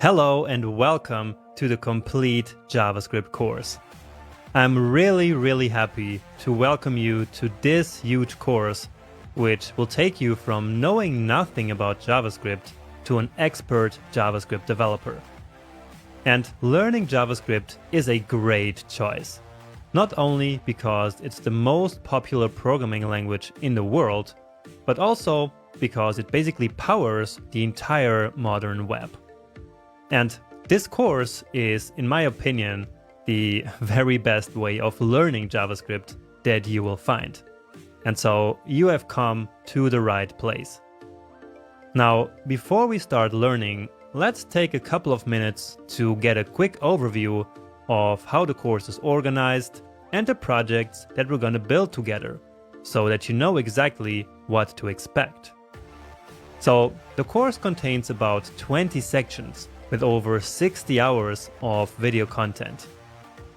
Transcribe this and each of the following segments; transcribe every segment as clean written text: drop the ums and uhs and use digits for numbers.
Hello and welcome to the complete JavaScript course. I'm really happy to welcome you to this huge course, which will take you from knowing nothing about JavaScript to an expert JavaScript developer. And learning JavaScript is a great choice, not only because it's the most popular programming language in the world, but also because it basically powers the entire modern web. And this course is, in my opinion, the very best way of learning JavaScript that you will find. And so you have come to the right place. Now, before we start learning, let's take a couple of minutes to get a quick overview of how the course is organized and the projects that we're going to build together, so that you know exactly what to expect. So the course contains about 20 sections with over 60 hours of video content.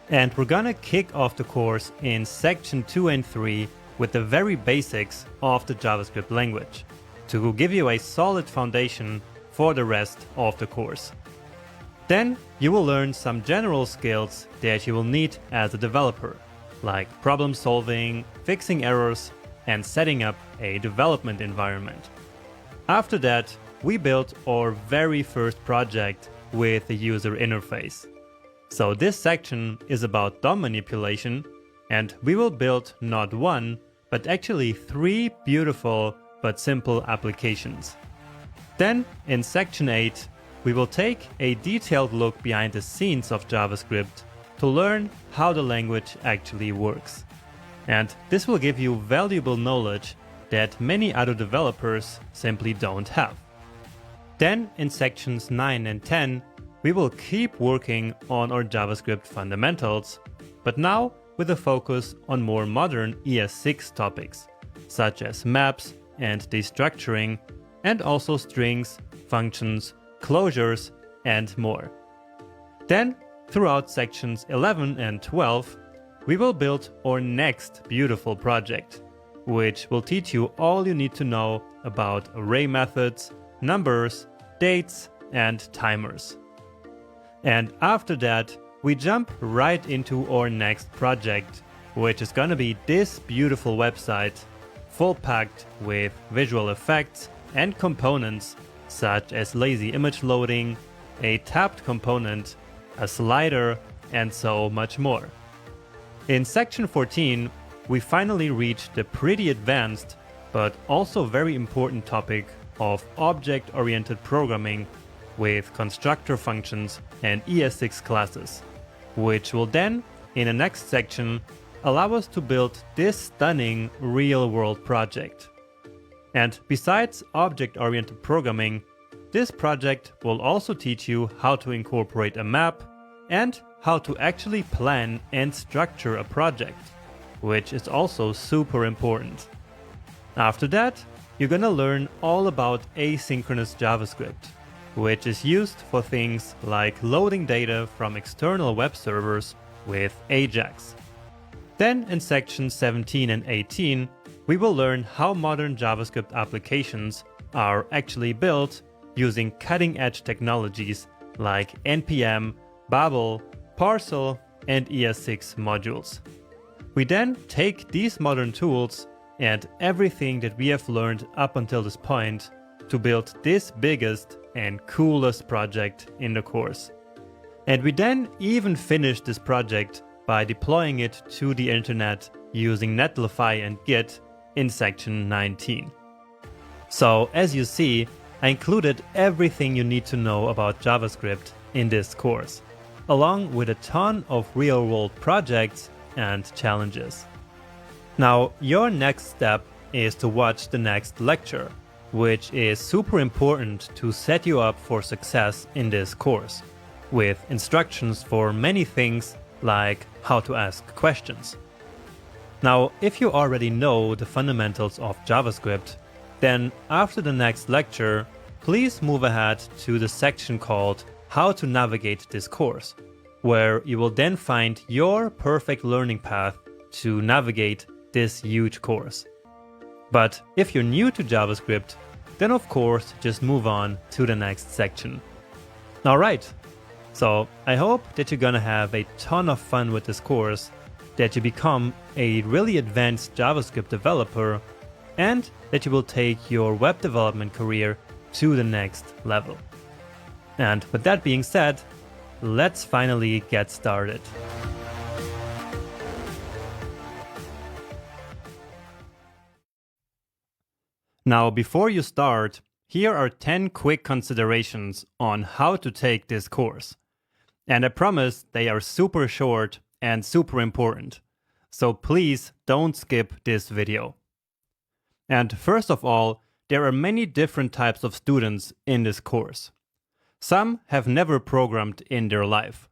And we're gonna kick off the course in section 2 and 3 with the very basics of the JavaScript language, to give you a solid foundation for the rest of the course. Then you will learn some general skills that you will need as a developer, like problem solving, fixing errors, and setting up a development environment. After that, we built our very first project with the user interface. So this section is about DOM manipulation, and we will build not one, but actually 3 beautiful but simple applications. Then in section 8, we will take a detailed look behind the scenes of JavaScript to learn how the language actually works. And this will give you valuable knowledge that many other developers simply don't have. Then in sections 9 and 10, we will keep working on our JavaScript fundamentals, but now with a focus on more modern ES6 topics, such as maps and destructuring, and also strings, functions, closures, and more. Then, throughout sections 11 and 12, we will build our next beautiful project, which will teach you all you need to know about array methods, numbers, dates, and timers. And after that, we jump right into our next project, which is gonna be this beautiful website, full packed with visual effects and components such as lazy image loading, a tabbed component, a slider, and so much more. In section 14, we finally reach the pretty advanced, but also very important topic of object-oriented programming with constructor functions and ES6 classes, which will then, in the next section, allow us to build this stunning real-world project. And besides object-oriented programming, this project will also teach you how to incorporate a map and how to actually plan and structure a project, which is also super important. After that, you're gonna learn all about asynchronous JavaScript, which is used for things like loading data from external web servers with Ajax. Then in sections 17 and 18, we will learn how modern JavaScript applications are actually built using cutting-edge technologies like NPM, Babel, Parcel, and ES6 modules. We then take these modern tools and everything that we have learned up until this point to build this biggest and coolest project in the course. And we then even finish this project by deploying it to the internet using Netlify and Git in section 19. So as you see, I included everything you need to know about JavaScript in this course, along with a ton of real-world projects and challenges. Now, your next step is to watch the next lecture, which is super important to set you up for success in this course, with instructions for many things like how to ask questions. Now, if you already know the fundamentals of JavaScript, then after the next lecture, please move ahead to the section called How to Navigate this course, where you will then find your perfect learning path to navigate this huge course. But if you're new to JavaScript, then of course just move on to the next section. Alright, so I hope that you're gonna have a ton of fun with this course, that you become a really advanced JavaScript developer, and that you will take your web development career to the next level. And with that being said, let's finally get started. Now, before you start, here are 10 quick considerations on how to take this course. And I promise they are super short and super important. So please don't skip this video. And first of all, there are many different types of students in this course. Some have never programmed in their life.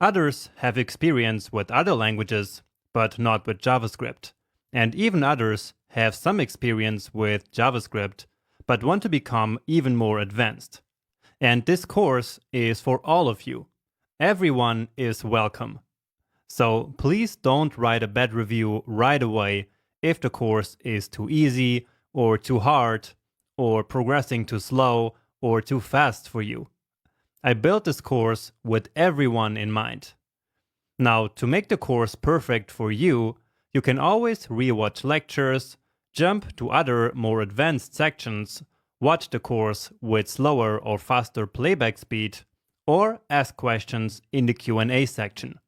Others have experience with other languages, but not with JavaScript. And even others have some experience with JavaScript, but want to become even more advanced. And this course is for all of you. Everyone is welcome. So please don't write a bad review right away if the course is too easy or too hard or progressing too slow or too fast for you. I built this course with everyone in mind. Now, to make the course perfect for you, you can always rewatch lectures, jump to other more advanced sections, watch the course with slower or faster playback speed, or ask questions in the Q&A section.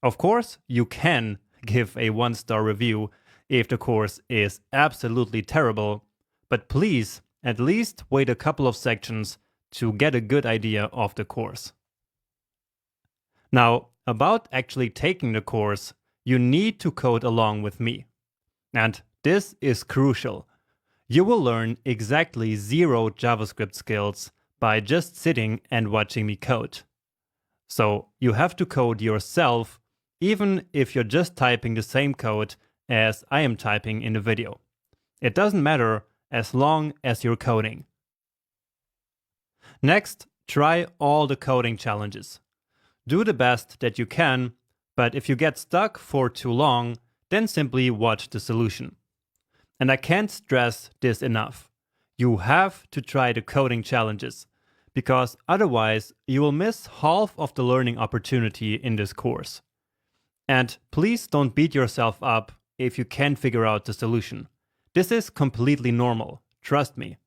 Of course, you can give a 1-star review if the course is absolutely terrible, but please at least wait a couple of sections to get a good idea of the course. Now, about actually taking the course, you need to code along with me. And this is crucial. You will learn exactly 0 JavaScript skills by just sitting and watching me code. So you have to code yourself, even if you're just typing the same code as I am typing in the video. It doesn't matter as long as you're coding. Next, try all the coding challenges. Do the best that you can, but if you get stuck for too long, then simply watch the solution. And I can't stress this enough. You have to try the coding challenges, because otherwise you will miss half of the learning opportunity in this course. And please don't beat yourself up if you can't figure out the solution. This is completely normal, trust me.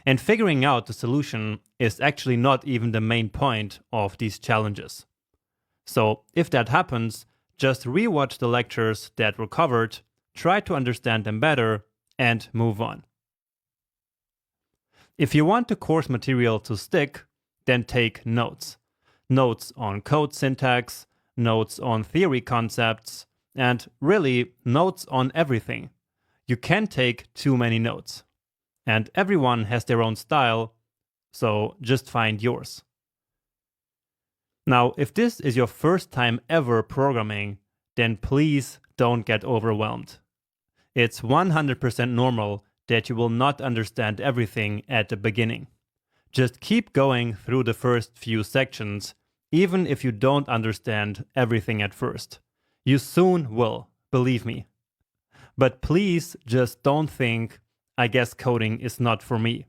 And figuring out the solution is actually not even the main point of these challenges. So if that happens, just rewatch the lectures that were covered, try to understand them better, and move on. If you want the course material to stick, then take notes. Notes on code syntax, notes on theory concepts, and really notes on everything. You can't take too many notes. And everyone has their own style, so just find yours. Now, if this is your first time ever programming, then please don't get overwhelmed. It's 100% normal that you will not understand everything at the beginning. Just keep going through the first few sections, even if you don't understand everything at first. You soon will, believe me. But please just don't think, I guess coding is not for me.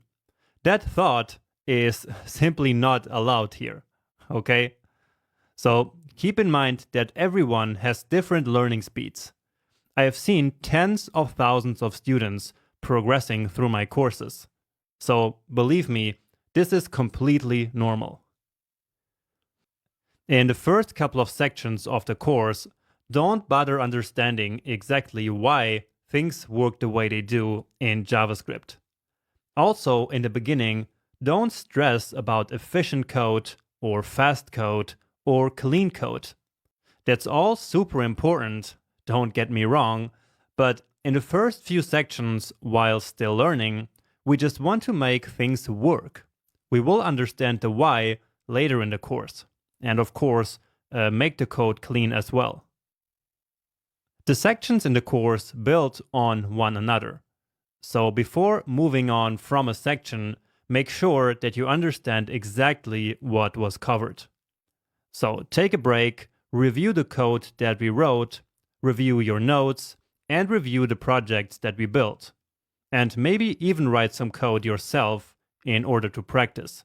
That thought is simply not allowed here, okay? So keep in mind that everyone has different learning speeds. I have seen tens of thousands of students progressing through my courses. So believe me, this is completely normal. In the first couple of sections of the course, don't bother understanding exactly why things work the way they do in JavaScript. Also, in the beginning, don't stress about efficient code or fast code or clean code. That's all super important, don't get me wrong, but in the first few sections, while still learning, we just want to make things work. We will understand the why later in the course, and of course, make the code clean as well. The sections in the course build on one another. So before moving on from a section, make sure that you understand exactly what was covered. So take a break, review the code that we wrote, review your notes, and review the projects that we built. And maybe even write some code yourself in order to practice.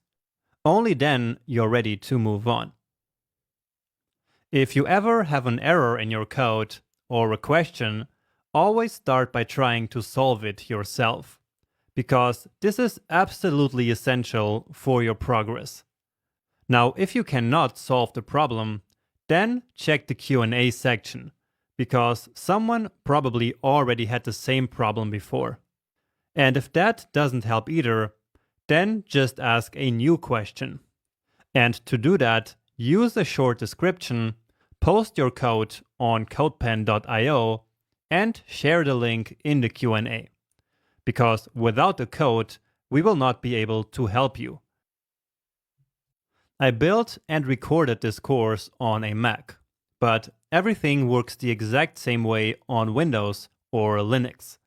Only then you're ready to move on. If you ever have an error in your code or a question, always start by trying to solve it yourself, because this is absolutely essential for your progress. Now, if you cannot solve the problem, then check the Q&A section, because someone probably already had the same problem before. And if that doesn't help either, then just ask a new question. And to do that, use a short description, post your code on codepen.io, and share the link in the Q&A. Because without the code, we will not be able to help you. I built and recorded this course on a Mac, but everything works the exact same way on Windows or Linux.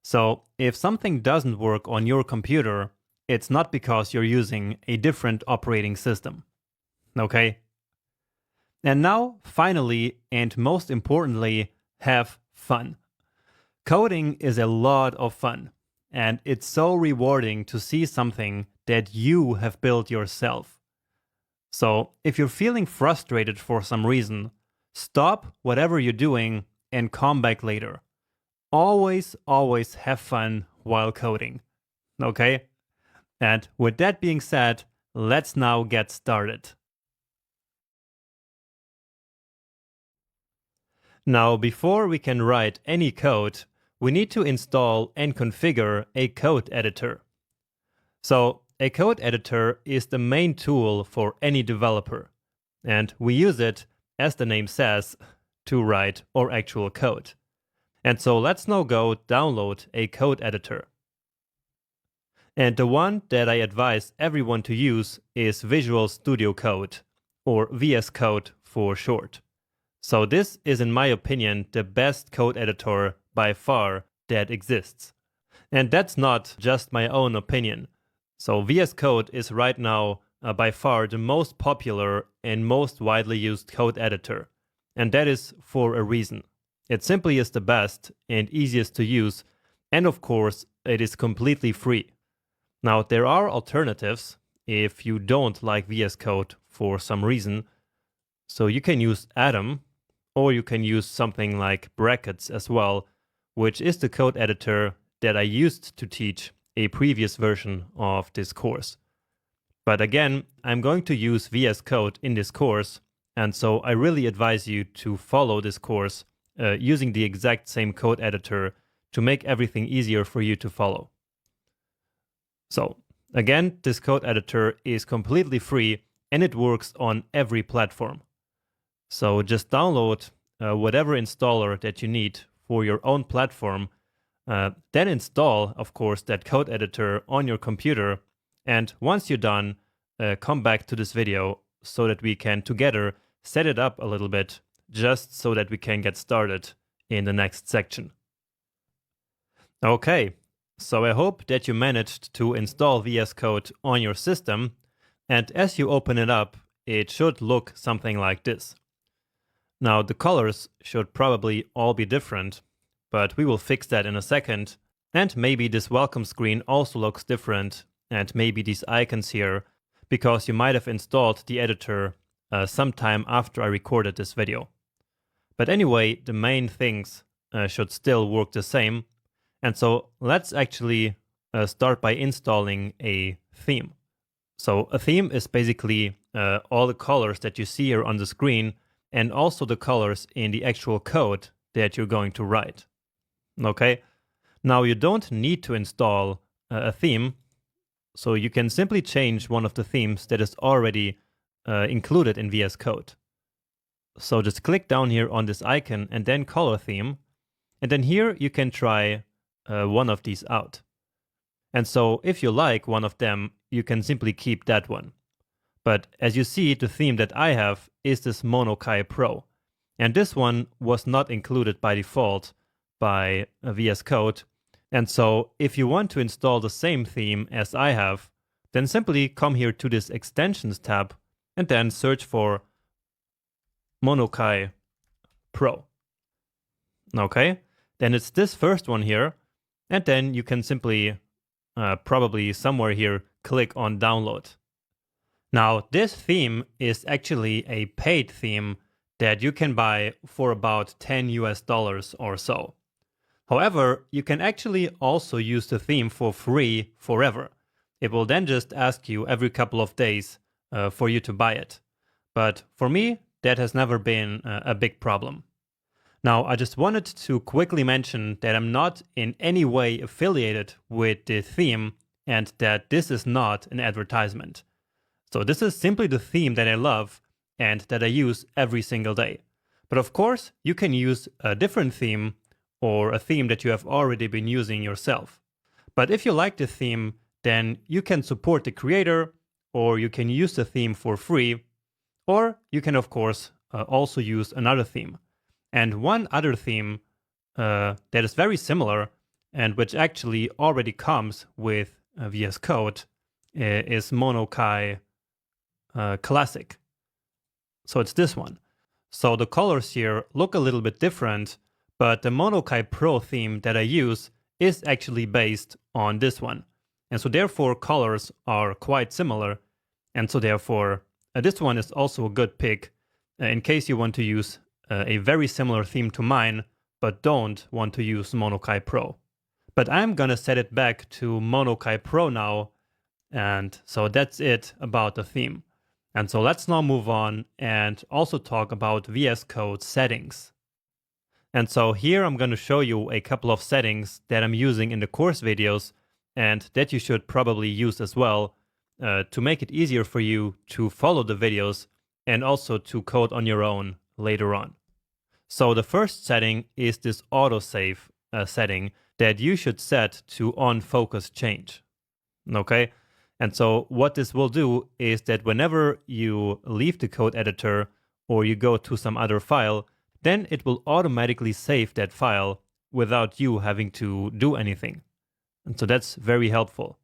So if something doesn't work on your computer, it's not because you're using a different operating system. Okay? And now, finally, and most importantly, have fun. Coding is a lot of fun, and it's so rewarding to see something that you have built yourself. So if you're feeling frustrated for some reason, stop whatever you're doing and come back later. Always have fun while coding. Okay? And with that being said, let's now get started. Now, before we can write any code, we need to install and configure a code editor. So, a code editor is the main tool for any developer, and we use it, as the name says, to write our actual code. And so let's now go download a code editor. And the one that I advise everyone to use is Visual Studio Code, or VS Code for short. So this is, in my opinion, the best code editor by far that exists. And that's not just my own opinion. So VS Code is right now by far the most popular and most widely used code editor. And that is for a reason. It simply is the best and easiest to use, and of course, it is completely free. Now, there are alternatives if you don't like VS Code for some reason. So you can use Atom, or you can use something like Brackets as well, which is the code editor that I used to teach a previous version of this course. But again, I'm going to use VS Code in this course, and so I really advise you to follow this course using the exact same code editor to make everything easier for you to follow. So again, this code editor is completely free and it works on every platform. So just download whatever installer that you need for your own platform, then install, of course, that code editor on your computer. And once you're done, come back to this video so that we can together set it up a little bit, just so that we can get started in the next section. Okay, so I hope that you managed to install VS Code on your system, and as you open it up, it should look something like this. Now, the colors should probably all be different, but we will fix that in a second, and maybe this welcome screen also looks different, and maybe these icons here, because you might have installed the editor sometime after I recorded this video. But anyway, the main things should still work the same. And so let's actually start by installing a theme. So a theme is basically all the colors that you see here on the screen, and also the colors in the actual code that you're going to write. Okay? Now you don't need to install a theme, so you can simply change one of the themes that is already included in VS Code. So just click down here on this icon and then color theme. And then here you can try one of these out. And so if you like one of them, you can simply keep that one. But as you see, the theme that I have is this Monokai Pro. And this one was not included by default by VS Code. And so if you want to install the same theme as I have, then simply come here to this Extensions tab and then search for Monokai Pro. Okay, then it's this first one here, and then you can simply probably somewhere here click on download. Now, this theme is actually a paid theme that you can buy for about $10 or so. However, you can actually also use the theme for free forever. It will then just ask you every couple of days for you to buy it. But for me, that has never been a big problem. Now, I just wanted to quickly mention that I'm not in any way affiliated with the theme and that this is not an advertisement. So this is simply the theme that I love and that I use every single day. But of course, you can use a different theme or a theme that you have already been using yourself. But if you like the theme, then you can support the creator, or you can use the theme for free, or you can of course also use another theme. And one other theme that is very similar and which actually already comes with VS Code is Monokai Classic. So it's this one. So the colors here look a little bit different, but the Monokai Pro theme that I use is actually based on this one. And so therefore colors are quite similar. And so therefore this one is also a good pick in case you want to use a very similar theme to mine, but don't want to use Monokai Pro. But I'm gonna set it back to Monokai Pro now. And so that's it about the theme. And so let's now move on and also talk about VS Code settings. And so here I'm going to show you a couple of settings that I'm using in the course videos and that you should probably use as well to make it easier for you to follow the videos and also to code on your own later on. So the first setting is this autosave setting that you should set to on focus change. Okay? And so what this will do is that whenever you leave the code editor or you go to some other file, then it will automatically save that file without you having to do anything. And so that's very helpful.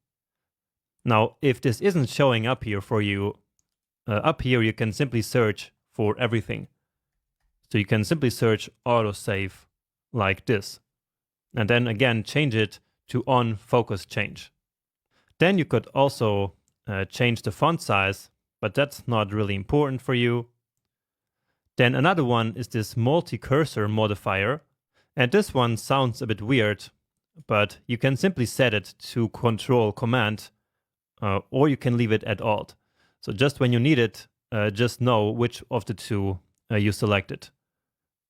Now, if this isn't showing up here for you, up here you can simply search for everything. So you can simply search autosave like this. And then again, change it to on focus change. Then you could also change the font size, but that's not really important for you. Then another one is this multi-cursor modifier. And this one sounds a bit weird, but you can simply set it to Control-Command, or you can leave it at Alt. So just when you need it, just know which of the two you selected.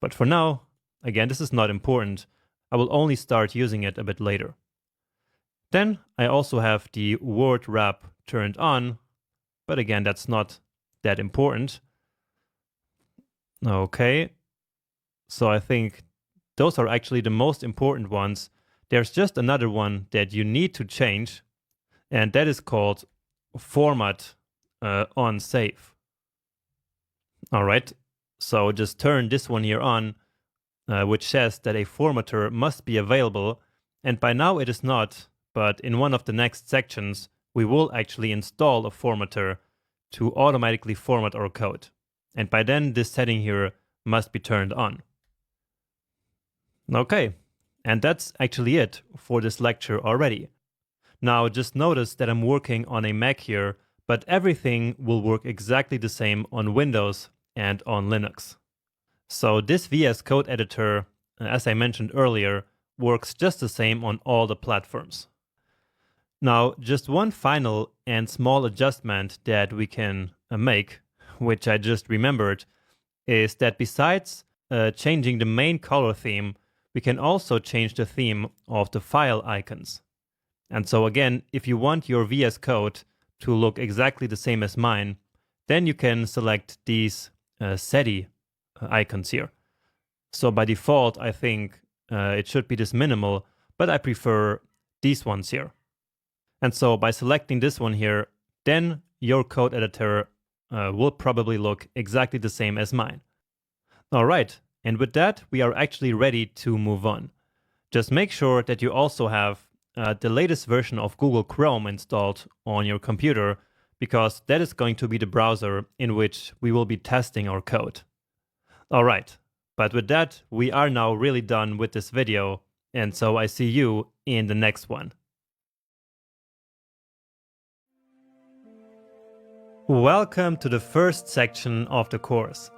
But for now, again, this is not important. I will only start using it a bit later. Then I also have the word wrap turned on, but again, that's not that important. Okay, so I think those are actually the most important ones. There's just another one that you need to change, and that is called format on save. All right, so just turn this one here on, which says that a formatter must be available, and by now it is not. But in one of the next sections, we will actually install a formatter to automatically format our code. And by then, this setting here must be turned on. Okay, and that's actually it for this lecture already. Now, just notice that I'm working on a Mac here, but everything will work exactly the same on Windows and on Linux. So this VS Code editor, as I mentioned earlier, works just the same on all the platforms. Now, just one final and small adjustment that we can make, which I just remembered, is that besides changing the main color theme, we can also change the theme of the file icons. And so again, if you want your VS Code to look exactly the same as mine, then you can select these SETI icons here. So by default, I think it should be this minimal, but I prefer these ones here. And so by selecting this one here, then your code editor will probably look exactly the same as mine. All right, and with that, we are actually ready to move on. Just make sure that you also have the latest version of Google Chrome installed on your computer, because that is going to be the browser in which we will be testing our code. All right, but with that, we are now really done with this video, and so I see you in the next one. Welcome to the first section of the course.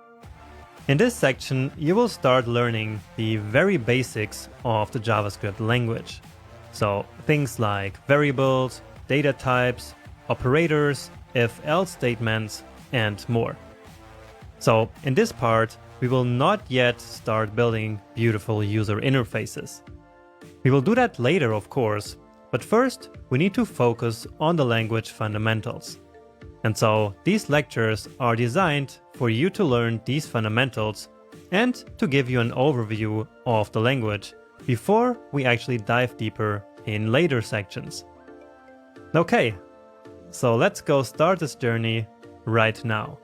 In this section, you will start learning the very basics of the JavaScript language. So things like variables, data types, operators, if-else statements, and more. So in this part, we will not yet start building beautiful user interfaces. We will do that later, of course, but first we need to focus on the language fundamentals. And so these lectures are designed for you to learn these fundamentals and to give you an overview of the language before we actually dive deeper in later sections. Okay, so let's go start this journey right now.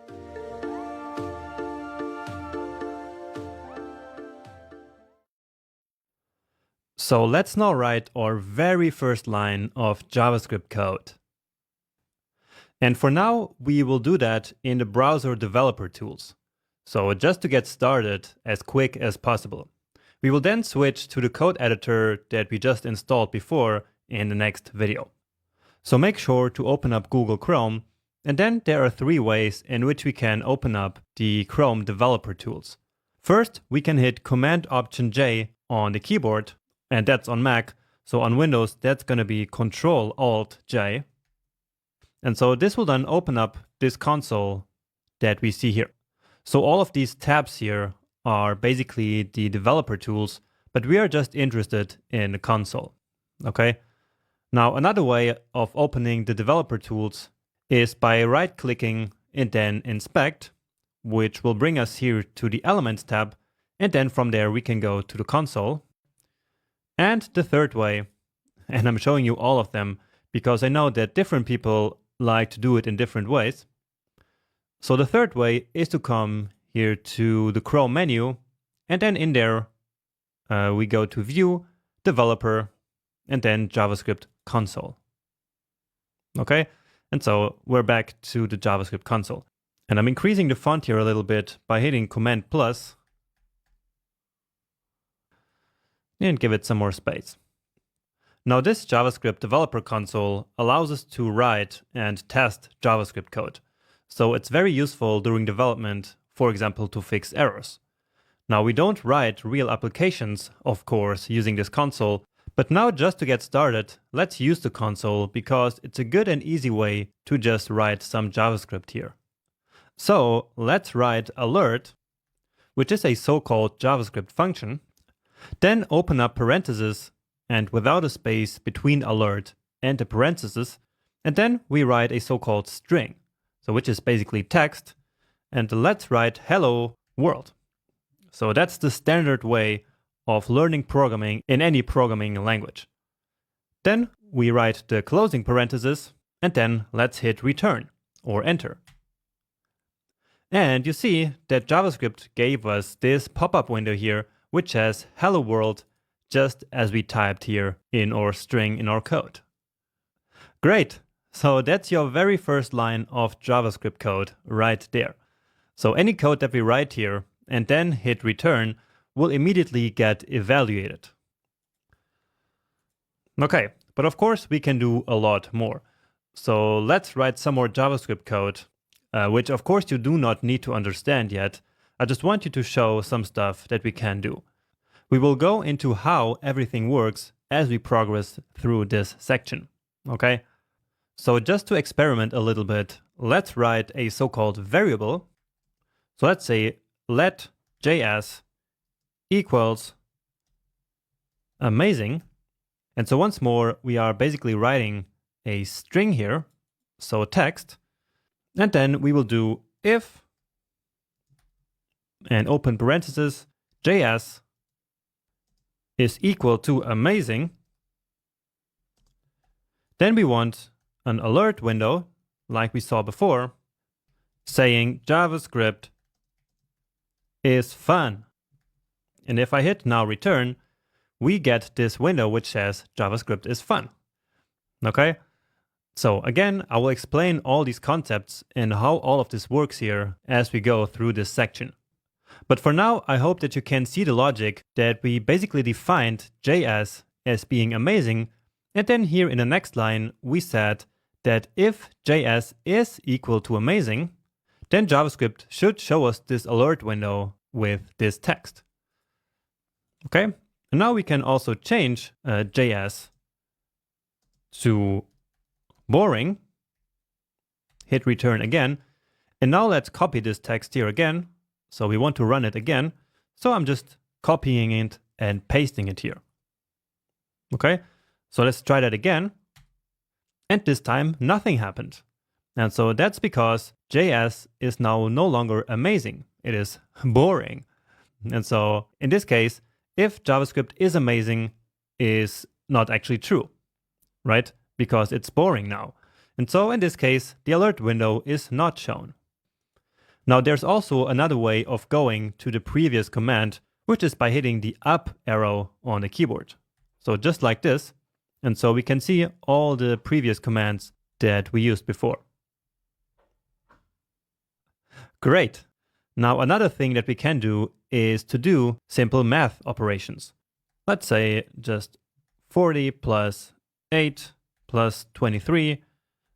So let's now write our very first line of JavaScript code. And for now, we will do that in the browser developer tools. So just to get started as quick as possible. We will then switch to the code editor that we just installed before in the next video. So make sure to open up Google Chrome, and then there are 3 ways in which we can open up the Chrome developer tools. First, we can hit Command-Option-J on the keyboard, and that's on Mac. So on Windows, that's going to be Control-Alt-J. And so this will then open up this console that we see here. So all of these tabs here are basically the developer tools, but we are just interested in the console. Okay. Now another way of opening the developer tools is by right-clicking and then inspect, which will bring us here to the Elements tab. And then from there we can go to the console. And the third way, and I'm showing you all of them because I know that different people like to do it in different ways. So the third way is to come here to the Chrome menu, and then in there we go to View, Developer, and then JavaScript Console. Okay, and so we're back to the JavaScript console. And I'm increasing the font here a little bit by hitting Command+, and give it some more space. Now this JavaScript developer console allows us to write and test JavaScript code. So it's very useful during development, for example, to fix errors. Now we don't write real applications, of course, using this console, but now just to get started, let's use the console because it's a good and easy way to just write some JavaScript here. So let's write alert, which is a so-called JavaScript function, then open up parentheses and without a space between alert and the parentheses, and then we write a so-called string, so which is basically text, and let's write hello world. So that's the standard way of learning programming in any programming language. Then we write the closing parentheses, and then let's hit return or enter. And you see that JavaScript gave us this pop-up window here, which says hello world, just as we typed here in our string in our code. Great, so that's your very first line of JavaScript code right there. So any code that we write here and then hit return will immediately get evaluated. Okay, but of course we can do a lot more. So let's write some more JavaScript code, which of course you do not need to understand yet. I just want you to show some stuff that we can do. We will go into how everything works as we progress through this section, okay? So just to experiment a little bit, let's write a so-called variable. So let's say let JS equals amazing. And so once more, we are basically writing a string here, so text, and then we will do if, and open parentheses, JS is equal to amazing. Then we want an alert window, like we saw before, saying JavaScript is fun. And if I hit now return, we get this window which says JavaScript is fun. Okay? So again, I will explain all these concepts and how all of this works here as we go through this section. But for now, I hope that you can see the logic that we basically defined JS as being amazing, and then here in the next line, we said that if JS is equal to amazing, then JavaScript should show us this alert window with this text. Okay, and now we can also change JS to boring, hit return again, and now let's copy this text here again. So we want to run it again. So I'm just copying it and pasting it here. Okay, so let's try that again. And this time nothing happened. And so that's because JS is now no longer amazing. It is boring. And so in this case, if JavaScript is amazing is not actually true, right? Because it's boring now. And so in this case, the alert window is not shown. Now there's also another way of going to the previous command, which is by hitting the up arrow on the keyboard. So just like this. And so we can see all the previous commands that we used before. Great. Now another thing that we can do is to do simple math operations. Let's say just 40 plus 8 plus 23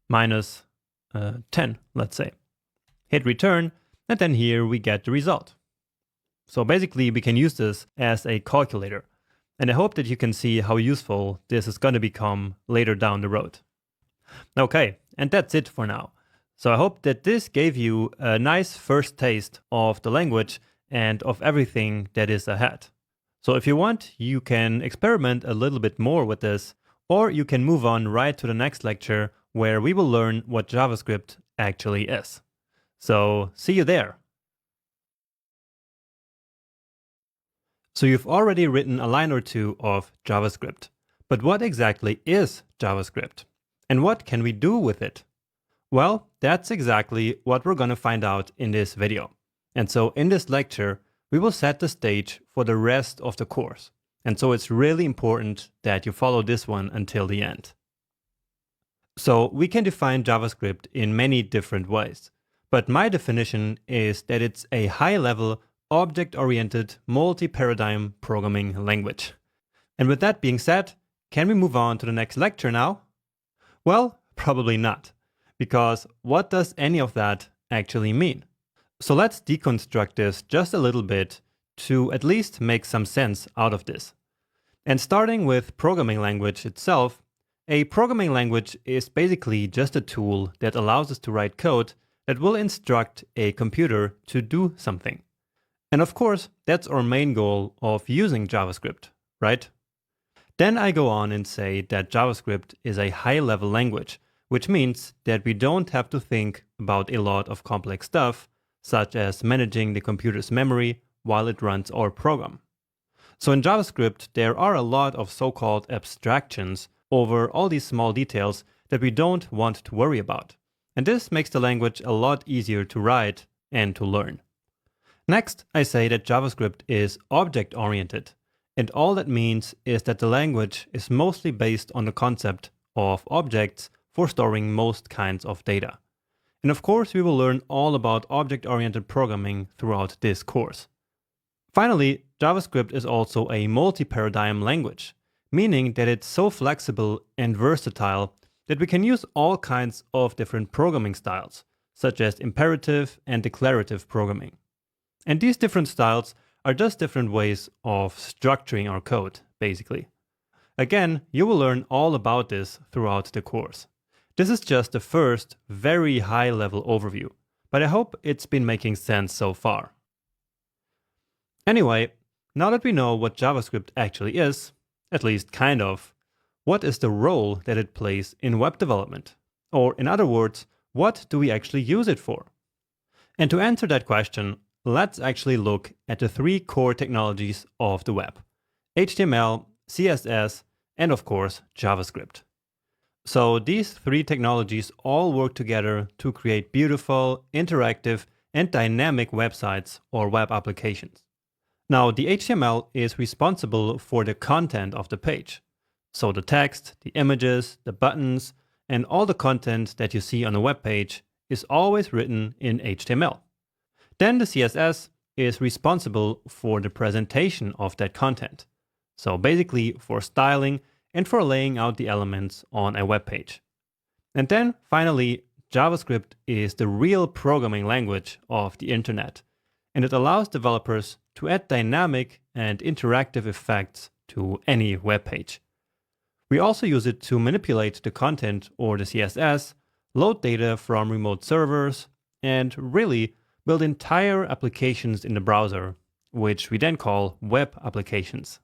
minus 10, let's say. Hit return, and then here we get the result. So basically we can use this as a calculator. And I hope that you can see how useful this is going to become later down the road. Okay, and that's it for now. So I hope that this gave you a nice first taste of the language and of everything that is ahead. So if you want, you can experiment a little bit more with this, or you can move on right to the next lecture where we will learn what JavaScript actually is. So see you there. So you've already written a line or two of JavaScript. But what exactly is JavaScript? And what can we do with it? Well, that's exactly what we're going to find out in this video. And so in this lecture, we will set the stage for the rest of the course. And so it's really important that you follow this one until the end. So we can define JavaScript in many different ways. But my definition is that it's a high-level, object-oriented, multi-paradigm programming language. And with that being said, can we move on to the next lecture now? Well, probably not. Because what does any of that actually mean? So let's deconstruct this just a little bit to at least make some sense out of this. And starting with programming language itself, a programming language is basically just a tool that allows us to write code that will instruct a computer to do something. And of course, that's our main goal of using JavaScript, right? Then I go on and say that JavaScript is a high-level language, which means that we don't have to think about a lot of complex stuff, such as managing the computer's memory while it runs our program. So in JavaScript, there are a lot of so-called abstractions over all these small details that we don't want to worry about. And this makes the language a lot easier to write and to learn. Next, I say that JavaScript is object-oriented, and all that means is that the language is mostly based on the concept of objects for storing most kinds of data. And of course, we will learn all about object-oriented programming throughout this course. Finally, JavaScript is also a multi-paradigm language, meaning that it's so flexible and versatile that we can use all kinds of different programming styles, such as imperative and declarative programming. And these different styles are just different ways of structuring our code, basically. Again, you will learn all about this throughout the course. This is just the first, very high-level overview, but I hope it's been making sense so far. Anyway, now that we know what JavaScript actually is, at least kind of, what is the role that it plays in web development? Or in other words, what do we actually use it for? And to answer that question, let's actually look at the three core technologies of the web: HTML, CSS, and of course, JavaScript. So these three technologies all work together to create beautiful, interactive, and dynamic websites or web applications. Now, the HTML is responsible for the content of the page. So the text, the images, the buttons, and all the content that you see on a web page is always written in HTML. Then the CSS is responsible for the presentation of that content. So basically for styling and for laying out the elements on a web page. And then finally, JavaScript is the real programming language of the internet, and it allows developers to add dynamic and interactive effects to any web page. We also use it to manipulate the content or the CSS, load data from remote servers, and really build entire applications in the browser, which we then call web applications.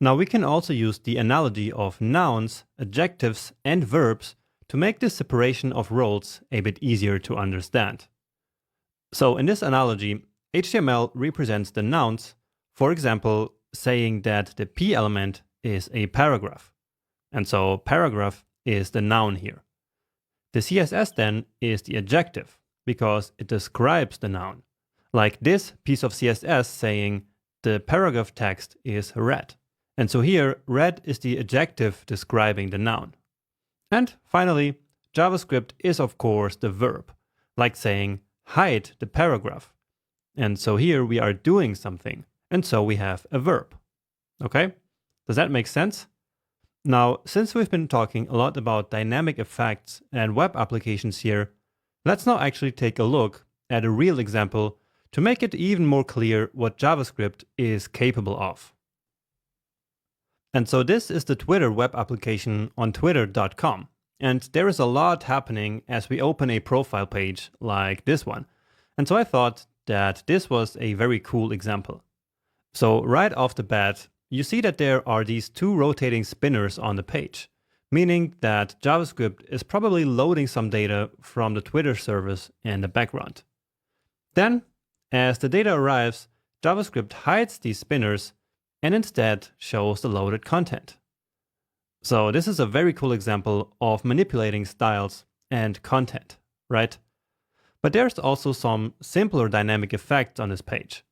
Now we can also use the analogy of nouns, adjectives, and verbs to make this separation of roles a bit easier to understand. So in this analogy, HTML represents the nouns, for example, saying that the P element is a paragraph. And so paragraph is the noun here. The CSS then is the adjective, because it describes the noun. Like this piece of CSS saying the paragraph text is red. And so here, red is the adjective describing the noun. And finally, JavaScript is of course the verb, like saying hide the paragraph. And so here we are doing something, and so we have a verb. Okay? Does that make sense? Now, since we've been talking a lot about dynamic effects and web applications here, let's now actually take a look at a real example to make it even more clear what JavaScript is capable of. And so this is the Twitter web application on twitter.com. And there is a lot happening as we open a profile page like this one. And so I thought that this was a very cool example. So right off the bat, you see that there are these two rotating spinners on the page, meaning that JavaScript is probably loading some data from the Twitter service in the background. Then, as the data arrives, JavaScript hides these spinners and instead shows the loaded content. So this is a very cool example of manipulating styles and content, right? But there's also some simpler dynamic effects on this page,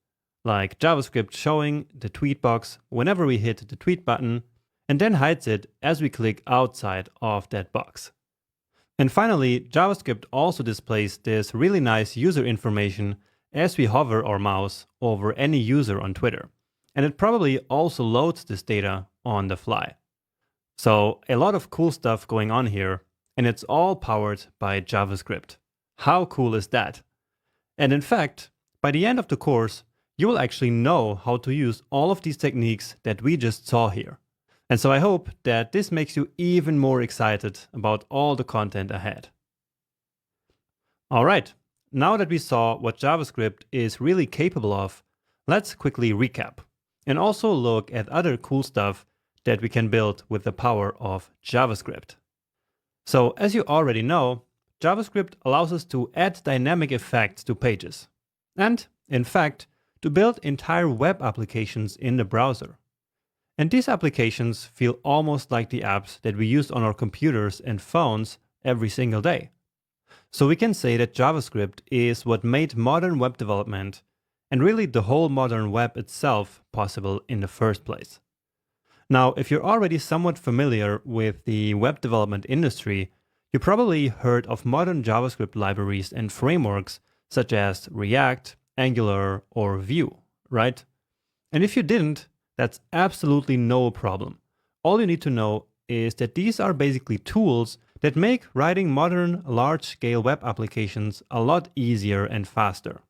like JavaScript showing the tweet box whenever we hit the tweet button, and then hides it as we click outside of that box. And finally, JavaScript also displays this really nice user information as we hover our mouse over any user on Twitter. And it probably also loads this data on the fly. So a lot of cool stuff going on here, and it's all powered by JavaScript. How cool is that? And in fact, by the end of the course, you will actually know how to use all of these techniques that we just saw here. And so I hope that this makes you even more excited about all the content ahead. All right, now that we saw what JavaScript is really capable of, let's quickly recap and also look at other cool stuff that we can build with the power of JavaScript. So as you already know, JavaScript allows us to add dynamic effects to pages. And in fact, to build entire web applications in the browser. And these applications feel almost like the apps that we use on our computers and phones every single day. So we can say that JavaScript is what made modern web development, and really the whole modern web itself, possible in the first place. Now, if you're already somewhat familiar with the web development industry, you probably heard of modern JavaScript libraries and frameworks such as React, Angular, or Vue, right? And if you didn't, that's absolutely no problem. All you need to know is that these are basically tools that make writing modern, large-scale web applications a lot easier and faster.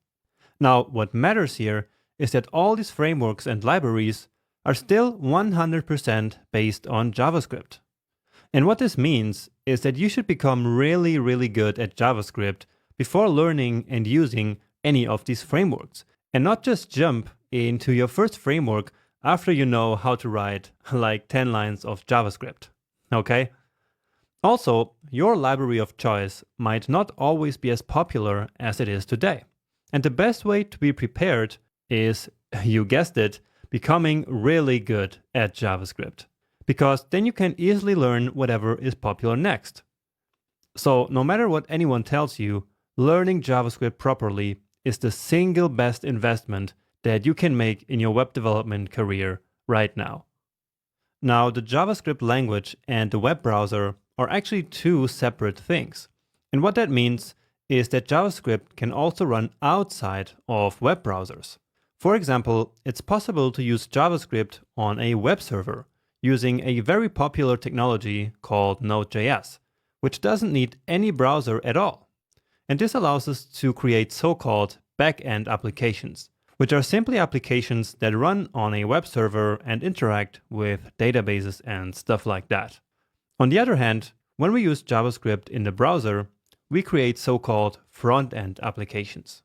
Now, what matters here is that all these frameworks and libraries are still 100% based on JavaScript. And what this means is that you should become really, really good at JavaScript before learning and using any of these frameworks, and not just jump into your first framework after you know how to write like 10 lines of JavaScript, okay? Also, your library of choice might not always be as popular as it is today. And the best way to be prepared is, you guessed it, becoming really good at JavaScript. Because then you can easily learn whatever is popular next. So no matter what anyone tells you, learning JavaScript properly is the single best investment that you can make in your web development career right now. Now, the JavaScript language and the web browser are actually two separate things. And what that means is that JavaScript can also run outside of web browsers. For example, it's possible to use JavaScript on a web server using a very popular technology called Node.js, which doesn't need any browser at all. And this allows us to create so-called back-end applications, which are simply applications that run on a web server and interact with databases and stuff like that. On the other hand, when we use JavaScript in the browser, we create so-called front-end applications.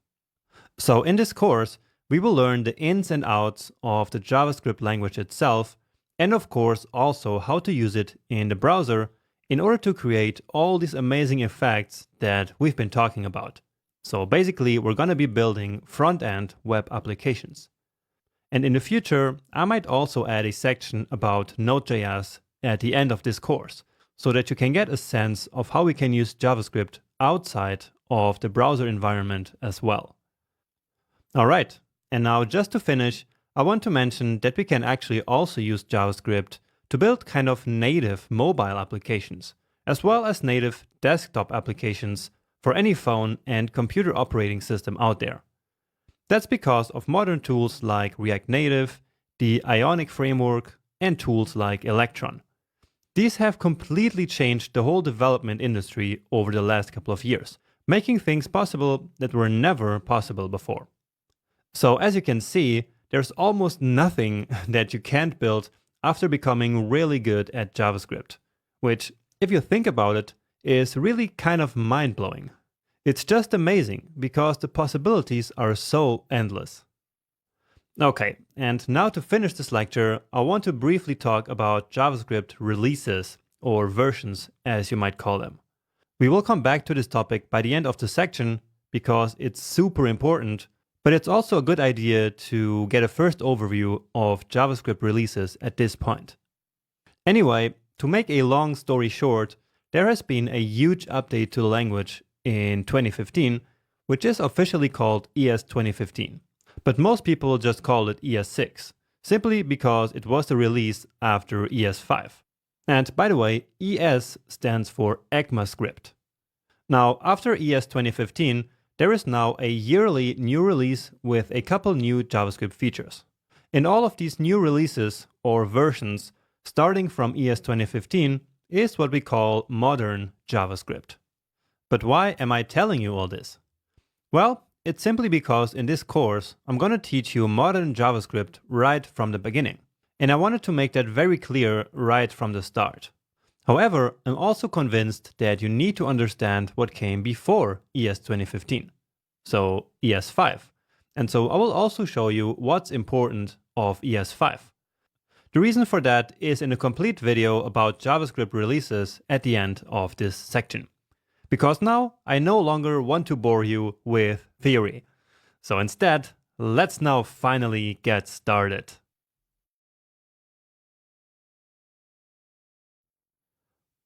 So in this course, we will learn the ins and outs of the JavaScript language itself, and of course also how to use it in the browser in order to create all these amazing effects that we've been talking about. So basically, we're going to be building front-end web applications. And in the future, I might also add a section about Node.js at the end of this course, so that you can get a sense of how we can use JavaScript outside of the browser environment as well. All right, and now just to finish, I want to mention that we can actually also use JavaScript to build kind of native mobile applications, as well as native desktop applications for any phone and computer operating system out there. That's because of modern tools like React Native, the Ionic framework, and tools like Electron. These have completely changed the whole development industry over the last couple of years, making things possible that were never possible before. So as you can see, there's almost nothing that you can't build after becoming really good at JavaScript, which, if you think about it, is really kind of mind-blowing. It's just amazing because the possibilities are so endless. Okay, and now to finish this lecture, I want to briefly talk about JavaScript releases, or versions as you might call them. We will come back to this topic by the end of the section because it's super important, but it's also a good idea to get a first overview of JavaScript releases at this point. Anyway, to make a long story short, there has been a huge update to the language in 2015, which is officially called ES 2015. But most people just call it ES6, simply because it was the release after ES5. And by the way, ES stands for ECMAScript. Now, after ES 2015, there is now a yearly new release with a couple new JavaScript features. In all of these new releases, or versions, starting from ES 2015, is what we call modern JavaScript. But why am I telling you all this? Well, it's simply because in this course, I'm going to teach you modern JavaScript right from the beginning. And I wanted to make that very clear right from the start. However, I'm also convinced that you need to understand what came before ES 2015, so ES5. And so I will also show you what's important of ES5. The reason for that is in a complete video about JavaScript releases at the end of this section. Because now I no longer want to bore you with theory. So instead, let's now finally get started.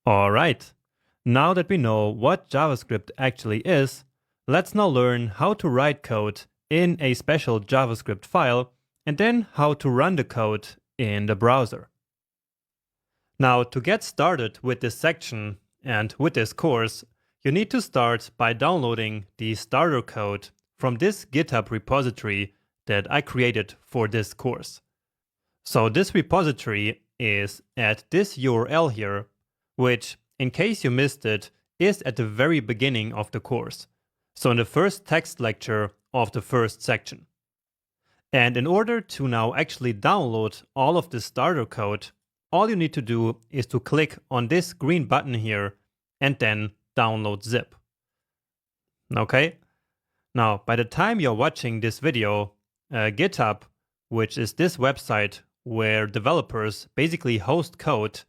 Alright, now that we know what JavaScript actually is, let's now learn how to write code in a special JavaScript file and then how to run the code in the browser. Now, to get started with this section and with this course, you need to start by downloading the starter code from this GitHub repository that I created for this course. So this repository is at this URL here, which, in case you missed it, is at the very beginning of the course. So in the first text lecture of the first section. And in order to now actually download all of the starter code, all you need to do is to click on this green button here and then download zip. Okay? Now, by the time you're watching this video, GitHub, which is this website where developers basically host code,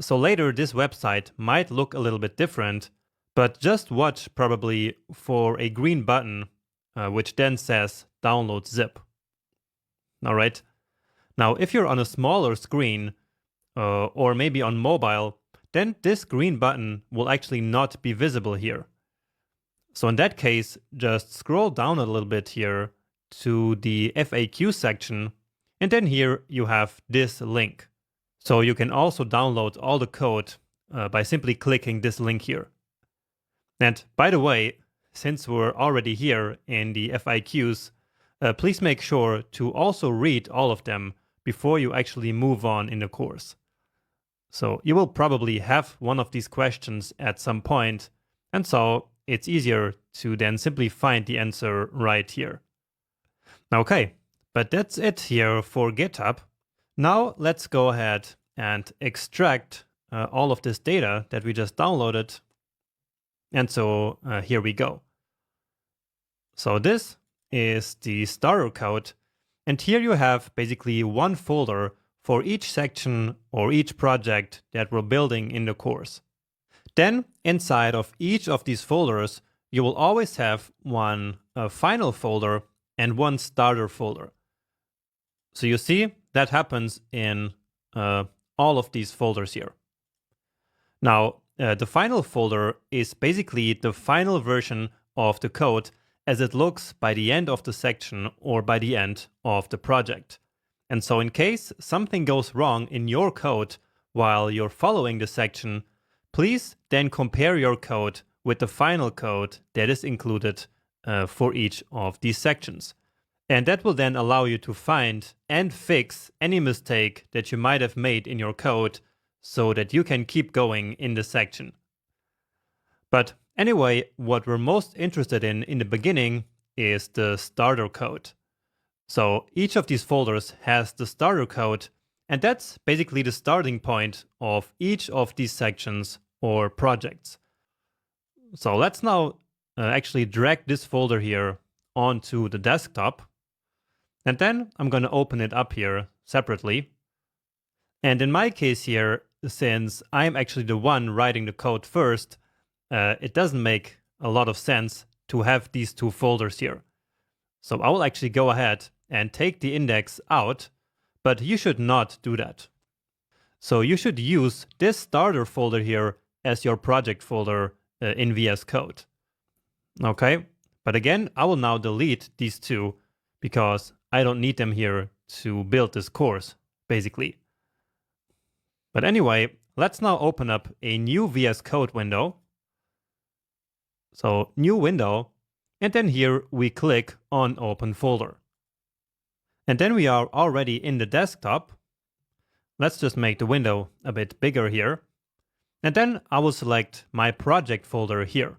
so later this website might look a little bit different, but just watch probably for a green button, which then says download zip. All right. Now, if you're on a smaller screen, or maybe on mobile, then this green button will actually not be visible here. So in that case, just scroll down a little bit here to the FAQ section, and then here you have this link. So you can also download all the code by simply clicking this link here. And by the way, since we're already here in the FAQs, please make sure to also read all of them before you actually move on in the course. So you will probably have one of these questions at some point, and so it's easier to then simply find the answer right here. Okay, but that's it here for GitHub. Now let's go ahead and extract all of this data that we just downloaded. And so here we go. So this is the starter code. And here you have basically one folder for each section or each project that we're building in the course. Then inside of each of these folders, you will always have one final folder and one starter folder. So you see that happens in all of these folders here. Now, the final folder is basically the final version of the code as it looks by the end of the section or by the end of the project. And so in case something goes wrong in your code while you're following the section, please then compare your code with the final code that is included for each of these sections. And that will then allow you to find and fix any mistake that you might have made in your code so that you can keep going in the section. But anyway, what we're most interested in the beginning is the starter code. So each of these folders has the starter code, and that's basically the starting point of each of these sections or projects. So let's now actually drag this folder here onto the desktop. And then I'm going to open it up here separately. And in my case here, since I'm actually the one writing the code first, it doesn't make a lot of sense to have these two folders here. So I will actually go ahead and take the index out, but you should not do that. So you should use this starter folder here as your project folder in VS Code. Okay, but again, I will now delete these two because I don't need them here to build this course, basically. But anyway, let's now open up a new VS Code window. So new window, and then here we click on Open Folder. And then we are already in the desktop. Let's just make the window a bit bigger here. And then I will select my project folder here.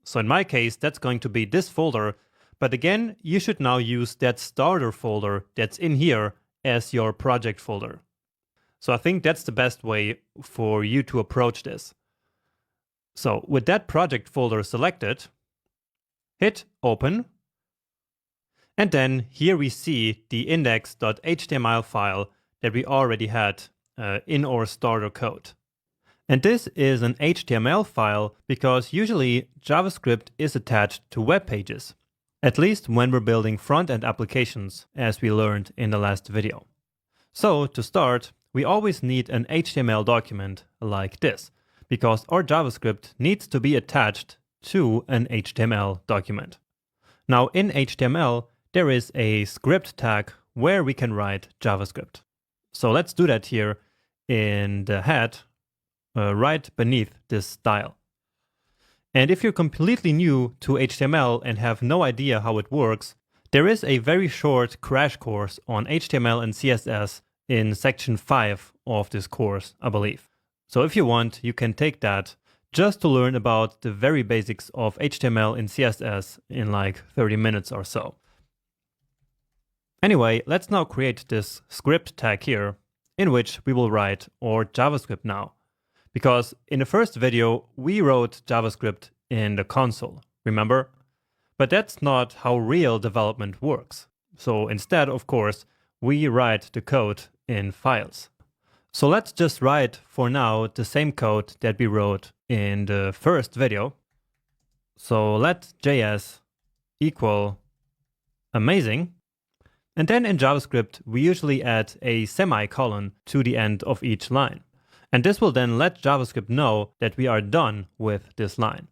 So in my case, that's going to be this folder. But again, you should now use that starter folder that's in here as your project folder. So I think that's the best way for you to approach this. So with that project folder selected, hit Open. And then here we see the index.html file that we already had in our starter code. And this is an HTML file because usually JavaScript is attached to web pages, at least when we're building front-end applications, as we learned in the last video. So to start, we always need an HTML document like this, because our JavaScript needs to be attached to an HTML document. Now in HTML, there is a script tag where we can write JavaScript. So let's do that here in the head, right beneath this style. And if you're completely new to HTML and have no idea how it works, there is a very short crash course on HTML and CSS in section 5 of this course, I believe. So if you want, you can take that just to learn about the very basics of HTML and CSS in like 30 minutes or so. Anyway, let's now create this script tag here in which we will write our JavaScript now. Because in the first video, we wrote JavaScript in the console, remember? But that's not how real development works. So instead, of course, we write the code in files. So let's just write for now the same code that we wrote in the first video. So let JS equal amazing. And then in JavaScript, we usually add a semicolon to the end of each line. And this will then let JavaScript know that we are done with this line.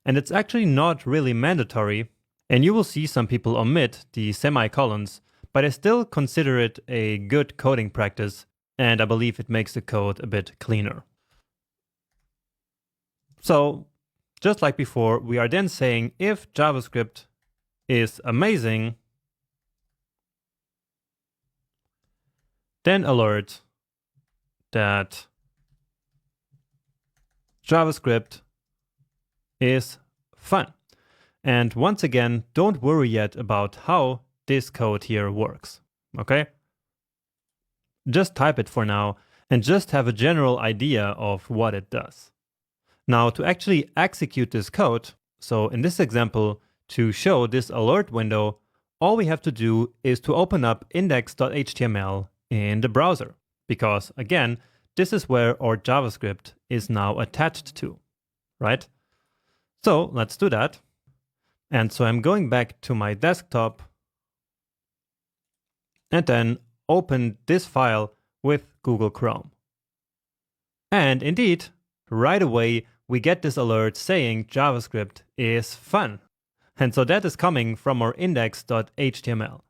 And it's actually not really mandatory. And you will see some people omit the semicolons, but I still consider it a good coding practice. And I believe it makes the code a bit cleaner. So just like before, we are then saying if JavaScript is amazing, then alert that JavaScript is fun. And once again, don't worry yet about how this code here works, okay? Just type it for now and just have a general idea of what it does. Now, to actually execute this code, so in this example, to show this alert window, all we have to do is to open up index.html in the browser, because again, this is where our JavaScript is now attached to, right? So let's do that. And so I'm going back to my desktop and then open this file with Google Chrome. And indeed, right away, we get this alert saying JavaScript is fun. And so that is coming from our index.html.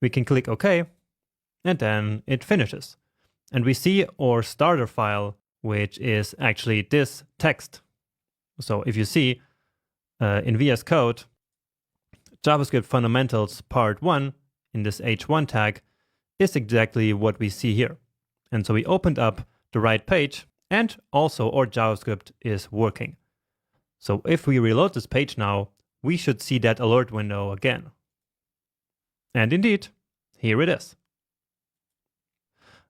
We can click OK, and then it finishes. And we see our starter file, which is actually this text. So if you see in VS Code, JavaScript Fundamentals Part 1 in this h1 tag is exactly what we see here. And so we opened up the right page, and also our JavaScript is working. So if we reload this page now, we should see that alert window again. And indeed, here it is.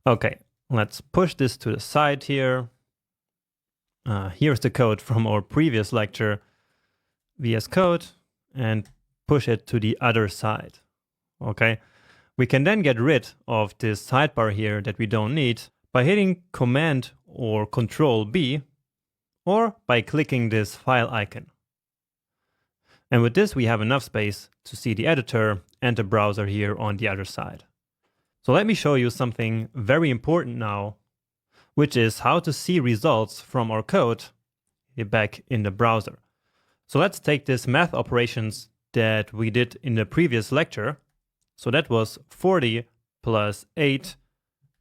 Okay, let's push this to the side here. Here's the code from our previous lecture, VS Code, and push it to the other side. Okay, we can then get rid of this sidebar here that we don't need by hitting Command or Control B, or by clicking this file icon. And with this, we have enough space to see the editor and the browser here on the other side. So let me show you something very important now, which is how to see results from our code back in the browser. So let's take this math operations that we did in the previous lecture. So that was 40 plus 8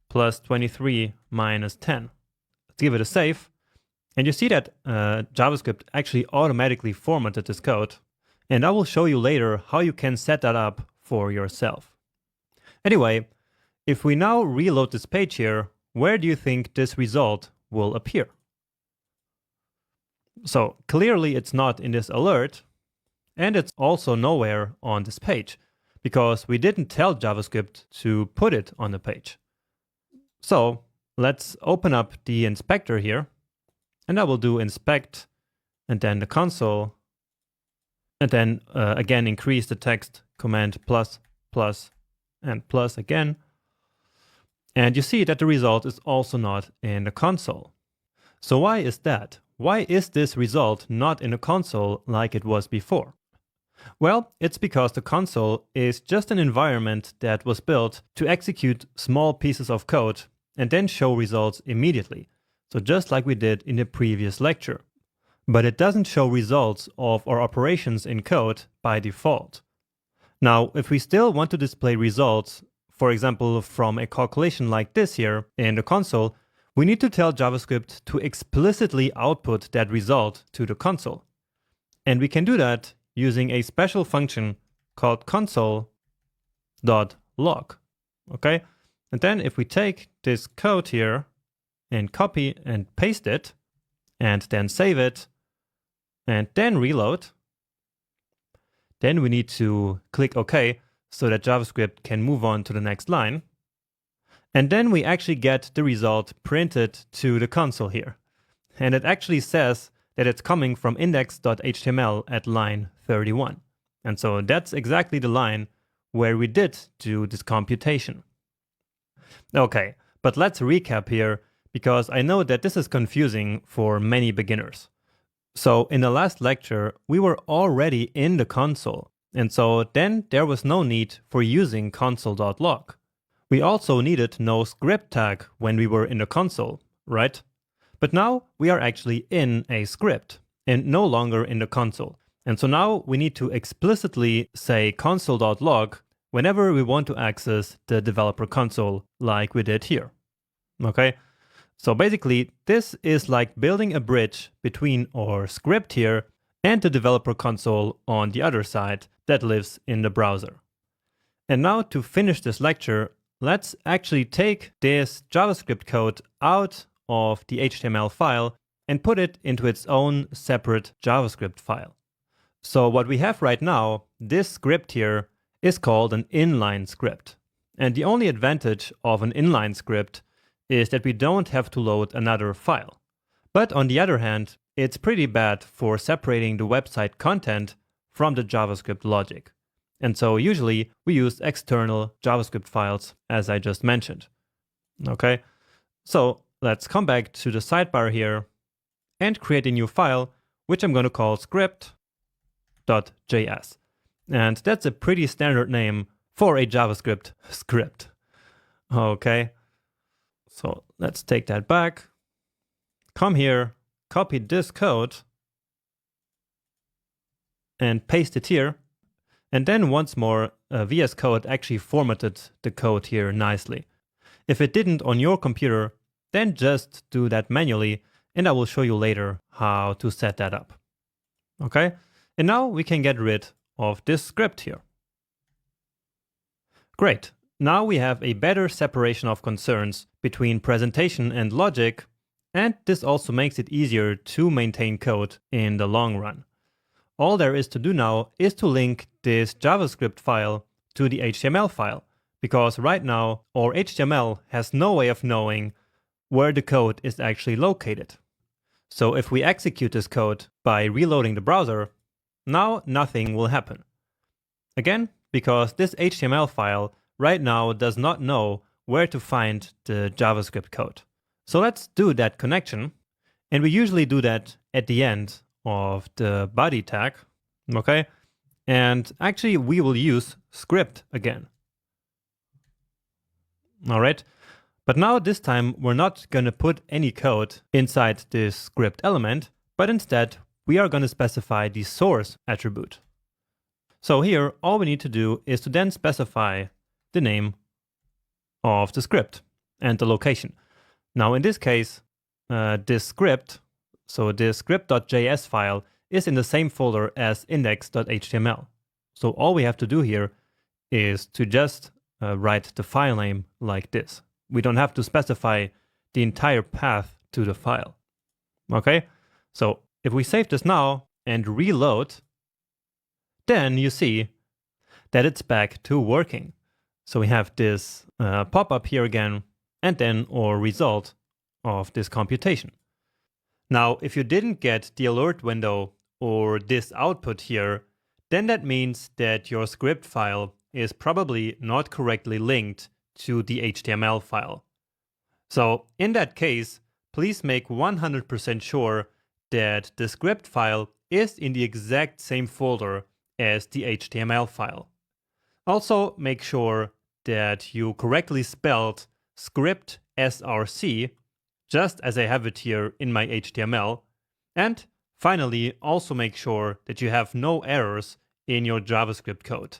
plus 23 minus 10. Let's give it a save. And you see that JavaScript actually automatically formatted this code. And I will show you later how you can set that up for yourself. Anyway, if we now reload this page here, where do you think this result will appear? So clearly it's not in this alert, and it's also nowhere on this page, because we didn't tell JavaScript to put it on the page. So let's open up the inspector here, and I will do inspect, and then the console, and then again increase the text, command plus, plus, and plus again. And you see that the result is also not in the console. So why is that? Why is this result not in the console like it was before? Well, it's because the console is just an environment that was built to execute small pieces of code and then show results immediately. So just like we did in the previous lecture. But it doesn't show results of our operations in code by default. Now, if we still want to display results, for example, from a calculation like this here in the console, we need to tell JavaScript to explicitly output that result to the console. And we can do that using a special function called console.log. Okay? And then if we take this code here and copy and paste it, and then save it, and then reload, then we need to click OK so that JavaScript can move on to the next line. And then we actually get the result printed to the console here. And it actually says that it's coming from index.html at line 31. And so that's exactly the line where we did do this computation. Okay, but let's recap here, because I know that this is confusing for many beginners. So in the last lecture, we were already in the console. And so then there was no need for using console.log. We also needed no script tag when we were in the console, right? But now we are actually in a script and no longer in the console. And so now we need to explicitly say console.log whenever we want to access the developer console like we did here. Okay? So basically, this is like building a bridge between our script here and the developer console on the other side that lives in the browser. And now to finish this lecture, let's actually take this JavaScript code out of the HTML file and put it into its own separate JavaScript file. So what we have right now, this script here, is called an inline script. And the only advantage of an inline script is that we don't have to load another file. But on the other hand, it's pretty bad for separating the website content from the JavaScript logic. And so usually we use external JavaScript files, as I just mentioned. Okay, so let's come back to the sidebar here and create a new file, which I'm going to call script.js. And that's a pretty standard name for a JavaScript script. Okay, so let's take that back. Come here, copy this code, and paste it here. And then once more, VS Code actually formatted the code here nicely. If it didn't on your computer, then just do that manually, and I will show you later how to set that up. Okay, and now we can get rid of this script here. Great, now we have a better separation of concerns between presentation and logic, and this also makes it easier to maintain code in the long run. All there is to do now is to link this JavaScript file to the HTML file, because right now our HTML has no way of knowing where the code is actually located. So if we execute this code by reloading the browser, now nothing will happen. Again, because this HTML file right now does not know where to find the JavaScript code. So let's do that connection, and we usually do that at the end of the body tag, okay? And actually we will use script again. All right, but now this time we're not going to put any code inside this script element, but instead we are going to specify the source attribute. So here all we need to do is to then specify the name of the script and the location. Now in this case, this script, so this script.js file is in the same folder as index.html. So all we have to do here is to just write the file name like this. We don't have to specify the entire path to the file. Okay, so if we save this now and reload, then you see that it's back to working. So we have this pop-up here again, and then our result of this computation. Now, if you didn't get the alert window or this output here, then that means that your script file is probably not correctly linked to the HTML file. So in that case, please make 100% sure that the script file is in the exact same folder as the HTML file. Also make sure that you correctly spelled script src, just as I have it here in my HTML. And finally, also make sure that you have no errors in your JavaScript code.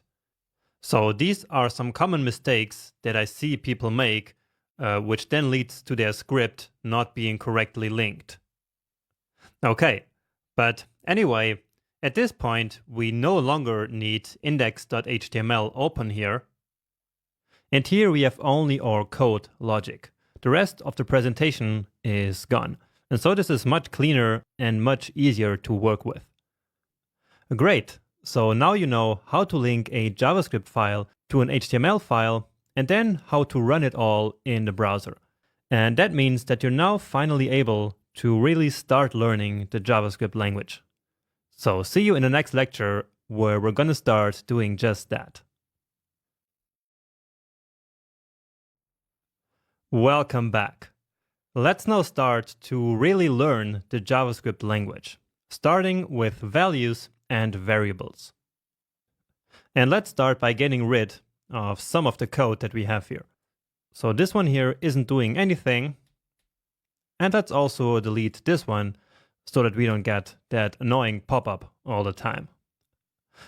So these are some common mistakes that I see people make, which then leads to their script not being correctly linked. Okay, but anyway, at this point, we no longer need index.html open here. And here we have only our code logic. The rest of the presentation is gone. And so this is much cleaner and much easier to work with. Great. So now you know how to link a JavaScript file to an HTML file and then how to run it all in the browser. And that means that you're now finally able to really start learning the JavaScript language. So see you in the next lecture where we're going to start doing just that. Welcome back. Let's now start to really learn the JavaScript language, starting with values and variables. And let's start by getting rid of some of the code that we have here. So this one here isn't doing anything. And let's also delete this one so that we don't get that annoying pop-up all the time.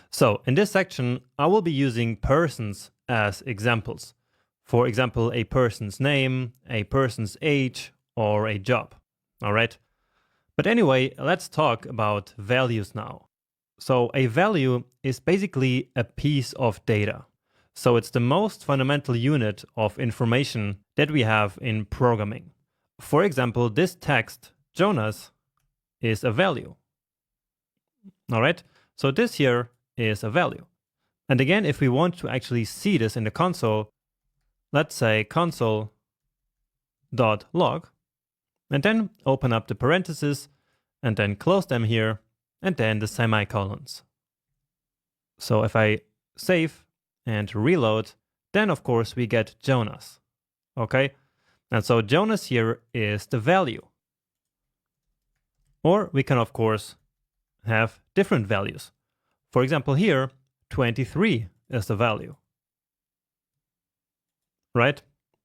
So in this section, I will be using persons as examples. For example, a person's name, a person's age, or a job. All right. But anyway, let's talk about values now. So a value is basically a piece of data. So it's the most fundamental unit of information that we have in programming. For example, this text, Jonas, is a value. All right, so this here is a value. And again, if we want to actually see this in the console, let's say console.log, and then open up the parentheses, and then close them here, and then the semicolons. So if I save and reload, then of course we get Jonas, okay? And so Jonas here is the value. Or we can of course have different values. For example here, 23 is the value, right?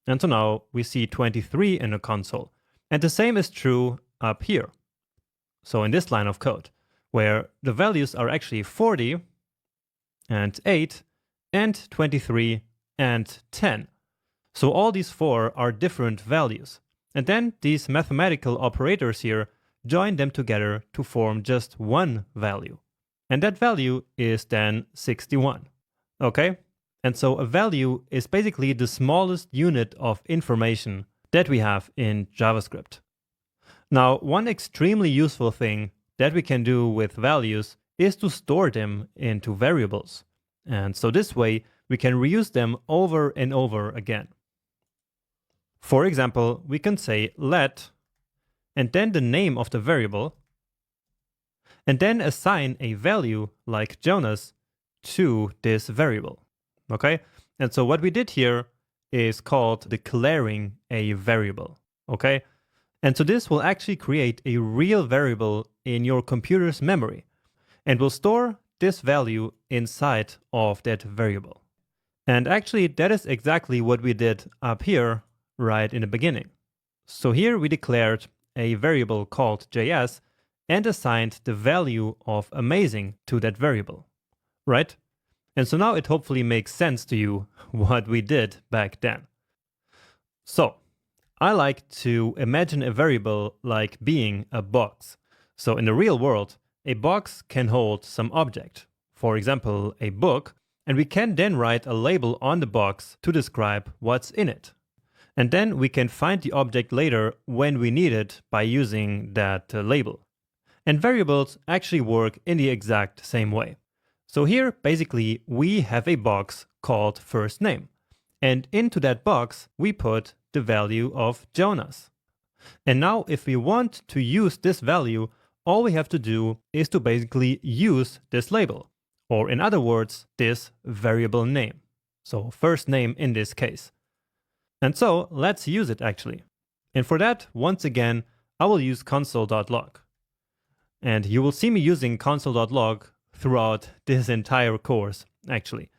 And so now we see 23 in the console. And the same is true up here. So in this line of code, where the values are actually 40 and 8 and 23 and 10. So all these four are different values. And then these mathematical operators here join them together to form just one value. And that value is then 61. Okay? And so a value is basically the smallest unit of information that we have in JavaScript. Now, one extremely useful thing that we can do with values is to store them into variables. And so this way we can reuse them over and over again. For example, we can say let, and then the name of the variable, and then assign a value like Jonas to this variable. Okay? And so what we did here is called declaring a variable. Okay? And so this will actually create a real variable in your computer's memory and will store this value inside of that variable. And actually that is exactly what we did up here right in the beginning. So here we declared a variable called JS and assigned the value of amazing to that variable, right? And so now it hopefully makes sense to you what we did back then. So I like to imagine a variable like being a box. So in the real world, a box can hold some object, for example, a book, and we can then write a label on the box to describe what's in it. And then we can find the object later when we need it by using that label. And variables actually work in the exact same way. So here, basically, we have a box called first name. And into that box, we put the value of Jonas. And now if we want to use this value, all we have to do is to basically use this label. Or in other words, this variable name. So first name in this case. And so let's use it actually. And for that, once again, I will use console.log. And you will see me using console.log throughout this entire course, actually.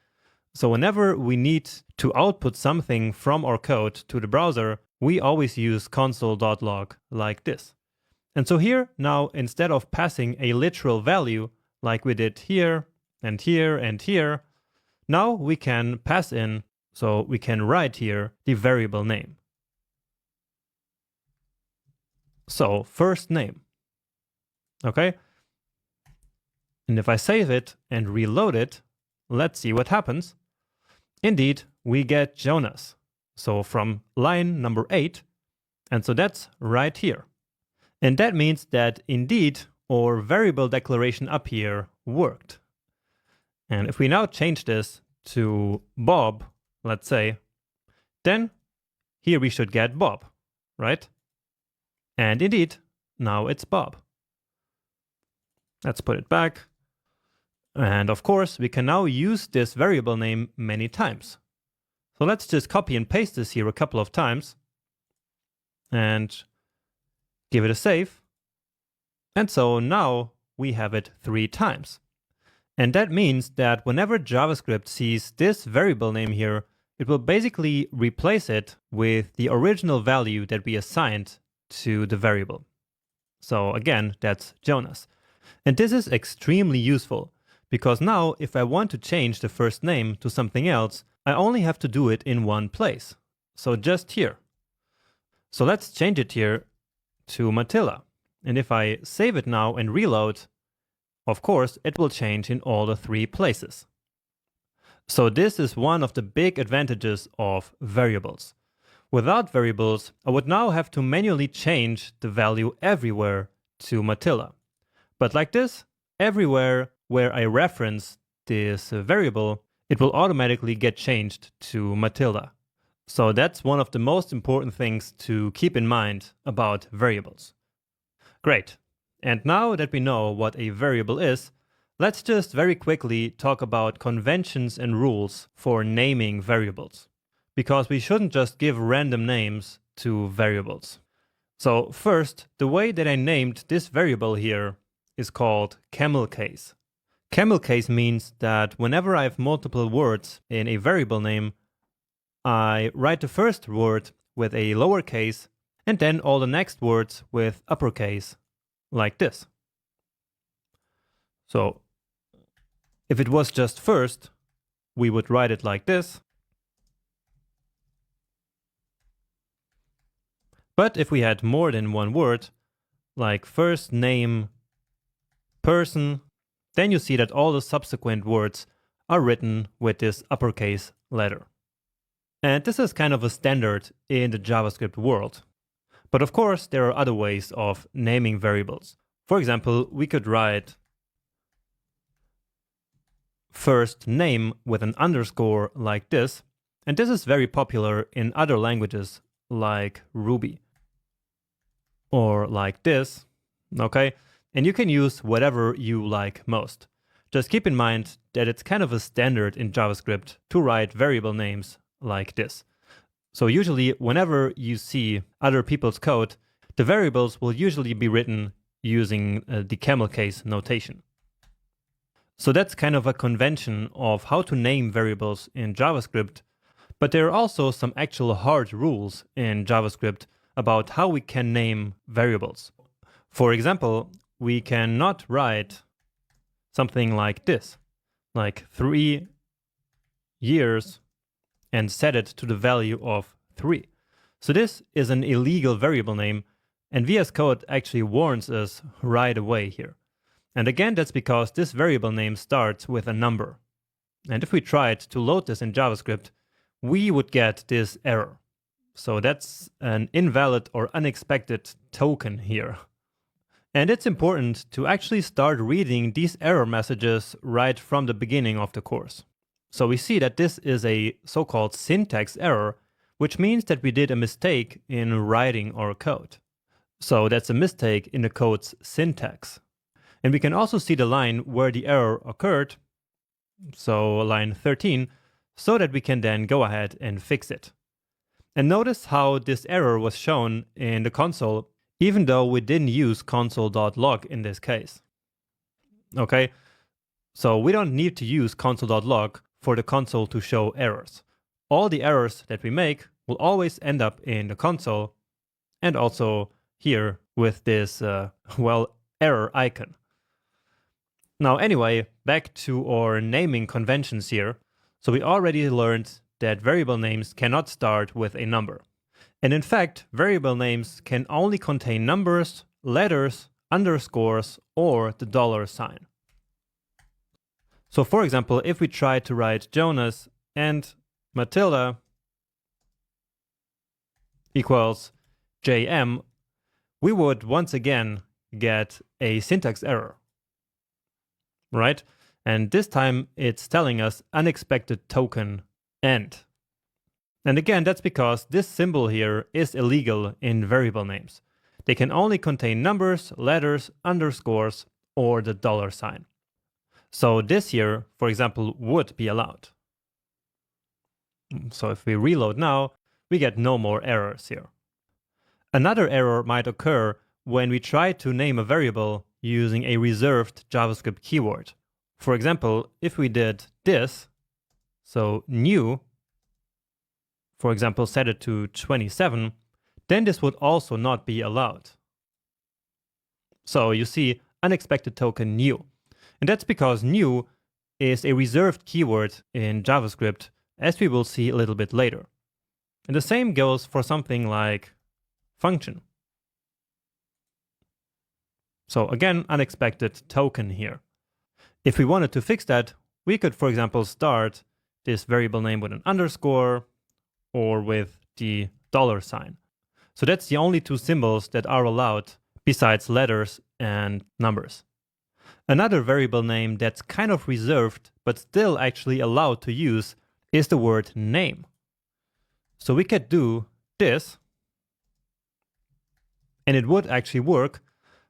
So whenever we need to output something from our code to the browser, we always use console.log like this. And so here, now, instead of passing a literal value like we did here and here and here, now we can pass in, so we can write here the variable name. So first name. Okay? And if I save it and reload it, let's see what happens. Indeed, we get Jonas. So from line number 8, and so that's right here. And that means that indeed our variable declaration up here worked. And if we now change this to Bob, let's say, then here we should get Bob, right? And indeed, now it's Bob. Let's put it back. And of course, we can now use this variable name many times. So let's just copy and paste this here a couple of times and give it a save. And so now we have it 3 times. And that means that whenever JavaScript sees this variable name here, it will basically replace it with the original value that we assigned to the variable. So again, that's Jonas. And this is extremely useful because now if I want to change the first name to something else, I only have to do it in one place. So just here. So let's change it here to Matilda. And if I save it now and reload, of course, it will change in all the 3 places. So this is one of the big advantages of variables. Without variables, I would now have to manually change the value everywhere to Matilda. But like this, everywhere where I reference this variable, it will automatically get changed to Matilda. So that's one of the most important things to keep in mind about variables. Great. And now that we know what a variable is, let's just very quickly talk about conventions and rules for naming variables, because we shouldn't just give random names to variables. So first, the way that I named this variable here is called camel case. Camel case means that whenever I have multiple words in a variable name, I write the first word with a lowercase and then all the next words with uppercase, like this. So if it was just first, we would write it like this. But if we had more than one word, like first name, person, then you see that all the subsequent words are written with this uppercase letter. And this is kind of a standard in the JavaScript world. But of course, there are other ways of naming variables. For example, we could write first name with an underscore like this. And this is very popular in other languages like Ruby. Or like this, okay? And you can use whatever you like most. Just keep in mind that it's kind of a standard in JavaScript to write variable names like this. So usually whenever you see other people's code, the variables will usually be written using the camel case notation. So that's kind of a convention of how to name variables in JavaScript, but there are also some actual hard rules in JavaScript about how we can name variables. For example, we cannot write something like this, like 3 years, and set it to the value of 3. So this is an illegal variable name, and VS Code actually warns us right away here. And again, that's because this variable name starts with a number. And if we tried to load this in JavaScript, we would get this error. So that's an invalid or unexpected token here. And it's important to actually start reading these error messages right from the beginning of the course. So we see that this is a so-called syntax error, which means that we did a mistake in writing our code. So that's a mistake in the code's syntax. And we can also see the line where the error occurred, so line 13, so that we can then go ahead and fix it. And notice how this error was shown in the console, even though we didn't use console.log in this case. Okay, so we don't need to use console.log for the console to show errors. All the errors that we make will always end up in the console, and also here with this, error icon. Now anyway, back to our naming conventions here. So we already learned that variable names cannot start with a number. And in fact, variable names can only contain numbers, letters, underscores, or the $sign. So for example, if we try to write Jonas and Matilda equals JM, we would once again get a syntax error, right? And this time it's telling us unexpected token end. And again, that's because this symbol here is illegal in variable names. They can only contain numbers, letters, underscores, or the $sign. So this here, for example, would be allowed. So if we reload now, we get no more errors here. Another error might occur when we try to name a variable using a reserved JavaScript keyword. For example, if we did this, so new, for example, set it to 27, then this would also not be allowed. So you see unexpected token new. And that's because new is a reserved keyword in JavaScript, as we will see a little bit later. And the same goes for something like function. So again, unexpected token here. If we wanted to fix that, we could, for example, start this variable name with an underscore or with the $sign. So that's the only two symbols that are allowed besides letters and numbers. Another variable name that's kind of reserved but still actually allowed to use is the word name. So we could do this, and it would actually work,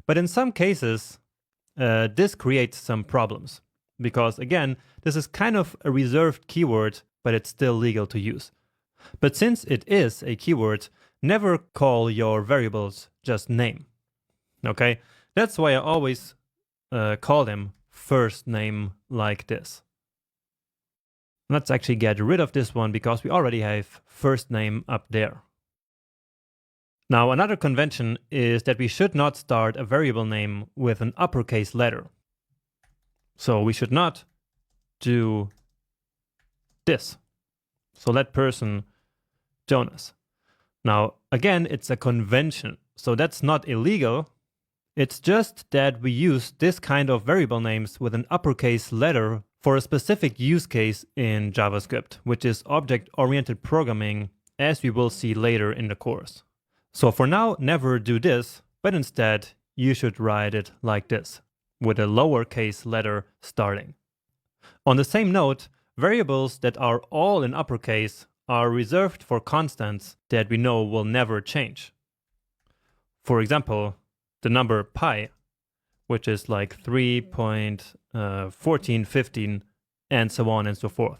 but in some cases this creates some problems because, again, this is kind of a reserved keyword, but it's still legal to use. But since it is a keyword, never call your variables just name. Okay, that's why I always call them first name like this. Let's actually get rid of this one because we already have first name up there. Now, another convention is that we should not start a variable name with an uppercase letter. So we should not do this. So let person Jonas. Now, again, it's a convention, so that's not illegal. It's just that we use this kind of variable names with an uppercase letter for a specific use case in JavaScript, which is object-oriented programming, as we will see later in the course. So for now, never do this, but instead you should write it like this, with a lowercase letter starting. On the same note, variables that are all in uppercase are reserved for constants that we know will never change. For example, the number pi, which is like 3.1415 and so on and so forth.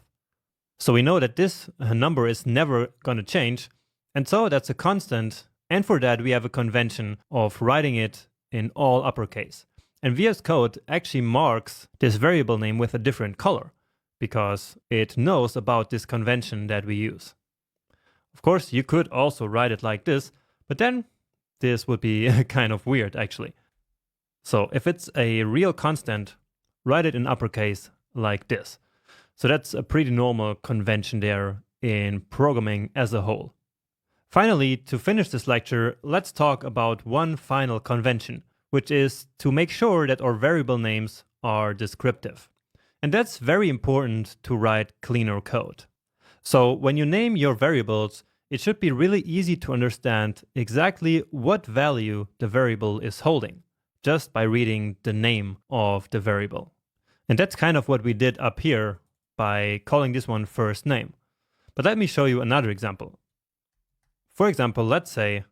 So we know that this number is never going to change, and so that's a constant, and for that we have a convention of writing it in all uppercase. And VS Code actually marks this variable name with a different color, because it knows about this convention that we use. Of course, you could also write it like this, but then this would be kind of weird, actually. So if it's a real constant, write it in uppercase like this. So that's a pretty normal convention there in programming as a whole. Finally, to finish this lecture, let's talk about one final convention, which is to make sure that our variable names are descriptive. And that's very important to write cleaner code. So when you name your variables, it should be really easy to understand exactly what value the variable is holding, just by reading the name of the variable. And that's kind of what we did up here by calling this one first name. But let me show you another example. For example, let's say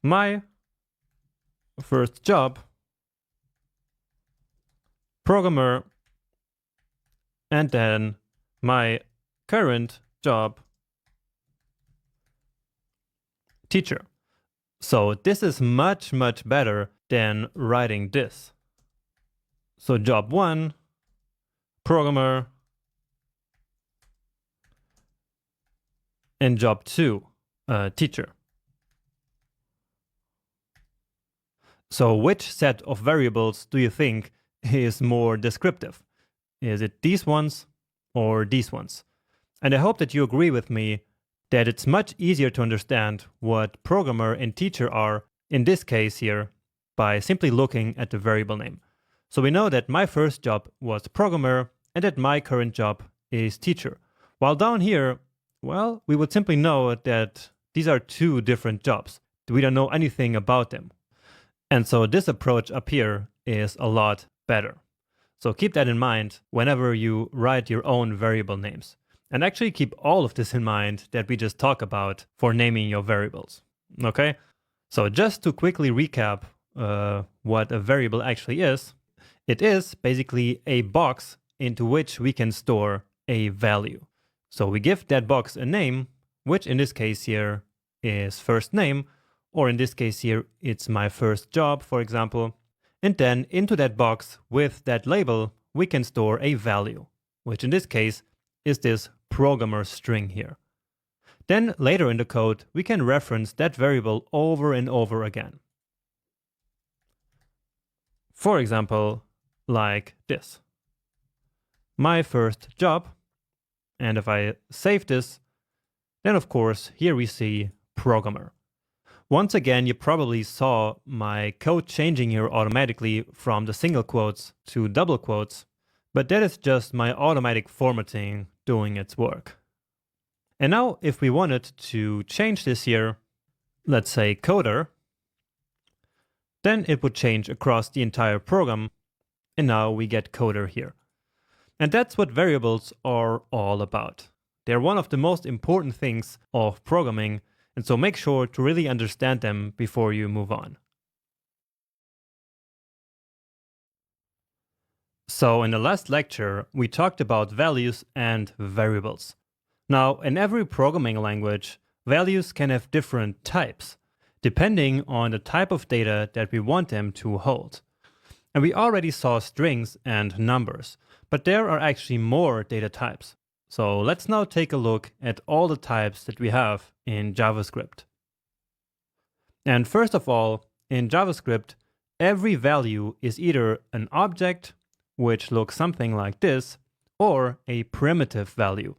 my first job, programmer, and then my current job, teacher. So this is much, much better than writing this. So job 1, programmer, and job 2, teacher. So which set of variables do you think is more descriptive? Is it these ones or these ones? And I hope that you agree with me that it's much easier to understand what programmer and teacher are in this case here by simply looking at the variable name. So we know that my first job was programmer and that my current job is teacher. While down here, well, we would simply know that these are two different jobs. We don't know anything about them. And so this approach up here is a lot better. So keep that in mind whenever you write your own variable names. And actually keep all of this in mind that we just talked about for naming your variables. Okay? So just to quickly recap what a variable actually is, it is basically a box into which we can store a value. So we give that box a name, which in this case here is first name, or in this case here, it's my first job, for example. And then into that box with that label, we can store a value, which in this case is this programmer string here. Then later in the code, we can reference that variable over and over again. For example, like this. My first job. And if I save this, then of course, here we see programmer. Once again, you probably saw my code changing here automatically from the single quotes to double quotes, but that is just my automatic formatting doing its work. And now if we wanted to change this here, let's say coder, then it would change across the entire program, and now we get coder here. And that's what variables are all about. They're one of the most important things of programming, and so make sure to really understand them before you move on. So in the last lecture, we talked about values and variables. Now, in every programming language, values can have different types, depending on the type of data that we want them to hold. And we already saw strings and numbers, but there are actually more data types. So let's now take a look at all the types that we have in JavaScript. And first of all, in JavaScript, every value is either an object, which looks something like this, or a primitive value.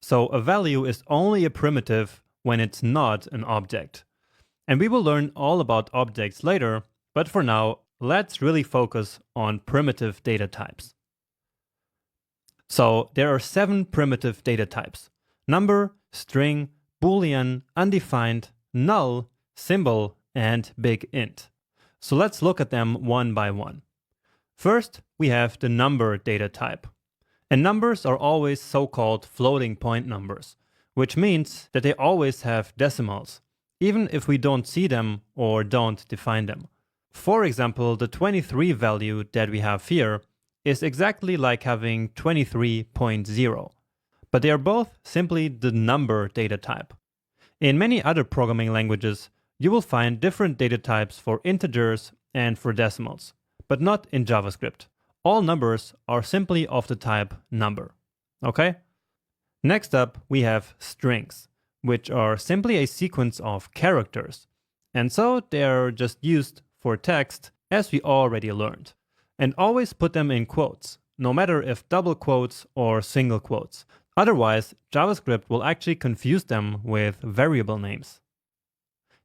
So a value is only a primitive when it's not an object. And we will learn all about objects later, but for now, let's really focus on primitive data types. So there are 7 primitive data types: number, string, Boolean, undefined, null, symbol, and big int. So let's look at them one by one. First, we have the number data type. And numbers are always so-called floating point numbers, which means that they always have decimals, even if we don't see them or don't define them. For example, the 23 value that we have here is exactly like having 23.0, but they are both simply the number data type. In many other programming languages, you will find different data types for integers and for decimals, but not in JavaScript. All numbers are simply of the type number. Okay? Next up, we have strings, which are simply a sequence of characters. And so they are just used for text, as we already learned. And always put them in quotes, no matter if double quotes or single quotes. Otherwise, JavaScript will actually confuse them with variable names.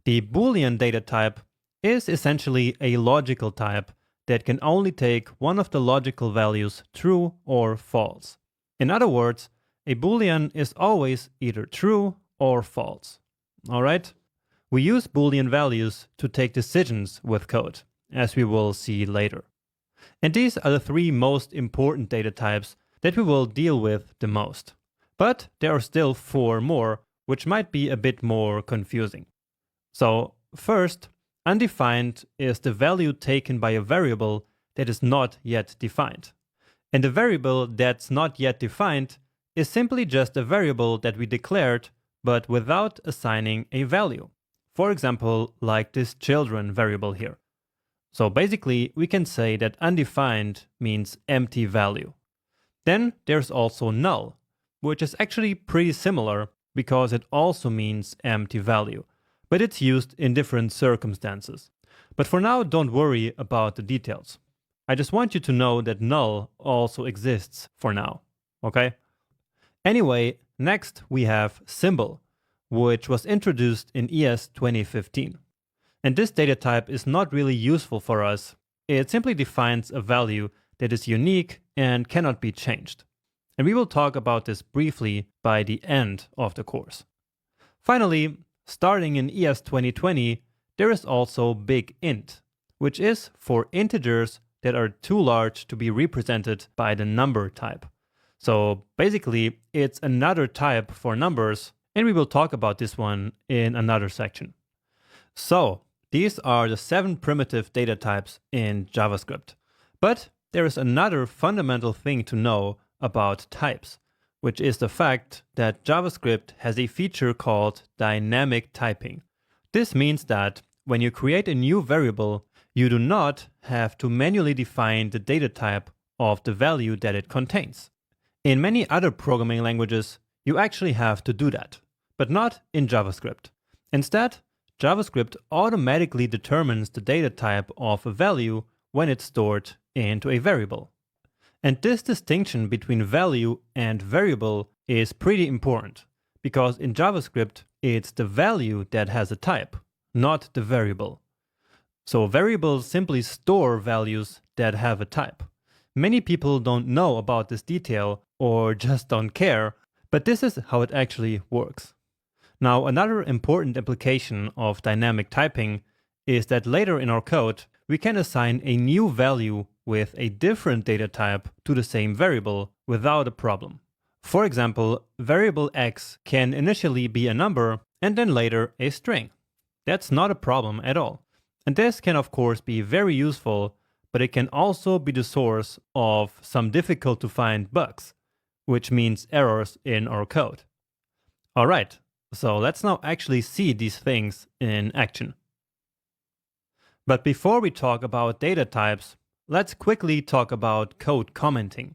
The Boolean data type is essentially a logical type that can only take one of the logical values true or false. In other words, a Boolean is always either true or false. Alright? We use Boolean values to take decisions with code, as we will see later. And these are the 3 most important data types that we will deal with the most. But there are still 4 more, which might be a bit more confusing. So first, undefined is the value taken by a variable that is not yet defined. And the variable that's not yet defined is simply just a variable that we declared, but without assigning a value. For example, like this children variable here. So basically, we can say that undefined means empty value. Then there's also null, which is actually pretty similar because it also means empty value, but it's used in different circumstances. But for now, don't worry about the details. I just want you to know that null also exists for now, okay? Anyway, next we have symbol, which was introduced in ES 2015. And this data type is not really useful for us. It simply defines a value that is unique and cannot be changed. And we will talk about this briefly by the end of the course. Finally, starting in ES 2020, there is also big int, which is for integers that are too large to be represented by the number type. So basically, it's another type for numbers, and we will talk about this one in another section. So these are the 7 primitive data types in JavaScript. But there is another fundamental thing to know about types, which is the fact that JavaScript has a feature called dynamic typing. This means that when you create a new variable, you do not have to manually define the data type of the value that it contains. In many other programming languages, you actually have to do that, but not in JavaScript. Instead, JavaScript automatically determines the data type of a value when it's stored into a variable. And this distinction between value and variable is pretty important, because in JavaScript, it's the value that has a type, not the variable. So variables simply store values that have a type. Many people don't know about this detail or just don't care, but this is how it actually works. Now, another important application of dynamic typing is that later in our code, we can assign a new value with a different data type to the same variable without a problem. For example, variable x can initially be a number and then later a string. That's not a problem at all. And this can of course be very useful, but it can also be the source of some difficult to find bugs, which means errors in our code. Alright, so let's now actually see these things in action. But before we talk about data types, let's quickly talk about code commenting.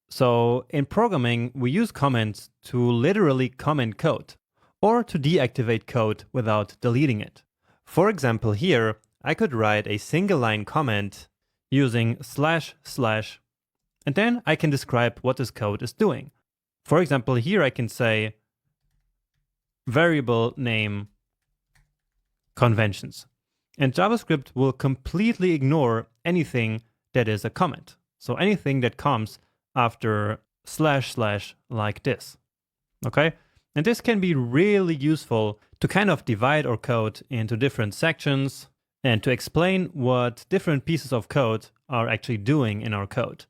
So in programming, we use comments to literally comment code or to deactivate code without deleting it. For example, here, I could write a single line comment using // and then I can describe what this code is doing. For example, here I can say variable name conventions. And JavaScript will completely ignore anything that is a comment. So anything that comes after // like this. Okay? And this can be really useful to kind of divide our code into different sections and to explain what different pieces of code are actually doing in our code.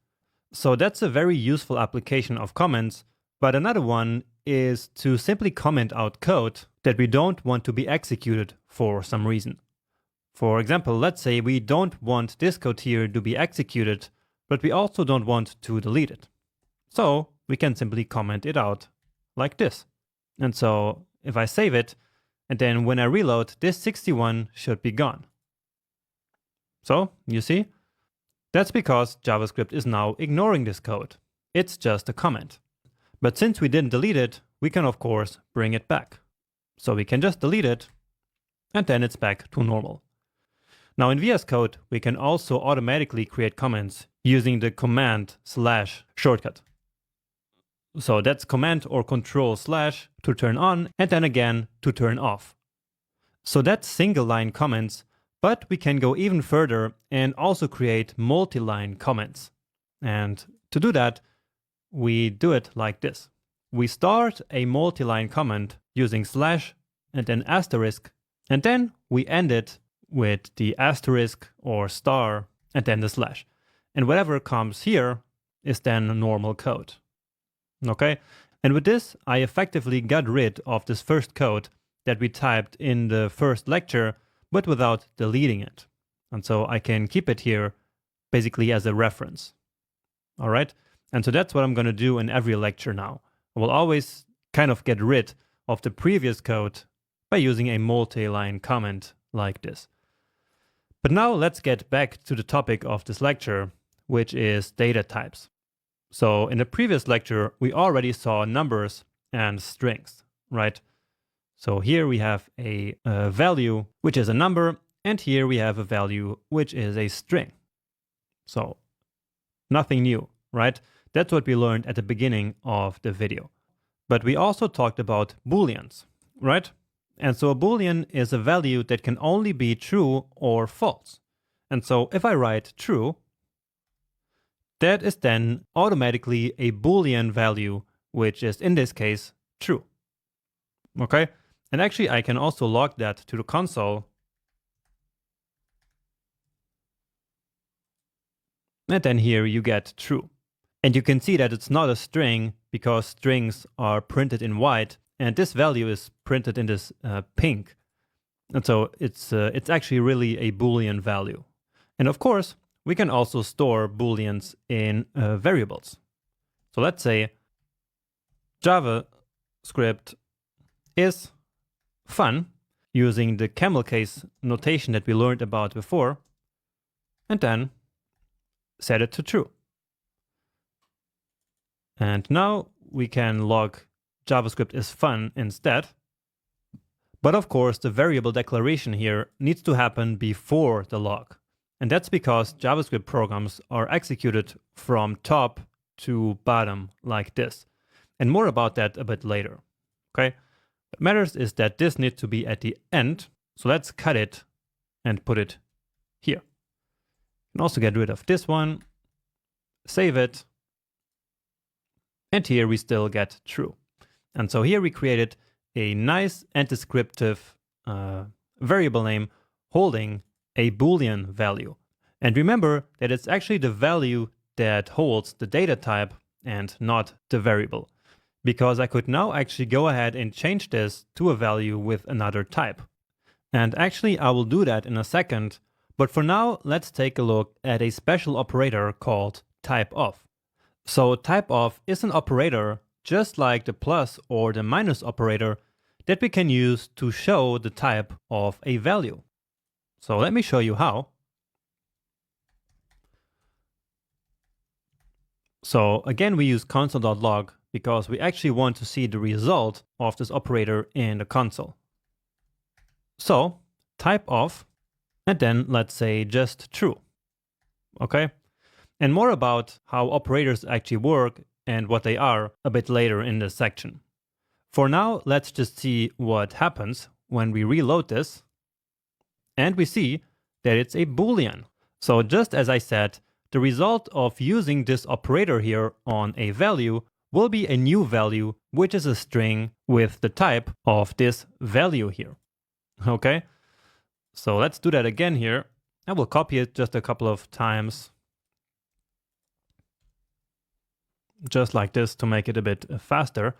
So that's a very useful application of comments, but another one is to simply comment out code that we don't want to be executed for some reason. For example, let's say we don't want this code here to be executed, but we also don't want to delete it. So we can simply comment it out like this. And so if I save it, and then when I reload, this 61 should be gone. So you see, that's because JavaScript is now ignoring this code. It's just a comment. But since we didn't delete it, we can of course bring it back. So we can just delete it, and then it's back to normal. Now in VS Code, we can also automatically create comments using the command / shortcut. So that's command or control / to turn on and then again to turn off. So that's single line comments, but we can go even further and also create multi-line comments. And to do that, we do it like this. We start a multi-line comment using / and then asterisk, and then we end it with the asterisk or star and then the /. And whatever comes here is then normal code. Okay? And with this, I effectively got rid of this first code that we typed in the first lecture, but without deleting it. And so I can keep it here basically as a reference. All right? And so that's what I'm going to do in every lecture now. I will always kind of get rid of the previous code by using a multi-line comment like this. But now let's get back to the topic of this lecture, which is data types. So in the previous lecture, we already saw numbers and strings, right? So here we have a value, which is a number, and here we have a value, which is a string. So nothing new, right? That's what we learned at the beginning of the video. But we also talked about Booleans, right? And so a Boolean is a value that can only be true or false. And so if I write true, that is then automatically a Boolean value, which is in this case true. Okay? And actually I can also log that to the console. And then here you get true. And you can see that it's not a string because strings are printed in white. And this value is printed in this pink. And so it's actually really a Boolean value. And of course, we can also store Booleans in variables. So let's say JavaScript is fun using the camel case notation that we learned about before, and then set it to true. And now we can log JavaScript is fun instead. But of course, the variable declaration here needs to happen before the log. And that's because JavaScript programs are executed from top to bottom like this. And more about that a bit later. Okay? What matters is that this needs to be at the end. So let's cut it and put it here. You can also get rid of this one, save it, and here we still get true. And so here we created a nice and descriptive variable name holding a Boolean value. And remember that it's actually the value that holds the data type and not the variable, because I could now actually go ahead and change this to a value with another type. And actually I will do that in a second, but for now let's take a look at a special operator called typeOf. So typeOf is an operator just like the plus or the minus operator that we can use to show the type of a value. So let me show you how. So again, we use console.log because we actually want to see the result of this operator in the console. So typeOf, and then let's say just true. Okay? And more about how operators actually work and what they are a bit later in this section. For now, let's just see what happens when we reload this. And we see that it's a Boolean. So just as I said, the result of using this operator here on a value will be a new value, which is a string with the type of this value here. Okay, so let's do that again here. I will copy it just a couple of times, just like this, to make it a bit faster.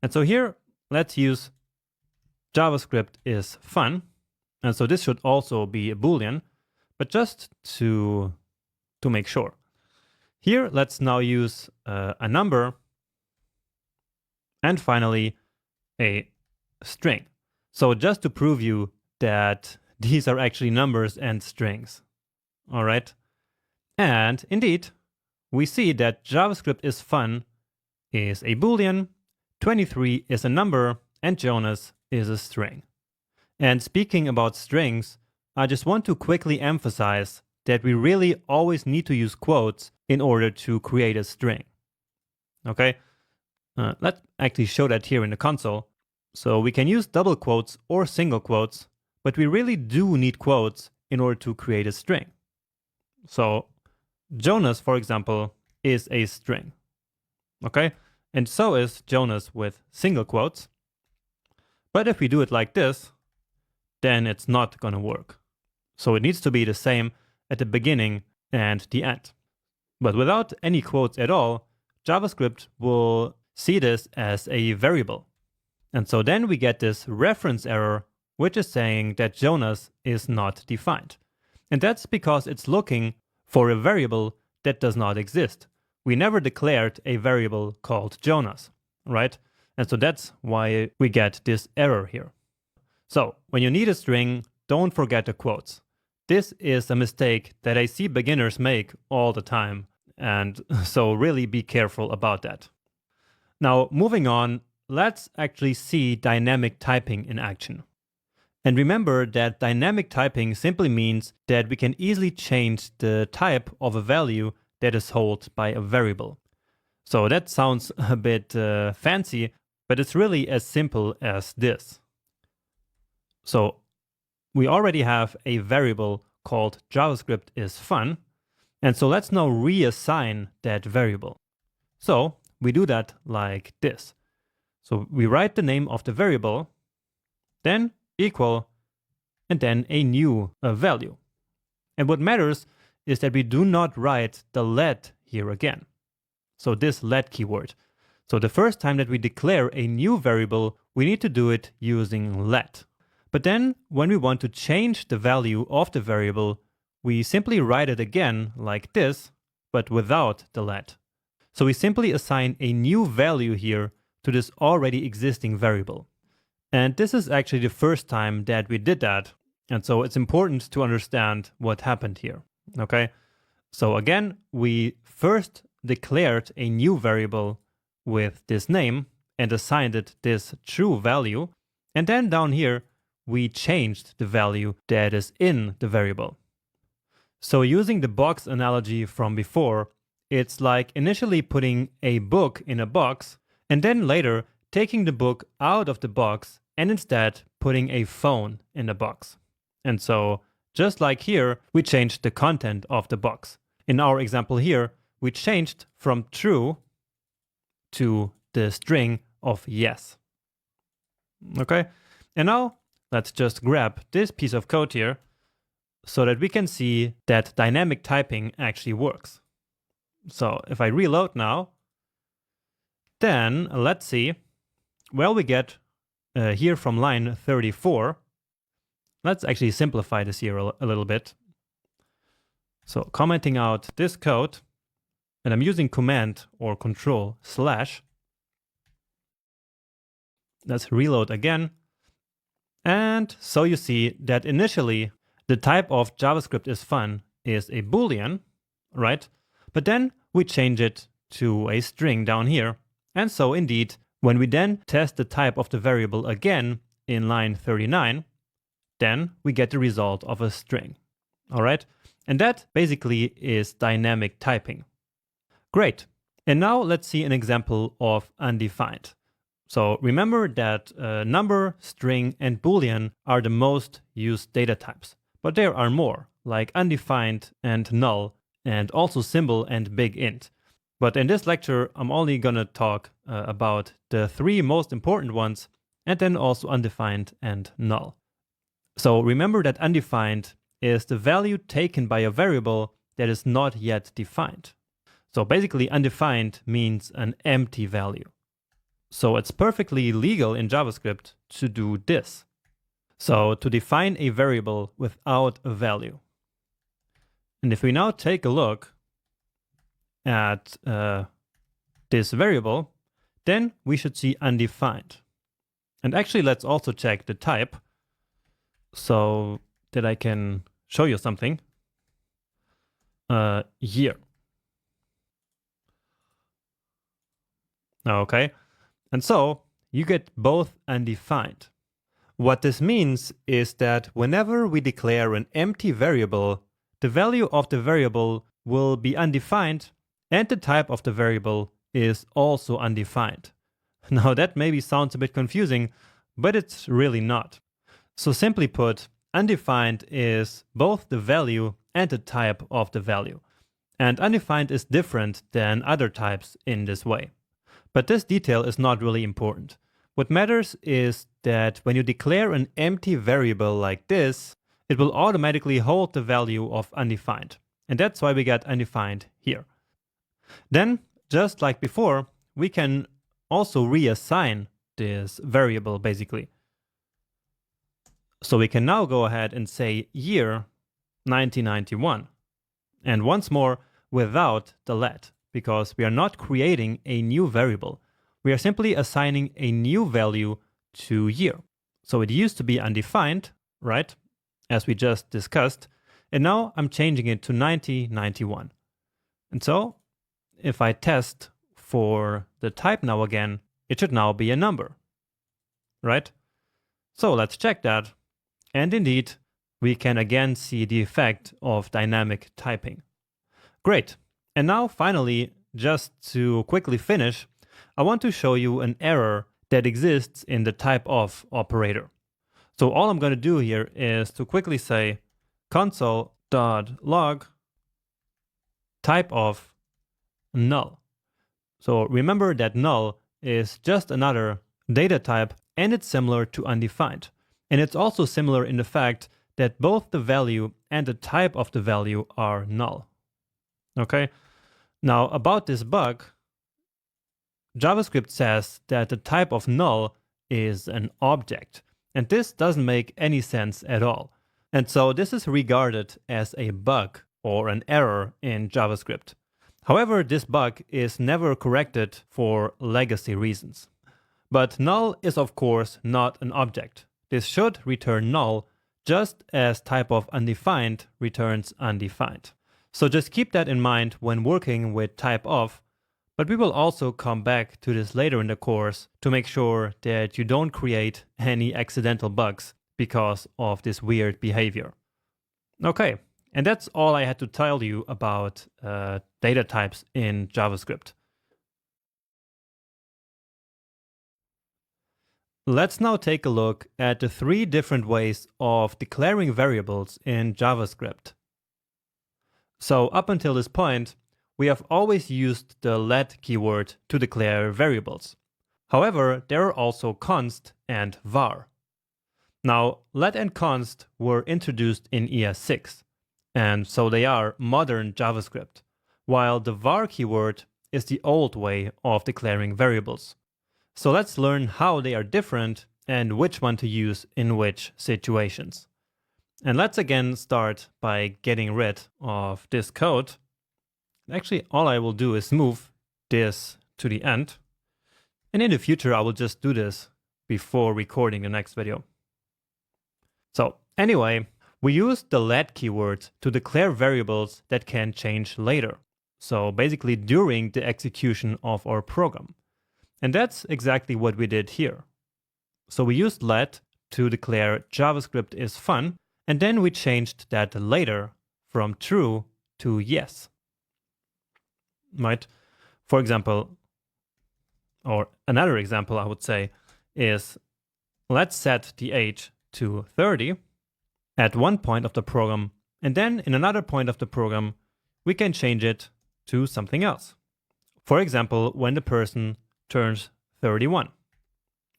And so here, let's use JavaScript is fun. And so this should also be a Boolean, but just to make sure. Here, let's now use a number and finally a string. So just to prove you that these are actually numbers and strings. All right. And indeed, we see that JavaScript is fun is a Boolean, 23 is a number, and Jonas is a string. And speaking about strings, I just want to quickly emphasize that we really always need to use quotes in order to create a string. Okay, let's actually show that here in the console. So we can use double quotes or single quotes, but we really do need quotes in order to create a string. So Jonas, for example, is a string. Okay, and so is Jonas with single quotes. But if we do it like this, then it's not going to work. So it needs to be the same at the beginning and the end. But without any quotes at all, JavaScript will see this as a variable. And so then we get this reference error, which is saying that Jonas is not defined. And that's because it's looking for a variable that does not exist. We never declared a variable called Jonas, right? And so that's why we get this error here. So when you need a string, don't forget the quotes. This is a mistake that I see beginners make all the time. And so really be careful about that. Now, moving on, let's actually see dynamic typing in action. And remember that dynamic typing simply means that we can easily change the type of a value that is held by a variable. So that sounds a bit fancy, but it's really as simple as this. So we already have a variable called JavaScript is fun. And so let's now reassign that variable. So we do that like this. So we write the name of the variable, then equal, and then a new value. And what matters is that we do not write the let here again. So this let keyword. So the first time that we declare a new variable, we need to do it using let. But then when we want to change the value of the variable, we simply write it again like this, but without the let. So we simply assign a new value here to this already existing variable. And this is actually the first time that we did that. And so it's important to understand what happened here. Okay. So again, we first declared a new variable with this name and assigned it this true value. And then down here, we changed the value that is in the variable. So using the box analogy from before, it's like initially putting a book in a box and then later taking the book out of the box and instead putting a phone in the box. And so just like here, we changed the content of the box. In our example here, we changed from true to the string of yes. Okay, and now let's just grab this piece of code here so that we can see that dynamic typing actually works. So if I reload now, then let's see, well, we get here from line 34. Let's actually simplify this here a little bit. So commenting out this code, and I'm using command or control /. Let's reload again. And so you see that initially the type of JavaScript is fun is a Boolean, right? But then we change it to a string down here. And so indeed, when we then test the type of the variable again in line 39, then we get the result of a string. All right? And that basically is dynamic typing. Great. And now let's see an example of undefined. So remember that number, string, and Boolean are the most used data types. But there are more, like undefined and null, and also symbol and big int. But in this lecture, I'm only going to talk about the three most important ones, and then also undefined and null. So remember that undefined is the value taken by a variable that is not yet defined. So basically undefined means an empty value. So it's perfectly legal in JavaScript to do this. So to define a variable without a value. And if we now take a look at this variable, then we should see undefined. And actually, let's also check the type so that I can show you something. Year. Okay. And so you get both undefined. What this means is that whenever we declare an empty variable, the value of the variable will be undefined and the type of the variable is also undefined. Now that maybe sounds a bit confusing, but it's really not. So simply put, undefined is both the value and the type of the value. And undefined is different than other types in this way. But this detail is not really important. What matters is that when you declare an empty variable like this, it will automatically hold the value of undefined. And that's why we get undefined here. Then, just like before, we can also reassign this variable basically. So we can now go ahead and say year 1991. And once more, without the let, because we are not creating a new variable. We are simply assigning a new value to year. So it used to be undefined, right? As we just discussed. And now I'm changing it to 1991. And so if I test for the type now again, it should now be a number, right? So let's check that. And indeed, we can again see the effect of dynamic typing. Great. And now finally, just to quickly finish, I want to show you an error that exists in the typeof operator. So all I'm going to do here is to quickly say console.log typeof null. So remember that null is just another data type and it's similar to undefined. And it's also similar in the fact that both the value and the type of the value are null. Okay? Now about this bug, JavaScript says that the type of null is an object. And this doesn't make any sense at all. And so this is regarded as a bug or an error in JavaScript. However, this bug is never corrected for legacy reasons. But null is of course not an object. This should return null just as typeof undefined returns undefined. So just keep that in mind when working with typeof, but we will also come back to this later in the course to make sure that you don't create any accidental bugs because of this weird behavior. Okay, and that's all I had to tell you about data types in JavaScript. Let's now take a look at the three different ways of declaring variables in JavaScript. So up until this point, we have always used the let keyword to declare variables. However, there are also const and var. Now, let and const were introduced in ES6, and so they are modern JavaScript, while the var keyword is the old way of declaring variables. So let's learn how they are different and which one to use in which situations. And let's again start by getting rid of this code. Actually, all I will do is move this to the end. And in the future, I will just do this before recording the next video. So anyway, we use the let keyword to declare variables that can change later. So basically during the execution of our program. And that's exactly what we did here. So we used let to declare JavaScript is fun, and then we changed that later from true to yes. Right? For example, or another example I would say is, let's set the age to 30 at one point of the program, and then in another point of the program, we can change it to something else. For example, when the person turns 31.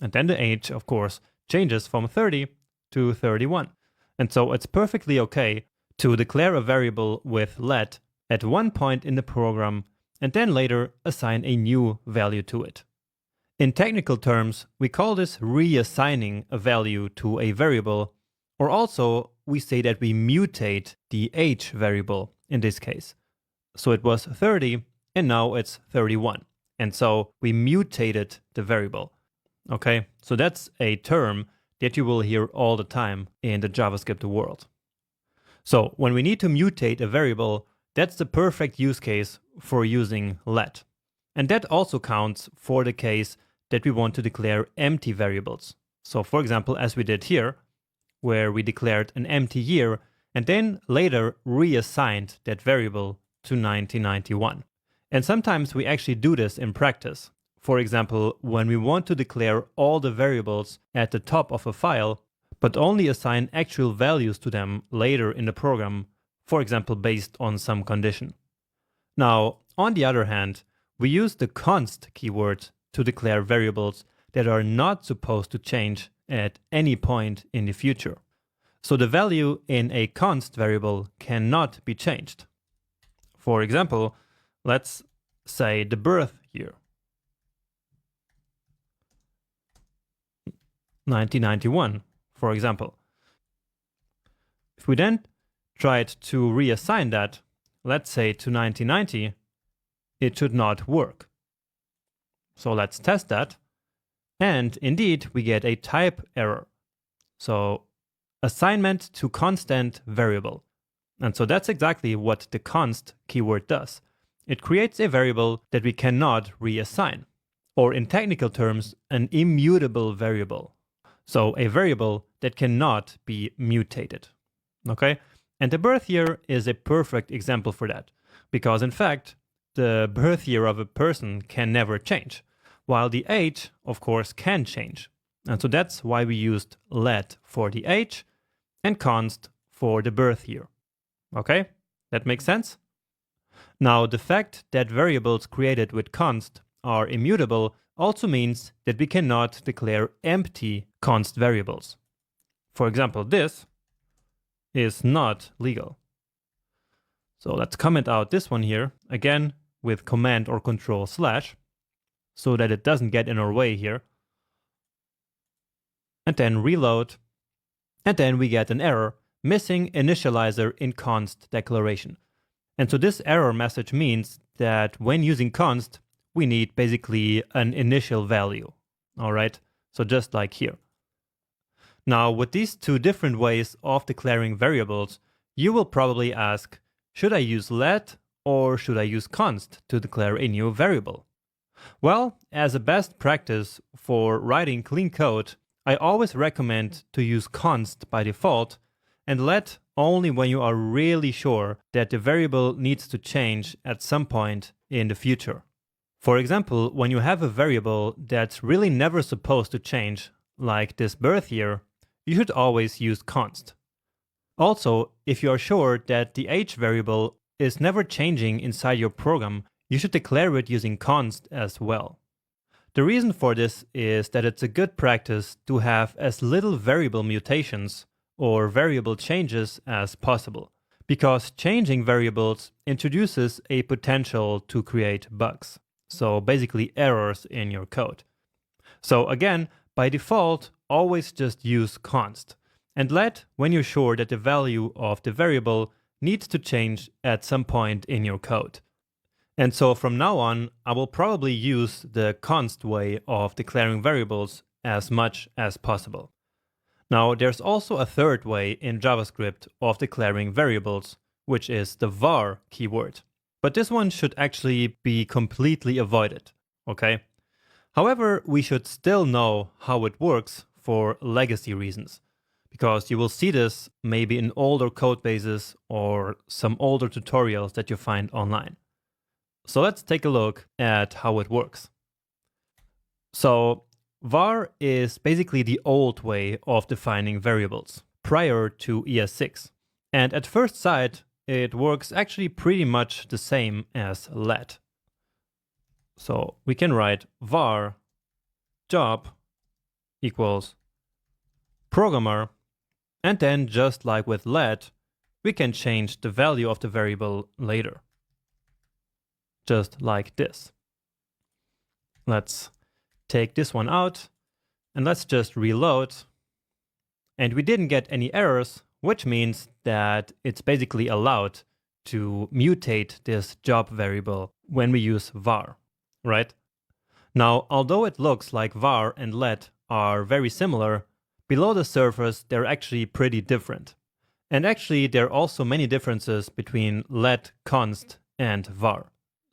And then the age, of course, changes from 30 to 31. And so it's perfectly okay to declare a variable with let at one point in the program and then later assign a new value to it. In technical terms, we call this reassigning a value to a variable, or also we say that we mutate the age variable in this case. So it was 30 and now it's 31. And so we mutated the variable. Okay, so that's a term that you will hear all the time in the JavaScript world. So when we need to mutate a variable, that's the perfect use case for using let. And that also counts for the case that we want to declare empty variables. So for example, as we did here, where we declared an empty year and then later reassigned that variable to 1991. And sometimes we actually do this in practice. For example, when we want to declare all the variables at the top of a file, but only assign actual values to them later in the program, for example, based on some condition. Now, on the other hand, we use the const keyword to declare variables that are not supposed to change at any point in the future. So the value in a const variable cannot be changed. For example, let's say the birth year. 1991, for example. If we then tried to reassign that, let's say to 1990, it should not work. So let's test that. And indeed, we get a type error. So assignment to constant variable. And so that's exactly what the const keyword does. It creates a variable that we cannot reassign, or in technical terms, an immutable variable. So a variable that cannot be mutated. Okay? And the birth year is a perfect example for that, because in fact, the birth year of a person can never change, while the age, of course, can change. And so that's why we used let for the age and const for the birth year. Okay? That makes sense? Now, the fact that variables created with const are immutable also means that we cannot declare empty const variables. For example, this is not legal. So let's comment out this one here, again with command or control slash, so that it doesn't get in our way here. And then reload. And then we get an error, missing initializer in const declaration. And so this error message means that when using const, we need basically an initial value. All right, so just like here. Now, with these two different ways of declaring variables, you will probably ask, should I use let or should I use const to declare a new variable? Well, as a best practice for writing clean code, I always recommend to use const by default and let only when you are really sure that the variable needs to change at some point in the future. For example, when you have a variable that's really never supposed to change, like this birth year, you should always use const. Also, if you are sure that the age variable is never changing inside your program, you should declare it using const as well. The reason for this is that it's a good practice to have as little variable mutations or variable changes as possible, because changing variables introduces a potential to create bugs, so basically errors in your code. So again, by default, always just use const, and let when you're sure that the value of the variable needs to change at some point in your code. And so from now on, I will probably use the const way of declaring variables as much as possible. Now, there's also a third way in JavaScript of declaring variables, which is the var keyword. But this one should actually be completely avoided, okay? However, we should still know how it works for legacy reasons, because you will see this maybe in older code bases or some older tutorials that you find online. So let's take a look at how it works. So var is basically the old way of defining variables prior to ES6. And at first sight, it works actually pretty much the same as let. So we can write var job equals programmer, and then just like with let, we can change the value of the variable later. Just like this. Let's take this one out and let's just reload. And we didn't get any errors, which means that it's basically allowed to mutate this job variable when we use var, right? Now, although it looks like var and let are very similar, below the surface they're actually pretty different. And actually there are also many differences between let, const, and var.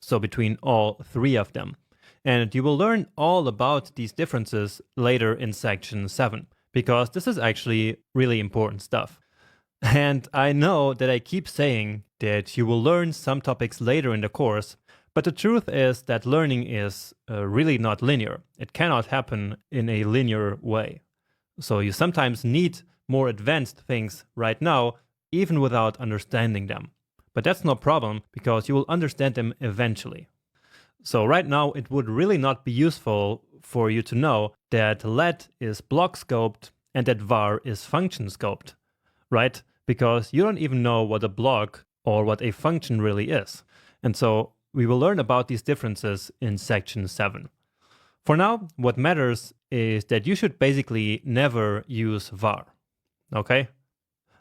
So between all three of them. And you will learn all about these differences later in section 7, because this is actually really important stuff. And I know that I keep saying that you will learn some topics later in the course, but the truth is that learning is really not linear. It cannot happen in a linear way. So you sometimes need more advanced things right now, even without understanding them. But that's no problem, because you will understand them eventually. So right now, it would really not be useful for you to know that let is block scoped and that var is function scoped, right? Because you don't even know what a block or what a function really is. And so we will learn about these differences in section 7. For now, what matters is that you should basically never use var, okay?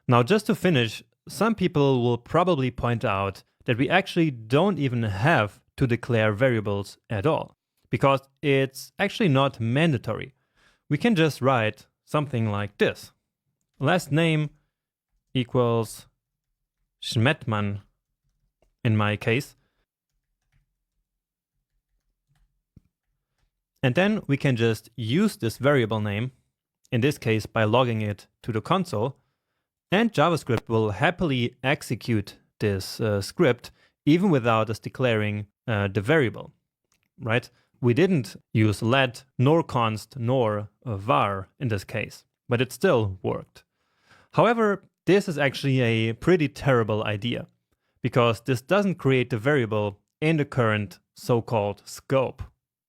Now, just to finish, some people will probably point out that we actually don't even have to declare variables at all, because it's actually not mandatory. We can just write something like this. Last name equals Schmettmann, in my case. And then we can just use this variable name, in this case by logging it to the console, and JavaScript will happily execute this script even without us declaring the variable, right? We didn't use let, nor const, nor var in this case, but it still worked. However, this is actually a pretty terrible idea, because this doesn't create the variable in the current so-called scope.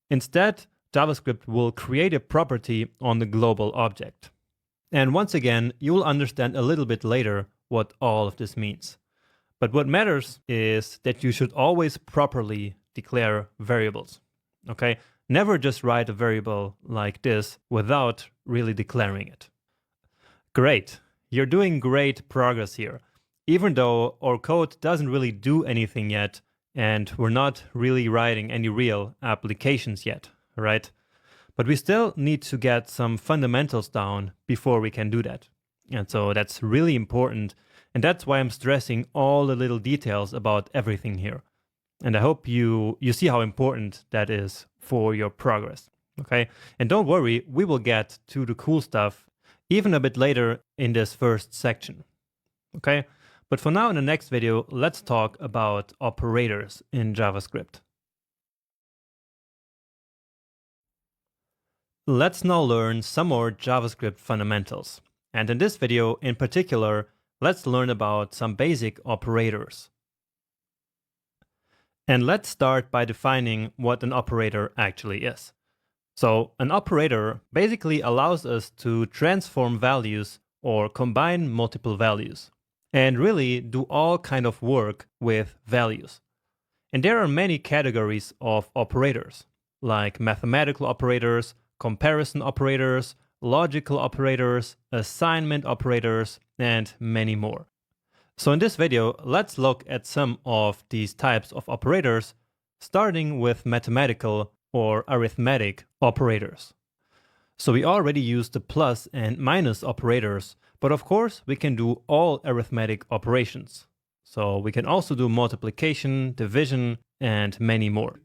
Instead, JavaScript will create a property on the global object. And once again, you will understand a little bit later what all of this means. But what matters is that you should always properly declare variables, okay? Never just write a variable like this without really declaring it. Great, you're doing great progress here, even though our code doesn't really do anything yet, and we're not really writing any real applications yet, right? But we still need to get some fundamentals down before we can do that. And so that's really important. And that's why I'm stressing all the little details about everything here. And I hope you see how important that is for your progress. Okay? And don't worry, we will get to the cool stuff even a bit later in this first section. Okay? But for now, in the next video, let's talk about operators in JavaScript. Let's now learn some more JavaScript fundamentals. And in this video, in particular, let's learn about some basic operators. And let's start by defining what an operator actually is. So an operator basically allows us to transform values or combine multiple values and really do all kind of work with values. And there are many categories of operators, like mathematical operators, comparison operators, logical operators, assignment operators, and many more. So in this video, let's look at some of these types of operators, starting with mathematical or arithmetic operators. So we already used the plus and minus operators, but of course we can do all arithmetic operations. So we can also do multiplication, division, and many more.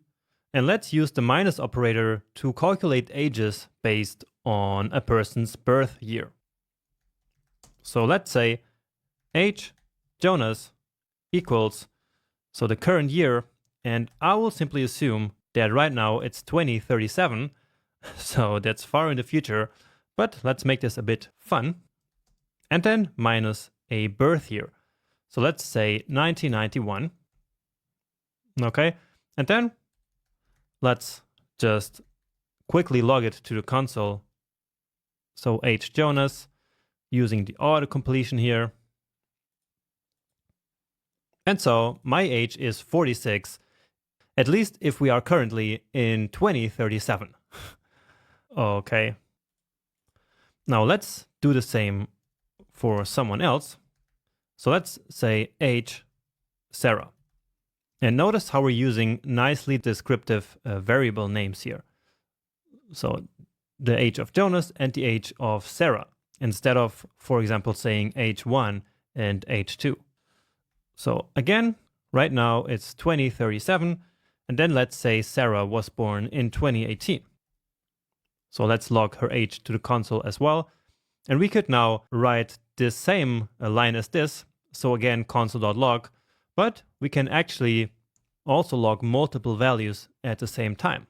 And let's use the minus operator to calculate ages based on a person's birth year. So let's say age Jonas equals, so the current year, and I will simply assume that right now it's 2037, so that's far in the future, but let's make this a bit fun. And then minus a birth year. So let's say 1991. Okay, and then let's just quickly log it to the console. So age Jonas, using the auto-completion here. And so my age is 46, at least if we are currently in 2037. Okay. Now let's do the same for someone else. So let's say age Sarah. And notice how we're using nicely descriptive variable names here. So the age of Jonas and the age of Sarah, instead of, for example, saying age 1 and age 2. So again, right now it's 2037, and then let's say Sarah was born in 2018. So let's log her age to the console as well. And we could now write this same line as this. So again, console.log, but we can actually also log multiple values at the same time.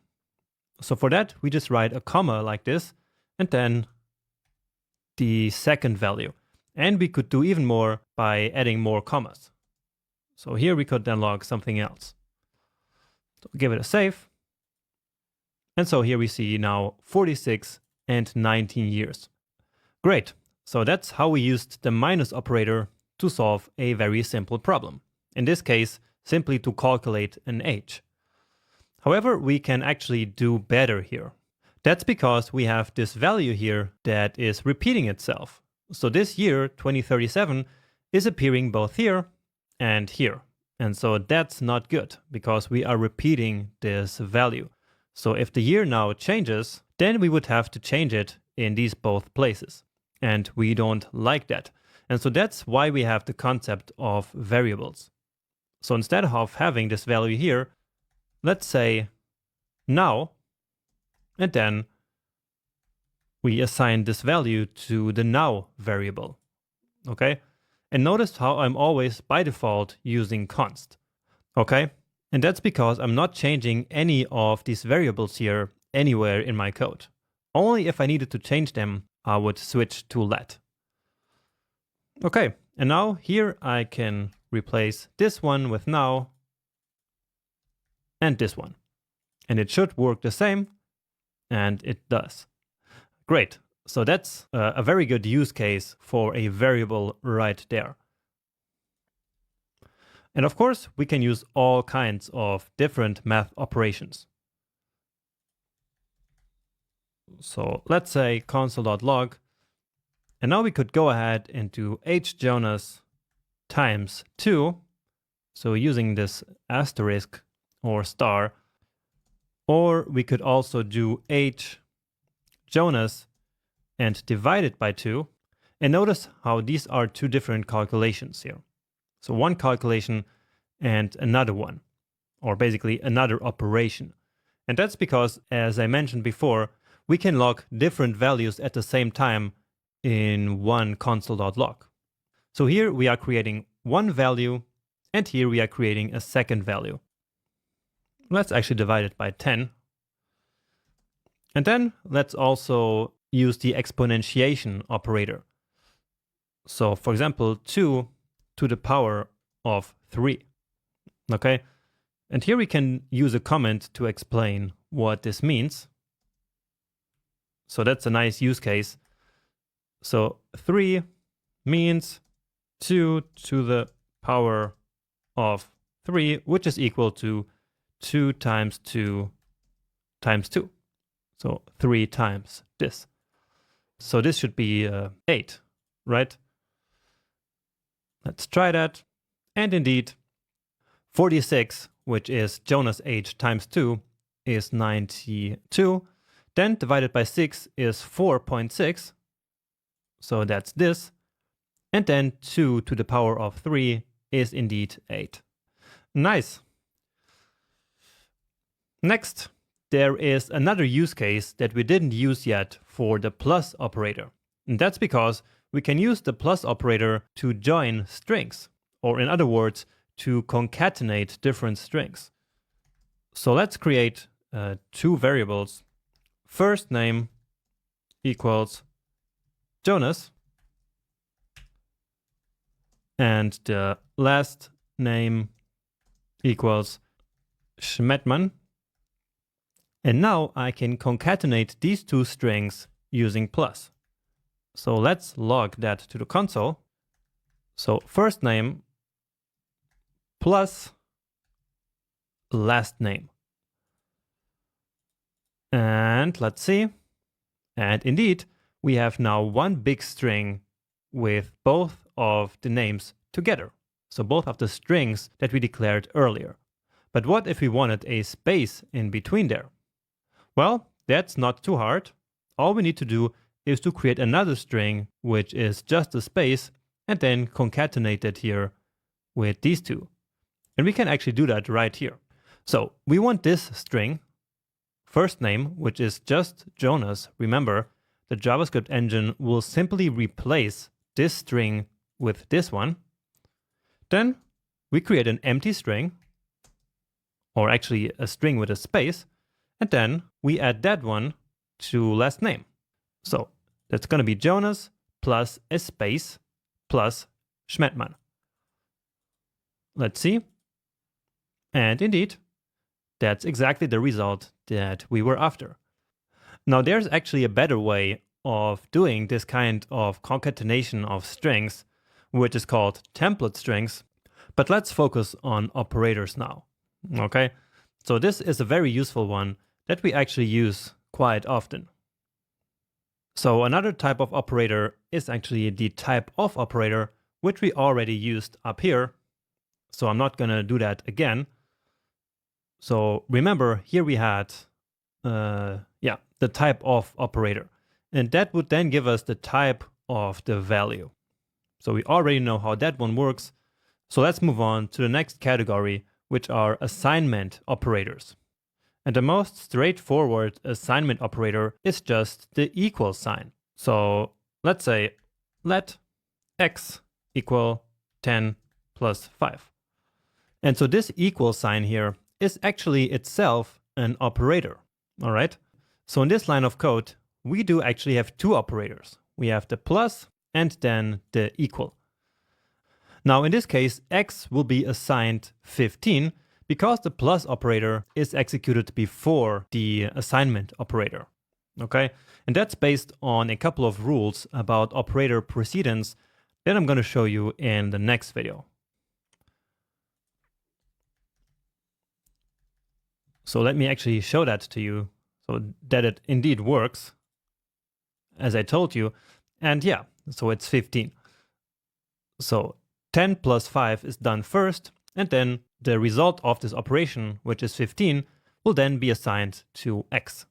So for that, we just write a comma like this, and then the second value. And we could do even more by adding more commas. So here we could then log something else. So give it a save. And so here we see now 46 and 19 years. Great. So that's how we used the minus operator to solve a very simple problem. In this case, simply to calculate an age. However, we can actually do better here. That's because we have this value here that is repeating itself. So this year, 2037, is appearing both here and here. And so that's not good because we are repeating this value. So if the year now changes, then we would have to change it in these both places. And we don't like that. And so that's why we have the concept of variables. So instead of having this value here, let's say now, and then we assign this value to the now variable. Okay? And notice how I'm always by default using const. Okay? And that's because I'm not changing any of these variables here anywhere in my code. Only if I needed to change them, I would switch to let. Okay, and now here I can replace this one with now and this one. And it should work the same, and it does. Great. So that's a very good use case for a variable right there. And of course, we can use all kinds of different math operations. So let's say console.log. And now we could go ahead and do hjonas times 2. So using this asterisk or star. Or we could also do hjonas and divide it by 2. And notice how these are two different calculations here. So one calculation and another one, or basically another operation. And that's because, as I mentioned before, we can log different values at the same time in one console.log. So here we are creating one value, and here we are creating a second value. Let's actually divide it by 10. And then let's also use the exponentiation operator. So for example, 2 to the power of 3. Okay, and here we can use a comment to explain what this means. So that's a nice use case. So 3 means 2 to the power of 3, which is equal to 2 times 2 times 2. So 3 times this. So this should be 8, right? Let's try that. And indeed, 46, which is Jonas' age times 2, is 92. Then divided by 6 is 4.6. So that's this. And then 2 to the power of 3 is indeed 8. Nice. Next, there is another use case that we didn't use yet for the plus operator. And that's because we can use the plus operator to join strings, or in other words, to concatenate different strings. So let's create 2 variables. First name equals Jonas, and the last name equals Schmettmann. And now I can concatenate these 2 strings using plus. So let's log that to the console. So first name plus last name. And let's see. And indeed, we have now one big string with both of the names together. So both of the strings that we declared earlier. But what if we wanted a space in between there? Well, that's not too hard. All we need to do is to create another string, which is just a space, and then concatenate it here with these 2. And we can actually do that right here. So we want this string, first name, which is just Jonas. Remember, the JavaScript engine will simply replace this string with this one. Then we create an empty string, or actually a string with a space, and then we add that one to last name. So that's going to be Jonas plus a space plus Schmettmann. Let's see. And indeed, that's exactly the result that we were after. Now there's actually a better way of doing this kind of concatenation of strings, which is called template strings. But let's focus on operators now. Okay, so this is a very useful one that we actually use quite often. So another type of operator is actually the type of operator, which we already used up here. So I'm not going to do that again. So remember, here we had the type of operator. And that would then give us the type of the value. So we already know how that one works. So let's move on to the next category, which are assignment operators. And the most straightforward assignment operator is just the equal sign. So let's say let x equal 10 plus 5. And so this equal sign here is actually itself an operator. All right. So in this line of code, we do actually have 2 operators. We have the plus and then the equal. Now in this case, x will be assigned 15 because the plus operator is executed before the assignment operator. Okay, and that's based on a couple of rules about operator precedence that I'm going to show you in the next video. So let me actually show that to you so that it indeed works, as I told you. And yeah, so it's 15. So 10 plus 5 is done first, and then the result of this operation, which is 15, will then be assigned to x.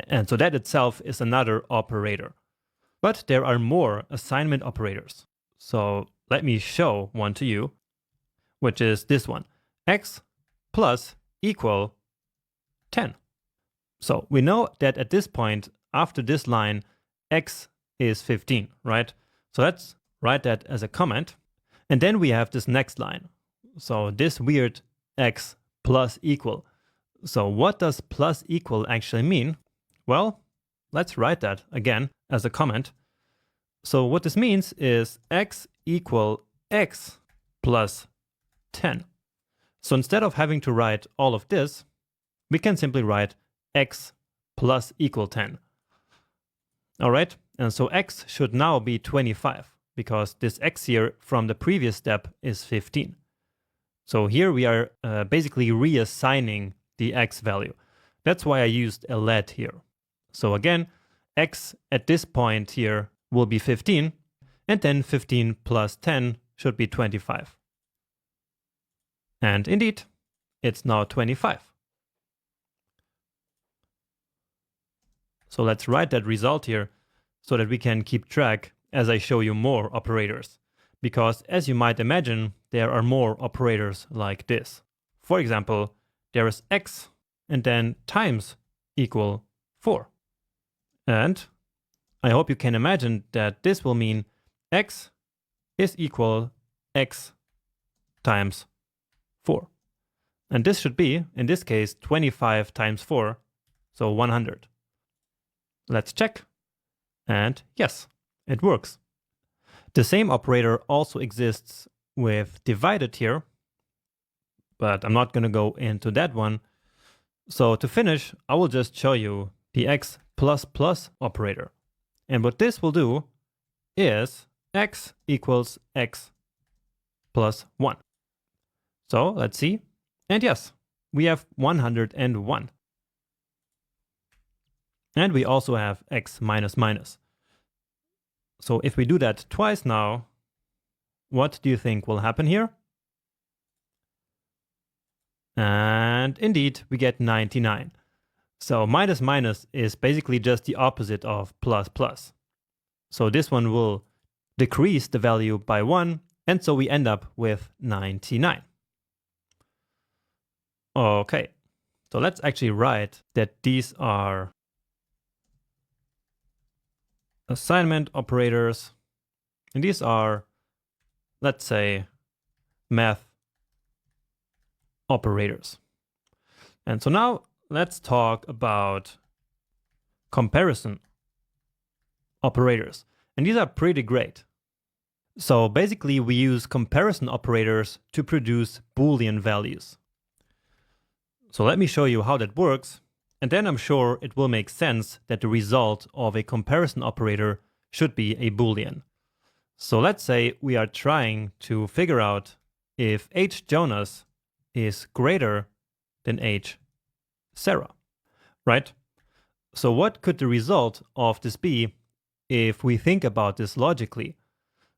And so that itself is another operator. But there are more assignment operators. So let me show one to you, which is this one, x plus equal 10. So we know that at this point, after this line, x is 15, right? So let's write that as a comment. And then we have this next line. So this weird x plus equal. So what does plus equal actually mean? Well, let's write that again as a comment. So what this means is x equal x plus 10. So instead of having to write all of this, we can simply write x plus equal 10. All right, and so x should now be 25 because this x here from the previous step is 15. So here we are basically reassigning the x value. That's why I used a let here. So again, x at this point here will be 15, and then 15 plus 10 should be 25. And indeed, it's now 25. So let's write that result here so that we can keep track as I show you more operators. Because as you might imagine, there are more operators like this. For example, there is x and then times equal 4. And I hope you can imagine that this will mean x is equal x times 4. And this should be, in this case, 25 times 4, so 100. Let's check. And yes, it works. The same operator also exists with divided here, but I'm not going to go into that one. So to finish, I will just show you the x plus plus operator. And what this will do is x equals x plus 1. So let's see. And yes, we have 101. And we also have x minus minus. So if we do that twice now, what do you think will happen here? And indeed, we get 99. So minus minus is basically just the opposite of plus plus. So this one will decrease the value by 1, and so we end up with 99. Okay, so let's actually write that these are assignment operators, and these are, let's say, math operators. And so now let's talk about comparison operators. And these are pretty great. So basically we use comparison operators to produce Boolean values. So let me show you how that works, and then I'm sure it will make sense that the result of a comparison operator should be a Boolean. So let's say we are trying to figure out if H Jonas is greater than H Sarah, right? So what could the result of this be if we think about this logically?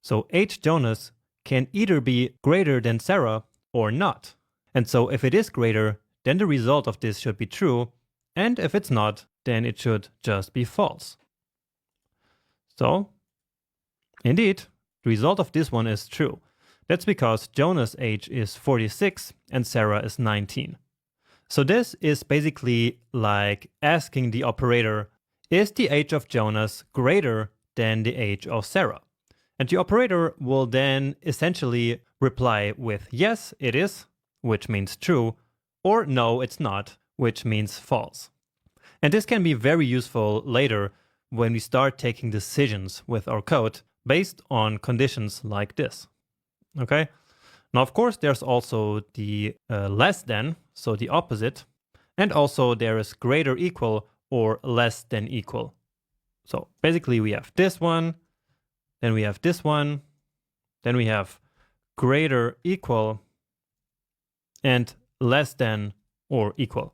So H Jonas can either be greater than Sarah or not. And so if it is greater, then the result of this should be true. And if it's not, then it should just be false. So indeed, the result of this one is true. That's because Jonas' age is 46 and Sarah is 19. So this is basically like asking the operator, is the age of Jonas greater than the age of Sarah? And the operator will then essentially reply with yes, it is, which means true, or no, it's not, which means false. And this can be very useful later when we start taking decisions with our code based on conditions like this. Okay? Now, of course, there's also the less than, so the opposite, and also there is greater equal or less than equal. So basically we have this one, then we have this one, then we have greater equal and less than or equal.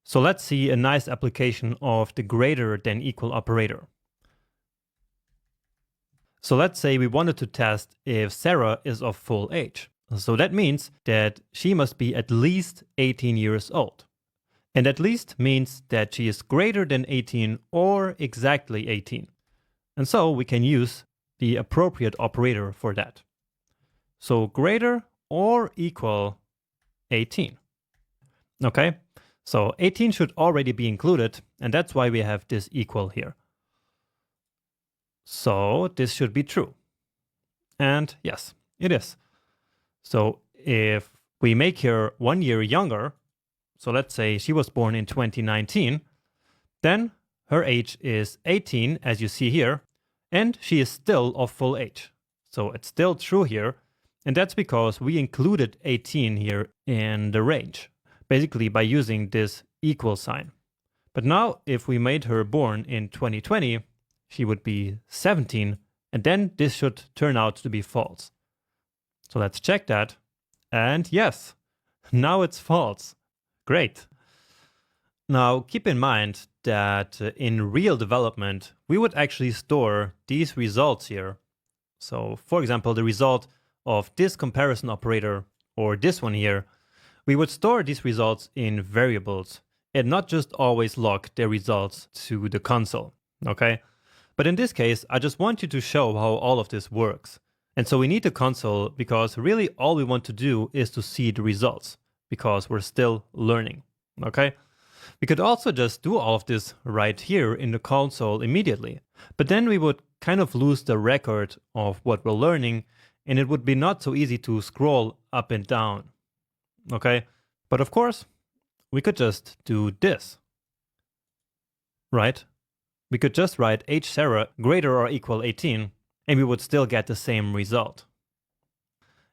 So let's see a nice application of the greater than equal operator. So let's say we wanted to test if Sarah is of full age. So that means that she must be at least 18 years old. And at least means that she is greater than 18 or exactly 18. And so we can use the appropriate operator for that. So greater or equal 18. Okay, so 18 should already be included, and that's why we have this equal here. So this should be true. And yes, it is. So if we make her 1 year younger, so let's say she was born in 2019, then her age is 18, as you see here, and she is still of full age. So it's still true here, and that's because we included 18 here in the range, basically by using this equal sign. But now if we made her born in 2020, she would be 17, and then this should turn out to be false. So let's check that. And yes, now it's false. Great. Now keep in mind that in real development, we would actually store these results here. So for example, the result of this comparison operator, or this one here, we would store these results in variables and not just always log their results to the console, okay? But in this case, I just want you to show how all of this works. And so we need the console because really all we want to do is to see the results because we're still learning, okay? We could also just do all of this right here in the console immediately, but then we would kind of lose the record of what we're learning and it would be not so easy to scroll up and down, okay? But of course, we could just do this, right? We could just write age Sarah greater or equal 18 and we would still get the same result.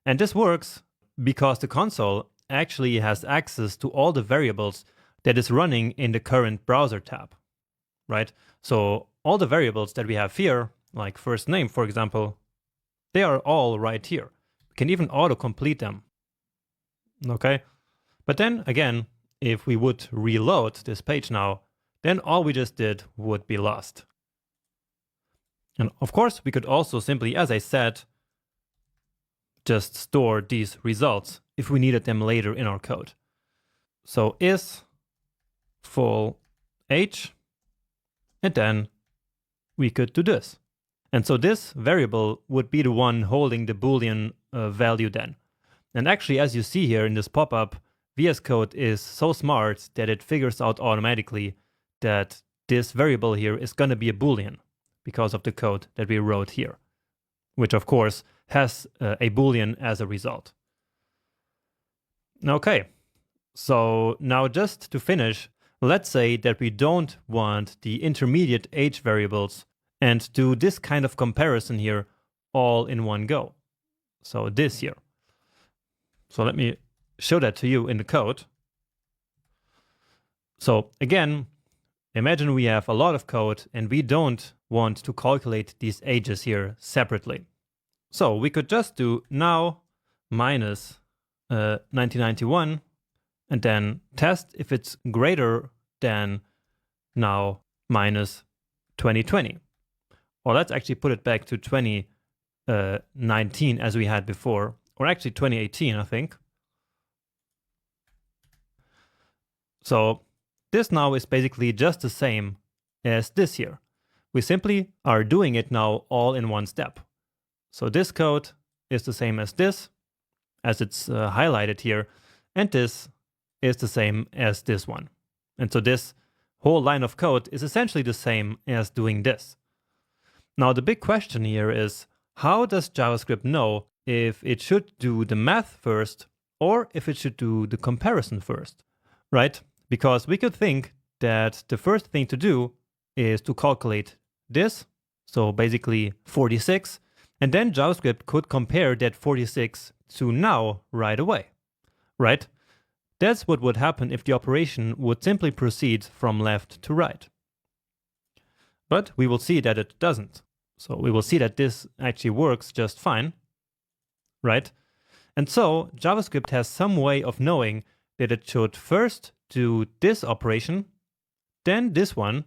And this works because the console actually has access to all the variables that is running in the current browser tab, right? So all the variables that we have here, like first name, for example, they are all right here. We can even auto-complete them, okay? But then again, if we would reload this page now, then all we just did would be lost. And of course, we could also simply, as I said, just store these results if we needed them later in our code. So is full age, and then we could do this. And so this variable would be the one holding the Boolean value then. And actually, as you see here in this pop-up, VS Code is so smart that it figures out automatically that this variable here is going to be a Boolean because of the code that we wrote here, which of course has a Boolean as a result. Okay, so now just to finish, let's say that we don't want the intermediate age variables and do this kind of comparison here all in one go. So this here. So let me show that to you in the code. So again, imagine we have a lot of code and we don't want to calculate these ages here separately. So we could just do now minus 1991 and then test if it's greater than now minus 2020. Or let's actually put it back to 2019 as we had before, or actually 2018, I think. So this now is basically just the same as this here. We simply are doing it now all in one step. So this code is the same as this, as it's highlighted here, and this is the same as this one. And so this whole line of code is essentially the same as doing this. Now the big question here is, how does JavaScript know if it should do the math first or if it should do the comparison first, right? Because we could think that the first thing to do is to calculate this, so basically 46, and then JavaScript could compare that 46 to now right away, right? That's what would happen if the operation would simply proceed from left to right. But we will see that it doesn't. So we will see that this actually works just fine, right? And so JavaScript has some way of knowing that it should first do this operation, then this one,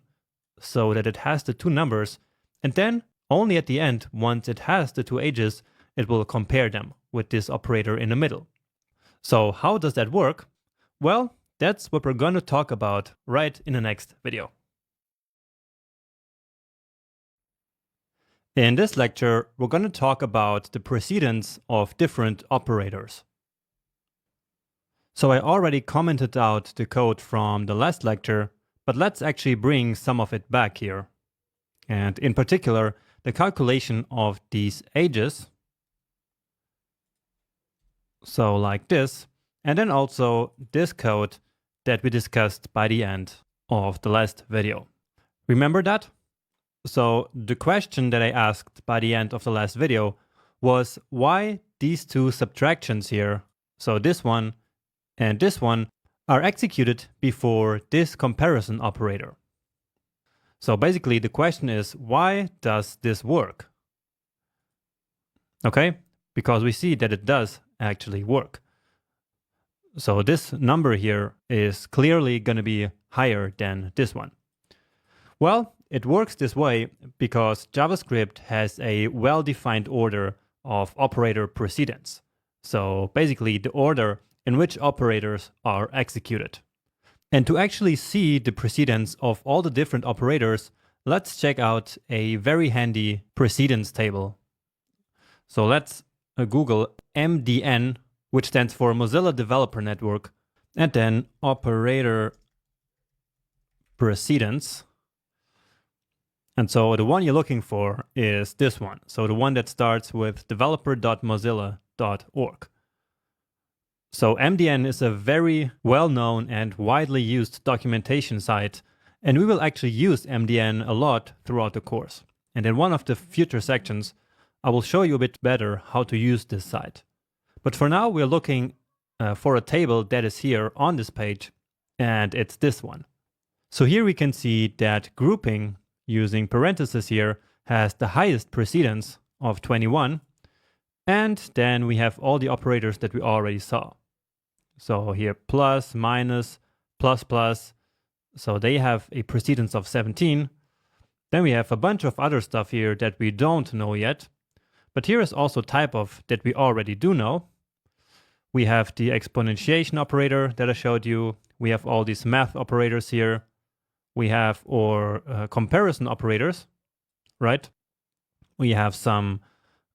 so that it has the two numbers, and then only at the end, once it has the two ages, it will compare them with this operator in the middle. So how does that work? Well, that's what we're going to talk about right in the next video. In this lecture, we're going to talk about the precedence of different operators. So I already commented out the code from the last lecture, but let's actually bring some of it back here. And in particular, the calculation of these ages. So like this, and then also this code that we discussed by the end of the last video. Remember that? So the question that I asked by the end of the last video was why these two subtractions here, so this one and this one, are executed before this comparison operator. So basically the question is, why does this work? Okay, because we see that it does actually work. So this number here is clearly going to be higher than this one. Well, it works this way because JavaScript has a well-defined order of operator precedence. So basically the order in which operators are executed. And to actually see the precedence of all the different operators, let's check out a very handy precedence table. So let's Google MDN, which stands for Mozilla Developer Network, and then operator precedence. And so the one you're looking for is this one. So the one that starts with developer.mozilla.org. So MDN is a very well-known and widely used documentation site, and we will actually use MDN a lot throughout the course. And in one of the future sections, I will show you a bit better how to use this site. But for now, we're looking for a table that is here on this page, and it's this one. So here we can see that grouping using parentheses here has the highest precedence of 21. And then we have all the operators that we already saw. So here plus, minus, plus, plus. So they have a precedence of 17. Then we have a bunch of other stuff here that we don't know yet. But here is also type of that we already do know. We have the exponentiation operator that I showed you. We have all these math operators here. We have our comparison operators, right? We have some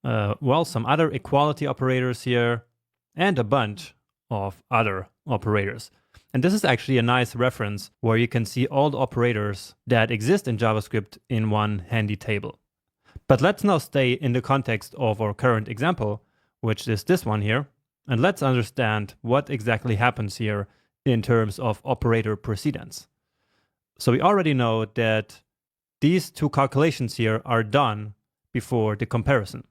other equality operators here and a bunch of other operators. And this is actually a nice reference where you can see all the operators that exist in JavaScript in one handy table. But let's now stay in the context of our current example, which is this one here. And let's understand what exactly happens here in terms of operator precedence. So we already know that these two calculations here are done before the comparison.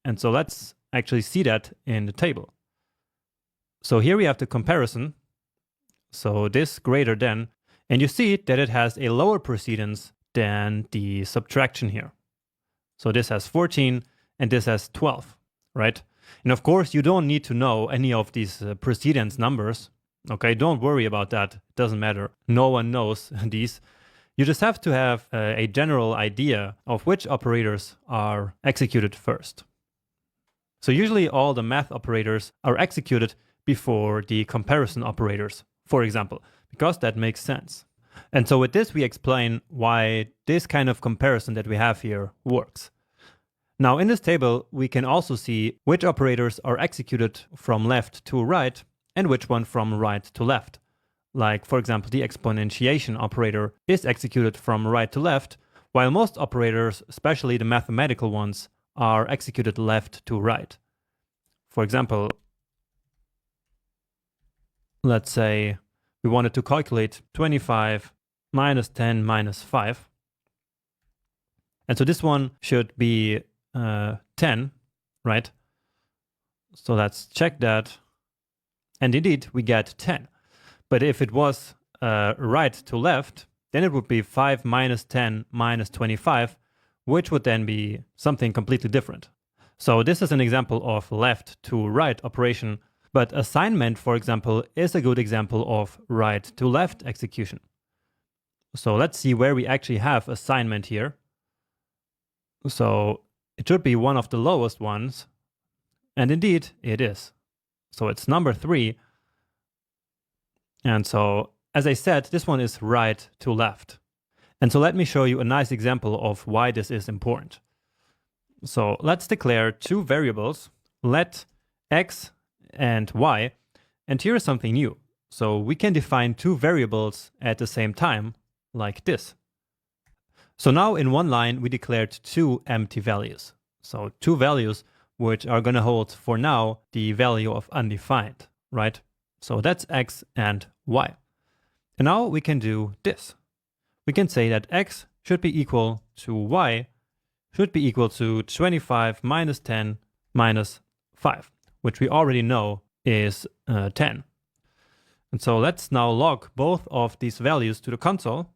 And so let's actually see that in the table. So here we have the comparison. So this greater than, and you see that it has a lower precedence than the subtraction here. So this has 14 and this has 12, right? And of course, you don't need to know any of these precedence numbers. Okay, don't worry about that. It doesn't matter. No one knows these. You just have to have a general idea of which operators are executed first. So usually all the math operators are executed before the comparison operators, for example, because that makes sense. And so with this, we explain why this kind of comparison that we have here works. Now in this table, we can also see which operators are executed from left to right and which one from right to left. Like, for example, the exponentiation operator is executed from right to left, while most operators, especially the mathematical ones, are executed left to right. For example, let's say we wanted to calculate 25 minus 10 minus 5. And so this one should be 10, right? So let's check that. And indeed, we get 10. But if it was right to left, then it would be 5 minus 10 minus 25, which would then be something completely different. So this is an example of left to right operation, but assignment, for example, is a good example of right to left execution. So let's see where we actually have assignment here. So it should be one of the lowest ones, and indeed it is. So it's number 3. And so, as I said, this one is right to left. And so let me show you a nice example of why this is important. So let's declare two variables, let x and y, and here is something new. So we can define two variables at the same time, like this. So now in one line, we declared two empty values. So two values which are going to hold for now the value of undefined, right? So that's x and y. And now we can do this. We can say that x should be equal to y should be equal to 25 minus 10 minus 5, which we already know is 10. And so let's now log both of these values to the console.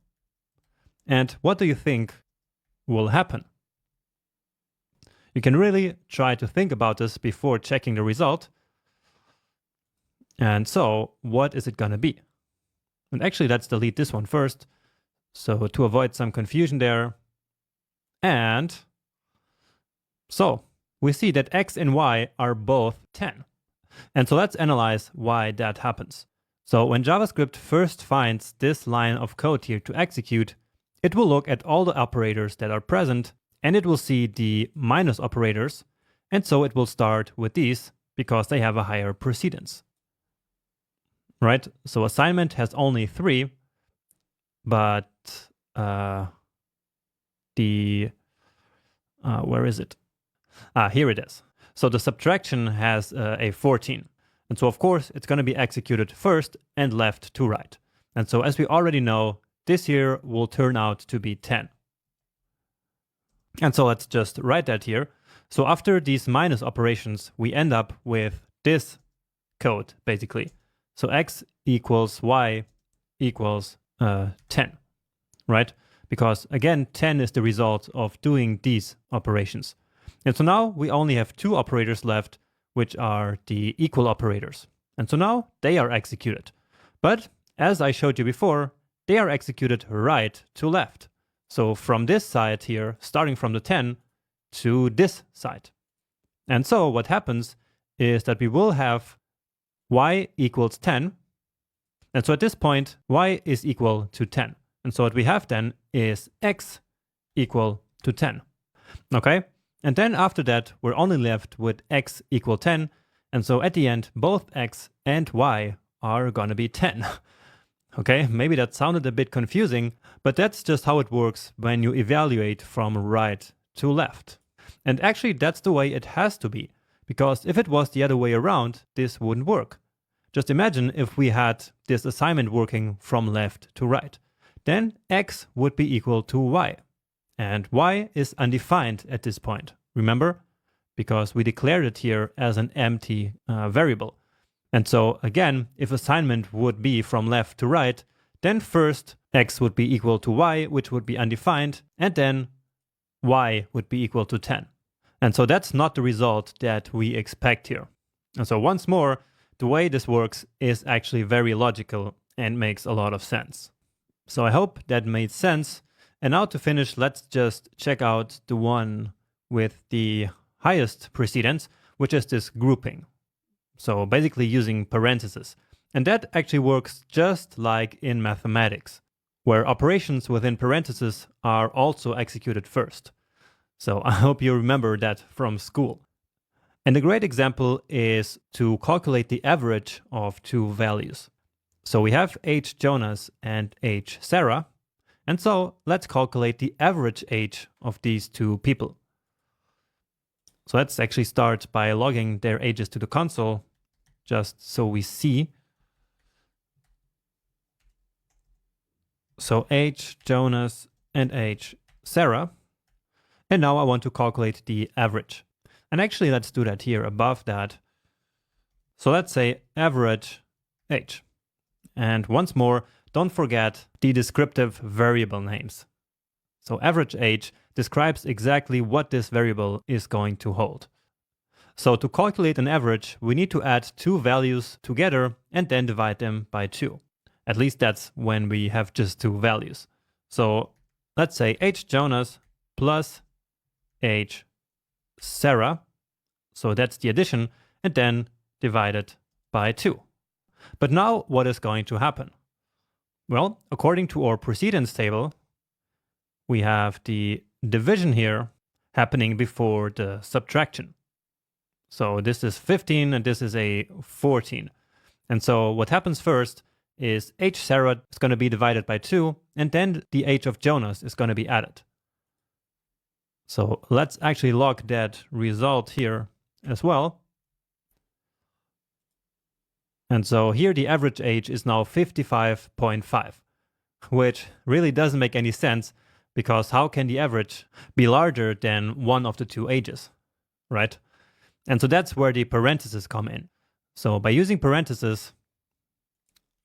And what do you think will happen? You can really try to think about this before checking the result. And so what is it going to be? And actually, let's delete this one first. So to avoid some confusion there. And so we see that x and y are both 10. And so let's analyze why that happens. So when JavaScript first finds this line of code here to execute, it will look at all the operators that are present, and it will see the minus operators. And so it will start with these because they have a higher precedence. Right? So assignment has only 3, but where is it? Here it is. So the subtraction has a 14. And so of course it's going to be executed first and left to right. And so as we already know, this here will turn out to be 10. And so let's just write that here. So after these minus operations, we end up with this code basically. So x equals y equals 10, right? Because again, 10 is the result of doing these operations. And so now we only have 2 operators left, which are the equal operators. And so now they are executed. But as I showed you before, they are executed right to left. So from this side here, starting from the 10 to this side. And so what happens is that we will have y equals 10. And so at this point, y is equal to 10. And so what we have then is x equal to 10. Okay? And then after that, we're only left with x equal 10. And so at the end, both x and y are going to be 10. Okay, maybe that sounded a bit confusing, but that's just how it works when you evaluate from right to left. And actually, that's the way it has to be, because if it was the other way around, this wouldn't work. Just imagine if we had this assignment working from left to right. Then x would be equal to y. And y is undefined at this point, remember? Because we declared it here as an empty variable. And so again, if assignment would be from left to right, then first x would be equal to y, which would be undefined, and then y would be equal to 10. And so that's not the result that we expect here. And so once more, the way this works is actually very logical and makes a lot of sense. So I hope that made sense. And now to finish, let's just check out the one with the highest precedence, which is this grouping. So basically using parentheses. And that actually works just like in mathematics, where operations within parentheses are also executed first. So I hope you remember that from school. And a great example is to calculate the average of 2 values. So we have age Jonas and age Sarah. And so let's calculate the average age of these 2 people. So let's actually start by logging their ages to the console, just so we see. So age Jonas and age Sarah. And now I want to calculate the average. And actually, let's do that here above that. So let's say average age. And once more, don't forget the descriptive variable names. So average age describes exactly what this variable is going to hold. So to calculate an average, we need to add 2 values together and then divide them by 2. At least that's when we have just 2 values. So let's say age Jonas plus age Sarah. So that's the addition, and then divided by 2. But now what is going to happen? Well, according to our precedence table, we have the division here happening before the subtraction. So this is 15 and this is a 14. And so what happens first is age Sarah is going to be divided by 2, and then the age of Jonas is going to be added. So let's actually log that result here as well. And so here the average age is now 55.5, which really doesn't make any sense, because how can the average be larger than one of the 2 ages, right? And so that's where the parentheses come in. So by using parentheses,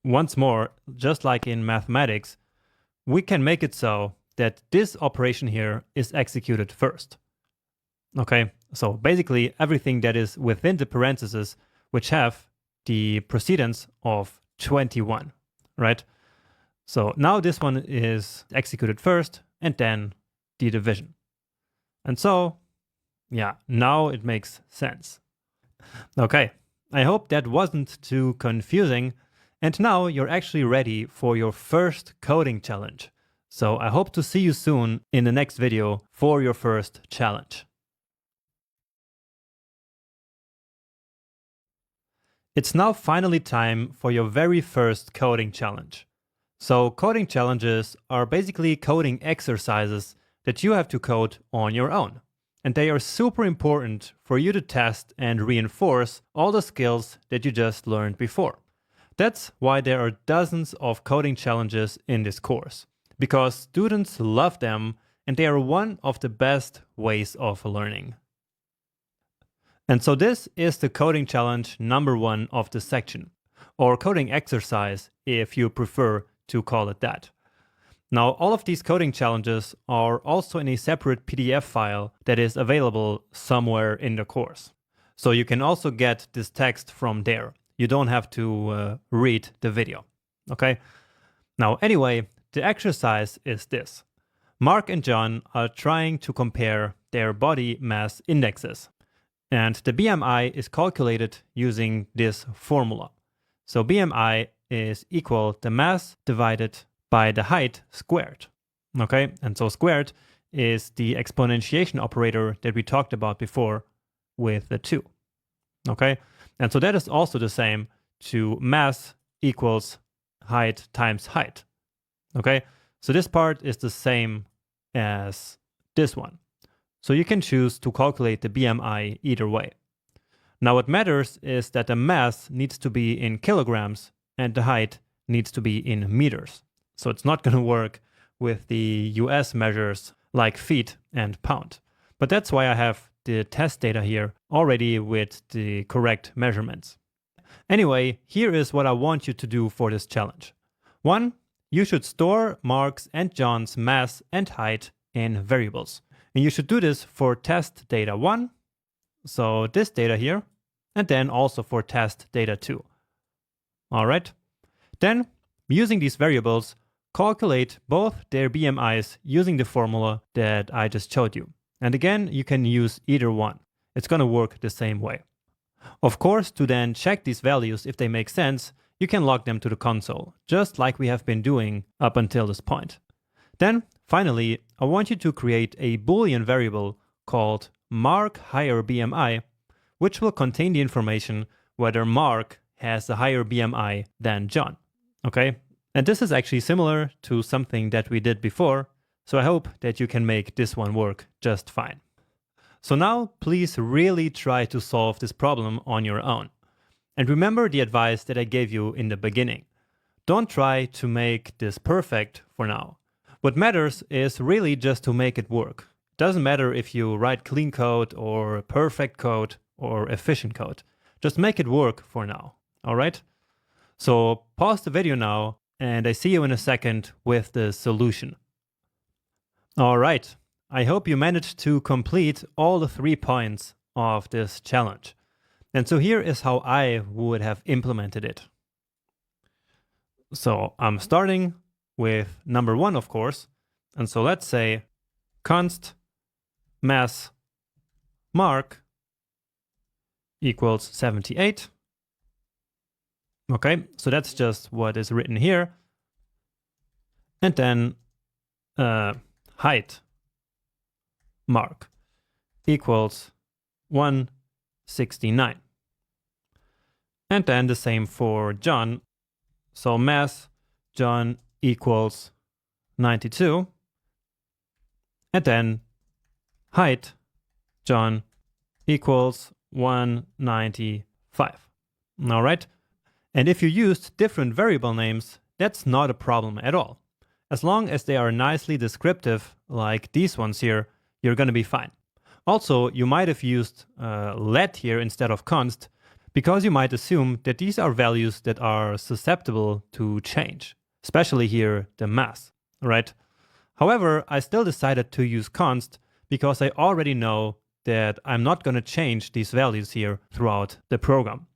once more, just like in mathematics, we can make it so that this operation here is executed first. Okay, so basically everything that is within the parentheses which have the precedence of 21, right? So now this one is executed first and then the division. And so, yeah, now it makes sense. Okay, I hope that wasn't too confusing. And now you're actually ready for your first coding challenge. So I hope to see you soon in the next video for your first challenge. It's now finally time for your very first coding challenge. So coding challenges are basically coding exercises that you have to code on your own. And they are super important for you to test and reinforce all the skills that you just learned before. That's why there are dozens of coding challenges in this course, because students love them and they are one of the best ways of learning. And so this is the coding challenge number 1 of the section, or coding exercise if you prefer to call it that. Now, all of these coding challenges are also in a separate PDF file that is available somewhere in the course. So you can also get this text from there. You don't have to read the video, okay? Now, anyway, the exercise is this. Mark and John are trying to compare their body mass indexes. And the BMI is calculated using this formula. So BMI is equal to mass divided by the height squared. Okay, and so squared is the exponentiation operator that we talked about before with the 2. Okay, and so that is also the same to mass equals height times height. Okay, so this part is the same as this one. So you can choose to calculate the BMI either way. Now what matters is that the mass needs to be in kilograms and the height needs to be in meters. So it's not going to work with the US measures like feet and pound. But that's why I have the test data here already with the correct measurements. Anyway, here is what I want you to do for this challenge. 1, you should store Mark's and John's mass and height in variables. And you should do this for test data 1, so this data here, and then also for test data 2. All right. Then, using these variables, calculate both their BMIs using the formula that I just showed you. And again, you can use either one. It's going to work the same way. Of course, to then check these values if they make sense, you can log them to the console, just like we have been doing up until this point. Then, finally, I want you to create a Boolean variable called mark_higher_BMI, which will contain the information whether Mark has a higher BMI than John. Okay? And this is actually similar to something that we did before, so I hope that you can make this one work just fine. So now, please really try to solve this problem on your own. And remember the advice that I gave you in the beginning. Don't try to make this perfect for now. What matters is really just to make it work. It doesn't matter if you write clean code or perfect code or efficient code. Just make it work for now, all right? So pause the video now and I see you in a second with the solution. All right, I hope you managed to complete all the 3 points of this challenge. And so here is how I would have implemented it. So I'm starting with number 1, of course. And so let's say const mass mark equals 78. Okay, so that's just what is written here. And then height mark equals 169. And then the same for John. So mass John equals 92. And then height John equals 195. All right. And if you used different variable names, that's not a problem at all. As long as they are nicely descriptive, like these ones here, you're going to be fine. Also, you might have used let here instead of const, because you might assume that these are values that are susceptible to change, especially here the mass, right? However, I still decided to use const because I already know that I'm not going to change these values here throughout the program.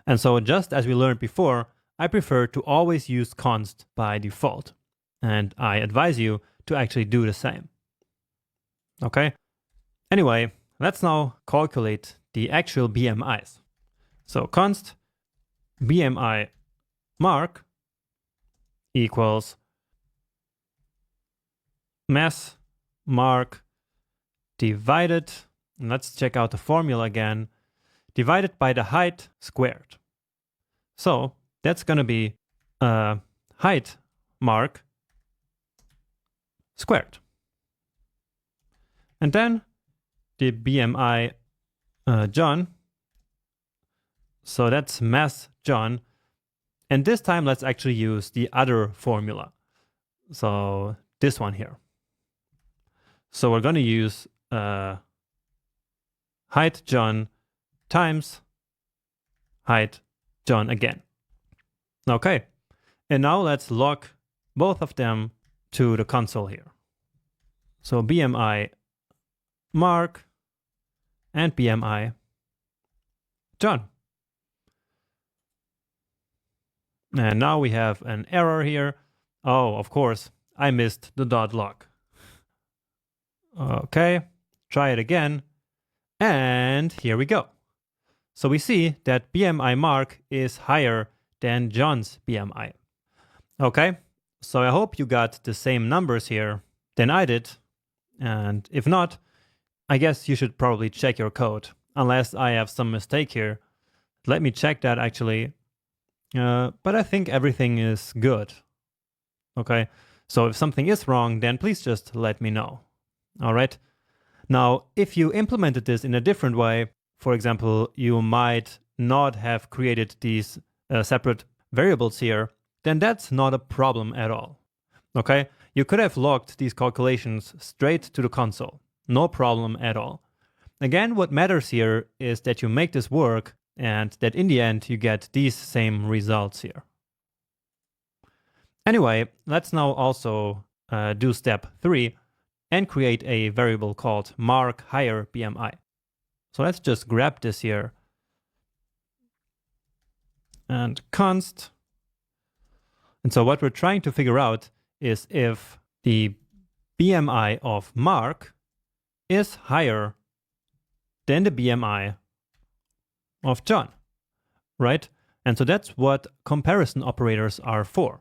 And so just as we learned before, I prefer to always use const by default. And I advise you to actually do the same. Okay? Anyway, let's now calculate the actual BMIs. So const BMI mark equals mass mark divided, and let's check out the formula again, divided by the height squared. So that's going to be height mark squared. And then the BMI John, so that's mass John. And this time let's actually use the other formula. So this one here. So we're going to use height John times height John again. Okay, and now let's log both of them to the console here. So BMI mark and BMI John. And now we have an error here. Oh, of course, I missed the .log. Okay, try it again. And here we go. So we see that BMI mark is higher than John's BMI. Okay, so I hope you got the same numbers here than I did. And if not, I guess you should probably check your code, unless I have some mistake here. Let me check that actually. But I think everything is good. Okay, so if something is wrong, then please just let me know. All right. Now, if you implemented this in a different way, for example, you might not have created these separate variables here, then that's not a problem at all. Okay, you could have logged these calculations straight to the console. No problem at all. Again, what matters here is that you make this work and that in the end you get these same results here. Anyway, let's now also do step 3 and create a variable called mark higher BMI. So let's just grab this here and const. And so what we're trying to figure out is if the BMI of Mark is higher than the BMI of John, right? And so that's what comparison operators are for.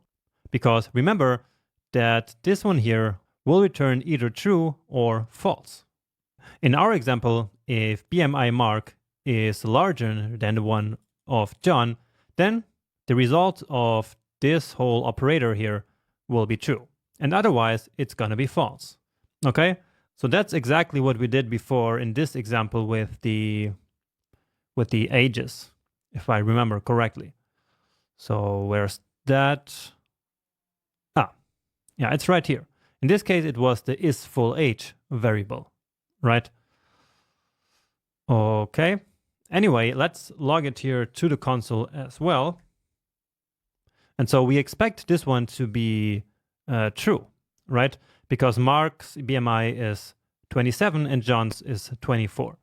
Because remember that this one here will return either true or false. In our example, if BMI Mark is larger than the one of John, then the result of this whole operator here will be true. And otherwise, it's going to be false. Okay? So that's exactly what we did before in this example with the ages, if I remember correctly. So where's that? Yeah, it's right here. In this case, it was the isFullAge variable, right? Okay. Anyway, let's log it here to the console as well. And so we expect this one to be true, right? Because Mark's BMI is 27 and John's is 24.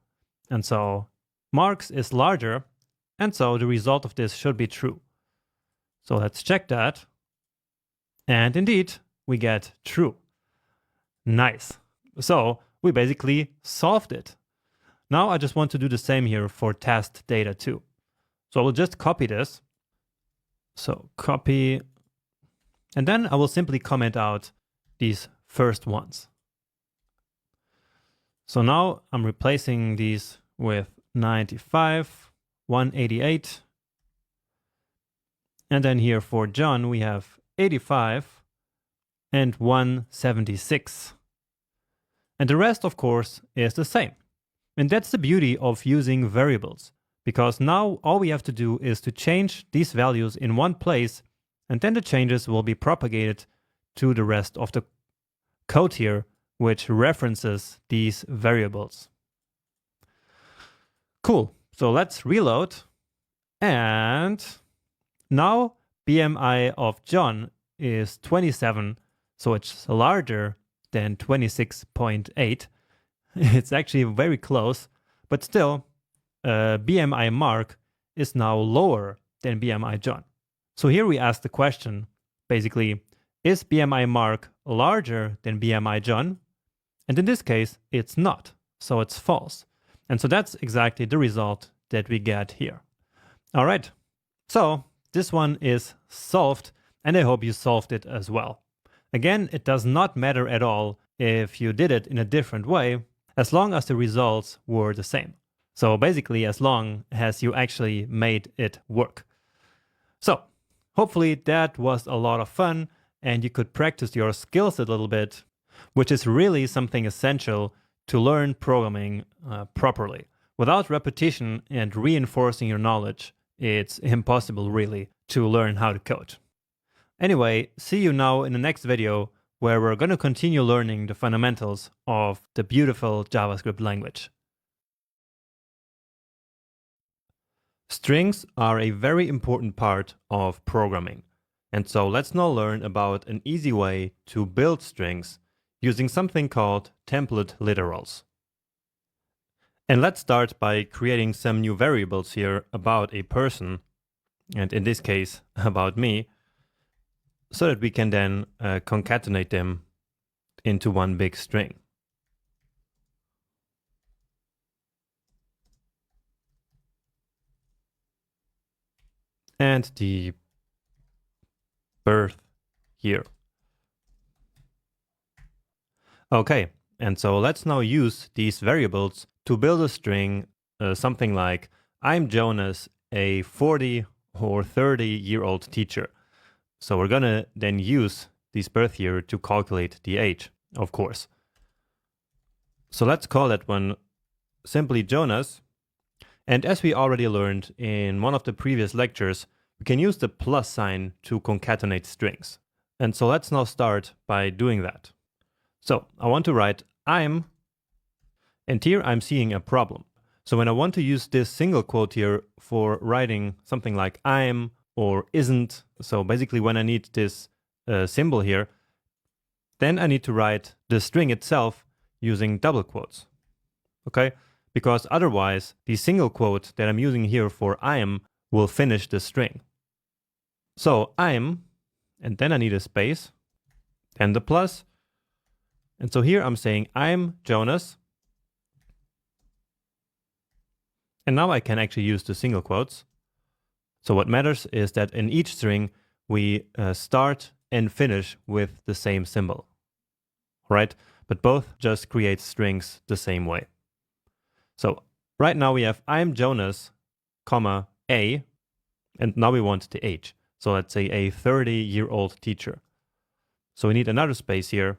And so Mark's is larger, and so the result of this should be true. So let's check that. And indeed, we get true. Nice. So we basically solved it. Now I just want to do the same here for test data too. So I will just copy this. So copy, and then I will simply comment out these first ones. So now I'm replacing these with 95, 188. And then here for John, we have 85 and 176. And the rest, of course, is the same. And that's the beauty of using variables, because now all we have to do is to change these values in one place, and then the changes will be propagated to the rest of the code here, which references these variables. Cool. So let's reload. And now BMI of John is 27, so it's larger than 26.8. It's actually very close, but still, BMI Mark is now lower than BMI John. So here we ask the question, basically, is BMI Mark larger than BMI John? And in this case, it's not, so it's false. And so that's exactly the result that we get here. All right, so this one is solved, and I hope you solved it as well. Again, it does not matter at all if you did it in a different way, as long as the results were the same. So basically, as long as you actually made it work. So hopefully that was a lot of fun, and you could practice your skills a little bit, which is really something essential to learn programming properly. Without repetition and reinforcing your knowledge, it's impossible really to learn how to code. Anyway, see you now in the next video, where we're going to continue learning the fundamentals of the beautiful JavaScript language. Strings are a very important part of programming. And so let's now learn about an easy way to build strings using something called template literals. And let's start by creating some new variables here about a person, and in this case, about me, so that we can then concatenate them into one big string. And the birth year. Okay, and so let's now use these variables to build a string, something like, I'm Jonas, a 40 or 30-year-old teacher. So we're gonna then use this birth year to calculate the age, of course. So let's call that one simply Jonas. And as we already learned in one of the previous lectures, we can use the plus sign to concatenate strings. And so let's now start by doing that. So I want to write I'm, and here I'm seeing a problem. So when I want to use this single quote here for writing something like I'm or isn't, so basically when I need this symbol here, then I need to write the string itself using double quotes, okay? Because otherwise the single quote that I'm using here for I'm will finish the string. So I'm, and then I need a space, then the plus, and so here I'm saying I'm Jonas. And now I can actually use the single quotes. So what matters is that in each string, we start and finish with the same symbol, right? But both just create strings the same way. So right now we have I'm Jonas, comma, a, and now we want the age. So let's say a 30-year-old teacher. So we need another space here.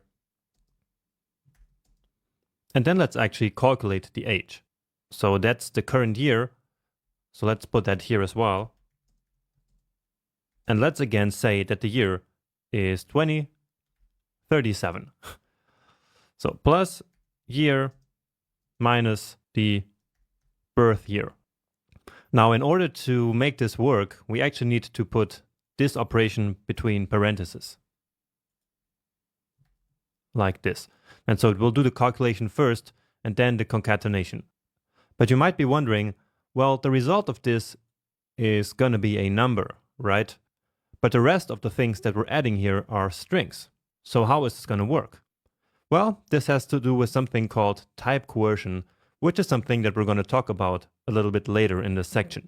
And then let's actually calculate the age. So that's the current year. So let's put that here as well. And let's again say that the year is 2037. So plus year minus the birth year. Now, in order to make this work, we actually need to put this operation between parentheses. Like this. And so it will do the calculation first and then the concatenation. But you might be wondering, well, the result of this is going to be a number, right? But the rest of the things that we're adding here are strings. So how is this going to work? Well, this has to do with something called type coercion, which is something that we're going to talk about a little bit later in this section.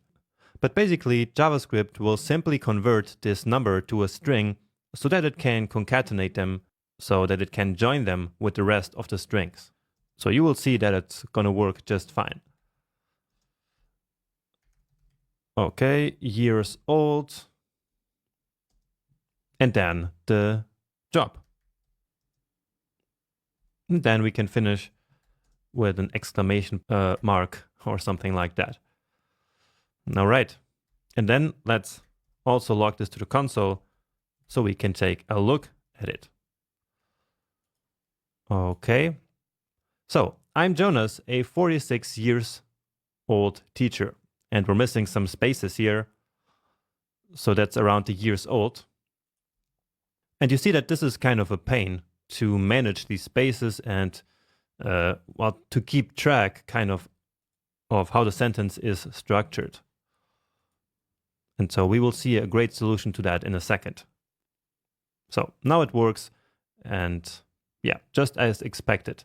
But basically, JavaScript will simply convert this number to a string so that it can concatenate them, so that it can join them with the rest of the strings. So you will see that it's going to work just fine. Okay, years old. And then the job. And then we can finish with an exclamation mark or something like that. All right. And then let's also log this to the console so we can take a look at it. Okay. So I'm Jonas, a 46 years old teacher. And we're missing some spaces here. So that's around the years old. And you see that this is kind of a pain to manage these spaces and well, to keep track kind of how the sentence is structured. And so we will see a great solution to that in a second. So now it works, and yeah, just as expected.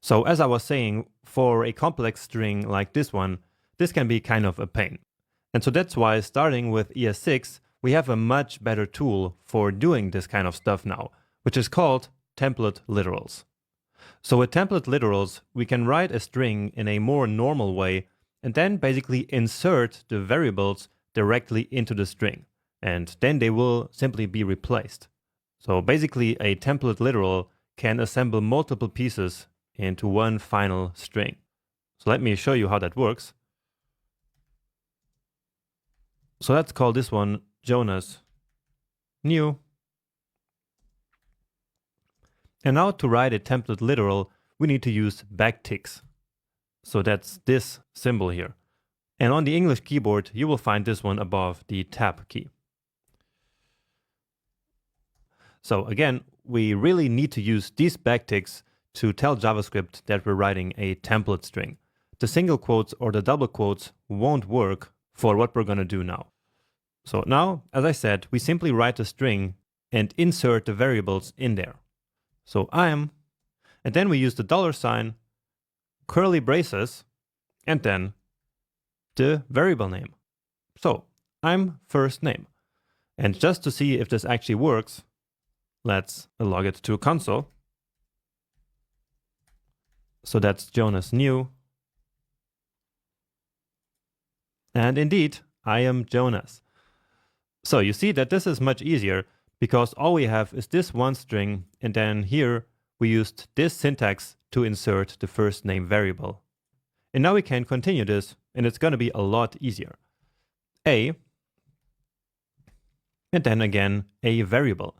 So as I was saying, for a complex string like this one, this can be kind of a pain. And so that's why, starting with ES6, we have a much better tool for doing this kind of stuff now, which is called template literals. So with template literals, we can write a string in a more normal way and then basically insert the variables directly into the string, and then they will simply be replaced. So basically, a template literal can assemble multiple pieces into one final string. So let me show you how that works. So let's call this one Jonas new. And now to write a template literal, we need to use backticks. So that's this symbol here. And on the English keyboard, you will find this one above the tab key. So again, we really need to use these backticks to tell JavaScript that we're writing a template string. The single quotes or the double quotes won't work for what we're going to do now. So now, as I said, we simply write a string and insert the variables in there. So I'm, and then we use the $, curly braces, and then the variable name. So I'm first name. And just to see if this actually works, let's log it to console. So that's Jonas new. And indeed, I am Jonas. So you see that this is much easier because all we have is this one string, and then here we used this syntax to insert the first name variable. And now we can continue this, and it's going to be a lot easier. A, and then again a variable.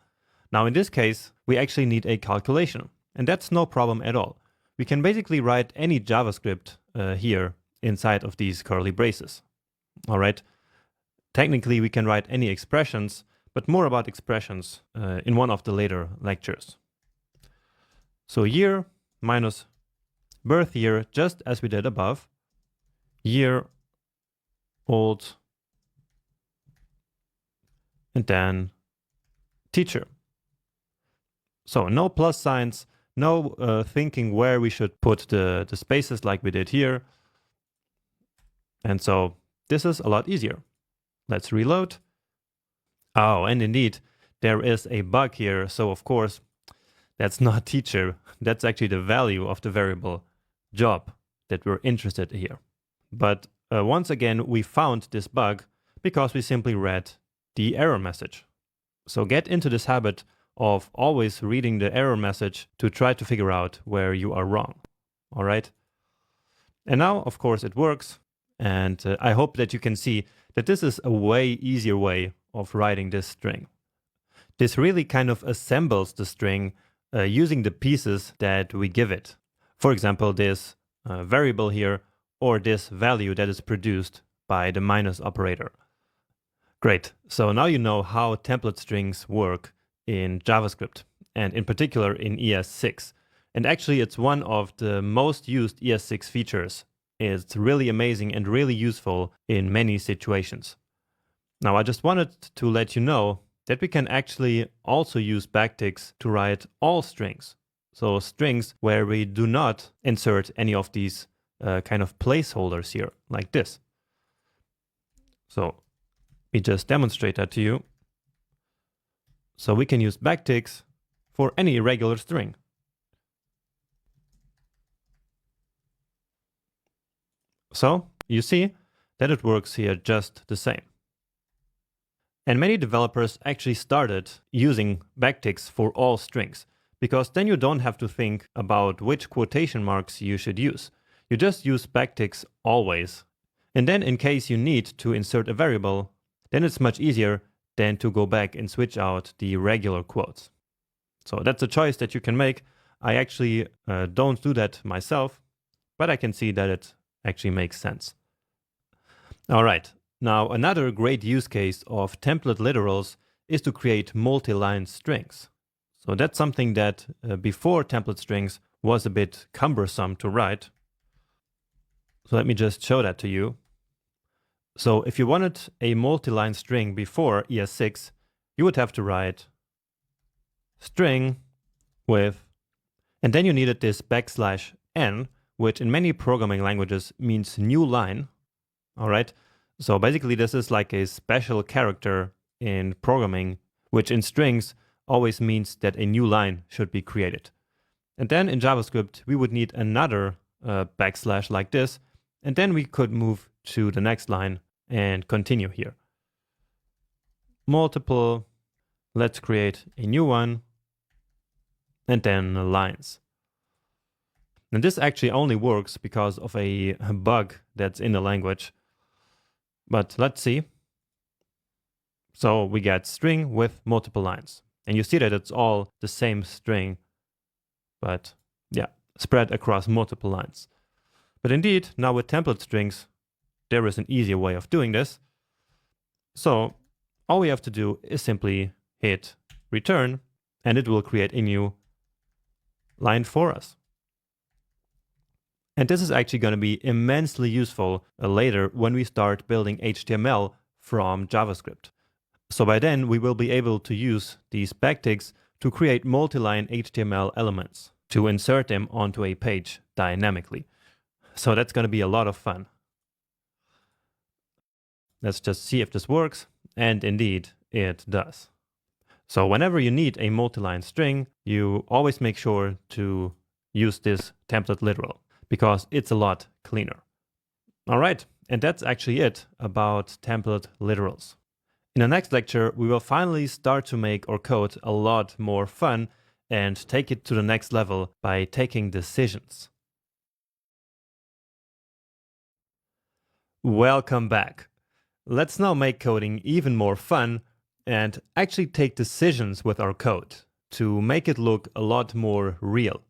Now in this case, we actually need a calculation, and that's no problem at all. We can basically write any JavaScript here inside of these curly braces. All right. Technically, we can write any expressions, but more about expressions in one of the later lectures. So year minus birth year, just as we did above. Year, old, and then teacher. So no plus signs, no thinking where we should put the spaces like we did here. And so this is a lot easier. Let's reload. Oh, and indeed, there is a bug here. So of course, that's not teacher. That's actually the value of the variable job that we're interested in here. But once again, we found this bug because we simply read the error message. So get into this habit of always reading the error message to try to figure out where you are wrong. All right. And now, of course, it works. And I hope that you can see that this is a way easier way of writing this string. This really kind of assembles the string using the pieces that we give it. For example, this variable here, or this value that is produced by the minus operator. Great. So now you know how template strings work in JavaScript, and in particular in ES6. And actually, it's one of the most used ES6 features. It's really amazing and really useful in many situations. Now, I just wanted to let you know that we can actually also use backticks to write all strings. So strings where we do not insert any of these kind of placeholders here, like this. So let me just demonstrate that to you. So we can use backticks for any regular string. So you see that it works here just the same. And many developers actually started using backticks for all strings, because then you don't have to think about which quotation marks you should use. You just use backticks always. And then in case you need to insert a variable, then it's much easier than to go back and switch out the regular quotes. So that's a choice that you can make. I actually don't do that myself, but I can see that it actually makes sense. All right, now another great use case of template literals is to create multi-line strings. So that's something that before template strings was a bit cumbersome to write. So let me just show that to you. So if you wanted a multi-line string before ES6, you would have to write string with, and then you needed this \n, which in many programming languages means new line. All right. So basically this is like a special character in programming, which in strings always means that a new line should be created. And then in JavaScript, we would need another \, like this, and then we could move to the next line and continue here. Multiple, let's create a new one, and then lines. And this actually only works because of a bug that's in the language. But let's see. So we get string with multiple lines. And you see that it's all the same string, but yeah, spread across multiple lines. But indeed, now with template strings, there is an easier way of doing this. So all we have to do is simply hit return, and it will create a new line for us. And this is actually going to be immensely useful later when we start building HTML from JavaScript. So by then, we will be able to use these backticks to create multi-line HTML elements to insert them onto a page dynamically. So that's going to be a lot of fun. Let's just see if this works. And indeed, it does. So whenever you need a multi-line string, you always make sure to use this template literal, because it's a lot cleaner. All right, and that's actually it about template literals. In the next lecture, we will finally start to make our code a lot more fun and take it to the next level by taking decisions. Welcome back. Let's now make coding even more fun and actually take decisions with our code to make it look a lot more real.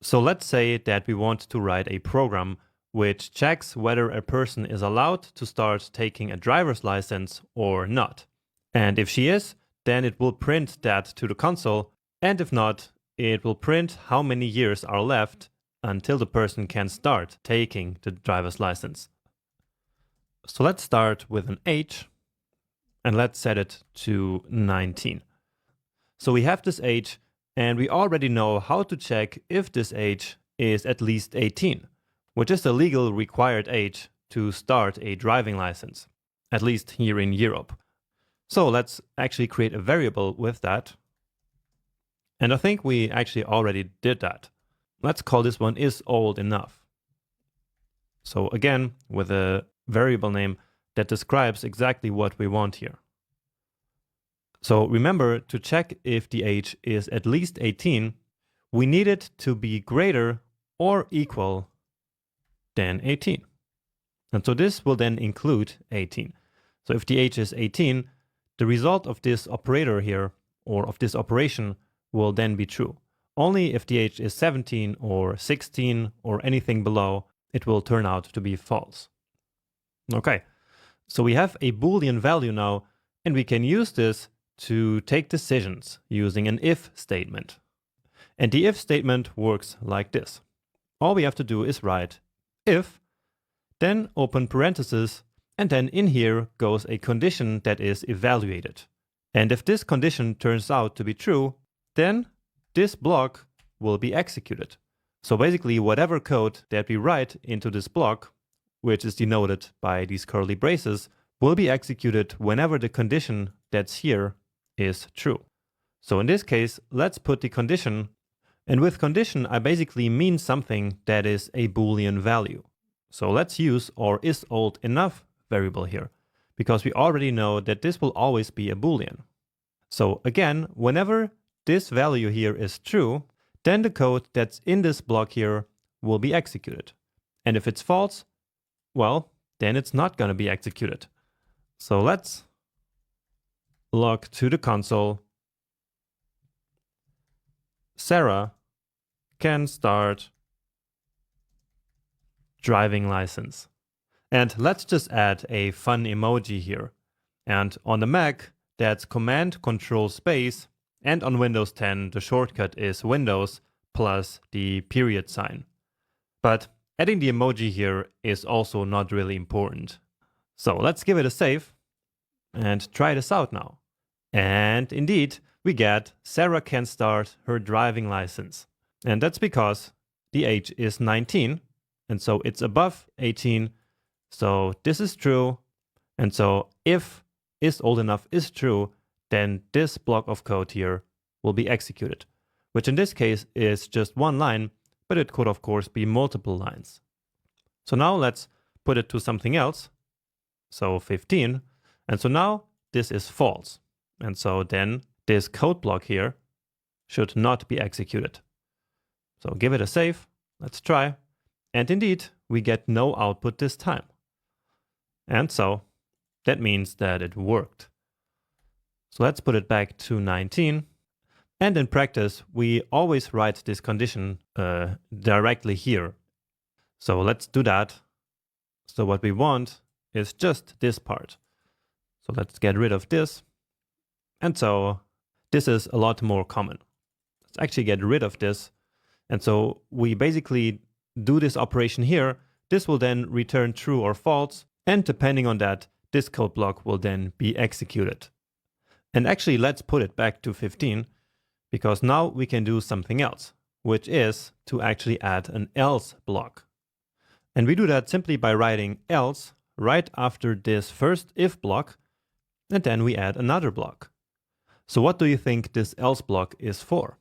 So let's say that we want to write a program which checks whether a person is allowed to start taking a driver's license or not. And if she is, then it will print that to the console, and if not, it will print how many years are left until the person can start taking the driver's license. So let's start with an age, and let's set it to 19. So we have this age, and we already know how to check if this age is at least 18, which is the legal required age to start a driving license, at least here in Europe. So let's actually create a variable with that. And I think we actually already did that. Let's call this one isOldEnough. So again, with a variable name that describes exactly what we want here. So remember, to check if the age is at least 18, we need it to be greater or equal than 18. And so this will then include 18. So if the age is 18, the result of this operator here, or of this operation, will then be true. Only if the age is 17 or 16 or anything below, it will turn out to be false. Okay, so we have a Boolean value now, and we can use this to take decisions using an if statement. And the if statement works like this. All we have to do is write if, then open parentheses, and then in here goes a condition that is evaluated. And if this condition turns out to be true, then this block will be executed. So basically whatever code that we write into this block, which is denoted by these curly braces, will be executed whenever the condition that's here is true. So in this case, let's put the condition, and with condition I basically mean something that is a Boolean value. So let's use our isOldEnough variable here, because we already know that this will always be a Boolean. So again, whenever this value here is true, then the code that's in this block here will be executed. And if it's false, well, then it's not going to be executed. So let's log to the console. Sarah can start driving license. And let's just add a fun emoji here. And on the Mac, that's Command Control Space, And on Windows 10, the shortcut is Windows plus the period sign. But adding the emoji here is also not really important. So let's give it a save and try this out now. And indeed, we get Sarah can start her driving license. And that's because the age is 19, and so it's above 18. So this is true. And so if is old enough is true, then this block of code here will be executed, which in this case is just one line, but it could of course be multiple lines. So now let's put it to something else. So 15. And so now this is false. And so then this code block here should not be executed. So give it a save. Let's try. And indeed, we get no output this time. And so that means that it worked. So let's put it back to 19. And in practice, we always write this condition directly here. So let's do that. So what we want is just this part. So let's get rid of this. And so this is a lot more common. Let's actually get rid of this. And so we basically do this operation here. This will then return true or false. And depending on that, this code block will then be executed. And actually, let's put it back to 15, because now we can do something else, which is to actually add an else block. And we do that simply by writing else right after this first if block, and then we add another block. So what do you think this else block is for?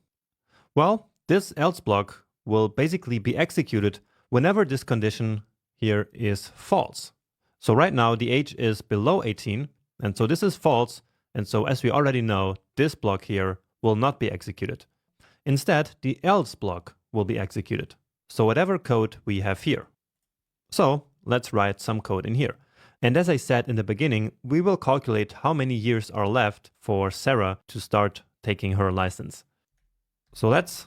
Well, this else block will basically be executed whenever this condition here is false. So right now the age is below 18, and so this is false, and so as we already know, this block here will not be executed. Instead, the else block will be executed. So whatever code we have here. So let's write some code in here. And as I said in the beginning, we will calculate how many years are left for Sarah to start taking her license. So let's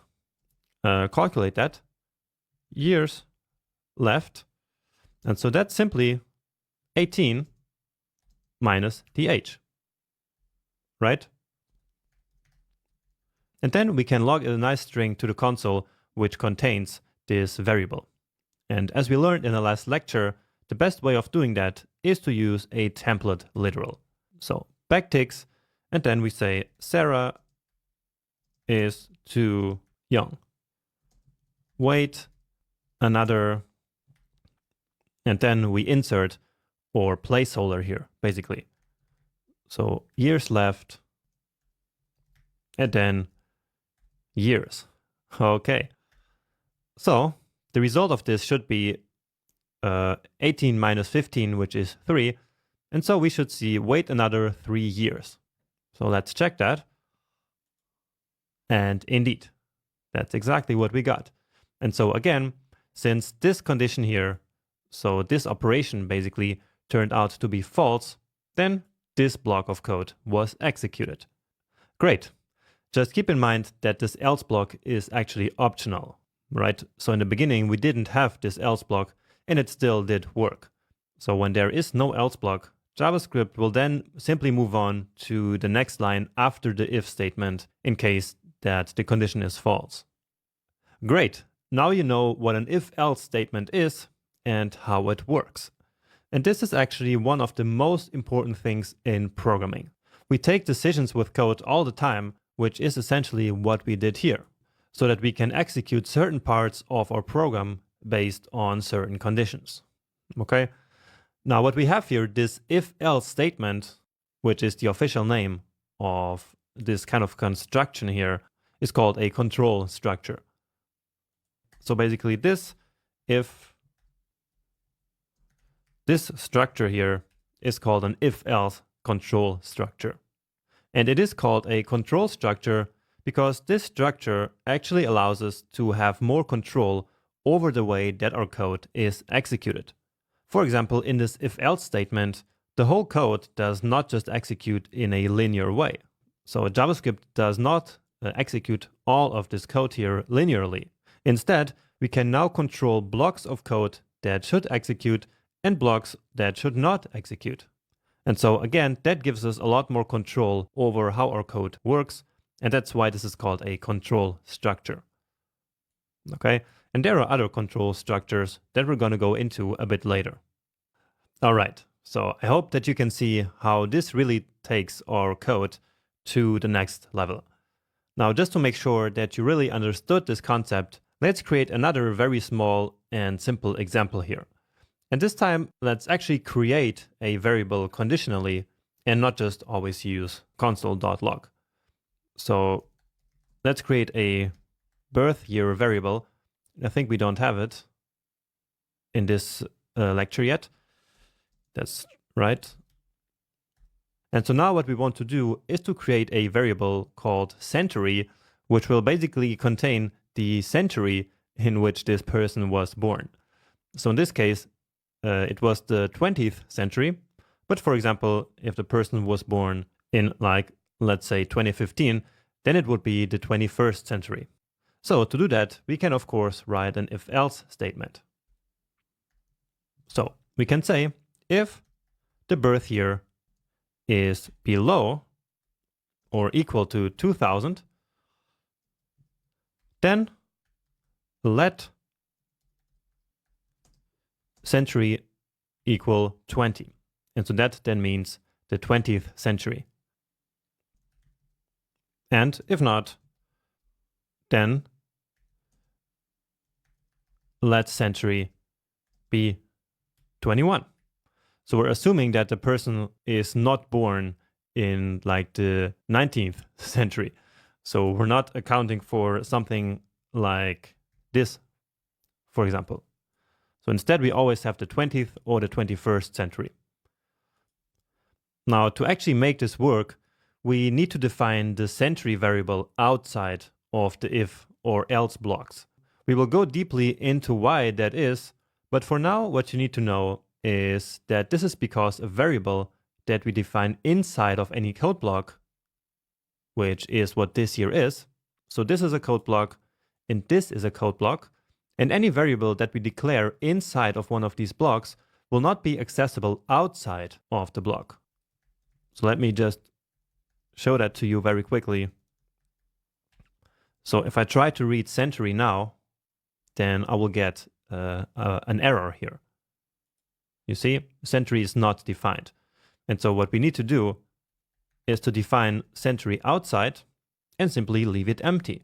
calculate that. Years left. And so that's simply 18 minus the age, right? And then we can log a nice string to the console which contains this variable. And as we learned in the last lecture, the best way of doing that is to use a template literal. So backticks, and then we say Sarah is too young. Wait another, and then we insert or placeholder here, basically. So years left, and then years. Okay. So the result of this should be 18 minus 15, which is 3. And so we should see wait another 3 years. So let's check that. And indeed, that's exactly what we got. And so again, since this condition here, so this operation basically turned out to be false, then this block of code was executed. Great. Just keep in mind that this else block is actually optional, right? So in the beginning, we didn't have this else block and it still did work. So when there is no else block, JavaScript will then simply move on to the next line after the if statement in case that the condition is false. Great. Now you know what an if-else statement is and how it works. And this is actually one of the most important things in programming. We take decisions with code all the time, which is essentially what we did here, so that we can execute certain parts of our program based on certain conditions. Okay? Now what we have here, this if-else statement, which is the official name of this kind of construction here, is called a control structure. So basically this structure here is called an if-else control structure. And it is called a control structure because this structure actually allows us to have more control over the way that our code is executed. For example, in this if-else statement, the whole code does not just execute in a linear way. So JavaScript does not execute all of this code here linearly. Instead, we can now control blocks of code that should execute and blocks that should not execute. And so again, that gives us a lot more control over how our code works And that's why this is called a control structure. Okay, and there are other control structures that we're going to go into a bit later. All right, so I hope that you can see how this really takes our code to the next level. Now, just to make sure that you really understood this concept, let's create another very small and simple example here. And this time, let's actually create a variable conditionally and not just always use console.log. So let's create a birth year variable. I think we don't have it in this lecture yet. That's right. And so now what we want to do is to create a variable called century, which will basically contain the century in which this person was born. So in this case, it was the 20th century. But for example, if the person was born in, like, let's say 2015, then it would be the 21st century. So to do that, we can of course write an if-else statement. So we can say if the birth year is below or equal to 2000, then let century equal 20. And so that then means the 20th century. And if not, then let century be 21. So we're assuming that the person is not born in like the 19th century. So we're not accounting for something like this, for example. So instead, we always have the 20th or the 21st century. Now, to actually make this work, we need to define the century variable outside of the if or else blocks. We will go deeply into why that is, but for now, what you need to know is that this is because a variable that we define inside of any code block, which is what this here is. So this is a code block, and this is a code block, and any variable that we declare inside of one of these blocks will not be accessible outside of the block. So let me just show that to you very quickly. So if I try to read century now, then I will get an error here. You see, century is not defined. And so what we need to do is to define century outside and simply leave it empty.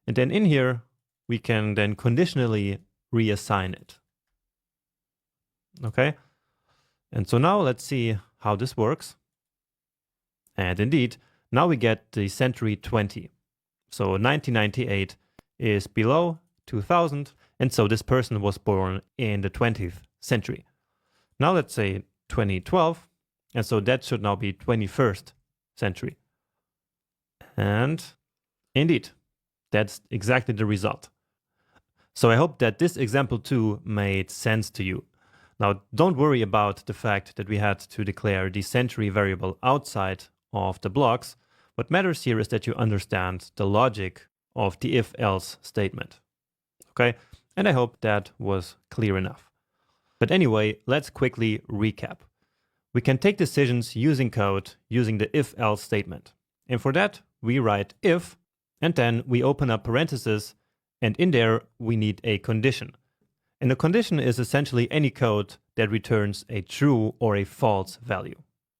And then in here, we can then conditionally reassign it. Okay? And so now let's see how this works. And indeed, now we get the century 20. So 1998 is below 2000, and so this person was born in the 20th century. Now let's say 2012, and so that should now be 21st century. And indeed, that's exactly the result. So I hope that this example too made sense to you. Now, don't worry about the fact that we had to declare the century variable outside of the blocks. What matters here is that you understand the logic of the if-else statement. Okay, and I hope that was clear enough. But anyway, let's quickly recap. We can take decisions using code using the if-else statement. And for that, we write if, and then we open up parentheses, and in there we need a condition. And a condition is essentially any code that returns a true or a false value.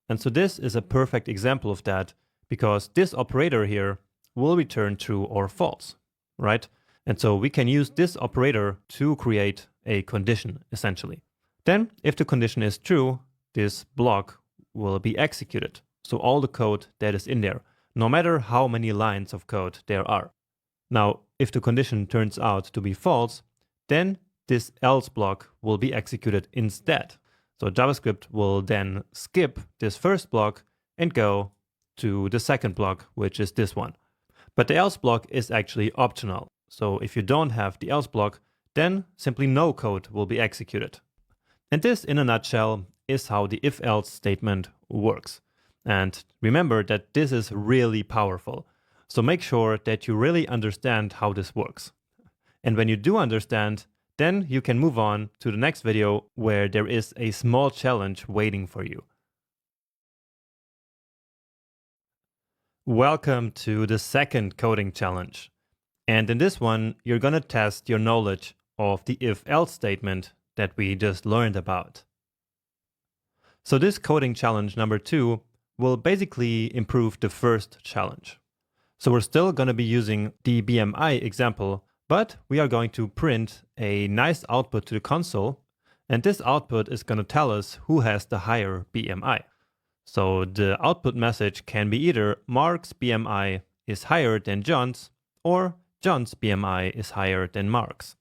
And so this is a perfect example of that, because this operator here will return true or false, right? And so we can use this operator to create a condition, essentially. Then, if the condition is true, this block will be executed. So all the code that is in there, no matter how many lines of code there are. Now, if the condition turns out to be false, then this else block will be executed instead. So JavaScript will then skip this first block and go to the second block, which is this one. But the else block is actually optional. So if you don't have the else block, then simply no code will be executed. And this, in a nutshell, is how the if-else statement works. And remember that this is really powerful. So make sure that you really understand how this works. And when you do understand, then you can move on to the next video where there is a small challenge waiting for you. Welcome to the second coding challenge. And in this one, you're going to test your knowledge of the if-else statement that we just learned about. So this coding challenge number 2 will basically improve the first challenge. So we're still going to be using the BMI example, but we are going to print a nice output to the console. And this output is going to tell us who has the higher BMI. So the output message can be either Mark's BMI is higher than John's, or John's BMI is higher than Mark's.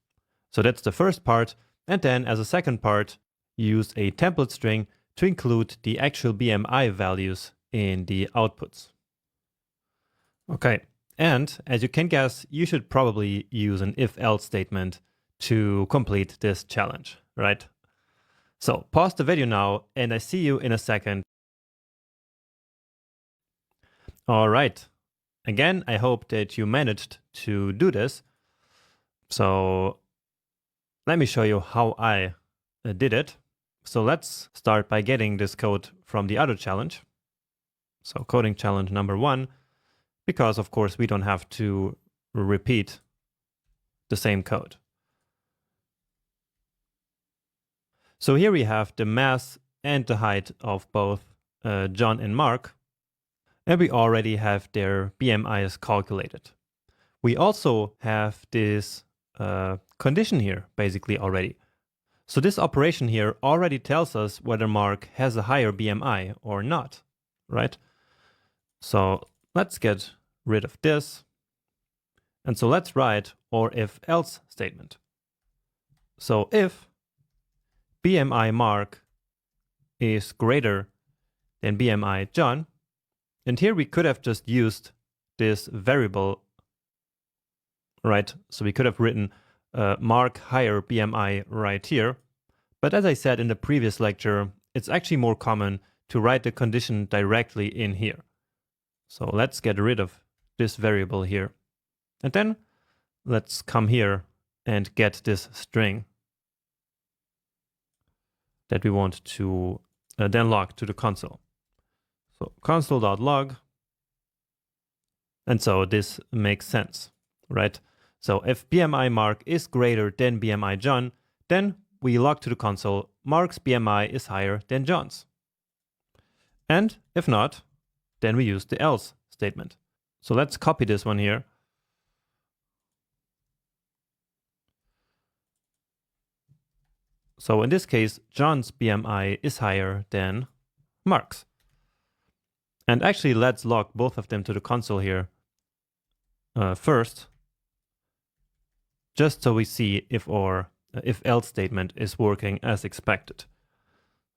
So that's the first part. And then as a second part, use a template string to include the actual BMI values in the outputs. Okay, and as you can guess, you should probably use an if-else statement to complete this challenge, right? So pause the video now, and I see you in a second. All right. Again, I hope that you managed to do this. So let me show you how I did it. So let's start by getting this code from the other challenge. So coding challenge number 1, because of course we don't have to repeat the same code. So here we have the mass and the height of both John and Mark. And we already have their BMIs calculated. We also have this condition here basically already. So this operation here already tells us whether Mark has a higher BMI or not, right? So let's get rid of this. And so let's write our if-else statement. So if BMI Mark is greater than BMI John, and here we could have just used this variable, right? So we could have written Mark higher BMI right here. But as I said in the previous lecture, it's actually more common to write the condition directly in here. So let's get rid of this variable here. And then let's come here and get this string that we want to then log to the console. So console.log. And so this makes sense, right? So if BMI Mark is greater than BMI John, then we log to the console, Mark's BMI is higher than John's. And if not, then we use the else statement. So let's copy this one here. So in this case, John's BMI is higher than Mark's. And actually, let's log both of them to the console here first, just so we see if our if-else statement is working as expected.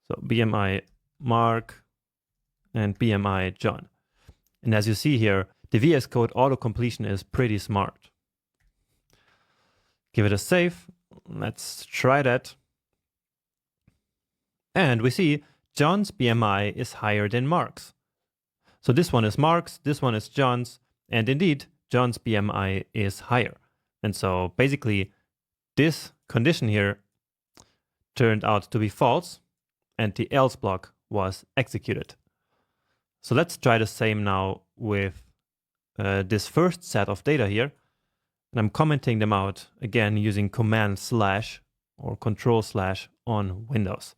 So BMI Mark and BMI John. And as you see here, the VS Code auto-completion is pretty smart. Give it a save. Let's try that. And we see John's BMI is higher than Mark's. So this one is Mark's, this one is John's, and indeed, John's BMI is higher. And so basically, this condition here turned out to be false, and the else block was executed. So let's try the same now with this first set of data here. And I'm commenting them out again using command/ or control/ on Windows.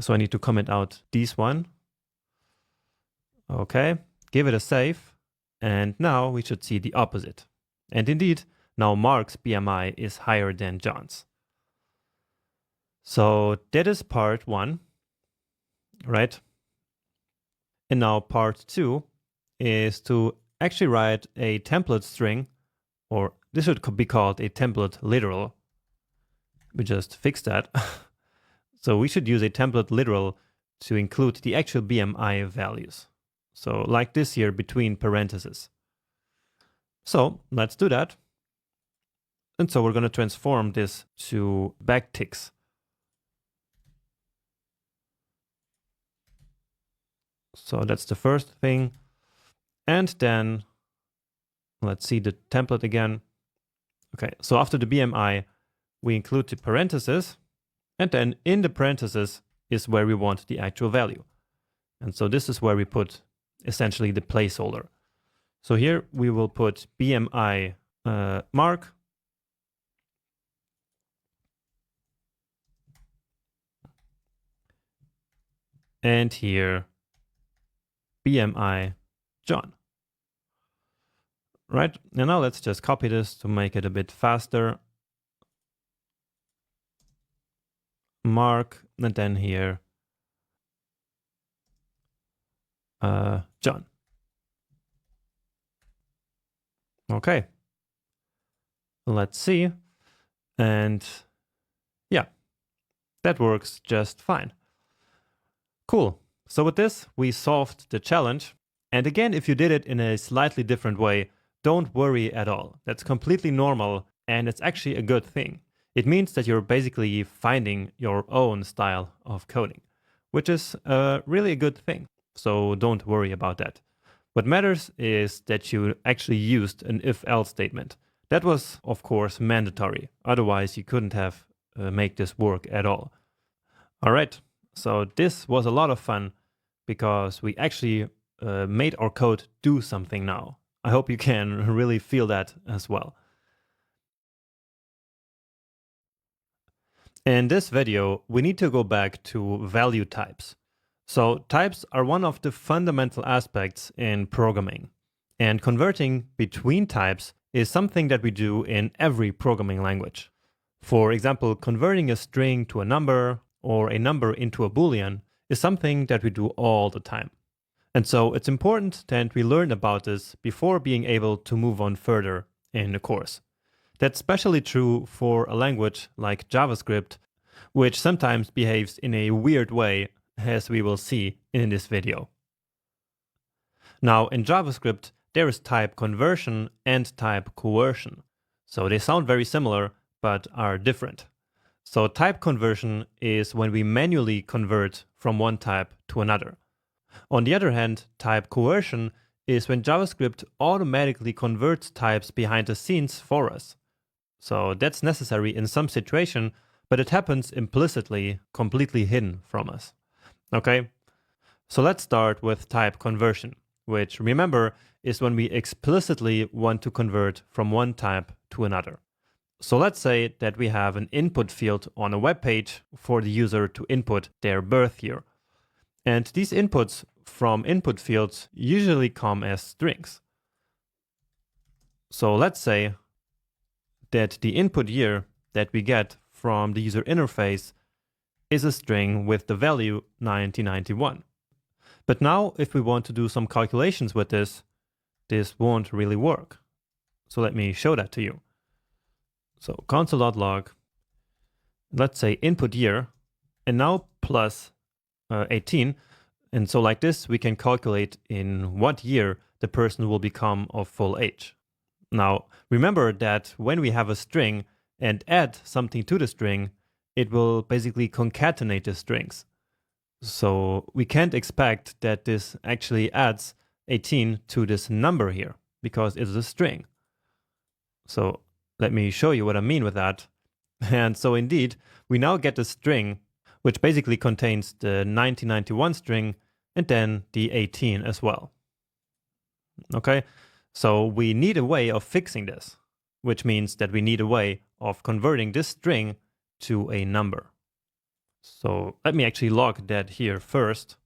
So I need to comment out this one. Okay, give it a save. And now we should see the opposite. And indeed, now Mark's BMI is higher than John's. So that is part 1, right? And now part 2 is to actually write a template string, or this should be called a template literal. We just fixed that. So we should use a template literal to include the actual BMI values. So like this here between parentheses. So let's do that. And so we're going to transform this to backticks. So that's the first thing. And then let's see the template again. Okay, so after the BMI, we include the parentheses. And then in the parentheses is where we want the actual value. And so this is where we put essentially the placeholder. So here we will put BMI mark. And here BMI John. Right, and now let's just copy this to make it a bit faster. Mark, and then here John. Okay, let's see. And yeah, that works just fine. Cool. So with this, we solved the challenge. And again, if you did it in a slightly different way, don't worry at all. That's completely normal, and it's actually a good thing. It means that you're basically finding your own style of coding, which is really a good thing. So don't worry about that. What matters is that you actually used an if-else statement. That was, of course, mandatory. Otherwise, you couldn't have make this work at all. All right, so this was a lot of fun because we actually made our code do something now. I hope you can really feel that as well. In this video, we need to go back to value types. So types are one of the fundamental aspects in programming, and converting between types is something that we do in every programming language. For example, converting a string to a number or a number into a Boolean is something that we do all the time. And so it's important that we learn about this before being able to move on further in the course. That's especially true for a language like JavaScript, which sometimes behaves in a weird way, as we will see in this video. Now, in JavaScript, there is type conversion and type coercion. So they sound very similar, but are different. So type conversion is when we manually convert from one type to another. On the other hand, type coercion is when JavaScript automatically converts types behind the scenes for us. So that's necessary in some situation, but it happens implicitly, completely hidden from us. Okay, so let's start with type conversion, which, remember, is when we explicitly want to convert from one type to another. So let's say that we have an input field on a web page for the user to input their birth year. And these inputs from input fields usually come as strings. So let's say that the input year that we get from the user interface is a string with the value 1991. But now, if we want to do some calculations with this, this won't really work. So let me show that to you. So console.log, let's say input year, and now plus 18. And so like this, we can calculate in what year the person will become of full age. Now, remember that when we have a string and add something to the string, it will basically concatenate the strings. So we can't expect that this actually adds 18 to this number here, because it's a string. So let me show you what I mean with that. And so indeed, we now get a string, which basically contains the 1991 string and then the 18 as well. Okay, so we need a way of fixing this, which means that we need a way of converting this string to a number. So let me actually log that here first.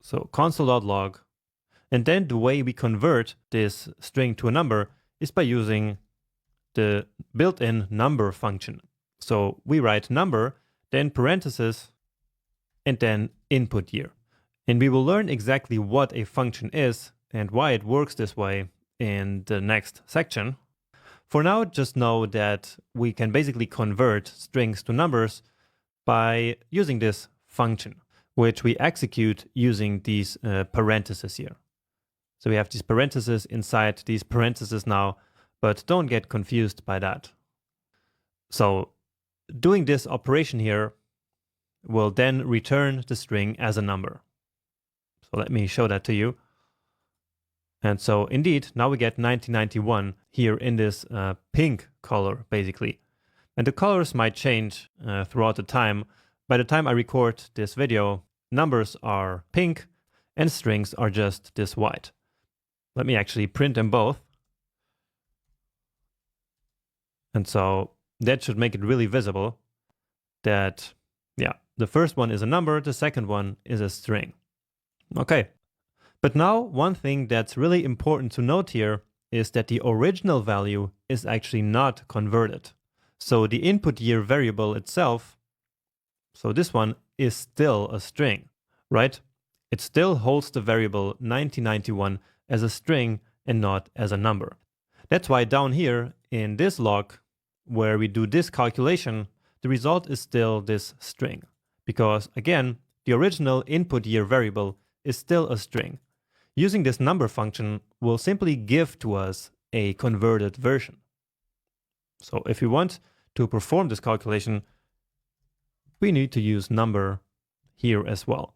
So console.log, and then the way we convert this string to a number is by using the built-in number function. So we write number, then parentheses, and then input year. And we will learn exactly what a function is and why it works this way in the next section. For now, just know that we can basically convert strings to numbers by using this function, which we execute using these parentheses here. So we have these parentheses inside these parentheses now, but don't get confused by that. So doing this operation here will then return the string as a number. So let me show that to you. And so indeed, now we get 1991 here in this pink color, basically. And the colors might change throughout the time. By the time I record this video, numbers are pink and strings are just this white. let me actually print them both. And so that should make it really visible that, yeah, the first one is a number, the second one is a string. Okay, but now one thing that's really important to note here is that the original value is actually not converted. So the input year variable itself, so this one is still a string, right? It still holds the variable 1991 as a string and not as a number. That's why down here in this log, where we do this calculation, the result is still this string. Because again, the original input year variable is still a string. Using this number function will simply give to us a converted version. So if we want to perform this calculation, we need to use number here as well.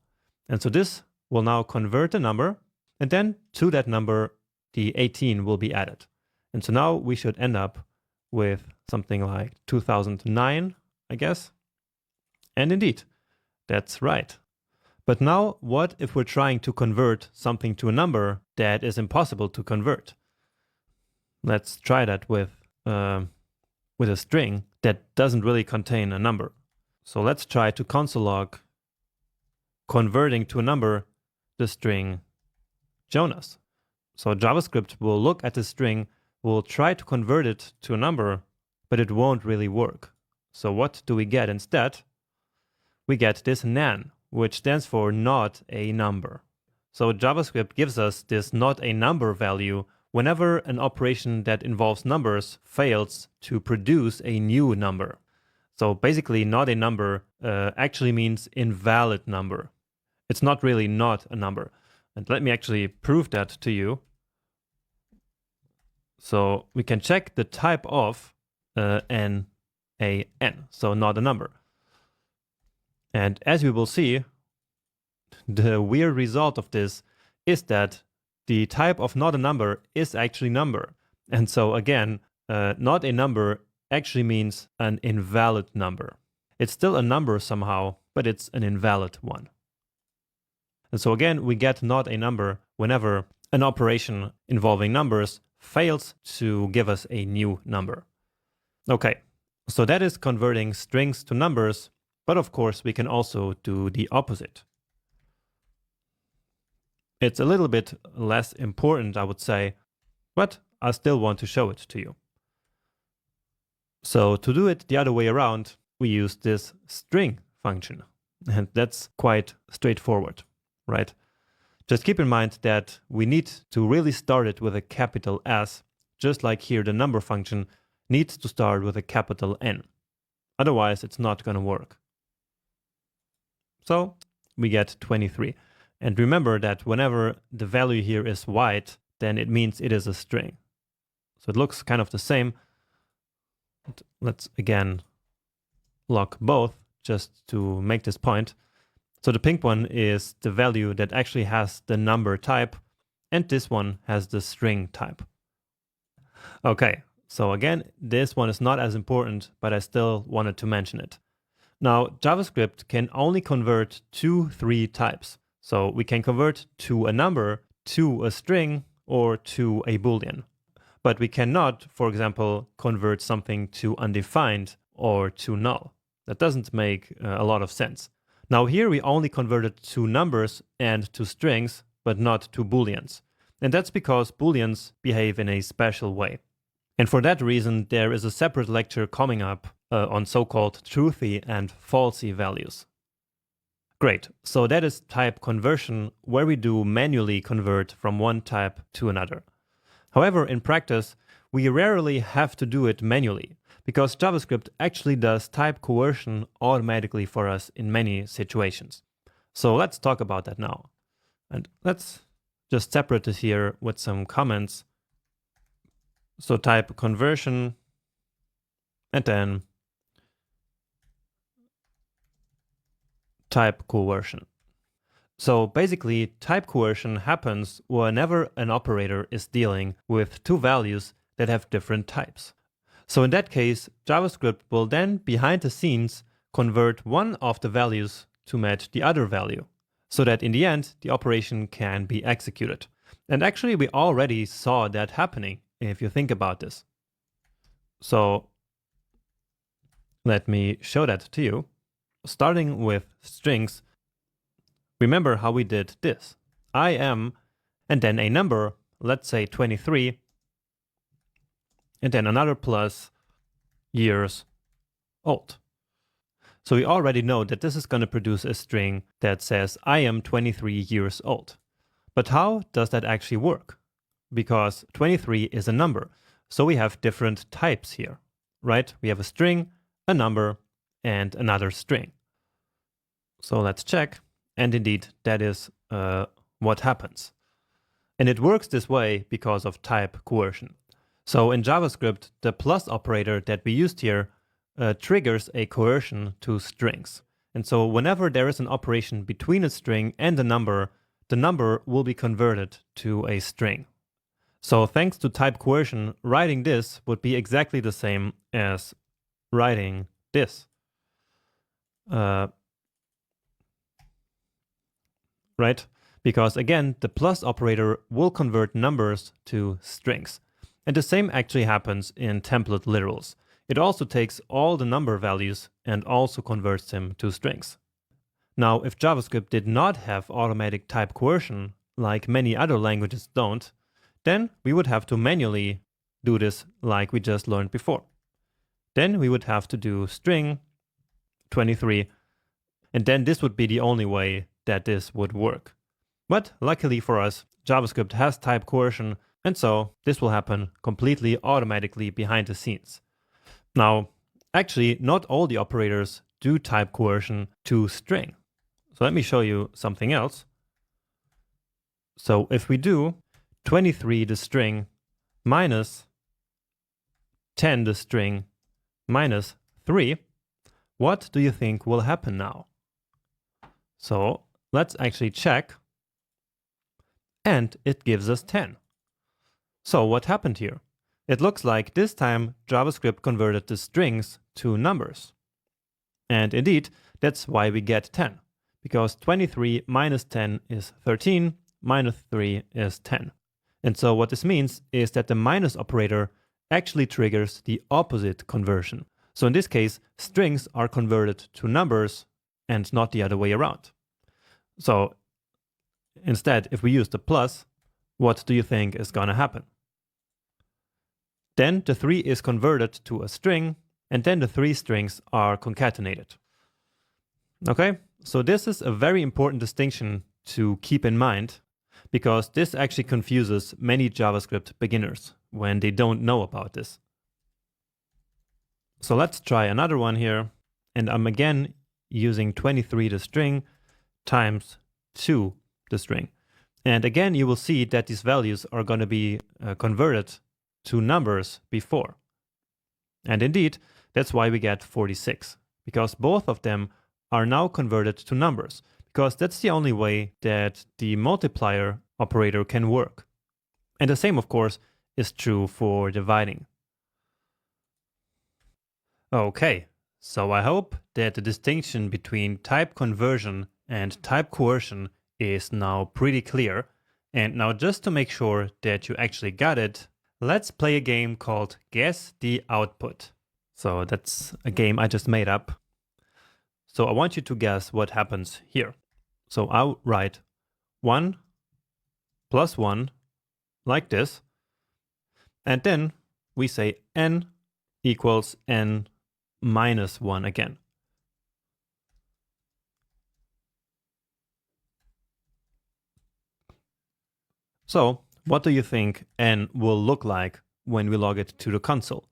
And so this will now convert the number, and then to that number, the 18 will be added. And so now we should end up with something like 2009, I guess. And indeed, that's right. But now, what if we're trying to convert something to a number that is impossible to convert? Let's try that with a string that doesn't really contain a number. So let's try to console log converting to a number the string Jonas. So JavaScript will look at the string, will try to convert it to a number, but it won't really work. So what do we get instead? We get this nan, which stands for not a number. So JavaScript gives us this not a number value whenever an operation that involves numbers fails to produce a new number. So basically not a number actually means invalid number. It's not really not a number. And let me actually prove that to you. So we can check the type of n, so not a number. And as we will see, the weird result of this is that the type of not a number is actually number. And so again, not a number actually means an invalid number. It's still a number somehow, but it's an invalid one. And so again, we get not a number whenever an operation involving numbers fails to give us a new number. Okay, so that is converting strings to numbers, but of course we can also do the opposite. It's a little bit less important, I would say, but I still want to show it to you. So to do it the other way around, we use this string function, and that's quite straightforward, right? Just keep in mind that we need to really start it with a capital S, just like here the number function needs to start with a capital N. Otherwise, it's not going to work. So we get 23. And remember that whenever the value here is white, then it means it is a string. So it looks kind of the same. Let's again log both just to make this point. So the pink one is the value that actually has the number type, and this one has the string type. Okay, so again, this one is not as important, but I still wanted to mention it. Now, JavaScript can only convert to 3 types. So we can convert to a number, to a string, or to a Boolean. But we cannot, for example, convert something to undefined or to null. That doesn't make a lot of sense. Now here we only converted to numbers and to strings, but not to Booleans. And that's because Booleans behave in a special way. And for that reason, there is a separate lecture coming up on so-called Truthy and Falsy values. Great, so that is type conversion, where we do manually convert from one type to another. However, in practice, we rarely have to do it manually, because JavaScript actually does type coercion automatically for us in many situations. So let's talk about that now. And let's just separate this here with some comments. So type conversion, and then type coercion. So basically, type coercion happens whenever an operator is dealing with 2 values that have different types. So in that case, JavaScript will then, behind the scenes, convert one of the values to match the other value, so that in the end, the operation can be executed. And actually, we already saw that happening, if you think about this. So let me show that to you. Starting with strings, remember how we did this. I am, and then a number, let's say 23, and then another plus years old. So we already know that this is going to produce a string that says I am 23 years old. But how does that actually work? Because 23 is a number, so we have different types here, right? We have a string, a number, and another string. So let's check, and indeed that is what happens. And it works this way because of type coercion. So in JavaScript, the plus operator that we used here triggers a coercion to strings. And so whenever there is an operation between a string and a number, the number will be converted to a string. So thanks to type coercion, writing this would be exactly the same as writing this. Right? Because again, the plus operator will convert numbers to strings. And the same actually happens in template literals. It also takes all the number values and also converts them to strings. Now, if JavaScript did not have automatic type coercion, like many other languages don't, then we would have to manually do this like we just learned before. Then we would have to do string 23, and then this would be the only way that this would work. But luckily for us, JavaScript has type coercion, and so this will happen completely automatically behind the scenes. Now, actually, not all the operators do type coercion to string. So let me show you something else. So if we do 23 the string minus 10 the string minus 3, what do you think will happen now? So let's actually check, and it gives us 10. So what happened here? It looks like this time JavaScript converted the strings to numbers. And indeed, that's why we get 10, because 23 minus 10 is 13, minus 3 is 10. And so what this means is that the minus operator actually triggers the opposite conversion. So in this case, strings are converted to numbers and not the other way around. So instead, if we use the plus, what do you think is going to happen? Then the 3 is converted to a string, and then the 3 strings are concatenated. Okay, so this is a very important distinction to keep in mind, because this actually confuses many JavaScript beginners when they don't know about this. So let's try another one here, and I'm again using 23 the string times 2 the string. And again, you will see that these values are going to be converted to numbers before. And indeed, that's why we get 46, because both of them are now converted to numbers, because that's the only way that the multiplier operator can work. And the same, of course, is true for dividing. Okay, so I hope that the distinction between type conversion and type coercion is now pretty clear. And now just to make sure that you actually got it, let's play a game called Guess the Output. So that's a game I just made up. So I want you to guess what happens here. So I'll write 1 plus 1 like this. And then we say n equals n minus 1 again. So what do you think n will look like when we log it to the console?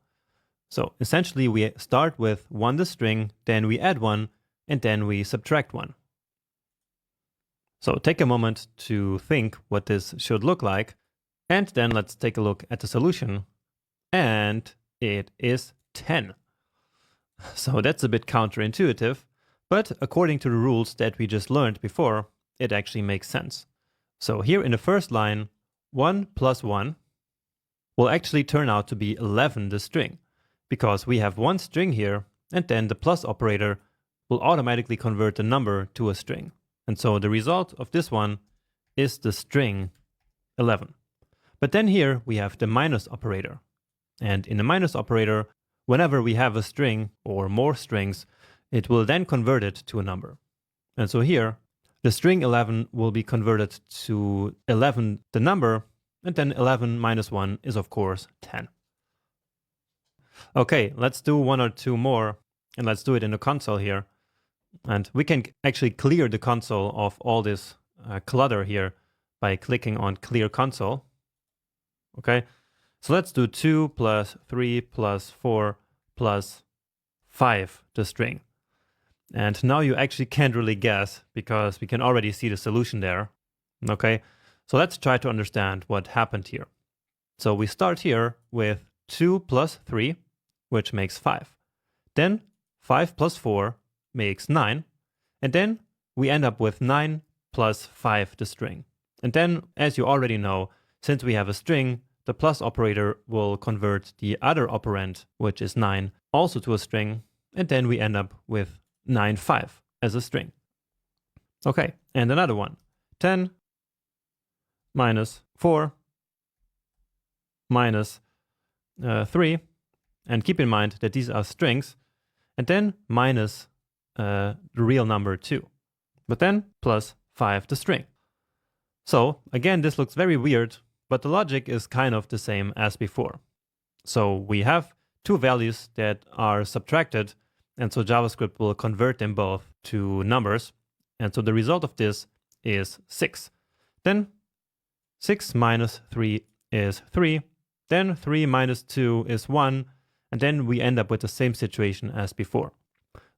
So essentially we start with 1 the string, then we add 1, and then we subtract 1. So take a moment to think what this should look like, and then let's take a look at the solution. And it is 10. So that's a bit counterintuitive, but according to the rules that we just learned before, it actually makes sense. So here in the first line, 1 plus 1 will actually turn out to be 11 the string, because we have one string here, and then the plus operator will automatically convert the number to a string. And so the result of this one is the string 11. But then here we have the minus operator. And in the minus operator, whenever we have a string or more strings, it will then convert it to a number. And so here, the string 11 will be converted to 11, the number, and then 11 minus 1 is of course 10. Okay, let's do one or two more, and let's do it in the console here. And we can actually clear the console of all this clutter here by clicking on Clear Console. Okay, so let's do 2 plus 3 plus 4 plus 5, the string. And now you actually can't really guess because we can already see the solution there. Okay, so let's try to understand what happened here. So we start here with 2 plus 3, which makes 5. Then 5 plus 4 makes 9. And then we end up with 9 plus 5, the string. And then, as you already know, since we have a string, the plus operator will convert the other operand, which is 9, also to a string. And then we end up with 9, 5 as a string. Okay, and another one. 10 minus 4 minus 3. And keep in mind that these are strings. And then minus the real number 2. But then plus 5, the string. So again, this looks very weird, but the logic is kind of the same as before. So we have two values that are subtracted, and so JavaScript will convert them both to numbers. And so the result of this is 6. Then 6 minus 3 is 3. Then 3 minus 2 is 1. And then we end up with the same situation as before.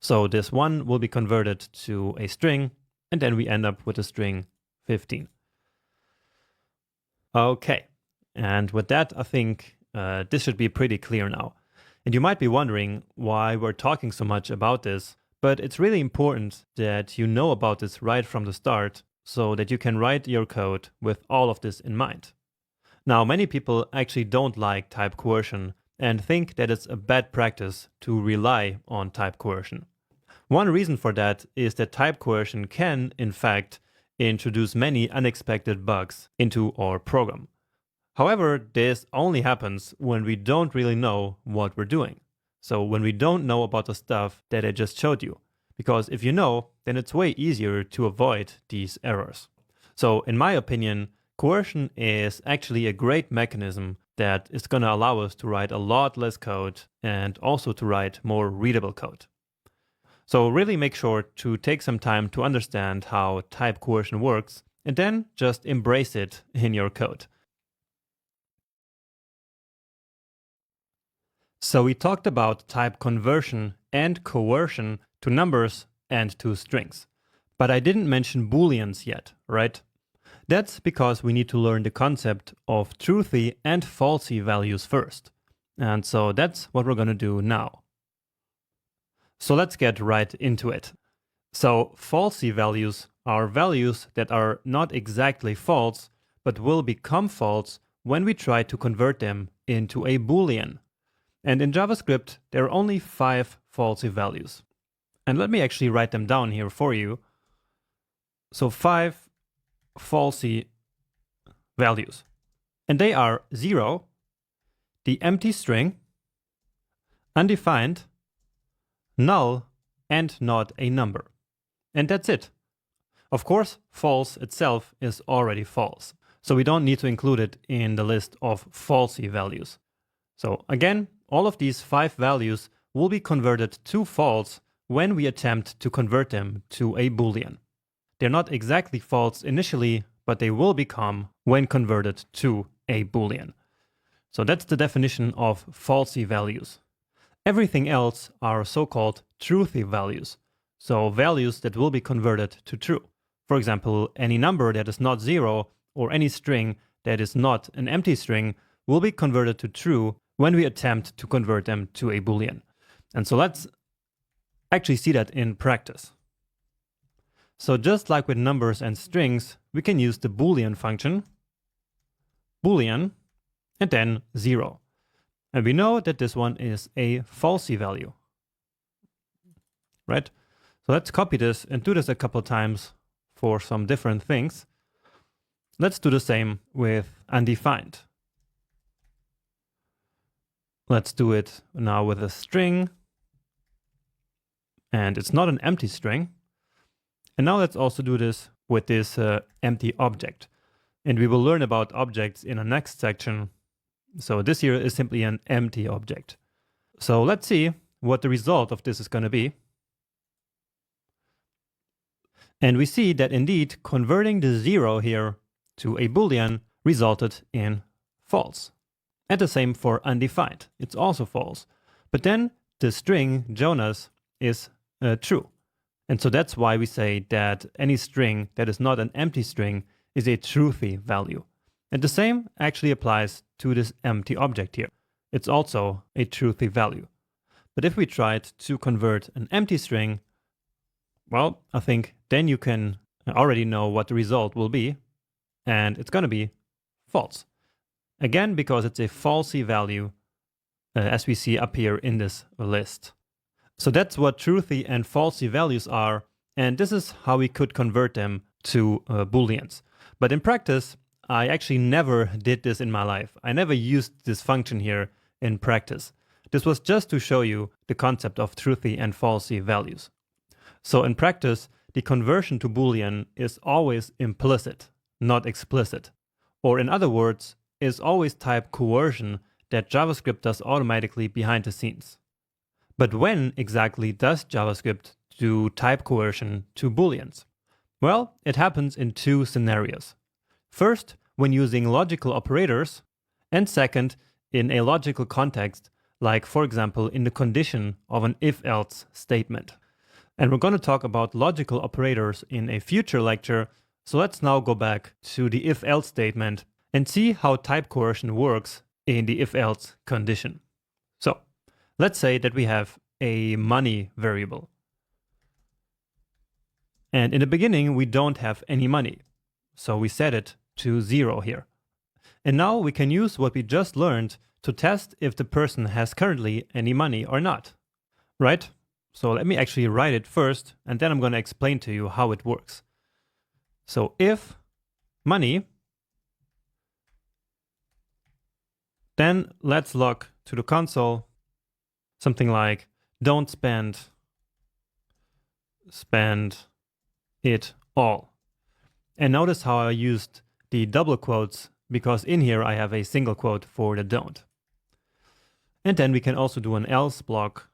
So this 1 will be converted to a string, and then we end up with a string 15. Okay, and with that, I think this should be pretty clear now. And you might be wondering why we're talking so much about this, but it's really important that you know about this right from the start so that you can write your code with all of this in mind. Now, many people actually don't like type coercion and think that it's a bad practice to rely on type coercion. One reason for that is that type coercion can, in fact, introduce many unexpected bugs into our program. However, this only happens when we don't really know what we're doing. So when we don't know about the stuff that I just showed you. Because if you know, then it's way easier to avoid these errors. So in my opinion, coercion is actually a great mechanism that is going to allow us to write a lot less code and also to write more readable code. So really make sure to take some time to understand how type coercion works and then just embrace it in your code. So we talked about type conversion and coercion to numbers and to strings. But I didn't mention Booleans yet, right? That's because we need to learn the concept of Truthy and Falsy values first. And so that's what we're going to do now. So let's get right into it. So Falsy values are values that are not exactly false, but will become false when we try to convert them into a Boolean. And in JavaScript, there are only 5 Falsy values. And let me actually write them down here for you. So 5 Falsy values. And they are 0, the empty string, undefined, null, and not a number. And that's it. Of course, false itself is already false. So we don't need to include it in the list of Falsy values. So again, all of these 5 values will be converted to false when we attempt to convert them to a Boolean. They're not exactly false initially, but they will become when converted to a Boolean. So that's the definition of Falsy values. Everything else are so-called Truthy values, so values that will be converted to true. For example, any number that is not 0 or any string that is not an empty string will be converted to true when we attempt to convert them to a Boolean. And so let's actually see that in practice. So just like with numbers and strings, we can use the Boolean function, Boolean, and then 0. And we know that this one is a Falsy value, right? So let's copy this and do this a couple times for some different things. let's do the same with undefined. Let's do it now with a string. And it's not an empty string. And now let's also do this with this empty object. And we will learn about objects in the next section. So this here is simply an empty object. So let's see what the result of this is going to be. And we see that indeed converting the 0 here to a Boolean resulted in false. And the same for undefined. It's also false. But then the string Jonas is true. And so that's why we say that any string that is not an empty string is a truthy value. And the same actually applies to this empty object here. It's also a truthy value. But if we tried to convert an empty string, well, I think then you can already know what the result will be. And it's going to be false. Again, because it's a falsy value, as we see up here in this list. So that's what truthy and falsy values are. And this is how we could convert them to Booleans. But in practice, I actually never did this in my life. I never used this function here in practice. This was just to show you the concept of truthy and falsy values. So in practice, the conversion to Boolean is always implicit, not explicit. Or in other words, is always type coercion that JavaScript does automatically behind the scenes. But when exactly does JavaScript do type coercion to Booleans? Well, it happens in two scenarios. First, when using logical operators, and second, in a logical context, like for example in the condition of an if-else statement. And we're going to talk about logical operators in a future lecture, so let's now go back to the if-else statement and see how type coercion works in the if-else condition. So let's say that we have a money variable. And in the beginning, we don't have any money. So we set it to 0 here. And now we can use what we just learned to test if the person has currently any money or not, right? So let me actually write it first, and then I'm going to explain to you how it works. So if money, then let's log to the console something like don't spend it all. And notice how I used the double quotes because in here I have a single quote for the don't. And then we can also do an else block.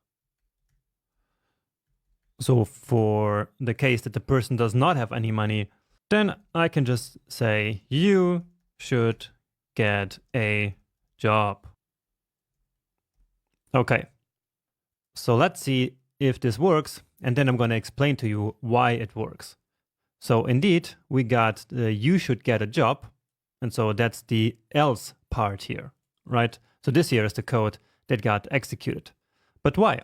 So for the case that the person does not have any money, then I can just say you should get a job. Okay, so let's see if this works, and then I'm going to explain to you why it works. So indeed, we got the you should get a job, and so that's the else part here, right? So this here is the code that got executed. But why?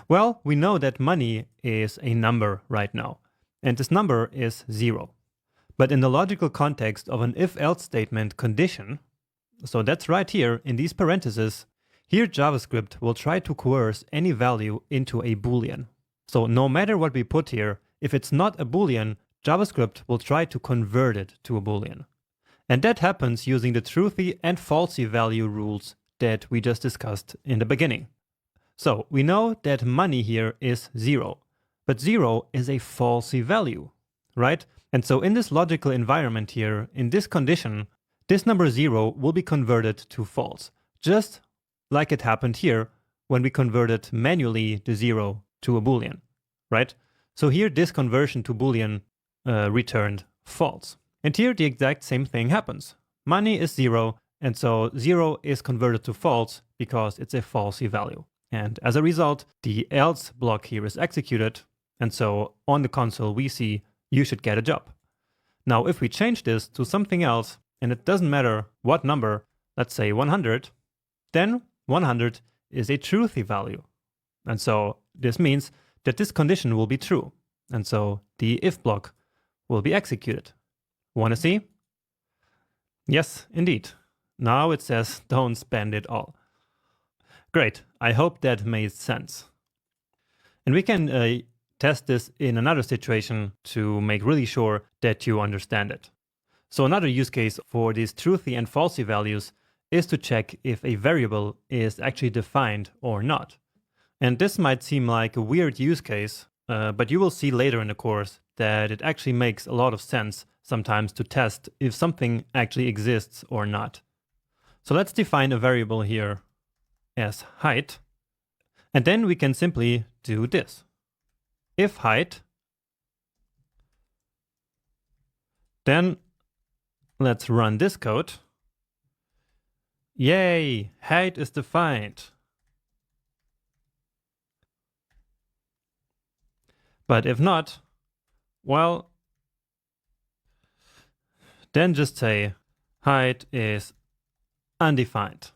Well, we know that money is a number right now, and this number is 0. But in the logical context of an if-else statement condition, so that's right here in these parentheses, here JavaScript will try to coerce any value into a Boolean. So no matter what we put here, if it's not a Boolean, JavaScript will try to convert it to a Boolean. And that happens using the truthy and falsy value rules that we just discussed in the beginning. So we know that money here is 0, but 0 is a falsy value, right? And so in this logical environment here, in this condition, this number 0 will be converted to false, just like it happened here when we converted manually the 0 to a Boolean, right? So here this conversion to Boolean returned false. And here the exact same thing happens. Money is 0, and so 0 is converted to false because it's a falsy value. And as a result, the else block here is executed, and so on the console we see you should get a job. Now if we change this to something else, and it doesn't matter what number, let's say 100, then 100 is a truthy value. And so this means that this condition will be true, and so the if block will be executed. Want to see? Yes, indeed. Now it says don't spend it all. Great, I hope that made sense. And we can test this in another situation to make really sure that you understand it. So another use case for these truthy and falsy values is to check if a variable is actually defined or not. And this might seem like a weird use case, but you will see later in the course that it actually makes a lot of sense sometimes to test if something actually exists or not. So let's define a variable here as height, and then we can simply do this. If height, then let's run this code. Yay, height is defined. But if not, well, then just say height is undefined.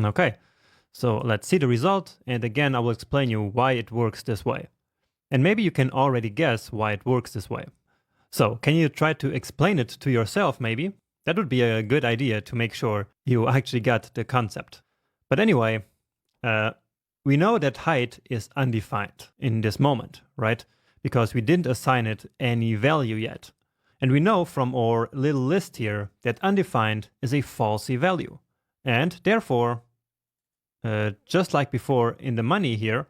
Okay, so let's see the result, and again I will explain you why it works this way. And maybe you can already guess why it works this way. So can you try to explain it to yourself maybe? That would be a good idea to make sure you actually got the concept. But anyway, we know that height is undefined in this moment, right? Because we didn't assign it any value yet. And we know from our little list here that undefined is a falsy value. And therefore, just like before in the money here,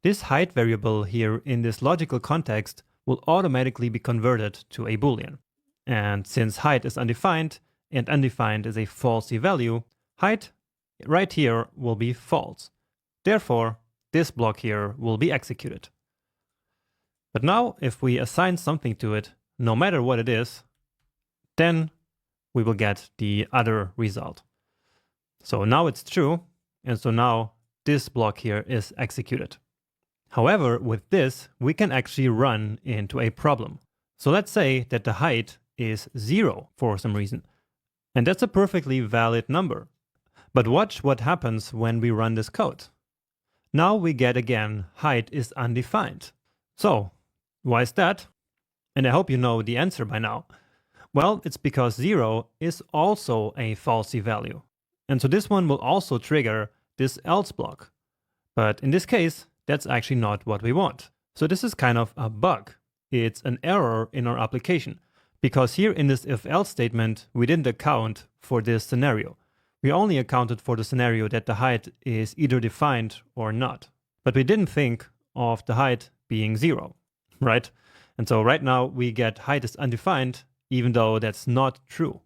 this height variable here in this logical context will automatically be converted to a Boolean. And since height is undefined and undefined is a falsy value, height right here will be false. Therefore, this block here will be executed. But now, if we assign something to it, no matter what it is, then we will get the other result. So now it's true, and so now this block here is executed. However, with this, we can actually run into a problem. So let's say that the height is 0 for some reason. And that's a perfectly valid number. But watch what happens when we run this code. Now we get again, height is undefined. So, why is that? And I hope you know the answer by now. Well, it's because 0 is also a falsy value. And so this one will also trigger this else block. But in this case, that's actually not what we want. So this is kind of a bug. It's an error in our application. Because here in this if-else statement, we didn't account for this scenario. We only accounted for the scenario that the height is either defined or not. But we didn't think of the height being 0, right? And so right now we get height is undefined, even though that's not true.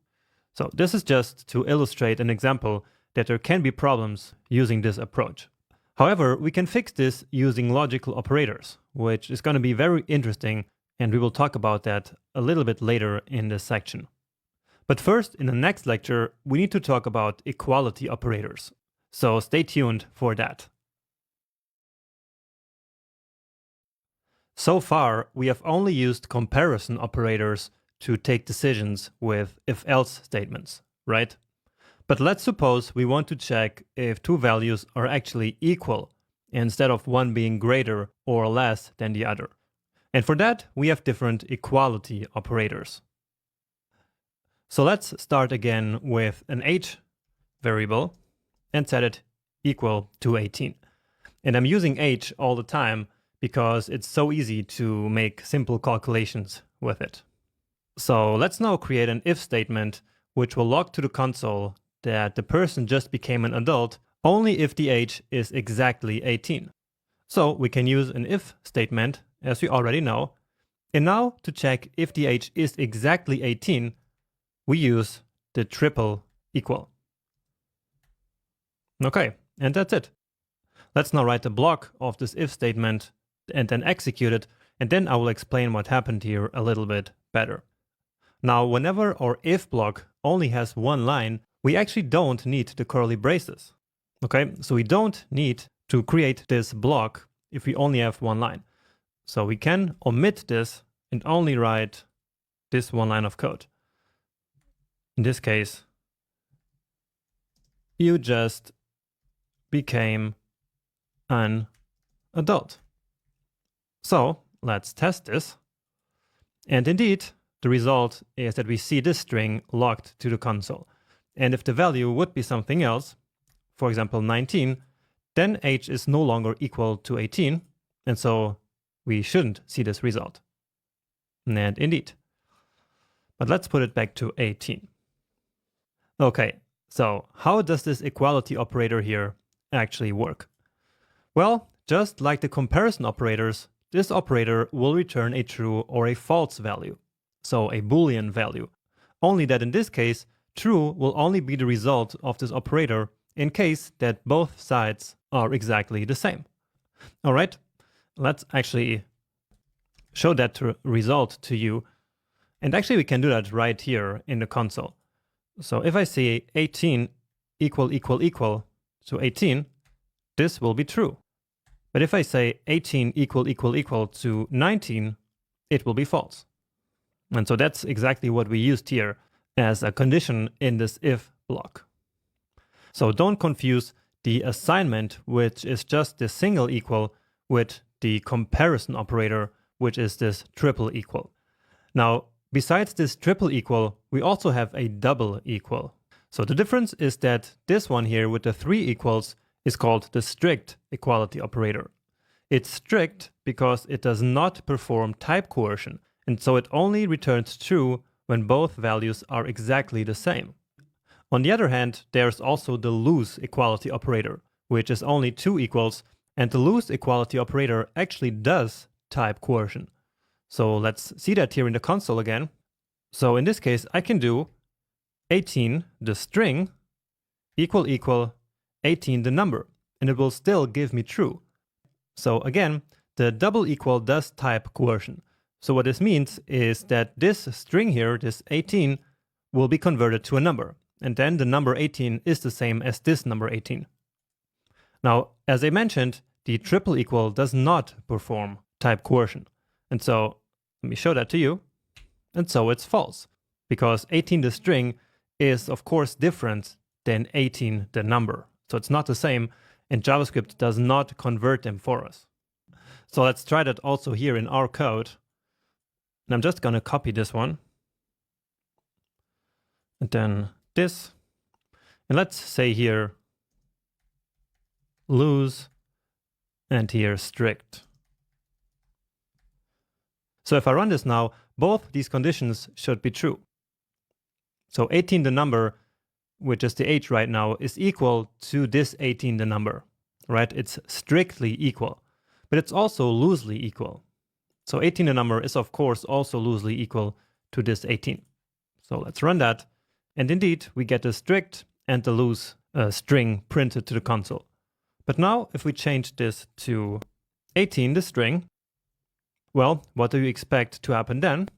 So this is just to illustrate an example that there can be problems using this approach. However, we can fix this using logical operators, which is going to be very interesting, and we will talk about that a little bit later in this section. But first, in the next lecture, we need to talk about equality operators. So stay tuned for that. So far, we have only used comparison operators to take decisions with if-else statements, right? But let's suppose we want to check if two values are actually equal, instead of one being greater or less than the other. And for that, we have different equality operators. So let's start again with an age variable and set it equal to 18. And I'm using age all the time because it's so easy to make simple calculations with it. So let's now create an if statement which will log to the console that the person just became an adult only if the age is exactly 18. So we can use an if statement, as we already know. And now to check if the age is exactly 18, we use the triple equal. Okay, and that's it. Let's now write the block of this if statement and then execute it, and then I will explain what happened here a little bit better. Now, whenever our if block only has one line, we actually don't need the curly braces. Okay, so we don't need to create this block if we only have one line. So we can omit this and only write this one line of code. In this case, you just became an adult. So let's test this. And indeed, the result is that we see this string logged to the console. And if the value would be something else, for example 19, then age is no longer equal to 18, and so we shouldn't see this result. And indeed. But let's put it back to 18. Okay, so how does this equality operator here actually work? Well, just like the comparison operators, this operator will return a true or a false value, so a Boolean value. Only that in this case, true will only be the result of this operator in case that both sides are exactly the same. All right, let's actually show that result to you. And actually we can do that right here in the console. So if I say 18 equal to 18, this will be true. But if I say 18 equal to 19, it will be false. And so that's exactly what we used here as a condition in this if block. So don't confuse the assignment, which is just the single equal, with the comparison operator, which is this triple equal. Now, besides this triple equal, we also have a double equal. So the difference is that this one here with the 3 equals is called the strict equality operator. It's strict because it does not perform type coercion, and so it only returns true when both values are exactly the same. On the other hand, there's also the loose equality operator, which is only 2 equals, and the loose equality operator actually does type coercion. So let's see that here in the console again. So in this case, I can do 18, the string, equal 18, the number, and it will still give me true. So again, the double equal does type coercion. So what this means is that this string here, this 18, will be converted to a number. And then the number 18 is the same as this number 18. Now, as I mentioned, the triple equal does not perform type coercion. And so let me show that to you. And so it's false, because 18 the string is of course different than 18 the number. So it's not the same, and JavaScript does not convert them for us. So let's try that also here in our code. And I'm just going to copy this one. And then this. And let's say here loose and here strict. So if I run this now, both these conditions should be true. So 18 the number, which is the age right now, is equal to this 18 the number, right? It's strictly equal, but it's also loosely equal. So 18 the number is of course also loosely equal to this 18. So let's run that. And indeed, we get the strict and the loose string printed to the console. But now if we change this to 18 the string, well, what do you expect to happen then?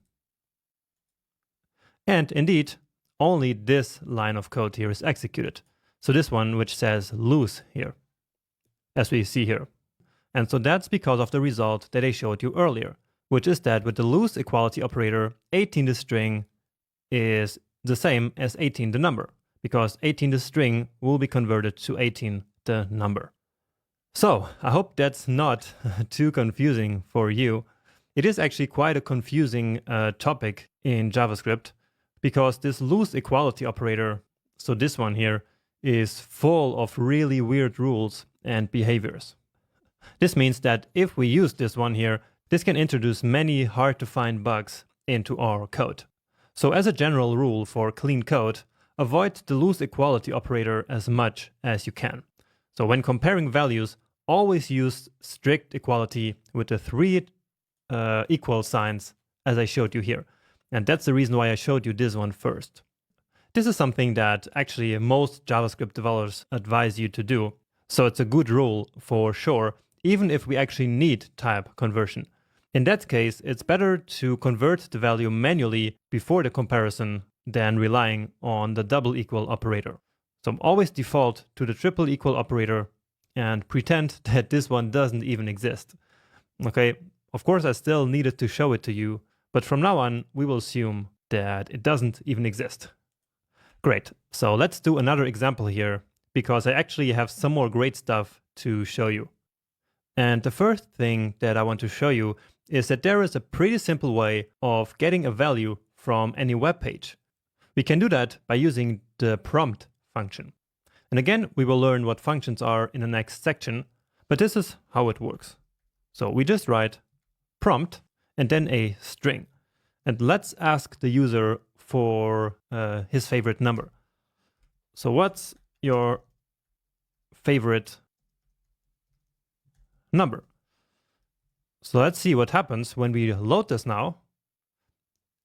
And indeed, only this line of code here is executed. So this one which says loose here, as we see here. And so that's because of the result that I showed you earlier, which is that with the loose equality operator, 18 the string is the same as 18 the number, because 18 the string will be converted to 18 the number. So I hope that's not too confusing for you. It is actually quite a confusing topic in JavaScript, because this loose equality operator, so this one here, is full of really weird rules and behaviors. This means that if we use this one here, this can introduce many hard to find bugs into our code. So as a general rule for clean code, avoid the loose equality operator as much as you can. So when comparing values, always use strict equality with the 3 equal signs as I showed you here. And that's the reason why I showed you this one first. This is something that actually most JavaScript developers advise you to do. So it's a good rule for sure, even if we actually need type conversion. In that case, it's better to convert the value manually before the comparison than relying on the double equal operator. So always default to the triple equal operator and pretend that this one doesn't even exist. Okay, of course I still needed to show it to you, but from now on we will assume that it doesn't even exist. Great, so let's do another example here, because I actually have some more great stuff to show you. And the first thing that I want to show you is that there is a pretty simple way of getting a value from any web page. We can do that by using the prompt function. And again, we will learn what functions are in the next section, but this is how it works. So we just write prompt and then a string. And let's ask the user for his favorite number. So what's your favorite number? So let's see what happens when we load this now.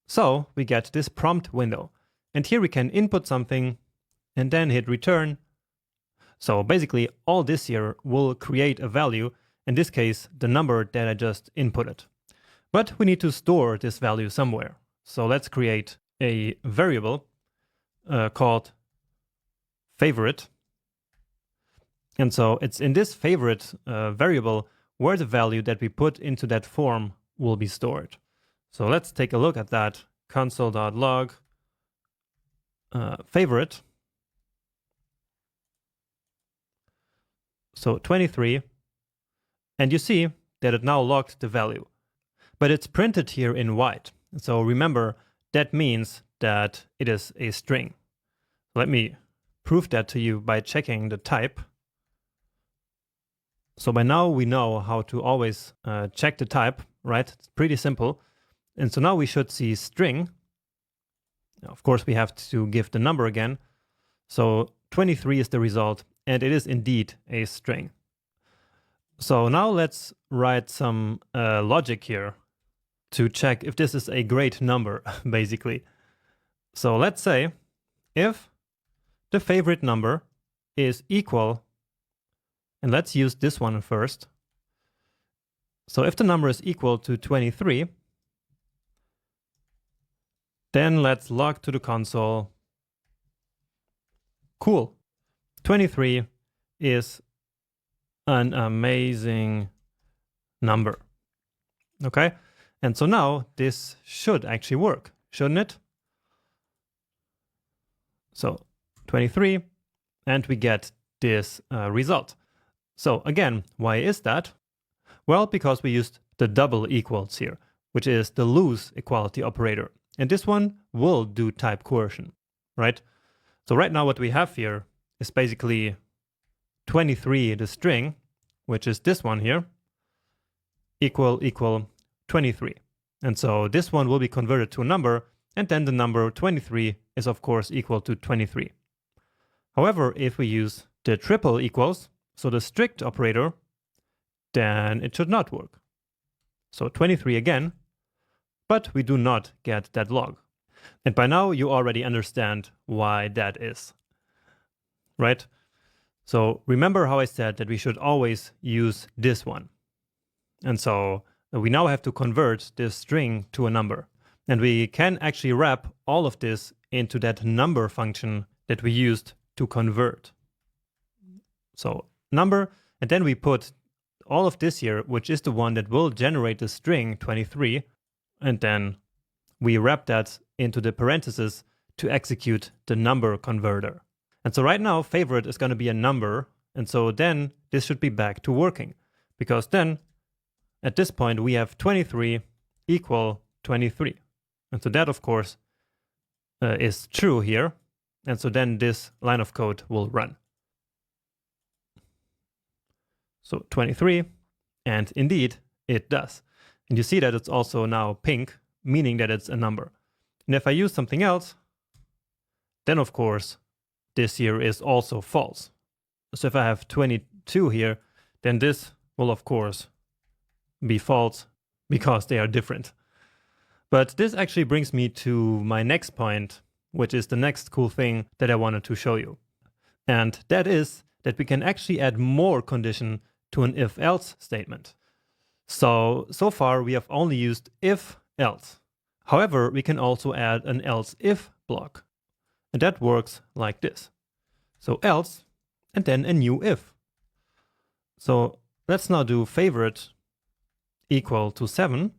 So we get this prompt window. And here we can input something and then hit return. So basically all this here will create a value, in this case the number that I just inputted. But we need to store this value somewhere. So let's create a variable called favorite. And so it's in this favorite variable where the value that we put into that form will be stored. So let's take a look at that. Console.log favorite. So 23. And you see that it now logged the value. But it's printed here in white. So remember, that means that it is a string. Let me prove that to you by checking the type. So by now we know how to always check the type, right? It's pretty simple. And so now we should see string. Now, of course, we have to give the number again. So 23 is the result, and it is indeed a string. So now let's write some logic here to check if this is a great number, basically. So let's say if the favorite number is equal, and let's use this one first. So if the number is equal to 23, then let's log to the console. Cool. 23 is an amazing number. Okay? And so now this should actually work, shouldn't it? So 23, and we get this result. So again, why is that? Well, because we used the double equals here, which is the loose equality operator. And this one will do type coercion, right? So right now what we have here is basically 23, the string, which is this one here, equal 23. And so this one will be converted to a number, and then the number 23 is of course equal to 23. However, if we use the triple equals, so the strict operator, then it should not work. So 23 again, but we do not get that log. And by now you already understand why that is, right? So remember how I said that we should always use this one. And so we now have to convert this string to a number. And we can actually wrap all of this into that number function that we used to convert. So number, and then we put all of this here, which is the one that will generate the string 23, and then we wrap that into the parentheses to execute the number converter. And so right now, favorite is going to be a number, and so then this should be back to working, because then at this point we have 23 equal 23. And so that, of course, is true here, and so then this line of code will run. So 23, and indeed it does. And you see that it's also now pink, meaning that it's a number. And if I use something else, then of course this here is also false. So if I have 22 here, then this will of course be false because they are different. But this actually brings me to my next point, which is the next cool thing that I wanted to show you. And that is that we can actually add more condition to an if-else statement. So far we have only used if-else. However, we can also add an else-if block. And that works like this. So else, and then a new if. So let's now do favorite equal to 7.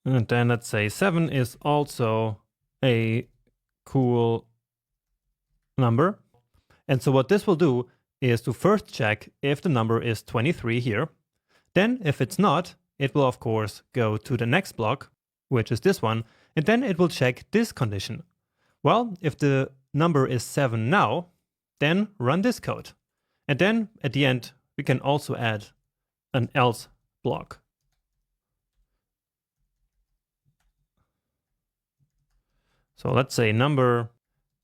And then let's say 7 is also a cool number. And so what this will do is to first check if the number is 23 here. Then if it's not, it will of course go to the next block, which is this one, and then it will check this condition. Well, if the number is 7 now, then run this code. And then at the end, we can also add an else block. So let's say number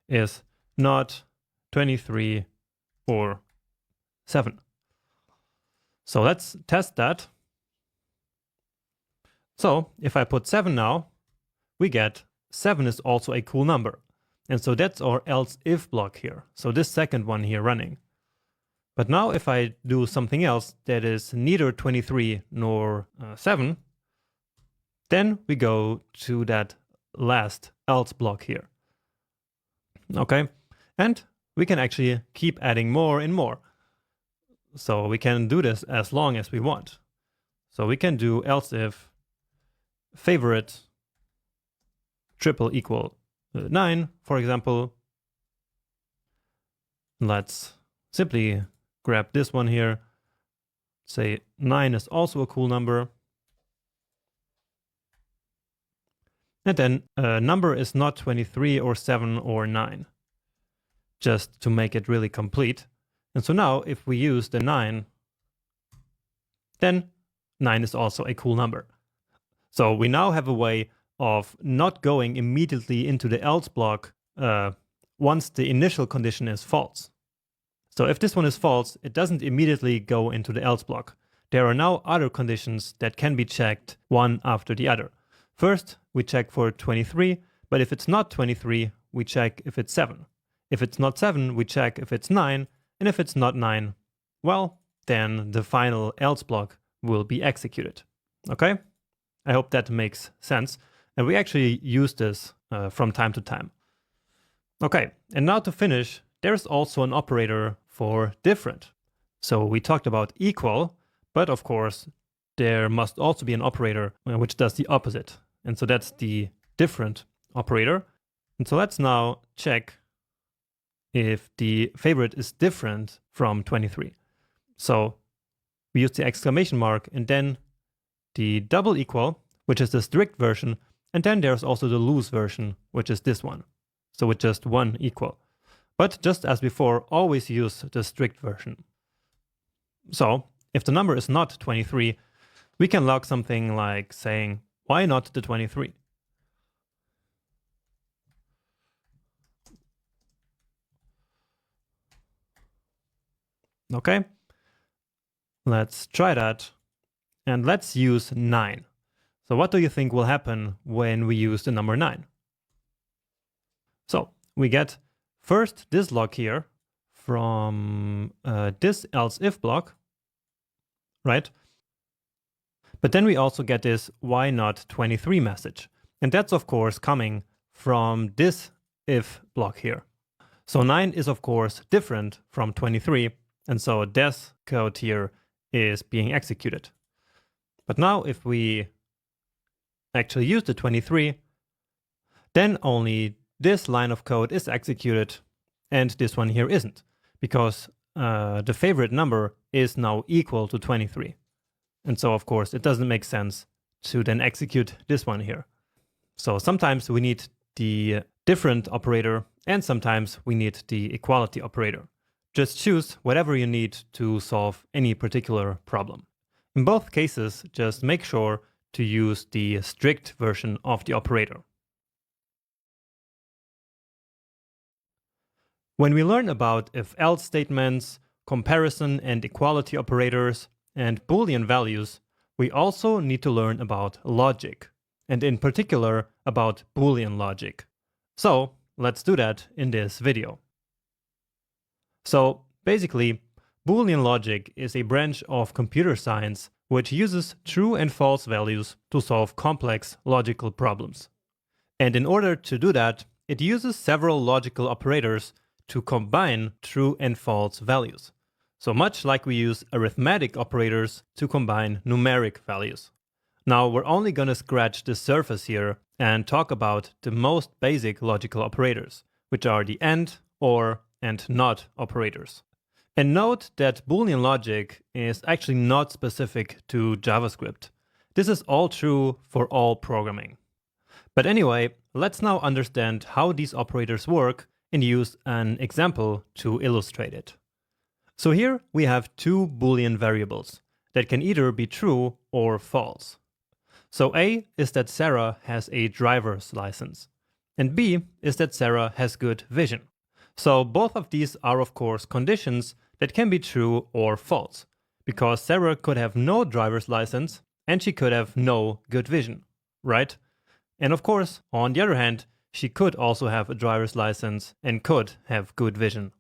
is not 23 or 7. So let's test that. So if I put 7 now, we get 7 is also a cool number. And so that's our else if block here. So this second one here running. But now if I do something else that is neither 23 nor 7, then we go to that last else block here. Okay, and we can actually keep adding more and more. So we can do this as long as we want. So we can do else if favorite triple equal 9, for example. Let's simply grab this one here. Say 9 is also a cool number. And then number is not 23 or 7 or 9, just to make it really complete. And so now if we use the 9, then 9 is also a cool number. So we now have a way of not going immediately into the else block once the initial condition is false. So if this one is false, it doesn't immediately go into the else block. There are now other conditions that can be checked one after the other. First, we check for 23, but if it's not 23, we check if it's 7. If it's not 7, we check if it's 9, and if it's not 9, well, then the final else block will be executed. Okay? I hope that makes sense. And we actually use this from time to time. Okay, and now to finish, there's also an operator for different. So we talked about equal, but of course, there must also be an operator which does the opposite. And so that's the different operator. And so let's now check if the favorite is different from 23. So we use the exclamation mark and then the double equal, which is the strict version. And then there's also the loose version, which is this one. So with just one equal. But just as before, always use the strict version. So if the number is not 23, we can log something like saying, why not the 23? Okay, let's try that. And let's use 9. So what do you think will happen when we use the number 9? So we get first this log here from this else if block, right? But then we also get this why not 23 message. And that's of course coming from this if block here. So 9 is of course different from 23. And so this code here is being executed. But now if we actually use the 23, then only this line of code is executed and this one here isn't, because the favorite number is now equal to 23. And so, of course, it doesn't make sense to then execute this one here. So sometimes we need the different operator and sometimes we need the equality operator. Just choose whatever you need to solve any particular problem. In both cases, just make sure to use the strict version of the operator. When we learn about if-else statements, comparison and equality operators, and Boolean values, we also need to learn about logic, and in particular about Boolean logic. So let's do that in this video. So basically, Boolean logic is a branch of computer science which uses true and false values to solve complex logical problems. And in order to do that, it uses several logical operators to combine true and false values. So much like we use arithmetic operators to combine numeric values. Now we're only going to scratch the surface here and talk about the most basic logical operators, which are the AND, OR, and NOT operators. And note that Boolean logic is actually not specific to JavaScript. This is all true for all programming. But anyway, let's now understand how these operators work and use an example to illustrate it. So here we have two Boolean variables. that can either be true or false. So A is that Sarah has a driver's license, and B is that Sarah has good vision. So both of these are of course conditions that can be true or false, because Sarah could have no driver's license and she could have no good vision, right? And of course, on the other hand, she could also have a driver's license and could have good vision.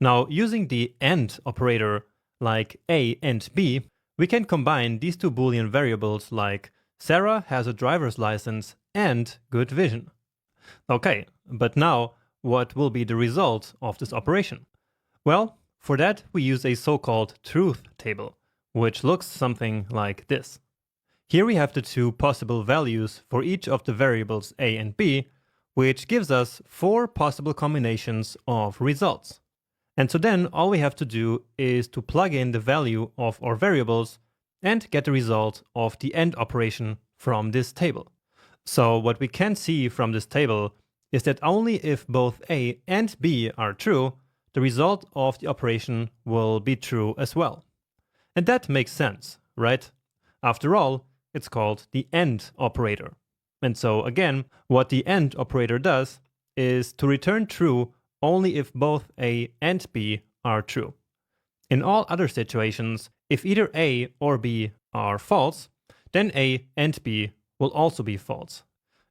Now, using the AND operator like A and B, we can combine these two Boolean variables like Sarah has a driver's license and good vision. Okay, but now what will be the result of this operation? Well, for that we use a so-called truth table, which looks something like this. Here we have the two possible values for each of the variables A and B, which gives us 4 possible combinations of results. And so then all we have to do is to plug in the value of our variables and get the result of the AND operation from this table. So what we can see from this table is that only if both A and B are true, the result of the operation will be true as well. And that makes sense, right? After all, it's called the AND operator. And so again, what the AND operator does is to return true only if both A and B are true. In all other situations, if either A or B are false, then A and B will also be false.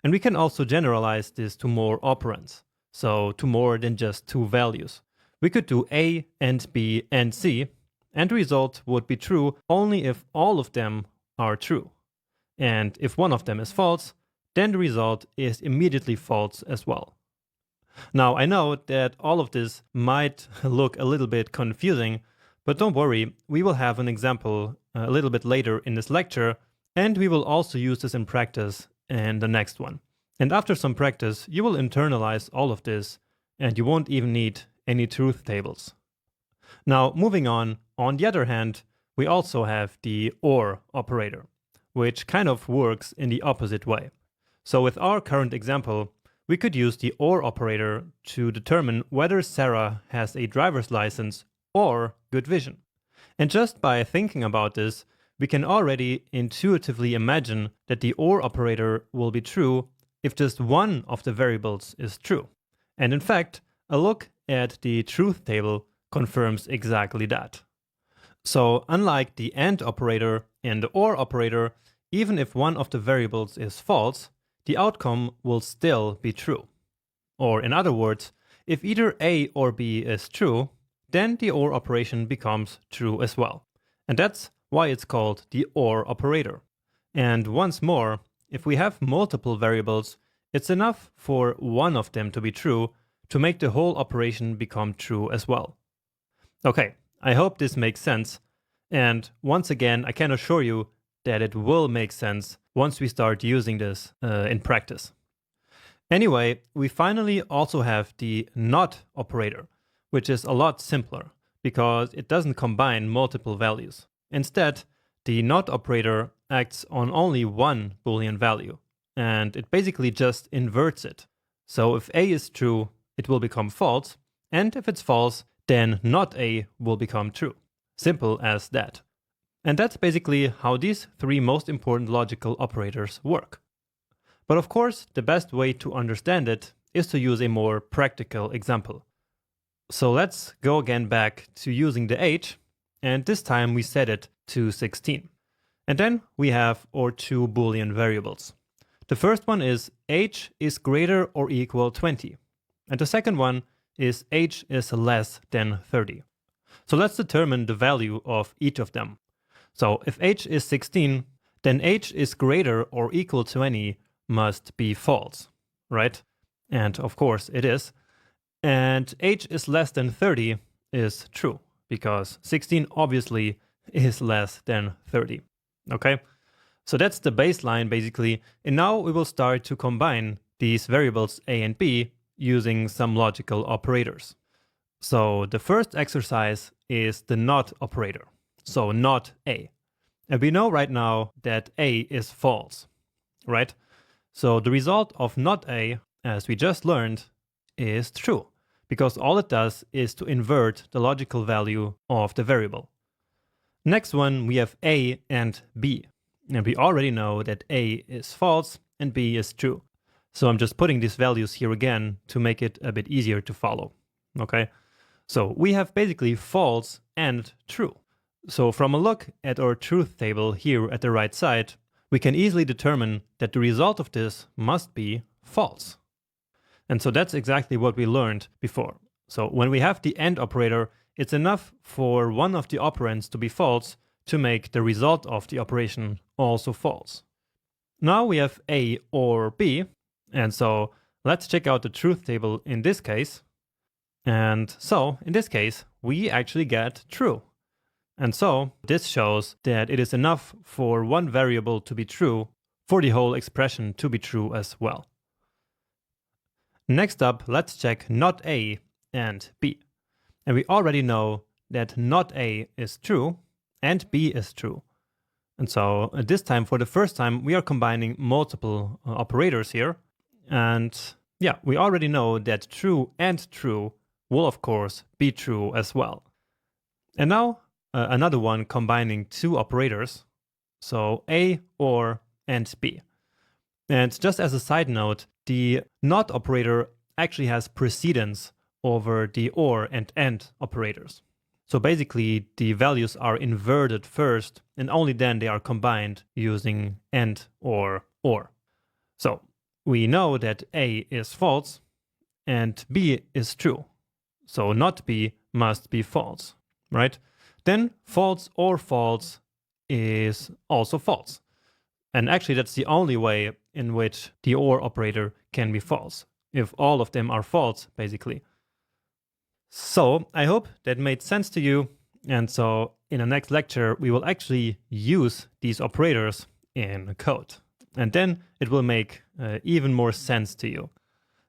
And we can also generalize this to more operands, so to more than just 2 values. We could do A and B and C, and the result would be true only if all of them are true. And if one of them is false, then the result is immediately false as well. Now, I know that all of this might look a little bit confusing, but don't worry, we will have an example a little bit later in this lecture, and we will also use this in practice in the next one. And after some practice, you will internalize all of this, and you won't even need any truth tables. Now, moving on the other hand, we also have the OR operator, which kind of works in the opposite way. So with our current example, we could use the OR operator to determine whether Sarah has a driver's license or good vision. And just by thinking about this, we can already intuitively imagine that the OR operator will be true if just one of the variables is true. And in fact, a look at the truth table confirms exactly that. So unlike the AND operator and the OR operator, even if one of the variables is false, the outcome will still be true. Or in other words, if either A or B is true, then the OR operation becomes true as well. And that's why it's called the OR operator. And once more, if we have multiple variables, it's enough for one of them to be true to make the whole operation become true as well. Okay, I hope this makes sense. And once again, I can assure you that it will make sense once we start using this in practice. Anyway, we finally also have the NOT operator, which is a lot simpler because it doesn't combine multiple values. Instead, the NOT operator acts on only one Boolean value, and it basically just inverts it. So if A is true, it will become false, and if it's false, then not A will become true. Simple as that. And that's basically how these 3 most important logical operators work. But of course, the best way to understand it is to use a more practical example. So let's go again back to using the age, and this time we set it to 16. And then we have our 2 Boolean variables. The first one is age is greater or equal 20. And the second one is age is less than 30. So let's determine the value of each of them. So if age is 16, then age is greater or equal to 20 must be false, right? And of course it is. And age is less than 30 is true, because 16 obviously is less than 30, okay? So that's the baseline basically, and now we will start to combine these variables A and B using some logical operators. So the first exercise is the NOT operator, so not A. And we know right now that A is false, right? So the result of not A, as we just learned, is true, because all it does is to invert the logical value of the variable. Next one, we have A and B. And we already know that A is false and B is true. So I'm just putting these values here again to make it a bit easier to follow. Okay, so we have basically false and true. So from a look at our truth table here at the right side, we can easily determine that the result of this must be false. And so that's exactly what we learned before. So when we have the AND operator, it's enough for one of the operands to be false to make the result of the operation also false. Now we have A or B, and so let's check out the truth table in this case. And so in this case, we actually get true. And so this shows that it is enough for one variable to be true for the whole expression to be true as well. Next up, let's check not A and B. And we already know that not A is true and B is true. And so this time, for the first time, we are combining multiple operators here. And yeah, we already know that true and true will of course be true as well. And now another one combining two operators. So A, or, and B. And just as a side note, the not operator actually has precedence over the or and operators. So basically the values are inverted first and only then they are combined using and or. So we know that A is false and B is true. So not B must be false, right? Then false or false is also false. And actually that's the only way in which the or operator can be false, if all of them are false, basically. So I hope that made sense to you. And so in the next lecture, we will actually use these operators in code. And then it will make even more sense to you.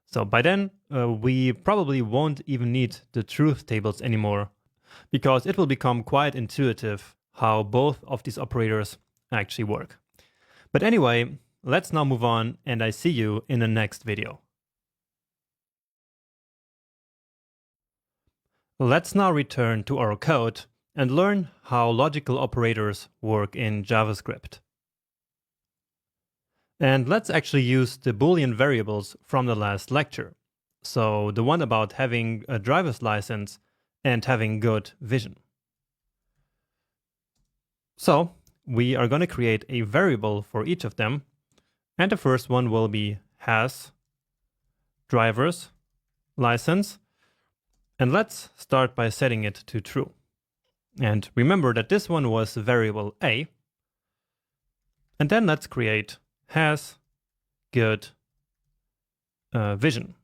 So by then, we probably won't even need the truth tables anymore, because it will become quite intuitive how both of these operators actually work. But anyway, let's now move on, and I see you in the next video. Let's now return to our code and learn how logical operators work in JavaScript. And let's actually use the Boolean variables from the last lecture. So the one about having a driver's license and having good vision. So we are going to create a variable for each of them. And the first one will be has driver's license. And let's start by setting it to true. And remember that this one was variable A. And then let's create has good vision.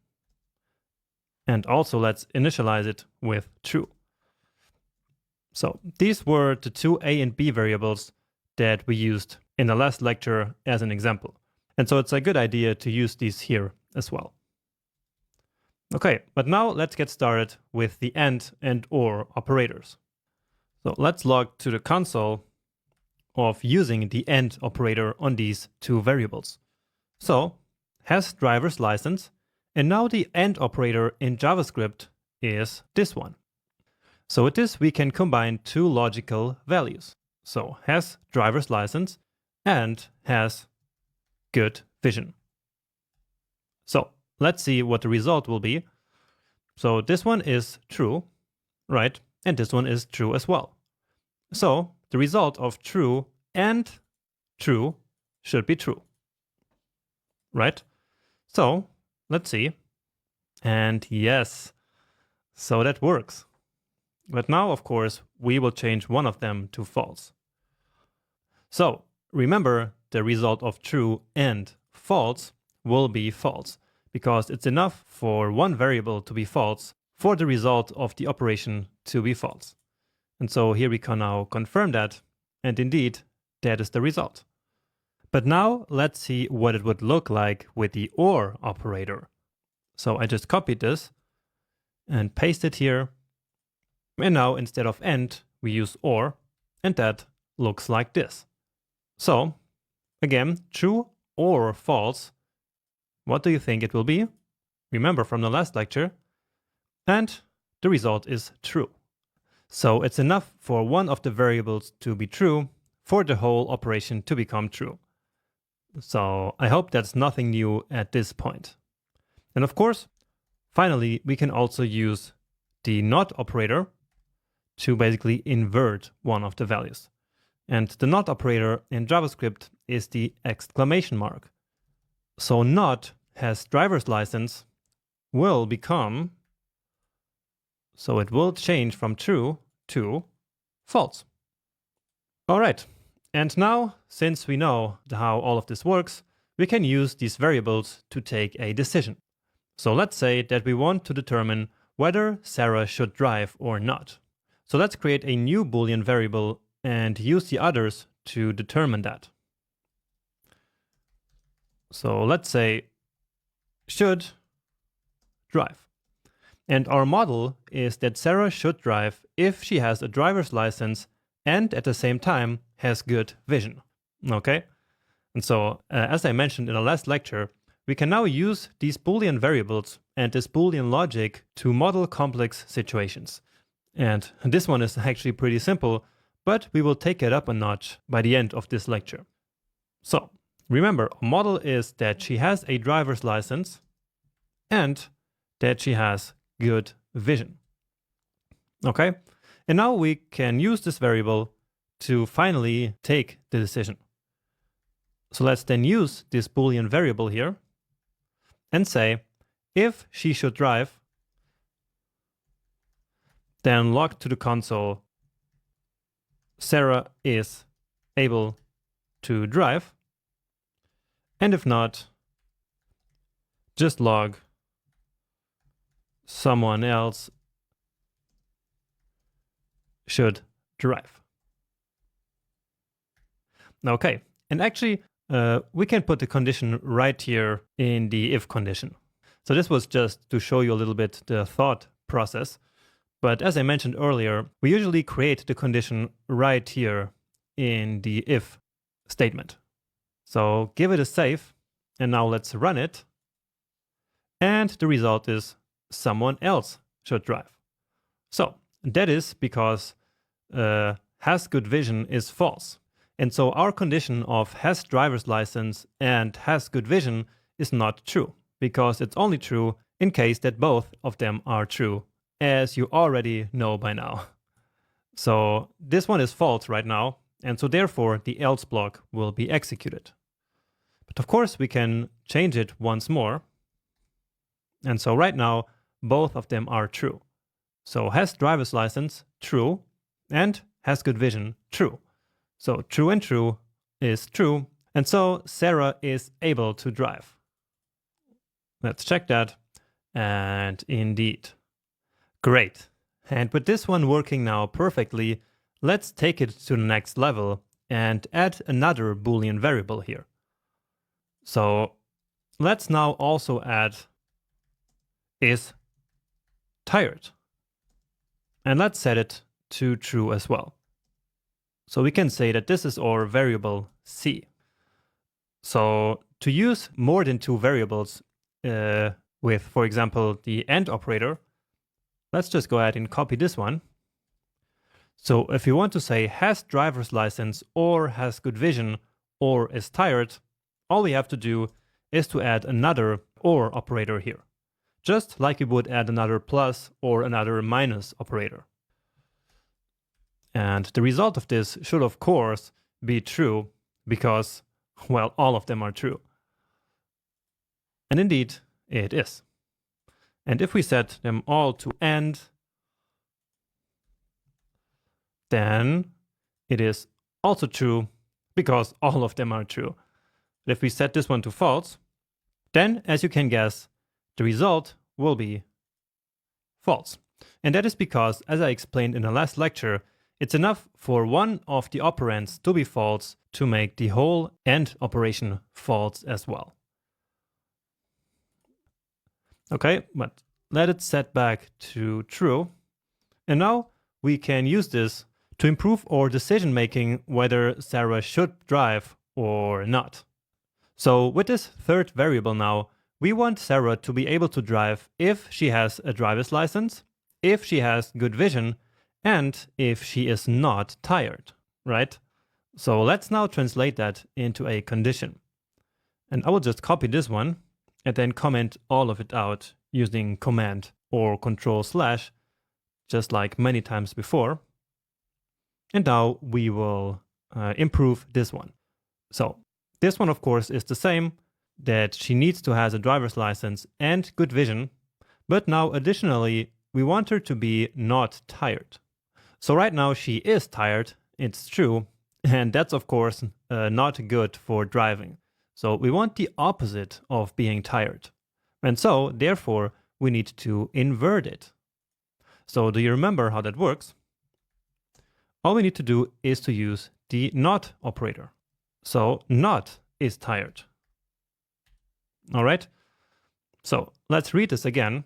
And also let's initialize it with true. So these were the two A and B variables that we used in the last lecture as an example. And so it's a good idea to use these here as well. Okay, but now let's get started with the and or operators. So let's log to the console of using the and operator on these two variables. So has driver's license, and now the and operator in JavaScript is this one. So with this we can combine two logical values. So has driver's license and has good vision. So let's see what the result will be. So this one is true, right? And this one is true as well. So the result of true and true should be true, right? So let's see. And yes, so that works. But now, of course, we will change one of them to false. So remember, the result of true and false will be false, because it's enough for one variable to be false for the result of the operation to be false. And so here we can now confirm that, and indeed, that is the result. But now let's see what it would look like with the or operator. So I just copied this and paste it here. And now instead of and, we use or, and that looks like this. So again, true or false. What do you think it will be? Remember from the last lecture. And the result is true. So it's enough for one of the variables to be true for the whole operation to become true. So I hope that's nothing new at this point. And of course, finally, we can also use the not operator to basically invert one of the values. And the not operator in JavaScript is the exclamation mark. So not has driver's license will become, so it will change from true to false. All right, and now, since we know how all of this works, we can use these variables to take a decision. So let's say that we want to determine whether Sarah should drive or not. So let's create a new Boolean variable and use the others to determine that. So let's say should drive. And our model is that Sarah should drive if she has a driver's license and at the same time has good vision. Okay? And so, as I mentioned in the last lecture, we can now use these Boolean variables and this Boolean logic to model complex situations. And this one is actually pretty simple, but we will take it up a notch by the end of this lecture. So, remember, our model is that she has a driver's license and that she has good vision. Okay? And now we can use this variable to finally take the decision. So let's then use this Boolean variable here and say, if she should drive, then log to the console, Sarah is able to drive. And if not, just log someone else should drive. Okay, and actually, we can put the condition right here in the if condition. So this was just to show you a little bit the thought process. But as I mentioned earlier, we usually create the condition right here in the if statement. So give it a save, and now let's run it. And the result is someone else should drive. So that is because has good vision is false. And so our condition of has driver's license and has good vision is not true, because it's only true in case that both of them are true, as you already know by now. So this one is false right now, and so therefore the else block will be executed. But of course we can change it once more. And so right now, both of them are true. So has driver's license, true, and has good vision, true. So true and true is true. And so Sarah is able to drive. Let's check that. And indeed. Great. And with this one working now perfectly, let's take it to the next level and add another Boolean variable here. So let's now also add is tired. And let's set it to true as well. So we can say that this is our variable C. So to use more than two variables with, for example, the AND operator, let's just go ahead and copy this one. So if you want to say has driver's license or has good vision or is tired, all we have to do is to add another or operator here, just like we would add another plus or another minus operator. And the result of this should, of course, be true because, well, all of them are true. And indeed, it is. And if we set them all to AND, then it is also true because all of them are true. But if we set this one to false, then, as you can guess, the result will be false. And that is because, as I explained in the last lecture, it's enough for one of the operands to be false to make the whole AND operation false as well. Okay, but let it set back to true. And now we can use this to improve our decision making whether Sarah should drive or not. So with this third variable now, we want Sarah to be able to drive if she has a driver's license, if she has good vision, and if she is not tired, right? So let's now translate that into a condition. And I will just copy this one and then comment all of it out using Command or Control/, just like many times before. And now we will improve this one. So this one, of course, is the same, that she needs to have a driver's license and good vision. But now additionally, we want her to be not tired. So right now she is tired, it's true. And that's, of course, not good for driving. So we want the opposite of being tired. And so, therefore, we need to invert it. So do you remember how that works? All we need to do is to use the not operator. So not is tired. All right. So let's read this again.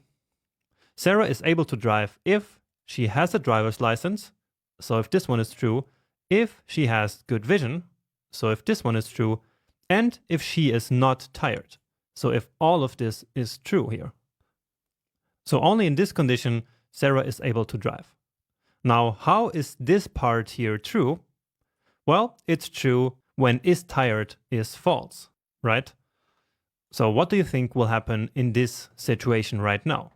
Sarah is able to drive if she has a driver's license. So if this one is true, if she has good vision. So if this one is true, and if she is not tired. So if all of this is true here. So only in this condition, Sarah is able to drive. Now, how is this part here true? Well, it's true when is tired is false, right? So what do you think will happen in this situation right now?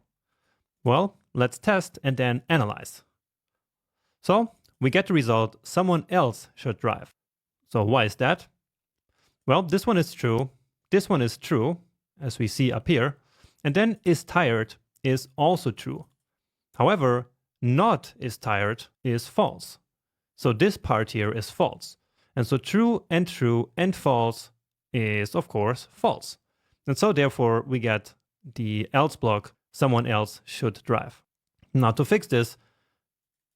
Well, let's test and then analyze. So we get the result, someone else should drive. So why is that? Well, this one is true, this one is true, as we see up here, and then is tired is also true. However, not is tired is false. So this part here is false. And so true and false is, of course, false. And so therefore we get the else block, someone else should drive. Now to fix this,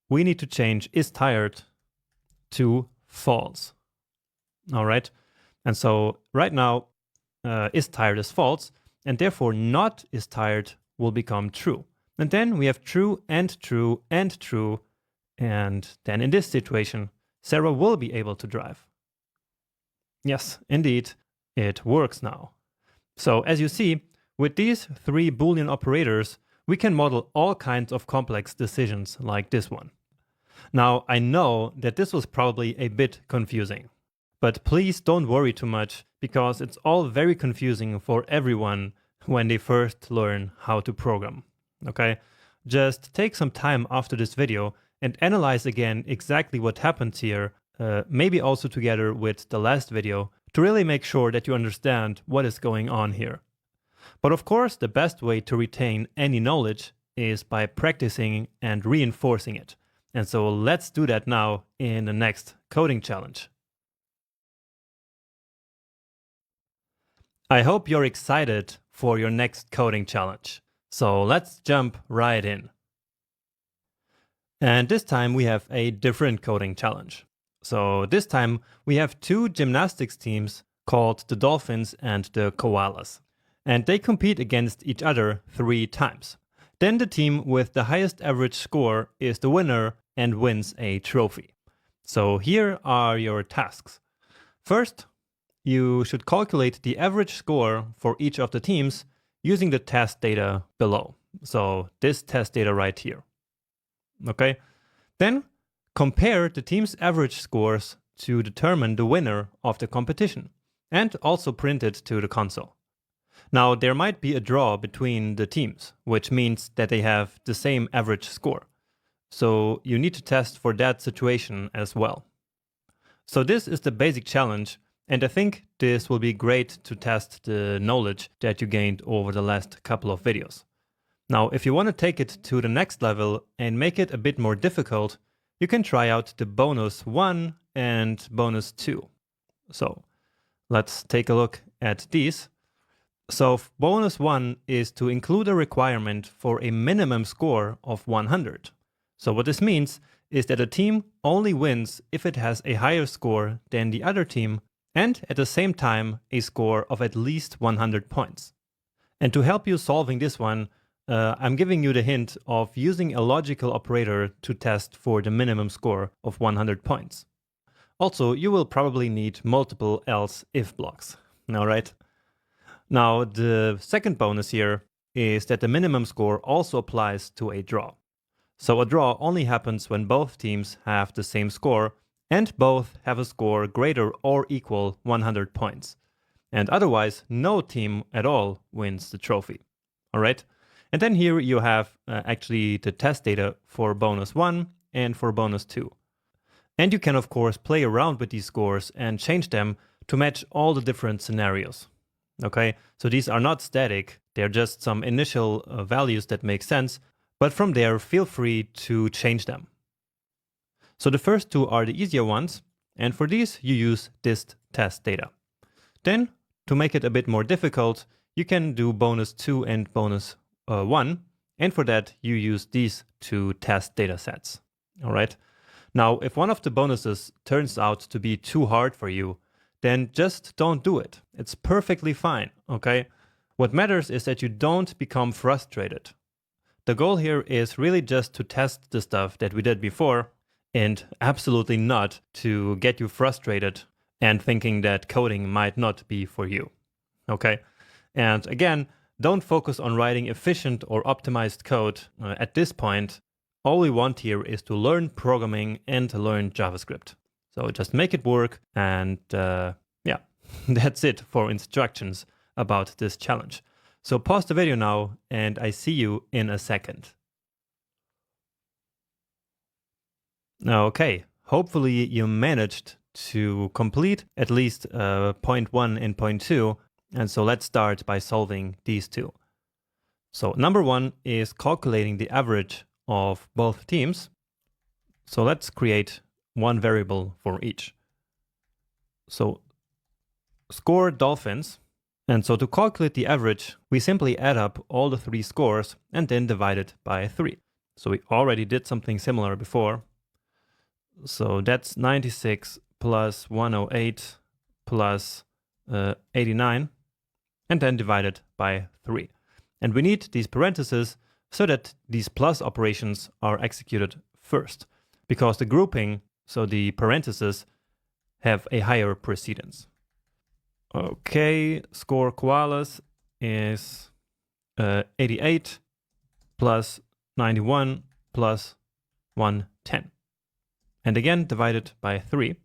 we need to change is tired to false. All right. And so right now is tired is false, and therefore not is tired will become true. And then we have true and true and true. And then in this situation, Sarah will be able to drive. Yes, indeed, it works now. So as you see, with these three Boolean operators, we can model all kinds of complex decisions like this one. Now, I know that this was probably a bit confusing, but please don't worry too much because it's all very confusing for everyone when they first learn how to program. Okay, just take some time after this video and analyze again exactly what happens here, maybe also together with the last video, to really make sure that you understand what is going on here. But of course, the best way to retain any knowledge is by practicing and reinforcing it. And so let's do that now in the next coding challenge. I hope you're excited for your next coding challenge. So let's jump right in. And this time we have a different coding challenge. So this time we have two gymnastics teams called the Dolphins and the Koalas. And they compete against each other 3 times. Then the team with the highest average score is the winner and wins a trophy. So here are your tasks. First, you should calculate the average score for each of the teams using the test data below. So this test data right here. Okay. Then compare the team's average scores to determine the winner of the competition and also print it to the console. Now there might be a draw between the teams, which means that they have the same average score. So you need to test for that situation as well. So this is the basic challenge, and I think this will be great to test the knowledge that you gained over the last couple of videos. Now, if you want to take it to the next level and make it a bit more difficult, you can try out the bonus 1 and bonus 2. So let's take a look at these. So bonus 1 is to include a requirement for a minimum score of 100. So what this means is that a team only wins if it has a higher score than the other team and at the same time a score of at least 100 points. And to help you solving this one, I'm giving you the hint of using a logical operator to test for the minimum score of 100 points. Also, you will probably need multiple else-if blocks. All right. Now, the second bonus here is that the minimum score also applies to a draw. So a draw only happens when both teams have the same score and both have a score greater or equal 100 points. And otherwise, no team at all wins the trophy. All right. And then here you have actually the test data for bonus 1 and for bonus 2. And you can, of course, play around with these scores and change them to match all the different scenarios. Okay, so these are not static, they're just some initial values that make sense, but from there, feel free to change them. So the first two are the easier ones, and for these, you use dist test data. Then, to make it a bit more difficult, you can do bonus 2 and bonus 1, and for that, you use these two test data sets. All right. Now, if one of the bonuses turns out to be too hard for you, then just don't do it. It's perfectly fine, okay? What matters is that you don't become frustrated. The goal here is really just to test the stuff that we did before and absolutely not to get you frustrated and thinking that coding might not be for you, okay? And again, don't focus on writing efficient or optimized code at this point. All we want here is to learn programming and to learn JavaScript. So just make it work, and yeah, that's it for instructions about this challenge. So pause the video now, and I see you in a second. Okay, hopefully you managed to complete at least point 1 and point 2, and so let's start by solving these two. So number 1 is calculating the average of both teams. So let's create one variable for each. So score dolphins. And so to calculate the average, we simply add up all the 3 scores and then divide it by 3. So we already did something similar before. So that's 96 plus 108 plus 89, and then divided by 3. And we need these parentheses so that these plus operations are executed first, because the grouping, so the parentheses, have a higher precedence. Okay, score koalas is 88 plus 91 plus 110. And again, divided by 3.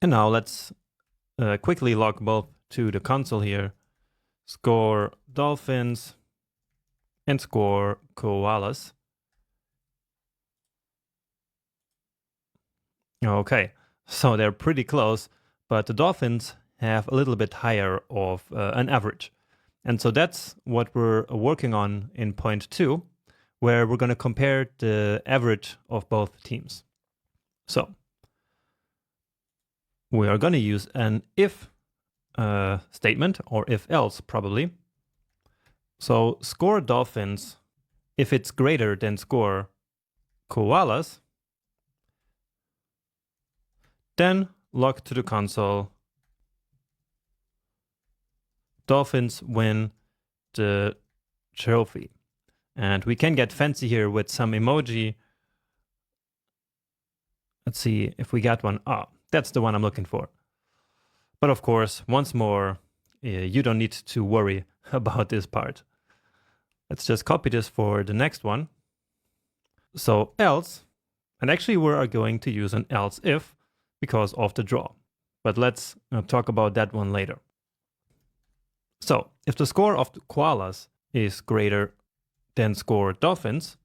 And now let's quickly log both to the console here. Score dolphins and score koalas. Okay, so they're pretty close, but the dolphins have a little bit higher of an average. And so that's what we're working on in point 2, where we're going to compare the average of both teams. So we are going to use an if statement, or if else probably. So score dolphins, if it's greater than score koalas, then log to the console, dolphins win the trophy. And we can get fancy here with some emoji. Let's see if we got one. Ah, that's the one I'm looking for. But of course, once more, you don't need to worry about this part. Let's just copy this for the next one. So else, and actually we are going to use an else if because of the draw. But let's talk about that one later. So if the score of the koalas is greater than score dolphins,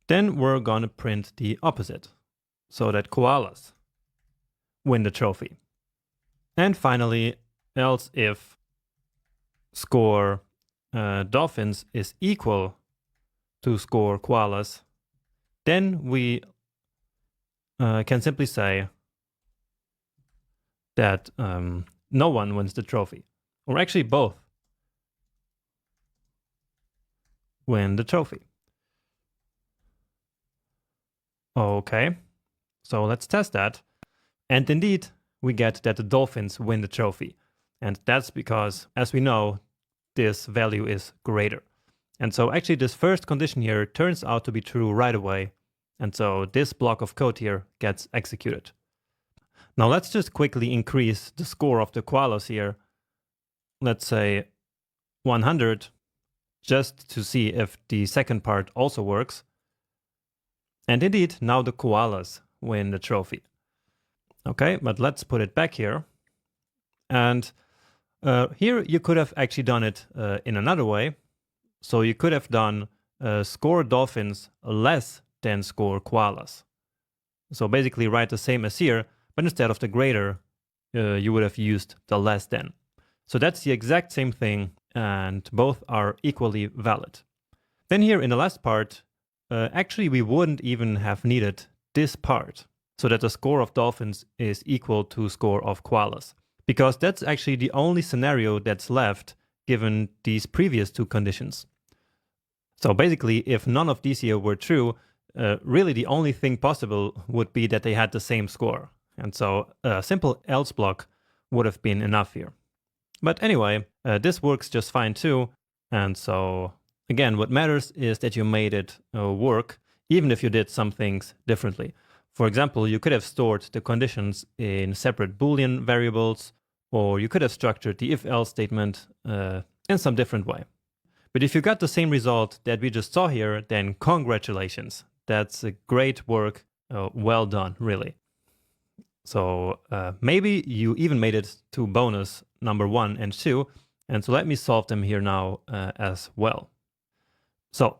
then we're going to print the opposite, so that koalas win the trophy. And finally, else if score dolphins is equal to score koalas, then we can simply say that no one wins the trophy, or actually both win the trophy. Okay, so let's test that. And indeed, we get that the dolphins win the trophy. And that's because, as we know, this value is greater. And so actually this first condition here turns out to be true right away. And so this block of code here gets executed. Now let's just quickly increase the score of the koalas here. Let's say 100, just to see if the second part also works. And indeed, now the koalas win the trophy. Okay, but let's put it back here. And here you could have actually done it in another way. So you could have done score dolphins less than score koalas. So basically write the same as here, but instead of the greater, you would have used the less than. So that's the exact same thing, and both are equally valid. Then here in the last part, actually we wouldn't even have needed this part, so that the score of dolphins is equal to score of koalas, because that's actually the only scenario that's left given these previous two conditions. So basically, if none of these here were true, really the only thing possible would be that they had the same score. And so a simple else block would have been enough here. But anyway, this works just fine too. And so again, what matters is that you made it work, even if you did some things differently. For example, you could have stored the conditions in separate Boolean variables, or you could have structured the if-else statement in some different way. But if you got the same result that we just saw here, then congratulations. That's a great work. Well done, really. So maybe you even made it to bonus number 1 and 2. And so let me solve them here now as well. So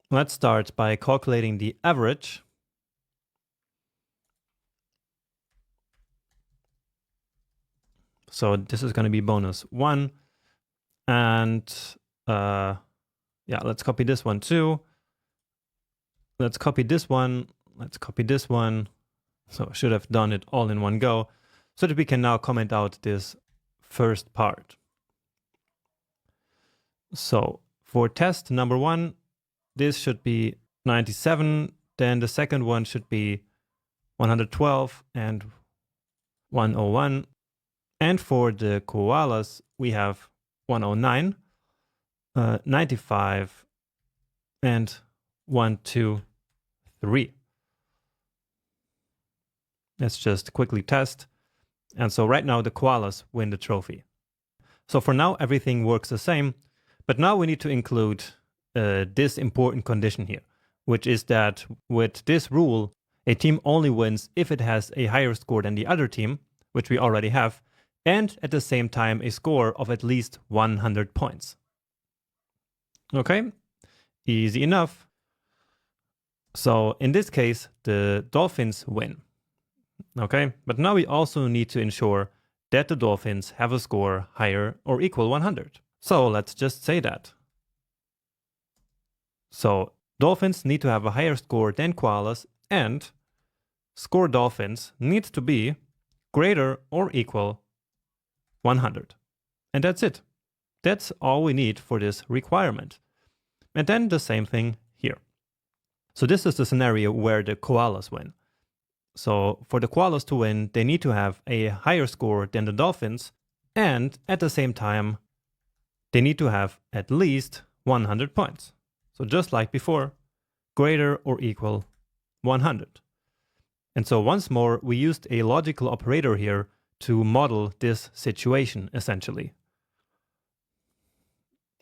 let's start by calculating the average. So this is going to be bonus 1. And yeah, let's copy this one too. Let's copy this one. Let's copy this one. So I should have done it all in one go so that we can now comment out this first part. So for test number 1, this should be 97. Then the second one should be 112 and 101. And for the koalas, we have 109, 95, and 123. Let's just quickly test. And so right now the koalas win the trophy. So for now, everything works the same. But now we need to include this important condition here, which is that with this rule, a team only wins if it has a higher score than the other team, which we already have, and at the same time a score of at least 100 points. Okay, easy enough. So in this case, the dolphins win. Okay, but now we also need to ensure that the dolphins have a score higher or equal 100. So let's just say that. So dolphins need to have a higher score than koalas, and score dolphins needs to be greater or equal 100. And that's it. That's all we need for this requirement. And then the same thing here. So this is the scenario where the koalas win. So for the koalas to win, they need to have a higher score than the dolphins, and at the same time, they need to have at least 100 points. So just like before, greater or equal 100. And so once more, we used a logical operator here to model this situation, essentially.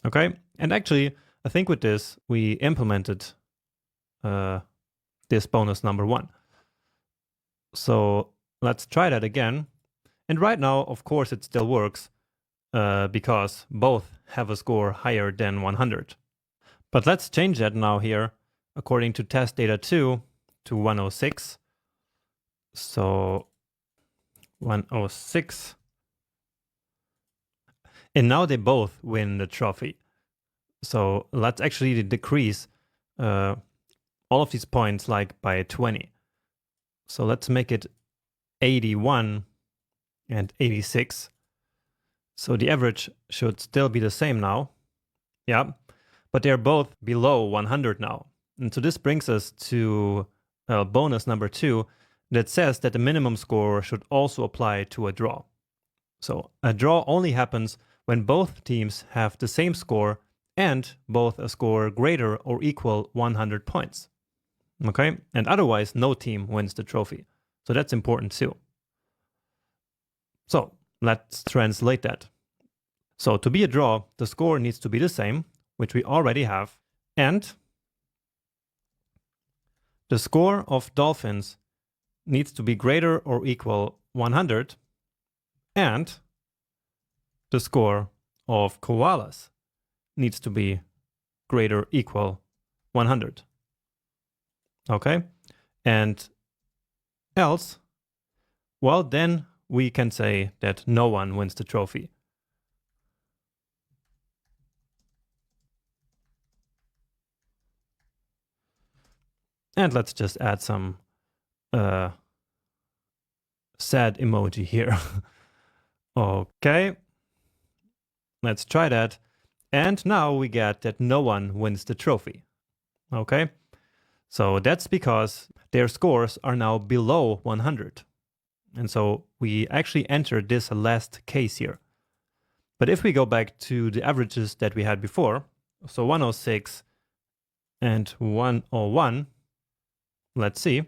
Okay, and actually, I think with this, we implemented this bonus number 1. So let's try that again. And right now, of course, it still works because both have a score higher than 100. But let's change that now here, according to test data 2, to 106. So 106. And now they both win the trophy. So let's actually decrease all of these points like by 20. So let's make it 81 and 86. So the average should still be the same now. Yeah, but they're both below 100 now. And so this brings us to bonus number 2 that says that the minimum score should also apply to a draw. So a draw only happens when both teams have the same score and both a score greater or equal 100 points. Okay, and otherwise no team wins the trophy. So that's important too. So let's translate that. So to be a draw, the score needs to be the same, which we already have, and the score of dolphins needs to be greater or equal 100, and the score of koalas needs to be greater or equal 100. Okay? And else, well, then we can say that no one wins the trophy. And let's just add some sad emoji here. Okay, let's try that. And now we get that no one wins the trophy. Okay, so that's because their scores are now below 100. And so we actually entered this last case here. But if we go back to the averages that we had before, so 106 and 101, let's see.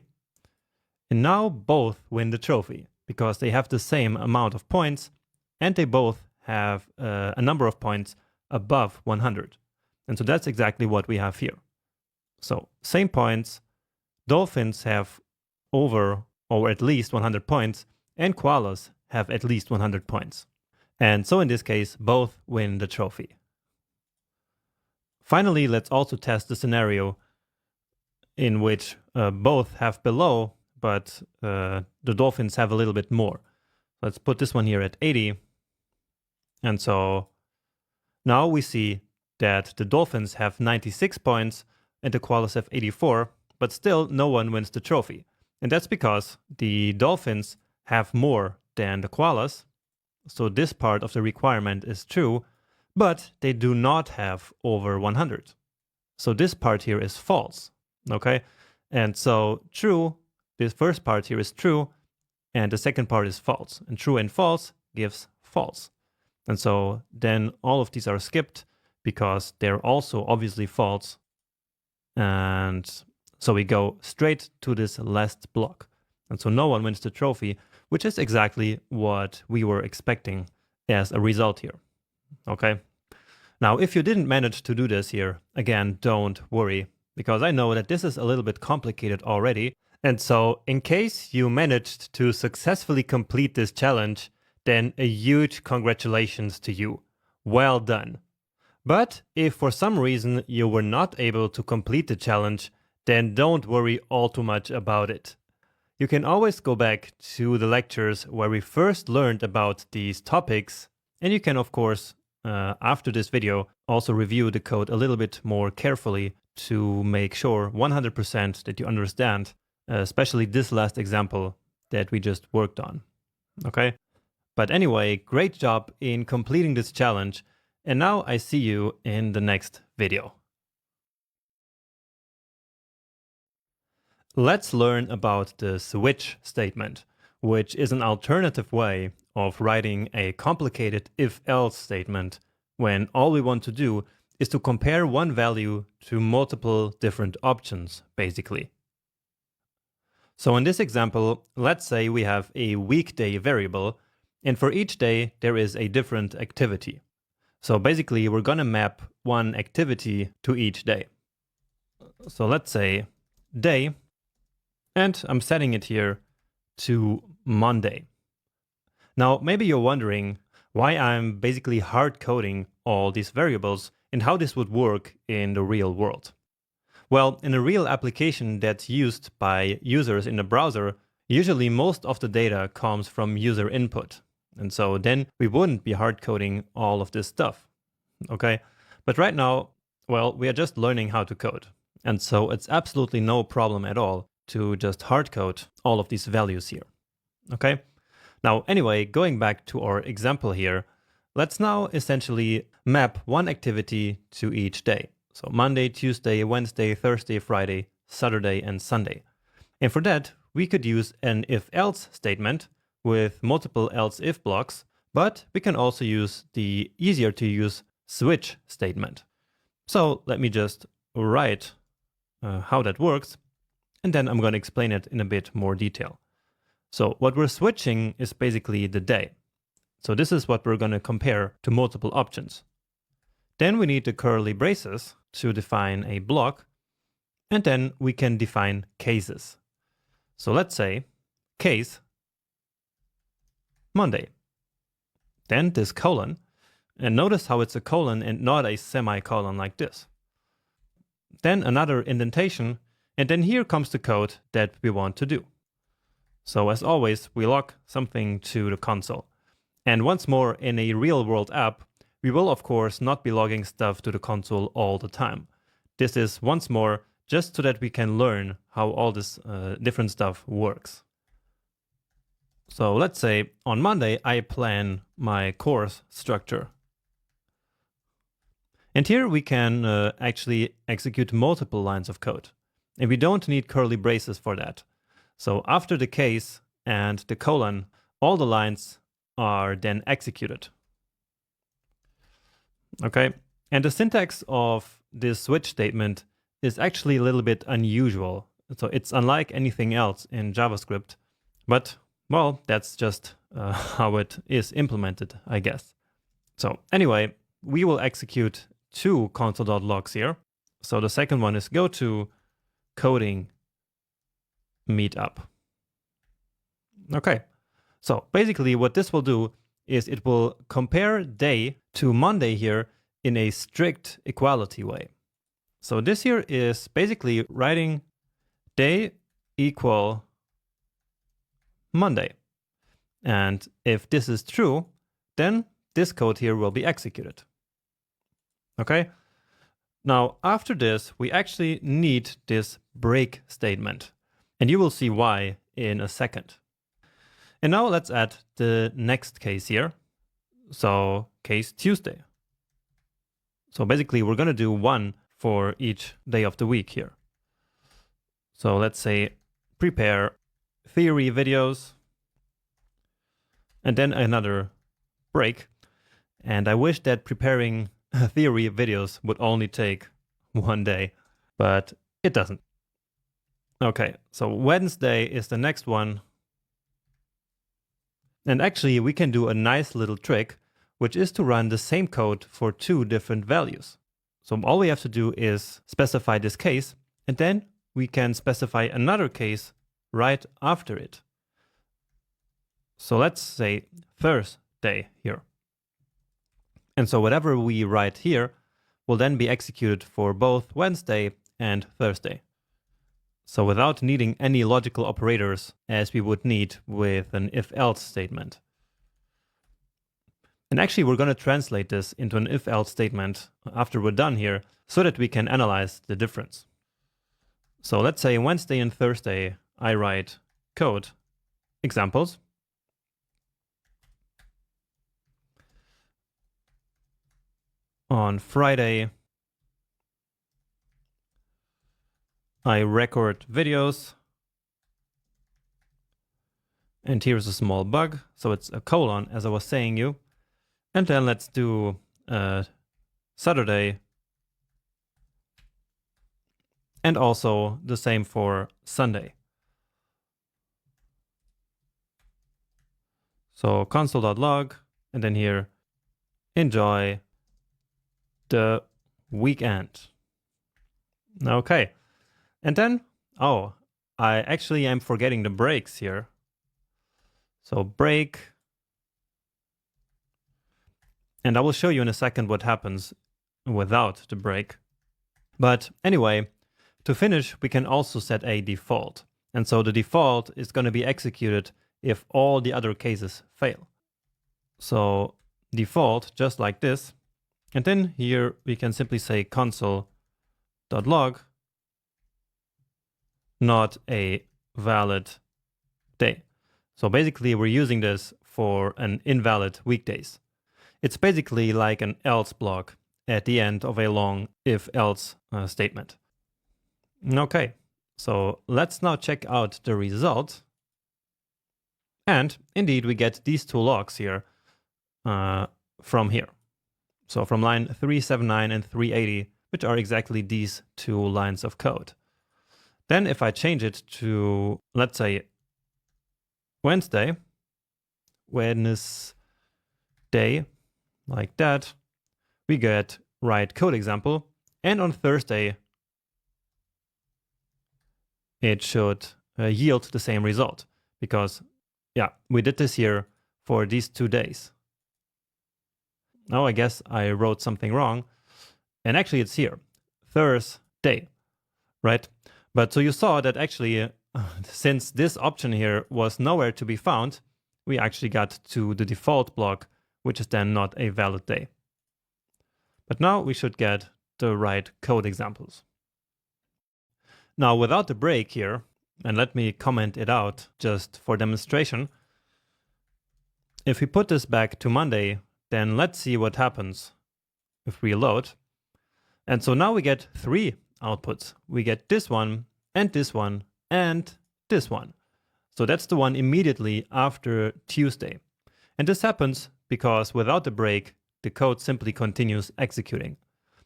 And now both win the trophy because they have the same amount of points and they both have a number of points above 100. And so that's exactly what we have here. So same points, dolphins have over or at least 100 points, and koalas have at least 100 points. And so in this case, both win the trophy. Finally, let's also test the scenario in which both have below, but the dolphins have a little bit more. Let's put this one here at 80. And so now we see that the dolphins have 96 points and the koalas have 84, but still no one wins the trophy. And that's because the dolphins have more than the koalas. So this part of the requirement is true, but they do not have over 100. So this part here is false, okay? And so true, this first part here is true, and the second part is false. And true and false gives false. And so then all of these are skipped because they're also obviously false. And so we go straight to this last block. And so no one wins the trophy, which is exactly what we were expecting as a result here. Okay. Now, if you didn't manage to do this here, again, don't worry, because I know that this is a little bit complicated already. And so in case you managed to successfully complete this challenge, then a huge congratulations to you. Well done. But if for some reason you were not able to complete the challenge, then don't worry all too much about it. You can always go back to the lectures where we first learned about these topics, and you can, of course, after this video, also review the code a little bit more carefully to make sure 100% that you understand, especially this last example that we just worked on. Okay? But anyway, great job in completing this challenge, and now I see you in the next video. Let's learn about the switch statement, which is an alternative way of writing a complicated if-else statement when all we want to do is to compare one value to multiple different options, basically. So in this example, let's say we have a weekday variable, and for each day there is a different activity. So basically we're going to map one activity to each day. So let's say day, and I'm setting it here to Monday. Now, maybe you're wondering why I'm basically hard coding all these variables and how this would work in the real world. Well, in a real application that's used by users in the browser, usually most of the data comes from user input. And so then we wouldn't be hard coding all of this stuff. Okay? But right now, well, we are just learning how to code. And so it's absolutely no problem at all to just hard code all of these values here. Okay? Now, anyway, going back to our example here, let's now essentially map one activity to each day. So Monday, Tuesday, Wednesday, Thursday, Friday, Saturday, and Sunday. And for that, we could use an if-else statement with multiple else-if blocks, but we can also use the easier to use switch statement. So let me just write how that works, and then I'm going to explain it in a bit more detail. So what we're switching is basically the day. So this is what we're going to compare to multiple options. Then we need the curly braces to define a block. And then we can define cases. So let's say case Monday. Then this colon, and notice how it's a colon and not a semicolon like this. Then another indentation, and then here comes the code that we want to do. So as always, we log something to the console. And once more, in a real-world app, we will of course not be logging stuff to the console all the time. This is once more just so that we can learn how all this different stuff works. So let's say on Monday, I plan my course structure. And here we can actually execute multiple lines of code. And we don't need curly braces for that. So after the case and the colon, all the lines are then executed. Okay, and the syntax of this switch statement is actually a little bit unusual. So it's unlike anything else in JavaScript, but well, that's just how it is implemented, I guess. So anyway, we will execute two console.logs here. So the second one is go to coding meetup. Okay, so basically what this will do is it will compare day to Monday here in a strict equality way. So this here is basically writing day equal Monday. And if this is true, then this code here will be executed. Okay. Now, after this, we actually need this break statement. And you will see why in a second. And now let's add the next case here. So case Tuesday. So basically, we're going to do one for each day of the week here. So let's say prepare theory videos, and then another break. And I wish that preparing theory videos would only take one day, but it doesn't. Okay, so Wednesday is the next one. And actually, we can do a nice little trick, which is to run the same code for two different values. So all we have to do is specify this case, and then we can specify another case right after it. So let's say Thursday here. And so whatever we write here will then be executed for both Wednesday and Thursday. So without needing any logical operators as we would need with an if-else statement. And actually, we're going to translate this into an if-else statement after we're done here so that we can analyze the difference. So let's say Wednesday and Thursday, I write code examples. On Friday, I record videos. And here's a small bug. So it's a colon, as I was saying you. And then let's do Saturday. And also the same for Sunday. So console.log, and then here, enjoy the weekend. Okay. And then, oh, I actually am forgetting the breaks here. So break. And I will show you in a second what happens without the break. But anyway, to finish, we can also set a default. And so the default is going to be executed if all the other cases fail. So default, just like this. And then here we can simply say console.log, not a valid day. So basically we're using this for an invalid weekdays. It's basically like an else block at the end of a long if-else statement. Okay, so let's now check out the result. And indeed, we get these two logs here from here. So from line 379 and 380, which are exactly these two lines of code. Then if I change it to, let's say, Wednesday, like that, we get write code example. And on Thursday, it should yield the same result, because yeah, we did this here for these 2 days. Now I guess I wrote something wrong, and actually it's here, Thursday, right? But so you saw that actually, since this option here was nowhere to be found, we actually got to the default block, which is then not a valid day. But now we should get the right code examples. Now without the break here, and let me comment it out just for demonstration, if we put this back to Monday, then let's see what happens if we load. And so now we get 3 outputs. We get this one, and this one, and this one. So that's the one immediately after Tuesday. And this happens because without the break, the code simply continues executing.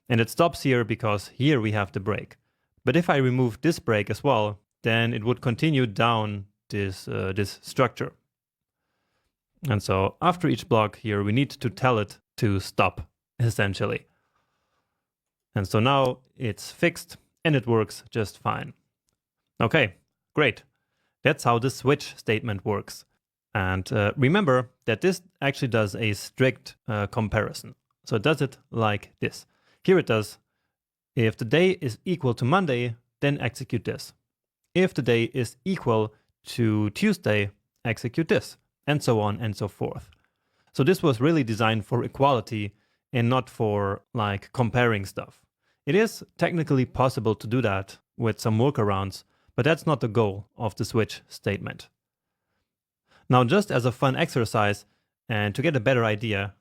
And it stops here because here we have the break. But if I remove this break as well, then it would continue down this structure. And so after each block here, we need to tell it to stop, essentially. And so now it's fixed and it works just fine. Okay, great. That's how the switch statement works. And remember that this actually does a strict comparison. So it does it like this. Here it does, if the day is equal to Monday, then execute this. If the day is equal to Tuesday, execute this, and so on and so forth. So this was really designed for equality and not for like comparing stuff. It is technically possible to do that with some workarounds, but that's not the goal of the switch statement. Now, just as a fun exercise and to get a better idea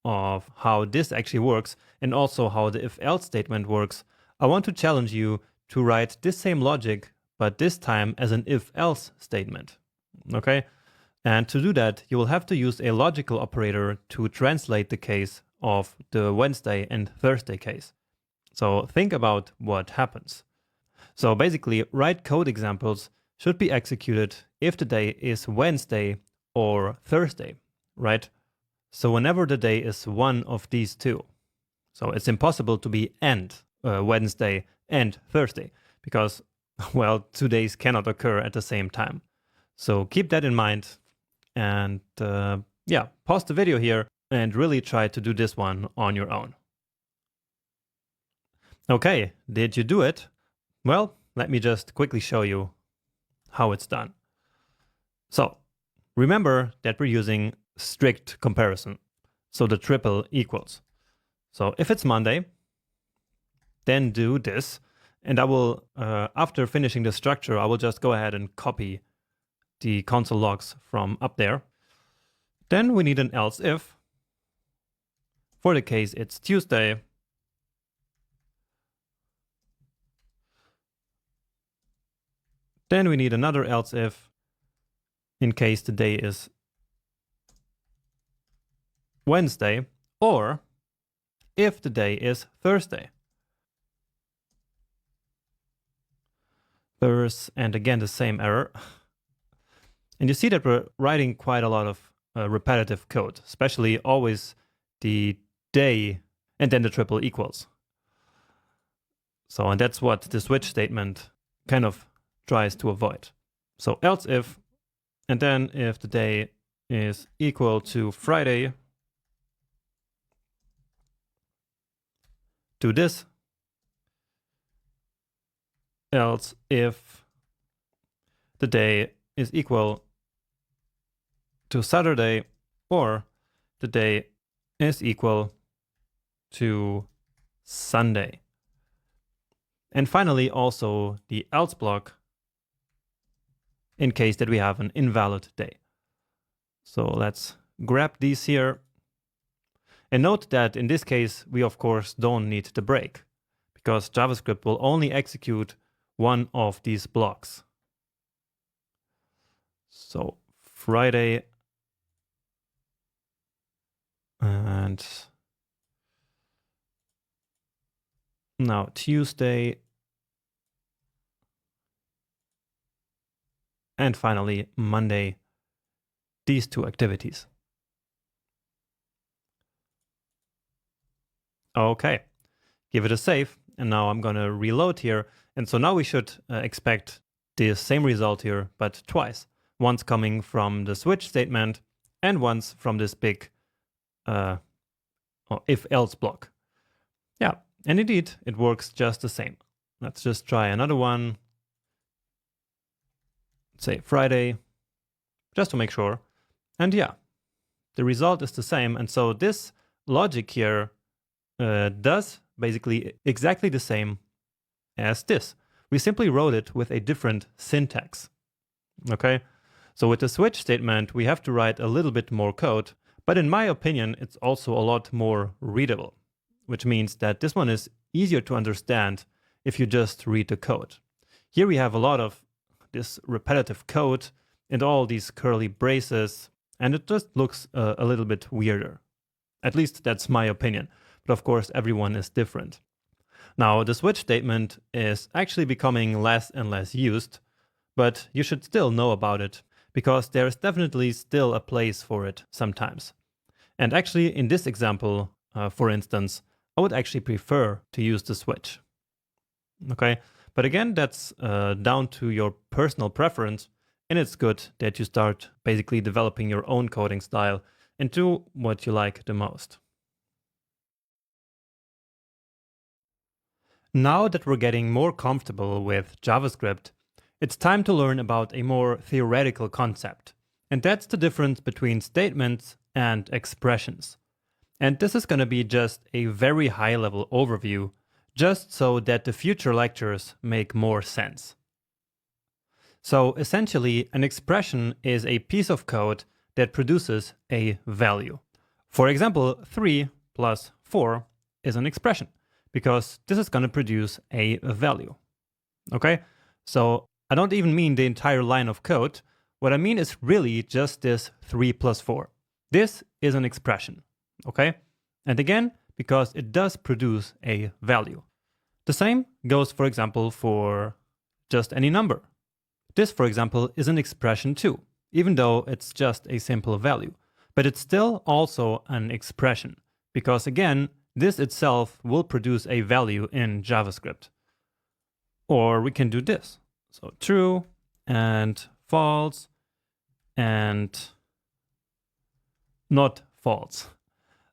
of how this actually works and also how the if-else statement works, I want to challenge you to write this same logic, but this time as an if-else statement, okay? And to do that, you will have to use a logical operator to translate the case of the Wednesday and Thursday case. So think about what happens. So basically, write code examples should be executed if the day is Wednesday or Thursday, right? So whenever the day is one of these two. So it's impossible to be Wednesday and Thursday because, well, 2 days cannot occur at the same time. So keep that in mind and yeah, pause the video here and really try to do this one on your own. Okay, did you do it? Well, let me just quickly show you how it's done. So remember that we're using strict comparison, so the triple equals. So if it's Monday, then do this, and I will, after finishing the structure, I will just go ahead and copy the console logs from up there. Then we need an else if. For the case it's Tuesday, then we need another else if in case the day is Wednesday, or if the day is Thursday. And again, the same error. And you see that we're writing quite a lot of repetitive code, especially always the day and then the triple equals. So, and that's what the switch statement kind of tries to avoid. So else if, and then if the day is equal to Friday, do this. Else if the day is equal to Saturday, or the day is equal to Sunday. And finally, also the else block in case that we have an invalid day. So let's grab these here. And note that in this case, we of course don't need the break because JavaScript will only execute one of these blocks. So Friday and now Tuesday, and finally Monday, these two activities. Okay, give it a save, and now I'm going to reload here. And so now we should expect the same result here, but twice. Once coming from the switch statement and once from this big if-else block. Yeah, and indeed, it works just the same. Let's just try another one. Say Friday, just to make sure. And yeah, the result is the same. And so this logic here does basically exactly the same as this. We simply wrote it with a different syntax. Okay, so with the switch statement, we have to write a little bit more code, but in my opinion, it's also a lot more readable, which means that this one is easier to understand if you just read the code. Here we have a lot of this repetitive code and all these curly braces, and it just looks a little bit weirder. At least that's my opinion, but of course everyone is different. Now the switch statement is actually becoming less and less used, but you should still know about it, because there's definitely still a place for it sometimes. And actually in this example, for instance, I would actually prefer to use the switch. Okay, but again, that's down to your personal preference, and it's good that you start basically developing your own coding style into what you like the most. Now that we're getting more comfortable with JavaScript, it's time to learn about a more theoretical concept, and that's the difference between statements and expressions. And this is going to be just a very high-level overview, just so that the future lectures make more sense. So essentially, an expression is a piece of code that produces a value. For example, 3 plus 4 is an expression, because this is going to produce a value. Okay, so I don't even mean the entire line of code. What I mean is really just this 3 plus 4. This is an expression, okay? And again, because it does produce a value. The same goes, for example, for just any number. This, for example, is an expression too, even though it's just a simple value. But it's still also an expression, because again, this itself will produce a value in JavaScript. Or we can do this. So true and false and not false.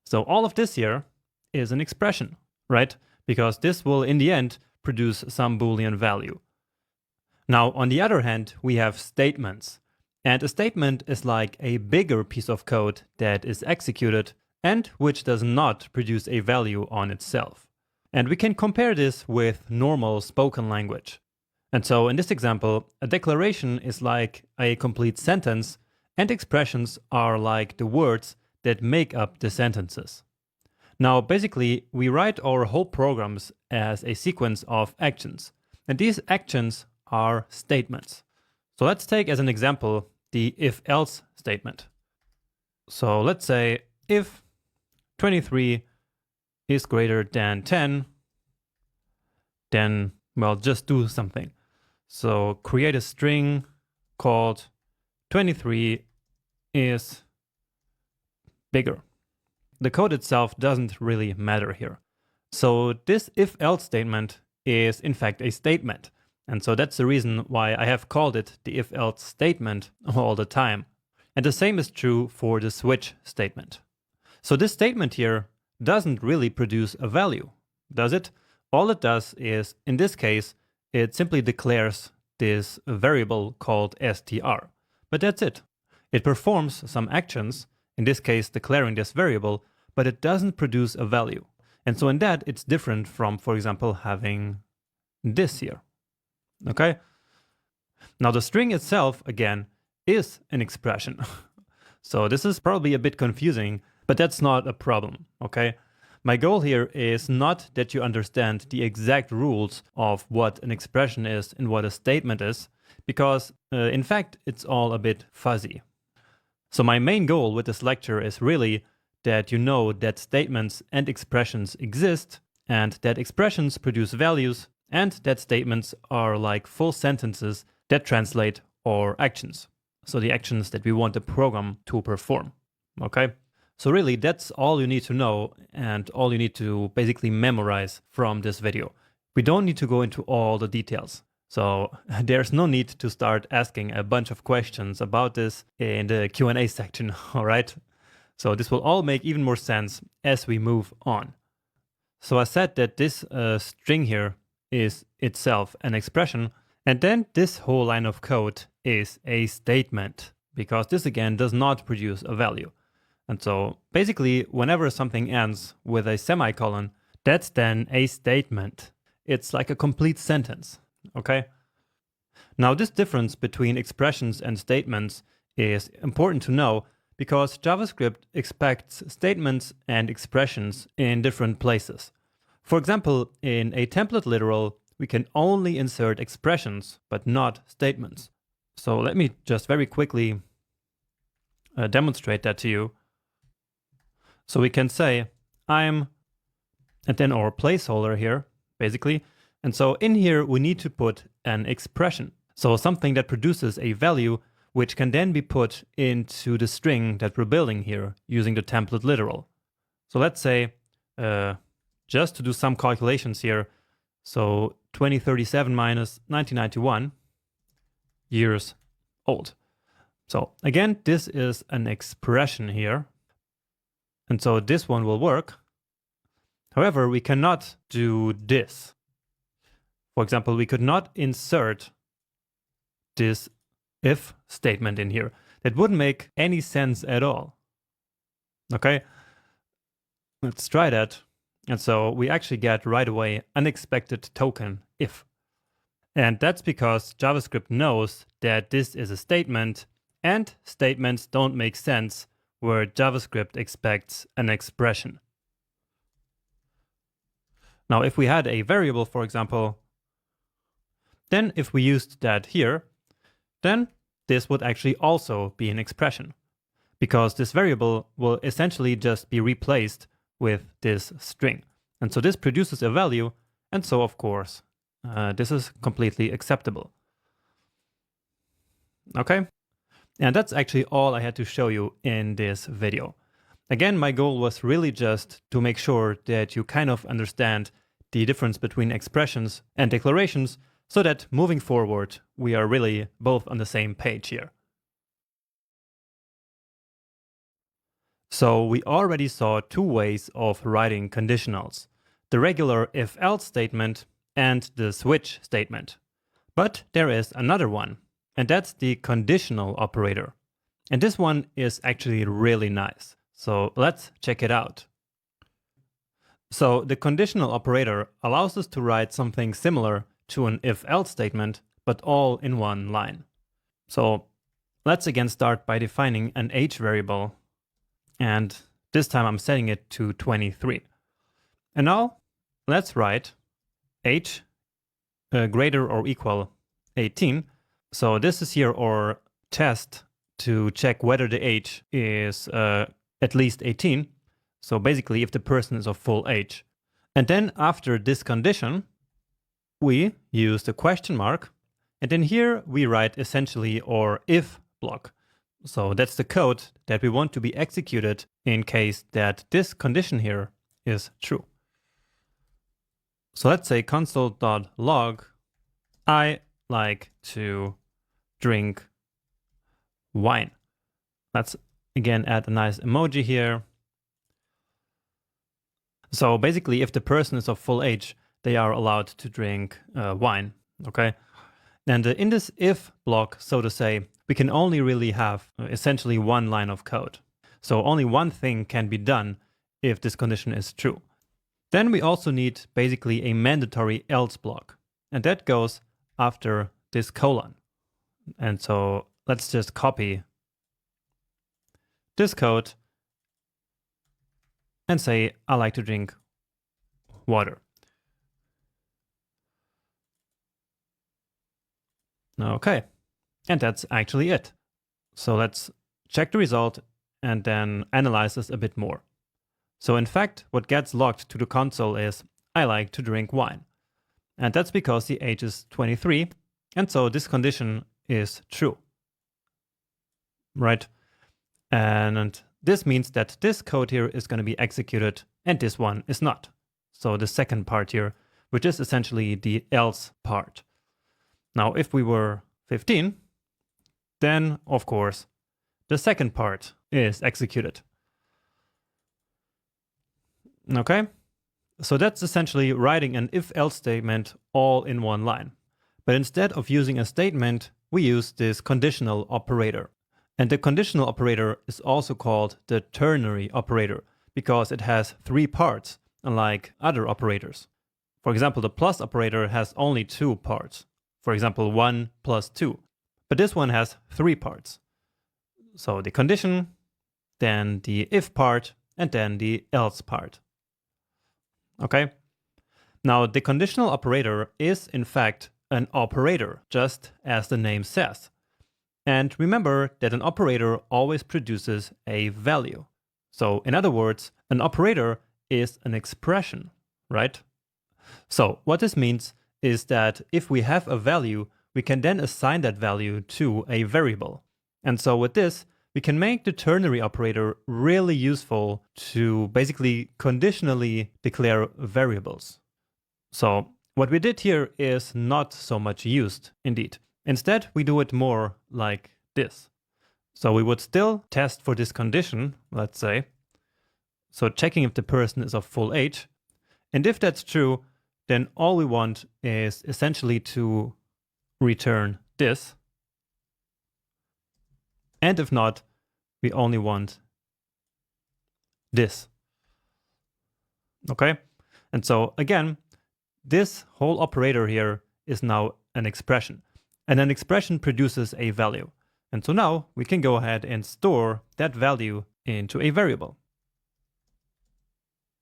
So all of this here is an expression, right? Because this will in the end produce some Boolean value. Now, on the other hand, we have statements. And a statement is like a bigger piece of code that is executed and which does not produce a value on itself. And we can compare this with normal spoken language. And so in this example, a declaration is like a complete sentence, and expressions are like the words that make up the sentences. Now, basically, we write our whole programs as a sequence of actions, and these actions are statements. So let's take as an example the if-else statement. So let's say if 23 is greater than 10, then, well, just do something. So create a string called 23 is bigger. The code itself doesn't really matter here. So this if-else statement is in fact a statement. And so that's the reason why I have called it the if-else statement all the time. And the same is true for the switch statement. So this statement here doesn't really produce a value, does it? All it does is, in this case, it simply declares this variable called str. But that's it. It performs some actions, in this case declaring this variable, but it doesn't produce a value. And so in that, it's different from, for example, having this here. Okay? Now the string itself, again, is an expression. So this is probably a bit confusing, but that's not a problem, okay? My goal here is not that you understand the exact rules of what an expression is and what a statement is, because in fact, it's all a bit fuzzy. So my main goal with this lecture is really that you know that statements and expressions exist, and that expressions produce values, and that statements are like full sentences that translate our actions. So the actions that we want the program to perform, okay? So really, that's all you need to know and all you need to basically memorize from this video. We don't need to go into all the details. So there's no need to start asking a bunch of questions about this in the Q&A section, all right? So this will all make even more sense as we move on. So I said that this string here is itself an expression, and then this whole line of code is a statement, because this again does not produce a value. And so basically, whenever something ends with a semicolon, that's then a statement. It's like a complete sentence, okay? Now this difference between expressions and statements is important to know because JavaScript expects statements and expressions in different places. For example, in a template literal, we can only insert expressions, but not statements. So let me just very quickly demonstrate that to you. So we can say, I'm, and then our placeholder here, basically. And so in here, we need to put an expression. So something that produces a value, which can then be put into the string that we're building here using the template literal. So let's say, just to do some calculations here, so 2037 minus 1991 years old. So again, this is an expression here. And so this one will work. However, we cannot do this. For example, we could not insert this if statement in here. That wouldn't make any sense at all. Okay, let's try that. And so we actually get right away unexpected token if. And that's because JavaScript knows that this is a statement and statements don't make sense where JavaScript expects an expression. Now, if we had a variable, for example, then if we used that here, then this would actually also be an expression because this variable will essentially just be replaced with this string. And so this produces a value. And so, of course, this is completely acceptable. Okay. And that's actually all I had to show you in this video. Again, my goal was really just to make sure that you kind of understand the difference between expressions and declarations so that moving forward, we are really both on the same page here. So we already saw two ways of writing conditionals, the regular if-else statement and the switch statement. But there is another one, and that's the conditional operator. And this one is actually really nice. So let's check it out. So the conditional operator allows us to write something similar to an if-else statement, but all in one line. So let's again start by defining an age variable. And this time I'm setting it to 23. And now let's write age greater or equal 18. So this is here our test to check whether the age is at least 18. So basically if the person is of full age. And then after this condition, we use the question mark. And then here we write essentially our if block. So that's the code that we want to be executed in case that this condition here is true. So let's say console.log, I like to drink wine. Let's again add a nice emoji here. So basically, if the person is of full age, they are allowed to drink wine, okay? And in this if block, so to say, we can only really have essentially one line of code. So only one thing can be done if this condition is true. Then we also need basically a mandatory else block. And that goes after this colon. And so let's just copy this code and say, I like to drink water. Okay, and that's actually it. So let's check the result and then analyze this a bit more. So in fact, what gets logged to the console is, I like to drink wine. And that's because the age is 23, and so this condition is true, right? And this means that this code here is going to be executed and this one is not. So the second part here, which is essentially the else part. Now, if we were 15, then of course, the second part is executed. Okay, so that's essentially writing an if-else statement all in one line. But instead of using a statement, we use this conditional operator. And the conditional operator is also called the ternary operator because it has 3 parts, unlike other operators. For example, the plus operator has only 2 parts. For example, 1 plus 2. But this one has 3 parts. So the condition, then the if part, and then the else part. Okay? Now, the conditional operator is in fact an operator, just as the name says. And remember that an operator always produces a value. So in other words, an operator is an expression, right? So what this means is that if we have a value, we can then assign that value to a variable. And so with this, we can make the ternary operator really useful to basically conditionally declare variables. So what we did here is not so much used, indeed. Instead, we do it more like this. So we would still test for this condition, let's say. So checking if the person is of full age. And if that's true, then all we want is essentially to return this. And if not, we only want this. Okay? And so again, this whole operator here is now an expression. And an expression produces a value. And so now we can go ahead and store that value into a variable.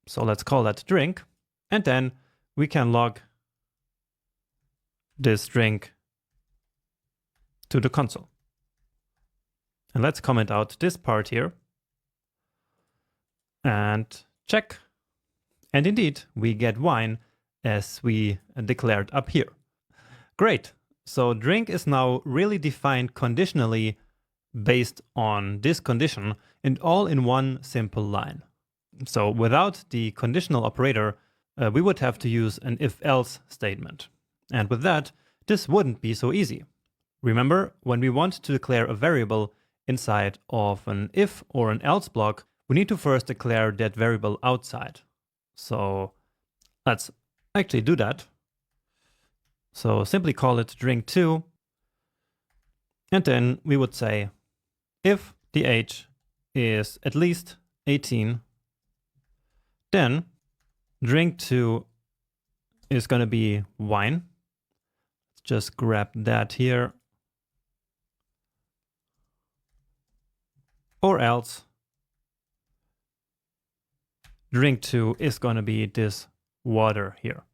So let's call that drink. And then we can log this drink to the console. And let's comment out this part here. And check. And indeed, we get wine as we declared up here. Great. So drink is now really defined conditionally based on this condition and all in one simple line. So without the conditional operator, we would have to use an if-else statement. And with that, this wouldn't be so easy. Remember, when we want to declare a variable inside of an if or an else block, we need to first declare that variable outside. So let's actually do that. So simply call it drink2. And then we would say, if the age is at least 18, then drink2 is going to be wine. Let's just grab that here. Or else, drink2 is going to be this water here.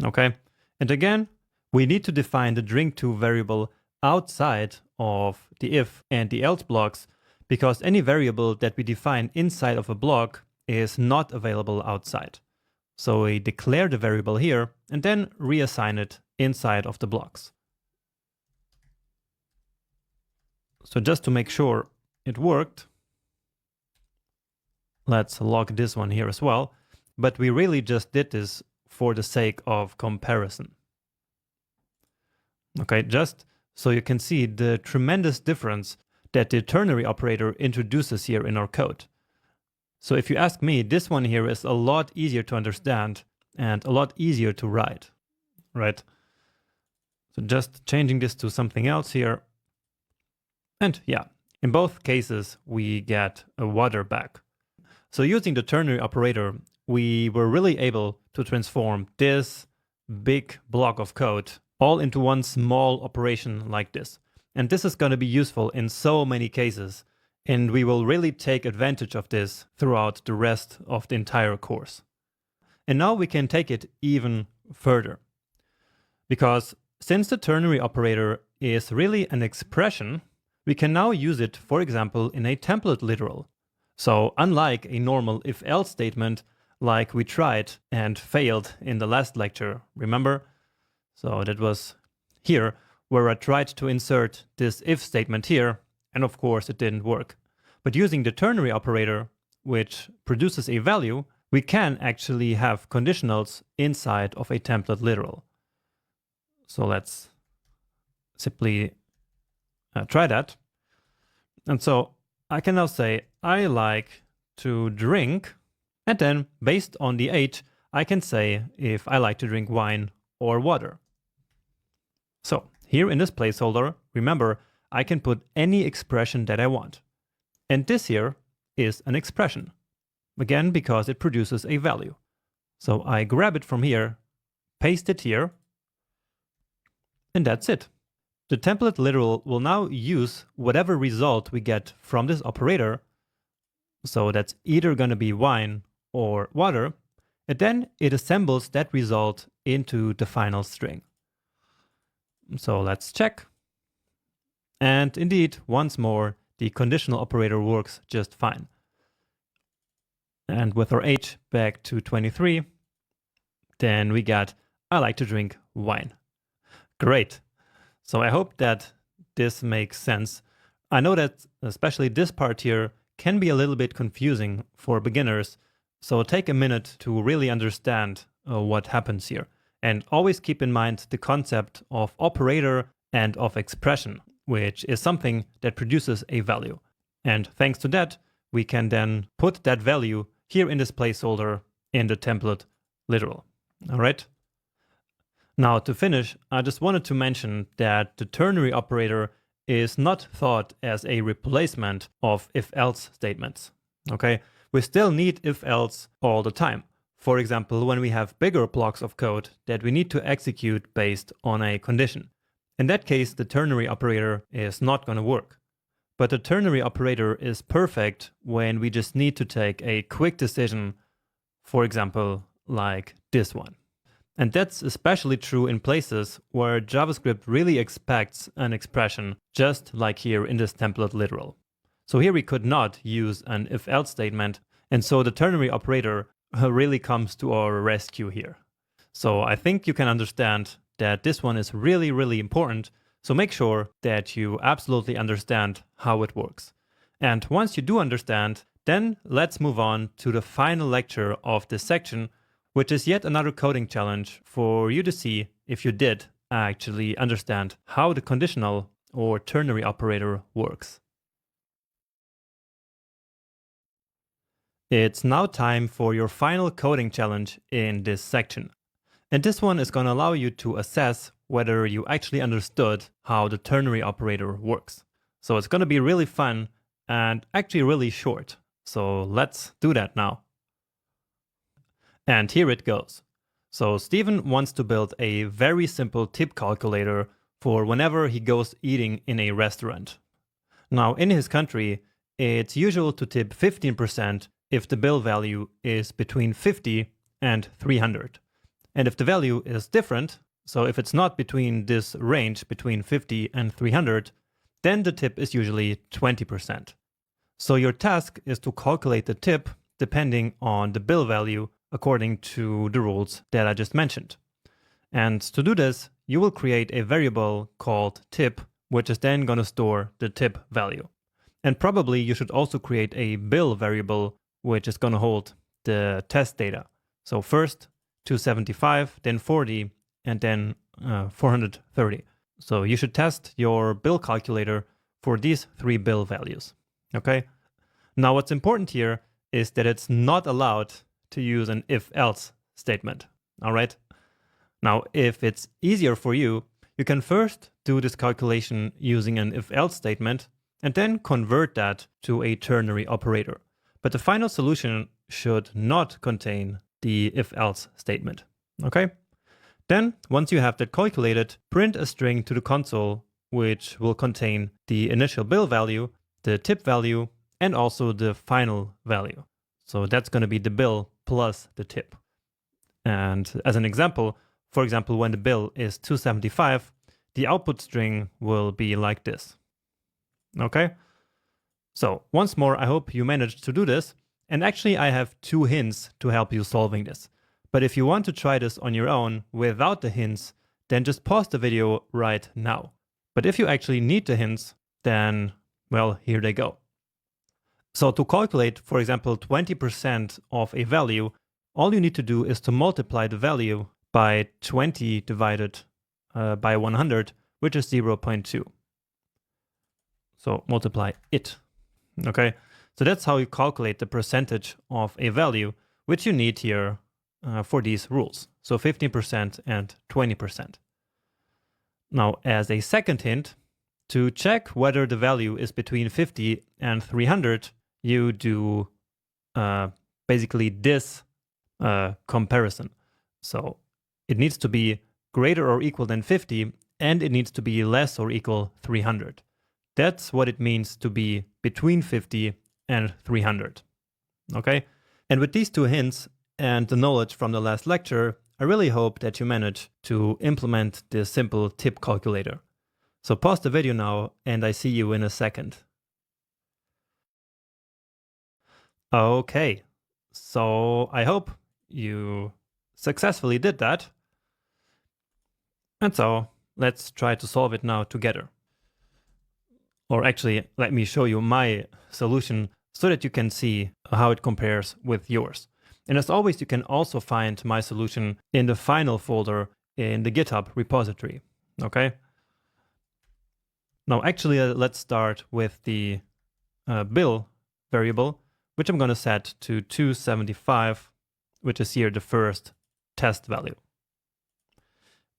Okay, and again, we need to define the drink2 variable outside of the if and the else blocks, because any variable that we define inside of a block is not available outside. So we declare the variable here and then reassign it inside of the blocks. So just to make sure it worked, let's log this one here as well. But we really just did this for the sake of comparison. Okay, just so you can see the tremendous difference that the ternary operator introduces here in our code. So if you ask me, this one here is a lot easier to understand and a lot easier to write, right? So just changing this to something else here. And yeah, in both cases, we get a water back. So using the ternary operator, we were really able to transform this big block of code all into one small operation like this. And this is going to be useful in so many cases. And we will really take advantage of this throughout the rest of the entire course. And now we can take it even further. Because since the ternary operator is really an expression, we can now use it, for example, in a template literal. So unlike a normal if-else statement, like we tried and failed in the last lecture, remember? So that was here, where I tried to insert this if statement here, and of course it didn't work. But using the ternary operator, which produces a value, we can actually have conditionals inside of a template literal. So let's simply try that. And so I can now say, I like to drink, and then based on the age, I can say if I like to drink wine or water. So here in this placeholder, remember, I can put any expression that I want. And this here is an expression. Again, because it produces a value. So I grab it from here, paste it here, and that's it. The template literal will now use whatever result we get from this operator. So that's either going to be wine or water. And then it assembles that result into the final string. So let's check. And indeed, once more, the conditional operator works just fine. And with our age back to 23, then we got, I like to drink wine. Great. So I hope that this makes sense. I know that especially this part here can be a little bit confusing for beginners. So take a minute to really understand what happens here. And always keep in mind the concept of operator and of expression, which is something that produces a value. And thanks to that, we can then put that value here in this placeholder in the template literal. All right. Now to finish, I just wanted to mention that the ternary operator is not thought as a replacement of if-else statements. Okay, we still need if-else all the time. For example, when we have bigger blocks of code that we need to execute based on a condition. In that case, the ternary operator is not going to work. But the ternary operator is perfect when we just need to take a quick decision, for example, like this one. And that's especially true in places where JavaScript really expects an expression, just like here in this template literal. So here we could not use an if-else statement, and so the ternary operator really comes to our rescue here. So I think you can understand that this one is really, really important. So make sure that you absolutely understand how it works. And once you do understand, then let's move on to the final lecture of this section, which is yet another coding challenge for you to see if you did actually understand how the conditional or ternary operator works. It's now time for your final coding challenge in this section. And this one is going to allow you to assess whether you actually understood how the ternary operator works. So it's going to be really fun and actually really short. So let's do that now. And here it goes. So Steven wants to build a very simple tip calculator for whenever he goes eating in a restaurant. Now in his country, it's usual to tip 15% if the bill value is between 50 and 300. And if the value is different, so if it's not between this range between 50 and 300, then the tip is usually 20%. So your task is to calculate the tip depending on the bill value according to the rules that I just mentioned. And to do this, you will create a variable called tip, which is then going to store the tip value. And probably you should also create a bill variable, which is going to hold the test data. So first 275, then 40, and then 430. So you should test your bill calculator for these three bill values. Okay. Now what's important here is that it's not allowed to use an if-else statement. All right. Now, if it's easier for you, you can first do this calculation using an if-else statement and then convert that to a ternary operator. But the final solution should not contain the if-else statement. Okay. Then, once you have that calculated, print a string to the console, which will contain the initial bill value, the tip value, and also the final value. So that's going to be the bill plus the tip. And as an example, for example, when the bill is 275, the output string will be like this. Okay? So once more, I hope you managed to do this. And actually, I have 2 hints to help you solving this. But if you want to try this on your own without the hints, then just pause the video right now. But if you actually need the hints, then, well, here they go. So to calculate, for example, 20% of a value, all you need to do is to multiply the value by 20 divided by 100, which is 0.2. So multiply it. Okay, so that's how you calculate the percentage of a value, which you need here for these rules. So 15% and 20%. Now, as a second hint, to check whether the value is between 50 and 300, you do basically this comparison. So it needs to be greater or equal than 50, and it needs to be less or equal 300. That's what it means to be between 50 and 300. Okay? And with these two hints and the knowledge from the last lecture, I really hope that you manage to implement this simple tip calculator. So pause the video now, and I see you in a second. Okay, so I hope you successfully did that. And so let's try to solve it now together. Or actually, let me show you my solution so that you can see how it compares with yours. And as always, you can also find my solution in the final folder in the GitHub repository. Okay? Now, actually, let's start with the bill variable, which I'm going to set to 275, which is here the first test value.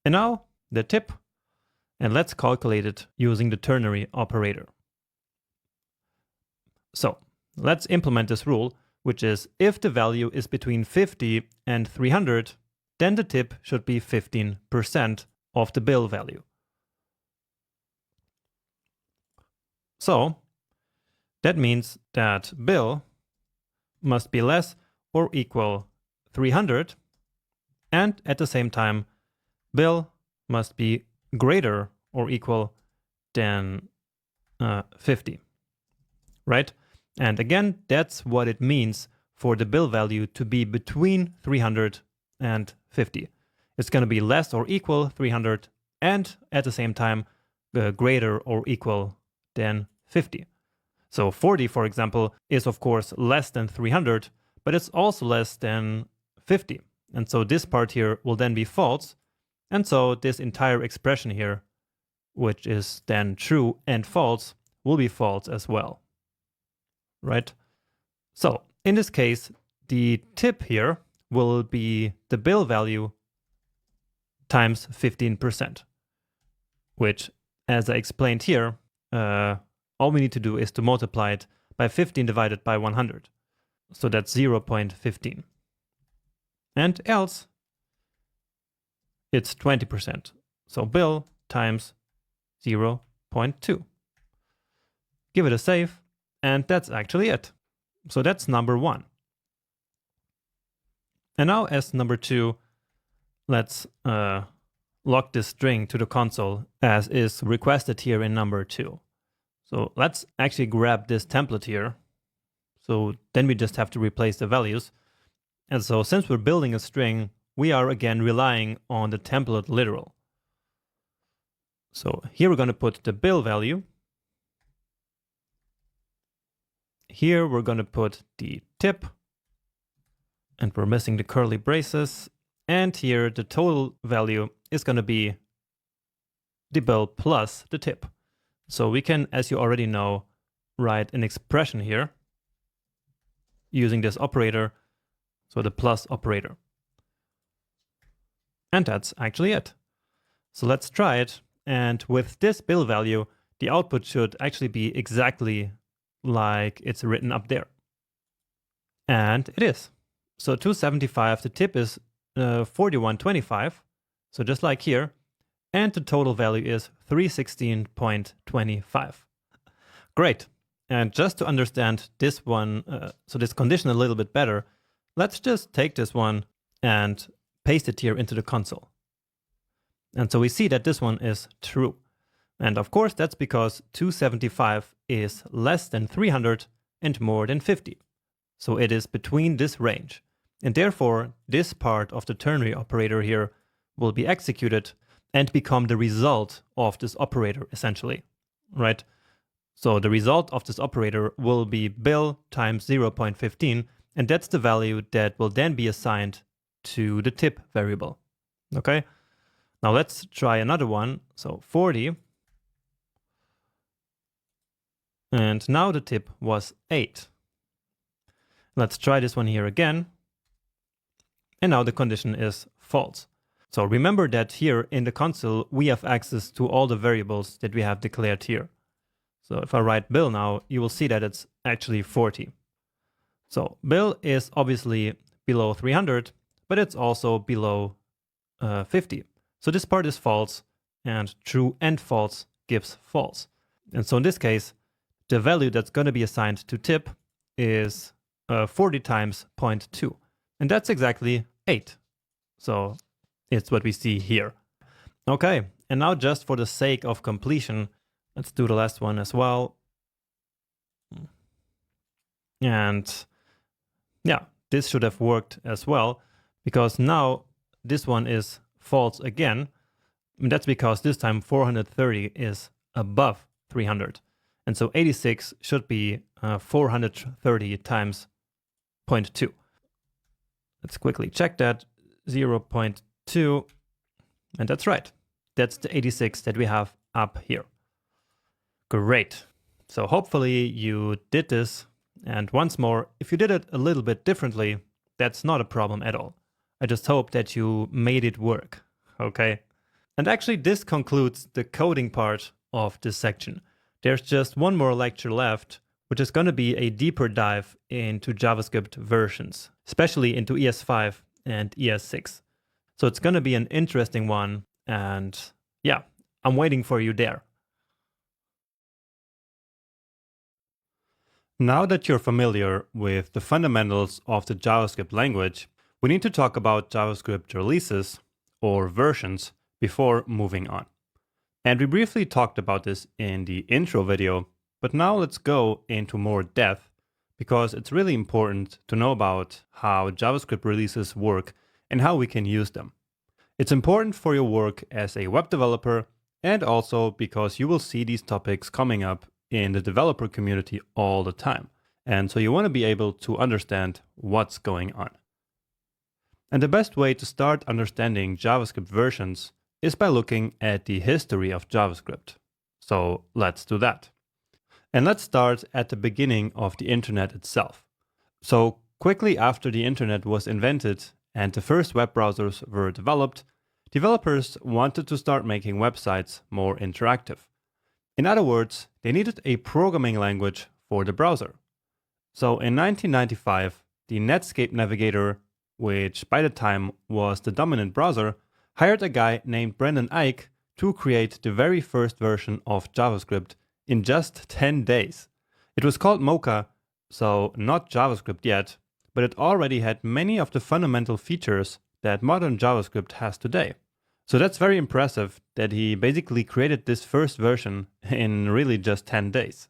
And now the tip, and let's calculate it using the ternary operator. So let's implement this rule, which is if the value is between 50 and 300, then the tip should be 15% of the bill value. So that means that bill must be less or equal 300, and at the same time, bill must be greater or equal than 50, right? And again, that's what it means for the bill value to be between 300 and 50. It's going to be less or equal 300, and at the same time, greater or equal than 50. So 40, for example, is of course less than 300, but it's also less than 50. And so this part here will then be false. And so this entire expression here, which is then true and false, will be false as well. Right? So in this case, the tip here will be the bill value times 15%, which, as I explained here, all we need to do is to multiply it by 15 divided by 100. So that's 0.15. And else, it's 20%. So bill times 0.2. Give it a save, and that's actually it. So that's number one. And now as number two, let's lock this string to the console as is requested here in number two. So let's actually grab this template here. So then we just have to replace the values. And so since we're building a string, we are again relying on the template literal. So here we're going to put the bill value. Here we're going to put the tip. And we're missing the curly braces. And here the total value is going to be the bill plus the tip. So we can, as you already know, write an expression here using this operator, so the plus operator. And that's actually it. So let's try it. And with this bill value, the output should actually be exactly like it's written up there. And it is. So 275, the tip is 41.25, so just like here. And the total value is 316.25. Great. And just to understand this one, so this condition a little bit better, let's just take this one and paste it here into the console. And so we see that this one is true. And of course, that's because 275 is less than 300 and more than 50. So it is between this range. And therefore, this part of the ternary operator here will be executed and become the result of this operator, essentially, right? So the result of this operator will be bill times 0.15, and that's the value that will then be assigned to the tip variable, okay? Now let's try another one. So 40. And now the tip was 8. Let's try this one here again. And now the condition is false. So remember that here in the console, we have access to all the variables that we have declared here. So if I write Bill now, you will see that it's actually 40. So Bill is obviously below 300, but it's also below 50. So this part is false, and true and false gives false. And so in this case, the value that's going to be assigned to tip is 40 times 0.2. And that's exactly 8. So it's what we see here. Okay, and now just for the sake of completion, let's do the last one as well. And yeah, this should have worked as well, because now this one is false again. And that's because this time 430 is above 300. And so 86 should be 430 times 0.2. Let's quickly check that. 0.2. And that's right. That's the 86 that we have up here. Great. So hopefully you did this. And once more, if you did it a little bit differently, that's not a problem at all. I just hope that you made it work. Okay? And actually, this concludes the coding part of this section. There's just one more lecture left, which is going to be a deeper dive into JavaScript versions, especially into ES5 and ES6. So it's going to be an interesting one, and yeah, I'm waiting for you there. Now that you're familiar with the fundamentals of the JavaScript language, we need to talk about JavaScript releases, or versions, before moving on. And we briefly talked about this in the intro video, but now let's go into more depth, because it's really important to know about how JavaScript releases work and how we can use them. It's important for your work as a web developer, and also because you will see these topics coming up in the developer community all the time. And so you want to be able to understand what's going on. And the best way to start understanding JavaScript versions is by looking at the history of JavaScript. So let's do that. And let's start at the beginning of the internet itself. So quickly after the internet was invented and the first web browsers were developed, developers wanted to start making websites more interactive. In other words, they needed a programming language for the browser. So in 1995, the Netscape Navigator, which by the time was the dominant browser, hired a guy named Brendan Eich to create the very first version of JavaScript in just 10 days. It was called Mocha, so not JavaScript yet, but it already had many of the fundamental features that modern JavaScript has today. So that's very impressive that he basically created this first version in really just 10 days.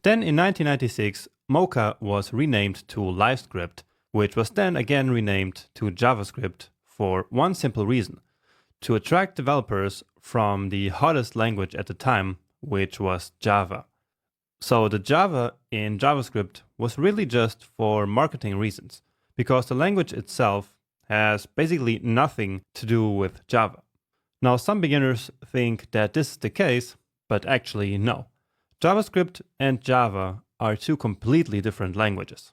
Then in 1996, Mocha was renamed to LiveScript, which was then again renamed to JavaScript for one simple reason: to attract developers from the hottest language at the time, which was Java. So the Java in JavaScript was really just for marketing reasons, because the language itself has basically nothing to do with Java. Now, some beginners think that this is the case, but actually no. JavaScript and Java are two completely different languages.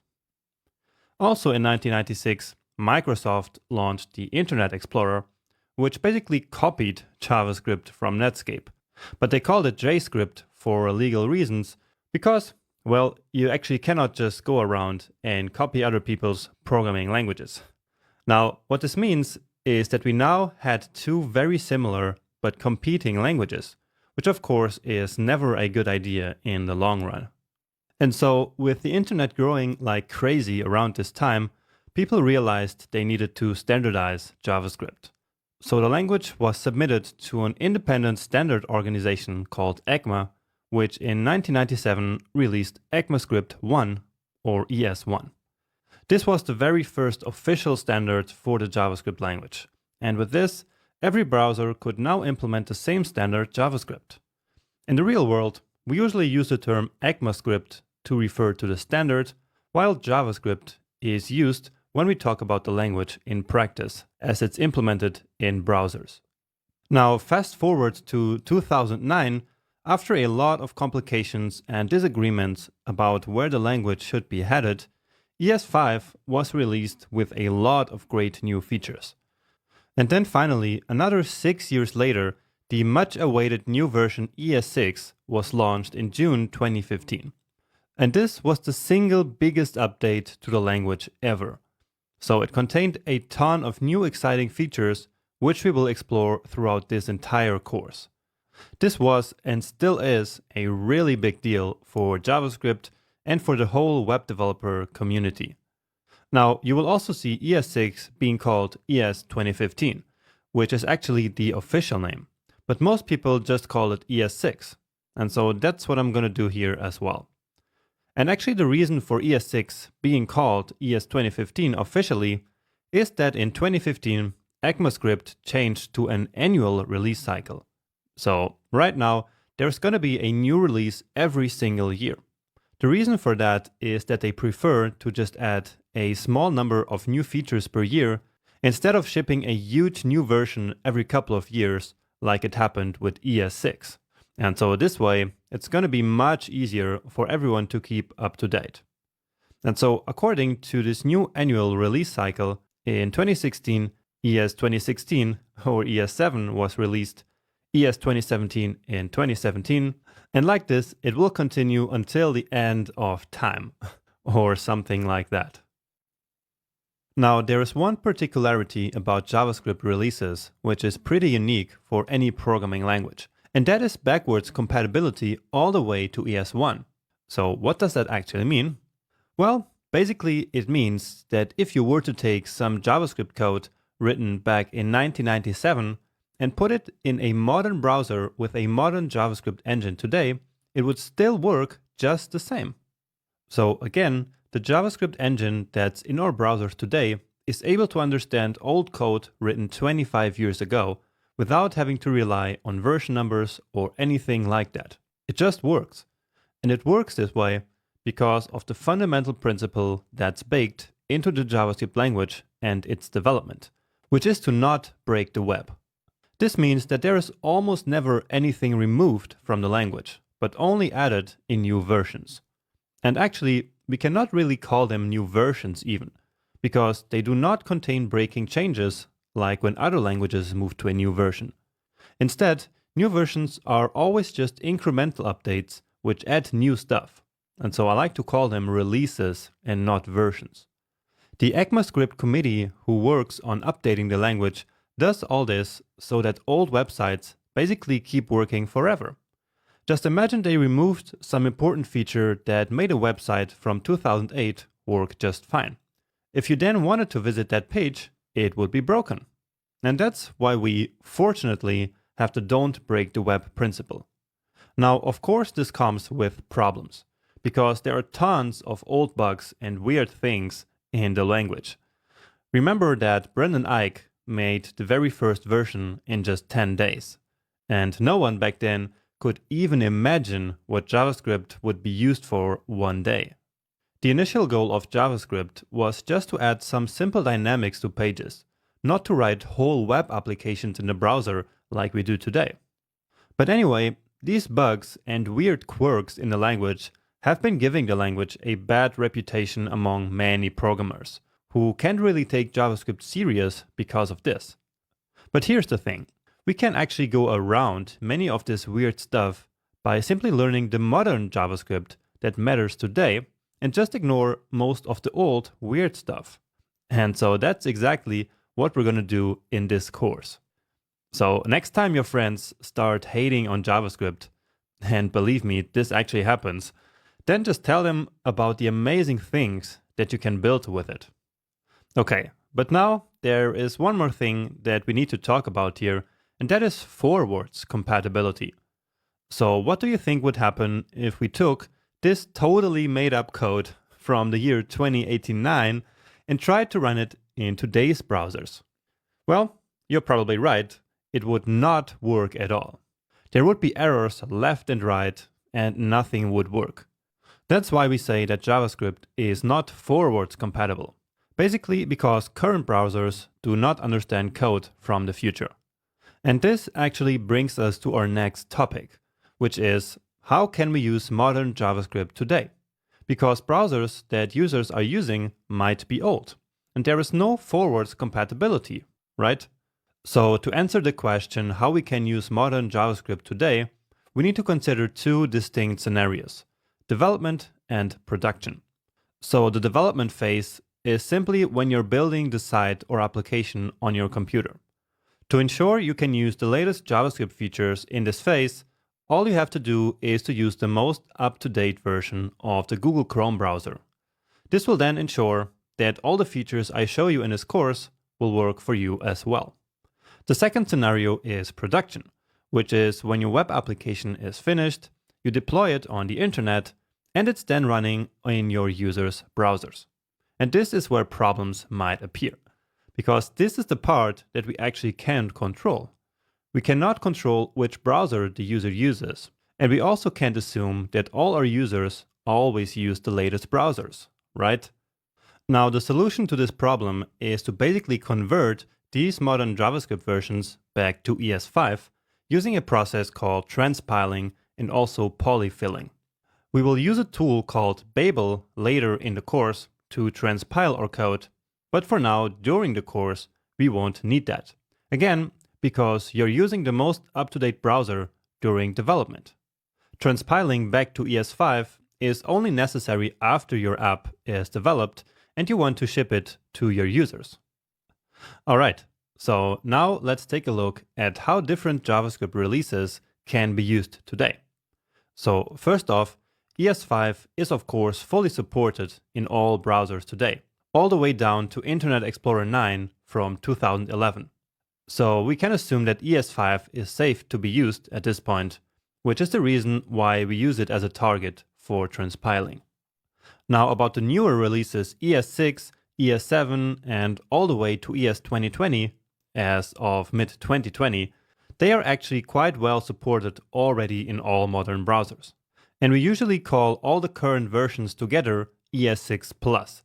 Also in 1996, Microsoft launched the Internet Explorer, which basically copied JavaScript from Netscape. But they called it JScript for legal reasons because, well, you actually cannot just go around and copy other people's programming languages. Now, what this means is that we now had two very similar but competing languages, which of course is never a good idea in the long run. And so, with the internet growing like crazy around this time, people realized they needed to standardize JavaScript. So the language was submitted to an independent standard organization called ECMA, which in 1997 released ECMAScript 1, or ES1. This was the very first official standard for the JavaScript language. And with this, every browser could now implement the same standard JavaScript. In the real world, we usually use the term ECMAScript to refer to the standard, while JavaScript is used when we talk about the language in practice, as it's implemented in browsers. Now, fast forward to 2009, after a lot of complications and disagreements about where the language should be headed, ES5 was released with a lot of great new features. And then finally, another 6 years later, the much-awaited new version ES6 was launched in June 2015. And this was the single biggest update to the language ever. So it contained a ton of new exciting features, which we will explore throughout this entire course. This was and still is a really big deal for JavaScript and for the whole web developer community. Now, you will also see ES6 being called ES 2015, which is actually the official name, but most people just call it ES6, and so that's what I'm going to do here as well. And actually the reason for ES6 being called ES 2015 officially is that in 2015, ECMAScript changed to an annual release cycle. So right now, there's going to be a new release every single year. The reason for that is that they prefer to just add a small number of new features per year instead of shipping a huge new version every couple of years like it happened with ES6. And so this way, it's going to be much easier for everyone to keep up to date. And so according to this new annual release cycle, in 2016, ES 2016 or ES7 was released, ES 2017 in 2017, and like this, it will continue until the end of time, or something like that. Now, there is one particularity about JavaScript releases which is pretty unique for any programming language, and that is backwards compatibility all the way to ES1. So what does that actually mean? Well, basically it means that if you were to take some JavaScript code written back in 1997 and put it in a modern browser with a modern JavaScript engine today, it would still work just the same. So again, the JavaScript engine that's in our browsers today is able to understand old code written 25 years ago without having to rely on version numbers or anything like that. It just works. And it works this way because of the fundamental principle that's baked into the JavaScript language and its development, which is to not break the web. This means that there is almost never anything removed from the language, but only added in new versions. And actually, we cannot really call them new versions even, because they do not contain breaking changes like when other languages move to a new version. Instead, new versions are always just incremental updates which add new stuff. And so I like to call them releases and not versions. The ECMAScript committee who works on updating the language does all this so that old websites basically keep working forever. Just imagine they removed some important feature that made a website from 2008 work just fine. If you then wanted to visit that page, it would be broken. And that's why we, fortunately, have the don't break the web principle. Now, of course, this comes with problems, because there are tons of old bugs and weird things in the language. Remember that Brendan Eich made the very first version in just 10 days. And no one back then could even imagine what JavaScript would be used for one day. The initial goal of JavaScript was just to add some simple dynamics to pages, not to write whole web applications in the browser like we do today. But anyway, these bugs and weird quirks in the language have been giving the language a bad reputation among many programmers, who can't really take JavaScript serious because of this. But here's the thing. We can actually go around many of this weird stuff by simply learning the modern JavaScript that matters today and just ignore most of the old weird stuff. And so that's exactly what we're going to do in this course. So next time your friends start hating on JavaScript, and believe me, this actually happens, then just tell them about the amazing things that you can build with it. Okay, but now there is one more thing that we need to talk about here, and that is forwards compatibility. So what do you think would happen if we took this totally made up code from the year 2089 and tried to run it in today's browsers? Well, you're probably right, it would not work at all. There would be errors left and right, and nothing would work. That's why we say that JavaScript is not forwards compatible. Basically because current browsers do not understand code from the future. And this actually brings us to our next topic, which is how can we use modern JavaScript today? Because browsers that users are using might be old, and there is no forwards compatibility, right? So to answer the question how we can use modern JavaScript today, we need to consider two distinct scenarios: development and production. So the development phase is simply when you're building the site or application on your computer. To ensure you can use the latest JavaScript features in this phase, all you have to do is to use the most up-to-date version of the Google Chrome browser. This will then ensure that all the features I show you in this course will work for you as well. The second scenario is production, which is when your web application is finished, you deploy it on the internet, and it's then running in your users' browsers. And this is where problems might appear, because this is the part that we actually can't control. We cannot control which browser the user uses, and we also can't assume that all our users always use the latest browsers, right? Now, the solution to this problem is to basically convert these modern JavaScript versions back to ES5 using a process called transpiling and also polyfilling. We will use a tool called Babel later in the course to transpile our code, but for now, during the course, we won't need that. Again, because you're using the most up-to-date browser during development. Transpiling back to ES5 is only necessary after your app is developed and you want to ship it to your users. Alright, so now let's take a look at how different JavaScript releases can be used today. So first off, ES5 is of course fully supported in all browsers today, all the way down to Internet Explorer 9 from 2011. So we can assume that ES5 is safe to be used at this point, which is the reason why we use it as a target for transpiling. Now about the newer releases ES6, ES7 and all the way to ES 2020 as of mid-2020, they are actually quite well supported already in all modern browsers. And we usually call all the current versions together ES6 Plus.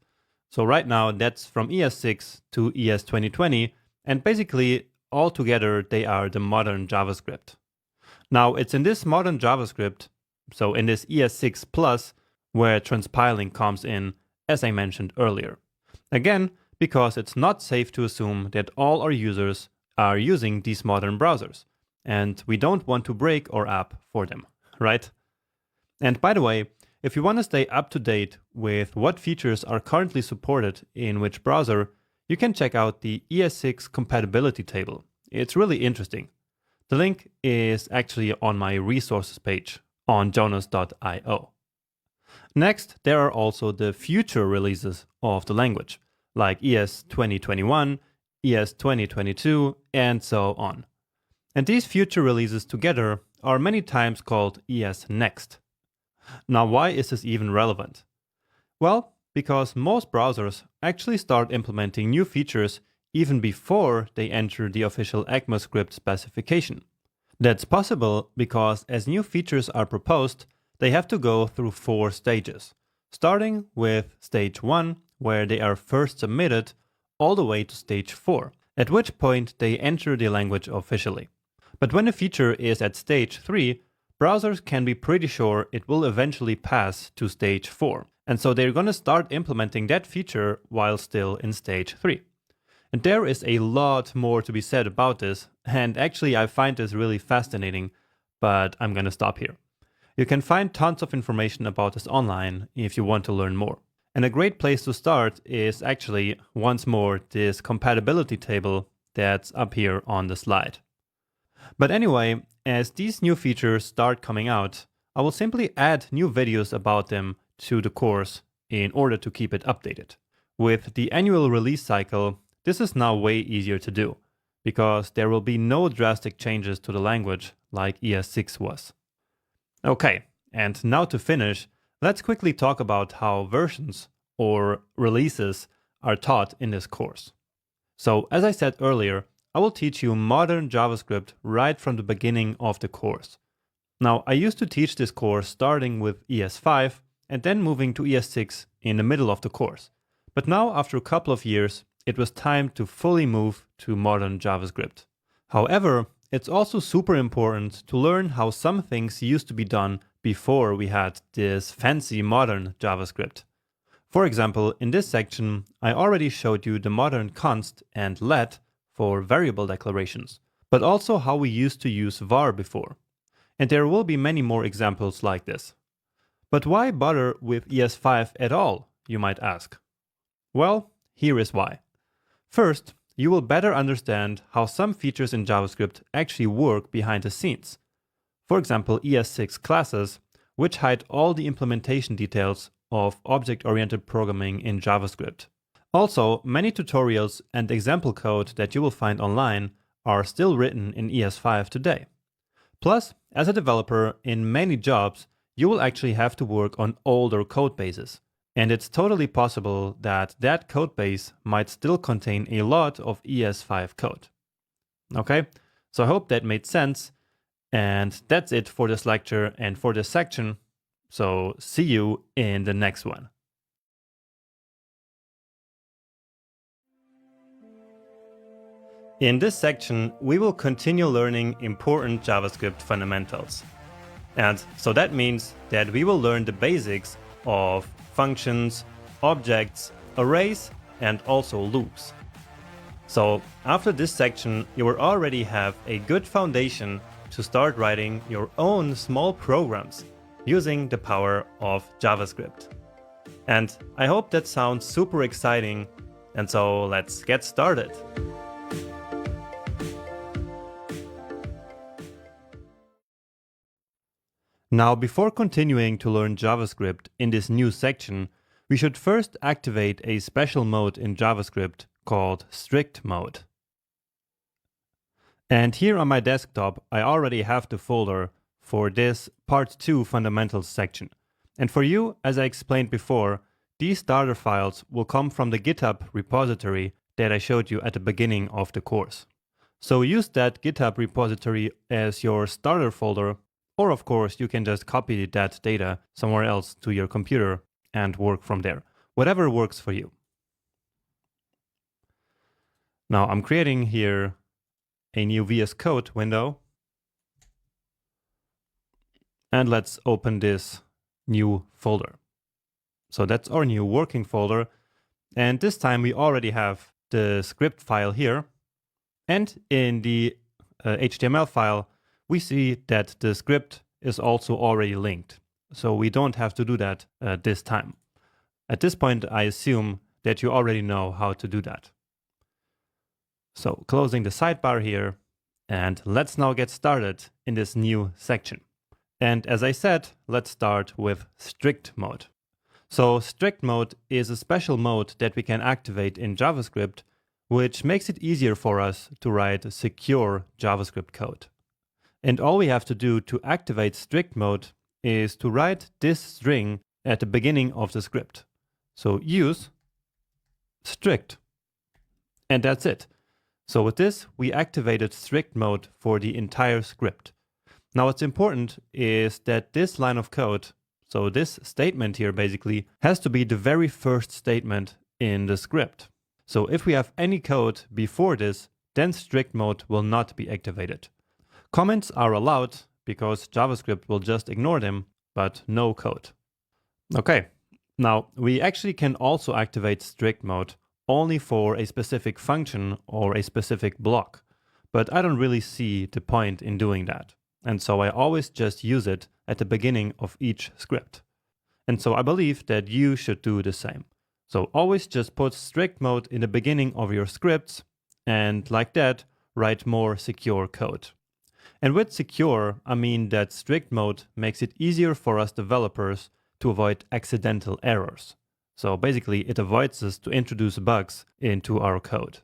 So right now that's from ES6 to ES 2020, and basically all together they are the modern JavaScript. Now it's in this modern JavaScript, so in this ES6 Plus, where transpiling comes in, as I mentioned earlier. Again, because it's not safe to assume that all our users are using these modern browsers, and we don't want to break our app for them, right? And by the way, if you want to stay up to date with what features are currently supported in which browser, you can check out the ES6 compatibility table. It's really interesting. The link is actually on my resources page on jonas.io. Next, there are also the future releases of the language, like ES 2021, ES 2022, and so on. And these future releases together are many times called ESNext. Now, why is this even relevant? Well, because most browsers actually start implementing new features even before they enter the official ECMAScript specification. That's possible because as new features are proposed, they have to go through 4 stages, starting with stage 1, where they are first submitted, all the way to stage 4, at which point they enter the language officially. But when a feature is at stage 3, browsers can be pretty sure it will eventually pass to stage 4, and so they're going to start implementing that feature while still in stage 3. And there is a lot more to be said about this, and actually I find this really fascinating, but I'm going to stop here. You can find tons of information about this online if you want to learn more. And a great place to start is actually, once more, this compatibility table that's up here on the slide. But anyway, as these new features start coming out, I will simply add new videos about them to the course in order to keep it updated. With the annual release cycle, this is now way easier to do, because there will be no drastic changes to the language like ES6 was. Okay, and now to finish, let's quickly talk about how versions, or releases, are taught in this course. So, as I said earlier, I will teach you modern JavaScript right from the beginning of the course. Now, I used to teach this course starting with ES5 and then moving to ES6 in the middle of the course. But now, after a couple of years, it was time to fully move to modern JavaScript. However, it's also super important to learn how some things used to be done before we had this fancy modern JavaScript. For example, in this section, I already showed you the modern const and let for variable declarations, but also how we used to use var before. And there will be many more examples like this. But why bother with ES5 at all, you might ask? Well, here is why. First, you will better understand how some features in JavaScript actually work behind the scenes. For example, ES6 classes, which hide all the implementation details of object-oriented programming in JavaScript. Also, many tutorials and example code that you will find online are still written in ES5 today. Plus, as a developer, in many jobs, you will actually have to work on older code bases. And it's totally possible that that code base might still contain a lot of ES5 code. Okay, so I hope that made sense. And that's it for this lecture and for this section. So see you in the next one. In this section, we will continue learning important JavaScript fundamentals. And so that means that we will learn the basics of functions, objects, arrays, and also loops. So after this section, you will already have a good foundation to start writing your own small programs using the power of JavaScript. And I hope that sounds super exciting, and so let's get started. Now, before continuing to learn JavaScript in this new section, we should first activate a special mode in JavaScript called strict mode. And here on my desktop, I already have the folder for this Part 2 Fundamentals section. And for you, as I explained before, these starter files will come from the GitHub repository that I showed you at the beginning of the course. So use that GitHub repository as your starter folder, or of course, you can just copy that data somewhere else to your computer and work from there. Whatever works for you. Now I'm creating here a new VS Code window. And let's open this new folder. So that's our new working folder. And this time we already have the script file here. And in the HTML file, we see that the script is also already linked. So we don't have to do that this time. At this point, I assume that you already know how to do that. So closing the sidebar here, and let's now get started in this new section. And as I said, let's start with strict mode. So strict mode is a special mode that we can activate in JavaScript, which makes it easier for us to write secure JavaScript code. And all we have to do to activate strict mode is to write this string at the beginning of the script. So use strict. And that's it. So with this, we activated strict mode for the entire script. Now what's important is that this line of code, so this statement here basically, has to be the very first statement in the script. So if we have any code before this, then strict mode will not be activated. Comments are allowed because JavaScript will just ignore them, but no code. Okay, now we actually can also activate strict mode only for a specific function or a specific block, but I don't really see the point in doing that. And so I always just use it at the beginning of each script. And so I believe that you should do the same. So always just put strict mode in the beginning of your scripts, and like that, write more secure code. And with secure, I mean that strict mode makes it easier for us developers to avoid accidental errors. So basically, it avoids us to introduce bugs into our code.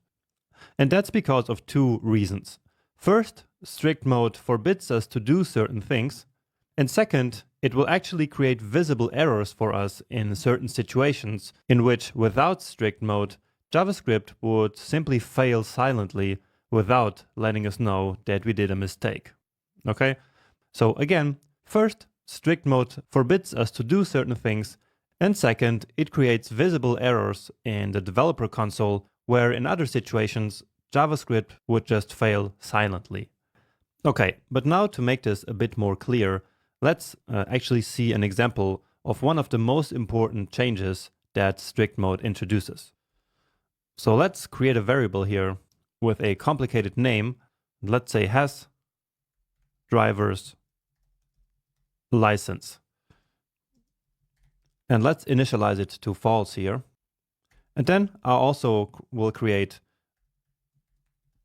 And that's because of two reasons. First, strict mode forbids us to do certain things. And second, it will actually create visible errors for us in certain situations in which, without strict mode, JavaScript would simply fail silently without letting us know that we did a mistake. Okay? So again, first, strict mode forbids us to do certain things, and second, it creates visible errors in the developer console, where in other situations, JavaScript would just fail silently. Okay, but now to make this a bit more clear, let's actually see an example of one of the most important changes that strict mode introduces. So let's create a variable here with a complicated name. Let's say has driver's license. And let's initialize it to false here. And then I also will create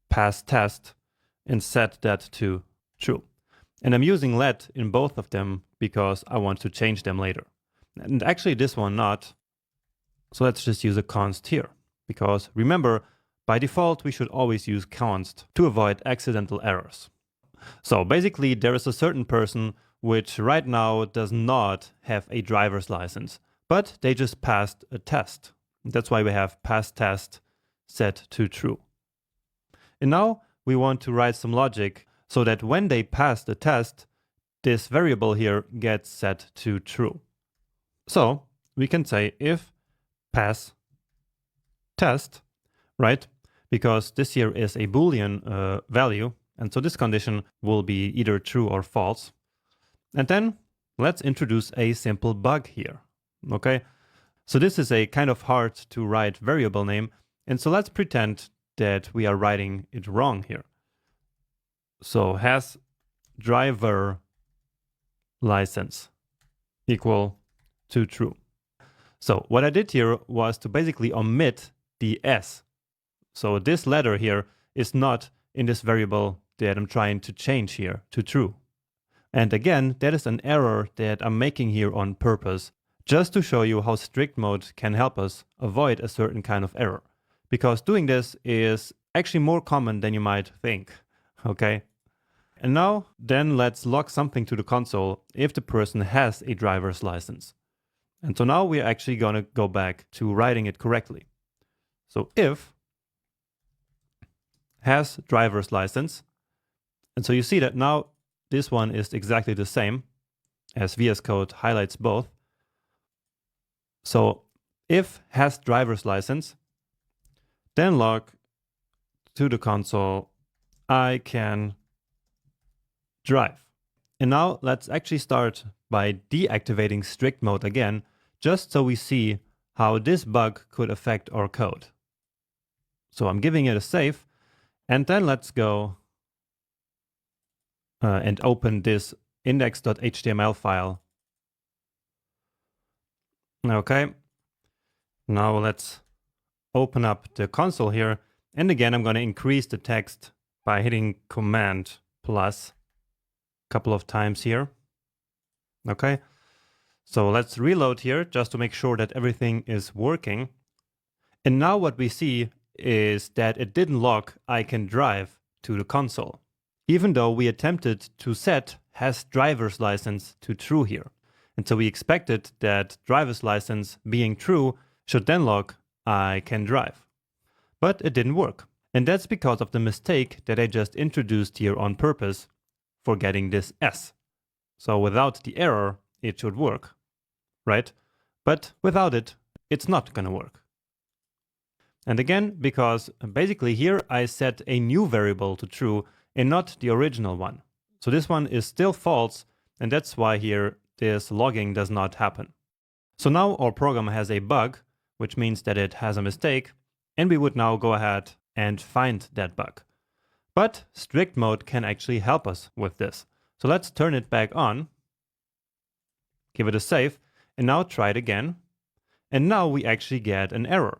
pass test and set that to true. And I'm using let in both of them because I want to change them later. And actually this one not. So let's just use a const here. Because remember, by default, we should always use const to avoid accidental errors. So basically, there is a certain person which right now does not have a driver's license, but they just passed a test. That's why we have pass test set to true. And now we want to write some logic so that when they pass the test, this variable here gets set to true. So we can say if pass test, right? Because this here is a Boolean value. And so this condition will be either true or false. And then let's introduce a simple bug here. Okay. So this is a kind of hard to write variable name. And so let's pretend that we are writing it wrong here. So has driver license equal to true. So what I did here was to basically omit the S. So this letter here is not in this variable that I'm trying to change here to true. And again, that is an error that I'm making here on purpose, just to show you how strict mode can help us avoid a certain kind of error. Because doing this is actually more common than you might think, okay? And now, then let's log something to the console if the person has a driver's license. And so now we're actually gonna go back to writing it correctly. So if has driver's license, and so you see that now this one is exactly the same as VS Code highlights both. So if has driver's license, then log to the console, I can drive. And now let's actually start by deactivating strict mode again, just so we see how this bug could affect our code. So I'm giving it a save, and then let's go and open this index.html file. Okay, now let's open up the console here. And again, I'm going to increase the text by hitting Command plus a couple of times here. Okay, so let's reload here just to make sure that everything is working. And now what we see is that it didn't log I can drive to the console, even though we attempted to set has driver's license to true here. And so we expected that driver's license being true should then log I can drive. But it didn't work. And that's because of the mistake that I just introduced here on purpose for getting this S. So without the error, it should work, right? But without it, it's not gonna work. And again, because basically here I set a new variable to true and not the original one. So this one is still false, and that's why here this logging does not happen. So now our program has a bug, which means that it has a mistake, and we would now go ahead and find that bug. But strict mode can actually help us with this. So let's turn it back on, give it a save, and now try it again. And now we actually get an error.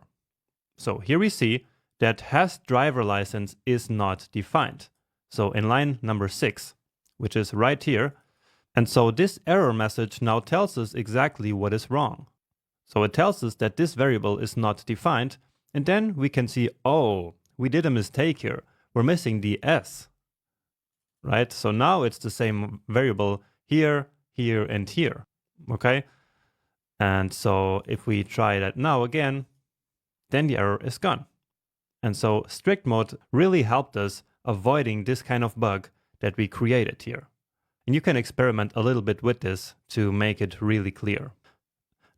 So here we see that has driver license is not defined. So in line number 6, which is right here. And so this error message now tells us exactly what is wrong. So it tells us that this variable is not defined. And then we can see, oh, we did a mistake here. We're missing the S, right? So now it's the same variable here, here, and here, okay? And so if we try that now again, then the error is gone. And so strict mode really helped us avoiding this kind of bug that we created here. And you can experiment a little bit with this to make it really clear.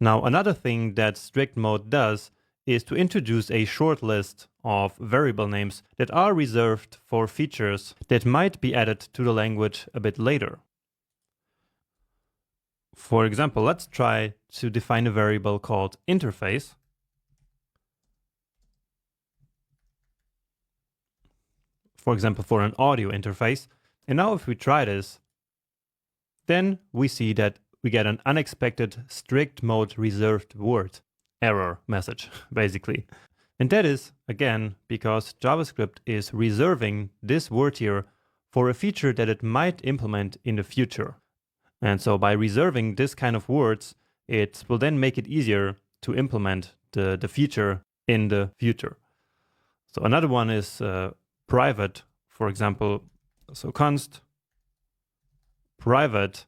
Now, another thing that strict mode does is to introduce a short list of variable names that are reserved for features that might be added to the language a bit later. For example, let's try to define a variable called interface. For example, for an audio interface. And now if we try this, then we see that we get an unexpected strict mode reserved word error message, basically. And that is, again, because JavaScript is reserving this word here for a feature that it might implement in the future. And so by reserving this kind of words, it will then make it easier to implement the feature in the future. So another one is private, for example. So const private,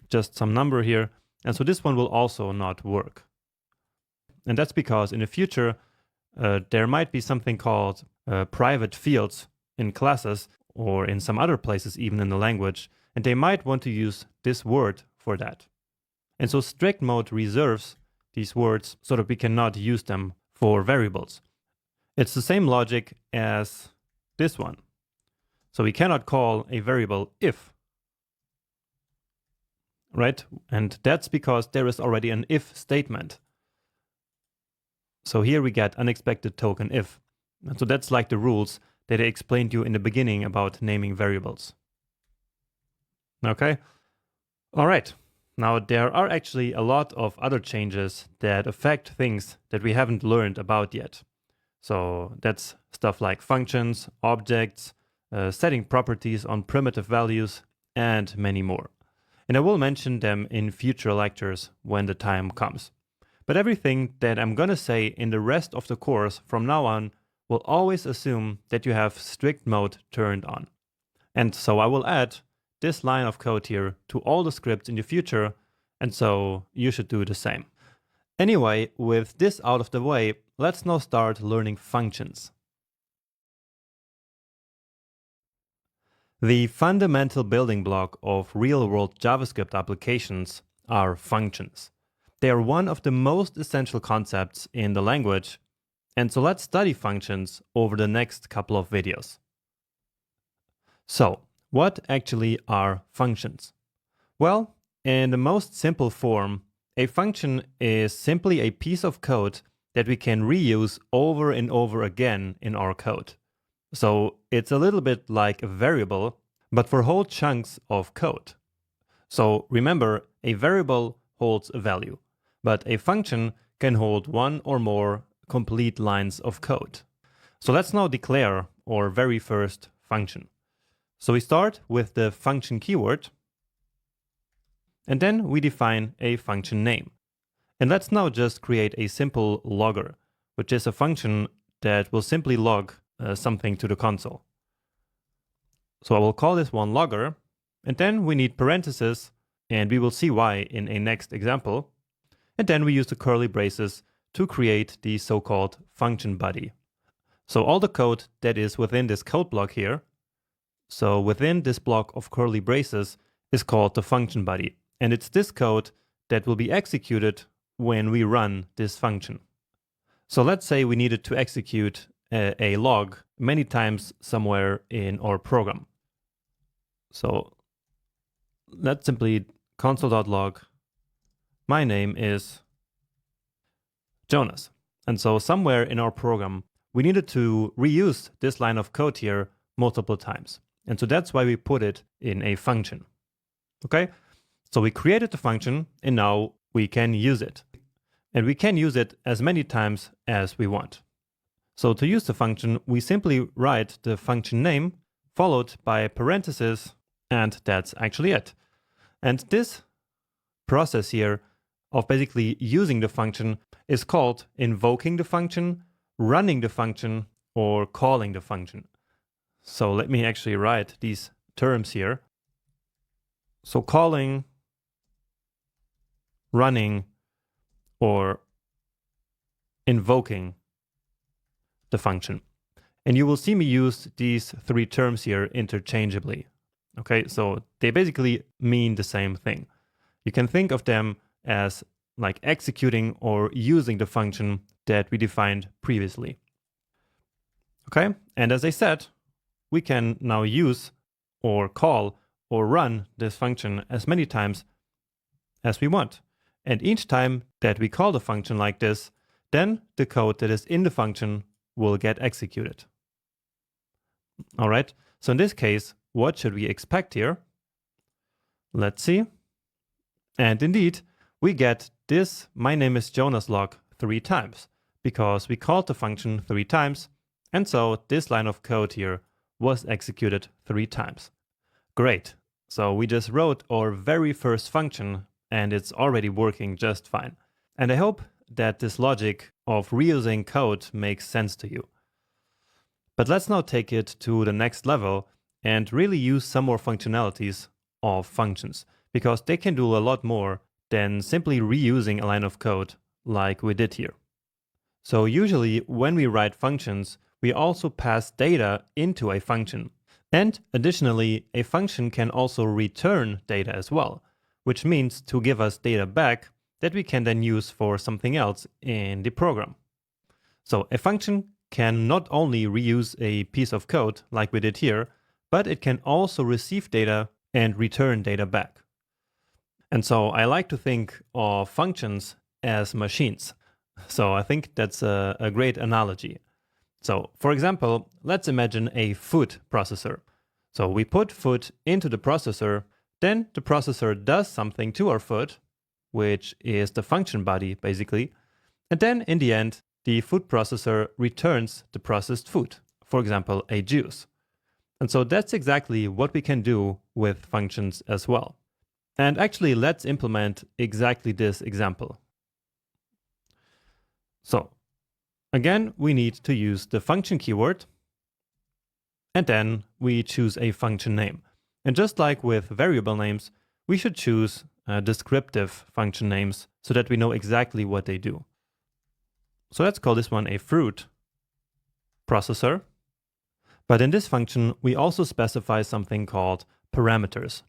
just some number here. And so this one will also not work. And that's because in the future, there might be something called private fields in classes or in some other places, even in the language. And they might want to use this word for that. And so strict mode reserves these words so that we cannot use them for variables. It's the same logic as this one. So we cannot call a variable if. Right? And that's because there is already an if statement. So here we get unexpected token if. And so that's like the rules that I explained to you in the beginning about naming variables. Okay? All right. Now there are actually a lot of other changes that affect things that we haven't learned about yet. So that's stuff like functions, objects, setting properties on primitive values, and many more. And I will mention them in future lectures when the time comes. But everything that I'm going to say in the rest of the course from now on will always assume that you have strict mode turned on. And so I will add this line of code here to all the scripts in the future, and so you should do the same. Anyway, with this out of the way, let's now start learning functions. The fundamental building block of real-world JavaScript applications are functions. They are one of the most essential concepts in the language, and so let's study functions over the next couple of videos. So, what actually are functions? Well, in the most simple form, a function is simply a piece of code that we can reuse over and over again in our code. So it's a little bit like a variable, but for whole chunks of code. So remember, a variable holds a value, but a function can hold one or more complete lines of code. So let's now declare our very first function. So we start with the function keyword, and then we define a function name. And let's now just create a simple logger, which is a function that will simply log something to the console. So I will call this one logger, and then we need parentheses, and we will see why in a next example. And then we use the curly braces to create the so-called function body. So all the code that is within this code block here, so within this block of curly braces, is called the function body. And it's this code that will be executed when we run this function. So let's say we needed to execute a log many times somewhere in our program. So let's simply console.log. My name is Jonas. And so somewhere in our program, we needed to reuse this line of code here multiple times. And so that's why we put it in a function. Okay? So we created the function, and now we can use it. And we can use it as many times as we want. So to use the function, we simply write the function name followed by parentheses, and that's actually it. And this process here of basically using the function is called invoking the function, running the function, or calling the function. So let me actually write these terms here. So calling, running, or invoking the function. And you will see me use these three terms here interchangeably. Okay, so they basically mean the same thing. You can think of them as like executing or using the function that we defined previously. Okay, and as I said, we can now use or call or run this function as many times as we want. And each time that we call the function like this, then the code that is in the function will get executed. All right, so in this case, what should we expect here? Let's see. And indeed, we get this my name is Jonas log 3 times because we called the function 3 times. And so this line of code here was executed 3 times. Great. So we just wrote our very first function and it's already working just fine. And I hope that this logic of reusing code makes sense to you. But let's now take it to the next level and really use some more functionalities of functions, because they can do a lot more than simply reusing a line of code like we did here. So usually when we write functions, we also pass data into a function. And additionally, a function can also return data as well, which means to give us data back that we can then use for something else in the program. So a function can not only reuse a piece of code like we did here, but it can also receive data and return data back. And so I like to think of functions as machines. So I think that's a great analogy. So for example, let's imagine a food processor. So we put food into the processor, then the processor does something to our food, which is the function body basically. And then in the end, the food processor returns the processed food, for example, a juice. And so that's exactly what we can do with functions as well. And actually, let's implement exactly this example. So again, we need to use the function keyword, and then we choose a function name. And just like with variable names, we should choose descriptive function names so that we know exactly what they do. So let's call this one a fruit processor. But in this function, we also specify something called parameters.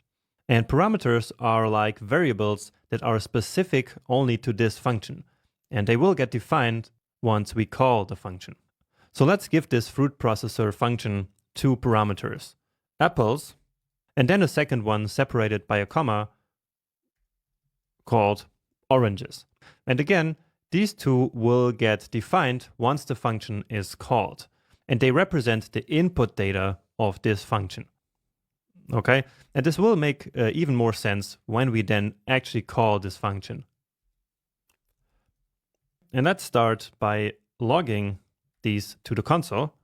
And parameters are like variables that are specific only to this function. And they will get defined once we call the function. So let's give this fruit processor function 2 parameters, apples, and then a second one separated by a comma called oranges. And again, these two will get defined once the function is called, and they represent the input data of this function. Okay, and this will make even more sense when we then actually call this function. And let's start by logging these to the console.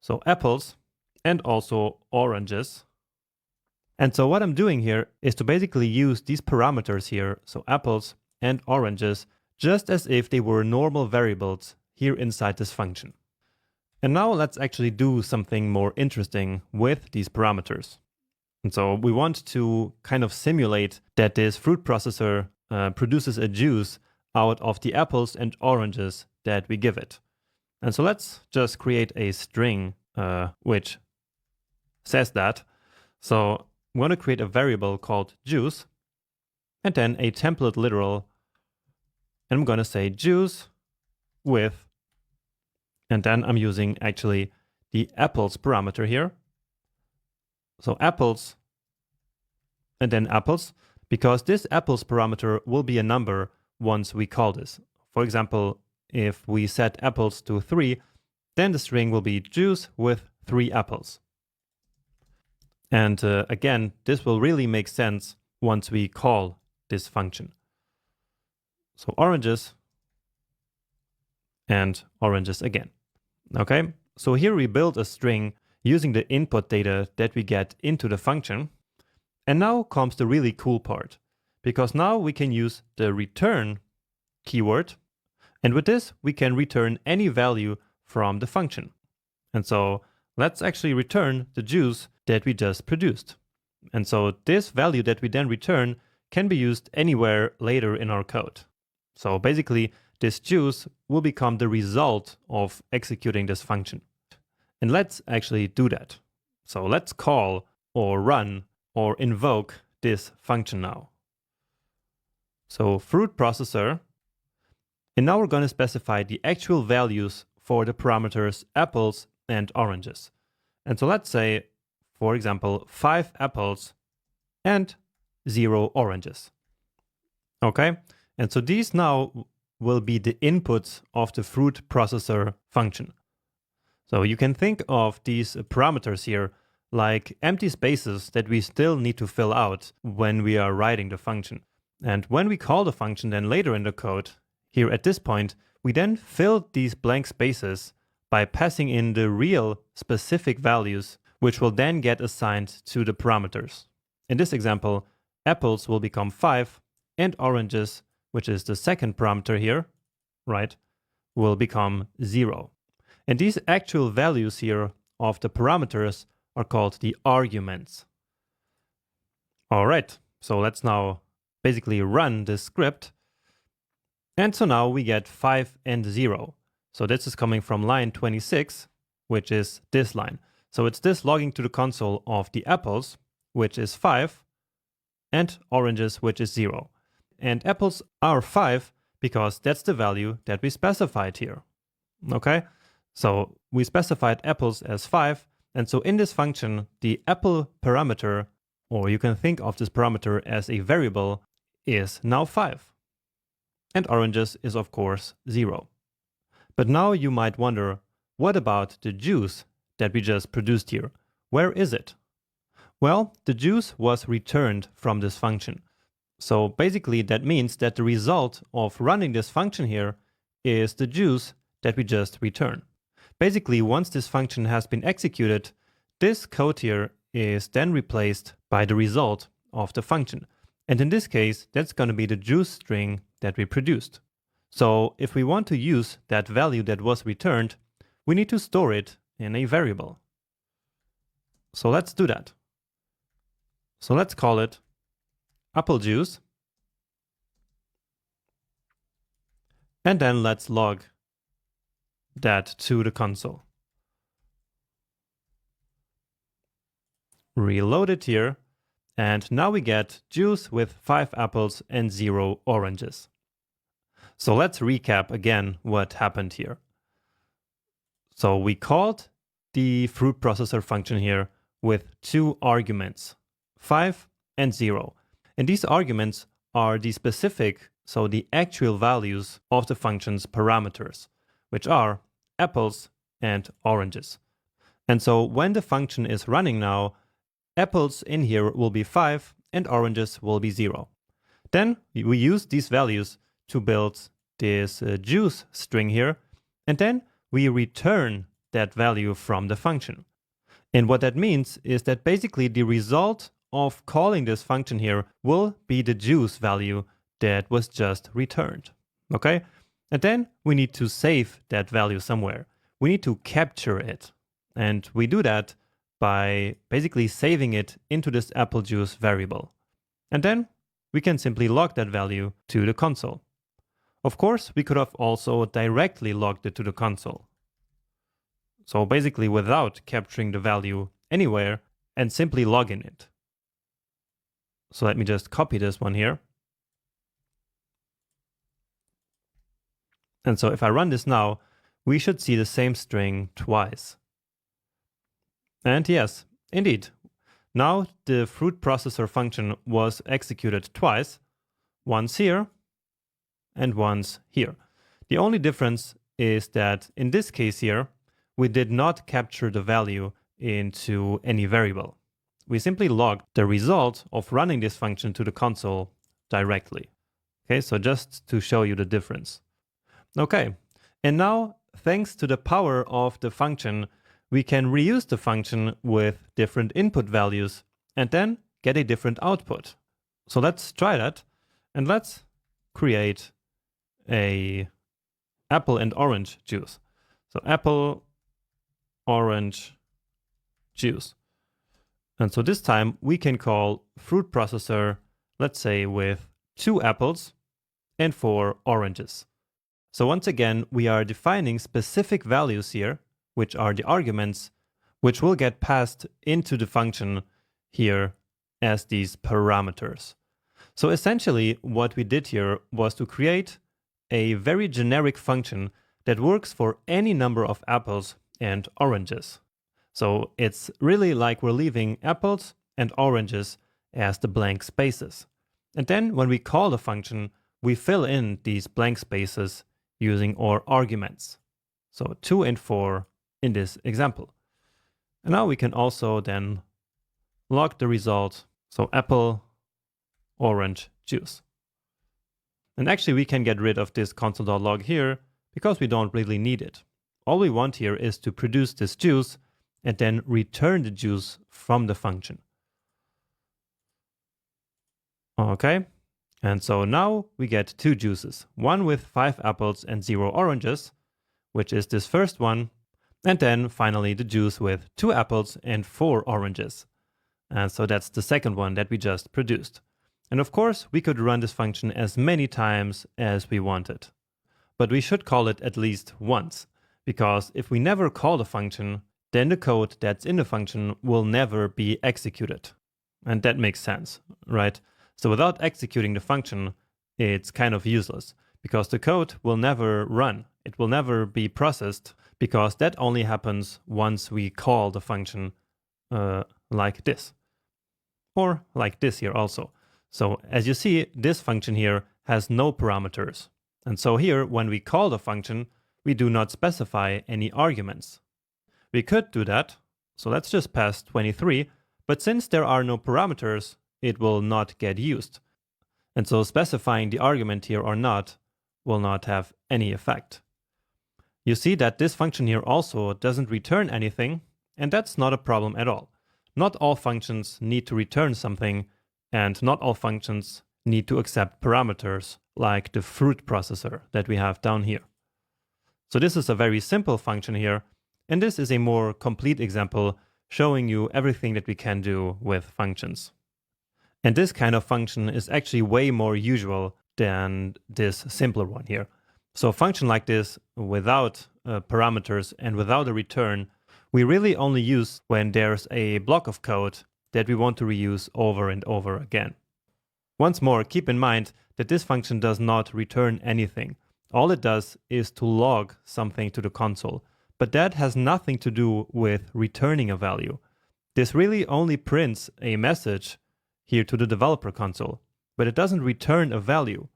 So apples and also oranges. And so what I'm doing here is to basically use these parameters here, so apples and oranges, just as if they were normal variables here inside this function. And now let's actually do something more interesting with these parameters. And so we want to kind of simulate that this fruit processor produces a juice out of the apples and oranges that we give it. And so let's just create a string which says that. So I'm going to create a variable called juice, and then a template literal, and I'm going to say juice with, and then I'm using actually the apples parameter here. So apples, and then apples, because this apples parameter will be a number once we call this. For example, if we set apples to 3, then the string will be juice with 3 apples. And again, this will really make sense once we call this function. So oranges and oranges again. Okay, so here we build a string using the input data that we get into the function. And now comes the really cool part, because now we can use the return keyword. And with this, we can return any value from the function. And so let's actually return the juice that we just produced. And so this value that we then return can be used anywhere later in our code. So basically, this juice will become the result of executing this function. And let's actually do that. So let's call or run or invoke this function now. So fruit processor. And now we're going to specify the actual values for the parameters apples and oranges. And so let's say, for example, 5 apples and 0 oranges. Okay, and so these now will be the inputs of the fruit processor function. So you can think of these parameters here like empty spaces that we still need to fill out when we are writing the function. And when we call the function then later in the code, here at this point, we then fill these blank spaces by passing in the real specific values, which will then get assigned to the parameters. In this example, apples will become 5 and oranges, which is the second parameter here, right, will become 0. And these actual values here of the parameters are called the arguments. All right, so let's now basically run this script. And so now we get 5 and 0. So this is coming from line 26, which is this line. So it's this logging to the console of the apples, which is 5, and oranges, which is 0. And apples are 5 because that's the value that we specified here. Okay, so we specified apples as 5. And so in this function, the apple parameter, or you can think of this parameter as a variable, is now 5. And oranges is of course 0. But now you might wonder, what about the juice that we just produced here? Where is it? Well, the juice was returned from this function. So basically that means that the result of running this function here is the juice that we just returned. Basically, once this function has been executed, this code here is then replaced by the result of the function. And in this case, that's going to be the juice string that we produced. So if we want to use that value that was returned, we need to store it in a variable. So let's do that. So let's call it apple juice. And then let's log that to the console. Reload it here. And now we get juice with 5 apples and 0 oranges. So let's recap again what happened here. So we called the fruit processor function here with 2 arguments, 5 and 0. And these arguments are the specific, so the actual values of the function's parameters, which are apples and oranges. And so when the function is running now, apples in here will be 5 and oranges will be 0. Then we use these values to build this juice string here, and then we return that value from the function. And what that means is that basically the result of calling this function here will be the juice value that was just returned. Okay? And then we need to save that value somewhere. We need to capture it. And we do that by basically saving it into this apple juice variable. And then we can simply log that value to the console. Of course, we could have also directly logged it to the console. So basically without capturing the value anywhere and simply logging it. So let me just copy this one here. And so if I run this now, we should see the same string twice. And yes, indeed, now the fruit processor function was executed twice, once here and once here. The only difference is that in this case here, we did not capture the value into any variable. We simply logged the result of running this function to the console directly. Okay, so just to show you the difference. Okay, and now thanks to the power of the function, we can reuse the function with different input values and then get a different output. So let's try that, and let's create a apple and orange juice. So apple, orange, juice. And so this time we can call fruit processor, let's say with 2 apples and 4 oranges. So once again, we are defining specific values here, which are the arguments, which will get passed into the function here as these parameters. So essentially what we did here was to create a very generic function that works for any number of apples and oranges. So it's really like we're leaving apples and oranges as the blank spaces. And then when we call the function, we fill in these blank spaces using our arguments. So 2 and 4 in this example. And now we can also then log the result. So apple, orange, juice. And actually we can get rid of this console.log here because we don't really need it. All we want here is to produce this juice and then return the juice from the function. Okay, and so now we get 2 juices, one with 5 apples and 0 oranges, which is this first one, and then finally the juice with 2 apples and 4 oranges. And so that's the second one that we just produced. And of course, we could run this function as many times as we wanted. But we should call it at least once, because if we never call the function, then the code that's in the function will never be executed. And that makes sense, right? So without executing the function, it's kind of useless, because the code will never run. It will never be processed, because that only happens once we call the function like this. Or like this here also. So as you see, this function here has no parameters. And so here, when we call the function, we do not specify any arguments. We could do that. So let's just pass 23. But since there are no parameters, it will not get used. And so specifying the argument here or not will not have any effect. You see that this function here also doesn't return anything, and that's not a problem at all. Not all functions need to return something, and not all functions need to accept parameters like the fruit processor that we have down here. So this is a very simple function here, and this is a more complete example showing you everything that we can do with functions. And this kind of function is actually way more usual than this simpler one here. So a function like this without parameters and without a return, we really only use when there's a block of code that we want to reuse over and over again. Once more, keep in mind that this function does not return anything. All it does is to log something to the console, but that has nothing to do with returning a value. This really only prints a message here to the developer console, but it doesn't return a value.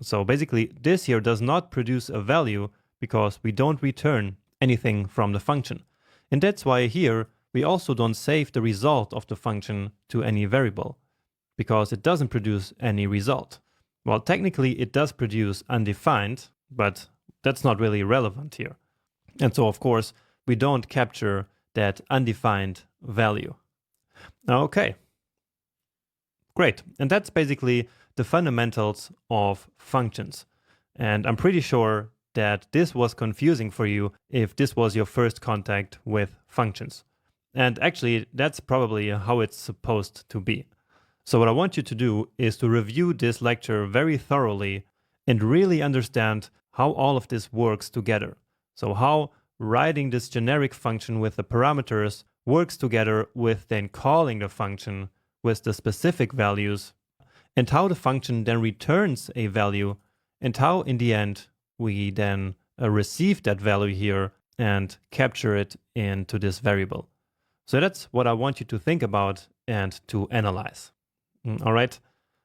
So basically, this here does not produce a value because we don't return anything from the function. And that's why here we also don't save the result of the function to any variable, because it doesn't produce any result. Well, technically it does produce undefined, but that's not really relevant here. And so of course we don't capture that undefined value. Okay. Great, and that's basically the fundamentals of functions. And I'm pretty sure that this was confusing for you if this was your first contact with functions. And actually, that's probably how it's supposed to be. So what I want you to do is to review this lecture very thoroughly and really understand how all of this works together. So how writing this generic function with the parameters works together with then calling the function with the specific values, and how the function then returns a value, and how in the end we then receive that value here and capture it into this variable. So that's what I want you to think about and to analyze. All right.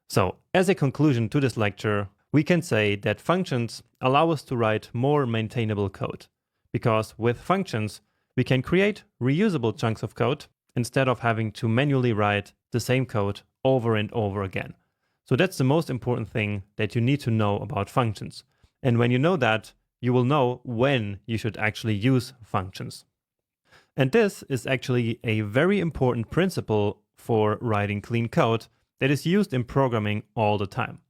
So as a conclusion to this lecture, we can say that functions allow us to write more maintainable code, because with functions, we can create reusable chunks of code instead of having to manually write the same code over and over again. So that's the most important thing that you need to know about functions. And when you know that, you will know when you should actually use functions. And this is actually a very important principle for writing clean code that is used in programming all the time.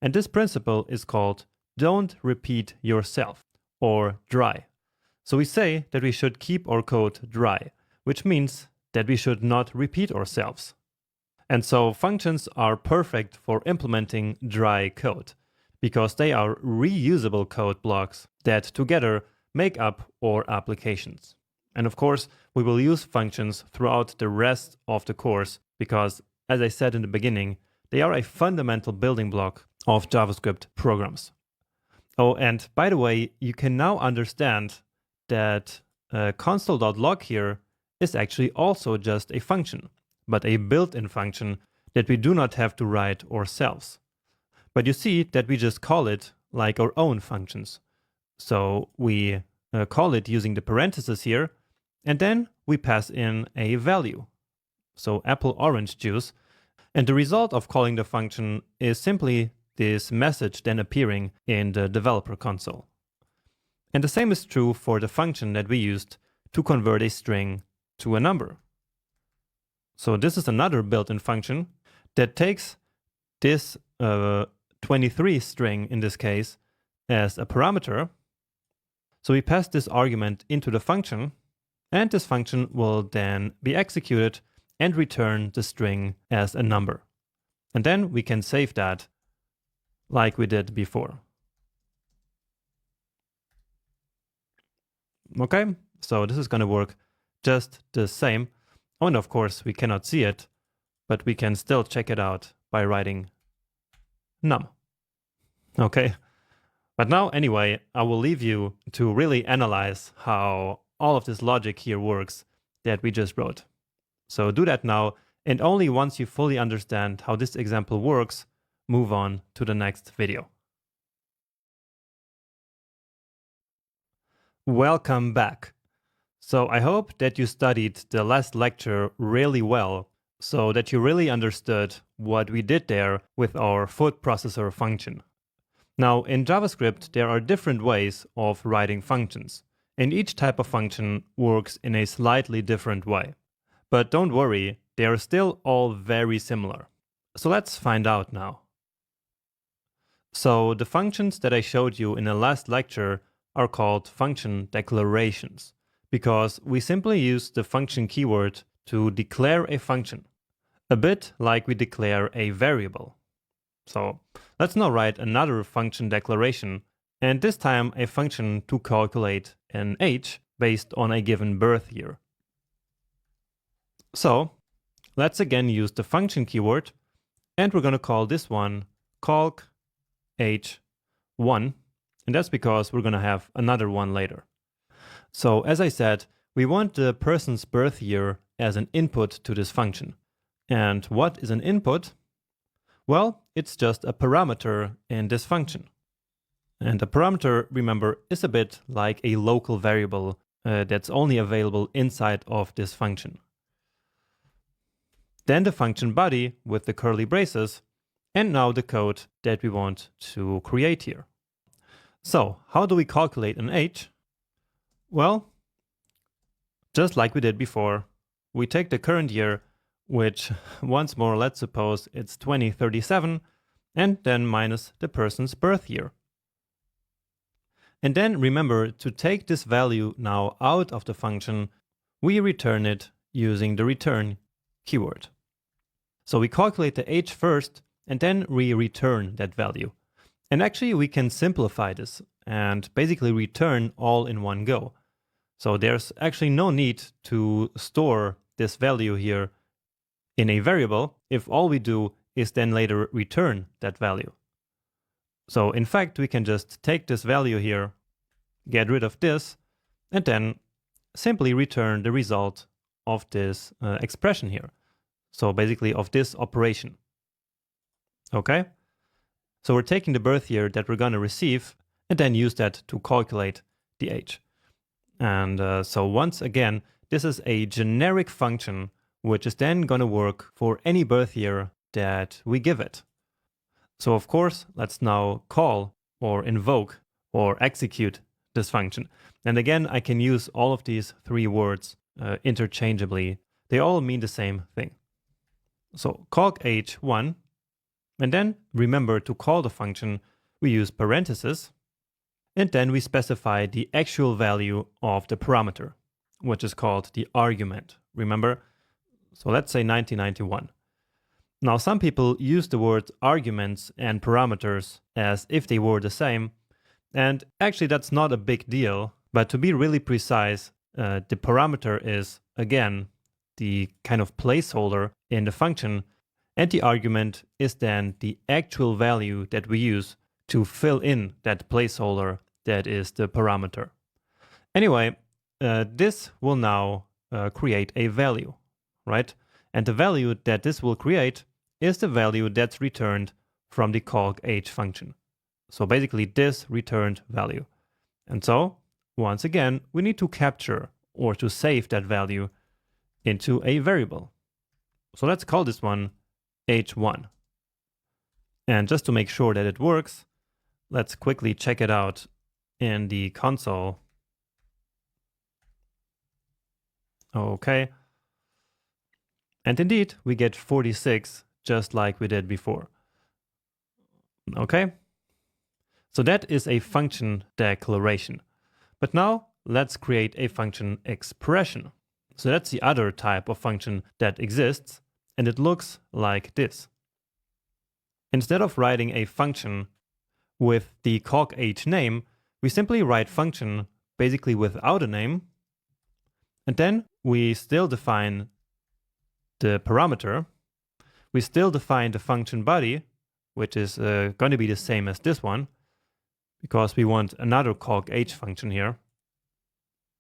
And this principle is called don't repeat yourself, or dry. So we say that we should keep our code dry, which means that we should not repeat ourselves. And so functions are perfect for implementing dry code, because they are reusable code blocks that together make up our applications. And of course, we will use functions throughout the rest of the course because, as I said in the beginning, They are a fundamental building block of JavaScript programs. Oh, and by the way, you can now understand that console.log here is actually also just a function, but a built-in function that we do not have to write ourselves. But you see that we just call it like our own functions. So we call it using the parentheses here, and then we pass in a value. So apple orange juice. And the result of calling the function is simply this message then appearing in the developer console. And the same is true for the function that we used to convert a string to a number. So this is another built-in function that takes this 23 string in this case as a parameter. So we pass this argument into the function, and this function will then be executed and return the string as a number. And then we can save that like we did before. Okay, so this is going to work just the same. Oh, and of course we cannot see it, but we can still check it out by writing num. Okay, but now anyway, I will leave you to really analyze how all of this logic here works that we just wrote. So do that now, and only once you fully understand how this example works, move on to the next video. Welcome back. So I hope that you studied the last lecture really well, so that you really understood what we did there with our food processor function. Now, in JavaScript, there are different ways of writing functions, and each type of function works in a slightly different way. But don't worry, they are still all very similar. So let's find out now. So the functions that I showed you in the last lecture are called function declarations, because we simply use the function keyword to declare a function, a bit like we declare a variable. So let's now write another function declaration, and this time a function to calculate an age based on a given birth year. So let's again use the function keyword, and we're going to call this one calc age1, and that's because we're going to have another one later. So as I said, we want the person's birth year as an input to this function. And what is an input? Well, it's just a parameter in this function. And a parameter, remember, is a bit like a local variable that's only available inside of this function. Then the function body with the curly braces, and now the code that we want to create here. So how do we calculate an age? Well, just like we did before, we take the current year, which once more, let's suppose it's 2037, and then minus the person's birth year. And then remember to take this value now out of the function, we return it using the return keyword. So we calculate the age first, and then we return that value. And actually we can simplify this and basically return all in one go. So there's actually no need to store this value here in a variable if all we do is then later return that value. So in fact, we can just take this value here, get rid of this, and then simply return the result of this expression here. So basically of this operation. Okay? So we're taking the birth year that we're going to receive and then use that to calculate the age. And so once again, this is a generic function which is then going to work for any birth year that we give it. So of course, let's now call or invoke or execute this function. And again, I can use all of these three words interchangeably. They all mean the same thing. So calc age1, and then remember to call the function, we use parentheses, and then we specify the actual value of the parameter, which is called the argument. Remember? So let's say 1991. Now some people use the word arguments and parameters as if they were the same, and actually that's not a big deal, but to be really precise, the parameter is, again, the kind of placeholder in the function, And the argument is then the actual value that we use to fill in that placeholder that is the parameter. Anyway, this will now create a value, right? And the value that this will create is the value that's returned from the calc_h function. So basically this returned value. And so, once again, we need to capture or to save that value into a variable. So let's call this one h1. And just to make sure that it works, let's quickly check it out in the console. Okay. And indeed, we get 46 just like we did before. Okay. So that is a function declaration. But now let's create a function expression. So that's the other type of function that exists, and it looks like this. Instead of writing a function with the calc_h name, we simply write function basically without a name, and then we still define the parameter. We still define the function body, which is going to be the same as this one, because we want another calc_h function here.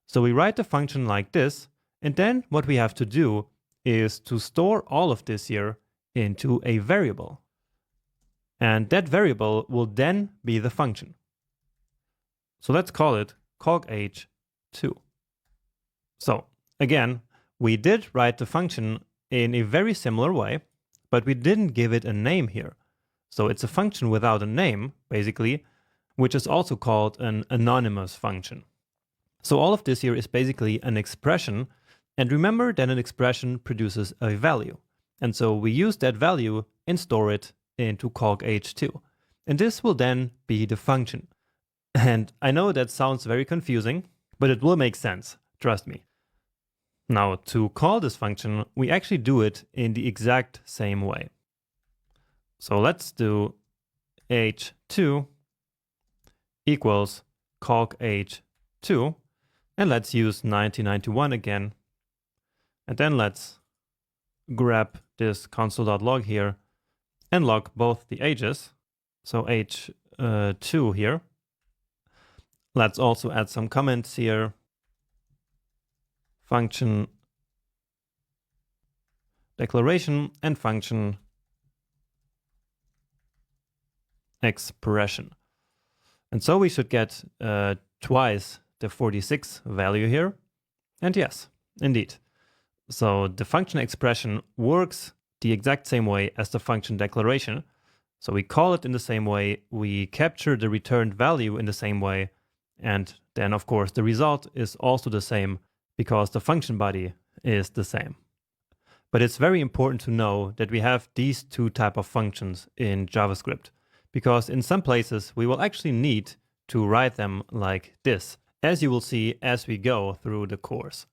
So we write the function like this, and then what we have to do is to store all of this here into a variable. And that variable will then be the function. So let's call it calc_h2. So again, we did write the function in a very similar way, but we didn't give it a name here. So it's a function without a name, basically, which is also called an anonymous function. So all of this here is basically an expression. And remember that an expression produces a value. And so we use that value and store it into calc_h2. And this will then be the function. And I know that sounds very confusing, but it will make sense, trust me. Now, to call this function, we actually do it in the exact same way. So let's do h2 equals calc_h2, and let's use 1991 again. And then let's grab this console.log here and log both the ages. So h2 here. Let's also add some comments here. Function declaration and function expression. And so we should get twice the 46 value here. And yes, indeed. So the function expression works the exact same way as the function declaration. So we call it in the same way, we capture the returned value in the same way, and then of course the result is also the same because the function body is the same. But it's very important to know that we have these two types of functions in JavaScript, because in some places we will actually need to write them like this, as you will see as we go through the course.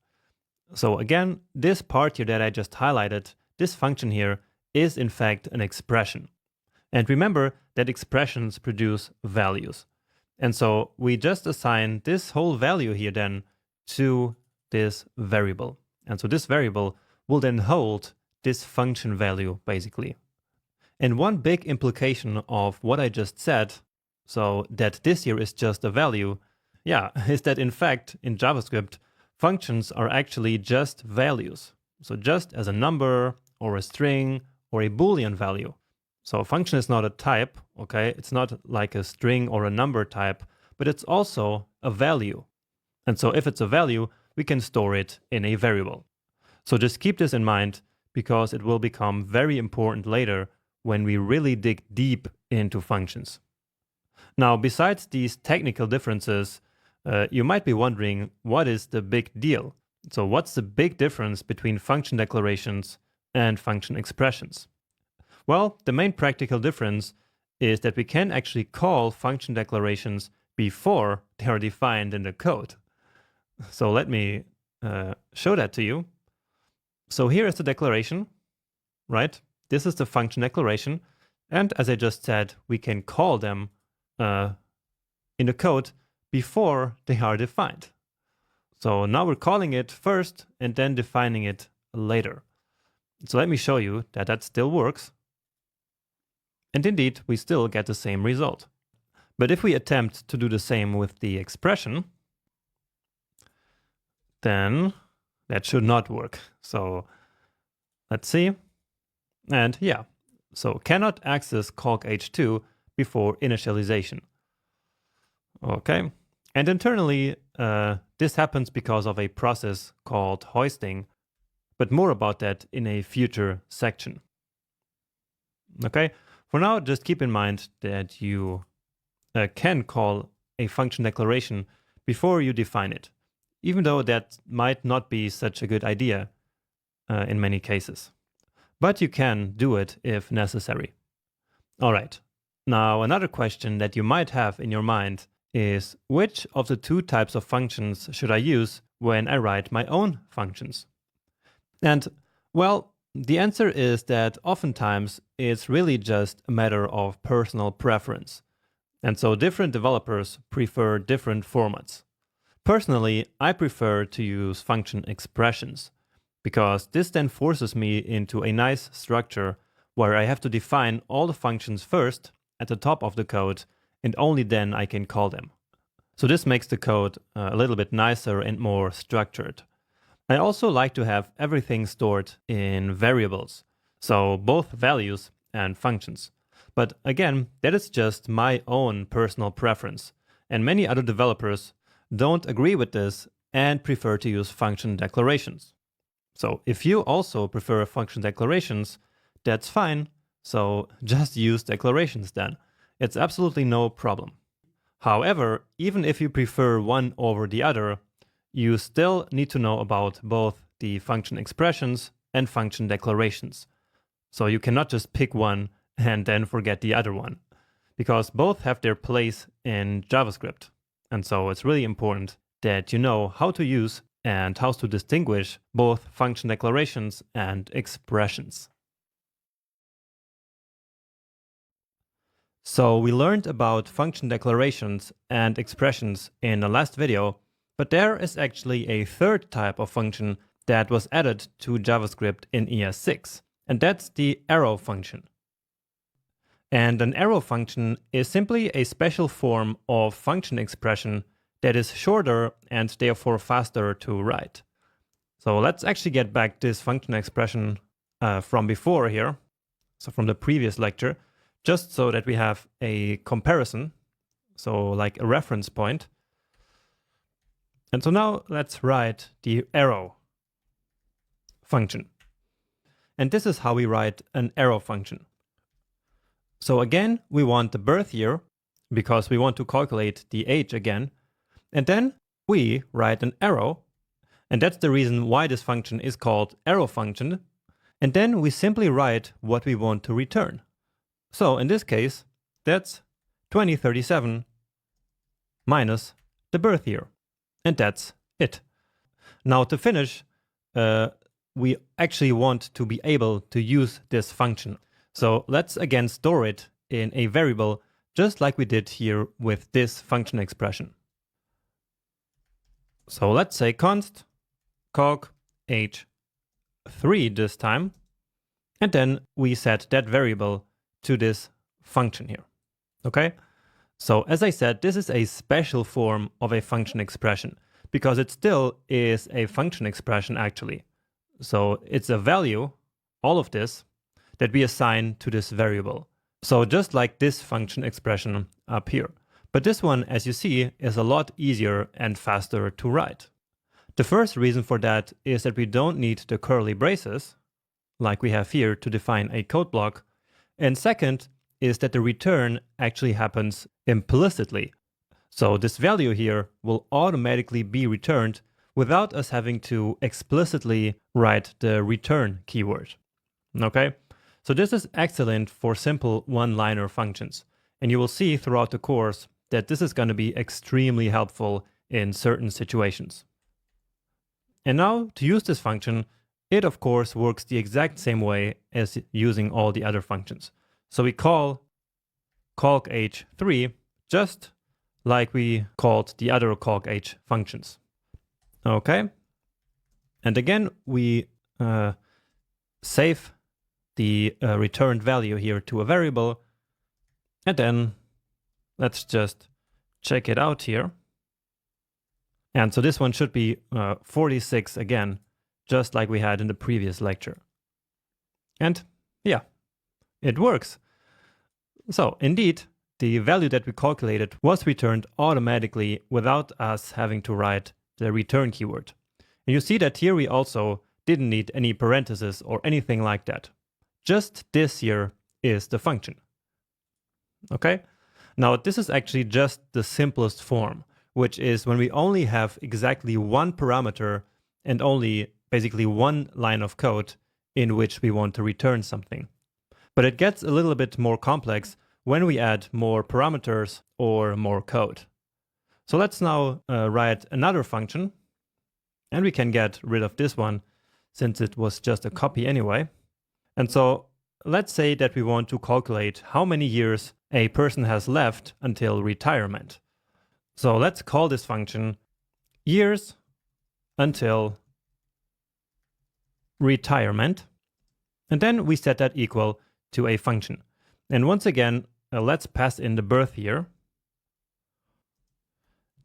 So again, this part here that I just highlighted, this function here is in fact an expression. And remember that expressions produce values. And so we just assign this whole value here then to this variable. And so this variable will then hold this function value basically. And one big implication of what I just said, so that this here is just a value, is that in fact in JavaScript, functions are actually just values. So just as a number or a string or a Boolean value. So a function is not a type, okay? It's not like a string or a number type, but it's also a value. And so if it's a value, we can store it in a variable. So just keep this in mind because it will become very important later when we really dig deep into functions. Now, besides these technical differences, you might be wondering, what is the big deal? So what's the big difference between function declarations and function expressions? Well, the main practical difference is that we can actually call function declarations before they are defined in the code. So let me show that to you. So here is the declaration, right? This is the function declaration. And as I just said, we can call them in the code before they are defined. So now we're calling it first and then defining it later. So let me show you that that still works. And indeed, we still get the same result. But if we attempt to do the same with the expression, then that should not work. So let's see. And yeah, so cannot access calc_h2 before initialization. Okay. And internally, this happens because of a process called hoisting, but more about that in a future section. Okay. For now, just keep in mind that you can call a function declaration before you define it, even though that might not be such a good idea in many cases. But you can do it if necessary. All right. Now, another question that you might have in your mind is, which of the two types of functions should I use when I write my own functions? And, well, the answer is that oftentimes it's really just a matter of personal preference. And so different developers prefer different formats. Personally, I prefer to use function expressions, because this then forces me into a nice structure where I have to define all the functions first at the top of the code, and only then I can call them. So this makes the code a little bit nicer and more structured. I also like to have everything stored in variables, so both values and functions. But again, that is just my own personal preference, and many other developers don't agree with this and prefer to use function declarations. So if you also prefer function declarations, that's fine. So just use declarations then. It's absolutely no problem. However, even if you prefer one over the other, you still need to know about both the function expressions and function declarations. So you cannot just pick one and then forget the other one, because both have their place in JavaScript. And so it's really important that you know how to use and how to distinguish both function declarations and expressions. So we learned about function declarations and expressions in the last video, but there is actually a third type of function that was added to JavaScript in ES6, and that's the arrow function. And an arrow function is simply a special form of function expression that is shorter and therefore faster to write. So let's actually get back this function expression from before here, so from the previous lecture, just so that we have a comparison, so like a reference point. And so now let's write the arrow function. And this is how we write an arrow function. So again, we want the birth year, because we want to calculate the age again. And then we write an arrow, and that's the reason why this function is called arrow function. And then we simply write what we want to return. So in this case, that's 2037 minus the birth year. And that's it. Now to finish, we actually want to be able to use this function. So let's again store it in a variable, just like we did here with this function expression. So let's say const calc_h3 this time, and then we set that variable to this function here. Okay? So as I said, this is a special form of a function expression, because it still is a function expression actually. So it's a value, all of this, that we assign to this variable. So just like this function expression up here. But this one, as you see, is a lot easier and faster to write. The first reason for that is that we don't need the curly braces, like we have here to define a code block. And second is that the return actually happens implicitly. So this value here will automatically be returned without us having to explicitly write the return keyword. Okay? So this is excellent for simple one-liner functions. And you will see throughout the course that this is going to be extremely helpful in certain situations. And now to use this function, it of course works the exact same way as using all the other functions. So we call calc_h3 just like we called the other calc_h functions. Okay. And again, we save the returned value here to a variable, and then let's just check it out here. And so this one should be 46 again, just like we had in the previous lecture. And yeah, it works. So indeed, the value that we calculated was returned automatically without us having to write the return keyword. And you see that here we also didn't need any parentheses or anything like that. Just this here is the function. Okay? Now this is actually just the simplest form, which is when we only have exactly one parameter and only basically one line of code in which we want to return something. But it gets a little bit more complex when we add more parameters or more code. So let's now write another function, and we can get rid of this one since it was just a copy anyway. And so let's say that we want to calculate how many years a person has left until retirement. So let's call this function years until retirement. And then we set that equal to a function. And once again, let's pass in the birth year.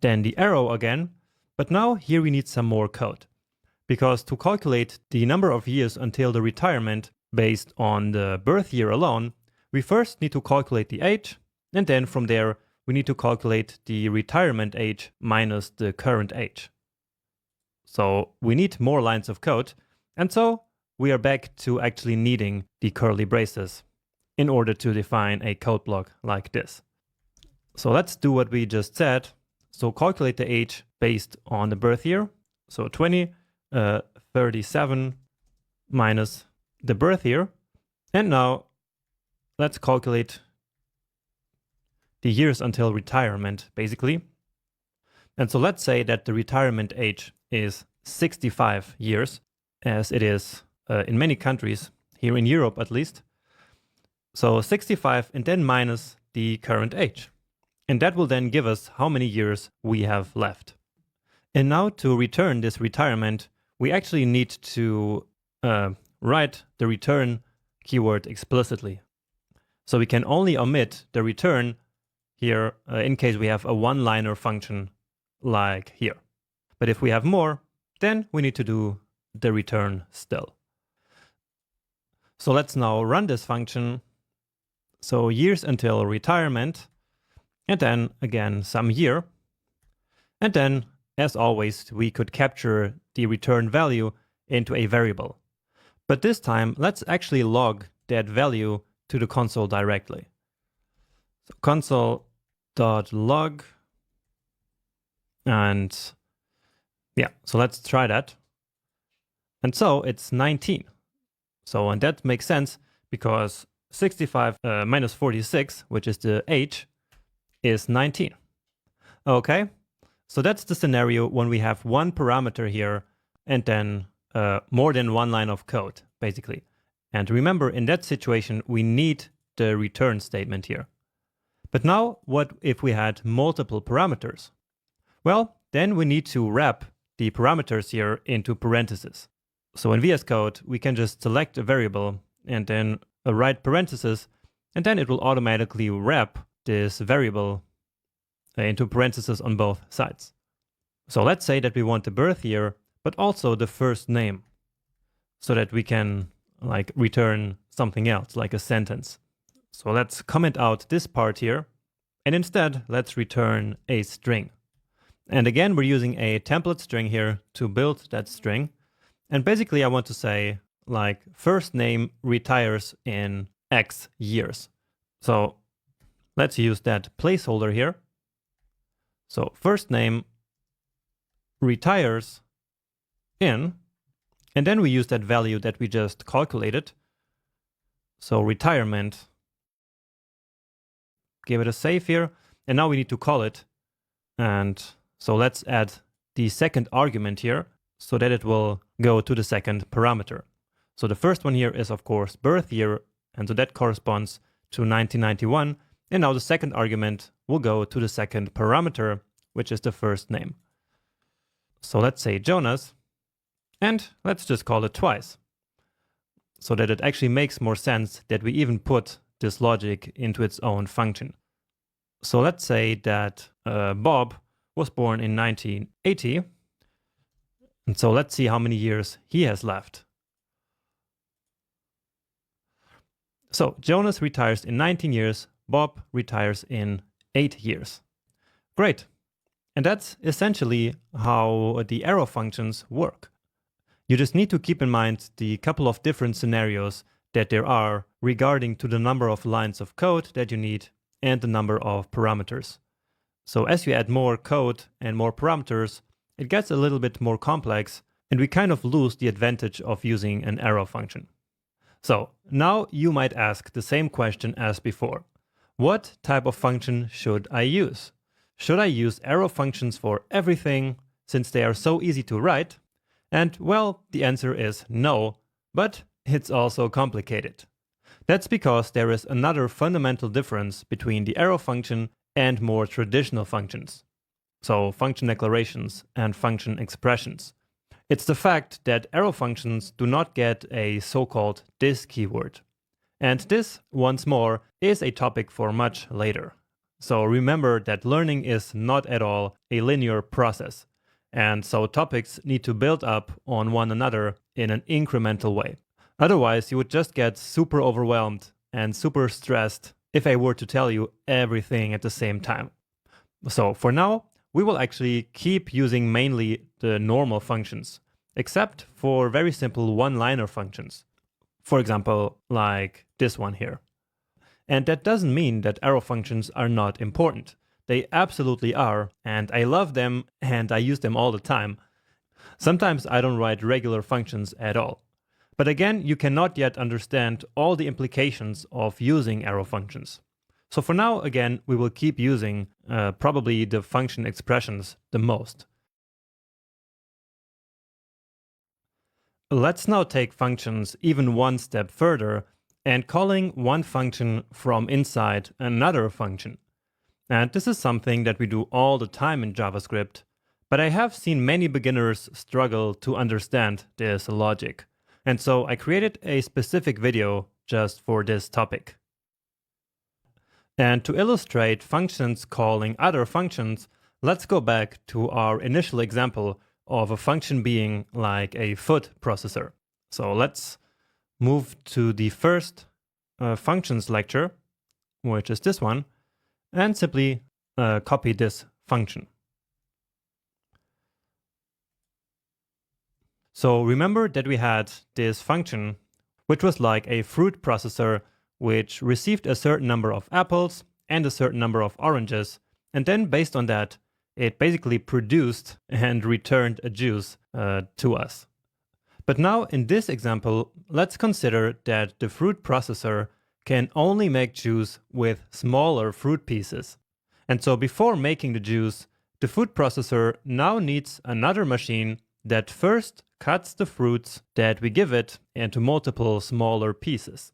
Then the arrow again. But now here we need some more code. Because to calculate the number of years until the retirement based on the birth year alone, we first need to calculate the age. And then from there, we need to calculate the retirement age minus the current age. So we need more lines of code. And so we are back to actually needing the curly braces in order to define a code block like this. So let's do what we just said. So calculate the age based on the birth year. So 37 minus the birth year. And now let's calculate the years until retirement, basically. And so let's say that the retirement age is 65 years, as it is in many countries, here in Europe at least. So 65 and then minus the current age. And that will then give us how many years we have left. And now to return this retirement, we actually need to write the return keyword explicitly. So we can only omit the return here in case we have a one-liner function like here. But if we have more, then we need to do the return still. So let's now run this function. So years until retirement, and then again some year. And then, as always, we could capture the return value into a variable. But this time, let's actually log that value to the console directly. So console.log, and yeah, so let's try that. And so it's 19. So, and that makes sense because 65 minus 46, which is the age, is 19. Okay, so that's the scenario when we have one parameter here and then more than one line of code, basically. And remember, in that situation, we need the return statement here. But now, what if we had multiple parameters? Well, then we need to wrap the parameters here into parentheses. So in VS Code, we can just select a variable and then write parentheses, and then it will automatically wrap this variable into parentheses on both sides. So let's say that we want the birth year, but also the first name, so that we can like return something else, like a sentence. So let's comment out this part here, and instead let's return a string. And again, we're using a template string here to build that string. And basically I want to say like first name retires in X years. So let's use that placeholder here. So first name retires in, and then we use that value that we just calculated. So retirement, give it a save here, and now we need to call it. And so let's add the second argument here so that it will go to the second parameter. So the first one here is of course birth year, and so that corresponds to 1991. And now the second argument will go to the second parameter, which is the first name. So let's say Jonas, and let's just call it twice. so that it actually makes more sense that we even put this logic into its own function. So let's say that Bob was born in 1980. And so let's see how many years he has left. So Jonas retires in 19 years, Bob retires in 8 years. Great. And that's essentially how the arrow functions work. You just need to keep in mind the couple of different scenarios that there are regarding to the number of lines of code that you need and the number of parameters. So as you add more code and more parameters, it gets a little bit more complex, and we kind of lose the advantage of using an arrow function. So now you might ask the same question as before. What type of function should I use? Should I use arrow functions for everything, since they are so easy to write? And well, the answer is no, but it's also complicated. That's because there is another fundamental difference between the arrow function and more traditional functions. So function declarations and function expressions. It's the fact that arrow functions do not get a so-called this keyword. And this, once more, is a topic for much later. So remember that learning is not at all a linear process. And so topics need to build up on one another in an incremental way. Otherwise, you would just get super overwhelmed and super stressed if I were to tell you everything at the same time. So for now, we will actually keep using mainly the normal functions, except for very simple one-liner functions. For example, like this one here. And that doesn't mean that arrow functions are not important. They absolutely are, and I love them and I use them all the time. Sometimes I don't write regular functions at all. But again, you cannot yet understand all the implications of using arrow functions. So for now, again, we will keep using probably the function expressions the most. Let's now take functions even one step further and calling one function from inside another function. And this is something that we do all the time in JavaScript, but I have seen many beginners struggle to understand this logic. And so I created a specific video just for this topic. And to illustrate functions calling other functions, let's go back to our initial example of a function being like a food processor. So let's move to the first functions lecture, which is this one, and simply copy this function. So remember that we had this function, which was like a fruit processor, which received a certain number of apples and a certain number of oranges. And then based on that, it basically produced and returned a juice to us. But now in this example, let's consider that the fruit processor can only make juice with smaller fruit pieces. And so before making the juice, the food processor now needs another machine that first cuts the fruits that we give it into multiple smaller pieces.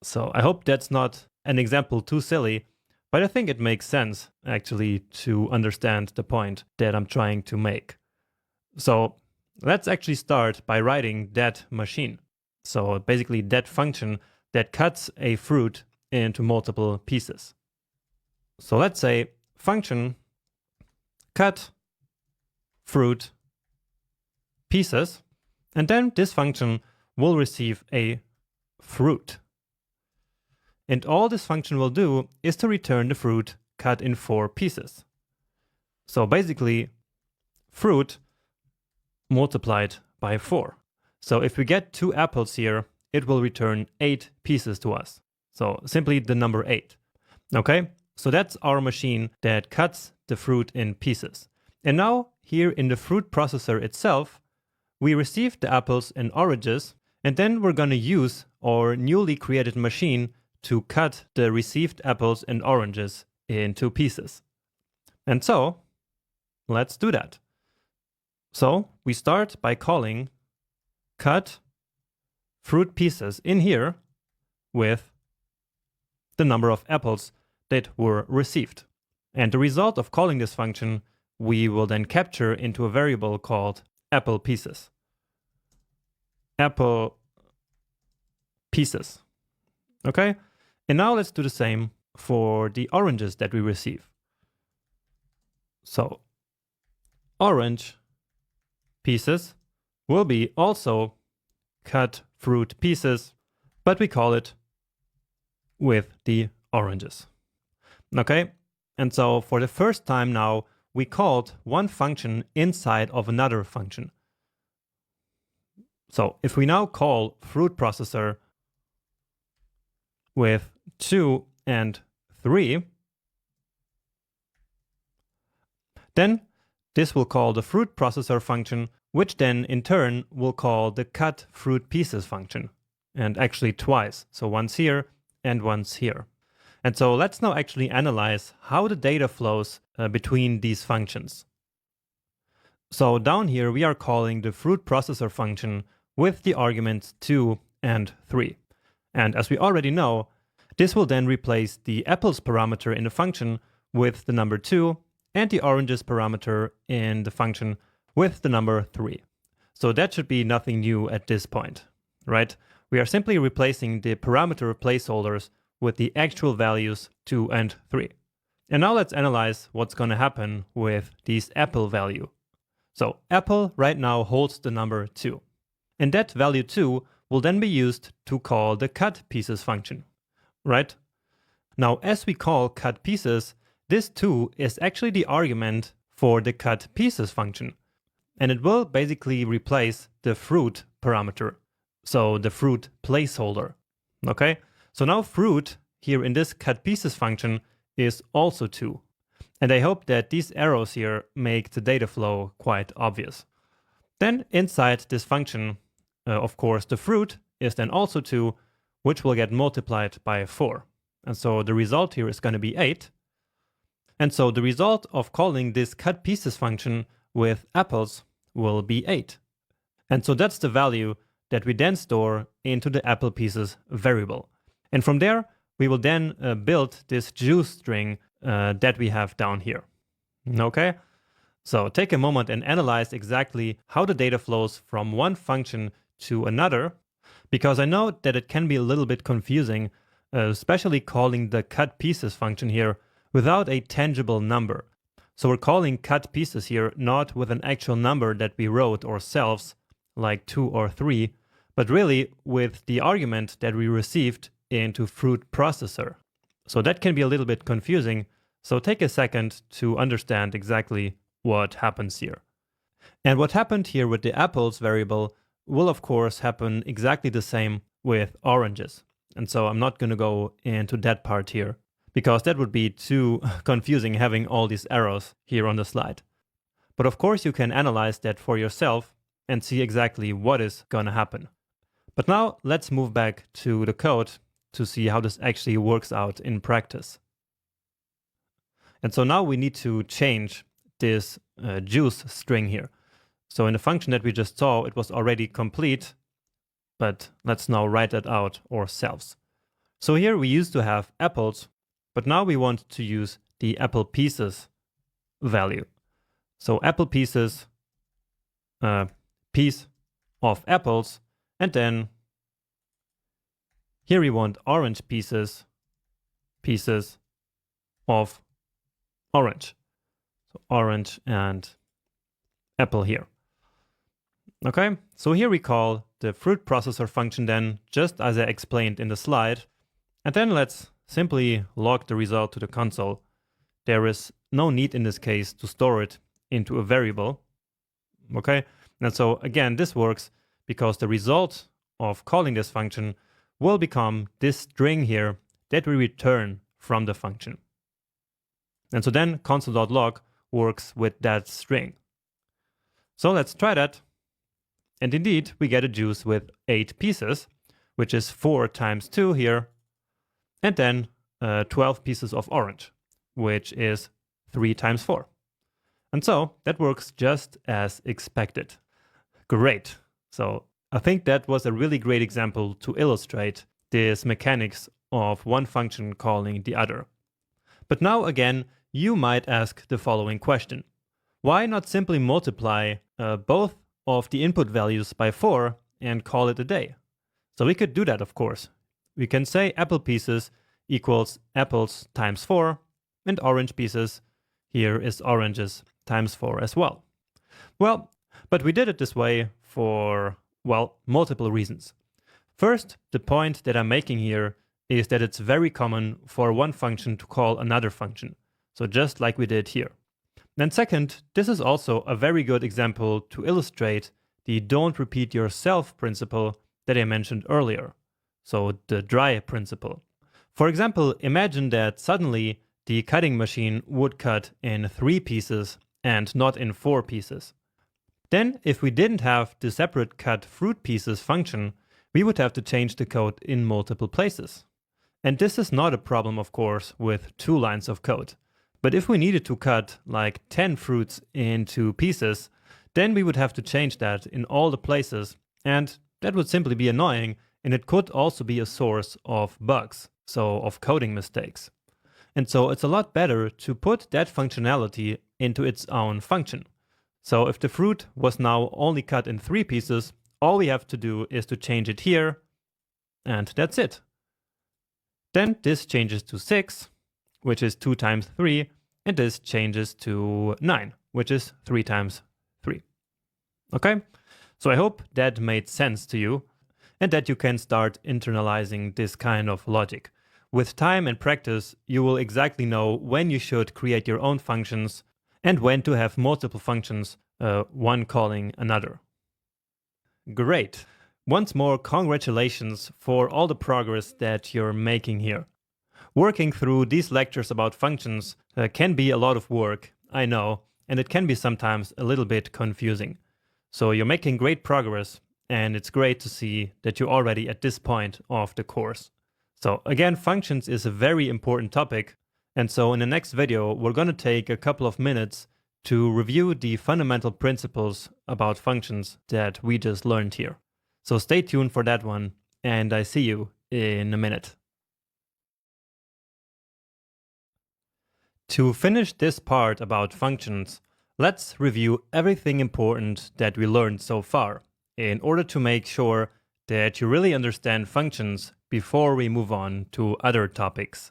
So I hope that's not an example too silly, but I think it makes sense actually to understand the point that I'm trying to make. So let's actually start by writing that machine. So basically that function that cuts a fruit into multiple pieces. So let's say function cut fruit pieces, and then this function will receive a fruit. And all this function will do is to return the fruit cut in 4 pieces. So basically, fruit multiplied by 4. So if we get 2 apples here, it will return 8 pieces to us. So simply the number 8. Okay, so that's our machine that cuts the fruit in pieces. And now here in the fruit processor itself, we receive the apples and oranges, and then we're going to use our newly created machine to cut the received apples and oranges into pieces. And so let's do that. So we start by calling cut fruit pieces in here with the number of apples that were received. And the result of calling this function, we will then capture into a variable called apple pieces. Apple pieces. Okay, and now let's do the same for the oranges that we receive. So orange pieces will be also cut fruit pieces, but we call it with the oranges. Okay, and so for the first time now, we called one function inside of another function. So if we now call fruit processor with 2 and 3, then this will call the fruit processor function, which then in turn will call the cut fruit pieces function, and actually twice, so once here and once here. And so let's now actually analyze how the data flows between these functions. So down here we are calling the fruit processor function with the arguments 2 and 3. And as we already know, this will then replace the apples parameter in the function with the number 2 and the oranges parameter in the function with the number 3. So that should be nothing new at this point, right? We are simply replacing the parameter placeholders with the actual values 2 and 3. And now let's analyze what's going to happen with these apple value. So apple right now holds the number 2. And that value 2 will then be used to call the cut pieces function, right? Now as we call cut pieces, this 2 is actually the argument for the cut pieces function. And it will basically replace the fruit parameter, so the fruit placeholder, okay? So now fruit here in this cut pieces function is also 2. And I hope that these arrows here make the data flow quite obvious. Then inside this function, of course, the fruit is then also 2, which will get multiplied by 4. And so the result here is going to be 8. And so the result of calling this cut pieces function with apples will be 8. And so that's the value that we then store into the apple pieces variable. And from there, we will then build this juice string that we have down here. Okay? So take a moment and analyze exactly how the data flows from one function to another, because I know that it can be a little bit confusing, especially calling the cut pieces function here without a tangible number. So we're calling cut pieces here not with an actual number that we wrote ourselves, like 2 or 3, but really with the argument that we received into fruit processor. So that can be a little bit confusing. So take a second to understand exactly what happens here. And what happened here with the apples variable will of course happen exactly the same with oranges. And so I'm not going to go into that part here, because that would be too confusing having all these arrows here on the slide. But of course you can analyze that for yourself and see exactly what is going to happen. But now let's move back to the code to see how this actually works out in practice. And so now we need to change this juice string here. So in the function that we just saw, it was already complete, but let's now write that out ourselves. So here we used to have apples, but now we want to use the apple pieces value. So apple pieces, piece of apples, and then here we want orange pieces, pieces of orange. So orange and apple here. Okay, so here we call the fruit processor function then, just as I explained in the slide. And then let's simply log the result to the console. There is no need in this case to store it into a variable. Okay, and so again, this works because the result of calling this function will become this string here that we return from the function. And so then console.log works with that string. So let's try that. And indeed, we get a juice with 8 pieces, which is 4 times 2 here, and then 12 pieces of orange, which is 3 times 4. And so that works just as expected. Great. So I think that was a really great example to illustrate this mechanics of one function calling the other. But now again, you might ask the following question. Why not simply multiply both of the input values by 4 and call it a day? So we could do that, of course. We can say apple pieces equals apples times 4, and orange pieces here is oranges times 4 as well. Well, but we did it this way for, well, multiple reasons. First, the point that I'm making here is that it's very common for one function to call another function. So just like we did here. And second, this is also a very good example to illustrate the don't repeat yourself principle that I mentioned earlier. So the dry principle. For example, imagine that suddenly the cutting machine would cut in 3 pieces and not in 4 pieces. Then, if we didn't have the separate cut fruit pieces function, we would have to change the code in multiple places. And this is not a problem, of course, with 2 lines of code. But if we needed to cut like 10 fruits into pieces, then we would have to change that in all the places, and that would simply be annoying, and it could also be a source of bugs, so of coding mistakes. And so it's a lot better to put that functionality into its own function. So if the fruit was now only cut in 3 pieces, all we have to do is to change it here, and that's it. Then this changes to 6, which is 2 times 3, and this changes to 9, which is 3 times 3. Okay? So I hope that made sense to you, and that you can start internalizing this kind of logic. With time and practice, you will exactly know when you should create your own functions and when to have multiple functions, one calling another. Great. Once more, congratulations for all the progress that you're making here. Working through these lectures about functions can be a lot of work, I know, and it can be sometimes a little bit confusing. So you're making great progress, and it's great to see that you're already at this point of the course. So again, functions is a very important topic, and so in the next video, we're going to take a couple of minutes to review the fundamental principles about functions that we just learned here. So stay tuned for that one, and I see you in a minute. To finish this part about functions, let's review everything important that we learned so far, in order to make sure that you really understand functions before we move on to other topics.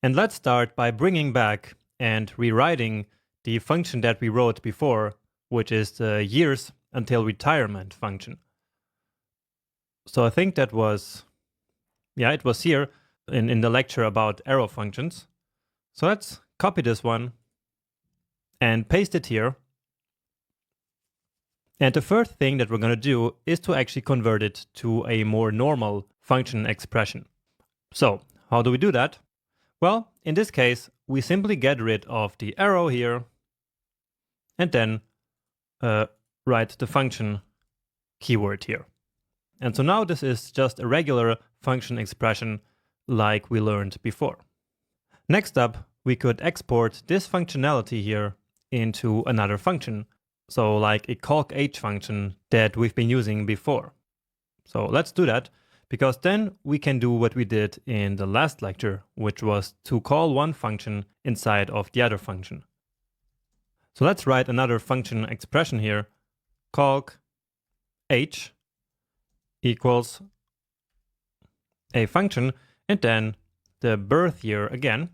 And let's start by bringing back and rewriting the function that we wrote before, which is the years until retirement function. So I think that was, it was here in the lecture about arrow functions. So let's copy this one and paste it here. And the first thing that we're going to do is to actually convert it to a more normal function expression. So how do we do that? Well, in this case, we simply get rid of the arrow here and then write the function keyword here. And so now this is just a regular function expression like we learned before. Next up, we could export this functionality here into another function. So like a calc_h function that we've been using before. So let's do that, because then we can do what we did in the last lecture, which was to call one function inside of the other function. So let's write another function expression here, calc_h equals a function, and then the birth year again.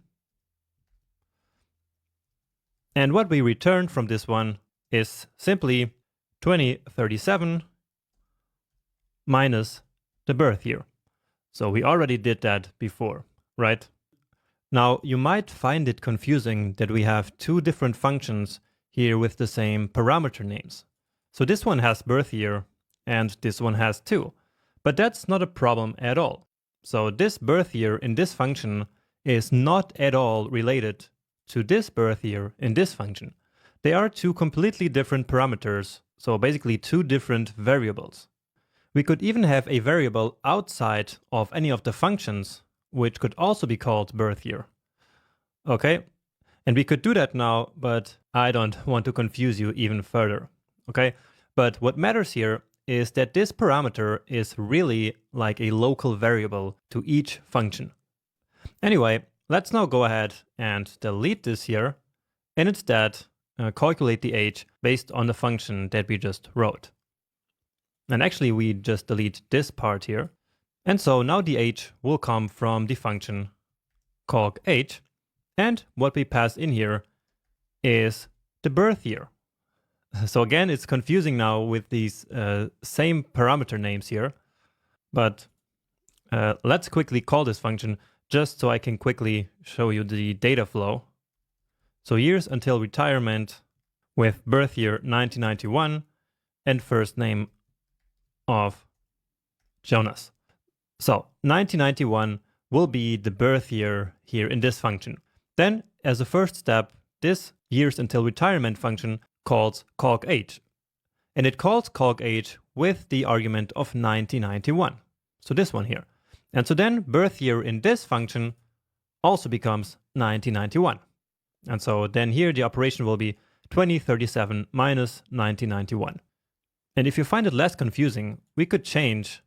And what we return from this one is simply 2037 minus the birth year. So we already did that before, right? Now you might find it confusing that we have 2 different functions here with the same parameter names. So this one has birth year and this one has 2, but that's not a problem at all. So this birth year in this function is not at all related to this birth year in this function. They are 2 completely different parameters, so basically 2 different variables. We could even have a variable outside of any of the functions, which could also be called birth year. Okay, and we could do that now, but I don't want to confuse you even further. Okay, but what matters here is that this parameter is really like a local variable to each function. Anyway, let's now go ahead and delete this here, and instead calculate the age based on the function that we just wrote. And actually, we just delete this part here. And so now the age will come from the function calc_age. And what we pass in here is the birth year. So again, it's confusing now with these same parameter names here. But let's quickly call this function just so I can quickly show you the data flow. So years until retirement with birth year 1991 and first name of Jonas. So 1991 will be the birth year here in this function. Then as a first step, this years until retirement function calls calc_age. And it calls calc_age with the argument of 1991. So this one here. And so then birth year in this function also becomes 1991. And so then here the operation will be 2037 minus 1991. And if you find it less confusing, we could change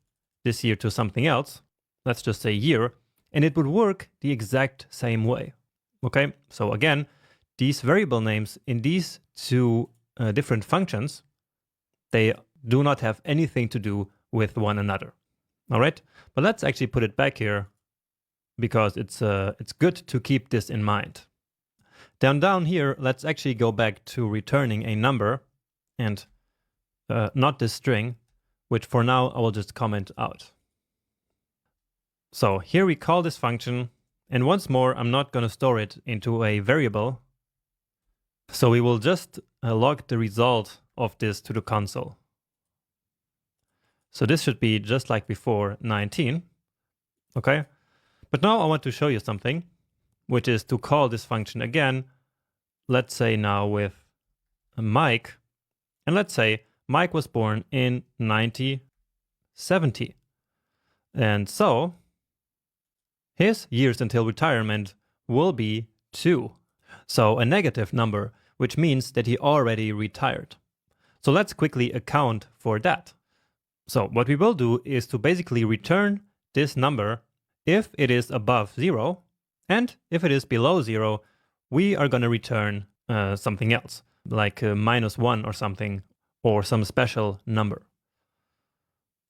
this year to something else. Let's just say year, and it would work the exact same way. Okay, so again, these variable names in these two different functions, they do not have anything to do with one another. All right, but let's actually put it back here because it's good to keep this in mind. Down here, let's actually go back to returning a number and not this string, which for now I will just comment out. So here we call this function, and once more, I'm not going to store it into a variable. So we will just log the result of this to the console. So this should be just like before, 19. Okay, but now I want to show you something, which is to call this function again. Let's say now with Mike, and let's say Mike was born in 1970. And so his years until retirement will be 2. So a negative number, which means that he already retired. So let's quickly account for that. So what we will do is to basically return this number if it is above 0, and if it is below 0, we are going to return something else, like -1 or something, or some special number.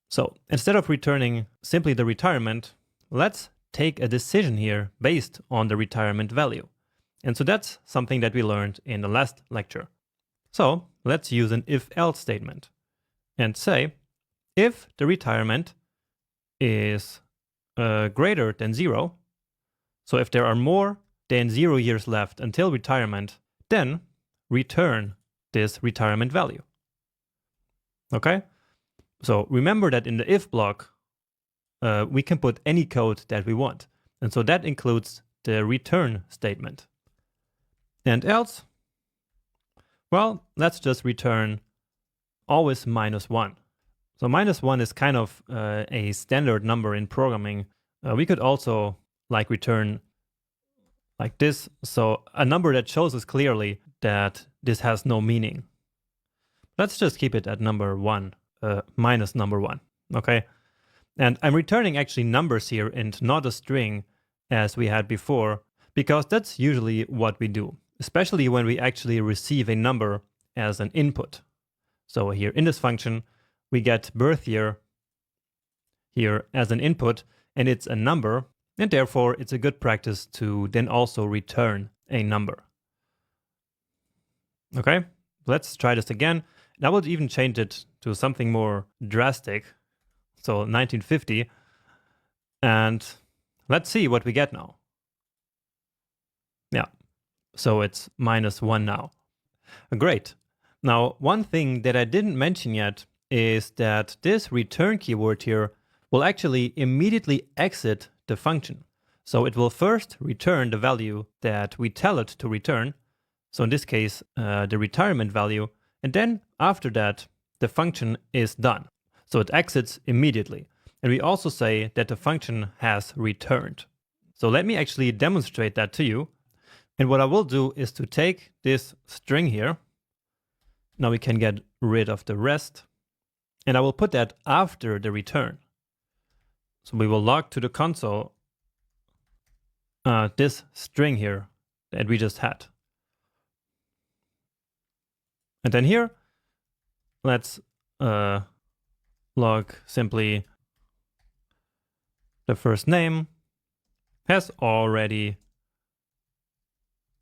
So instead of returning simply the retirement, let's take a decision here based on the retirement value. And so that's something that we learned in the last lecture. So let's use an if-else statement and say, if the retirement is greater than 0, so if there are more than 0 years left until retirement, then return this retirement value. Okay? So remember that in the if block, we can put any code that we want. And so that includes the return statement. And else, well, let's just return always -1. So -1 is kind of a standard number in programming. We could also like return like this. So a number that shows us clearly that this has no meaning. Let's just keep it at number 1, minus number 1, okay? And I'm returning actually numbers here and not a string as we had before, because that's usually what we do, especially when we actually receive a number as an input. So here in this function, we get birth year here as an input, and it's a number, and therefore it's a good practice to then also return a number. Okay, let's try this again. And I would even change it to something more drastic. So 1950. And let's see what we get now. Yeah, so it's -1 now. Great. Now, one thing that I didn't mention yet is that this return keyword here will actually immediately exit the function. So it will first return the value that we tell it to return. So in this case, the retirement value. And then after that, the function is done. So it exits immediately. And we also say that the function has returned. So let me actually demonstrate that to you. And what I will do is to take this string here. Now we can get rid of the rest. And I will put that after the return. So we will log to the console this string here that we just had. And then here, let's log simply the first name has already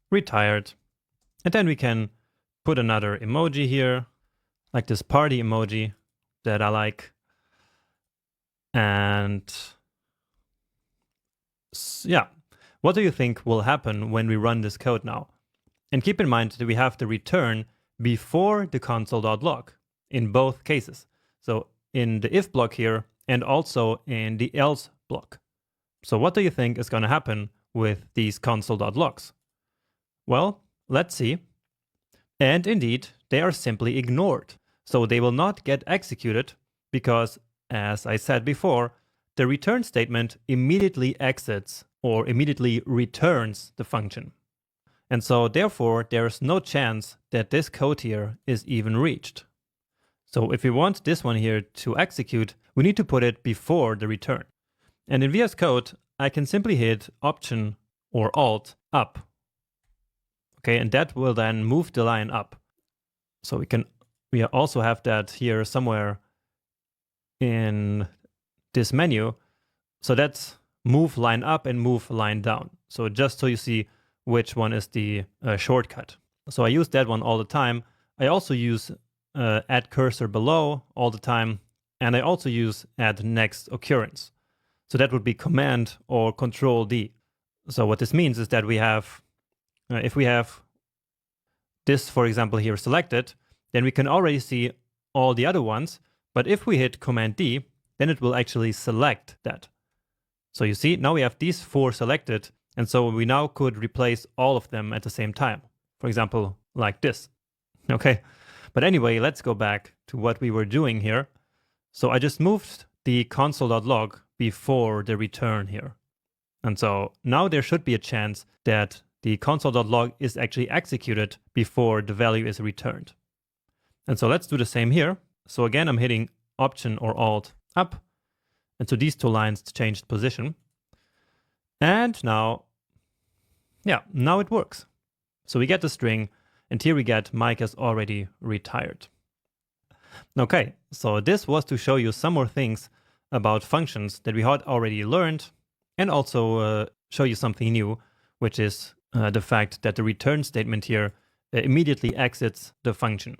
retired. And then we can put another emoji here, like this party emoji that I like. And yeah, what do you think will happen when we run this code now? And keep in mind that we have the return before the console.log in both cases. So in the if block here and also in the else block. So what do you think is going to happen with these console.logs? Well, let's see. And indeed, they are simply ignored. So they will not get executed because, as I said before, the return statement immediately exits or immediately returns the function. And so therefore, there's no chance that this code here is even reached. So if we want this one here to execute, we need to put it before the return. And in VS Code, I can simply hit Option or Alt up. Okay, and that will then move the line up. So we also have that here somewhere in this menu. So that's move line up and move line down. So just so you see which one is the shortcut. So I use that one all the time. I also use add cursor below all the time. And I also use add next occurrence. So that would be Command or Control D. So what this means is that we have, if we have this, for example, here selected, then we can already see all the other ones. But if we hit Command D, then it will actually select that. So you see, now we have these 4 selected. And so we now could replace all of them at the same time. For example, like this. Okay. But anyway, let's go back to what we were doing here. So I just moved the console.log before the return here. And so now there should be a chance that the console.log is actually executed before the value is returned. And so let's do the same here. So again, I'm hitting Option or Alt up. And so these 2 lines changed position. And now, yeah, now it works. So we get the string, and here we get Mike has already retired. Okay, so this was to show you some more things about functions that we had already learned, and also show you something new, which is the fact that the return statement here immediately exits the function.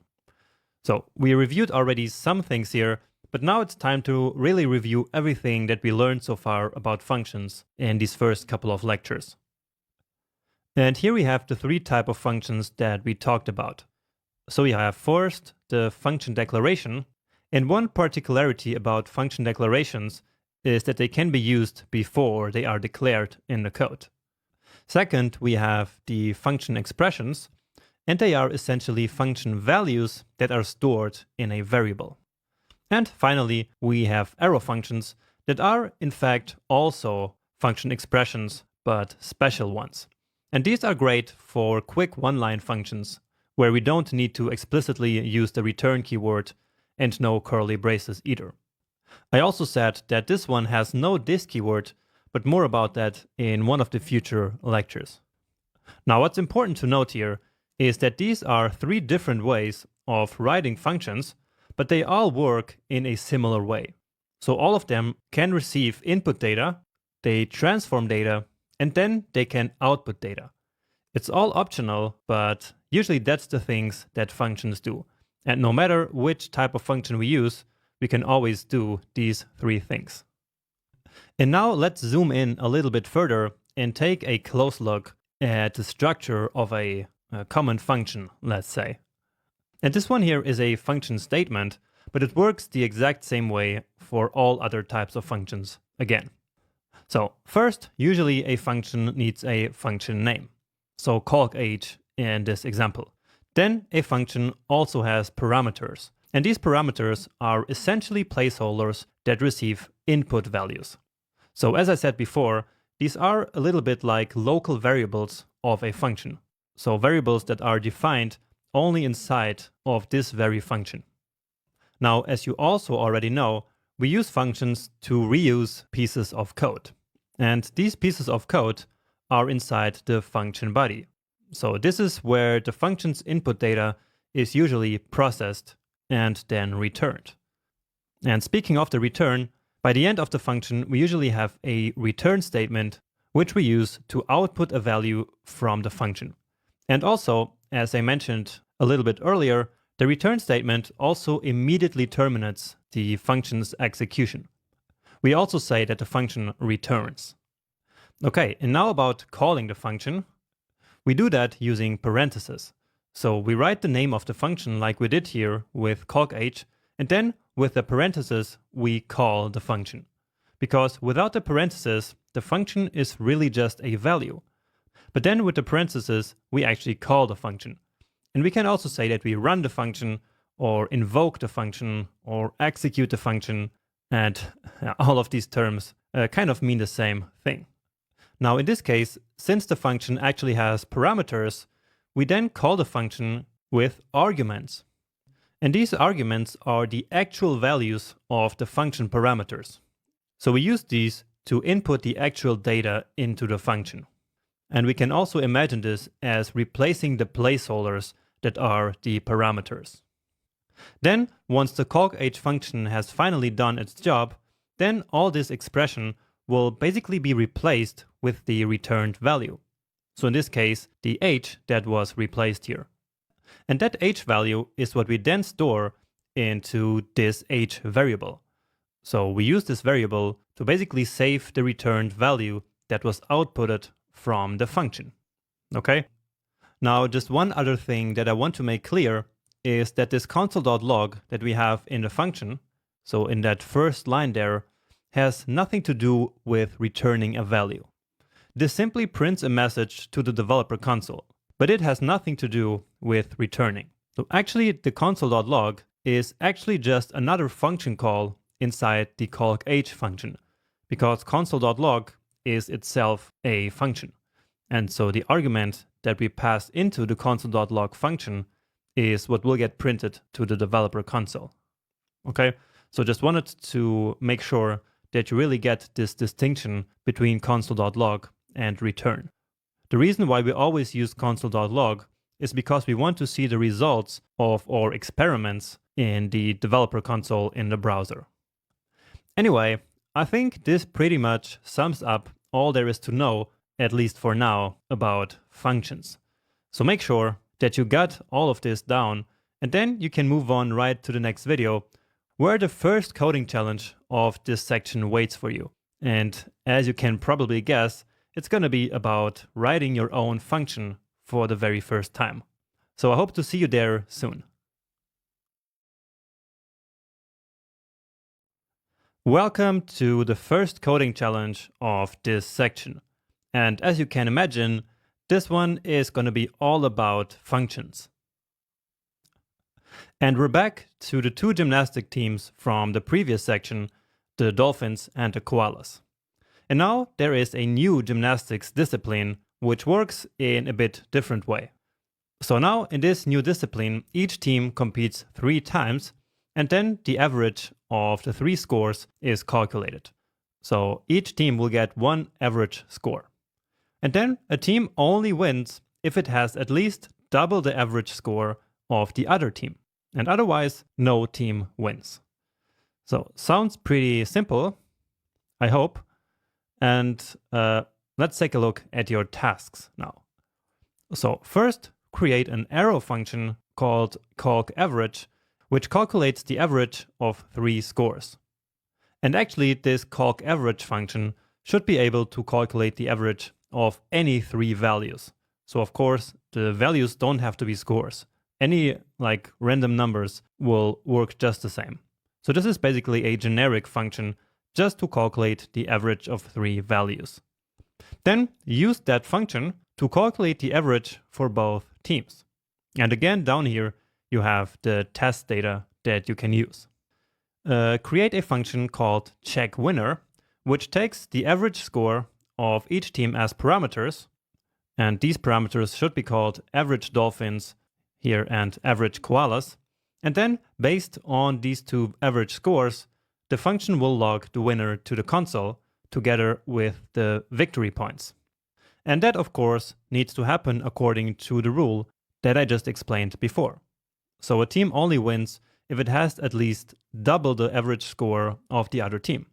So we reviewed already some things here, but now it's time to really review everything that we learned so far about functions in these first couple of lectures. And here we have the 3 types of functions that we talked about. So we have first the function declaration, and one particularity about function declarations is that they can be used before they are declared in the code. Second, we have the function expressions, and they are essentially function values that are stored in a variable. And finally, we have arrow functions that are, in fact, also function expressions, but special ones. And these are great for quick one-line functions, where we don't need to explicitly use the return keyword and no curly braces either. I also said that this one has no this keyword, but more about that in one of the future lectures. Now, what's important to note here is that these are 3 different ways of writing functions, but they all work in a similar way. So all of them can receive input data, they transform data, and then they can output data. It's all optional, but usually that's the things that functions do. And no matter which type of function we use, we can always do these 3 things. And now let's zoom in a little bit further and take a close look at the structure of a common function, let's say. And this one here is a function statement, but it works the exact same way for all other types of functions again. So first, usually a function needs a function name. So calc age in this example. Then a function also has parameters. And these parameters are essentially placeholders that receive input values. So as I said before, these are a little bit like local variables of a function. So variables that are defined only inside of this very function. Now, as you also already know, we use functions to reuse pieces of code. And these pieces of code are inside the function body. So this is where the function's input data is usually processed and then returned. And speaking of the return, by the end of the function, we usually have a return statement, which we use to output a value from the function. And also, as I mentioned a little bit earlier, the return statement also immediately terminates the function's execution. We also say that the function returns. Okay, and now about calling the function. We do that using parentheses. So we write the name of the function like we did here with calc_h, and then with the parentheses, we call the function. Because without the parentheses, the function is really just a value. But then with the parentheses, we actually call the function. And we can also say that we run the function, or invoke the function, or execute the function, and all of these terms kind of mean the same thing. Now in this case, since the function actually has parameters, we then call the function with arguments. And these arguments are the actual values of the function parameters. So we use these to input the actual data into the function. And we can also imagine this as replacing the placeholders that are the parameters. Then, once the calc_h function has finally done its job, then all this expression will basically be replaced with the returned value. So in this case, the h that was replaced here. And that h value is what we then store into this h variable. So we use this variable to basically save the returned value that was outputted from the function. Okay? Now, just one other thing that I want to make clear is that this console.log that we have in the function, so in that first line there, has nothing to do with returning a value. This simply prints a message to the developer console, but it has nothing to do with returning. So actually, the console.log is actually just another function call inside the calc_h function, because console.log is itself a function. And so the argument that we pass into the console.log function is what will get printed to the developer console. Okay, so just wanted to make sure that you really get this distinction between console.log and return. The reason why we always use console.log is because we want to see the results of our experiments in the developer console in the browser. Anyway, I think this pretty much sums up all there is to know, at least for now, about functions. So make sure that you got all of this down, and then you can move on right to the next video, where the first coding challenge of this section waits for you. And as you can probably guess, it's going to be about writing your own function for the very first time. So I hope to see you there soon. Welcome to the first coding challenge of this section. And as you can imagine, this one is going to be all about functions. And we're back to the two gymnastic teams from the previous section, the dolphins and the koalas. And now there is a new gymnastics discipline which works in a bit different way. So now in this new discipline, each team competes 3 times, and then the average of the 3 scores is calculated. So each team will get 1 average score. And then a team only wins if it has at least double the average score of the other team. And otherwise, no team wins. So sounds pretty simple, I hope. And let's take a look at your tasks now. So first, create an arrow function called calc_average, which calculates the average of 3 scores. And actually, this calc_average function should be able to calculate the average of any 3 values. So of course, the values don't have to be scores. Any random numbers will work just the same. So this is basically a generic function just to calculate the average of 3 values. Then use that function to calculate the average for both teams. And again, down here, you have the test data that you can use. Create a function called checkWinner, which takes the average score of each team as parameters. And these parameters should be called average dolphins here and average koalas. And then, based on these 2 average scores, the function will log the winner to the console together with the victory points. And that, of course, needs to happen according to the rule that I just explained before. So a team only wins if it has at least double the average score of the other team.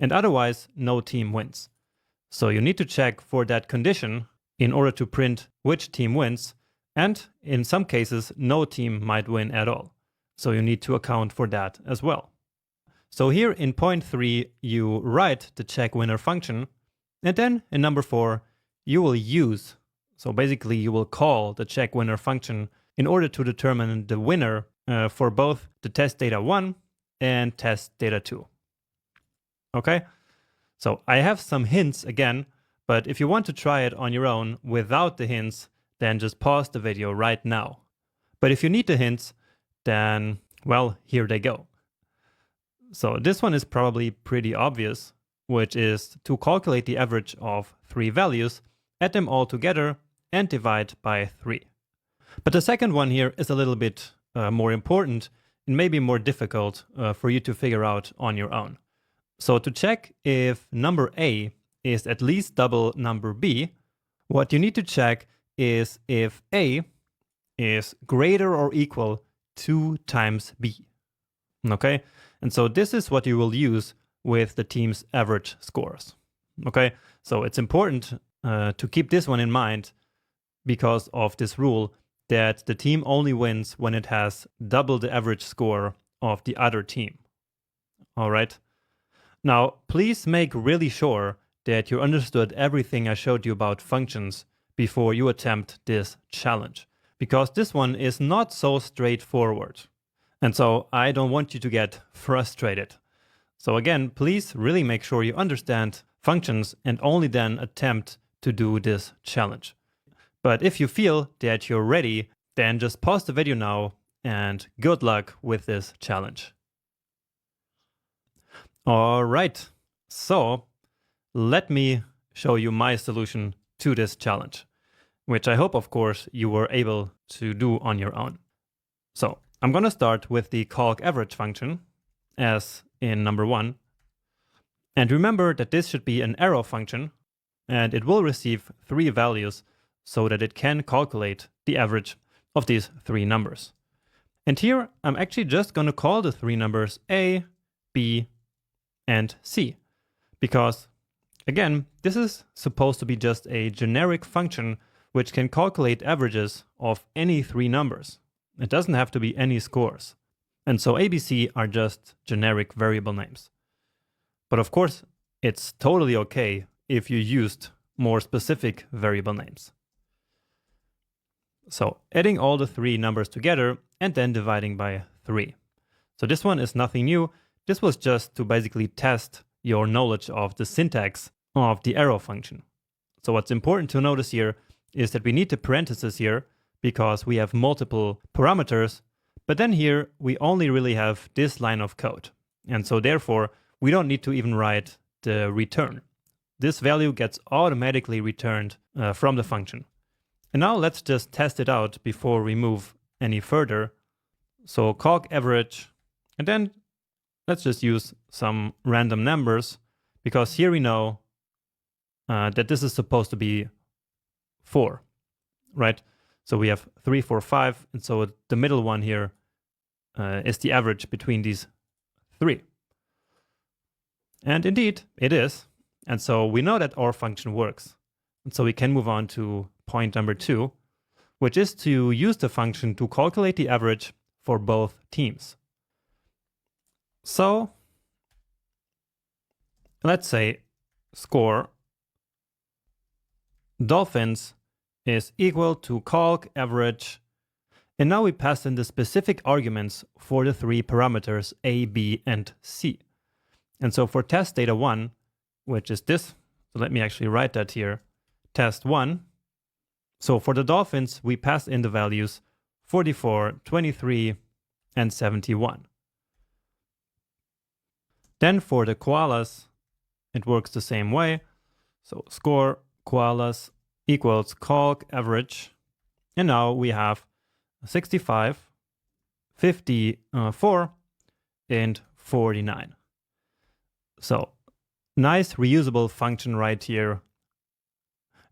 And otherwise, no team wins. So you need to check for that condition in order to print which team wins. And in some cases, no team might win at all. So you need to account for that as well. So here in point 3, you write the check winner function. And then in number 4, you will use, so basically you will call the check winner function in order to determine the winner for both the test data 1 and test data 2. Okay, so I have some hints again, but if you want to try it on your own without the hints, then just pause the video right now. But if you need the hints, then, well, here they go. So this one is probably pretty obvious, which is to calculate the average of 3 values, add them all together, and divide by 3. But the second one here is a little bit more important and maybe more difficult for you to figure out on your own. So to check if number A is at least double number B, what you need to check is if A is greater or equal 2 times B. Okay, and so this is what you will use with the team's average scores. Okay, so it's important to keep this one in mind because of this rule that the team only wins when it has double the average score of the other team. All right. Now, please make really sure that you understood everything I showed you about functions before you attempt this challenge, because this one is not so straightforward. And so I don't want you to get frustrated. So again, please really make sure you understand functions and only then attempt to do this challenge. But if you feel that you're ready, then just pause the video now and good luck with this challenge. All right, so let me show you my solution to this challenge, which I hope, of course, you were able to do on your own. So I'm going to start with the calc_average function, as in number 1. And remember that this should be an arrow function, and it will receive 3 values so that it can calculate the average of these 3 numbers. And here I'm actually just going to call the 3 numbers A, B, and C, because again, this is supposed to be just a generic function which can calculate averages of any 3 numbers. It doesn't have to be any scores. And so A, B, C are just generic variable names. But of course, it's totally okay if you used more specific variable names. So adding all the 3 numbers together and then dividing by 3. So this one is nothing new. This was just to basically test your knowledge of the syntax of the arrow function. So what's important to notice here is that we need the parentheses here because we have multiple parameters, but then here we only really have this line of code. And so therefore, we don't need to even write the return. This value gets automatically returned from the function. And now let's just test it out before we move any further. So calc_average, and then let's just use some random numbers, because here we know that this is supposed to be 4, right? So we have 3, 4, 5, and so the middle one here is the average between these 3. And indeed, it is. And so we know that our function works. And so we can move on to point number 2, which is to use the function to calculate the average for both teams. So let's say score Dolphins is equal to calc_average, and now we pass in the specific arguments for the 3 parameters A, B, and C. And so for test data 1, which is this, so let me actually write that here, test 1. So for the Dolphins, we pass in the values 44, 23, and 71. Then for the koalas, it works the same way. So score koalas equals calc_average. And now we have 65, 54, and 49. So nice reusable function right here.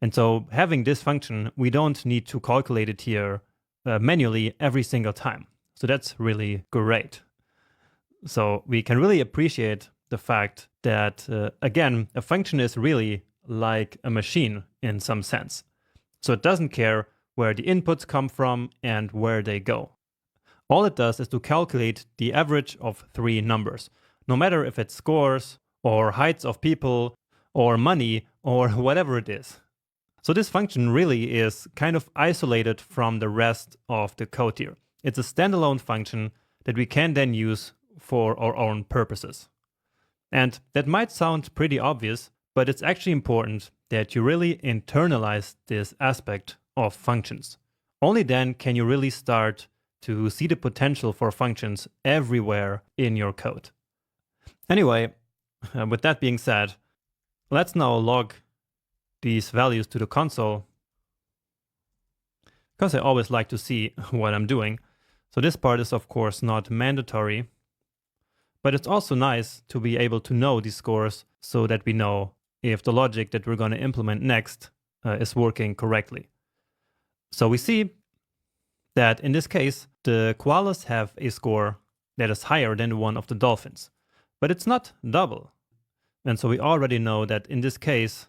And so having this function, we don't need to calculate it here manually every single time. So that's really great. So we can really appreciate the fact that, again, a function is really like a machine in some sense. So it doesn't care where the inputs come from and where they go. All it does is to calculate the average of 3 numbers, no matter if it's scores or heights of people or money or whatever it is. So this function really is kind of isolated from the rest of the code here. It's a standalone function that we can then use for our own purposes. And that might sound pretty obvious, but it's actually important that you really internalize this aspect of functions. Only then can you really start to see the potential for functions everywhere in your code. Anyway, with that being said, let's now log these values to the console, because I always like to see what I'm doing. So this part is of course not mandatory, but it's also nice to be able to know these scores so that we know if the logic that we're going to implement next is working correctly. So we see that in this case, the koalas have a score that is higher than the one of the dolphins, but it's not double. And so we already know that in this case,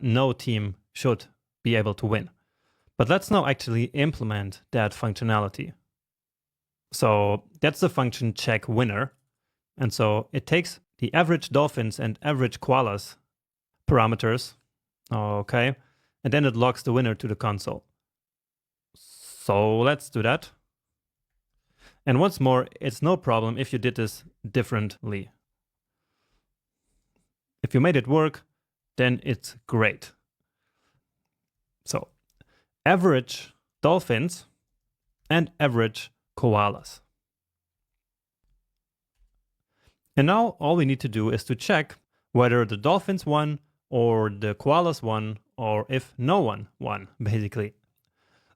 no team should be able to win. But let's now actually implement that functionality. So that's the function check winner. And so it takes the average dolphins and average koalas parameters, okay, and then it logs the winner to the console. So let's do that. And once more, it's no problem if you did this differently. If you made it work, then it's great. So average dolphins and average koalas. And now all we need to do is to check whether the dolphins won or the koalas won, or if no one won, basically.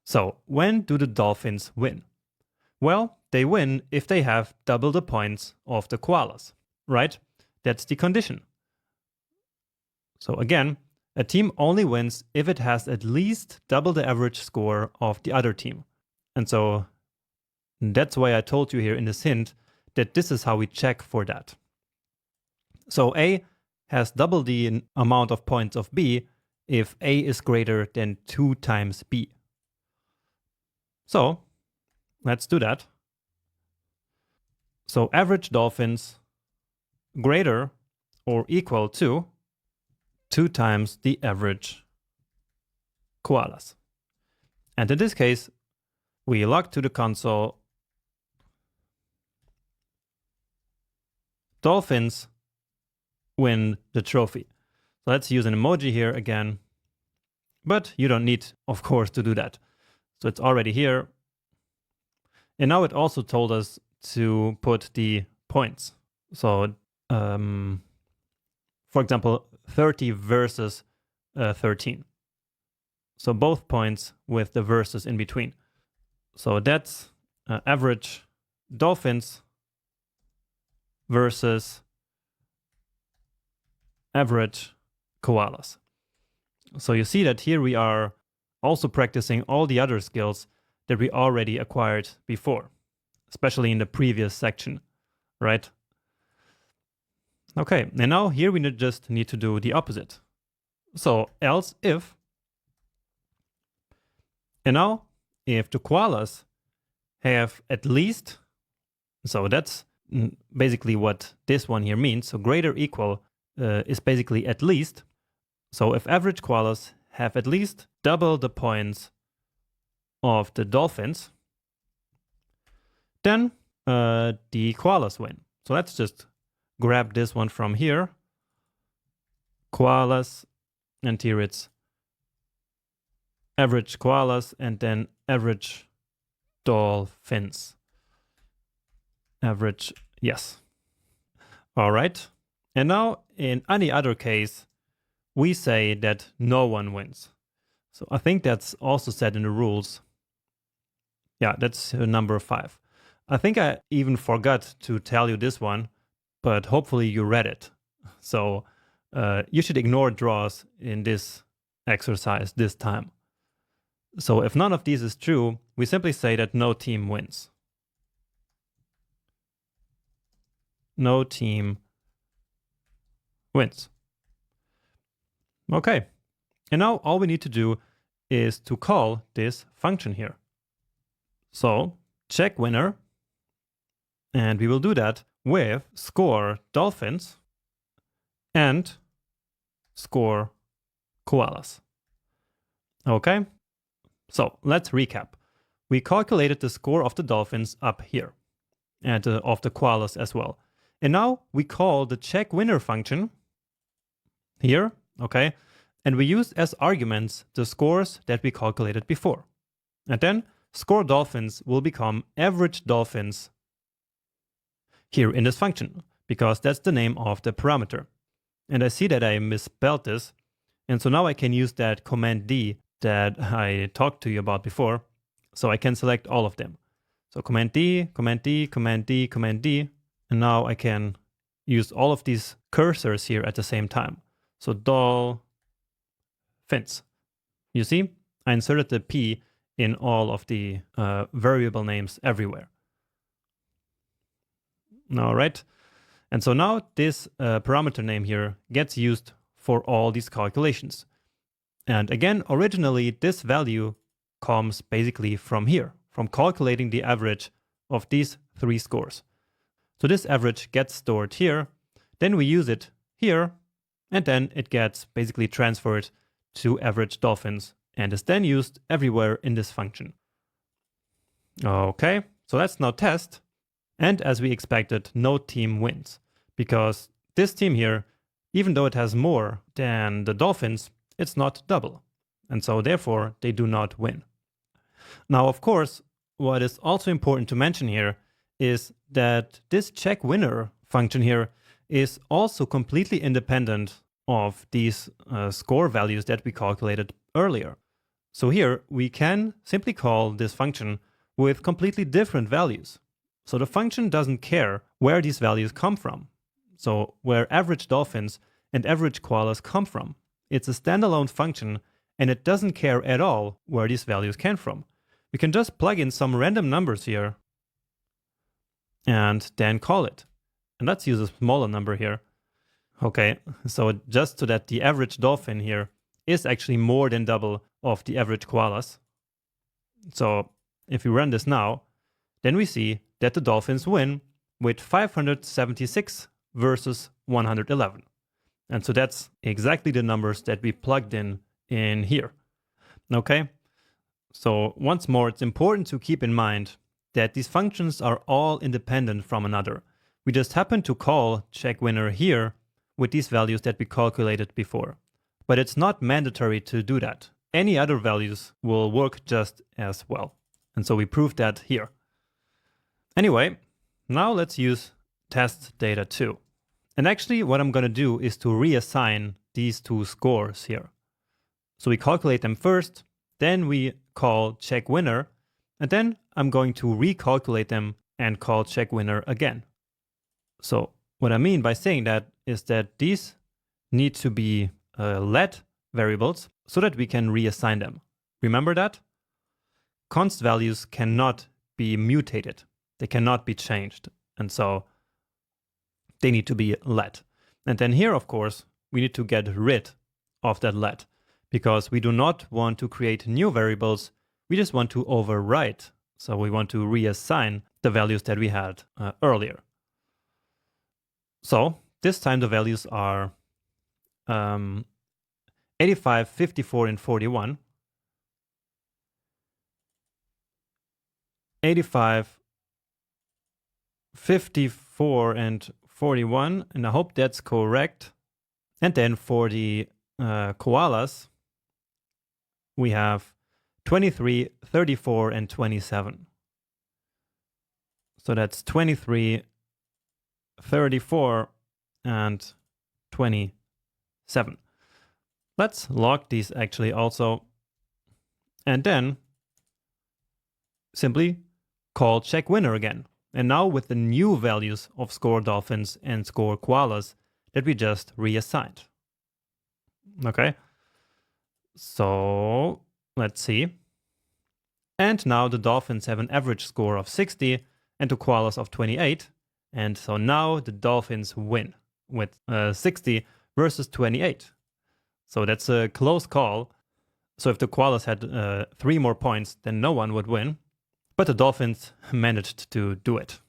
So when do the dolphins win? Well, they win if they have double the points of the koalas, right? That's the condition. So again, a team only wins if it has at least double the average score of the other team. And so that's why I told you here in this hint that this is how we check for that. So A has double the amount of points of B if A is greater than 2 times B. So let's do that. So average dolphins greater or equal to 2 times the average koalas. And in this case, we log to the console dolphins win the trophy. So let's use an emoji here again, but you don't need, of course, to do that. So it's already here. And now it also told us to put the points. So, for example, 30 versus 13. So both points with the verses in between. So that's average dolphins versus average koalas. So you see that here we are also practicing all the other skills that we already acquired before, especially in the previous section, right? Okay, and now here we just need to do the opposite. So else if, and now if the koalas have at least, so that's basically what this one here means. So greater equal is basically at least. So if average koalas have at least double the points of the dolphins, then the koalas win. So let's just grab this one from here. Koalas, and here it's average koalas and then average dolphins. Average, yes. All right. And now in any other case, we say that no one wins. So I think that's also said in the rules. Yeah, that's number 5. I think I even forgot to tell you this one, but hopefully you read it. So you should ignore draws in this exercise this time. So if none of these is true, we simply say that no team wins. no team wins. Okay, and now all we need to do is to call this function here. So check winner, and we will do that with score dolphins and score koalas. Okay, so let's recap. We calculated the score of the dolphins up here, and of the koalas as well. And now we call the check winner function here, okay? And we use as arguments the scores that we calculated before. And then score dolphins will become average dolphins here in this function, because that's the name of the parameter. And I see that I misspelled this. And so now I can use that command D that I talked to you about before. So I can select all of them. So command D, command D, command D, command D. And now I can use all of these cursors here at the same time. So dolphins. You see, I inserted the P in all of the variable names everywhere. All right. And so now this parameter name here gets used for all these calculations. And again, originally this value comes basically from here, from calculating the average of these three scores. So this average gets stored here, then we use it here, and then it gets basically transferred to average dolphins and is then used everywhere in this function. Okay, so let's now test. And as we expected, no team wins, because this team here, even though it has more than the dolphins, it's not double. And so therefore, they do not win. Now, of course, what is also important to mention here is that this check winner function here is also completely independent of these score values that we calculated earlier. So here we can simply call this function with completely different values. So the function doesn't care where these values come from. So where average dolphins and average koalas come from. It's a standalone function and it doesn't care at all where these values came from. We can just plug in some random numbers here and then call it. And let's use a smaller number here. Okay, so just so that the average dolphin here is actually more than double of the average koalas. So if we run this now, then we see that the dolphins win with 576 versus 111. And so that's exactly the numbers that we plugged in here. Okay, so once more, it's important to keep in mind that these functions are all independent from another. We just happen to call check winner here with these values that we calculated before. But it's not mandatory to do that. Any other values will work just as well. And so we proved that here. Anyway, now let's use test data 2. And actually what I'm going to do is to reassign these two scores here. So we calculate them first, then we call check winner, and then I'm going to recalculate them and call check winner again. So what I mean by saying that is that these need to be let variables so that we can reassign them. Remember that? Const values cannot be mutated. They cannot be changed. And so they need to be let. And then here, of course, we need to get rid of that let because we do not want to create new variables. We just want to overwrite. So we want to reassign the values that we had earlier. So this time the values are 85, 54, and 41. 85, 54, and 41, and I hope that's correct. And then for the koalas, we have 23, 34, and 27. So that's 23, 34, and 27. Let's log these actually also, and then simply call check winner again. And now with the new values of score dolphins and score koalas that we just reassigned. Okay, so let's see. And now the dolphins have an average score of 60 and the koalas of 28. And so now the Dolphins win with 60 versus 28. So that's a close call. So if the Koalas had 3 more points, then no one would win. But the Dolphins managed to do it.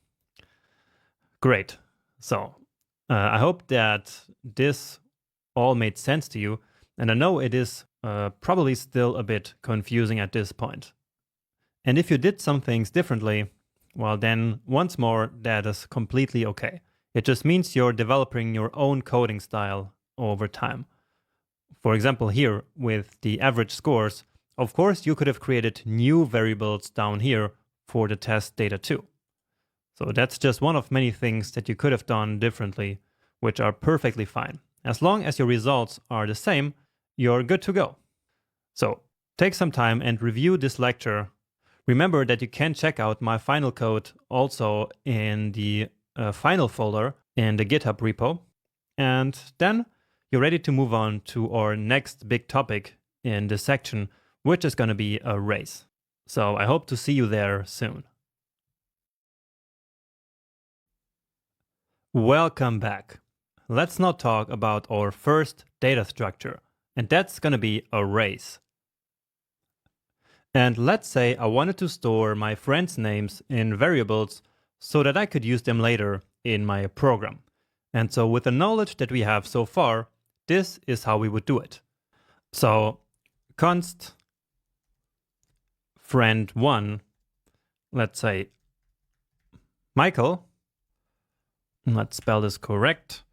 Great. So I hope that this all made sense to you. And I know it is probably still a bit confusing at this point. And if you did some things differently, well then, once more, that is completely okay. It just means you're developing your own coding style over time. For example, here with the average scores, of course you could have created new variables down here for the test data too. So that's just one of many things that you could have done differently, which are perfectly fine. As long as your results are the same, you're good to go. So take some time and review this lecture. Remember that you can check out my final code also in the final folder in the GitHub repo. And then you're ready to move on to our next big topic in this section, which is going to be arrays. So I hope to see you there soon. Welcome back. Let's now talk about our first data structure, and that's going to be arrays. And let's say I wanted to store my friends' names in variables so that I could use them later in my program. And so with the knowledge that we have so far, this is how we would do it. So const friend1, let's say Michael, let's spell this correct,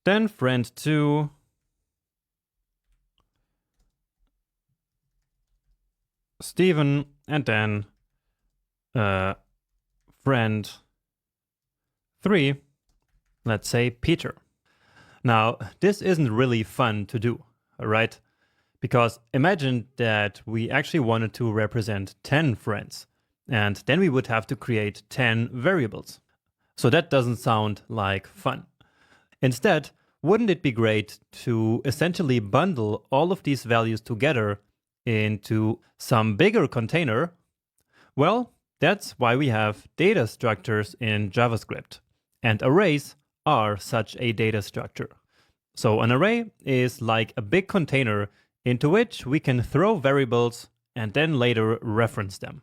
then friend2, Stephen, and then friend 3, let's say Peter. Now, this isn't really fun to do, right? Because imagine that we actually wanted to represent 10 friends, and then we would have to create 10 variables. So that doesn't sound like fun. Instead, wouldn't it be great to essentially bundle all of these values together into some bigger container? Well, that's why we have data structures in JavaScript. And arrays are such a data structure. So an array is like a big container into which we can throw variables and then later reference them.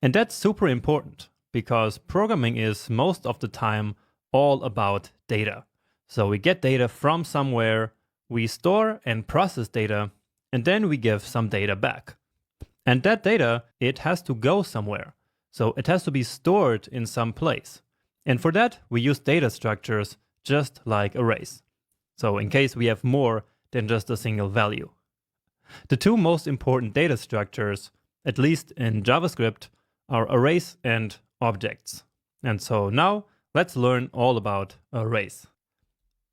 And that's super important because programming is most of the time all about data. So we get data from somewhere, we store and process data, and then we give some data back. And that data, it has to go somewhere. So it has to be stored in some place. And for that, we use data structures just like arrays. So in case we have more than just a single value. The two most important data structures, at least in JavaScript, are arrays and objects. And so now let's learn all about arrays.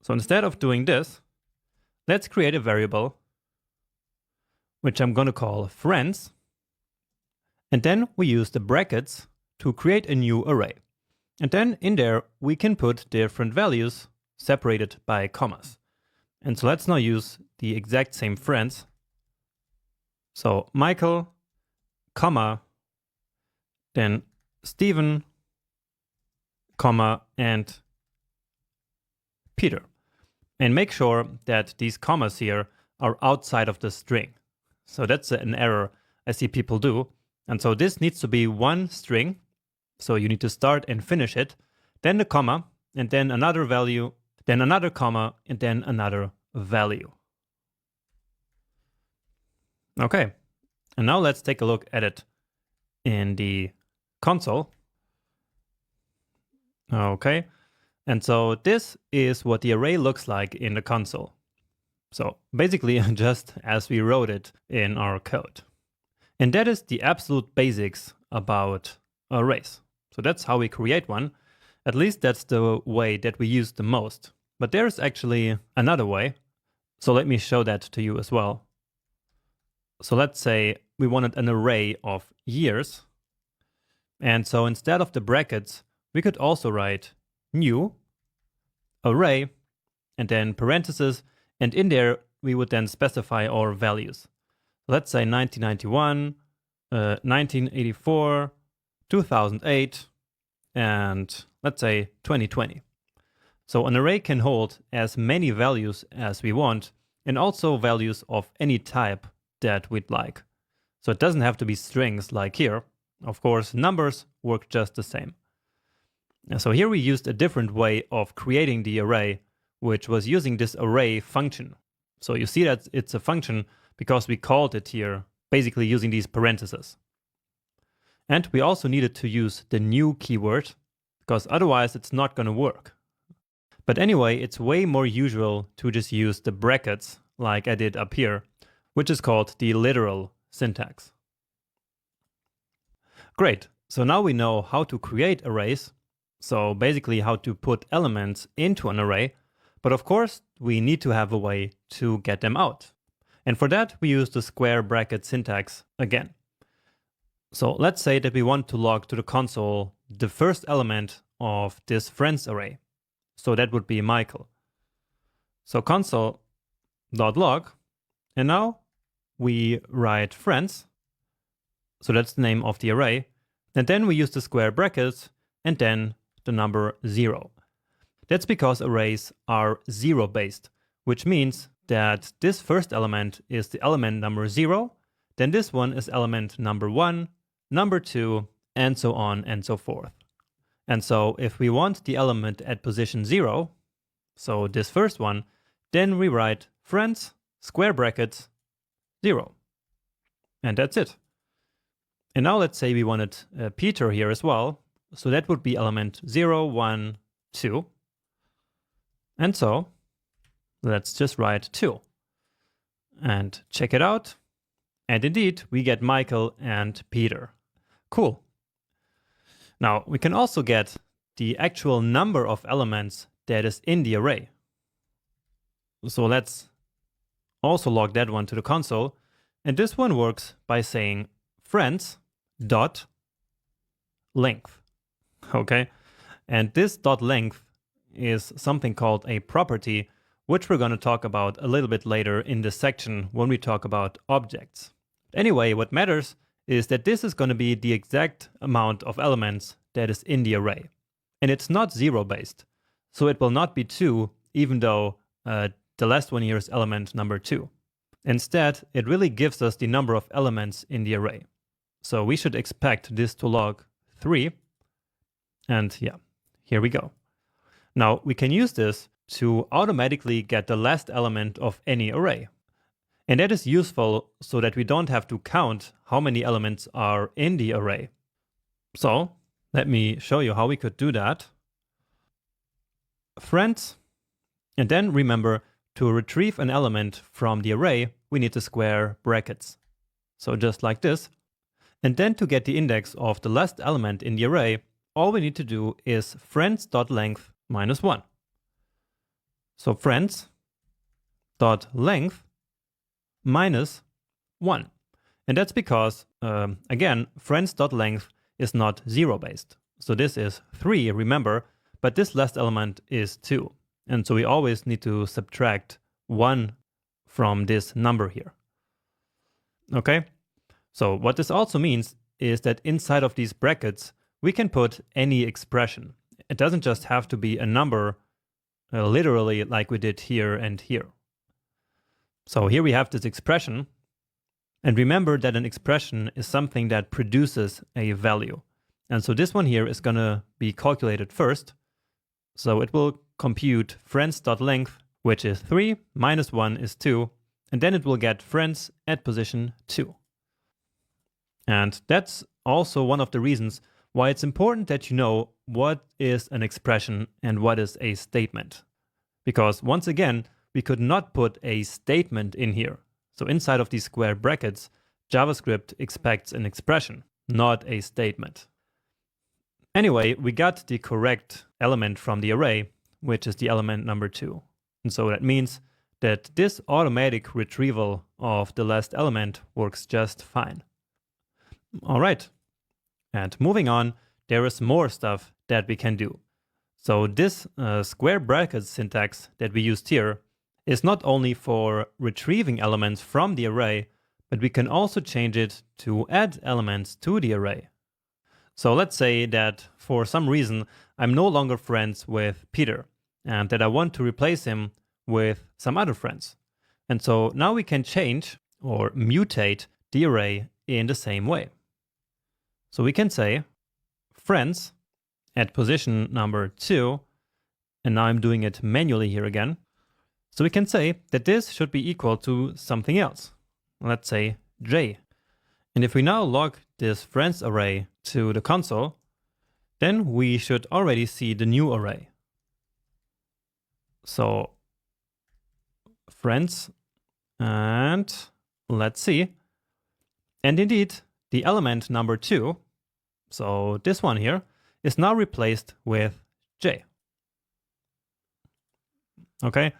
So instead of doing this, let's create a variable which I'm going to call friends. And then we use the brackets to create a new array. And then in there, we can put different values separated by commas. And so let's now use the exact same friends. So Michael, comma, then Stephen, comma, and Peter. And make sure that these commas here are outside of the string. So that's an error I see people do. And so this needs to be one string. So you need to start and finish it, then the comma, and then another value, then another comma, and then another value. Okay, and now let's take a look at it in the console. Okay, and so this is what the array looks like in the console. So basically just as we wrote it in our code. And that is the absolute basics about arrays. So that's how we create one. At least that's the way that we use the most. But there's actually another way. So let me show that to you as well. So let's say we wanted an array of years. And so instead of the brackets, we could also write new array and then parentheses. And in there, we would then specify our values. Let's say 1991, 1984, 2008, and let's say 2020. So an array can hold as many values as we want, and also values of any type that we'd like. So it doesn't have to be strings like here. Of course, numbers work just the same. So here we used a different way of creating the array, which was using this array function. So you see that it's a function because we called it here, basically using these parentheses. And we also needed to use the new keyword, because otherwise it's not going to work. But anyway, it's way more usual to just use the brackets like I did up here, which is called the literal syntax. Great, so now we know how to create arrays, so basically how to put elements into an array, but of course we need to have a way to get them out. And for that we use the square bracket syntax again. So let's say that we want to log to the console the first element of this friends array. So that would be Michael. So console.log, and now we write friends. So that's the name of the array. And then we use the square brackets and then the number 0. That's because arrays are 0 based, which means that this first element is the element number 0, then this one is element number 1, number 2, and so on and so forth. And so if we want the element at position 0, so this first one, then we write friends, square brackets, 0. And that's it. And now let's say we wanted Peter here as well. So that would be element 0, 1, 2. And so let's just write 2. And check it out. And indeed, we get Michael and Peter. Cool. Now, we can also get the actual number of elements that is in the array. So let's also log that one to the console. And this one works by saying friends dot length. Okay? And this dot length is something called a property, which we're going to talk about a little bit later in this section when we talk about objects. Anyway, what matters is that this is going to be the exact amount of elements that is in the array. And it's not 0 based. So it will not be 2, even though the last one here is element number 2. Instead, it really gives us the number of elements in the array. So we should expect this to log 3. And yeah, here we go. Now we can use this to automatically get the last element of any array. And that is useful so that we don't have to count how many elements are in the array. So let me show you how we could do that. Friends, and then remember to retrieve an element from the array, we need the square brackets. So just like this. And then to get the index of the last element in the array, all we need to do is friends.length minus 1. So friends.length minus 1. And that's because, again, friends.length is not 0 based. So this is 3, remember, but this last element is 2. And so we always need to subtract 1 from this number here. Okay? So what this also means is that inside of these brackets, we can put any expression. It doesn't just have to be a number, literally like we did here and here. So here we have this expression. And remember that an expression is something that produces a value. And so this one here is going to be calculated first. So it will compute friends.length, which is 3, minus 1 is 2, and then it will get friends at position 2. And that's also one of the reasons why it's important that you know what is an expression and what is a statement. Because once again, we could not put a statement in here. So inside of these square brackets, JavaScript expects an expression, not a statement. Anyway, we got the correct element from the array, which is the element number 2. And so that means that this automatic retrieval of the last element works just fine. All right. And moving on, there is more stuff that we can do. So this square brackets syntax that we used here is not only for retrieving elements from the array, but we can also change it to add elements to the array. So let's say that for some reason I'm no longer friends with Peter and that I want to replace him with some other friends. And so now we can change or mutate the array in the same way. So we can say friends at position number 2, and now I'm doing it manually here again. So we can say that this should be equal to something else. Let's say J. And if we now log this friends array to the console, then we should already see the new array. So friends, and let's see. And indeed, the element number 2, so this one here, is now replaced with J. Okay,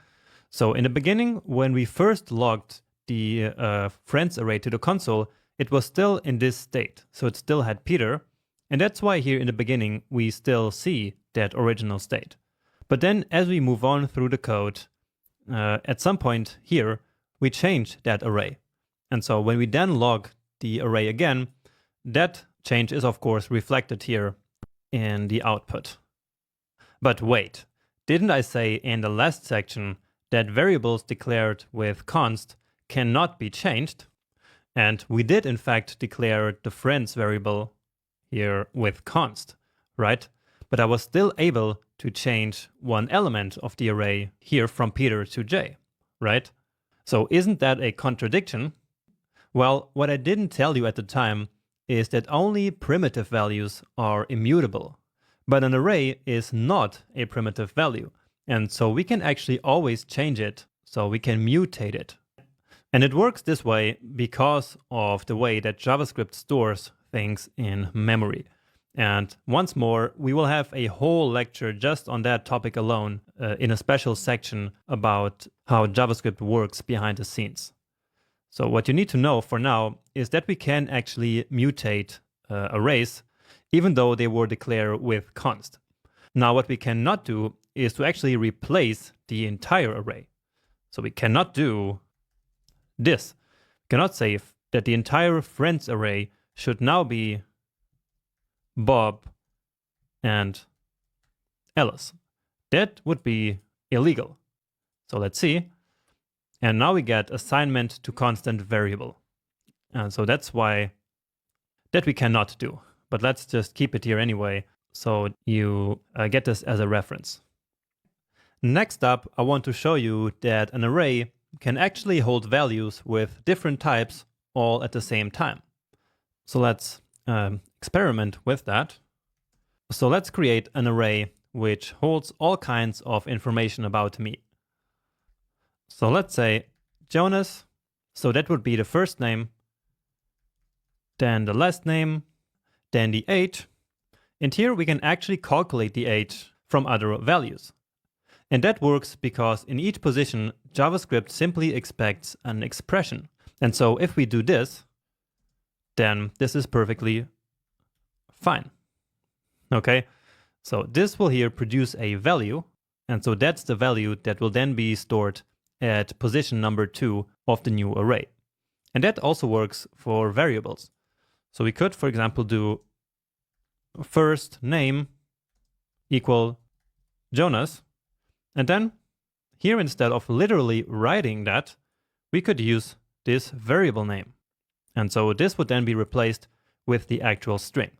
so in the beginning, when we first logged the friends array to the console, it was still in this state. So it still had Peter. And that's why here in the beginning, we still see that original state. But then as we move on through the code, at some point here, we change that array. And so when we then log the array again, that change is of course reflected here in the output. But wait, didn't I say in the last section that variables declared with const cannot be changed? And we did in fact declare the friends variable here with const, right? But I was still able to change one element of the array here from Peter to J, right? So isn't that a contradiction? Well, what I didn't tell you at the time is that only primitive values are immutable, but an array is not a primitive value. And so we can actually always change it, so we can mutate it. And it works this way because of the way that JavaScript stores things in memory. And once more, we will have a whole lecture just on that topic alone in a special section about how JavaScript works behind the scenes. So what you need to know for now is that we can actually mutate arrays even though they were declared with const. Now what we cannot do is to actually replace the entire array. So we cannot do this. We cannot say that the entire friends array should now be Bob and Alice. That would be illegal. So let's see. And now we get assignment to constant variable. And so that's why that we cannot do. But let's just keep it here anyway, so you get this as a reference. Next up, I want to show you that an array can actually hold values with different types all at the same time. So let's experiment with that. So let's create an array which holds all kinds of information about me. So let's say Jonas, so that would be the first name, then the last name, then the age, and here we can actually calculate the age from other values. And that works because in each position, JavaScript simply expects an expression. And so if we do this, then this is perfectly fine. Okay, so this will here produce a value, and so that's the value that will then be stored at position number 2 of the new array. And that also works for variables. So we could, for example, do first name equal Jonas, and then here instead of literally writing that, we could use this variable name. And so this would then be replaced with the actual string.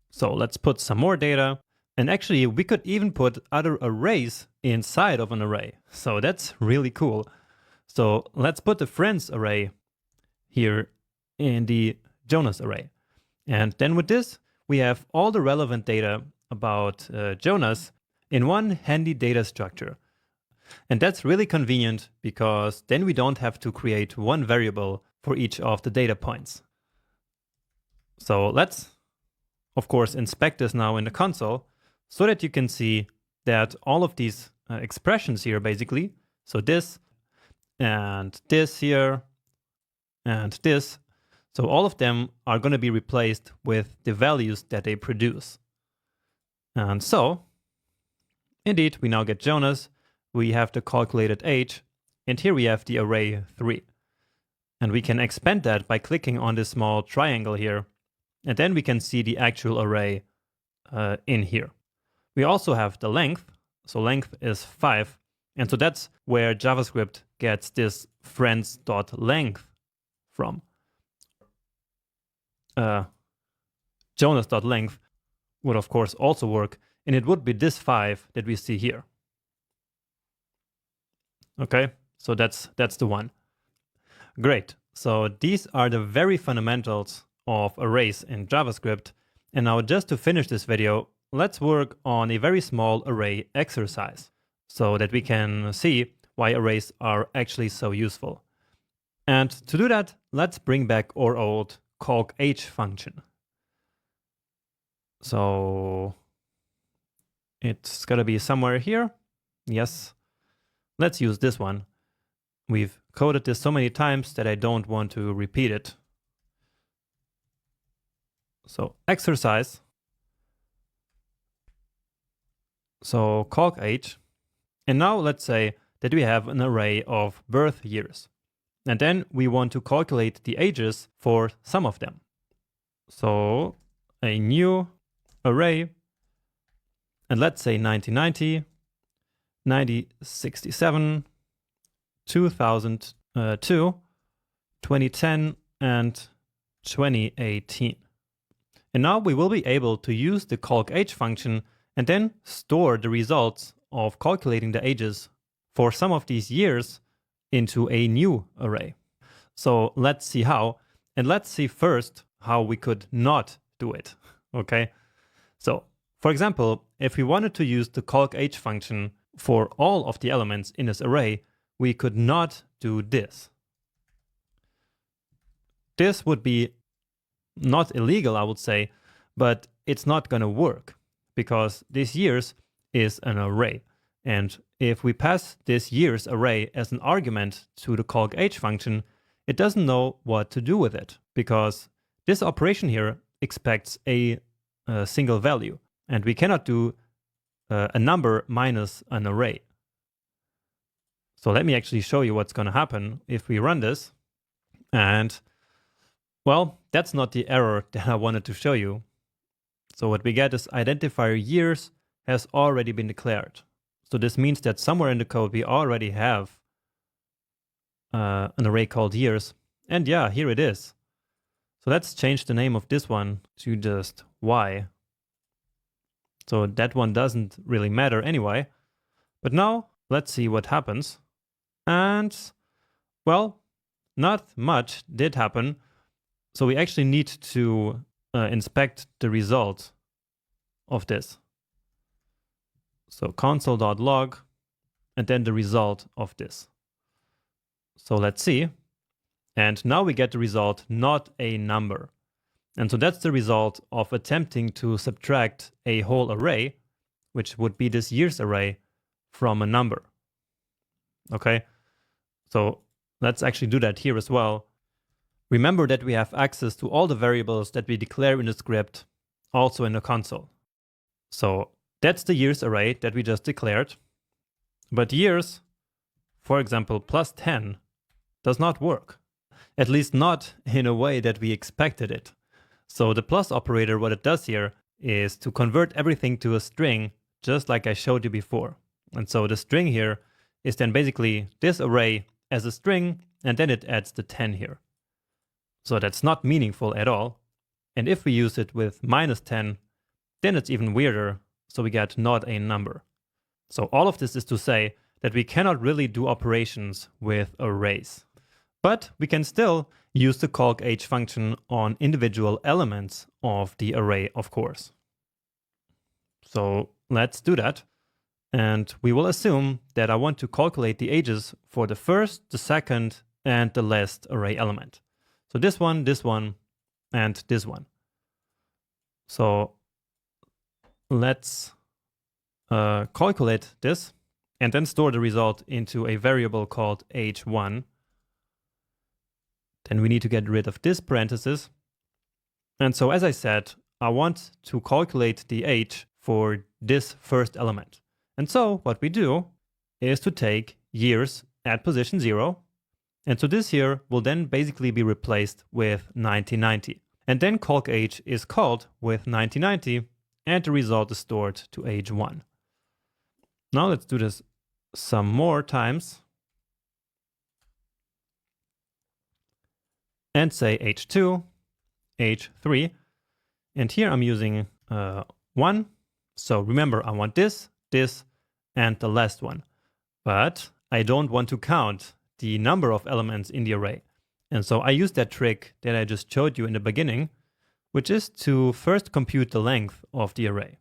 So let's put some more data. And actually, we could even put other arrays inside of an array. So that's really cool. So let's put the friends array here in the Jonas array. And then with this, we have all the relevant data about Jonas in one handy data structure. And that's really convenient because then we don't have to create one variable for each of the data points. So let's, of course, inspect this now in the console, so that you can see that all of these expressions here, basically, so this and this here and this, so all of them are going to be replaced with the values that they produce. And so, indeed, we now get Jonas, we have the calculated age, and here we have the array 3. And we can expand that by clicking on this small triangle here And then we can see the actual array in here. We also have the length. So length is 5. And so that's where JavaScript gets this friends.length from. Jonas.length would of course also work, and it would be this 5 that we see here. Okay, so that's the one. Great. So these are the very fundamentals of arrays in JavaScript. And now just to finish this video, let's work on a very small array exercise so that we can see why arrays are actually so useful. And to do that, let's bring back our old calc_h function. So it's got to be somewhere here. Yes. Let's use this one. We've coded this so many times that I don't want to repeat it. So exercise. So calc_h. And now let's say that we have an array of birth years. And then we want to calculate the ages for some of them. So a new array. And let's say 1990, 1967, 2002, 2010, and 2018. And now we will be able to use the calc_h function and then store the results of calculating the ages for some of these years into a new array. So let's see how, and let's see first how we could not do it, okay? So, for example, if we wanted to use the calc_h function for all of the elements in this array, we could not do this. This would be not illegal, I would say, but it's not going to work because this years is an array. And if we pass this years array as an argument to the calc_h function, it doesn't know what to do with it because this operation here expects a single value. And we cannot do a number minus an array. So let me actually show you what's going to happen if we run this. And, well, that's not the error that I wanted to show you. So what we get is identifier years has already been declared. So this means that somewhere in the code we already have an array called years. And yeah, here it is. So let's change the name of this one to just y. So that one doesn't really matter anyway. But now let's see what happens. And, well, not much did happen. So we actually need to inspect the result of this. So console.log and then the result of this. So let's see. And now we get the result, not a number. And so that's the result of attempting to subtract a whole array, which would be this years array, from a number. Okay, so let's actually do that here as well. Remember that we have access to all the variables that we declare in the script, also in the console. So that's the years array that we just declared. But years, for example, plus 10, does not work. At least not in a way that we expected it. So the plus operator, what it does here is to convert everything to a string, just like I showed you before. And so the string here is then basically this array as a string, and then it adds the 10 here. So that's not meaningful at all. And if we use it with minus 10, then it's even weirder. So we get not a number. So all of this is to say that we cannot really do operations with arrays. But we can still use the calc_h function on individual elements of the array, of course. So let's do that. And we will assume that I want to calculate the ages for the first, the second, and the last array element. So this one, and this one. So let's calculate this and then store the result into a variable called h1. Then we need to get rid of this parenthesis. And so as I said, I want to calculate the age for this first element. And so what we do is to take years at position 0. And so this here will then basically be replaced with 1990. and then calc age is called with 9090, and the result is stored to age 1. Now let's do this some more times and say age 2, age 3, and here I'm using 1. So remember, I want this, this, and the last one. But I don't want to count the number of elements in the array. And so I use that trick that I just showed you in the beginning, which is to first compute the length of the array.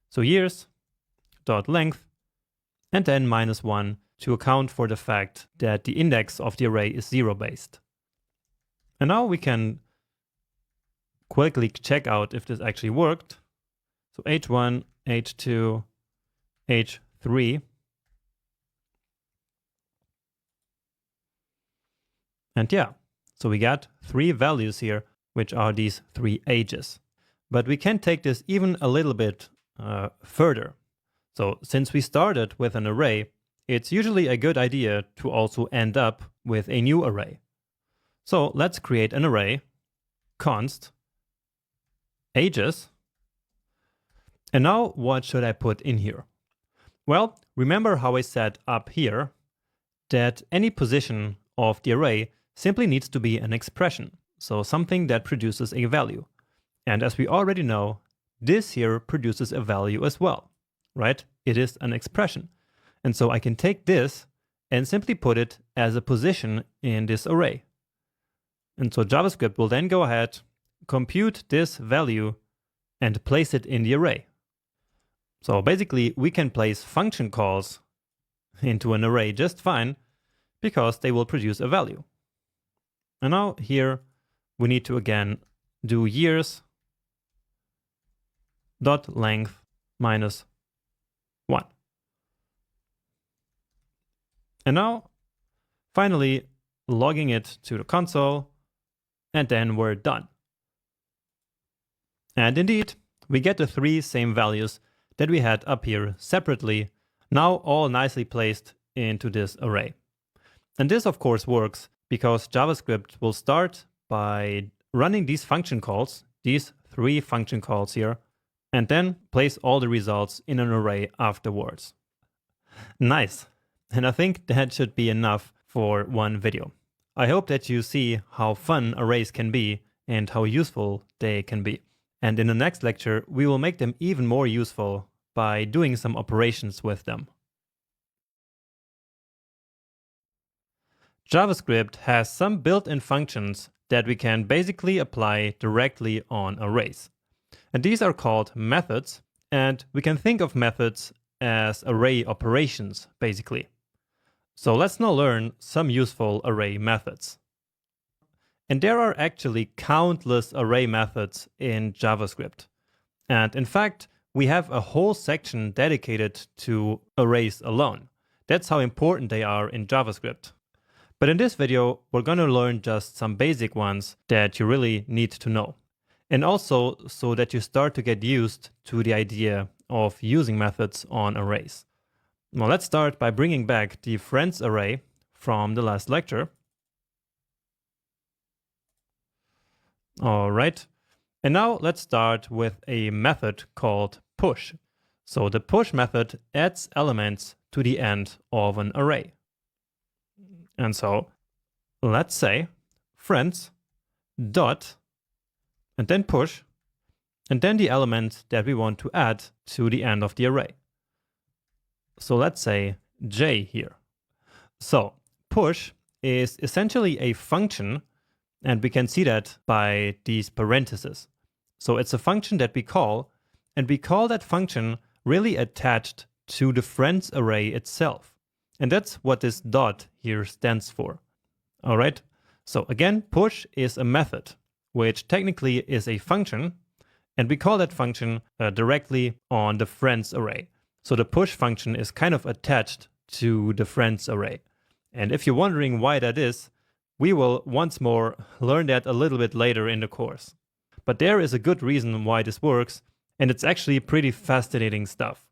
So years dot length, and then -1 to account for the fact that the index of the array is 0 based. And now we can quickly check out if this actually worked. So h1, h2, h3. And yeah, so we got 3 values here, which are these 3 ages. But we can take this even a little bit further. So since we started with an array, it's usually a good idea to also end up with a new array. So let's create an array, const ages. And now what should I put in here? Well, remember how I said up here that any position of the array simply needs to be an expression, so something that produces a value. And as we already know, this here produces a value as well, right? It is an expression. And so I can take this and simply put it as a position in this array. And so JavaScript will then go ahead, compute this value, and place it in the array. So basically, we can place function calls into an array just fine, because they will produce a value. And now here, we need to again do years dot length -1. And now, finally, logging it to the console, and then we're done. And indeed, we get the 3 same values that we had up here separately, now all nicely placed into this array. And this, of course, works because JavaScript will start by running these function calls, these 3 function calls here, and then place all the results in an array afterwards. Nice. And I think that should be enough for one video. I hope that you see how fun arrays can be and how useful they can be. And in the next lecture, we will make them even more useful by doing some operations with them. JavaScript has some built-in functions that we can basically apply directly on arrays. And these are called methods, and we can think of methods as array operations, basically. So let's now learn some useful array methods. And there are actually countless array methods in JavaScript. And in fact, we have a whole section dedicated to arrays alone. That's how important they are in JavaScript. But in this video, we're going to learn just some basic ones that you really need to know. And also so that you start to get used to the idea of using methods on arrays. Now let's start by bringing back the friends array from the last lecture. All right. And now let's start with a method called push. So the push method adds elements to the end of an array. And so let's say friends dot and then push, and then the element that we want to add to the end of the array. So let's say j here. So push is essentially a function, and we can see that by these parentheses. So it's a function that we call, and we call that function really attached to the friends array itself. And that's what this dot here stands for. All right. So again, push is a method, which technically is a function, and we call that function directly on the friends array. So the push function is kind of attached to the friends array. And if you're wondering why that is, we will once more learn that a little bit later in the course. But there is a good reason why this works, and it's actually pretty fascinating stuff.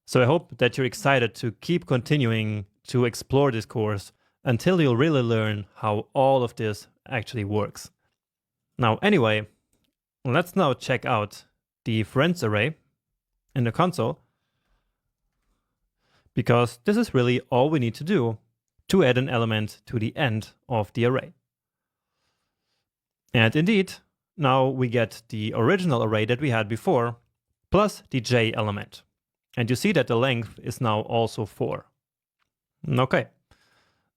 So I hope that you're excited to keep continuing to explore this course until you'll really learn how all of this actually works. Now, anyway, Let's now check out the friends array in the console, because this is really all we need to do to add an element to the end of the array. And indeed, now we get the original array that we had before, plus the j element. And you see that the length is now also 4. Okay,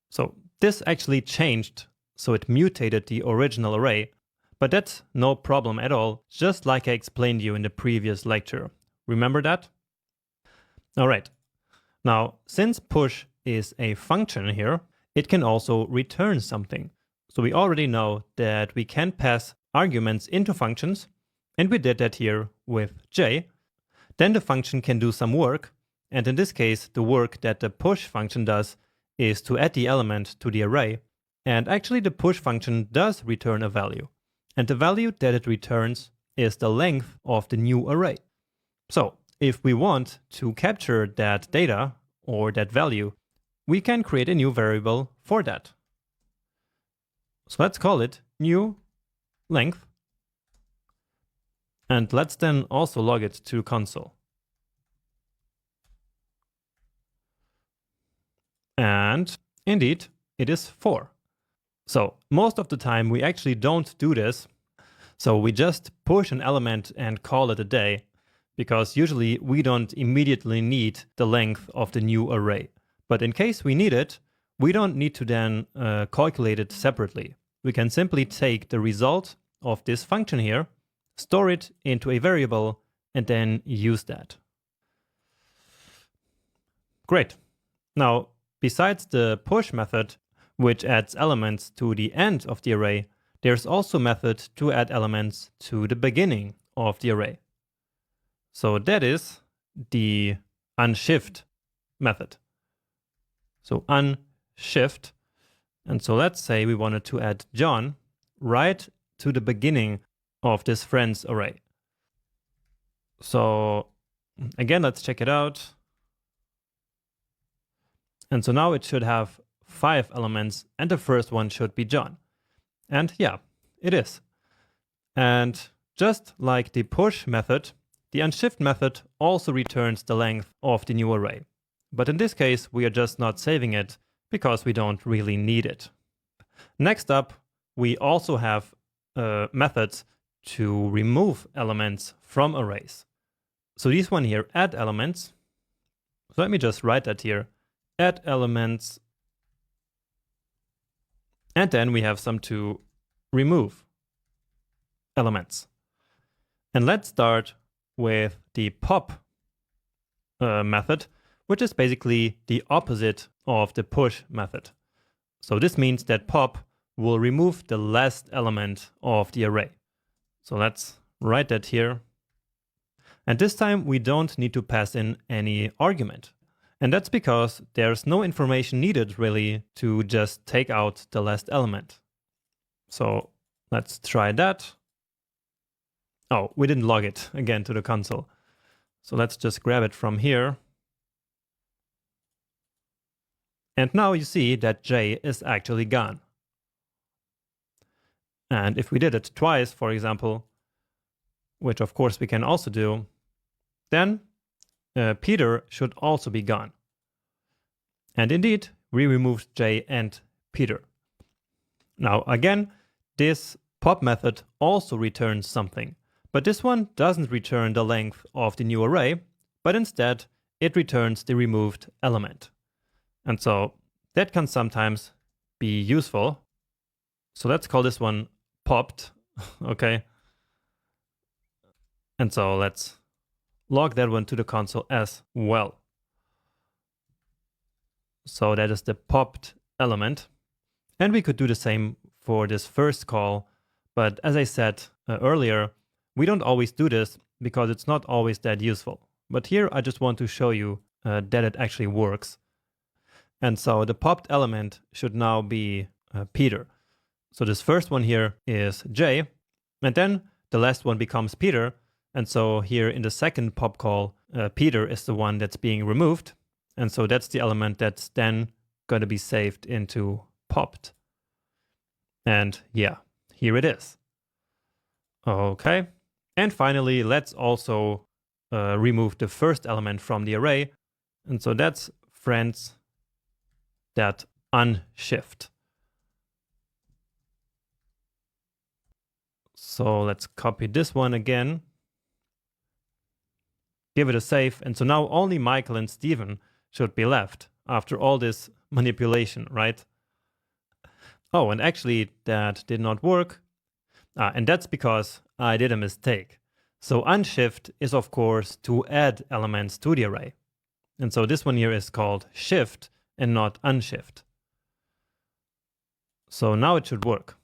so this actually changed, so it mutated the original array, but that's no problem at all, just like I explained you in the previous lecture. Remember that? All right. Now, since push is a function here, it can also return something. So we already know that we can pass arguments into functions, and we did that here with j. Then the function can do some work, and in this case, the work that the push function does is to add the element to the array. And actually the push function does return a value. And the value that it returns is the length of the new array. So if we want to capture that data or that value, we can create a new variable for that. So let's call it new length. And let's then also log it to console. And indeed, it is 4. So most of the time we actually don't do this. So we just push an element and call it a day, because usually we don't immediately need the length of the new array. But in case we need it, we don't need to then calculate it separately. We can simply take the result of this function here, store it into a variable, and then use that. Great. Now, besides the push method, which adds elements to the end of the array, there's also a method to add elements to the beginning of the array. So that is the unshift method. So unshift. And so let's say we wanted to add John right to the beginning of this friends array. So again, let's check it out. And so now it should have 5 elements, and the first one should be John. And yeah, it is. And just like the push method, the unshift method also returns the length of the new array. But in this case, we are just not saving it because we don't really need it. Next up, we also have methods to remove elements from arrays. So these one here, add elements. So let me just write that here. Add elements. And then we have some to remove elements. And let's start with the pop method, which is basically the opposite of the push method. So this means that pop will remove the last element of the array. So let's write that here. And this time we don't need to pass in any argument. And that's because there's no information needed really to just take out the last element. So let's try that. Oh, we didn't log it again to the console. So let's just grab it from here. And now you see that j is actually gone. And if we did it twice, for example, which of course we can also do, then Peter should also be gone. And indeed, we removed j and Peter. Now again, this pop method also returns something, but this one doesn't return the length of the new array, but instead it returns the removed element. And so that can sometimes be useful. So let's call this one popped, okay? And so let's log that one to the console as well. So that is the popped element. And we could do the same for this first call. But as I said earlier, we don't always do this because it's not always that useful. But here I just want to show you that it actually works. And so the popped element should now be Peter. So this first one here is J, and then the last one becomes Peter. And so here in the second pop call, Peter is the one that's being removed. And so that's the element that's then going to be saved into popped. And yeah, here it is. Okay, And finally, let's also remove the first element from the array. And so that's friends.unshift. So let's copy this one again. Give it a save. And so now only Michael and Steven should be left after all this manipulation, right? Oh, and actually that did not work. And that's because I did a mistake. So unshift is, of course, to add elements to the array. And so this one here is called shift and not unshift. So now it should work.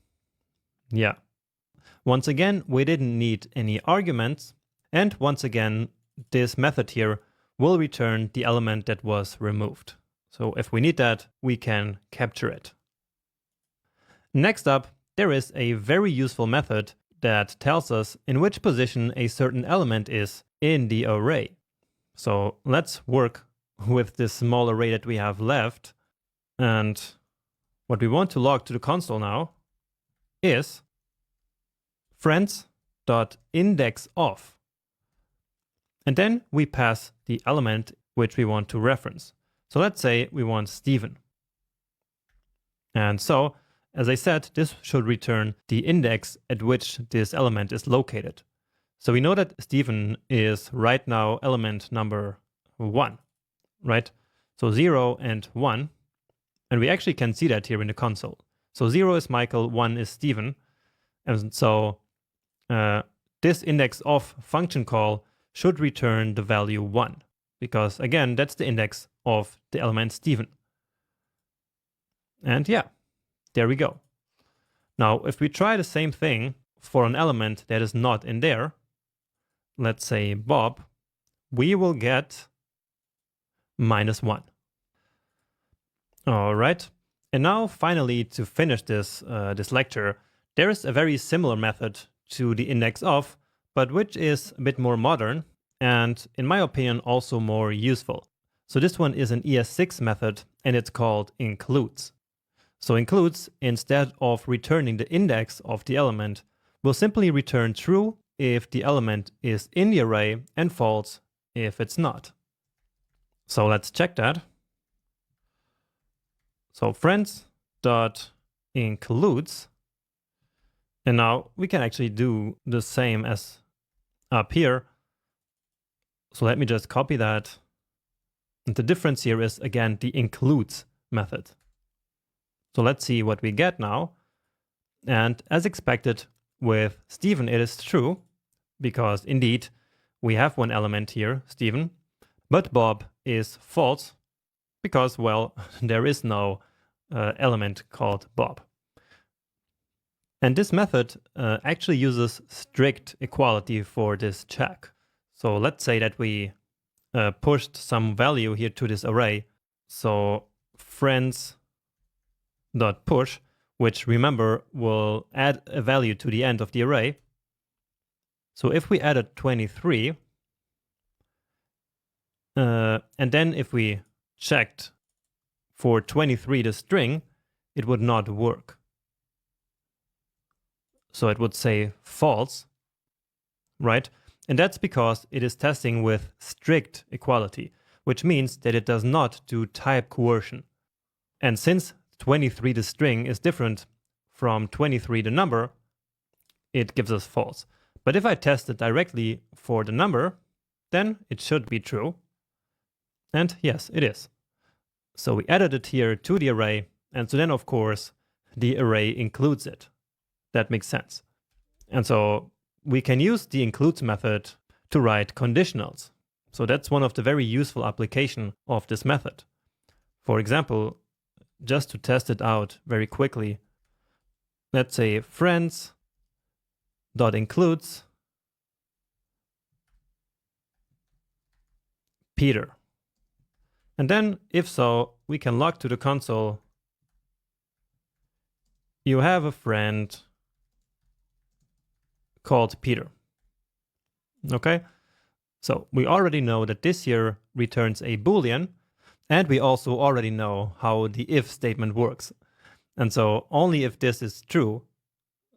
Yeah. Once again, we didn't need any arguments. And once again, this method here will return the element that was removed. So if we need that, we can capture it. Next up, there is a very useful method that tells us in which position a certain element is in the array. So let's work with this small array that we have left. And what we want to log to the console now is friends.indexOf. And then we pass the element which we want to reference. So let's say we want Steven. And so, as I said, this should return the index at which this element is located. So we know that Steven is right now element number 1, right? So 0 and 1. And we actually can see that here in the console. So 0 is Michael, 1 is Steven. And so this indexOf function call should return the value 1. Because again, that's the index of the element Steven. And yeah, there we go. Now, if we try the same thing for an element that is not in there, let's say Bob, we will get -1. All right. And now finally, to finish this, this lecture, there is a very similar method to the indexOf, but which is a bit more modern and, in my opinion, also more useful. So this one is an ES6 method, and it's called includes. So includes, instead of returning the index of the element, will simply return true if the element is in the array and false if it's not. So let's check that. So friends.includes, and now we can actually do the same as up here. So let me just copy that. And the difference here is, again, the includes method. So let's see what we get now. And as expected with Steven, it is true, because indeed we have one element here, Steven, but Bob is false because, well, there is no element called Bob. And this method actually uses strict equality for this check. So let's say that we pushed some value here to this array. So friends.push, which, remember, will add a value to the end of the array. So if we added 23, and then if we checked for 23 the string, it would not work. So it would say false, right? And that's because it is testing with strict equality, which means that it does not do type coercion. And since 23 the string is different from 23 the number, it gives us false. But if I test it directly for the number, then it should be true. And yes, it is. So we added it here to the array, and so then, of course, the array includes it. That makes sense. And so we can use the includes method to write conditionals. So that's one of the very useful applications of this method. For example, just to test it out very quickly, let's say friends.includes Peter. And then, if so, we can log to the console. You have a friend called Peter. Okay? So we already know that this here returns a Boolean, and we also already know how the if statement works. And so only if this is true,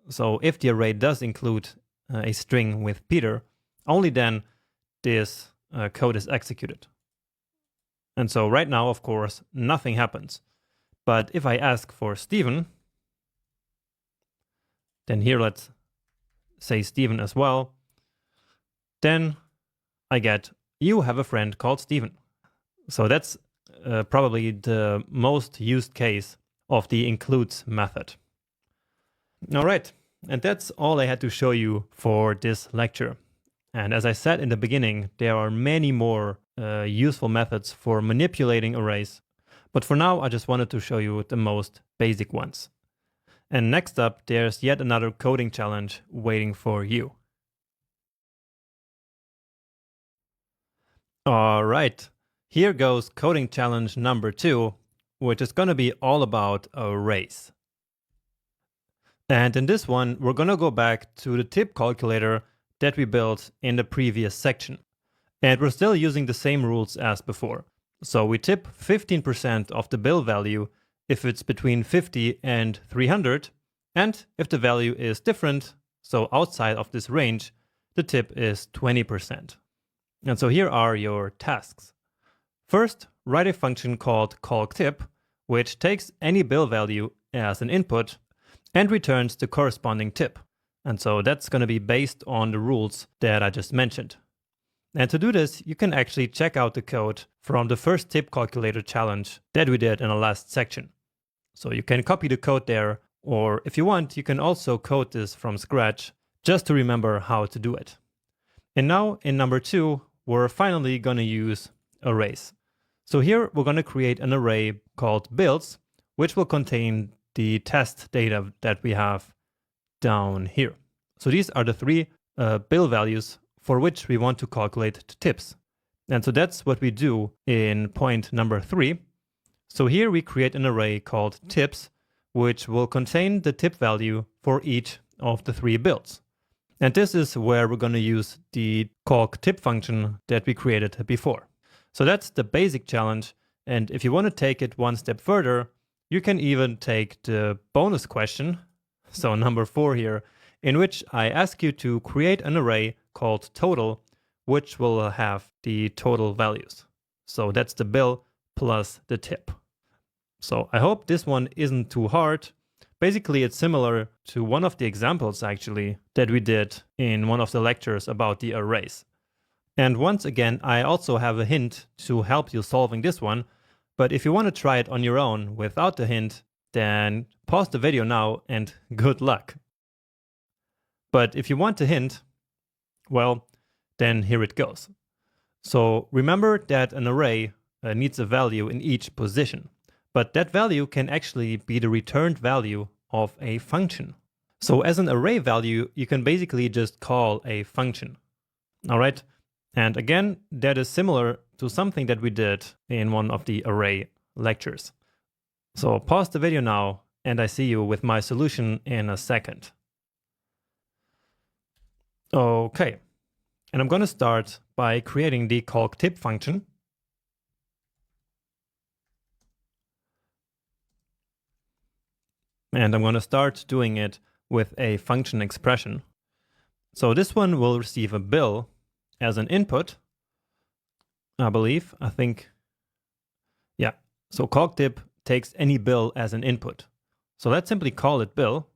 so if the array does include a string with Peter, only then this code is executed. And so right now, of course, nothing happens. But if I ask for Stephen, then here let's say Stephen as well, then I get, you have a friend called Stephen. So that's probably the most used case of the includes method. All right, and that's all I had to show you for this lecture. And as I said in the beginning, there are many more useful methods for manipulating arrays. But for now, I just wanted to show you the most basic ones. And next up, there's yet another coding challenge waiting for you. All right, here goes coding challenge number 2, which is going to be all about arrays. And in this one, we're going to go back to the tip calculator that we built in the previous section. And we're still using the same rules as before. So we tip 15% of the bill value if it's between 50 and 300, and if the value is different, so outside of this range, the tip is 20%. And so here are your tasks. First, write a function called calctip, which takes any bill value as an input and returns the corresponding tip. And so that's going to be based on the rules that I just mentioned. And to do this, you can actually check out the code from the first tip calculator challenge that we did in the last section. So you can copy the code there, or if you want, you can also code this from scratch just to remember how to do it. And now in number 2, we're finally going to use arrays. So here we're going to create an array called builds, which will contain the test data that we have down here. So these are the 3 bill values for which we want to calculate the tips. And so that's what we do in point number 3. So here we create an array called tips, which will contain the tip value for each of the 3 builds. And this is where we're going to use the calctip function that we created before. So that's the basic challenge. And if you want to take it one step further, you can even take the bonus question, so number 4 here, in which I ask you to create an array called total, which will have the total values. So that's the bill plus the tip. So I hope this one isn't too hard. Basically, it's similar to one of the examples actually that we did in one of the lectures about the arrays. And once again, I also have a hint to help you solving this one. But if you want to try it on your own without the hint, then pause the video now and good luck. But if you want the hint, well, then here it goes. So remember that an array needs a value in each position. But that value can actually be the returned value of a function. So as an array value, you can basically just call a function. All right. And again, that is similar to something that we did in one of the array lectures. So pause the video now, and I see you with my solution in a second. Okay. And I'm going to start by creating the calctip function. And I'm going to start doing it with a function expression. So this one will receive a bill as an input, I think. Yeah, so calctip takes any bill as an input. So let's simply call it bill.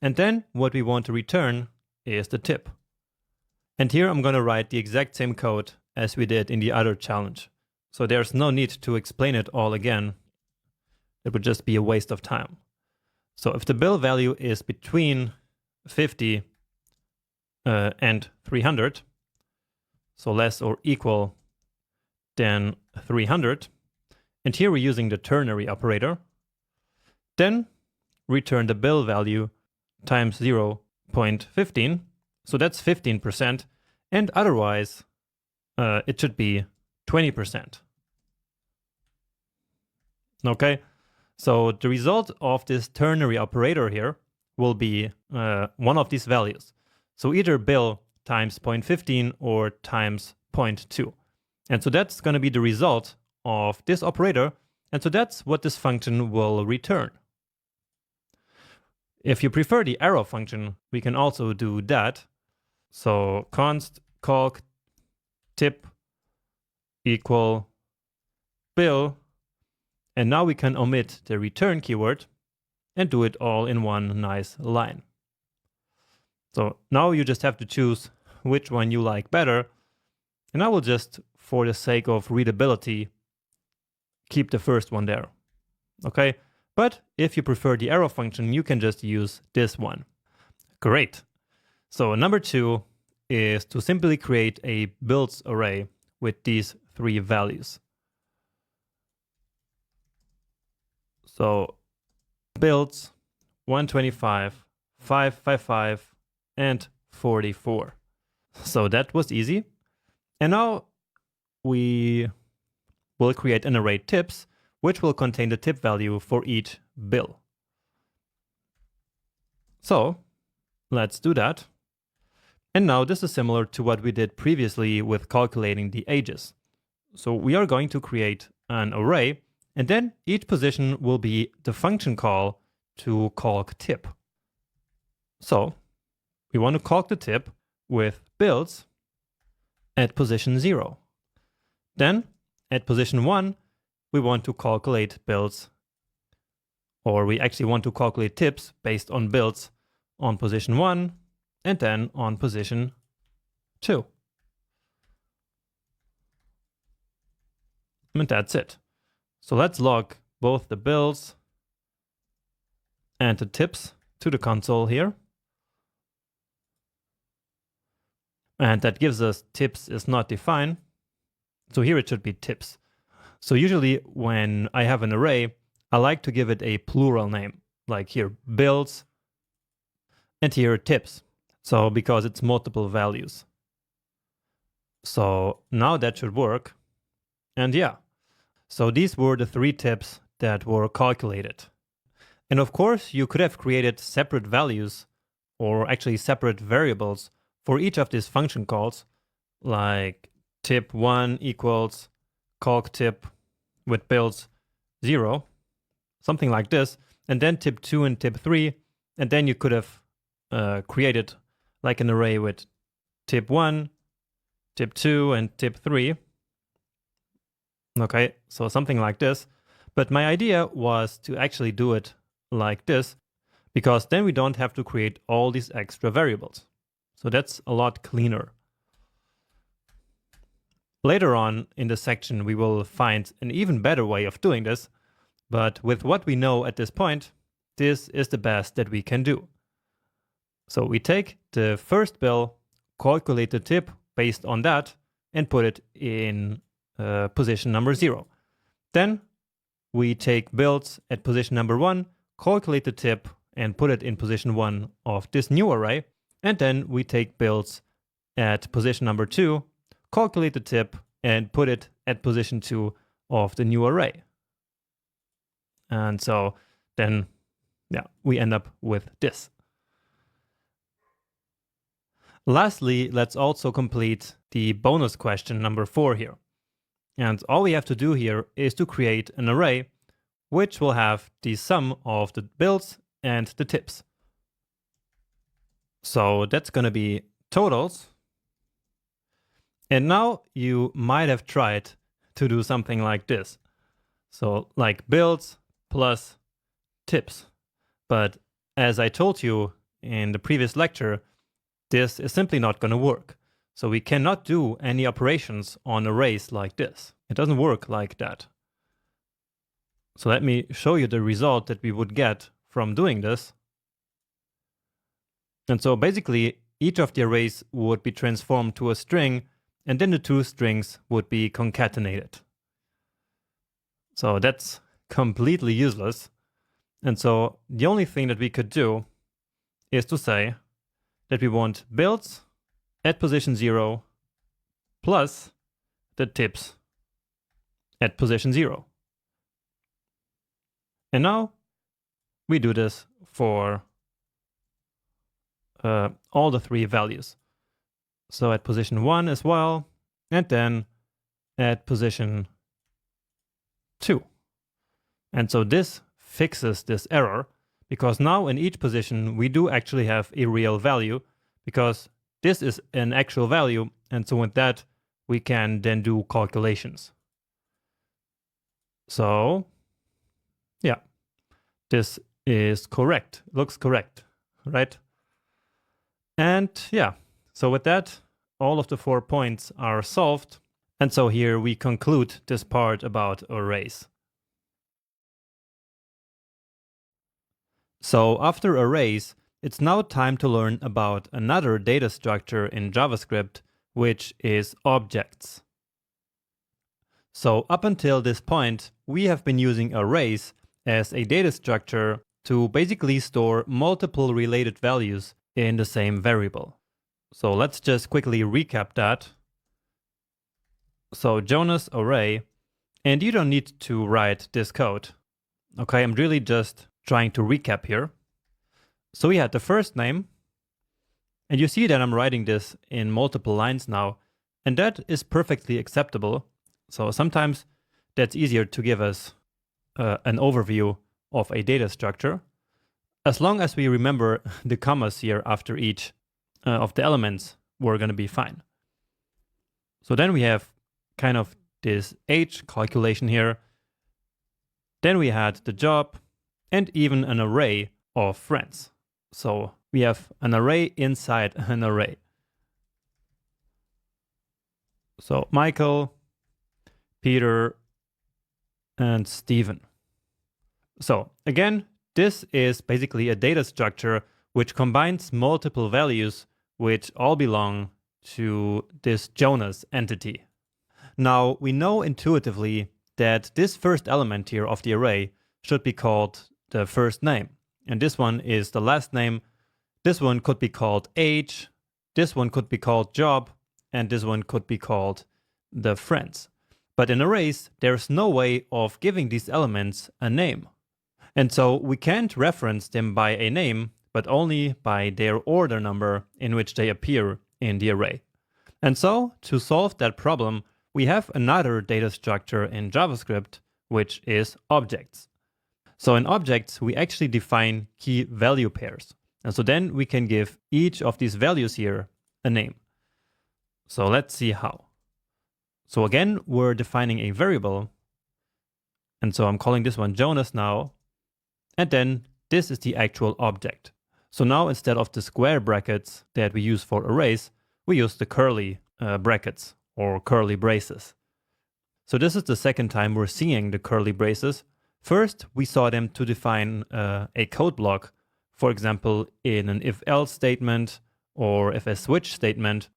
And then what we want to return is the tip. And here I'm going to write the exact same code as we did in the other challenge. So there's no need to explain it all again. It would just be a waste of time. So if the bill value is between 50 and 300, so less or equal than 300, and here we're using the ternary operator, then return the bill value times 0.15, so that's 15%, and otherwise it should be 20%. Okay? So the result of this ternary operator here will be one of these values. So either bill times 0.15 or times 0.2. And so that's going to be the result of this operator. And so that's what this function will return. If you prefer the arrow function, we can also do that. So const calc tip equal bill. And now we can omit the return keyword and do it all in one nice line. So now you just have to choose which one you like better. And I will just, for the sake of readability, keep the first one there. Okay? But if you prefer the arrow function, you can just use this one. Great. So number 2 is to simply create a builds array with these 3 values. So builds 125, 555, and 44. So that was easy. And now we will create an array tips, which will contain the tip value for each bill. So let's do that. And now this is similar to what we did previously with calculating the ages. So we are going to create an array, and then each position will be the function call to calc tip. So we want to calc the tip with builds at position 0. Then at position 1, we want to calculate builds, or we actually want to calculate tips based on builds on position 1 and then on position 2. And that's it. So let's log both the builds and the tips to the console here. And that gives us tips is not defined. So here it should be tips. So usually when I have an array, I like to give it a plural name, like here builds and here tips. So because it's multiple values. So now that should work. And yeah, so these were the 3 tips that were calculated. And of course, you could have created separate values, or actually separate variables for each of these function calls, like tip 1 equals calc tip with builds 0, something like this, and then tip 2 and tip 3, and then you could have created like an array with tip 1, tip 2, and tip 3. Okay, so something like this. But my idea was to actually do it like this, because then we don't have to create all these extra variables. So that's a lot cleaner. Later on in the section, we will find an even better way of doing this. But with what we know at this point, this is the best that we can do. So we take the first bill, calculate the tip based on that, and put it in position number 0. Then we take builds at position number 1, calculate the tip, and put it in position 1 of this new array. And then we take builds at position number 2, calculate the tip, and put it at position 2 of the new array. And so then, yeah, we end up with this. Lastly, let's also complete the bonus question number 4 here. And all we have to do here is to create an array which will have the sum of the builds and the tips. So that's going to be totals. And now you might have tried to do something like this. So like builds plus tips. But as I told you in the previous lecture, this is simply not going to work. So we cannot do any operations on arrays like this. It doesn't work like that. So let me show you the result that we would get from doing this. And so basically, each of the arrays would be transformed to a string, and then the 2 strings would be concatenated. So that's completely useless. And so the only thing that we could do is to say that we want builds at position 0 plus the tips at position 0. And now we do this for all the 3 values. So at position 1 as well, and then at position 2. And so this fixes this error, because now in each position we do actually have a real value, because this is an actual value. And so with that, we can then do calculations. So yeah, this is correct. Looks correct, right? And yeah, so with that, all of the 4 points are solved. And so here we conclude this part about arrays. So after arrays, it's now time to learn about another data structure in JavaScript, which is objects. So up until this point, we have been using arrays as a data structure to basically store multiple related values in the same variable. So let's just quickly recap that. So Jonas array, and you don't need to write this code. Okay, I'm really just trying to recap here. So we had the first name, and you see that I'm writing this in multiple lines now, and that is perfectly acceptable. So sometimes that's easier to give us an overview of a data structure, as long as we remember the commas here after each of the elements, we're going to be fine. So then we have kind of this age calculation here. Then we had the job and even an array of friends. So we have an array inside an array. So Michael, Peter, and Stephen. So again, this is basically a data structure which combines multiple values which all belong to this Jonas entity. Now we know intuitively that this first element here of the array should be called the first name. And this one is the last name. This one could be called age. This one could be called job. And this one could be called the friends. But in arrays, there's no way of giving these elements a name. And so we can't reference them by a name, but only by their order number in which they appear in the array. And so to solve that problem, we have another data structure in JavaScript, which is objects. So in objects, we actually define key value pairs. And so then we can give each of these values here a name. So let's see how. So again, we're defining a variable. And so I'm calling this one Jonas now. And then this is the actual object. So now instead of the square brackets that we use for arrays, we use the curly brackets or curly braces. So this is the second time we're seeing the curly braces. First, we saw them to define a code block, for example, in an if-else statement or if a switch statement,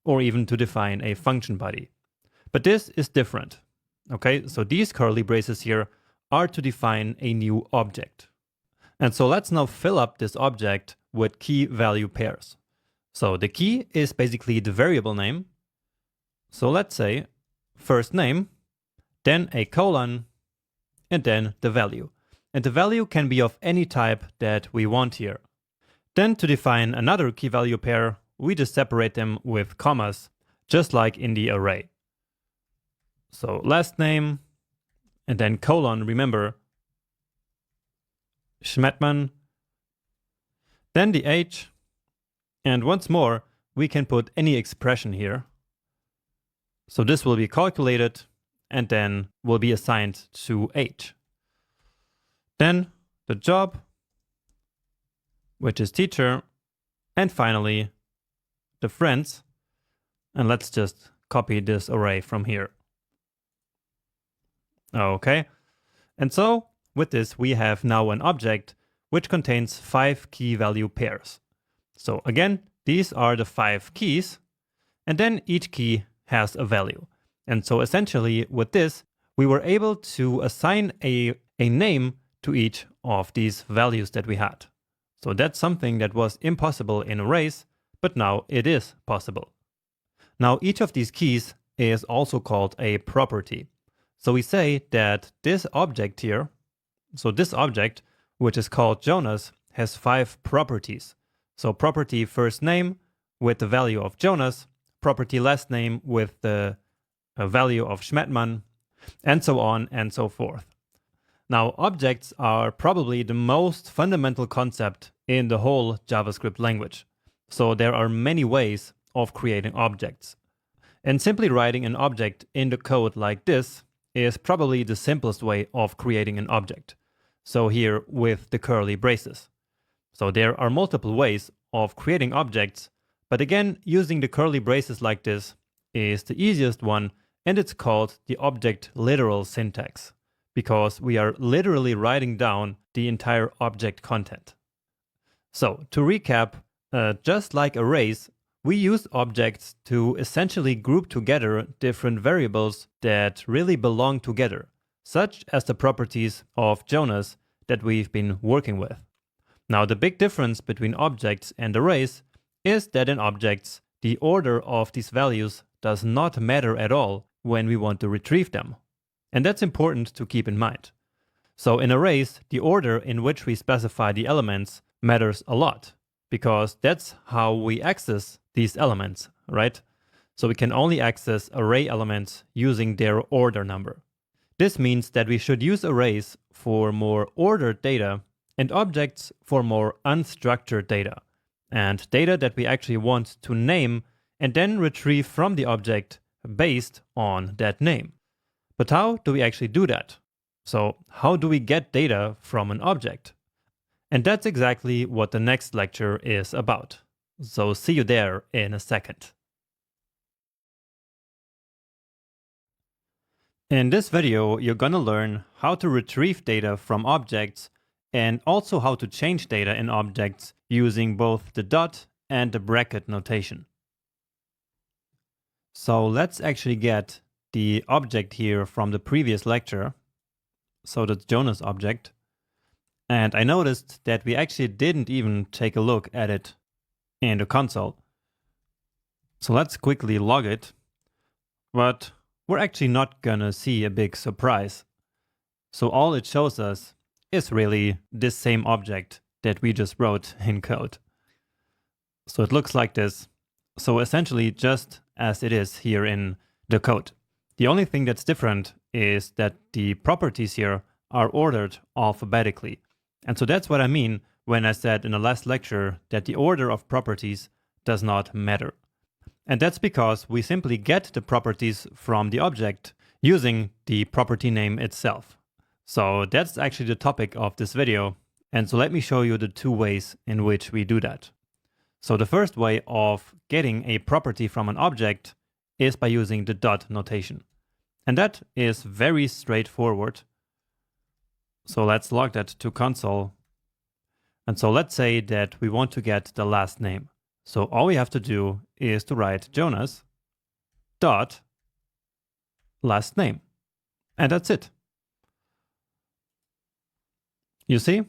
or even to define a function body. But this is different. Okay, so these curly braces here are to define a new object. And so let's now fill up this object with key value pairs. So the key is basically the variable name. So let's say first name, then a colon, and then the value. And the value can be of any type that we want here. Then to define another key value pair, we just separate them with commas, just like in the array. So last name, and then colon, remember, Schmettmann, then the age, and once more, we can put any expression here. So this will be calculated and then will be assigned to age. Then the job, which is teacher, and finally the friends. And let's just copy this array from here. Okay, and so with this we have now an object which contains 5 key value pairs. So again, these are the 5 keys, and then each key has a value. And so essentially with this, we were able to assign a name to each of these values that we had. So that's something that was impossible in arrays, but now it is possible. Now each of these keys is also called a property. So we say that this object here, so this object, which is called Jonas, has 5 properties. So property first name with the value of Jonas, property last name with the value of Schmettmann, and so on and so forth. Now, objects are probably the most fundamental concept in the whole JavaScript language. So there are many ways of creating objects. And simply writing an object in the code like this is probably the simplest way of creating an object. So here with the curly braces. So there are multiple ways of creating objects, but again, using the curly braces like this is the easiest one, and it's called the object literal syntax, because we are literally writing down the entire object content. So to recap, just like arrays, we use objects to essentially group together different variables that really belong together, such as the properties of Jonas that we've been working with. Now, the big difference between objects and arrays is that in objects, the order of these values does not matter at all when we want to retrieve them. And that's important to keep in mind. So in arrays, the order in which we specify the elements matters a lot, because that's how we access these elements, right? So we can only access array elements using their order number. This means that we should use arrays for more ordered data and objects for more unstructured data, and data that we actually want to name and then retrieve from the object based on that name. But how do we actually do that? So how do we get data from an object? And that's exactly what the next lecture is about. So see you there in a second. In this video, you're gonna learn how to retrieve data from objects and also how to change data in objects using both the dot and the bracket notation. So let's actually get the object here from the previous lecture. So that's Jonas object. And I noticed that we actually didn't even take a look at it in the console. So let's quickly log it. But we're actually not gonna see a big surprise. So all it shows us is really this same object that we just wrote in code. So it looks like this. So essentially just as it is here in the code. The only thing that's different is that the properties here are ordered alphabetically. And so that's what I mean when I said in the last lecture that the order of properties does not matter. And that's because we simply get the properties from the object using the property name itself. So that's actually the topic of this video. And so let me show you the two ways in which we do that. So the first way of getting a property from an object is by using the dot notation. And that is very straightforward. So let's log that to console. And so let's say that we want to get the last name. So all we have to do is to write Jonas dot last name. And that's it. You see,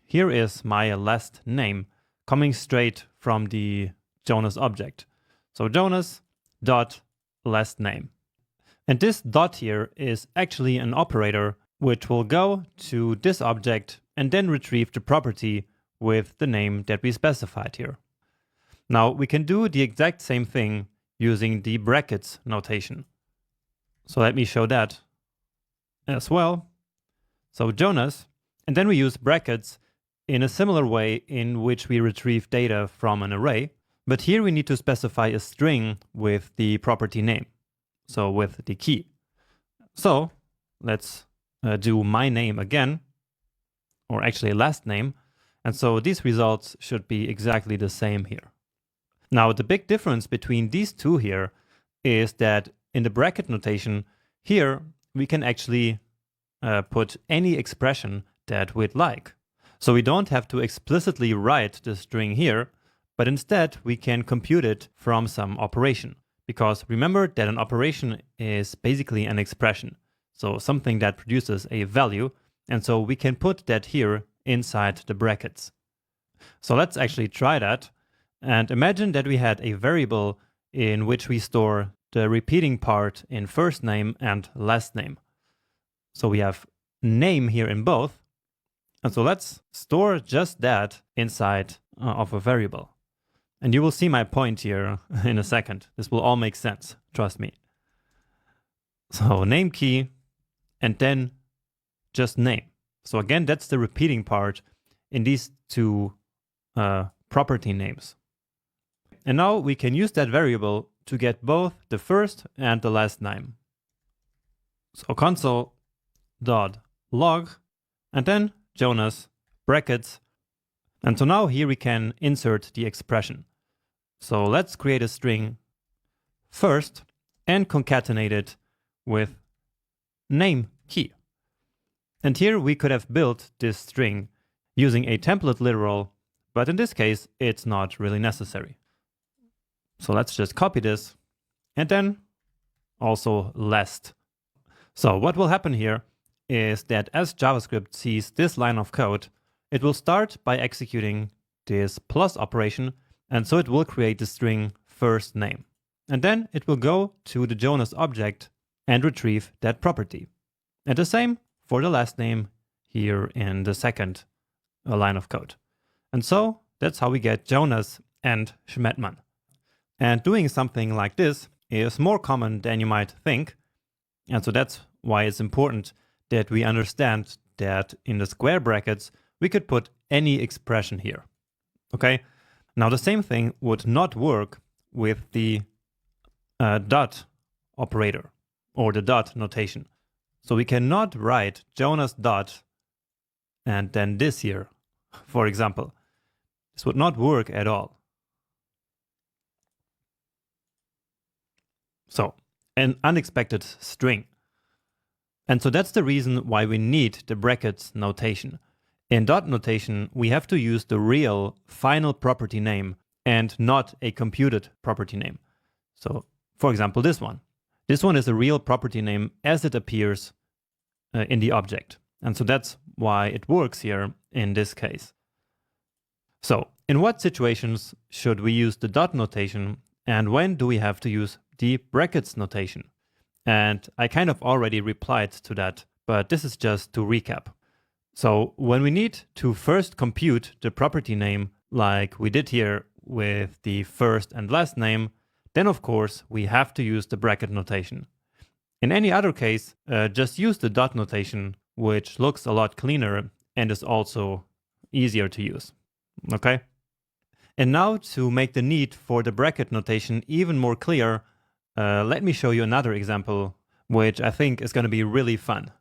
here is my last name coming straight from the Jonas object. So Jonas dot last name. And this dot here is actually an operator which will go to this object and then retrieve the property with the name that we specified here. Now we can do the exact same thing using the brackets notation. So let me show that as well. So Jonas, and then we use brackets in a similar way in which we retrieve data from an array, but here we need to specify a string with the property name, so with the key. So let's do my name again, or actually last name, and so these results should be exactly the same here. Now the big difference between these two here is that in the bracket notation, here we can actually put any expression that we'd like. So we don't have to explicitly write the string here, but instead we can compute it from some operation. Because remember that an operation is basically an expression. So something that produces a value, and so we can put that here inside the brackets. So let's actually try that. And imagine that we had a variable in which we store the repeating part in first name and last name. So we have name here in both. And so let's store just that inside of a variable. And you will see my point here in a second. This will all make sense, trust me. So name key, and then just name. So again, that's the repeating part in these two property names. And now we can use that variable to get both the first and the last name. So console.log and then Jonas brackets. And so now here we can insert the expression. So let's create a string first and concatenate it with name key. And here we could have built this string using a template literal, but in this case, it's not really necessary. So let's just copy this and then also last. So what will happen here is that as JavaScript sees this line of code, it will start by executing this plus operation, and so it will create the string first name. And then it will go to the Jonas object and retrieve that property. And the same for the last name here in the second line of code. And so that's how we get Jonas and Schmettmann. And doing something like this is more common than you might think. And so that's why it's important that we understand that in the square brackets, we could put any expression here. Okay? Now the same thing would not work with the dot operator or the dot notation. So we cannot write Jonas dot and then this here, for example. This would not work at all. So an unexpected string. And so that's the reason why we need the brackets notation. In dot notation, we have to use the real final property name and not a computed property name. So for example, this one. This one is a real property name as it appears in the object. And so that's why it works here in this case. So in what situations should we use the dot notation and when do we have to use the brackets notation? And I kind of already replied to that, but this is just to recap. So when we need to first compute the property name like we did here with the first and last name, then of course we have to use the bracket notation. In any other case, just use the dot notation, which looks a lot cleaner and is also easier to use. Okay? And now to make the need for the bracket notation even more clear, let me show you another example, which I think is going to be really fun.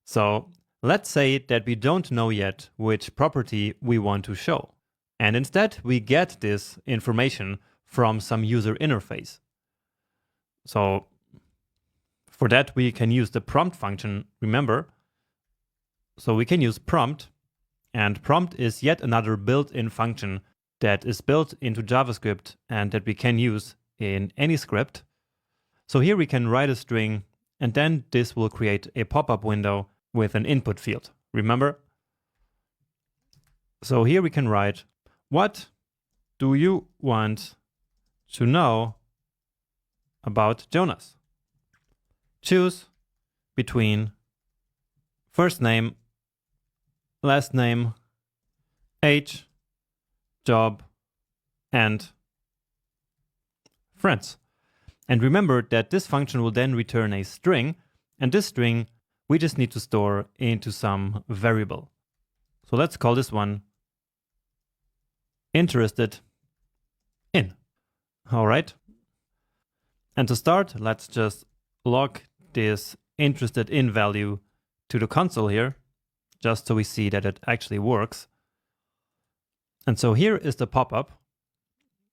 So let's say that we don't know yet which property we want to show. And instead we get this information from some user interface. So for that we can use the prompt function, remember? So we can use prompt, and prompt is yet another built-in function that is built into JavaScript and that we can use in any script. So here we can write a string, and then this will create a pop-up window with an input field, remember? So here we can write, what do you want to know about Jonas? Choose between first name, last name, age, job, and friends. And remember that this function will then return a string, and this string we just need to store into some variable. So let's call this one interested in. All right. And to start, let's just log this interested in value to the console here, just so we see that it actually works. And so here is the pop-up.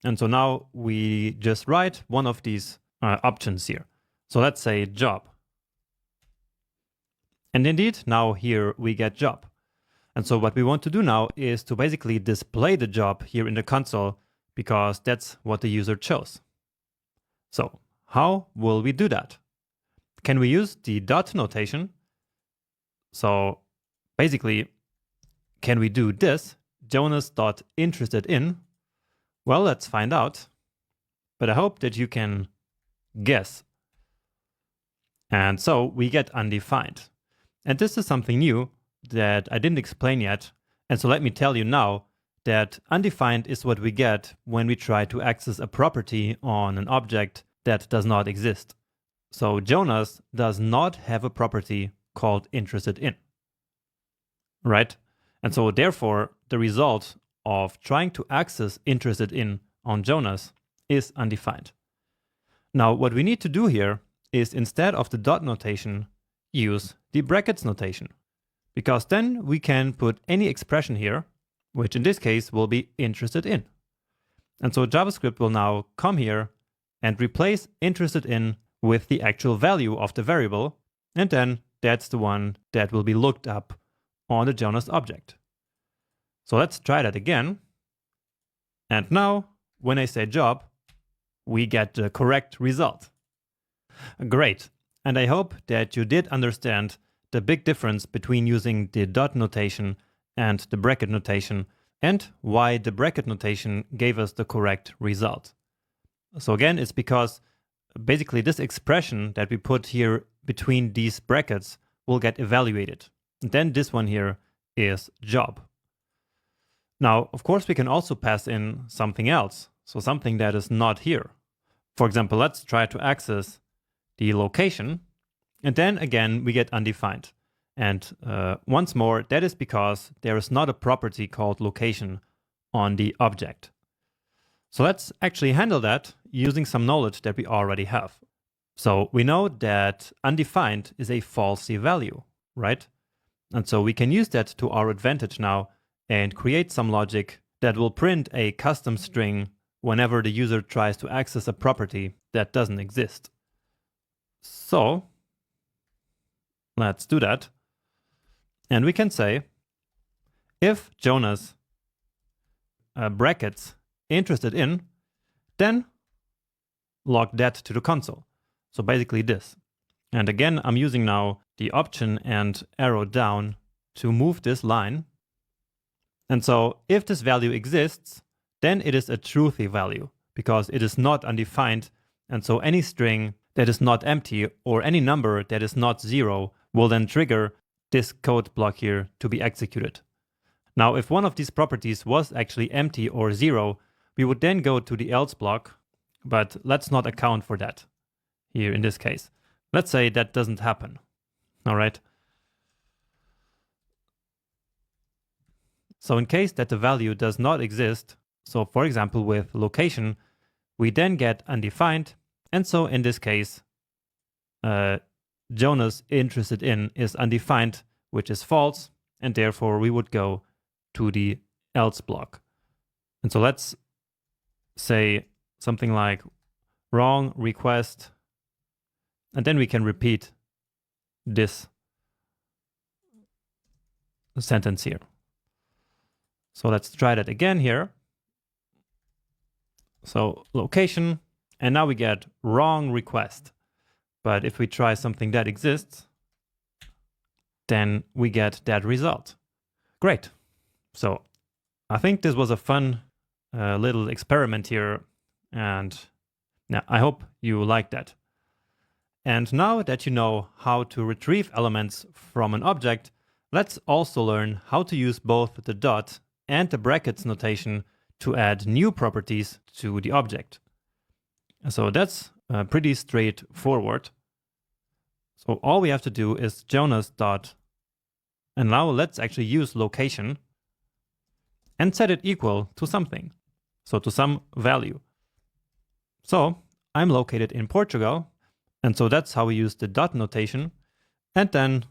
And so now we just write one of these options here. So let's say job. And indeed, now here we get job. And so what we want to do now is to basically display the job here in the console, because that's what the user chose. So how will we do that? Can we use the dot notation? So basically, can we do this? Jonas.interested_in? Well, let's find out. But I hope that you can guess. And so we get undefined. And this is something new that I didn't explain yet. And so let me tell you now that undefined is what we get when we try to access a property on an object that does not exist. So Jonas does not have a property called interested in, right? And so therefore, the result of trying to access interested in on Jonas is undefined. Now, what we need to do here is, instead of the dot notation, use the brackets notation, because then we can put any expression here, which in this case will be interested in. And so JavaScript will now come here and replace interested in with the actual value of the variable, and then that's the one that will be looked up on the Jonas object. So let's try that again. And now, when I say job, we get the correct result. Great. And I hope that you did understand the big difference between using the dot notation and the bracket notation, and why the bracket notation gave us the correct result. So again, it's because basically this expression that we put here between these brackets will get evaluated. And then this one here is job. Now, of course, we can also pass in something else, so something that is not here. For example, let's try to access the location, and then again we get undefined. And once more, that is because there is not a property called location on the object. So let's actually handle that using some knowledge that we already have. So we know that undefined is a falsy value, right? And so we can use that to our advantage now and create some logic that will print a custom string whenever the user tries to access a property that doesn't exist. So let's do that. And we can say, if Jonas brackets interested in, then log that to the console. So basically this. And again, I'm using now the option and arrow down to move this line. And so if this value exists, then it is a truthy value because it is not undefined. And so any string that is not empty or any number that is not 0 will then trigger this code block here to be executed. Now, if one of these properties was actually empty or 0, we would then go to the else block, but let's not account for that here in this case. Let's say that doesn't happen. All right. So in case that the value does not exist, so for example with location, we then get undefined. And so in this case, Jonas interested in is undefined, which is false, and therefore we would go to the else block. And so let's say something like wrong request, and then we can repeat this sentence here. So let's try that again here. So location, and now we get wrong request. But if we try something that exists, then we get that result. Great. So I think this was a fun little experiment here, and now I hope you liked that. And now that you know how to retrieve elements from an object, let's also learn how to use both the dot and the brackets notation to add new properties to the object. So that's pretty straightforward. So all we have to do is Jonas dot, and now let's actually use location and set it equal to something. So to some value. So I'm located in Portugal, and so that's how we use the dot notation. And then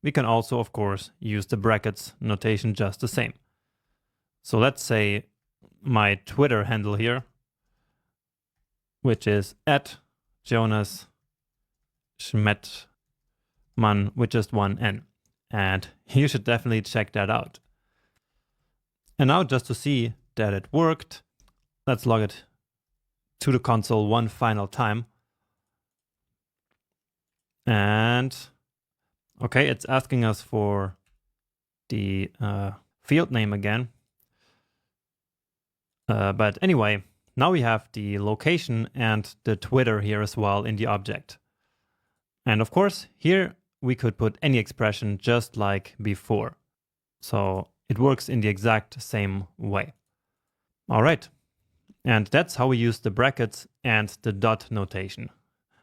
we can also, of course, use the brackets notation just the same. So let's say my Twitter handle here, which is @Jonas Schmettmann with just one N. And you should definitely check that out. And now just to see that it worked, let's log it to the console one final time. And okay, it's asking us for the field name again. But anyway, now we have the location and the Twitter here as well in the object. And of course, here we could put any expression just like before. So it works in the exact same way. All right. And that's how we use the brackets and the dot notation.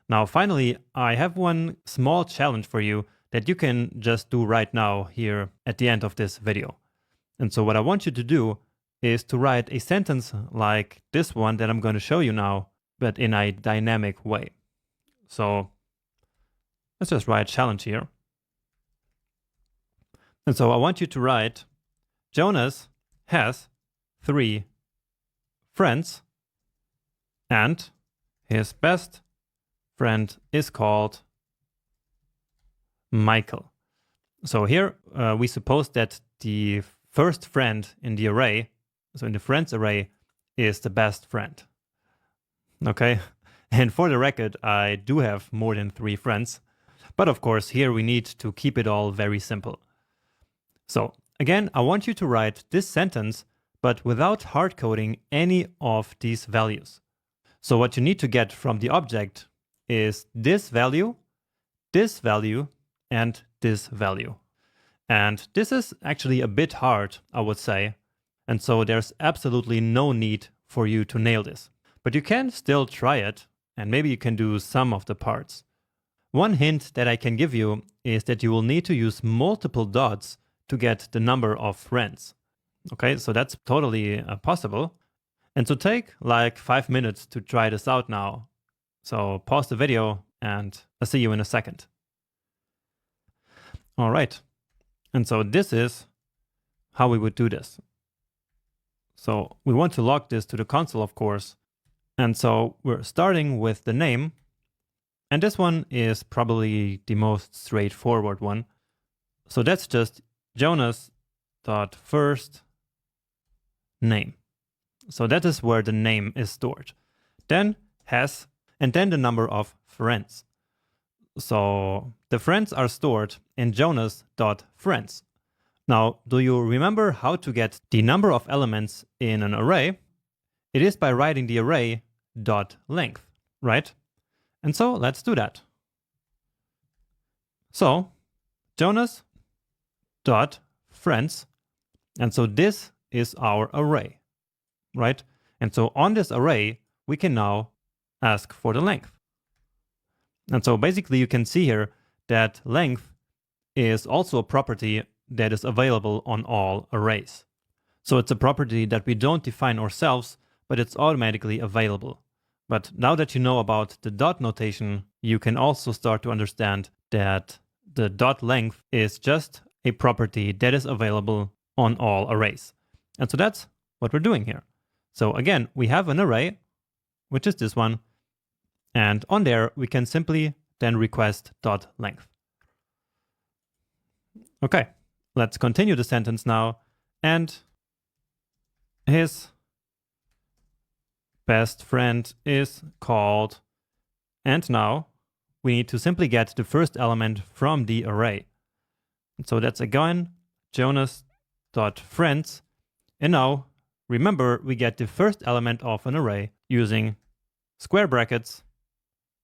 Now, finally, I have one small challenge for you that you can just do right now here at the end of this video. And so what I want you to do is to write a sentence like this one that I'm going to show you now, but in a dynamic way. So let's just write challenge here. And so I want you to write, Jonas has 3 friends, and his best friend is called Michael. So here we suppose that the first friend in the array, so in the friends array, is the best friend. Okay, and for the record, I do have more than 3 friends, but of course here we need to keep it all very simple. So again, I want you to write this sentence, but without hard coding any of these values. So what you need to get from the object is this value, and this value. And this is actually a bit hard, I would say. And so there's absolutely no need for you to nail this. But you can still try it, and maybe you can do some of the parts. One hint that I can give you is that you will need to use multiple dots to get the number of friends. Okay, so that's totally possible. And so take like 5 minutes to try this out now. So pause the video and I'll see you in a second. All right. And so this is how we would do this. So we want to log this to the console, of course. And so we're starting with the name. And this one is probably the most straightforward one. So that's just Jonas.first name. So that is where the name is stored. Then has, and then the number of friends. So the friends are stored in Jonas.friends. Now, do you remember how to get the number of elements in an array? It is by writing the array dot length, right? And so let's do that. So Jonas dot friends, and so this is our array, right? And so on this array, we can now ask for the length. And so basically you can see here that length is also a property that is available on all arrays. So it's a property that we don't define ourselves, but it's automatically available. But now that you know about the dot notation, you can also start to understand that the dot length is just a property that is available on all arrays. And so that's what we're doing here. So again, we have an array, which is this one. And on there, we can simply then request dot length. Okay, let's continue the sentence now. And his best friend is called, and now we need to simply get the first element from the array. And so that's again Jonas.friends. And now remember, we get the first element of an array using square brackets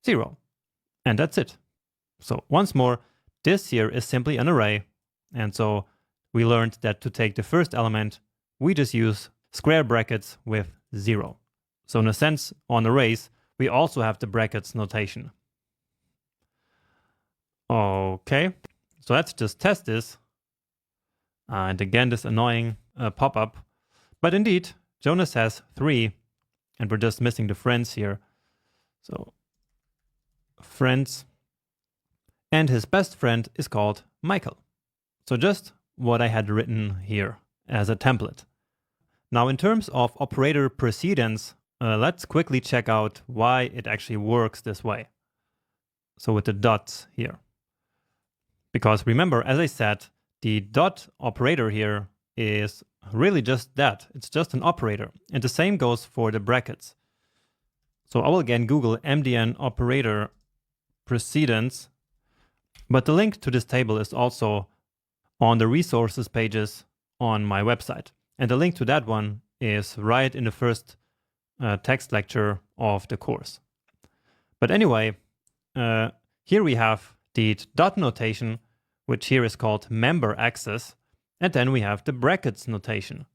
0. And that's it. So once more, this here is simply an array. And so we learned that to take the first element, we just use square brackets with 0. So in a sense, on arrays, we also have the brackets notation. Okay, so let's just test this. And again, this annoying pop-up. But indeed, Jonas has 3, and we're just missing the friends here. So friends, and his best friend is called Michael. So just what I had written here as a template. Now in terms of operator precedence, let's quickly check out why it actually works this way. So with the dots here. Because remember, as I said, the dot operator here is really just that. It's just an operator. And the same goes for the brackets. So I will again Google MDN operator precedence. But the link to this table is also on the resources pages on my website. And the link to that one is right in the first text lecture of the course. But anyway, here we have the dot notation, which here is called member access. And then we have the brackets notation,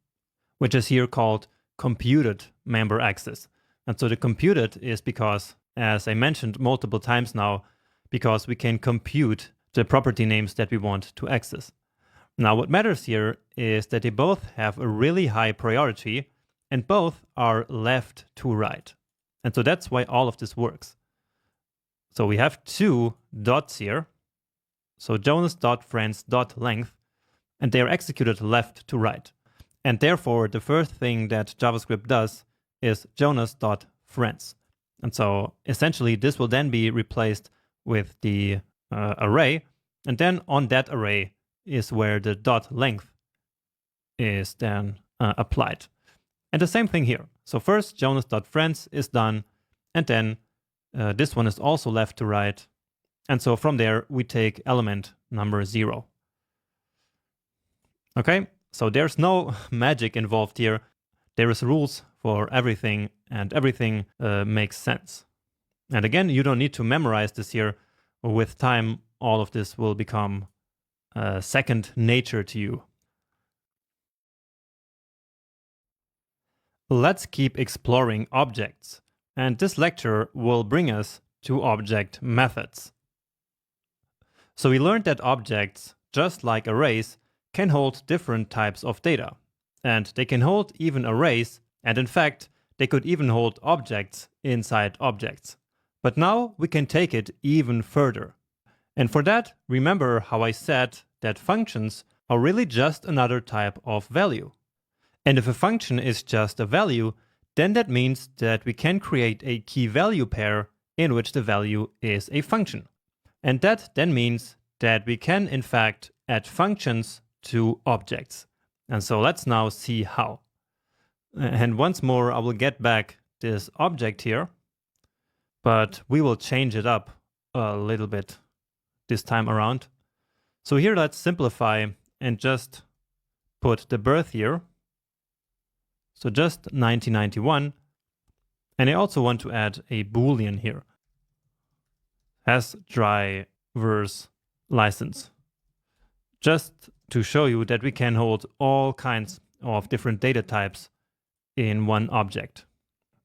which is here called computed member access. And so the computed is because, as I mentioned multiple times now, because we can compute the property names that we want to access. Now what matters here is that they both have a really high priority and both are left to right. And so that's why all of this works. So we have two dots here. So Jonas.friends.length, and they are executed left to right. And therefore, the first thing that JavaScript does is Jonas.friends. And so essentially, this will then be replaced with the array. And then on that array is where the dot length is then applied. And the same thing here. So first, Jonas.friends is done. And then this one is also left to right. And so from there, we take element number 0. Okay, so there's no magic involved here. There is rules for everything, and everything makes sense. And again, you don't need to memorize this here. With time, all of this will become second nature to you. Let's keep exploring objects. And this lecture will bring us to object methods. So we learned that objects, just like arrays, can hold different types of data. And they can hold even arrays, and in fact, they could even hold objects inside objects. But now we can take it even further. And for that, remember how I said that functions are really just another type of value. And if a function is just a value, then that means that we can create a key-value pair in which the value is a function. And that then means that we can, in fact, add functions to objects. And so let's now see how. And once more, I will get back this object here, but we will change it up a little bit this time around. So here, let's simplify and just put the birth here. So just 1991. And I also want to add a Boolean here. As driver's license. Just to show you that we can hold all kinds of different data types in one object.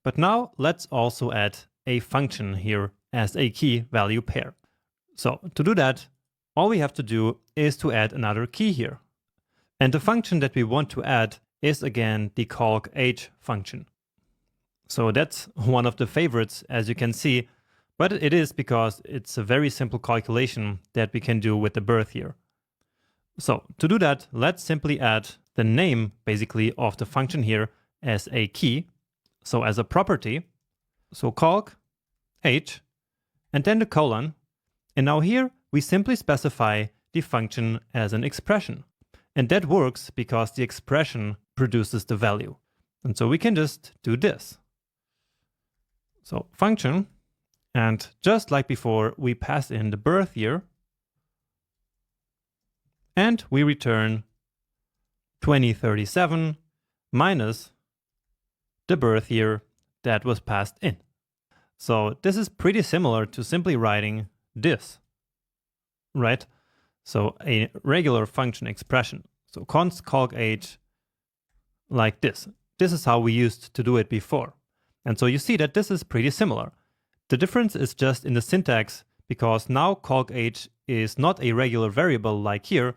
But now let's also add a function here as a key value pair. So to do that, all we have to do is to add another key here. And the function that we want to add is again the calc_age function. So that's one of the favorites, as you can see, but it is because it's a very simple calculation that we can do with the birth here. So to do that, let's simply add the name basically of the function here as a key. So as a property, so calc_age, and then the colon. And now here we simply specify the function as an expression. And that works because the expression produces the value. And so we can just do this. So function, and just like before, we pass in the birth year, and we return 2037 minus the birth year that was passed in. So this is pretty similar to simply writing this, right? So a regular function expression. So const calc_age like this. This is how we used to do it before. And so you see that this is pretty similar. The difference is just in the syntax, because now calc_age is not a regular variable like here,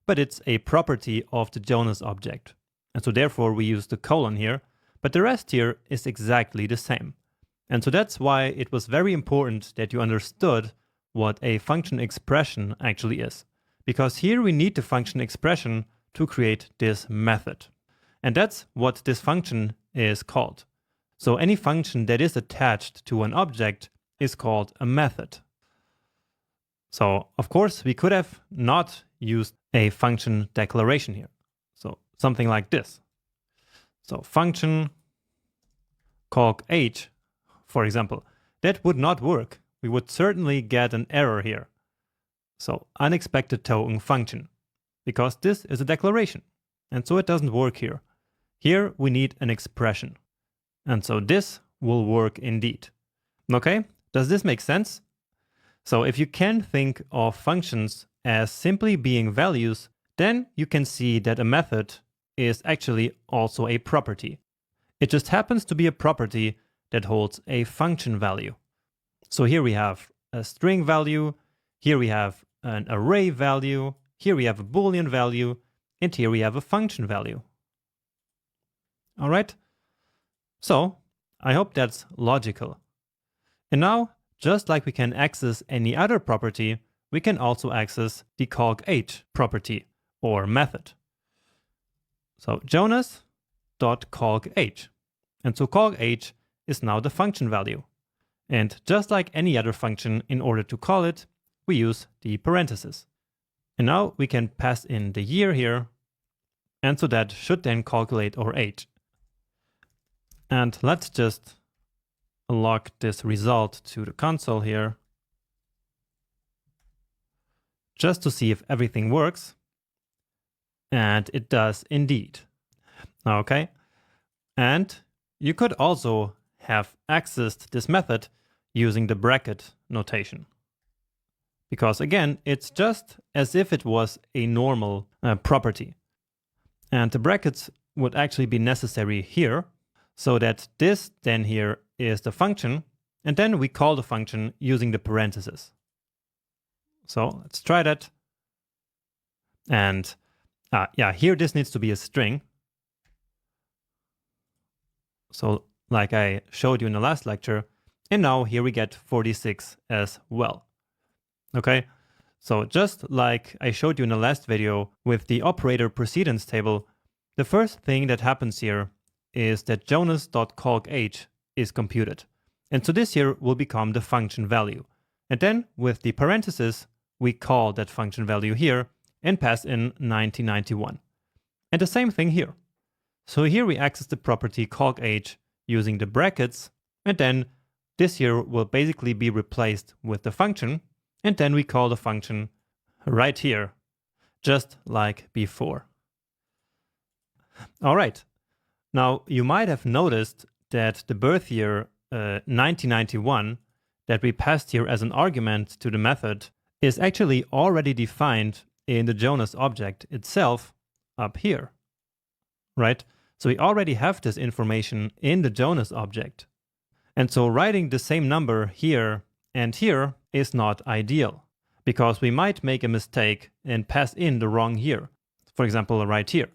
but it's a property of the Jonas object. And so therefore we use the colon here, but the rest here is exactly the same. And so that's why it was very important that you understood what a function expression actually is. Because here we need the function expression to create this method. And that's what this function is called. So any function that is attached to an object is called a method. So of course we could have not used a function declaration here. So something like this. So function calc_age, for example, that would not work. We would certainly get an error here. So unexpected token function, because this is a declaration. And so it doesn't work here. Here we need an expression. And so this will work indeed. Okay, does this make sense? So if you can think of functions as simply being values, then you can see that a method is actually also a property. It just happens to be a property that holds a function value. So here we have a string value, here we have an array value, here we have a Boolean value, and here we have a function value. All right, so I hope that's logical. And now, just like we can access any other property, we can also access the calc_h property or method. So Jonas.calc_h. And so calc_h is now the function value. And just like any other function, in order to call it, we use the parentheses. And now we can pass in the year here, and so that should then calculate our age. And let's just log this result to the console here, just to see if everything works. And it does indeed. Okay. And you could also have accessed this method using the bracket notation. Because again, it's just as if it was a normal property. And the brackets would actually be necessary here, so that this then here is the function, and then we call the function using the parentheses. So let's try that. And yeah, here this needs to be a string. So like I showed you in the last lecture, and now here we get 46 as well. Okay, so just like I showed you in the last video with the operator precedence table, the first thing that happens here is that Jonas.calc_h is computed. And so this here will become the function value. And then with the parentheses, we call that function value here and pass in 1991. And the same thing here. So here we access the property calc_h using the brackets, and then this here will basically be replaced with the function, and then we call the function right here, just like before. All right. Now, you might have noticed that the birth year 1991 that we passed here as an argument to the method is actually already defined in the Jonas object itself up here, right? So we already have this information in the Jonas object. And so writing the same number here and here is not ideal, because we might make a mistake and pass in the wrong year. For example, right here.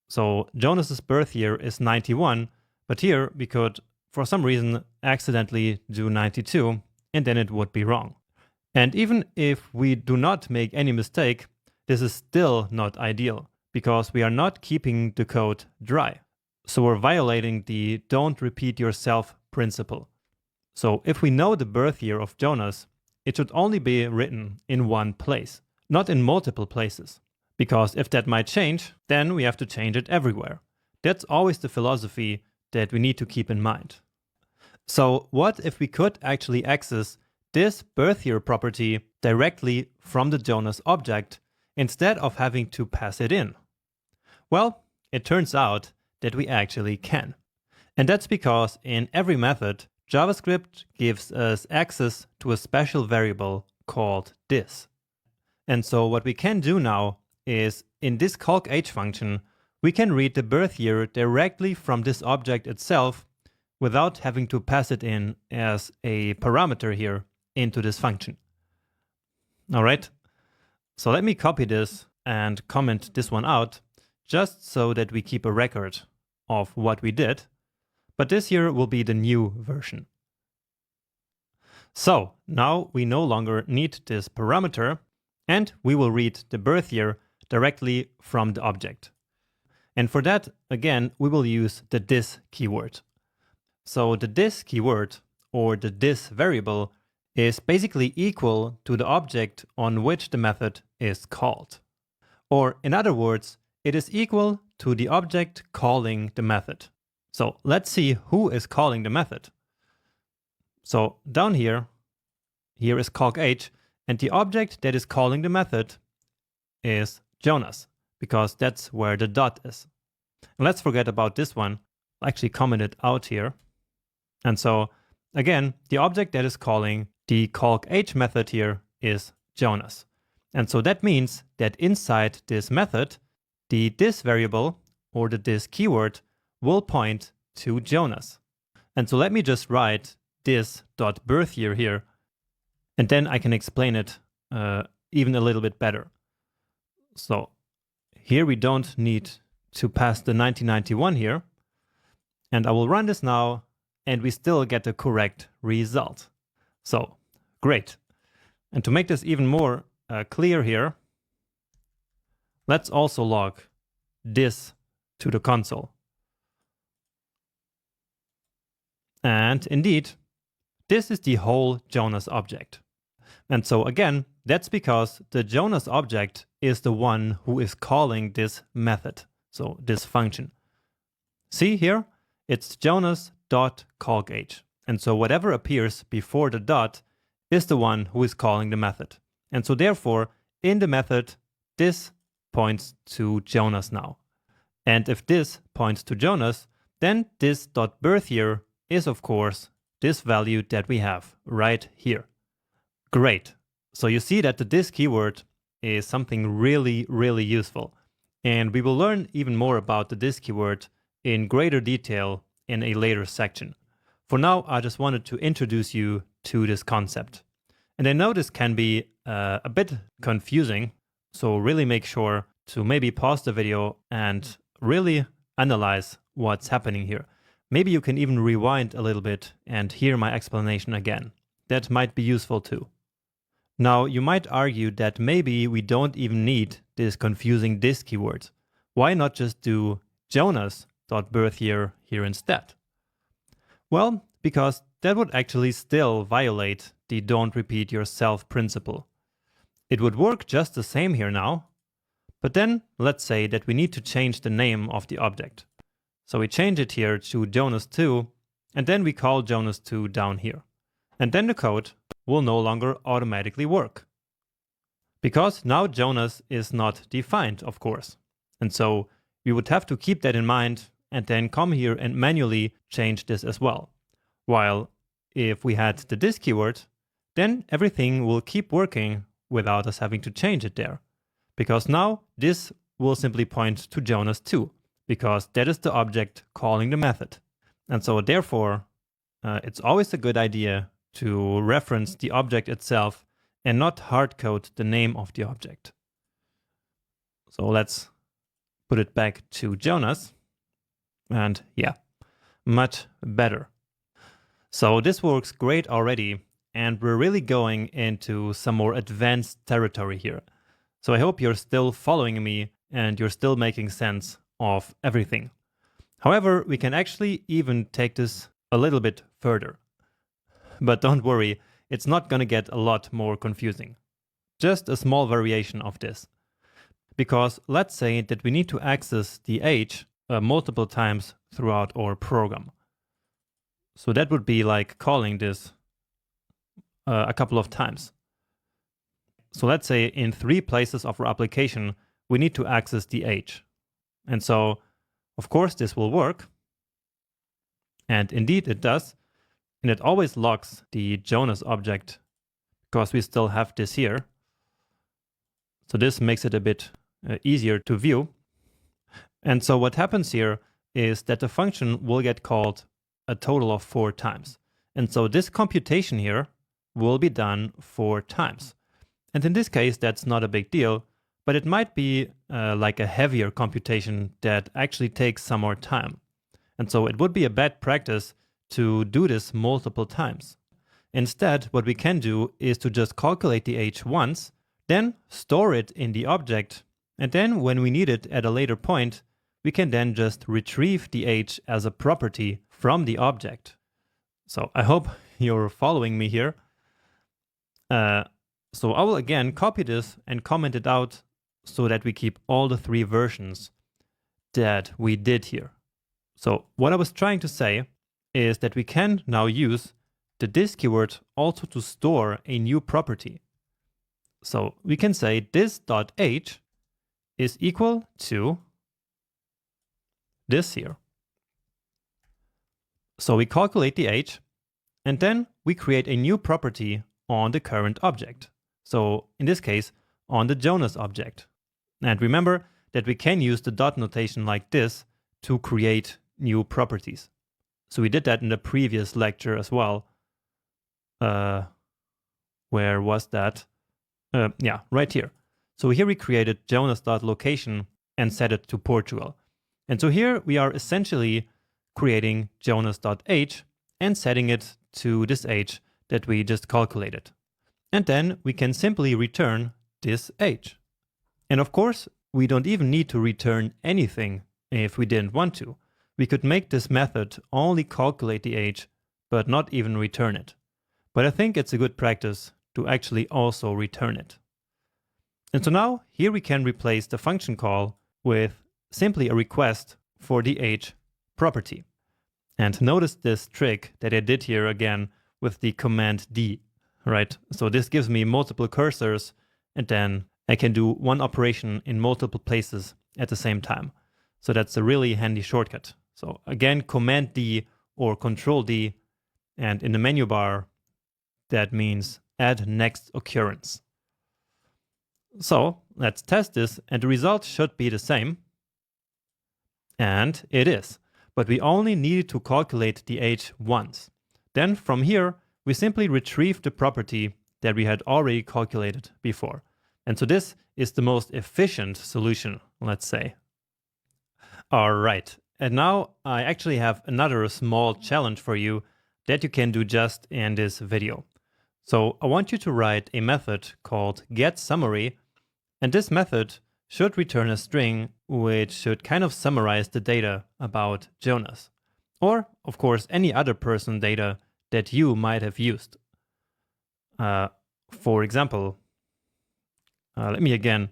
So Jonas's birth year is 91, but here we could, for some reason, accidentally do 92, and then it would be wrong. And even if we do not make any mistake, this is still not ideal, because we are not keeping the code dry. So we're violating the don't repeat yourself principle. So if we know the birth year of Jonas, it should only be written in one place, not in multiple places. Because if that might change, then we have to change it everywhere. That's always the philosophy that we need to keep in mind. So what if we could actually access this birth year property directly from the Jonas object instead of having to pass it in? Well, it turns out that we actually can. And that's because in every method, JavaScript gives us access to a special variable called this. And so what we can do now is in this calc_h function, we can read the birth year directly from this object itself without having to pass it in as a parameter here into this function. All right, so let me copy this and comment this one out, just so that we keep a record of what we did. But this here will be the new version. So now we no longer need this parameter, and we will read the birth year directly from the object. And for that, again, we will use the this keyword. So the this keyword, or the this variable, is basically equal to the object on which the method is called. Or in other words, it is equal to the object calling the method. So let's see who is calling the method. So down here is calc_h, and the object that is calling the method is Jonas, because that's where the dot is. And let's forget about this one. I'll actually comment it out here. And so again, the object that is calling the calc_h method here is Jonas. And so that means that inside this method, the this variable, or the this keyword, will point to Jonas. And so let me just write this.birthyear here, and then I can explain it even a little bit better. So here we don't need to pass the 1991 here. And I will run this now, and we still get the correct result. So great. And to make this even more clear here, let's also log this to the console. And indeed, this is the whole Jonas object. And so again, that's because the Jonas object is the one who is calling this method, so this function. See here, it's jonas.callgauge. And so whatever appears before the dot is the one who is calling the method. And so therefore, in the method, this points to Jonas now. And if this points to Jonas, then this .birth here is of course this value that we have right here. Great. So you see that the this keyword is something really, really useful. And we will learn even more about the this keyword in greater detail in a later section. For now, I just wanted to introduce you to this concept. And I know this can be a bit confusing, so really make sure to maybe pause the video and really analyze what's happening here. Maybe you can even rewind a little bit and hear my explanation again. That might be useful too. Now, you might argue that maybe we don't even need this confusing this keyword. Why not just do Jonas.birth here instead? Well, because that would actually still violate the don't repeat yourself principle. It would work just the same here now, but then let's say that we need to change the name of the object. So we change it here to Jonas2, and then we call Jonas2 down here. And then the code will no longer automatically work. Because now Jonas is not defined, of course. And so we would have to keep that in mind and then come here and manually change this as well. While if we had the this keyword, then everything will keep working without us having to change it there. Because now this will simply point to Jonas2, because that is the object calling the method. And so therefore, it's always a good idea to reference the object itself and not hardcode the name of the object. So let's put it back to Jonas. And yeah, much better. So this works great already, and we're really going into some more advanced territory here. So I hope you're still following me and you're still making sense of everything. However, we can actually even take this a little bit further. But don't worry, it's not going to get a lot more confusing. Just a small variation of this. Because let's say that we need to access the age multiple times throughout our program. So that would be like calling this a couple of times. So let's say in 3 places of our application, we need to access the age. And so, of course, this will work. And indeed it does. And it always logs the Jonas object because we still have this here. So this makes it a bit easier to view. And so what happens here is that the function will get called a total of 4 times. And so this computation here will be done 4 times. And in this case, that's not a big deal, but it might be like a heavier computation that actually takes some more time. And so it would be a bad practice to do this multiple times. Instead, what we can do is to just calculate the age once, then store it in the object, and then when we need it at a later point, we can then just retrieve the age as a property from the object. So I hope you're following me here. So I will again copy this and comment it out so that we keep all the 3 versions that we did here. So what I was trying to say is that we can now use the this keyword also to store a new property. So we can say this.age is equal to this here. So we calculate the age, and then we create a new property on the current object. So in this case, on the Jonas object. And remember that we can use the dot notation like this to create new properties. So we did that in the previous lecture as well. Where was that? Yeah, right here. So here we created Jonas.location and set it to Portugal. And so here we are essentially creating Jonas.age and setting it to this age that we just calculated. And then we can simply return this age. And of course, we don't even need to return anything if we didn't want to. We could make this method only calculate the age, but not even return it. But I think it's a good practice to actually also return it. And so now here we can replace the function call with simply a request for the age property. And notice this trick that I did here again with the command D, right? So this gives me multiple cursors, and then I can do one operation in multiple places at the same time. So that's a really handy shortcut. So again, command D or control D, and in the menu bar, that means add next occurrence. So let's test this, and the result should be the same. And it is, but we only needed to calculate the age once. Then from here, we simply retrieve the property that we had already calculated before. And so this is the most efficient solution, let's say. All right, and now I actually have another small challenge for you that you can do just in this video. So I want you to write a method called getSummary, and this method should return a string which should kind of summarize the data about Jonas, or of course any other person data that you might have used. For example, let me again,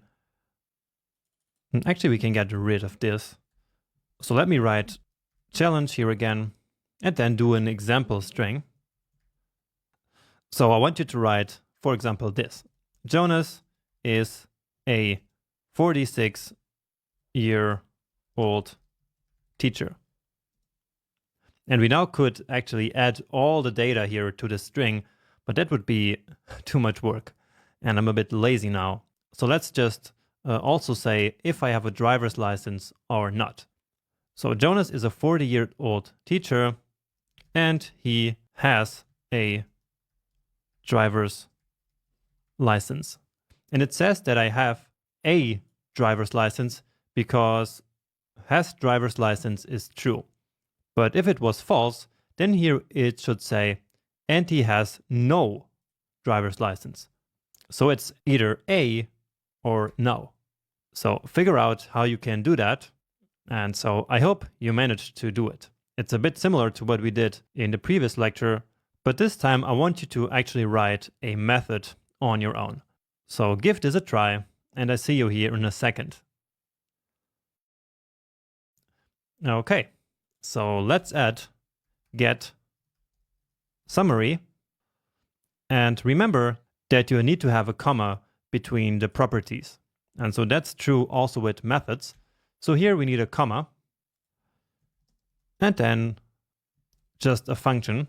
actually we can get rid of this. So let me write challenge here again, and then do an example string. So I want you to write, for example, this. Jonas is a 46-year-old teacher. And we now could actually add all the data here to the string, but that would be too much work. And I'm a bit lazy now. So let's just also say if I have a driver's license or not. So Jonas is a 40-year-old teacher, and he has a driver's license. And it says that I have a driver's license because has driver's license is true. But if it was false, then here it should say, and he has no driver's license. So it's either A or no. So figure out how you can do that. And so I hope you managed to do it. It's a bit similar to what we did in the previous lecture, but this time I want you to actually write a method on your own. So give this a try, and I see you here in a second. Okay, so let's add getSummary. And remember that you need to have a comma between the properties. And so that's true also with methods. So here we need a comma, and then just a function.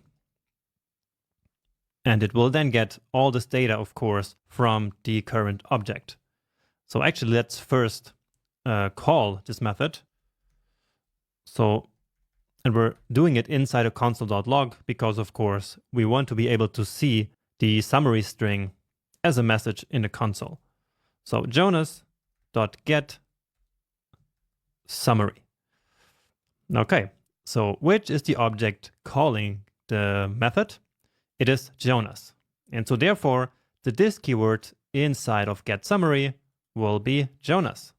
And it will then get all this data, of course, from the current object. So actually, let's first call this method. So, and we're doing it inside a console.log because, of course, we want to be able to see the summary string as a message in the console. So Jonas.getSummary. Okay, so which is the object calling the method? It is Jonas. And so therefore, the this keyword inside of getSummary will be Jonas.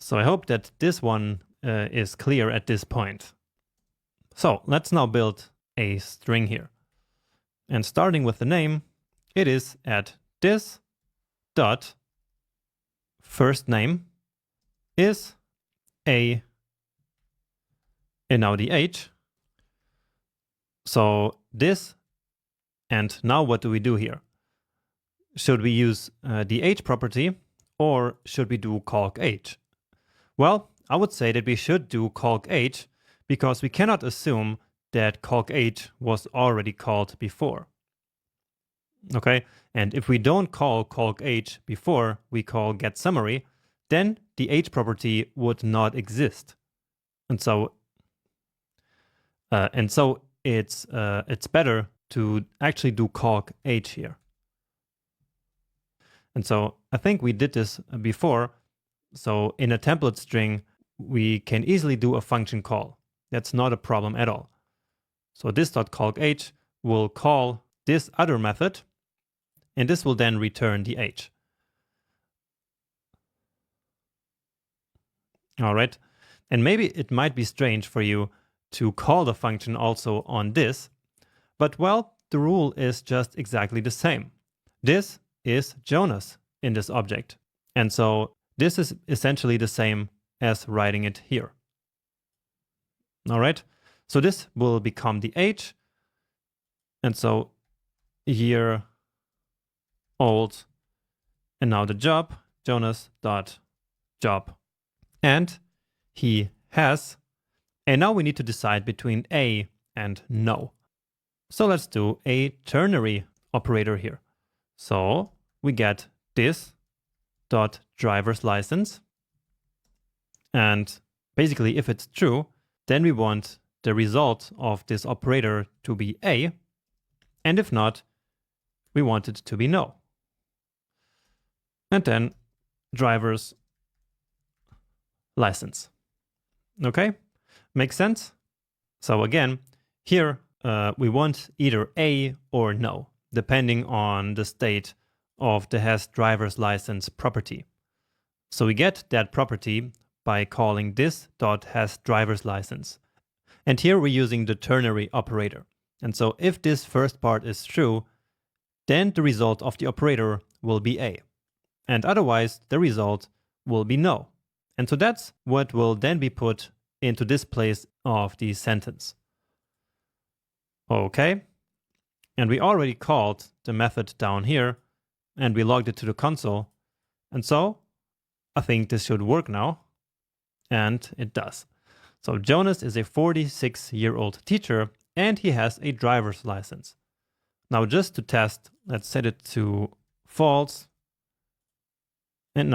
So I hope that this one is clear at this point. So let's now build a string here. And starting with the name, it is at this dot first name is a, and now the age. So this, and now what do we do here? Should we use the age property, or should we do calc age? Well, I would say that we should do calc age because we cannot assume that calc age was already called before. Okay, and if we don't call calc age before we call getSummary, then the age property would not exist. And so it's better to actually do calc age here. And so I think we did this before. So in a template string, we can easily do a function call. That's not a problem at all. So this.calcH will call this other method, and this will then return the h. All right. And maybe it might be strange for you to call the function also on this, but well, the rule is just exactly the same. This is Jonas in this object. And so this is essentially the same as writing it here. All right. So this will become the h. And so here, old, and now the job, Jonas.job. And he has, and now we need to decide between a and no. So let's do a ternary operator here. So we get this dot driver's license. And basically, if it's true, then we want the result of this operator to be a. And if not, we want it to be no. And then driver's license. Okay, makes sense? So again, here we want either a or no, depending on the state of the has driver's license property. So we get that property by calling this dot has driver's license. And here we're using the ternary operator. And so if this first part is true, then the result of the operator will be a. And otherwise, the result will be no. And so that's what will then be put into this place of the sentence. Okay. And we already called the method down here, and we logged it to the console. And so I think this should work now. And it does. So Jonas is a 46-year-old teacher, and he has a driver's license. Now just to test, let's set it to false. And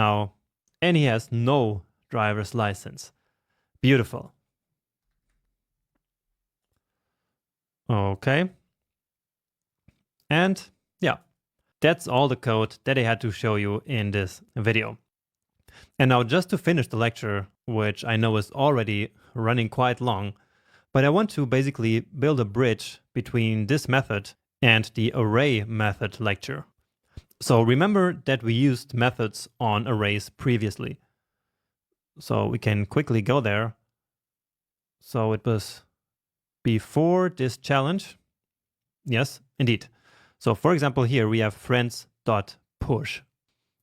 he has no driver's license. Beautiful. Okay. And yeah, that's all the code that I had to show you in this video. And now just to finish the lecture, which I know is already running quite long, but I want to basically build a bridge between this method and the array method lecture. So remember that we used methods on arrays previously. So we can quickly go there. So it was before this challenge. Yes, indeed. So for example, here we have friends.push.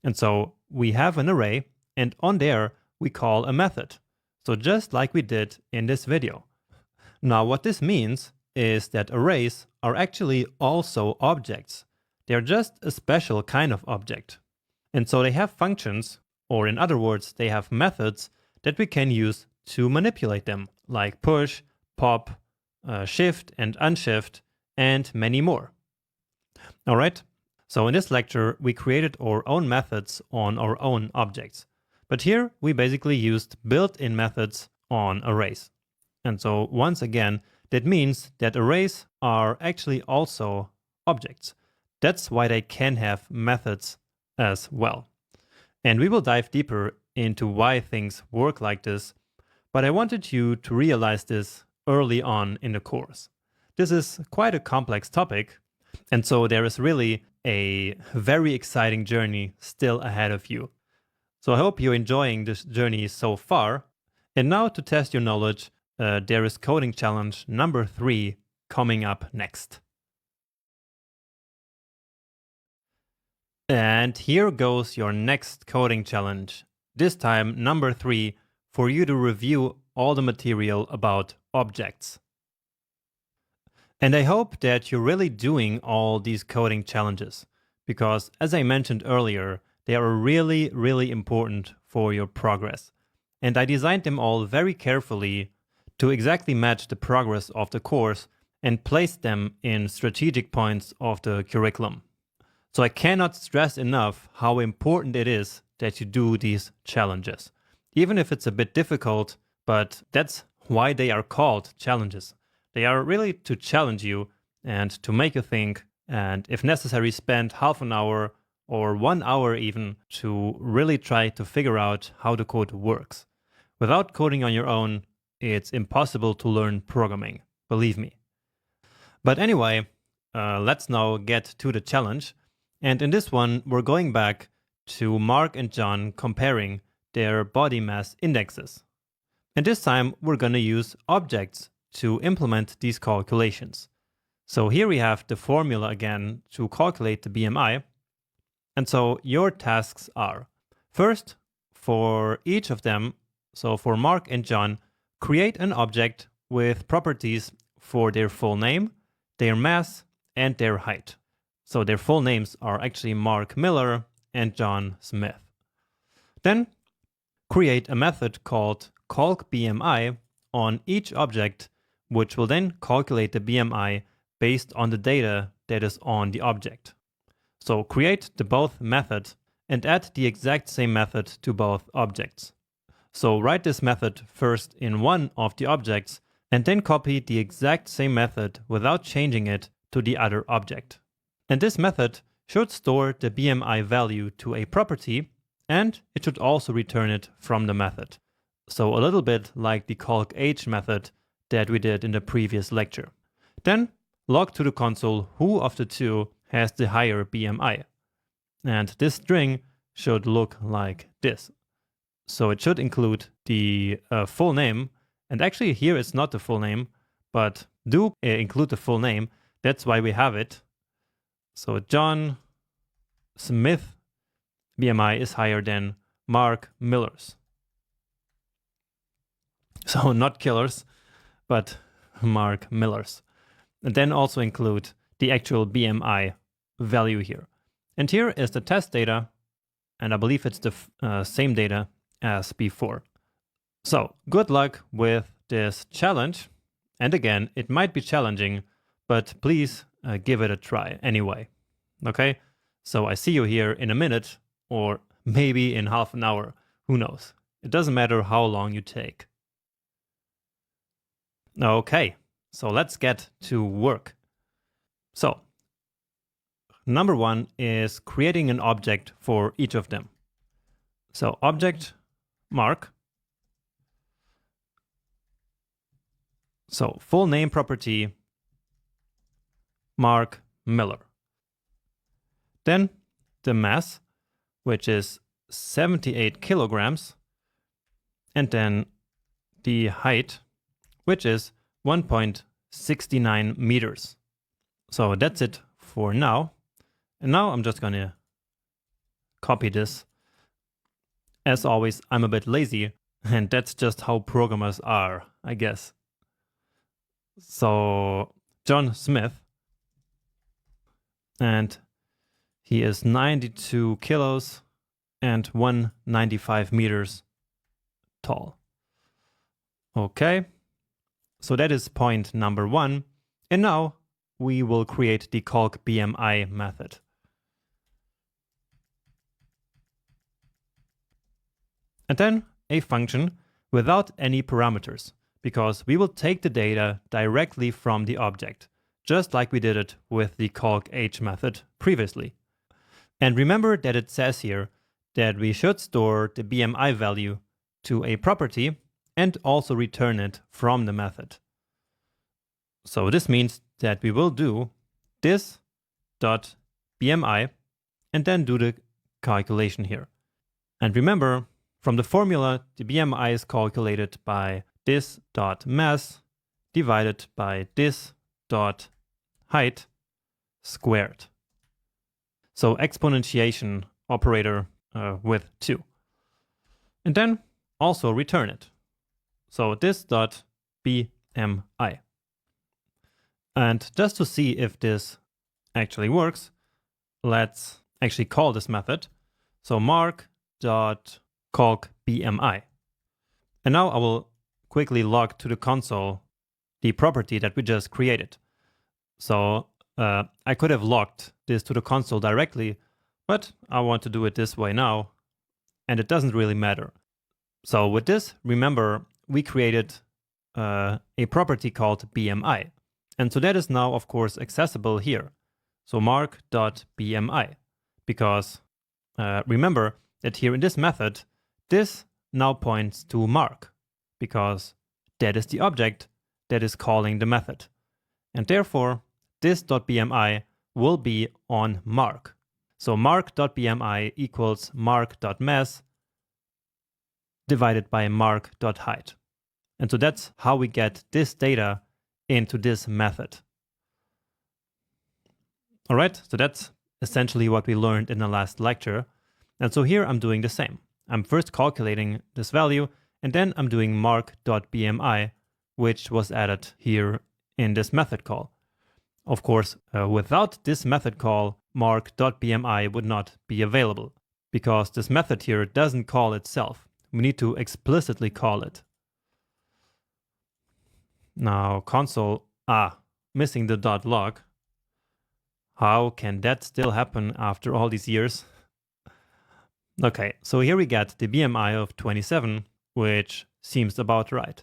And so we have an array, and on there we call a method. So just like we did in this video. Now what this means is that arrays are actually also objects. They're just a special kind of object. And so they have functions, or in other words, they have methods that we can use to manipulate them, like push, pop, shift and unshift, and many more. All right. So in this lecture, we created our own methods on our own objects. But here we basically used built-in methods on arrays. And so once again, that means that arrays are actually also objects. That's why they can have methods as well. And we will dive deeper into why things work like this, but I wanted you to realize this early on in the course. This is quite a complex topic, and so there is really a very exciting journey still ahead of you. So I hope you're enjoying this journey so far. And now to test your knowledge, there is coding challenge number 3 coming up next. And here goes your next coding challenge. This time, number 3, for you to review all the material about objects. And I hope that you're really doing all these coding challenges, because as I mentioned earlier, they are really, really important for your progress. And I designed them all very carefully to exactly match the progress of the course and place them in strategic points of the curriculum. So I cannot stress enough how important it is that you do these challenges, even if it's a bit difficult, but that's why they are called challenges. They are really to challenge you and to make you think, and if necessary, spend half an hour or 1 hour even to really try to figure out how the code works. Without coding on your own, it's impossible to learn programming, believe me. But anyway, let's now get to the challenge. And in this one, we're going back to Mark and John comparing their body mass indexes. And this time, we're going to use objects to implement these calculations. So here we have the formula again to calculate the BMI. And so your tasks are, first, for each of them, so for Mark and John, create an object with properties for their full name, their mass, and their height. So their full names are actually Mark Miller and John Smith. Then create a method called calcBMI on each object, which will then calculate the BMI based on the data that is on the object. So create the both method and add the exact same method to both objects. So write this method first in one of the objects and then copy the exact same method without changing it to the other object. And this method should store the BMI value to a property, and it should also return it from the method. So a little bit like the calcH method that we did in the previous lecture. Then log to the console who of the two has the higher BMI. And this string should look like this. So it should include the full name. And actually here it's not the full name, but do include the full name. That's why we have it. So John Smith BMI is higher than Mark Miller's. So not Killer's, but Mark Miller's. And then also include the actual BMI value here. And here is the test data, and I believe it's the same data as before. So good luck with this challenge. And again, it might be challenging, but please give it a try anyway. Okay, so I see you here in a minute, or maybe in half an hour, who knows. It doesn't matter how long you take. Okay, so let's get to work. So, number one is creating an object for each of them. So object Mark. So full name property Mark Miller. Then the mass, which is 78 kilograms. And then the height, which is 1.69 meters. So that's it for now. And now I'm just gonna copy this. As always, I'm a bit lazy, and that's just how programmers are, I guess. So John Smith, and he is 92 kilos and 195 meters tall. Okay, so that is point number one. And now we will create the calcBMI method. And then a function without any parameters, because we will take the data directly from the object, just like we did it with the calcH method previously. And remember that it says here that we should store the BMI value to a property and also return it from the method. So this means that we will do this.BMI and then do the calculation here. And remember, from the formula, the BMI is calculated by this.mass divided by this.height squared. So exponentiation operator with 2. And then also return it. So this.BMI. And just to see if this actually works, let's actually call this method. So mark.calcBMI. And now I will quickly log to the console the property that we just created. So I could have logged this to the console directly, but I want to do it this way now, and it doesn't really matter. So with this, remember, we created a property called BMI. And so that is now, of course, accessible here. So mark.BMI, because remember that here in this method, this now points to Mark, because that is the object that is calling the method. And therefore, this .bmi will be on Mark. So mark.bmi equals mark.mass divided by mark.height. And so that's how we get this data into this method. All right, so that's essentially what we learned in the last lecture. And so here I'm doing the same. I'm first calculating this value, and then I'm doing mark.bmi, which was added here in this method call. Of course, without this method call, mark.bmi would not be available, because this method here doesn't call itself. We need to explicitly call it. Now console, missing the .log. How can that still happen after all these years? Okay, so here we get the BMI of 27, which seems about right.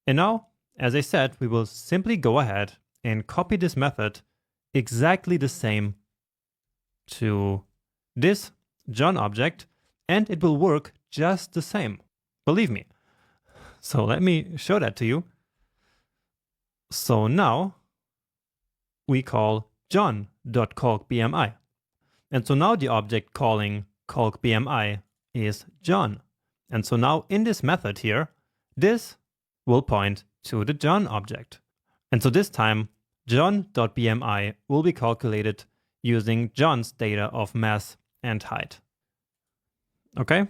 And now, as I said, we will simply go ahead and copy this method exactly the same to this John object, and it will work just the same. Believe me. So let me show that to you. So now we call John.calcBMI. And so now the object calling calcBMI is John. And so now in this method here, this will point to the John object. And so this time, John.bmi will be calculated using John's data of mass and height. Okay?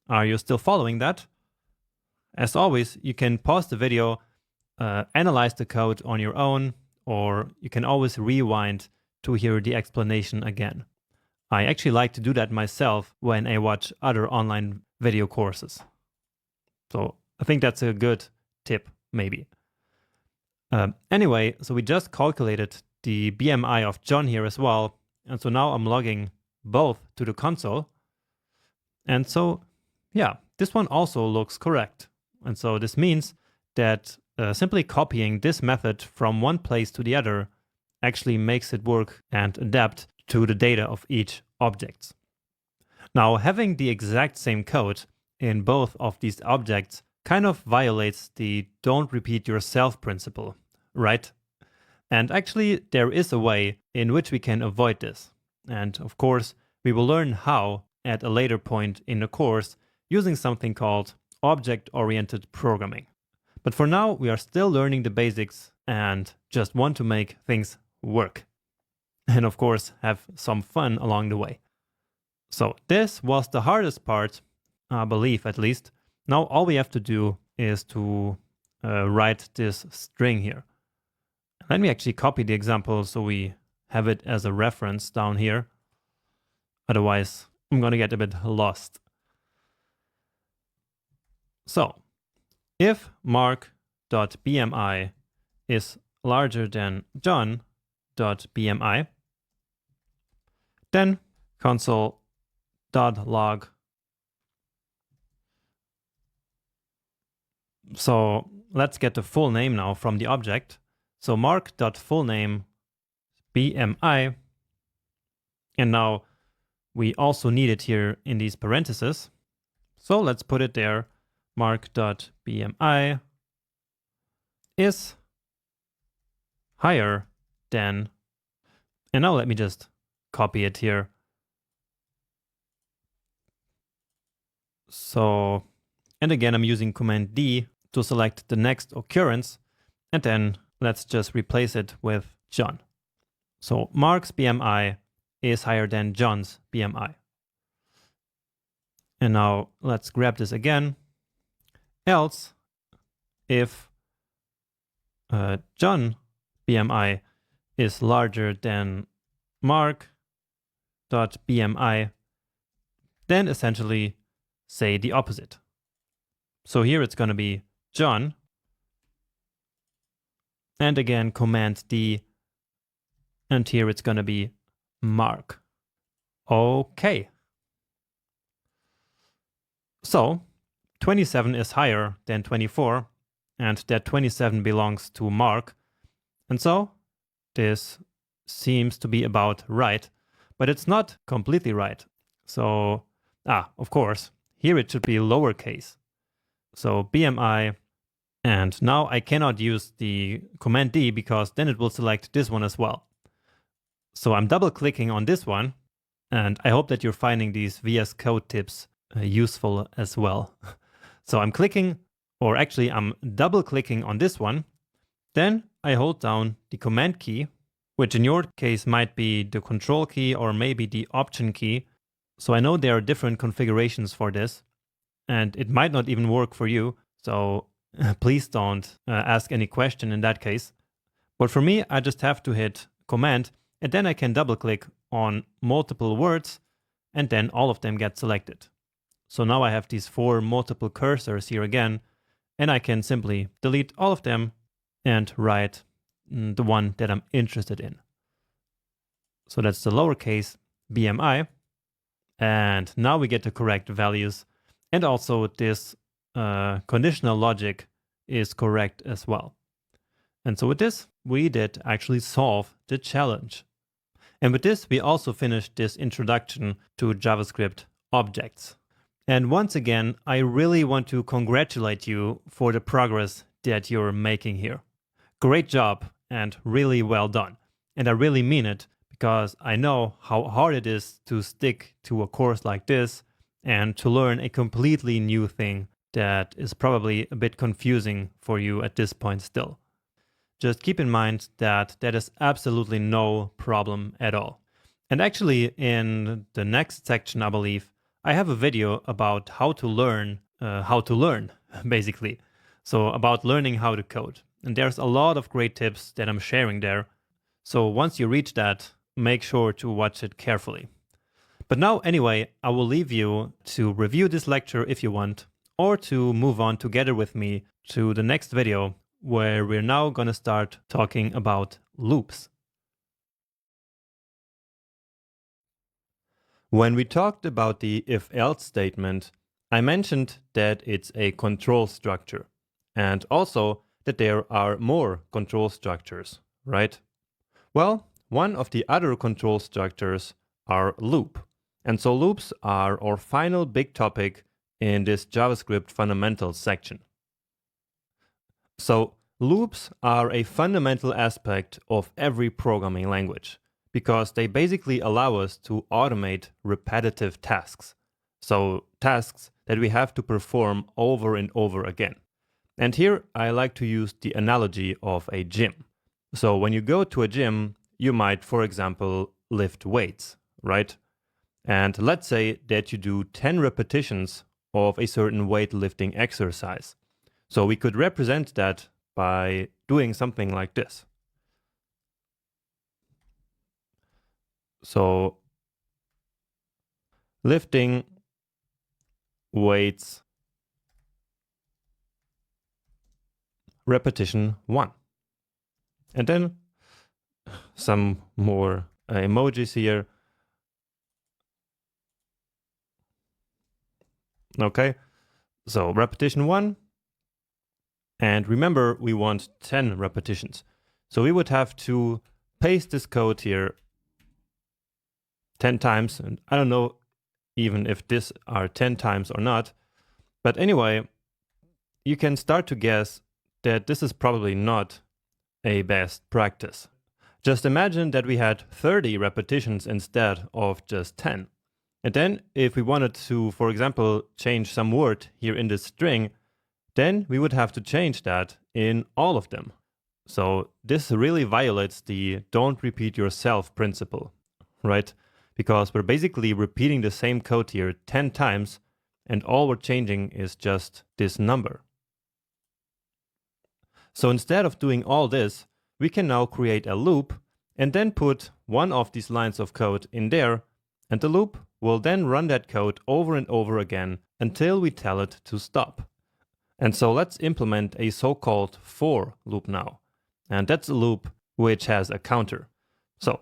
Are you still following that? As always, you can pause the video, analyze the code on your own, or you can always rewind to hear the explanation again. I actually like to do that myself when I watch other online video courses. So I think that's a good tip, maybe. Anyway, so we just calculated the BMI of John here as well. And so now I'm logging both to the console. And so, yeah, this one also looks correct. And so this means that simply copying this method from one place to the other actually makes it work and adapt to the data of each object. Now, having the exact same code in both of these objects kind of violates the don't repeat yourself principle, right? And actually, there is a way in which we can avoid this. And of course, we will learn how at a later point in the course using something called object-oriented programming. But for now, we are still learning the basics and just want to make things work. And of course, have some fun along the way. So this was the hardest part, I believe at least. Now all we have to do is to write this string here. Let me actually copy the example so we have it as a reference down here. Otherwise, I'm going to get a bit lost. So, if mark.bmi is larger than John.bmi, then console.log. So let's get the full name now from the object. So mark.fullname BMI. And now we also need it here in these parentheses. So let's put it there. Mark.bmi is higher than, and now let me just copy it here. So, and again, I'm using Command D to select the next occurrence, and then let's just replace it with John. So Mark's BMI is higher than John's BMI. And now let's grab this again. Else, if John BMI is larger than Mark.bmi, then essentially say the opposite. So here it's going to be John. And again, Command D. And here it's going to be Mark. Okay. So 27 is higher than 24, and that 27 belongs to Mark. And so this seems to be about right. but it's not completely right. So, of course, here it should be lowercase. So BMI, and now I cannot use the Command D because then it will select this one as well. So I'm double clicking on this one, and I hope that you're finding these VS Code tips useful as well. So I'm clicking, or actually I'm double clicking on this one. Then I hold down the Command key, which in your case might be the Control key or maybe the Option key. So I know there are different configurations for this, and it might not even work for you. So please don't ask any question in that case. But for me, I just have to hit Command, and then I can double click on multiple words, and then all of them get selected. So now I have these 4 multiple cursors here again, and I can simply delete all of them and write the one that I'm interested in. So that's the lowercase BMI. And now we get the correct values. And also this conditional logic is correct as well. And so with this, we did actually solve the challenge. And with this, we also finished this introduction to JavaScript objects. And once again, I really want to congratulate you for the progress that you're making here. Great job and really well done. And I really mean it because I know how hard it is to stick to a course like this and to learn a completely new thing that is probably a bit confusing for you at this point still. Just keep in mind that that is absolutely no problem at all. And actually in the next section, I believe, I have a video about how to learn, basically. So about learning how to code. And there's a lot of great tips that I'm sharing there. So once you reach that, make sure to watch it carefully. But now anyway, I will leave you to review this lecture if you want, or to move on together with me to the next video, where we're now going to start talking about loops. When we talked about the if-else statement, I mentioned that it's a control structure, and also that there are more control structures, right? Well, one of the other control structures are loop. And so loops are our final big topic in this JavaScript fundamentals section. So loops are a fundamental aspect of every programming language, because they basically allow us to automate repetitive tasks. So tasks that we have to perform over and over again. And here I like to use the analogy of a gym. So when you go to a gym, you might, for example, lift weights, right? And let's say that you do 10 repetitions of a certain weightlifting exercise. So we could represent that by doing something like this. So lifting weights repetition 1. And then some more emojis here. Okay, so repetition 1. And remember, we want 10 repetitions. So we would have to paste this code here 10 times. And I don't know even if this are 10 times or not. But anyway, you can start to guess that this is probably not a best practice. Just imagine that we had 30 repetitions instead of just 10. And then if we wanted to, for example, change some word here in this string, then we would have to change that in all of them. So this really violates the don't repeat yourself principle, right? Because we're basically repeating the same code here 10 times, and all we're changing is just this number. So instead of doing all this, we can now create a loop and then put one of these lines of code in there, and the loop will then run that code over and over again until we tell it to stop. And so let's implement a so-called for loop now. And that's a loop which has a counter. So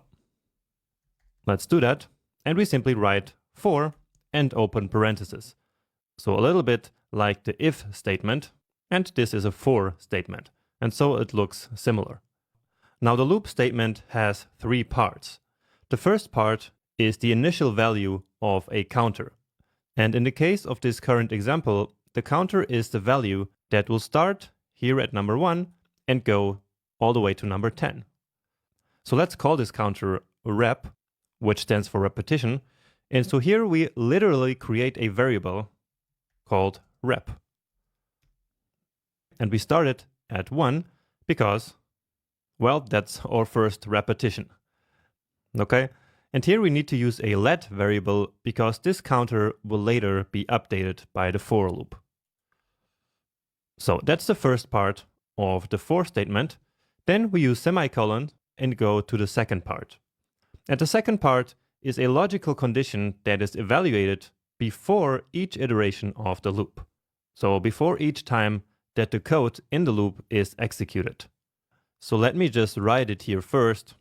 let's do that. And we simply write for and open parentheses. So a little bit like the if statement, and this is a for statement. And so it looks similar. Now the loop statement has 3 parts. The first part is the initial value of a counter. And in the case of this current example, the counter is the value that will start here at number 1 and go all the way to number 10. So let's call this counter rep, which stands for repetition. And so here we literally create a variable called rep. And we start it at 1 because, well, that's our first repetition. Okay? And here we need to use a let variable because this counter will later be updated by the for loop. So that's the first part of the for statement. Then we use semicolon and go to the second part. And the second part is a logical condition that is evaluated before each iteration of the loop. So before each time that the code in the loop is executed. So let me just write it here first,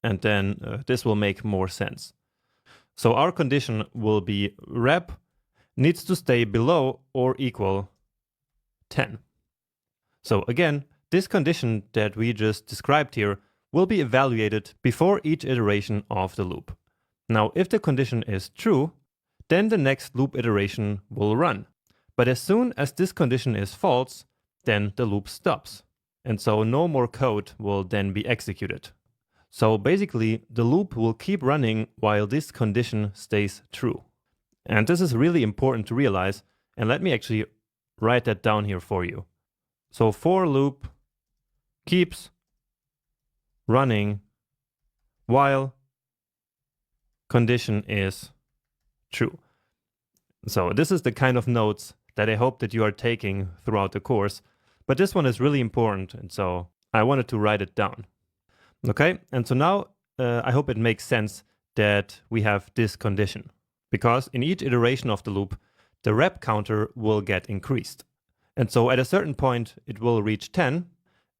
and then this will make more sense. So our condition will be rep needs to stay below or equal 10. So again, this condition that we just described here will be evaluated before each iteration of the loop. Now, if the condition is true, then the next loop iteration will run. But as soon as this condition is false, then the loop stops. And so no more code will then be executed. So basically, the loop will keep running while this condition stays true. And this is really important to realize. And let me actually write that down here for you. So for loop keeps running while condition is true. So this is the kind of notes that I hope that you are taking throughout the course. But this one is really important, and so I wanted to write it down. Okay, and so now I hope it makes sense that we have this condition. Because in each iteration of the loop, the rep counter will get increased. And so at a certain point, it will reach 10.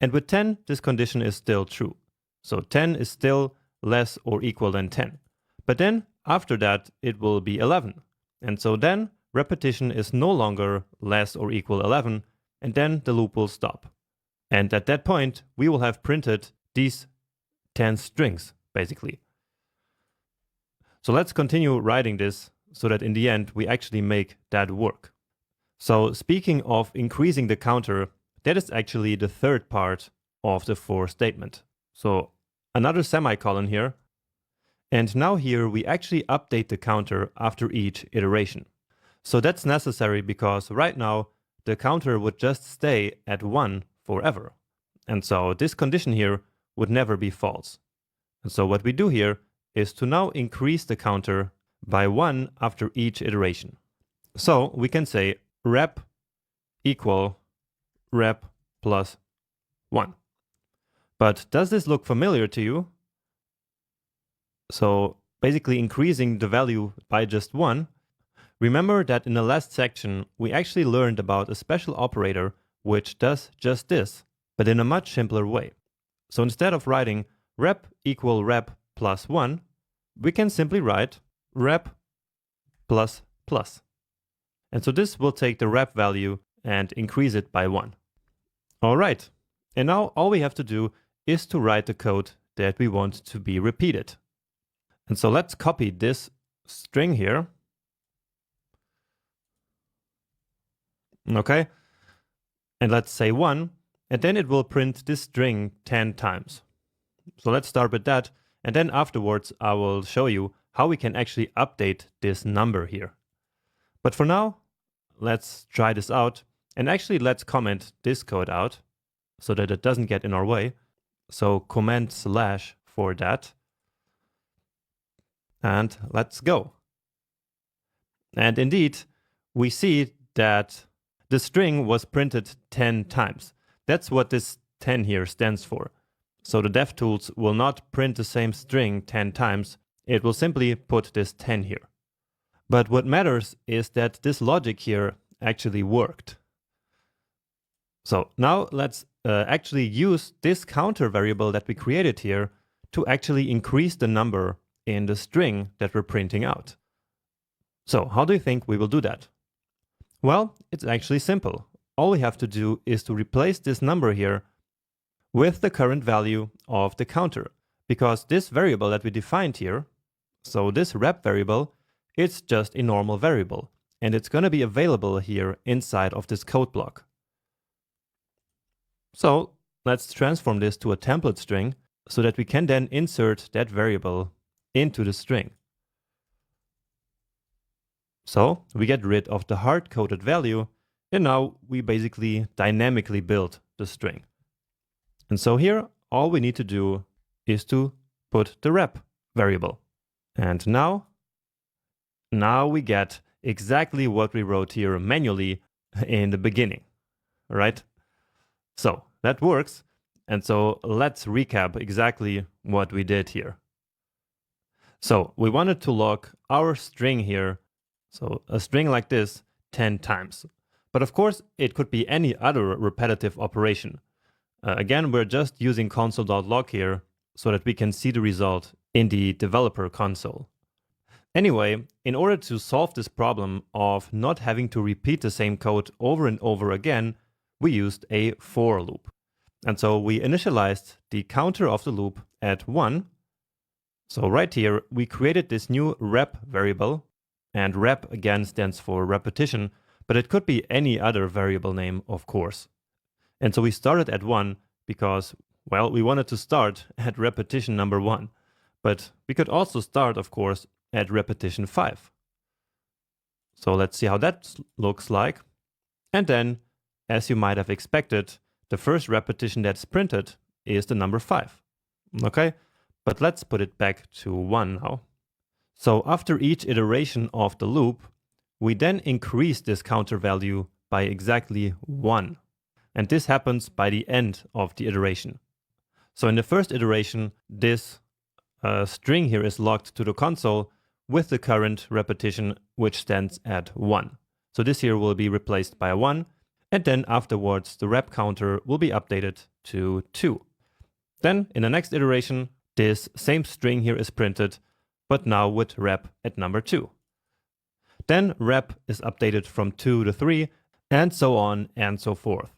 And with 10, this condition is still true. So 10 is still less or equal than 10. But then after that, it will be 11. And so then repetition is no longer less or equal 11. And then the loop will stop. And at that point, we will have printed these 10 strings, basically. So let's continue writing this so that in the end, we actually make that work. So speaking of increasing the counter, that is actually the third part of the for statement. So another semicolon here. And now here we actually update the counter after each iteration. So that's necessary because right now the counter would just stay at 1 forever. And so this condition here would never be false. And so what we do here is to now increase the counter by 1 after each iteration. So we can say rep equal rep plus 1. But does this look familiar to you? So basically increasing the value by just 1. Remember that in the last section, we actually learned about a special operator which does just this, but in a much simpler way. So instead of writing rep equal rep plus 1, we can simply write rep plus plus. And so this will take the rep value and increase it by 1. All right. And now all we have to do is to write the code that we want to be repeated. And so let's copy this string here. Okay. And let's say 1, and then it will print this string 10 times. So let's start with that. And then afterwards, I will show you how we can actually update this number here. But for now, let's try this out. And actually, let's comment this code out so that it doesn't get in our way. So command / for that. And let's go. And indeed, we see that the string was printed 10 times. That's what this 10 here stands for. So the DevTools will not print the same string 10 times. It will simply put this 10 here. But what matters is that this logic here actually worked. So now let's actually use this counter variable that we created here to actually increase the number in the string that we're printing out. So how do you think we will do that? Well, it's actually simple. All we have to do is to replace this number here with the current value of the counter, because this variable that we defined here, So this rep variable, it's just a normal variable, and it's going to be available here inside of this code block. So let's transform this to a template string so that we can then insert that variable into the string. So we get rid of the hard-coded value, and now we basically dynamically build the string. And so here, all we need to do is to put the rep variable. And now we get exactly what we wrote here manually in the beginning, right? So that works. And so let's recap exactly what we did here. So we wanted to log our string here, so a string like this, 10 times. But of course, it could be any other repetitive operation. Again, we're just using console.log here so that we can see the result in the developer console. Anyway, in order to solve this problem of not having to repeat the same code over and over again, we used a for loop. And so we initialized the counter of the loop at 1. So right here, we created this new rep variable, and rep again stands for repetition, but it could be any other variable name, of course. And so we started at 1 because, well, we wanted to start at repetition number 1. But we could also start, of course, at repetition 5. So let's see how that looks like. And then, as you might have expected, the first repetition that's printed is the number 5. Okay, but let's put it back to 1 now. So after each iteration of the loop, we then increase this counter value by exactly 1. And this happens by the end of the iteration. So in the first iteration, this string here is logged to the console with the current repetition, which stands at 1. So this here will be replaced by a 1, and then afterwards the rep counter will be updated to 2. Then in the next iteration, this same string here is printed, but now with rep at number 2. Then rep is updated from 2 to 3, and so on and so forth.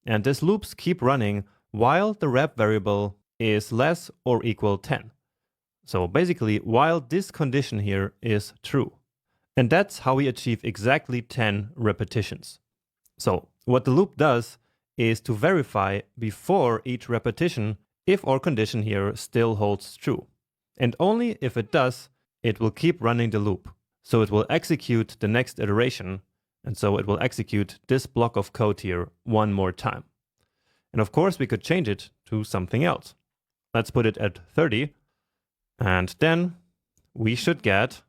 And these loops keep running while the rep variable is less or equal 10. So basically, while this condition here is true. And that's how we achieve exactly 10 repetitions. So what the loop does is to verify before each repetition if our condition here still holds true. And only if it does, it will keep running the loop. So it will execute the next iteration, and so it will execute this block of code here one more time. And of course, we could change it to something else. Let's put it at 30, and then we should get,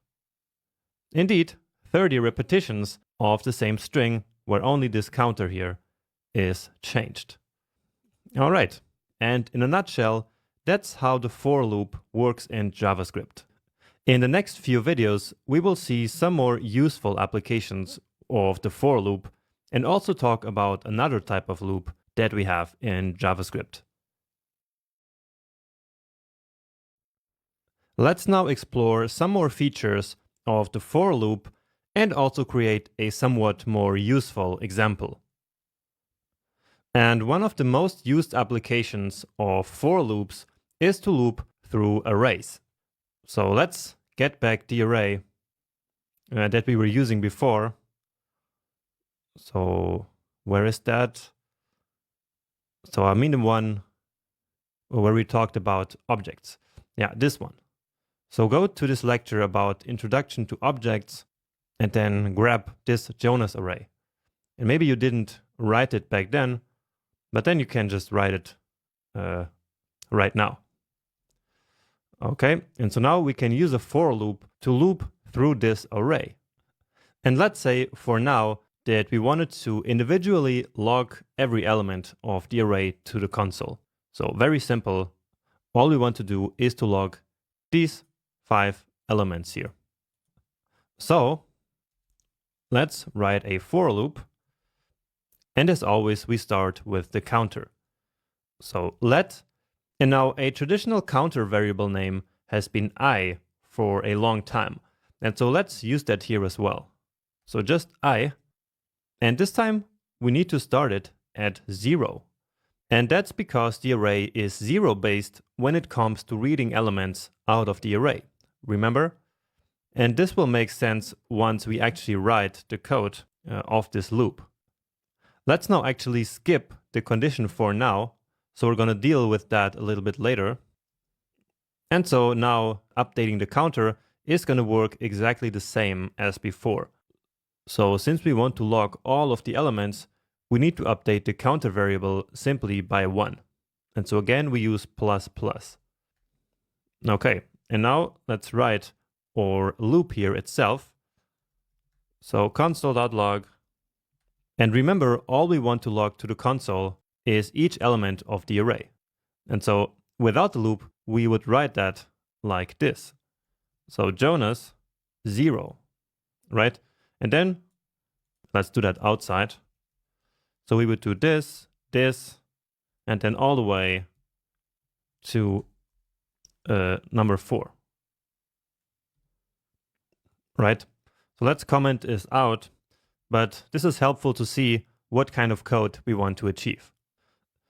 indeed, 30 repetitions of the same string where only this counter here is changed. All right, and in a nutshell, that's how the for loop works in JavaScript. In the next few videos, we will see some more useful applications of the for loop and also talk about another type of loop that we have in JavaScript. Let's now explore some more features of the for loop and also create a somewhat more useful example. And one of the most used applications of for loops is to loop through arrays. So let's get back the array that we were using before. So where is that? So I mean the one where we talked about objects. Yeah, this one. So go to this lecture about Introduction to Objects and then grab this Jonas array. And maybe you didn't write it back then, but then you can just write it right now. Okay, and so now we can use a for loop to loop through this array. And let's say for now that we wanted to individually log every element of the array to the console. So very simple. All we want to do is to log these 5 elements here. So let's write a for loop. And as always, we start with the counter. So let, and now a traditional counter variable name has been I for a long time. And so let's use that here as well. So just I, and this time we need to start it at 0. And that's because the array is 0 based when it comes to reading elements out of the array. Remember, And this will make sense once we actually write the code of this loop. Let's now actually skip the condition for now. So we're going to deal with that a little bit later. And so now updating the counter is going to work exactly the same as before. So since we want to log all of the elements, we need to update the counter variable simply by 1. And so again, we use ++. Okay, and now let's write our loop here itself. So console.log. And remember, all we want to log to the console is each element of the array. And so without the loop, we would write that like this. So Jonas 0, right? And then let's do that outside. So we would do this, this, and then all the way to number 4, right? So let's comment this out, but this is helpful to see what kind of code we want to achieve.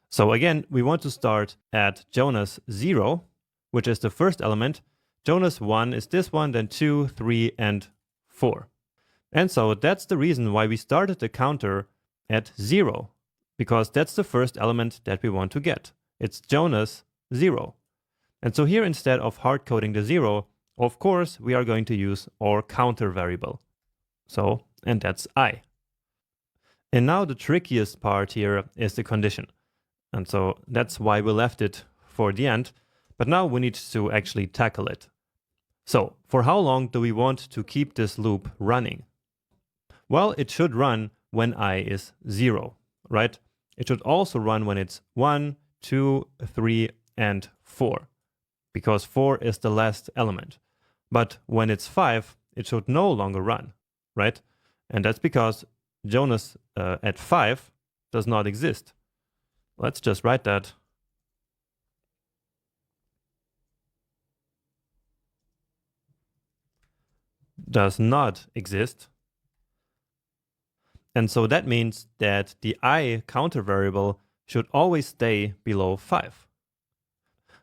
So again, we want to start at Jonas 0, which is the first element. Jonas 1 is this one, then 2, 3, and 4. And so that's the reason why we started the counter at 0, because that's the first element that we want to get. It's Jonas 0. And so here, instead of hard coding the 0, of course, we are going to use our counter variable. So, and that's I. And now the trickiest part here is the condition. And so that's why we left it for the end. But now we need to actually tackle it. So for how long do we want to keep this loop running? Well, it should run when I is 0, right? It should also run when it's 1, 2, 3, and 4, because 4 is the last element. But when it's 5, it should no longer run, right? And that's because Jonas at 5 does not exist. Let's just write that. Does not exist. And so that means that the I counter variable should always stay below 5.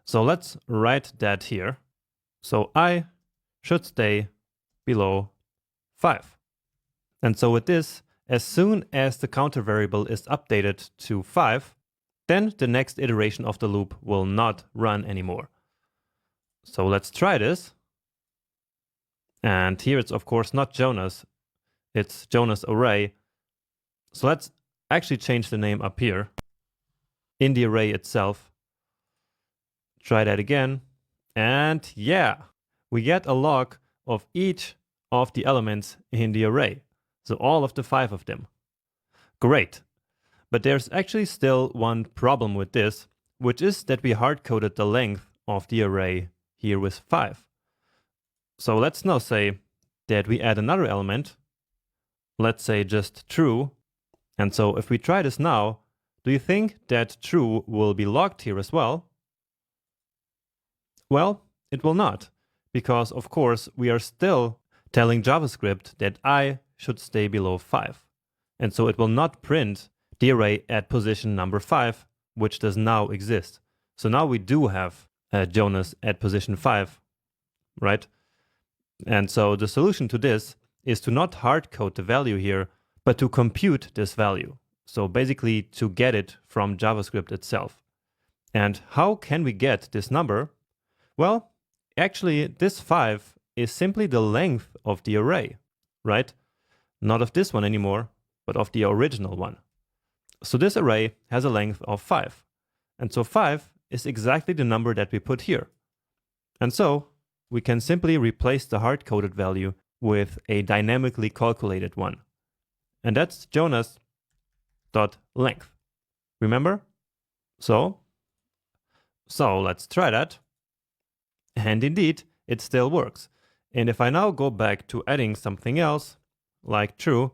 So let's write that here. So I should stay below 5. And so with this, as soon as the counter variable is updated to 5, then the next iteration of the loop will not run anymore. So let's try this. And here it's of course not Jonas, it's Jonas array. So let's actually change the name up here in the array itself. Try that again. And yeah, we get a log of each of the elements in the array. So all of the 5 of them. Great. But there's actually still one problem with this, which is that we hard-coded the length of the array here with 5. So let's now say that we add another element. Let's say just true. And so if we try this now, do you think that true will be logged here as well? Well, it will not, because of course we are still telling JavaScript that I should stay below 5. And so it will not print the array at position number 5, which does now exist. So now we do have Jonas at position 5, right? And so the solution to this is to not hard code the value here, but to compute this value. So basically to get it from JavaScript itself. And how can we get this number? Well, actually this 5 is simply the length of the array, right? Not of this one anymore, but of the original one. So this array has a length of 5. And so 5 is exactly the number that we put here. And so we can simply replace the hard-coded value with a dynamically calculated one. And that's Jonas.length. Remember? So let's try that. And indeed, it still works. And if I now go back to adding something else, like true,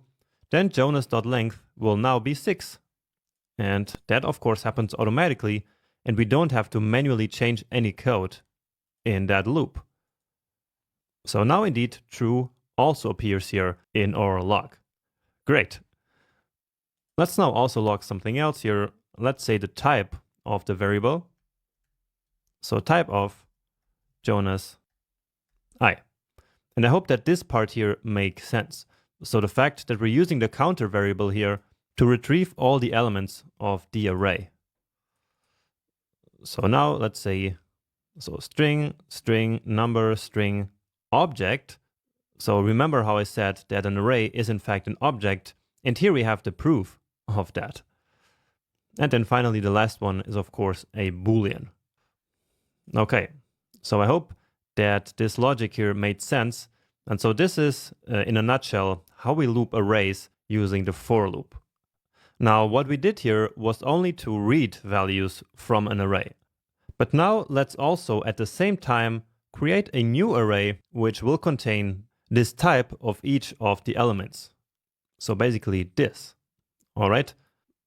then Jonas.length will now be 6. And that of course happens automatically, and we don't have to manually change any code in that loop. So now indeed true also appears here in our log. Great. Let's now also log something else here. Let's say the type of the variable. So type of Jonas I. And I hope that this part here makes sense. So the fact that we're using the counter variable here to retrieve all the elements of the array. So now let's say, so string, string, number, string, object. So remember how I said that an array is in fact an object, and here we have the proof of that. And then finally the last one is of course a Boolean. Okay, so I hope that this logic here made sense. And so this is, in a nutshell, how we loop arrays using the for loop. Now what we did here was only to read values from an array. But now let's also at the same time create a new array which will contain this type of each of the elements. So basically this. All right.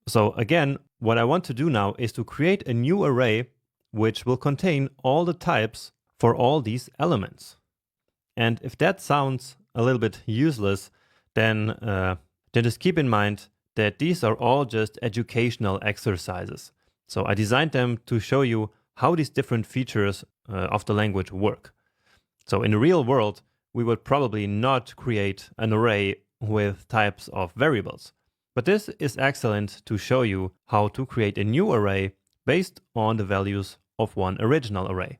So again, what I want to do now is to create a new array which will contain all the types for all these elements. And if that sounds a little bit useless, then just keep in mind that these are all just educational exercises. So I designed them to show you how these different features of the language work. So in the real world, we would probably not create an array with types of variables. But this is excellent to show you how to create a new array based on the values of one original array.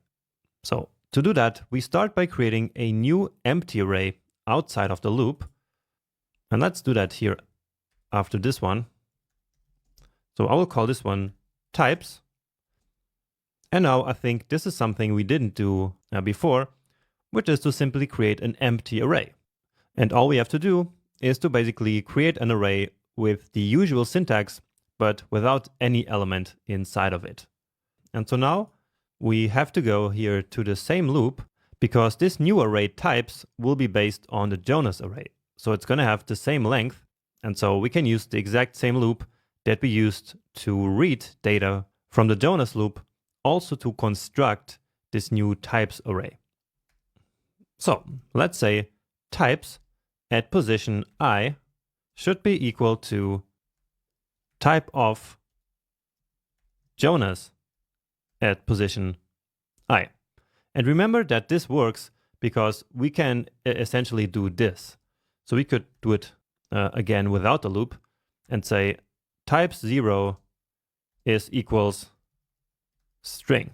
So to do that, we start by creating a new empty array outside of the loop. And let's do that here after this one. So I will call this one types. And now I think this is something we didn't do before, which is to simply create an empty array. And all we have to do is to basically create an array with the usual syntax, but without any element inside of it. And so now we have to go here to the same loop because this new array types will be based on the Jonas array. So it's going to have the same length. And so we can use the exact same loop that we used to read data from the Jonas loop also to construct this new types array. So let's say types at position I should be equal to type of Jonas at position I. And remember that this works because we can essentially do this. So we could do it again without the loop and say types 0 is equals string.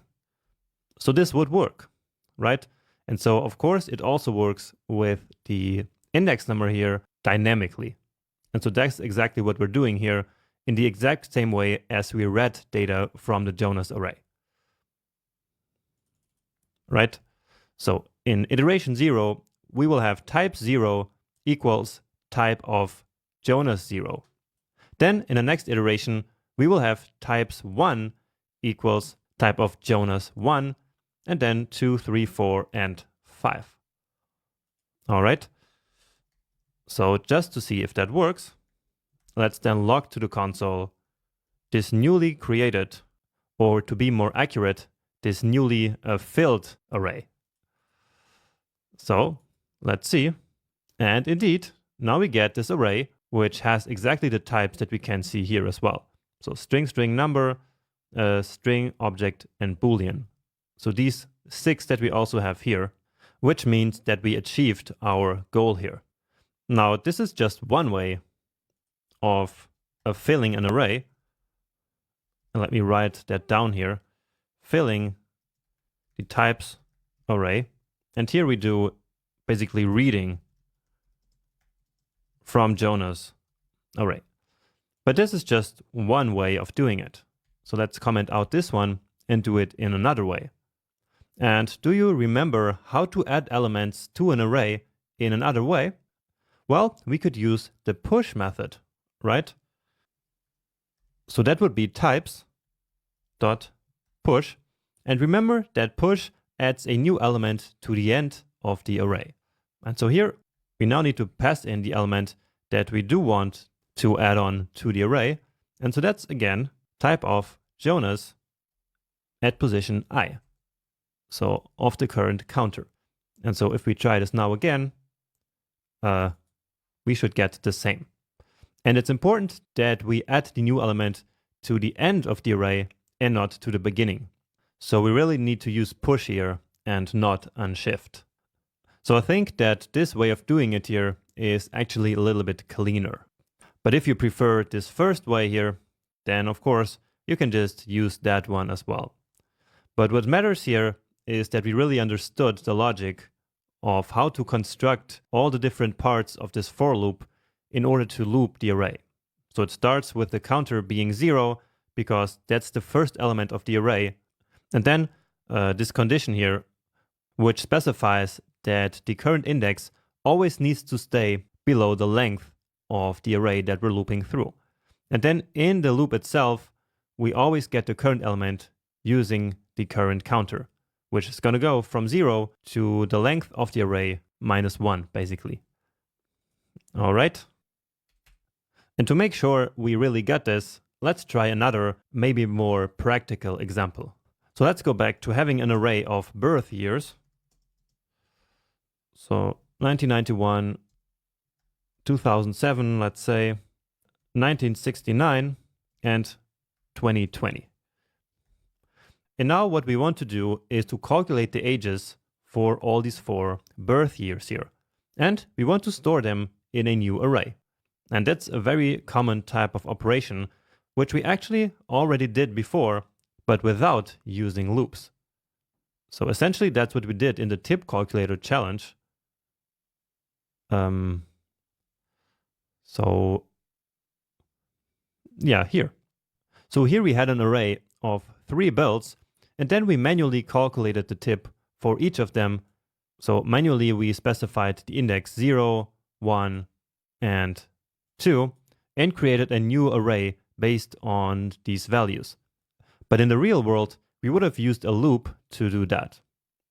So this would work, right? And so of course it also works with the index number here dynamically. And so that's exactly what we're doing here in the exact same way as we read data from the Jonas array. Right? So in iteration 0, we will have type 0 equals type of Jonas 0. Then in the next iteration, we will have types 1 equals type of Jonas 1, and then 2, 3, 4, and 5. All right. So just to see if that works, let's then log to the console this newly created, or to be more accurate, this newly filled array. So let's see. And indeed, now we get this array, which has exactly the types that we can see here as well. So string, string, number, string, object, and Boolean. So these 6 that we also have here, which means that we achieved our goal here. Now, this is just one way of filling an array. And let me write that down here. Filling the types array. And here we do basically reading from Jonas array. But this is just one way of doing it. So let's comment out this one and do it in another way. And do you remember how to add elements to an array in another way? Well, we could use the push method, right? So that would be types dot push. And remember that push adds a new element to the end of the array. And so here we now need to pass in the element that we do want to add on to the array. And so that's again type of Jonas at position I. So of the current counter. And so if we try this now again, we should get the same. And it's important that we add the new element to the end of the array and not to the beginning. So we really need to use push here and not unshift. So I think that this way of doing it here is actually a little bit cleaner. But if you prefer this first way here, then of course you can just use that one as well. But what matters here is that we really understood the logic of how to construct all the different parts of this for loop in order to loop the array. So it starts with the counter being 0 because that's the first element of the array. And then this condition here, which specifies that the current index always needs to stay below the length of the array that we're looping through. And then in the loop itself, we always get the current element using the current counter, which is going to go from 0 to the length of the array minus 1, basically. All right. And to make sure we really get this, let's try another, maybe more practical example. So let's go back to having an array of birth years. So 1991, 2007, let's say, 1969, and 2020. And now what we want to do is to calculate the ages for all these 4 birth years here. And we want to store them in a new array. And that's a very common type of operation, which we actually already did before, but without using loops. So essentially that's what we did in the tip calculator challenge. So yeah, here. So here we had an array of 3 builds, and then we manually calculated the tip for each of them. So manually we specified the index 0, 1, and 2, and created a new array based on these values. But in the real world, we would have used a loop to do that.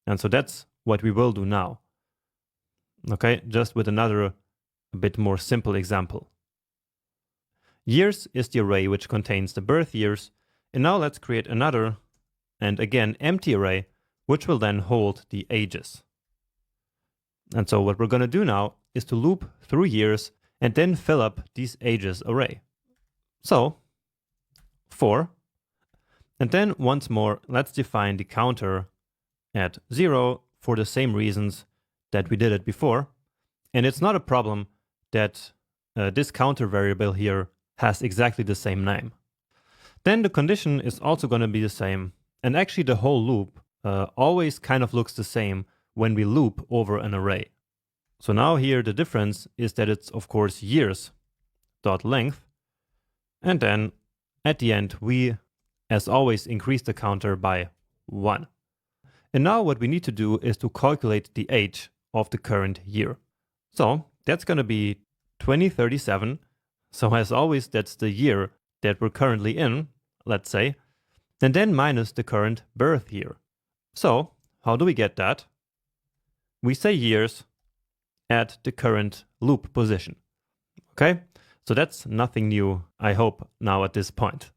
And so that's what we will do now. Okay, just with another, a bit more simple example. Years is the array which contains the birth years. And now let's create another, and again, empty array, which will then hold the ages. And so what we're going to do now is to loop through years and then fill up these ages array. So 4. And then once more, let's define the counter at 0 for the same reasons that we did it before. And it's not a problem that this counter variable here has exactly the same name. Then the condition is also going to be the same. And actually the whole loop always kind of looks the same when we loop over an array. So now here the difference is that it's of course years dot length. And then at the end we, as always, increase the counter by 1. And now what we need to do is to calculate the age of the current year. So that's going to be 2037. So as always, that's the year that we're currently in, let's say, and then minus the current birth year. So how do we get that? We say years at the current loop position. Okay, so that's nothing new, I hope, now at this point.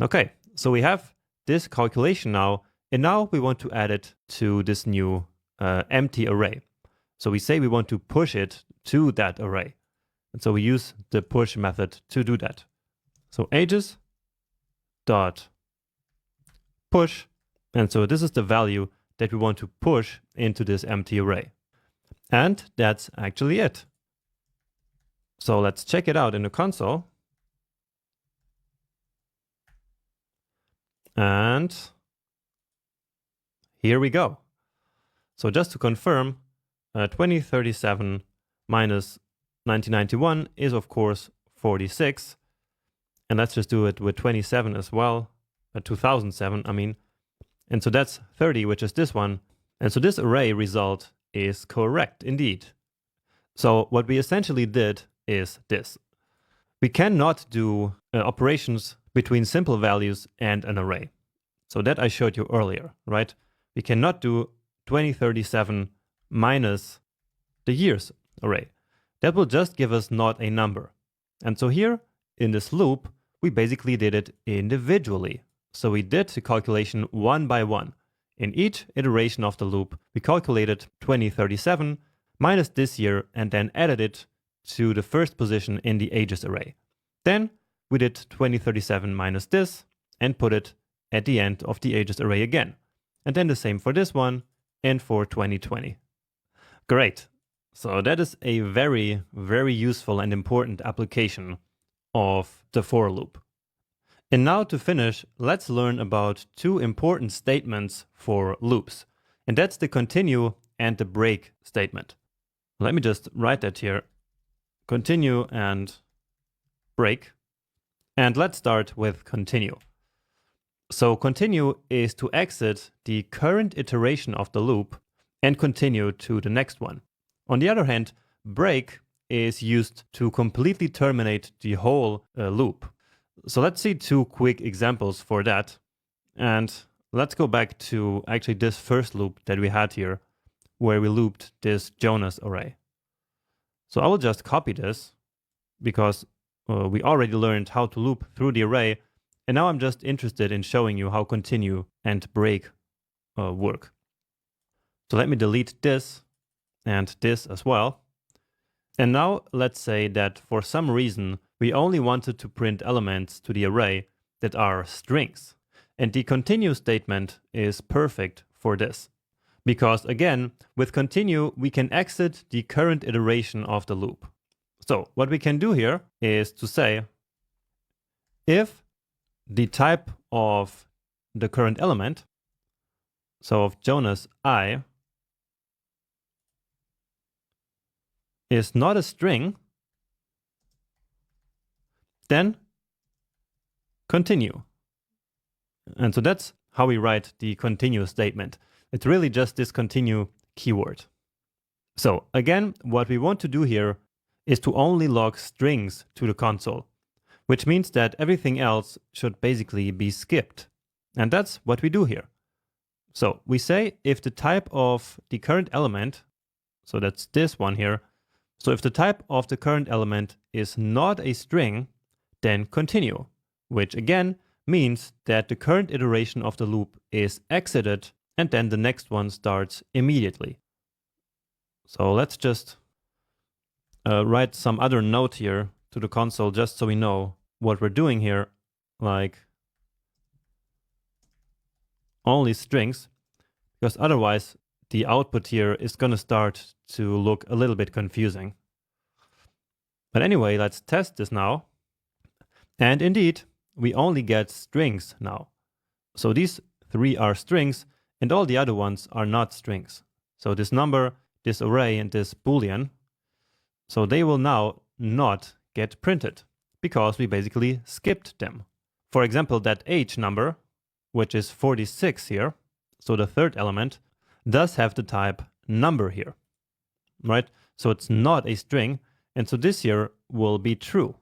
Okay, so we have this calculation now, and now we want to add it to this new empty array. So we say we want to push it to that array. And so we use the push method to do that. So ages dot push. And so this is the value that we want to push into this empty array. And that's actually it. So let's check it out in the console. And here we go. So just to confirm, 2037 minus 1991 is of course 46. And let's just do it with 27 as well, 2007, I mean. And so that's 30, which is this one. And so this array result is correct indeed. So what we essentially did is this. We cannot do operations between simple values and an array. So that I showed you earlier, right? We cannot do 2037 minus the years array. That will just give us not a number. And so here in this loop, we basically did it individually. So we did the calculation one by one. In each iteration of the loop, we calculated 2037 minus this year and then added it to the first position in the ages array. Then we did 2037 minus this and put it at the end of the ages array again. And then the same for this one and for 2020. Great. So that is a very, very useful and important application of the for loop. And now to finish, let's learn about two important statements for loops. And that's the continue and the break statement. Let me just write that here. Continue and break. And let's start with continue. So continue is to exit the current iteration of the loop and continue to the next one. On the other hand, break is used to completely terminate the whole loop. So let's see two quick examples for that. And let's go back to actually this first loop that we had here, where we looped this Jonas array. So I will just copy this because we already learned how to loop through the array. And now I'm just interested in showing you how continue and break work. So let me delete this and this as well. And now let's say that for some reason, we only wanted to print elements to the array that are strings. And the continue statement is perfect for this. Because again, with continue, we can exit the current iteration of the loop. So what we can do here is to say, if the type of the current element, so of Jonas I, is not a string, then continue. And so that's how we write the continue statement. It's really just this continue keyword. So again, what we want to do here is to only log strings to the console, which means that everything else should basically be skipped. And that's what we do here. So we say if the type of the current element, so that's this one here, so if the type of the current element is not a string, then continue, which again means that the current iteration of the loop is exited and then the next one starts immediately. So let's just write some other note here to the console just so we know what we're doing here, like only strings, because otherwise the output here is going to start to look a little bit confusing. But anyway, let's test this now. And indeed, we only get strings now. So these three are strings and all the other ones are not strings. So this number, this array, and this Boolean, so they will now not get printed because we basically skipped them. For example, that age number, which is 46 here, so the third element, does have the type number here, right? So it's not a string, and so this here will be true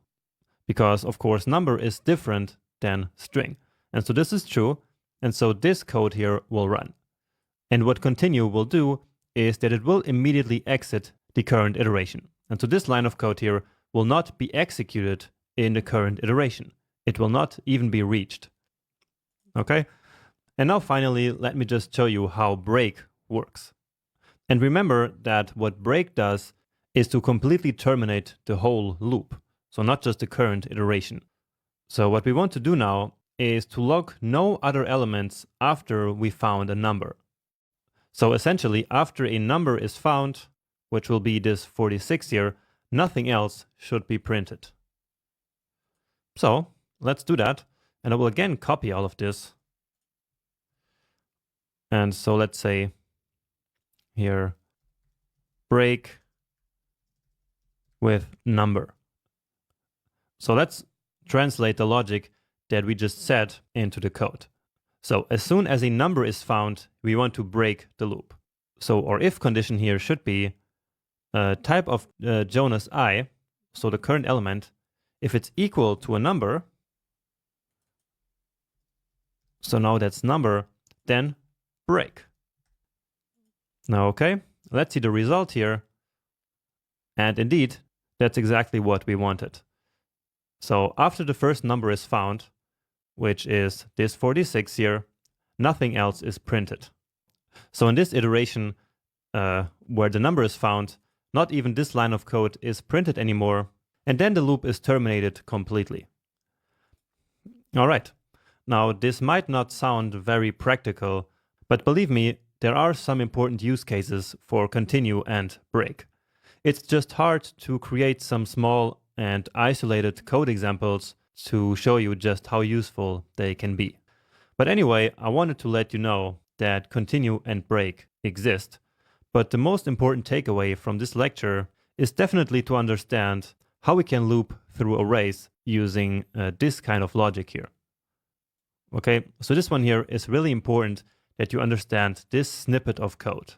because, of course, number is different than string. And so this is true, and so this code here will run. And what continue will do is that it will immediately exit the current iteration. And so this line of code here will not be executed in the current iteration. It will not even be reached. Okay? And now finally, let me just show you how break works. And remember that what break does is to completely terminate the whole loop. So not just the current iteration. So what we want to do now is to log no other elements after we found a number. So essentially, after a number is found, which will be this 46 here, nothing else should be printed. So let's do that. And I will again copy all of this. And so let's say here, break with number. So let's translate the logic that we just said into the code. So as soon as a number is found, we want to break the loop. So our if condition here should be type of Jonas I, so the current element, if it's equal to a number, so now that's number, then break. Now, okay, let's see the result here. And indeed, that's exactly what we wanted. So after the first number is found, which is this 46 here, nothing else is printed. So in this iteration, where the number is found, not even this line of code is printed anymore, and then the loop is terminated completely. All right, now this might not sound very practical, but believe me, there are some important use cases for continue and break. It's just hard to create some small and isolated code examples to show you just how useful they can be. But anyway, I wanted to let you know that continue and break exist. But the most important takeaway from this lecture is definitely to understand how we can loop through arrays using this kind of logic here. Okay, so this one here is really important that you understand this snippet of code.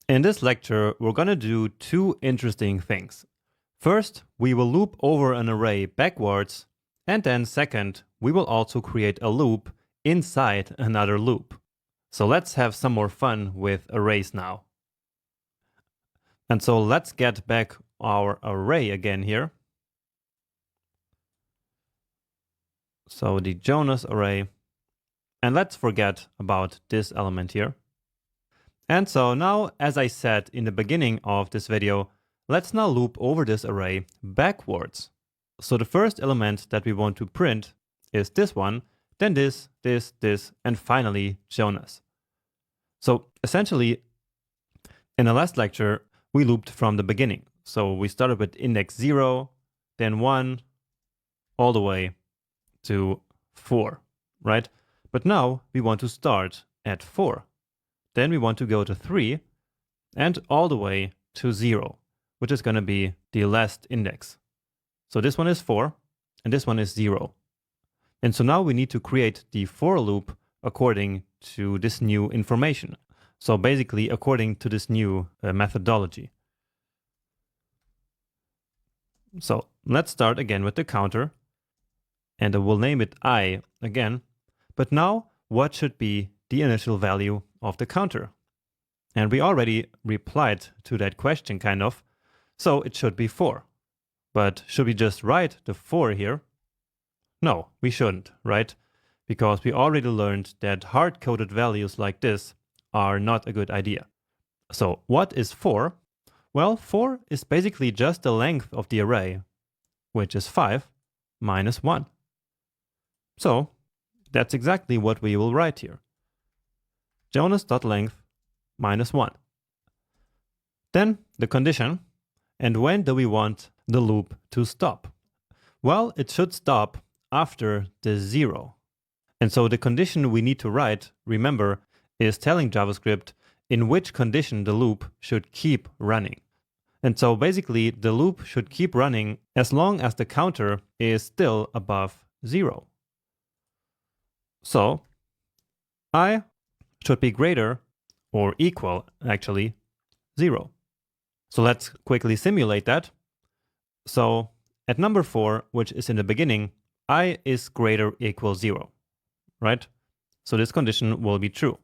In this lecture, we're going to do two interesting things. First, we will loop over an array backwards, and then second, we will also create a loop inside another loop. So let's have some more fun with arrays now. And so let's get back our array again here. So the Jonas array, and let's forget about this element here. And so now, as I said in the beginning of this video, let's now loop over this array backwards. So the first element that we want to print is this one, then this, and finally Jonas. So essentially, in the last lecture, we looped from the beginning. So we started with index 0, then 1, all the way to 4, right? But now we want to start at 4. Then we want to go to 3 and all the way to 0, which is going to be the last index. So this one is 4 and this one is 0. And so now we need to create the for loop according to this new information. So basically according to this new methodology. So let's start again with the counter. And I will name it I again. But now, what should be the initial value of the counter? And we already replied to that question, kind of. So it should be 4. But should we just write the 4 here? No, we shouldn't, right? Because we already learned that hard-coded values like this are not a good idea. So what is 4? Well, 4 is basically just the length of the array, which is 5 minus 1. So that's exactly what we will write here. Jonas.length minus 1. Then the condition. And when do we want the loop to stop? Well, it should stop after the 0. And so the condition we need to write, remember, is telling JavaScript in which condition the loop should keep running. And so basically the loop should keep running as long as the counter is still above 0. So I should be greater or equal, actually, 0. So let's quickly simulate that. So at number 4, which is in the beginning, I is greater or equal 0, right? So this condition will be true.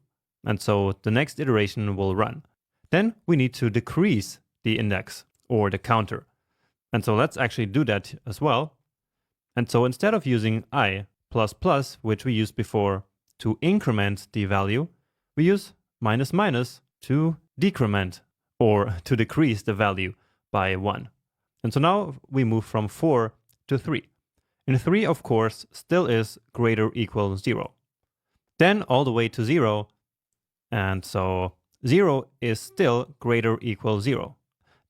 And so the next iteration will run. Then we need to decrease the index or the counter. And so let's actually do that as well. And so instead of using I++, which we used before to increment the value, we use minus minus to decrement or to decrease the value by 1. And so now we move from 4 to 3. And 3, of course, still is greater or equal 0. Then all the way to 0. And so 0 is still greater or equal 0.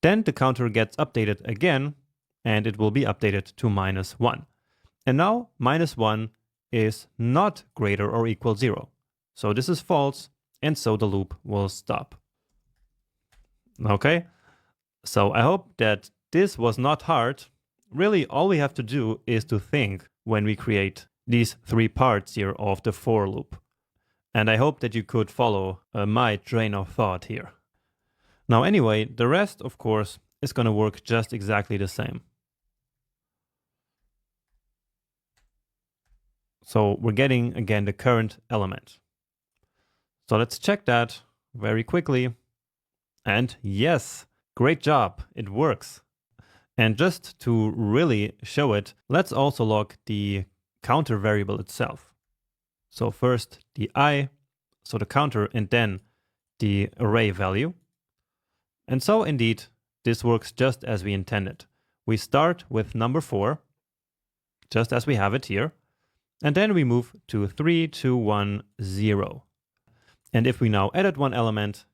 Then the counter gets updated again, and it will be updated to minus 1. And now minus 1 is not greater or equal 0. So this is false, and so the loop will stop. Okay, so I hope that this was not hard. Really, all we have to do is to think when we create these 3 parts here of the for loop. And I hope that you could follow my train of thought here. Now anyway, the rest, of course, is going to work just exactly the same. So we're getting, again, the current element. So let's check that very quickly. And yes, great job, it works. And just to really show it, let's also log the counter variable itself. So first the I, so the counter, and then the array value. And so indeed, this works just as we intended. We start with number 4, just as we have it here. And then we move to 3, 2, 1, 0. And if we now edit one element,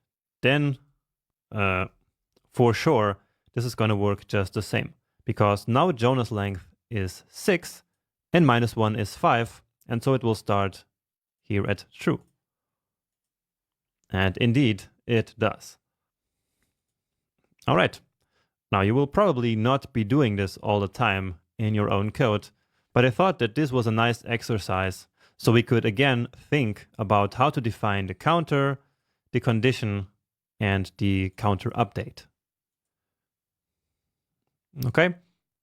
then for sure, this is going to work just the same, because now Jonah's length is 6 and -1 is 5, and so it will start here at true. And indeed, it does. All right. Now, you will probably not be doing this all the time in your own code, but I thought that this was a nice exercise so we could again think about how to define the counter, the condition, and the counter update. Okay,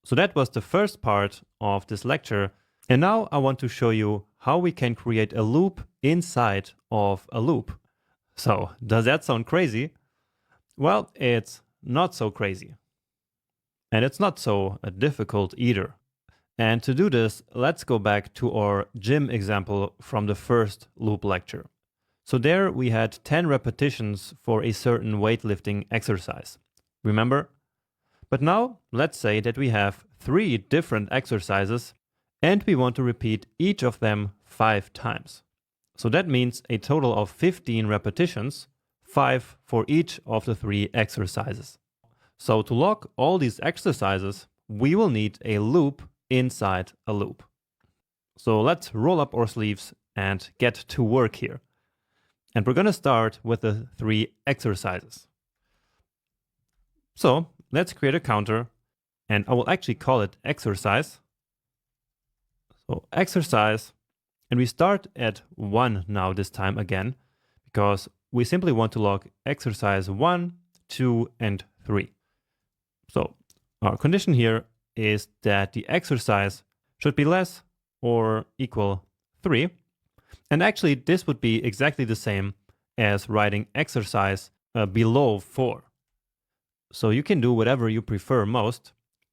so that was the first part of this lecture. And now I want to show you how we can create a loop inside of a loop. So does that sound crazy? Well, it's not so crazy. And it's not so difficult either. And to do this, let's go back to our gym example from the first loop lecture. So there we had 10 repetitions for a certain weightlifting exercise. Remember? But now let's say that we have 3 different exercises and we want to repeat each of them 5 times. So that means a total of 15 repetitions, 5 for each of the 3 exercises. So to log all these exercises, we will need a loop inside a loop. So let's roll up our sleeves and get to work here. And we're going to start with the 3 exercises. So let's create a counter, and I will actually call it exercise. So exercise, and we start at 1 now this time again, because we simply want to log exercise 1, 2, and 3. So our condition here is that the exercise should be less or equal 3. And actually, this would be exactly the same as writing exercise below 4. So you can do whatever you prefer most.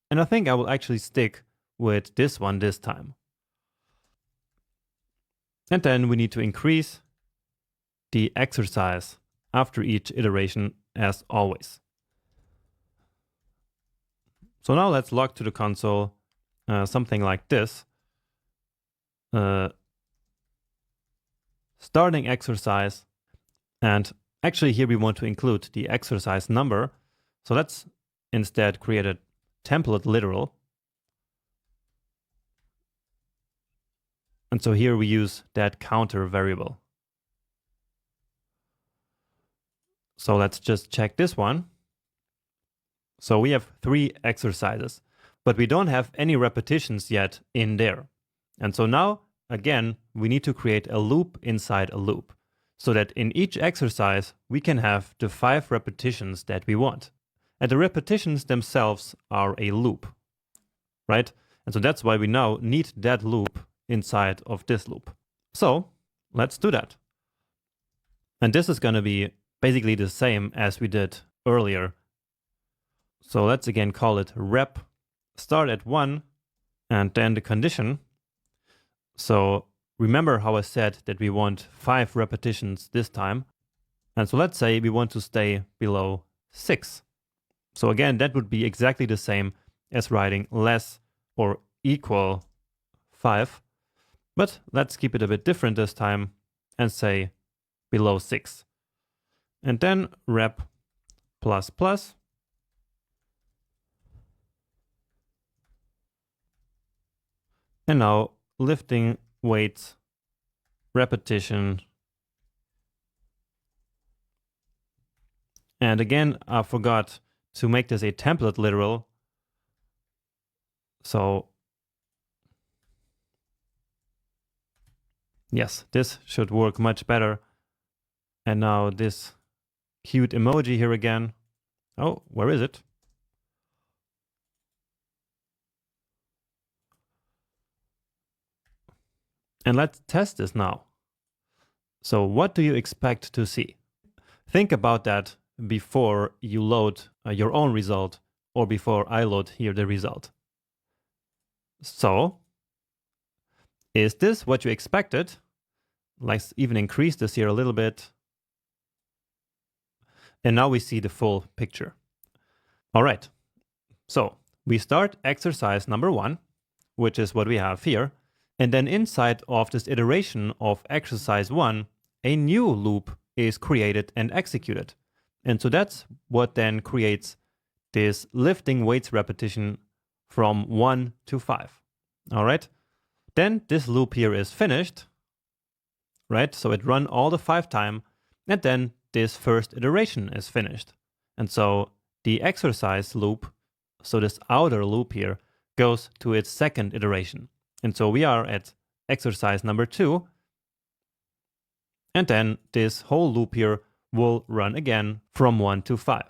And I think I will actually stick with this one this time. And then we need to increase the exercise after each iteration as always. So now let's log to the console something like this. Starting exercise, and actually here we want to include the exercise number. So let's instead create a template literal. And so here we use that counter variable. So let's just check this one. So we have 3 exercises, but we don't have any repetitions yet in there. And so now, again, we need to create a loop inside a loop so that in each exercise, we can have the 5 repetitions that we want. And the repetitions themselves are a loop, right? And so that's why we now need that loop inside of this loop. So let's do that. And this is going to be basically the same as we did earlier. So let's again call it rep, start at 1, and then the condition. So remember how I said that we want 5 repetitions this time. And so let's say we want to stay below 6. So again, that would be exactly the same as writing less or equal 5. But let's keep it a bit different this time and say below 6. And then rep plus plus. And now lifting weights, repetition. And again, I forgot to make this a template literal. So yes, this should work much better. And now this cute emoji here again. Oh, where is it? And let's test this now. So what do you expect to see? Think about that before you load your own result or before I load here the result. So is this what you expected? Let's even increase this here a little bit. And now we see the full picture. All right. So we start exercise number 1, which is what we have here. And then inside of this iteration of exercise 1, a new loop is created and executed. And so that's what then creates this lifting weights repetition from 1 to 5. All right. Then this loop here is finished, right? So it run all the 5 times, and then this first iteration is finished. And so the exercise loop, so this outer loop here, goes to its second iteration. And so we are at exercise number 2. And then this whole loop here will run again from 1 to 5.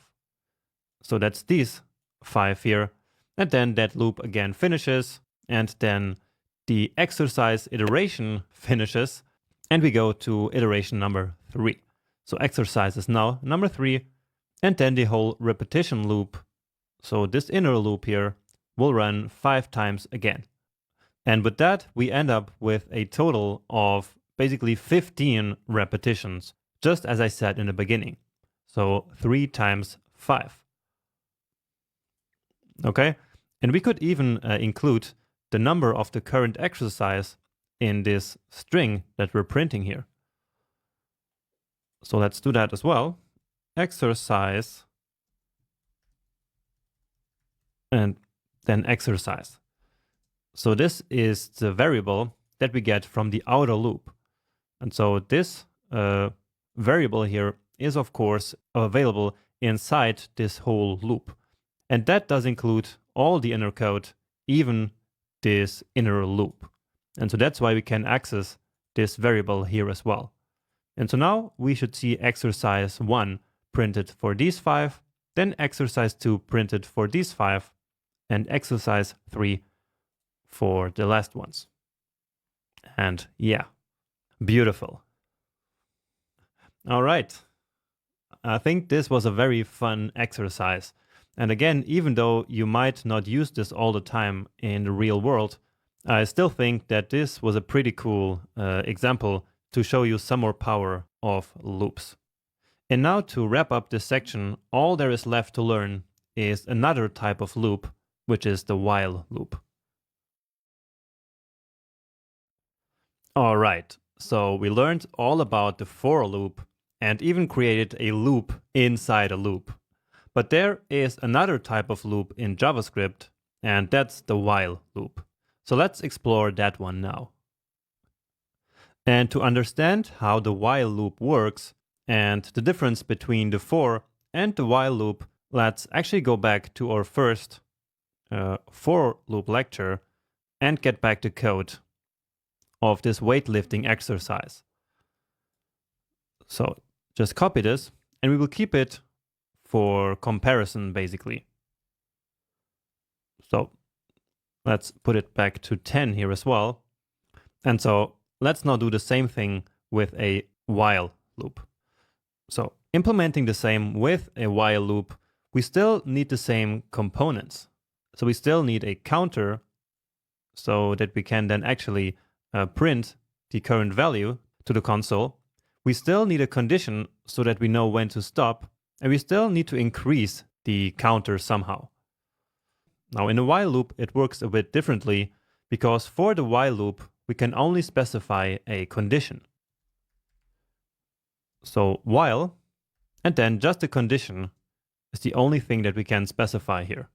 So that's these 5 here. And then that loop again finishes, and then the exercise iteration finishes, and we go to iteration number 3. So exercise is now number 3, and then the whole repetition loop, so this inner loop here, will run 5 times again. And with that, we end up with a total of basically 15 repetitions, just as I said in the beginning. So 3 times 5. Okay, and we could even include the number of the current exercise in this string that we're printing here. So let's do that as well. Exercise, and then exercise. So this is the variable that we get from the outer loop. And so this variable here is of course available inside this whole loop. And that does include all the inner code, even this inner loop. And so that's why we can access this variable here as well. And so now we should see exercise 1 printed for these 5, then exercise 2 printed for these 5, and exercise 3 for the last ones. And yeah, beautiful. All right. I think this was a very fun exercise. And again, even though you might not use this all the time in the real world, I still think that this was a pretty cool example to show you some more power of loops. And now to wrap up this section, all there is left to learn is another type of loop, which is the while loop. All right, so we learned all about the for loop and even created a loop inside a loop. But there is another type of loop in JavaScript, and that's the while loop. So let's explore that one now. And to understand how the while loop works and the difference between the for and the while loop, let's actually go back to our first for loop lecture and get back the code of this weightlifting exercise. So just copy this, and we will keep it for comparison, basically. So let's put it back to 10 here as well. And so let's now do the same thing with a while loop. So implementing the same with a while loop, we still need the same components. So we still need a counter so that we can then actually print the current value to the console. We still need a condition so that we know when to stop, and we still need to increase the counter somehow. Now in a while loop, it works a bit differently, because for the while loop, we can only specify a condition. So while, and then just a condition is the only thing that we can specify here.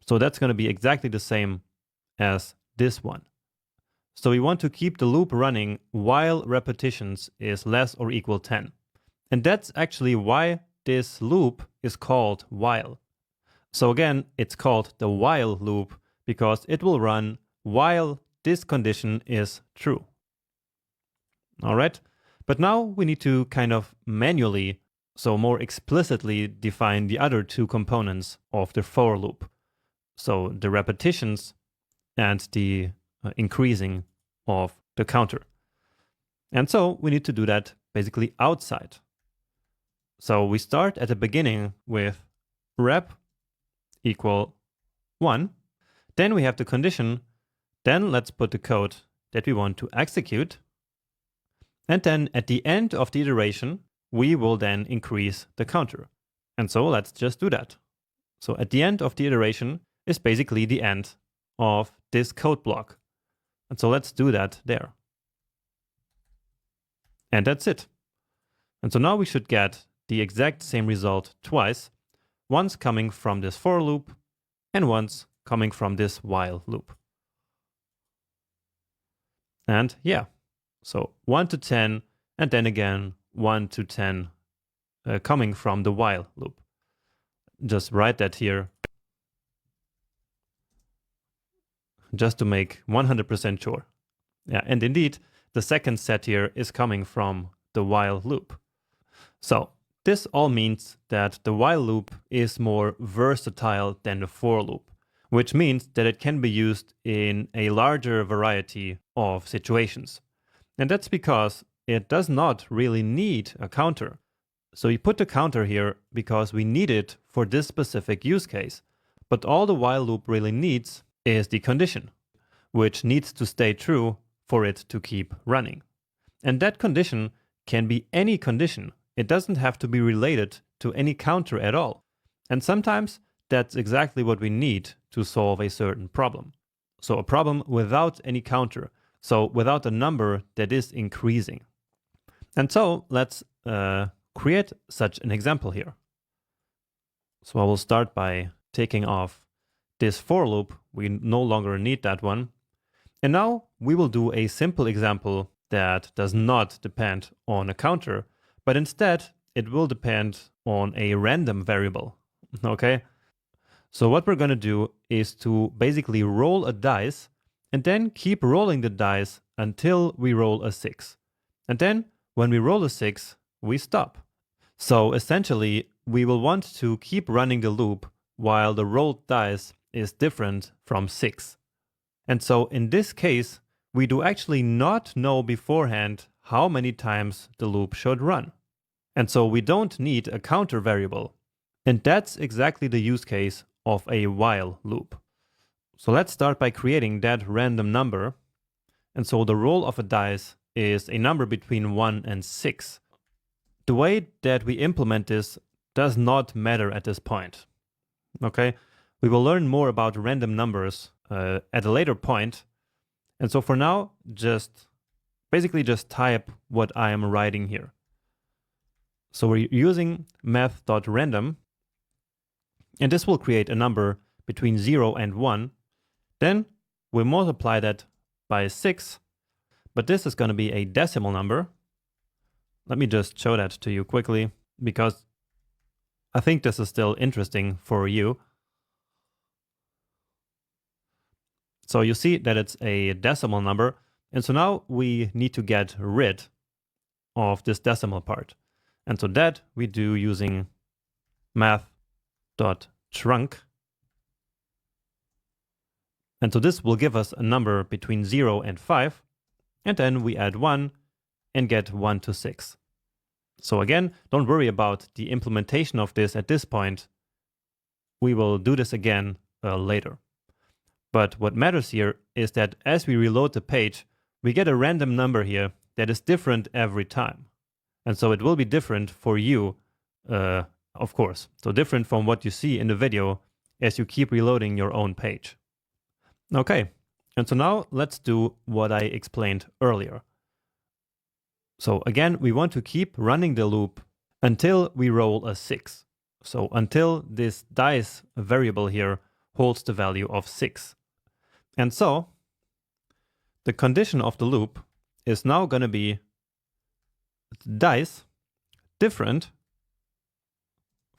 So that's going to be exactly the same as this one. So we want to keep the loop running while repetitions is less or equal 10. And that's actually why this loop is called while. So again, it's called the while loop because it will run while this condition is true. All right, but now we need to kind of manually, so more explicitly define the other two components of the for loop. So the repetitions and the increasing of the counter. And so we need to do that basically outside. So we start at the beginning with rep equal 1. Then we have the condition. Then let's put the code that we want to execute. And then at the end of the iteration, we will then increase the counter. And so let's just do that. So at the end of the iteration is basically the end of this code block. And so let's do that there. And that's it. And so now we should get the exact same result twice, once coming from this for loop and once coming from this while loop. And yeah, so 1 to 10, and then again 1 to 10 coming from the while loop. Just write that here, just to make 100% sure. Yeah, and indeed, the second set here is coming from the while loop. So this all means that the while loop is more versatile than the for loop, which means that it can be used in a larger variety of situations. And that's because it does not really need a counter. So you put the counter here because we need it for this specific use case. But all the while loop really needs is the condition, which needs to stay true for it to keep running. And that condition can be any condition. It doesn't have to be related to any counter at all. And sometimes that's exactly what we need to solve a certain problem. So a problem without any counter. So without a number that is increasing. And so let's create such an example here. So I will start by taking off this for loop. We no longer need that one. And now we will do a simple example that does not depend on a counter, but instead it will depend on a random variable. Okay? So what we're going to do is to basically roll a dice and then keep rolling the dice until we roll a 6. And then when we roll a 6, we stop. So essentially, we will want to keep running the loop while the rolled dice is different from 6. And so in this case, we do actually not know beforehand how many times the loop should run. And so we don't need a counter variable. And that's exactly the use case of a while loop. So let's start by creating that random number. And so the roll of a dice is a number between 1 and 6. The way that we implement this does not matter at this point. Okay? We will learn more about random numbers at a later point. And so for now, basically just type what I am writing here. So we're using math.random, and this will create a number between 0 and 1. Then we multiply that by 6, but this is going to be a decimal number. Let me just show that to you quickly, because I think this is still interesting for you. So you see that it's a decimal number, and so now we need to get rid of this decimal part. And so that we do using math.trunc. And so this will give us a number between 0 and 5, and then we add 1 and get 1 to 6. So again, don't worry about the implementation of this at this point. We will do this again later. But what matters here is that as we reload the page, we get a random number here that is different every time. And so it will be different for you, of course. So different from what you see in the video as you keep reloading your own page. Okay, and so now let's do what I explained earlier. So again, we want to keep running the loop until we roll a 6. So until this dice variable here holds the value of 6. And so the condition of the loop is now going to be dice different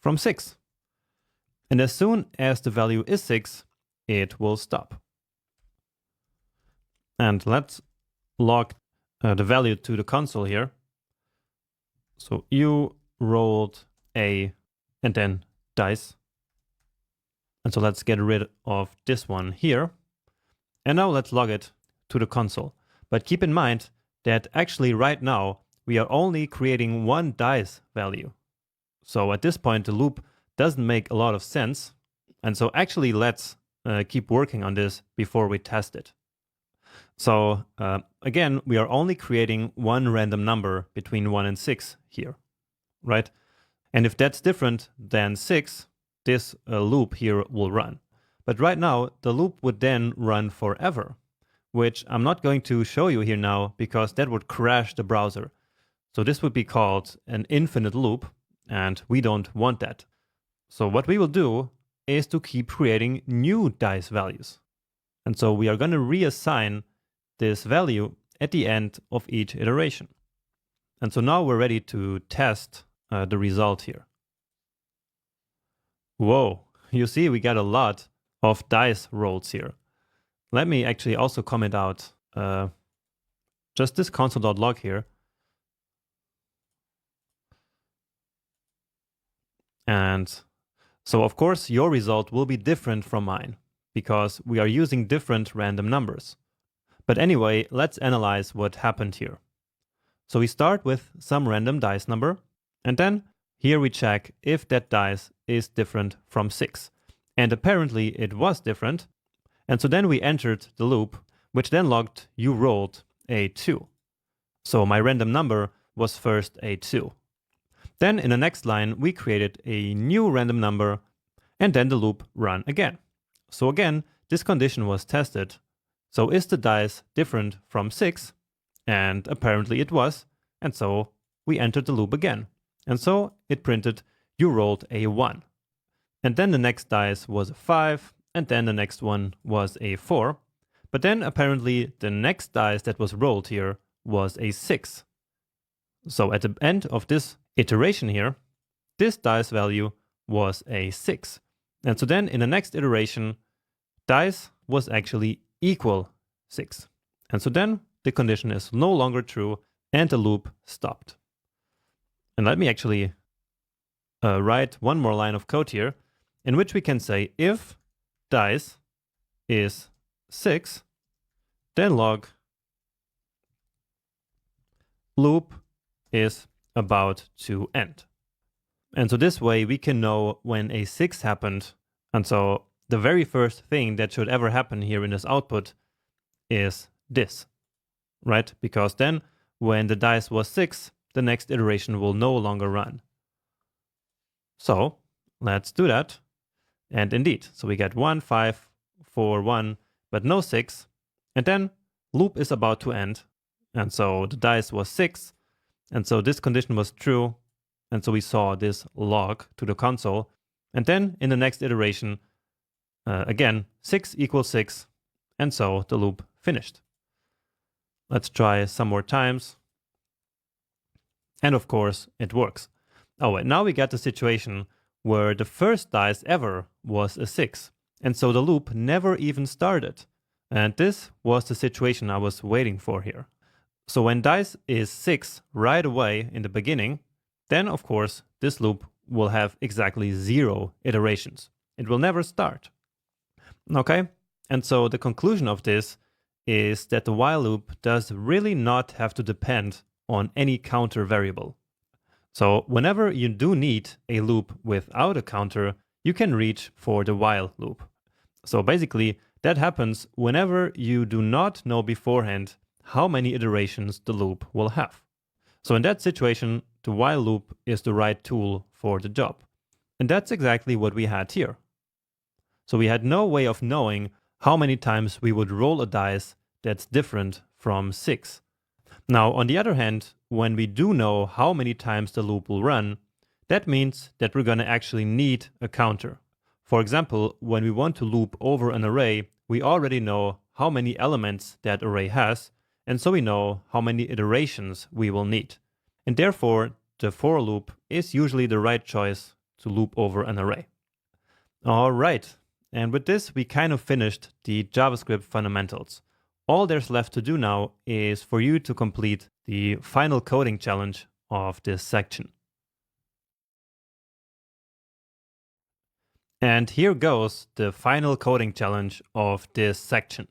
from 6. And as soon as the value is 6, it will stop. And let's log the value to the console here. So you rolled a and then dice. And so let's get rid of this one here. And now let's log it to the console. But keep in mind that actually right now we are only creating one dice value. So at this point the loop doesn't make a lot of sense. And so actually let's keep working on this before we test it. So again, we are only creating one random number between 1 and 6 here, right? And if that's different than 6, this loop here will run. But right now, the loop would then run forever, which I'm not going to show you here now because that would crash the browser. So this would be called an infinite loop, and we don't want that. So what we will do is to keep creating new dice values. And so we are going to reassign this value at the end of each iteration. And so now we're ready to test the result here. Whoa, you see we got a lot of dice rolls here. Let me actually also comment out just this console.log here. And so of course your result will be different from mine because we are using different random numbers. But anyway, let's analyze what happened here. So we start with some random dice number, and then here we check if that dice is different from 6. And apparently it was different. And so then we entered the loop, which then logged you rolled a 2. So my random number was first a 2. Then in the next line, we created a new random number, and then the loop ran again. So again, this condition was tested. So is the dice different from 6? And apparently it was. And so we entered the loop again. And so it printed, you rolled a 1. And then the next dice was a 5. And then the next one was a 4. But then apparently the next dice that was rolled here was a 6. So at the end of this iteration here, this dice value was a 6. And so then in the next iteration, dice was actually equal 6. And so then the condition is no longer true and the loop stopped. And let me actually write one more line of code here in which we can say if dice is 6, then log loop is about to end. And so this way we can know when a 6 happened. And so the very first thing that should ever happen here in this output is this, right? Because then when the dice was 6, the next iteration will no longer run. So let's do that. And indeed, so we get 1, 5, 4, 1, but no 6. And then loop is about to end. And so the dice was 6. And so this condition was true. And so we saw this log to the console. And then in the next iteration, again, 6 equals 6. And so the loop finished. Let's try some more times. And of course, it works. Oh, and now we get the situation where the first dice ever was a 6. And so the loop never even started. And this was the situation I was waiting for here. So when dice is 6 right away in the beginning, then of course this loop will have exactly 0 iterations. It will never start. Okay? And so the conclusion of this is that the while loop does really not have to depend on any counter variable. So whenever you do need a loop without a counter, you can reach for the while loop. So basically, that happens whenever you do not know beforehand how many iterations the loop will have. So in that situation, the while loop is the right tool for the job. And that's exactly what we had here. So we had no way of knowing how many times we would roll a dice that's different from 6. Now, on the other hand, when we do know how many times the loop will run, that means that we're going to actually need a counter. For example, when we want to loop over an array, we already know how many elements that array has, and so we know how many iterations we will need. And therefore, the for loop is usually the right choice to loop over an array. All right, and with this, we kind of finished the JavaScript fundamentals. All there's left to do now is for you to complete the final coding challenge of this section. And here goes the final coding challenge of this section.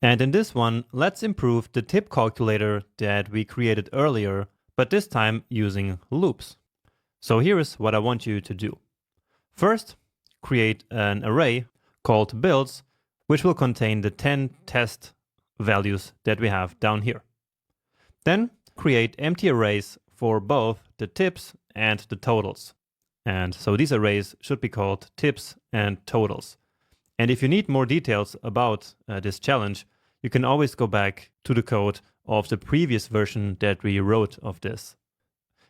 And in this one, let's improve the tip calculator that we created earlier, but this time using loops. So here is what I want you to do. First, create an array called builds, which will contain the 10 test values that we have down here. Then create empty arrays for both the tips and the totals. And so these arrays should be called tips and totals. And if you need more details about this challenge, you can always go back to the code of the previous version that we wrote of this.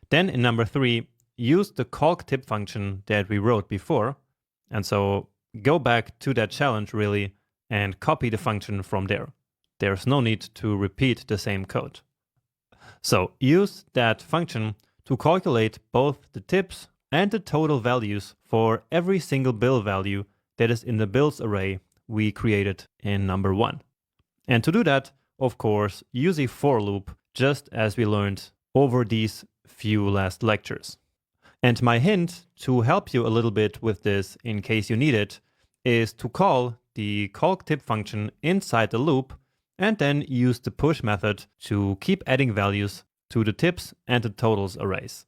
Then in number 3, use the calc tip function that we wrote before. And so go back to that challenge really and copy the function from there. There's no need to repeat the same code. So use that function to calculate both the tips and the total values for every single bill value that is in the bills array we created in number 1. And to do that, of course, use a for loop, just as we learned over these few last lectures. And my hint to help you a little bit with this in case you need it is to call the calc tip function inside the loop and then use the push method to keep adding values to the tips and the totals arrays.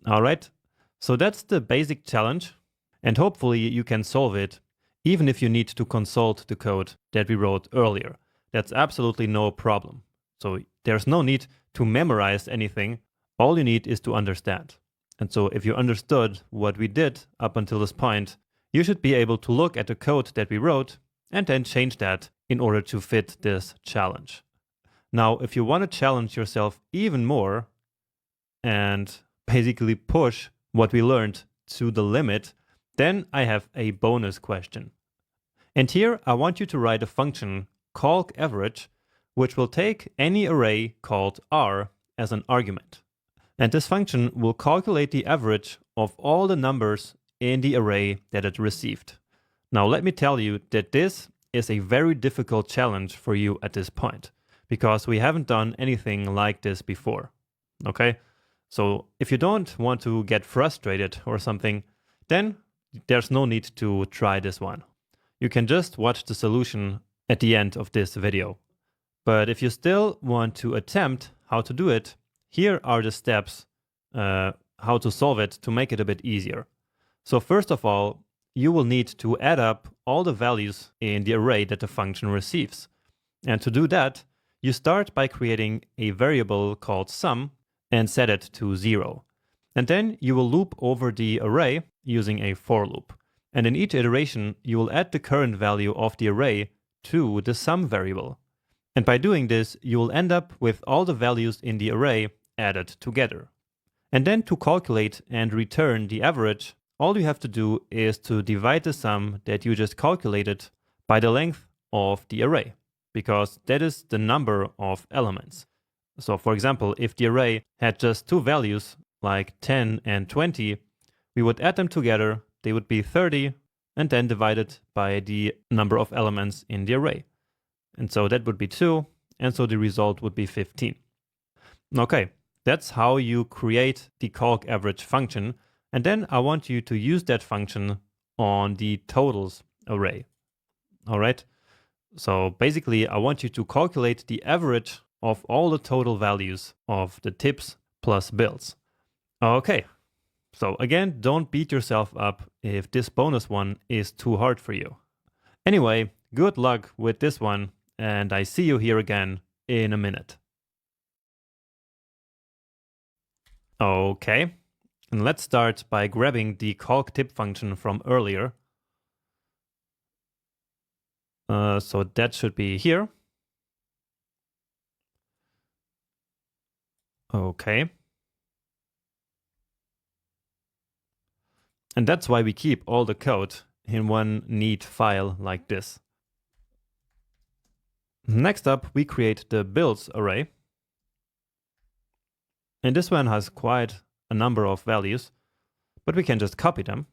All right, so that's the basic challenge, and hopefully you can solve it even if you need to consult the code that we wrote earlier. That's absolutely no problem. So there's no need to memorize anything. All you need is to understand. And so if you understood what we did up until this point, you should be able to look at the code that we wrote and then change that in order to fit this challenge. Now, if you want to challenge yourself even more and basically push what we learned to the limit, then I have a bonus question. And here I want you to write a function calc_average, which will take any array called R as an argument. And this function will calculate the average of all the numbers in the array that it received. Now let me tell you that this is a very difficult challenge for you at this point, because we haven't done anything like this before. Okay? So if you don't want to get frustrated or something, then there's no need to try this one. You can just watch the solution at the end of this video. But if you still want to attempt how to do it, here are the steps how to solve it to make it a bit easier. So first of all, you will need to add up all the values in the array that the function receives. And to do that, you start by creating a variable called sum and set it to 0. And then you will loop over the array using a for loop. And in each iteration, you will add the current value of the array to the sum variable. And by doing this, you will end up with all the values in the array added together. And then to calculate and return the average, all you have to do is to divide the sum that you just calculated by the length of the array, because that is the number of elements. So for example, if the array had just 2 values, like 10 and 20, we would add them together, they would be 30, and then divided by the number of elements in the array. And so that would be 2, and so the result would be 15. Okay, that's how you create the calc_average function, and then I want you to use that function on the totals array. All right, so basically I want you to calculate the average of all the total values of the tips plus bills. Okay, so again, don't beat yourself up if this bonus one is too hard for you. Anyway, good luck with this one, and I see you here again in a minute. Okay, and let's start by grabbing the calc tip function from earlier. So that should be here. Okay. And that's why we keep all the code in one neat file like this. Next up, we create the bills array. And this one has quite a number of values, but we can just copy them.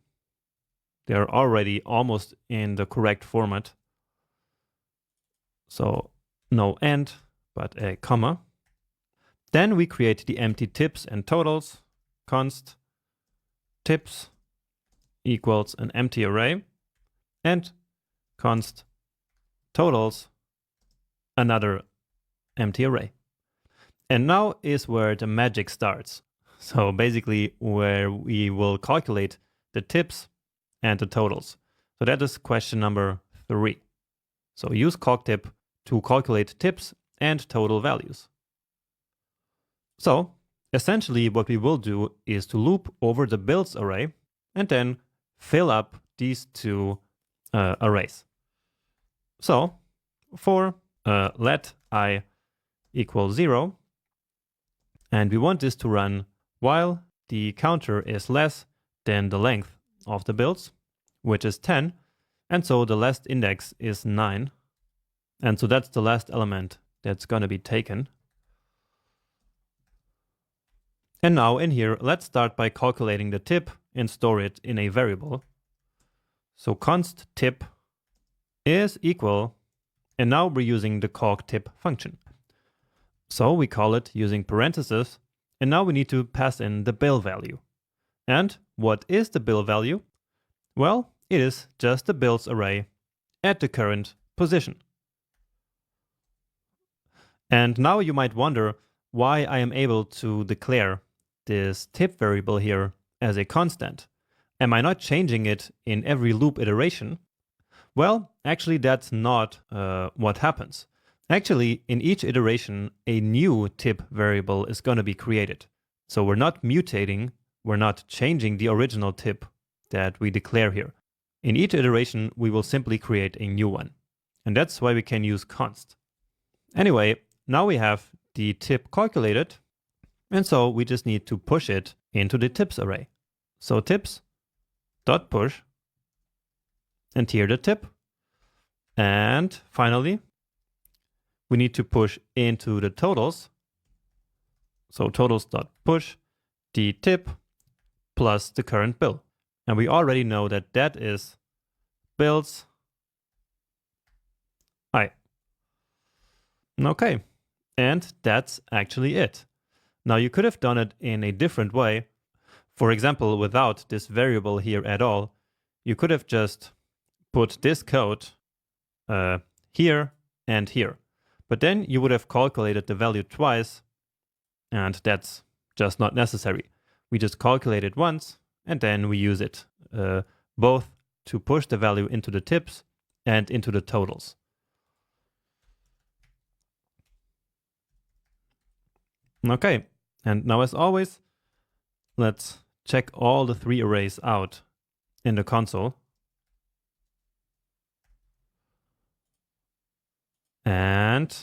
They're already almost in the correct format. So no and, but a comma. Then we create the empty tips and totals, const tips equals an empty array, and const totals another empty array. And now is where the magic starts. So basically where we will calculate the tips and the totals. So that is question number 3. So use calctip to calculate tips and total values. So essentially what we will do is to loop over the bills array and then fill up these two arrays. So for let I equal 0, and we want this to run while the counter is less than the length of the builds, which is 10, and so the last index is 9, and so that's the last element that's going to be taken. And now in here, let's start by calculating the tip and store it in a variable. So const tip is equal, and now we're using the calcTip function. So we call it using parentheses, and now we need to pass in the bill value. And what is the bill value? Well, it is just the bills array at the current position. And now you might wonder why I am able to declare this tip variable here as a constant. Am I not changing it in every loop iteration? Well, actually that's not what happens. Actually, in each iteration, a new tip variable is going to be created. So we're not mutating, we're not changing the original tip that we declare here. In each iteration, we will simply create a new one. And that's why we can use const. Anyway, now we have the tip calculated, and so we just need to push it into the tips array. So tips.push, and here the tip. And finally, we need to push into the totals. So totals.push the tip plus the current bill. And we already know that that is bills I. Okay, and that's actually it. Now you could have done it in a different way. For example, without this variable here at all, you could have just put this code here and here. But then you would have calculated the value twice, and that's just not necessary. We just calculate it once, and then we use it both to push the value into the tips and into the totals. Okay, and now as always, let's check all the 3 arrays out in the console. And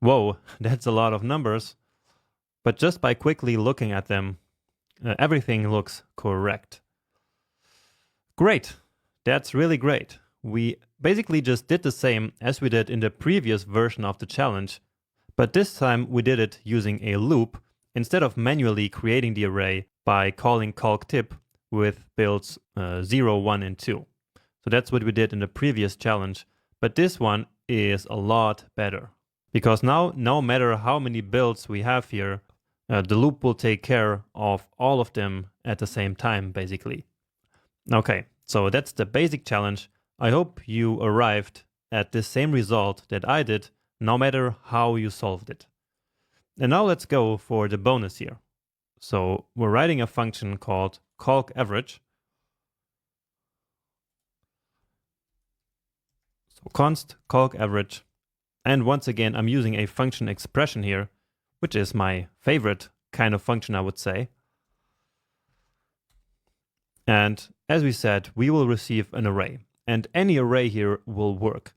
whoa, that's a lot of numbers. But just by quickly looking at them, everything looks correct. Great, that's really great. We basically just did the same as we did in the previous version of the challenge, but this time we did it using a loop instead of manually creating the array by calling calcTip with builds 0, 1, and 2. So that's what we did in the previous challenge, but this one is a lot better. Because now, no matter how many builds we have here, the loop will take care of all of them at the same time, basically. Okay, so that's the basic challenge. I hope you arrived at the same result that I did, no matter how you solved it. And now let's go for the bonus here. So we're writing a function called calcAverage. So const calcAverage. And once again, I'm using a function expression here, which is my favorite kind of function, I would say. And as we said, we will receive an array, and any array here will work.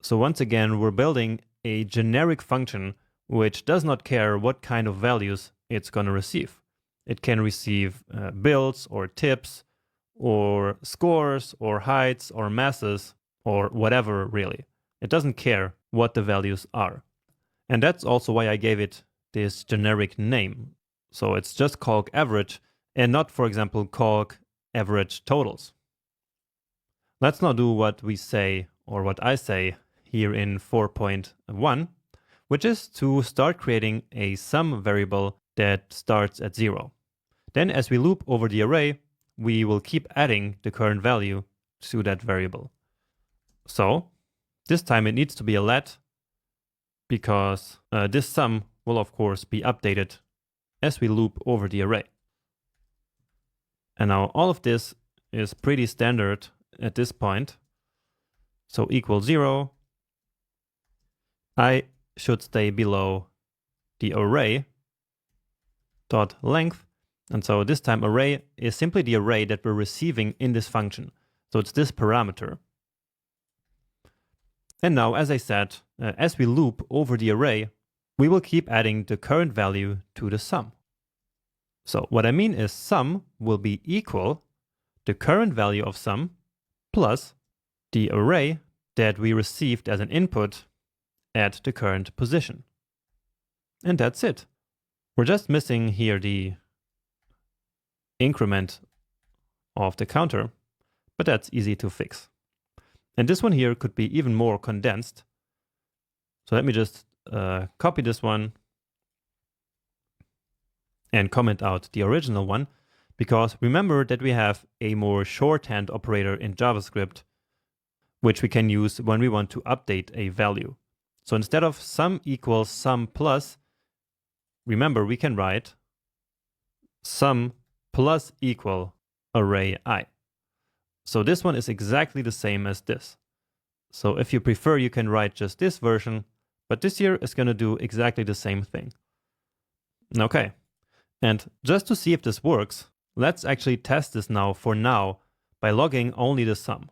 So once again, we're building a generic function which does not care what kind of values it's going to receive. It can receive builds or tips or scores or heights or masses or whatever, really. It doesn't care what the values are. And that's also why I gave it this generic name. So it's just calcAverage and not, for example, calcAverage totals. Let's now do what we say, or what I say here in 4.1, which is to start creating a sum variable that starts at 0. Then as we loop over the array, we will keep adding the current value to that variable. So this time it needs to be a let, because this sum will of course be updated as we loop over the array. And now all of this is pretty standard at this point. So equal 0, I should stay below the array dot length. And so this time array is simply the array that we're receiving in this function. So it's this parameter. And now, as I said, as we loop over the array, we will keep adding the current value to the sum. So what I mean is sum will be equal the current value of sum plus the array that we received as an input at the current position. And that's it. We're just missing here the increment of the counter, but that's easy to fix. And this one here could be even more condensed. So let me just copy this one and comment out the original one, because remember that we have a more shorthand operator in JavaScript, which we can use when we want to update a value. So instead of sum equals sum plus, remember we can write sum plus equal array I. So this one is exactly the same as this. So if you prefer, you can write just this version, but this here is going to do exactly the same thing. Okay. And just to see if this works, let's actually test this now by logging only the sum.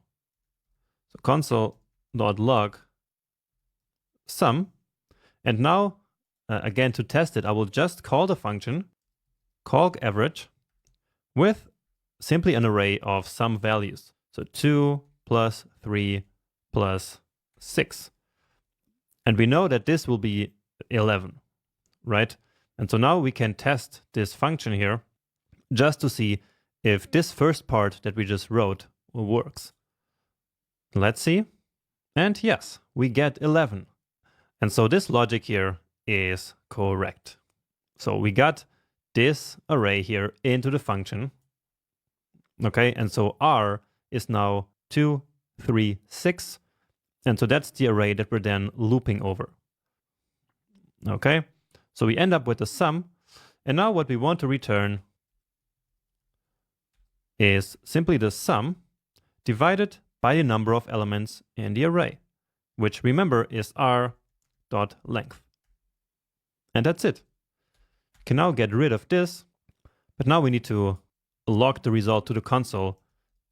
So console.log sum. And now, again, to test it, I will just call the function CalcAverage with simply an array of sum values. So 2 plus 3 plus 6. And we know that this will be 11, right? And so now we can test this function here just to see if this first part that we just wrote works. Let's see. And yes, we get 11. And so this logic here is correct. So we got this array here into the function. Okay, and so R is now 2, 3, 6. And so that's the array that we're then looping over. Okay. So we end up with the sum, and now what we want to return is simply the sum divided by the number of elements in the array, which remember is r.length. And that's it. We can now get rid of this, but now we need to log the result to the console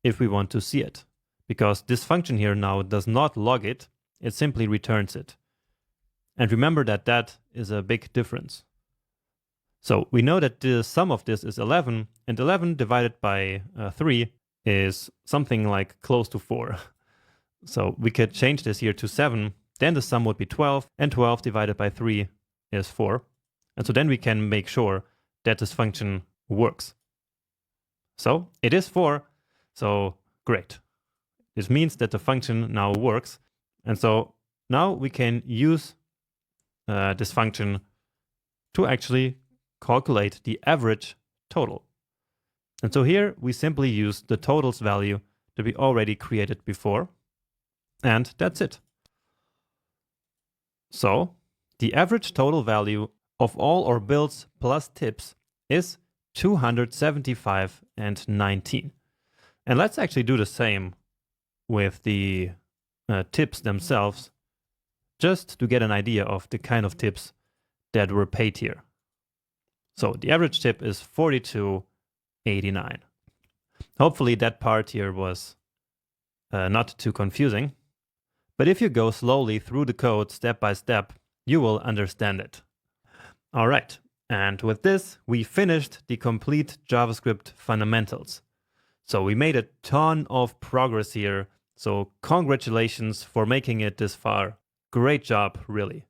if we want to see it, because this function here now does not log it, it simply returns it. And remember that that is a big difference. So we know that the sum of this is 11, and 11 divided by 3 is something like close to 4. So we could change this here to 7, then the sum would be 12, and 12 divided by 3 is 4. And so then we can make sure that this function works. So it is 4, so great. This means that the function now works. And so now we can use this function to actually calculate the average total. And so here we simply use the totals value that we already created before. And that's it. So the average total value of all our builds plus tips is 275 and 19. And let's actually do the same with the tips themselves, just to get an idea of the kind of tips that were paid here. So the average tip is 42.89. Hopefully that part here was not too confusing. But if you go slowly through the code step by step, you will understand it. All right, and with this, we finished the complete JavaScript fundamentals. So we made a ton of progress here. So congratulations for making it this far. Great job, really.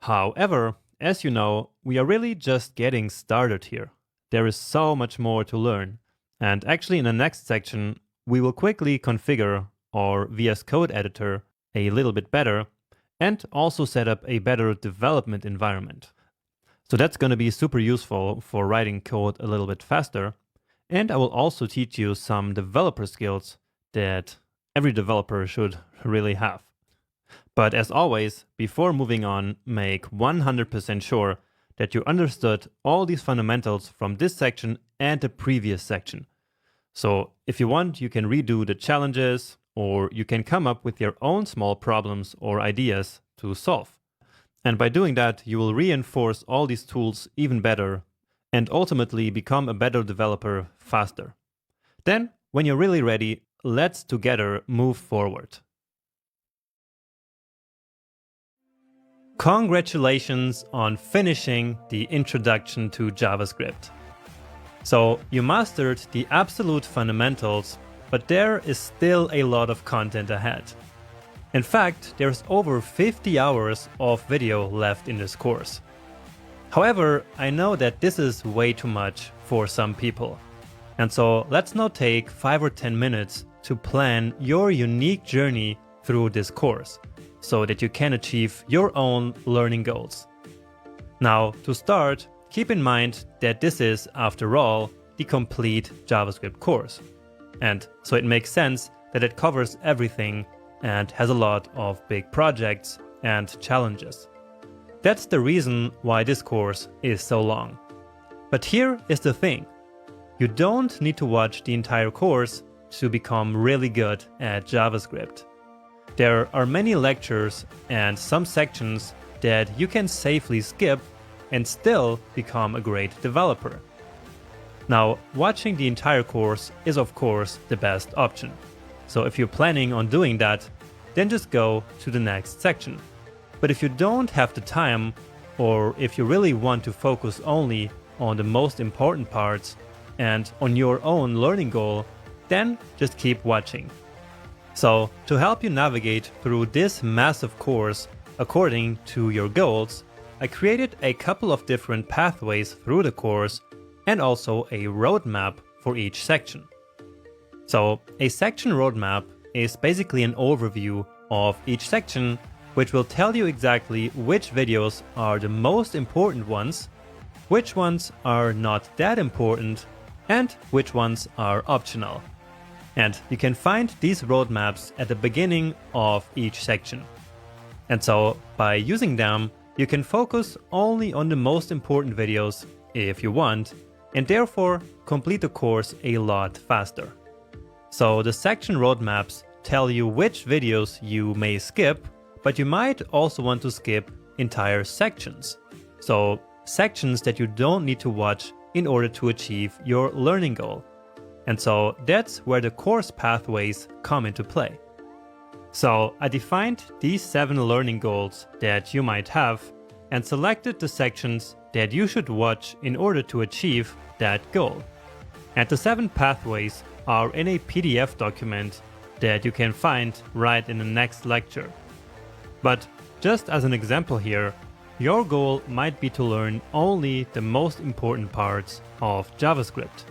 However, as you know, we are really just getting started here. There is so much more to learn. And actually in the next section, we will quickly configure our VS Code editor a little bit better and also set up a better development environment. So that's going to be super useful for writing code a little bit faster. And I will also teach you some developer skills that every developer should really have. But as always, before moving on, make 100% sure that you understood all these fundamentals from this section and the previous section. So if you want, you can redo the challenges, or you can come up with your own small problems or ideas to solve. And by doing that, you will reinforce all these tools even better and ultimately become a better developer faster. Then, when you're really ready, let's together move forward. Congratulations on finishing the introduction to JavaScript. So you mastered the absolute fundamentals, but there is still a lot of content ahead. In fact, there's over 50 hours of video left in this course. However, I know that this is way too much for some people. And so let's now take 5 or 10 minutes to plan your unique journey through this course, so that you can achieve your own learning goals. Now, to start, keep in mind that this is, after all, the complete JavaScript course. And so it makes sense that it covers everything and has a lot of big projects and challenges. That's the reason why this course is so long. But here is the thing. You don't need to watch the entire course to become really good at JavaScript. There are many lectures and some sections that you can safely skip and still become a great developer. Now, watching the entire course is of course the best option. So if you're planning on doing that, then just go to the next section. But if you don't have the time, or if you really want to focus only on the most important parts and on your own learning goal, then just keep watching. So, to help you navigate through this massive course according to your goals, I created a couple of different pathways through the course and also a roadmap for each section. So, a section roadmap is basically an overview of each section, which will tell you exactly which videos are the most important ones, which ones are not that important, and which ones are optional. And you can find these roadmaps at the beginning of each section. And so, by using them, you can focus only on the most important videos if you want, and therefore complete the course a lot faster. So the section roadmaps tell you which videos you may skip, but you might also want to skip entire sections. So sections that you don't need to watch in order to achieve your learning goal. And so that's where the course pathways come into play. So I defined these 7 learning goals that you might have and selected the sections that you should watch in order to achieve that goal. And the 7 pathways are in a PDF document that you can find right in the next lecture. But just as an example here, your goal might be to learn only the most important parts of JavaScript.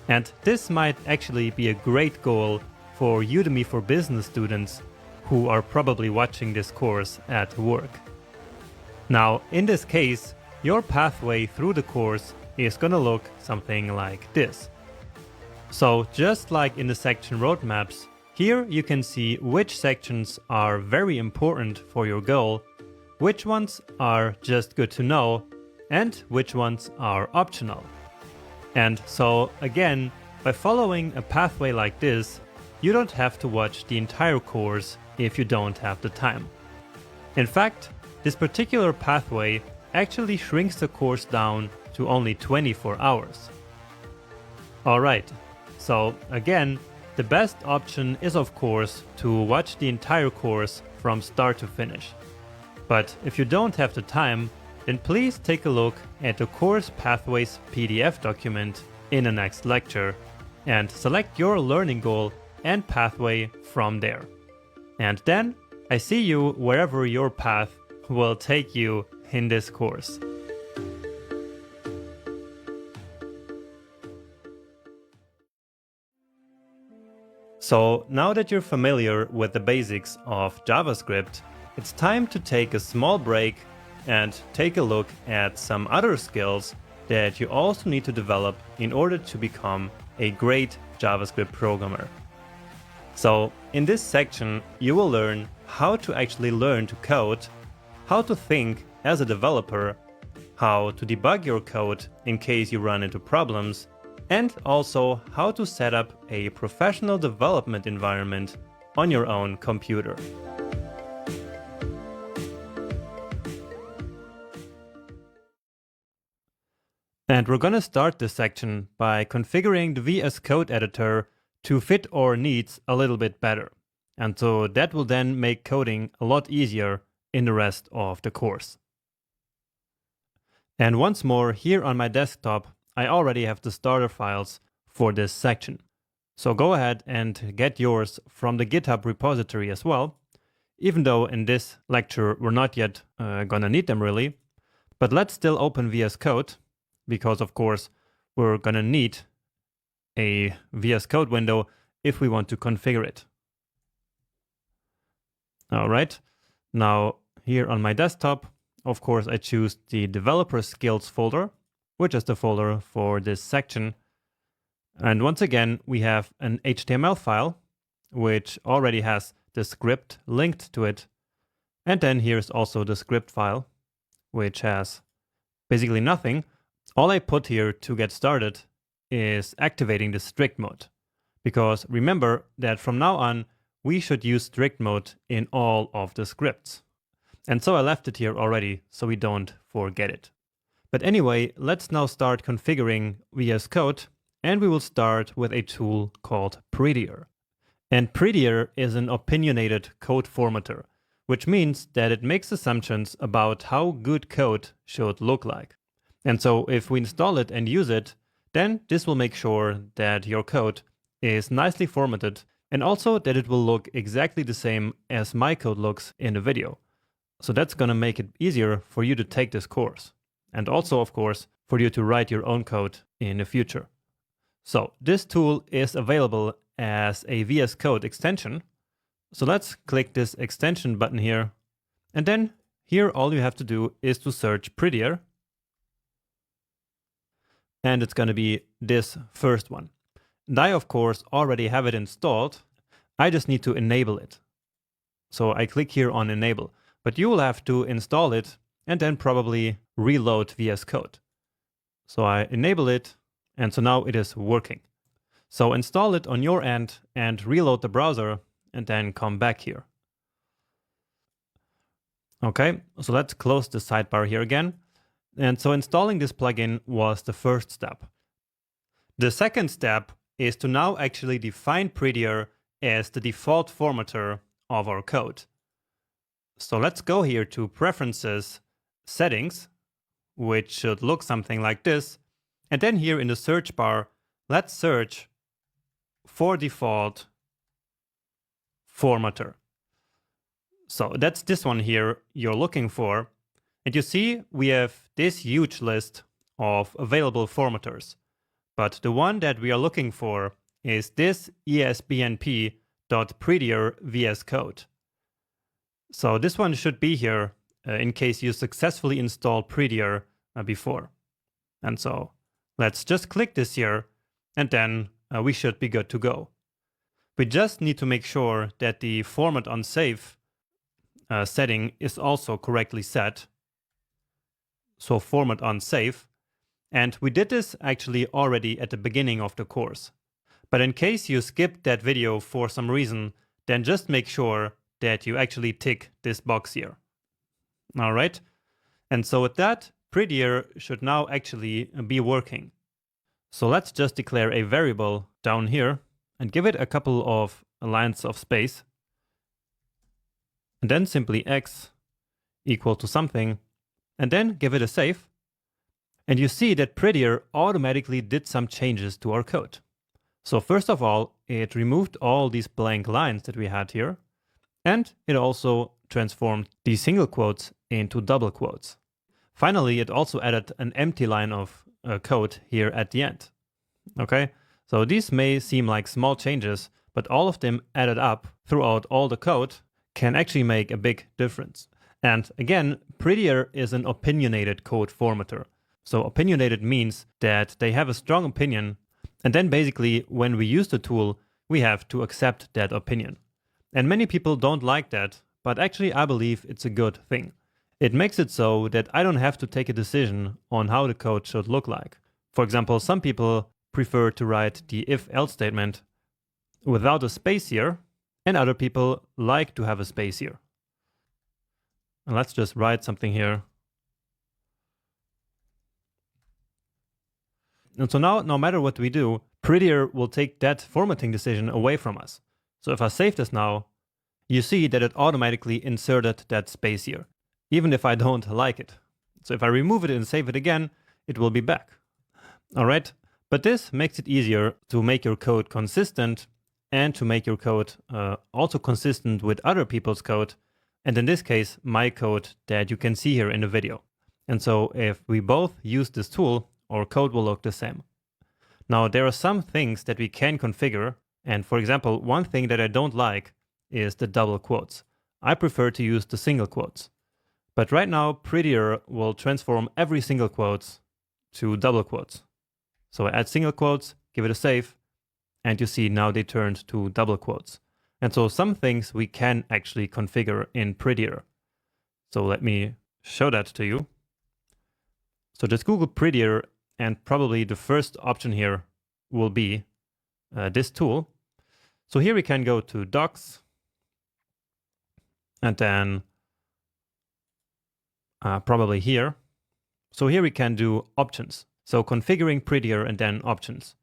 And this might actually be a great goal for Udemy for Business students who are probably watching this course at work. Now, in this case, your pathway through the course is gonna look something like this. So just like in the section roadmaps, here you can see which sections are very important for your goal, which ones are just good to know, and which ones are optional. And so again, by following a pathway like this, you don't have to watch the entire course if you don't have the time. In fact, this particular pathway actually shrinks the course down to only 24 hours. Alright, so again, the best option is of course to watch the entire course from start to finish. But if you don't have the time, then please take a look at the course pathways PDF document in the next lecture and select your learning goal and pathway from there. And then I see you wherever your path will take you in this course. So now that you're familiar with the basics of JavaScript, it's time to take a small break and take a look at some other skills that you also need to develop in order to become a great JavaScript programmer. So in this section, you will learn how to actually learn to code, how to think as a developer, how to debug your code in case you run into problems, and also how to set up a professional development environment on your own computer. And we're gonna start this section by configuring the VS Code editor to fit our needs a little bit better. And so that will then make coding a lot easier in the rest of the course. And once more, here on my desktop, I already have the starter files for this section. So go ahead and get yours from the GitHub repository as well, even though in this lecture we're not yet gonna need them really. But let's still open VS Code, because of course we're gonna need a VS Code window if we want to configure it. All right, now here on my desktop, of course I choose the developer skills folder, which is the folder for this section. And once again, we have an HTML file, which already has the script linked to it. And then here's also the script file, which has basically nothing. All I put here to get started is activating the strict mode. Because remember that from now on, we should use strict mode in all of the scripts. And so I left it here already, so we don't forget it. But anyway, let's now start configuring VS Code, and we will start with a tool called Prettier. And Prettier is an opinionated code formatter, which means that it makes assumptions about how good code should look like. And so if we install it and use it, then this will make sure that your code is nicely formatted, and also that it will look exactly the same as my code looks in the video. So that's gonna make it easier for you to take this course. And also, of course, for you to write your own code in the future. So this tool is available as a VS Code extension. So let's click this extension button here. And then here all you have to do is to search Prettier. And it's going to be this first one. And I, of course, already have it installed. I just need to enable it. So I click here on enable. But you will have to install it and then probably reload VS Code. So I enable it. And so now it is working. So install it on your end and reload the browser and then come back here. Okay, so let's close the sidebar here again. And so installing this plugin was the first step. The second step is to now actually define Prettier as the default formatter of our code. So let's go here to Preferences, Settings, which should look something like this. And then here in the search bar, let's search for default formatter. So that's this one here you're looking for. And you see we have this huge list of available formatters. But the one that we are looking for is this esbnp.prettier VS Code. So this one should be here in case you successfully installed Prettier before. And so let's just click this here, and then we should be good to go. We just need to make sure that the format on save setting is also correctly set. So format on save. And we did this actually already at the beginning of the course. But in case you skipped that video for some reason, then just make sure that you actually tick this box here. All right. And so with that, Prettier should now actually be working. So let's just declare a variable down here and give it a couple of lines of space. And then simply x equal to something, and then give it a save. And you see that Prettier automatically did some changes to our code. So first of all, it removed all these blank lines that we had here. And it also transformed these single quotes into double quotes. Finally, it also added an empty line of code here at the end. Okay, so these may seem like small changes, but all of them added up throughout all the code can actually make a big difference. And again, Prettier is an opinionated code formatter. So opinionated means that they have a strong opinion, and then basically when we use the tool, we have to accept that opinion. And many people don't like that, but actually I believe it's a good thing. It makes it so that I don't have to take a decision on how the code should look like. For example, some people prefer to write the if-else statement without a space here, and other people like to have a space here. And let's just write something here. And so now, no matter what we do, Prettier will take that formatting decision away from us. So if I save this now, you see that it automatically inserted that space here, even if I don't like it. So if I remove it and save it again, it will be back. All right, but this makes it easier to make your code consistent and to make your code also consistent with other people's code. And in this case, my code that you can see here in the video. And so if we both use this tool, our code will look the same. Now, there are some things that we can configure. And for example, one thing that I don't like is the double quotes. I prefer to use the single quotes. But right now, Prettier will transform every single quotes to double quotes. So I add single quotes, give it a save, and you see now they turned to double quotes. And so some things we can actually configure in Prettier. So let me show that to you. So just Google Prettier, and probably the first option here will be this tool. So here we can go to Docs, and then probably here. So here we can do options. So configuring Prettier and then options.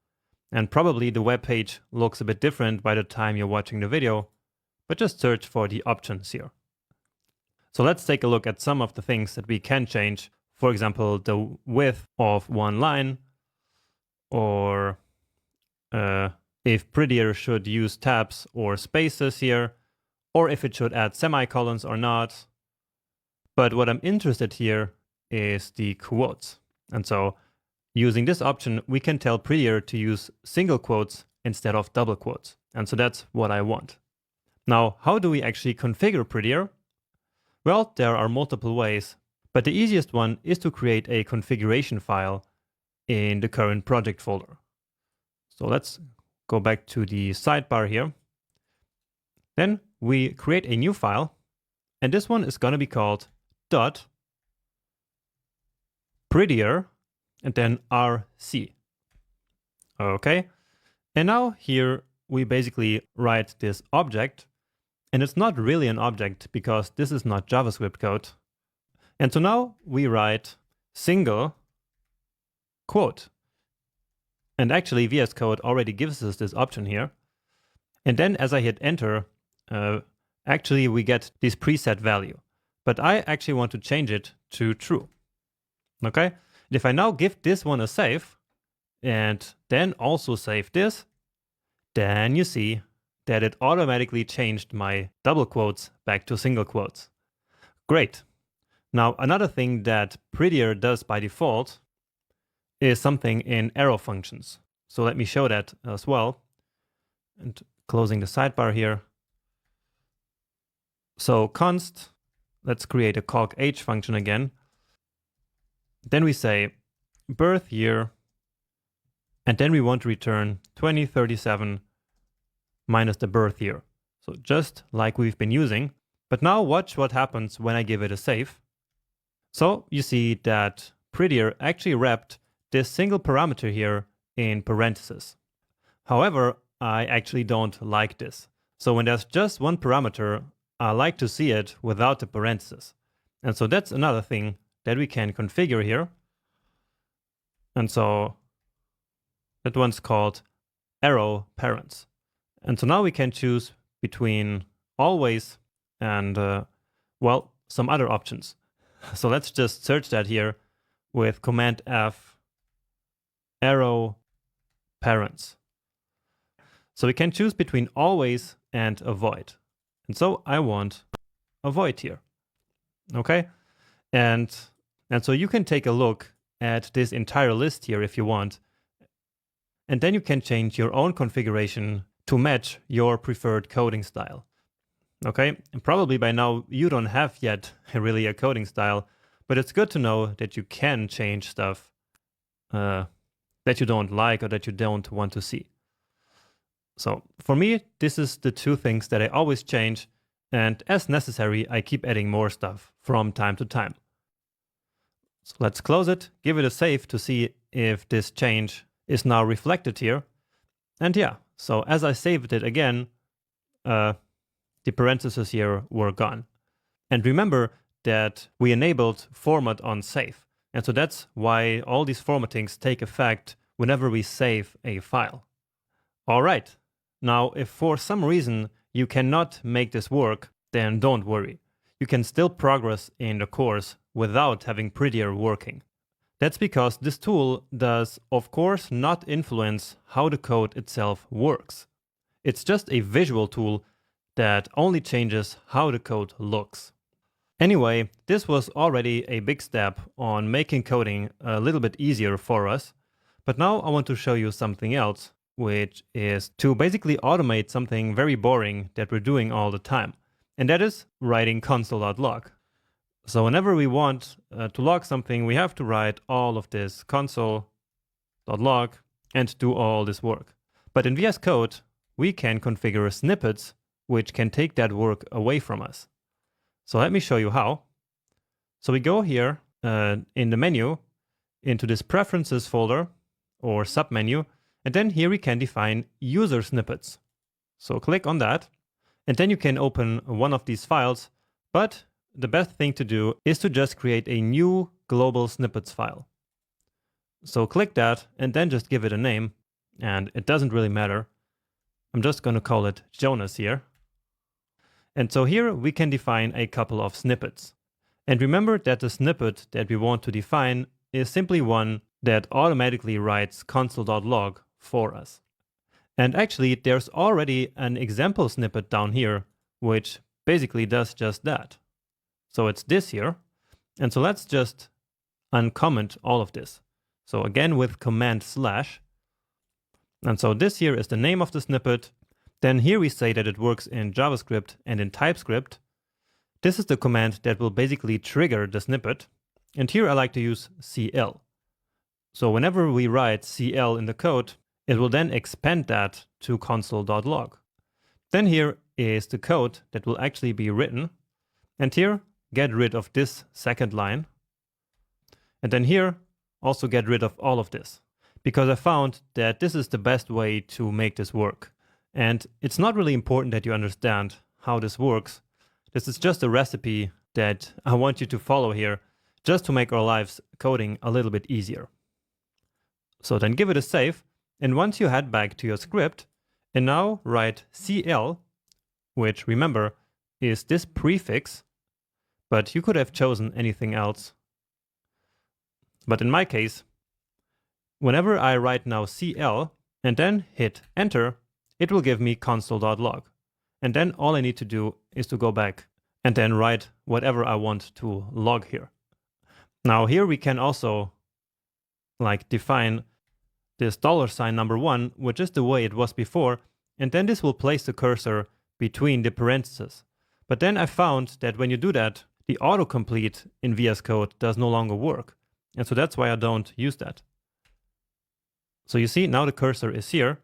And probably the web page looks a bit different by the time you're watching the video, but just search for the options here. So let's take a look at some of the things that we can change. For example, the width of one line, or if Prettier should use tabs or spaces here, or if it should add semicolons or not. But what I'm interested here is the quotes. And so using this option, we can tell Prettier to use single quotes instead of double quotes. And so that's what I want. Now, how do we actually configure Prettier? Well, there are multiple ways, but the easiest one is to create a configuration file in the current project folder. So let's go back to the sidebar here. Then we create a new file, and this one is going to be called .prettier and then RC. Okay, and now here we basically write this object, and it's not really an object because this is not JavaScript code. And so now we write single quote. And actually VS Code already gives us this option here. And then as I hit enter, actually we get this preset value. But I actually want to change it to true. Okay? And if I now give this one a save, and then also save this, then you see that it automatically changed my double quotes back to single quotes. Great. Now, another thing that Prettier does by default is something in arrow functions. So let me show that as well. And closing the sidebar here. So const, let's create a calc_h function again. Then we say birth year, and then we want to return 2037 minus the birth year. So just like we've been using. But now watch what happens when I give it a save. So you see that Prettier actually wrapped this single parameter here in parentheses. However, I actually don't like this. So when there's just one parameter, I like to see it without the parentheses. And so that's another thing that we can configure here. And so that one's called arrow parents. And so now we can choose between always and, well, some other options. So let's just search that here with Command F, arrow parents. So we can choose between always and avoid. And so I want avoid here. Okay? And so you can take a look at this entire list here if you want. And then you can change your own configuration to match your preferred coding style. Okay? And probably by now you don't have yet really a coding style, but it's good to know that you can change stuff that you don't like or that you don't want to see. So for me, this is the two things that I always change, and as necessary, I keep adding more stuff from time to time. So let's close it, give it a save to see if this change is now reflected here. And yeah, so as I saved it again, the parentheses here were gone. And remember that we enabled format on save. And so that's why all these formattings take effect whenever we save a file. All right. Now, if for some reason you cannot make this work, then don't worry. You can still progress in the course without having Prettier working. That's because this tool does, of course, not influence how the code itself works. It's just a visual tool that only changes how the code looks. Anyway, this was already a big step on making coding a little bit easier for us. But now I want to show you something else, which is to basically automate something very boring that we're doing all the time. And that is writing console.log. So whenever we want to log something, we have to write all of this console.log and do all this work. But in VS Code, we can configure snippets which can take that work away from us. So let me show you how. So we go here in the menu into this preferences folder or submenu, and then here we can define user snippets. So click on that, and then you can open one of these files, but the best thing to do is to just create a new global snippets file. So click that and then just give it a name, and it doesn't really matter. I'm just going to call it Jonas here. And so here we can define a couple of snippets. And remember that the snippet that we want to define is simply one that automatically writes console.log for us. And actually there's already an example snippet down here, which basically does just that. So it's this here. And so let's just uncomment all of this. So again with command /. And so this here is the name of the snippet. Then here we say that it works in JavaScript and in TypeScript. This is the command that will basically trigger the snippet. And here I like to use CL. So whenever we write CL in the code, it will then expand that to console.log. Then here is the code that will actually be written. And here, get rid of this second line. And then here, also get rid of all of this. Because I found that this is the best way to make this work. And it's not really important that you understand how this works. This is just a recipe that I want you to follow here, just to make our lives coding a little bit easier. So then give it a save. And once you head back to your script, and now write CL, which remember is this prefix, but you could have chosen anything else. But in my case, whenever I write now CL and then hit enter, it will give me console.log. And then all I need to do is to go back and then write whatever I want to log here. Now here we can also define this $1, which is the way it was before, and then this will place the cursor between the parentheses. But then I found that when you do that, the autocomplete in VS Code does no longer work. And so that's why I don't use that. So you see now the cursor is here,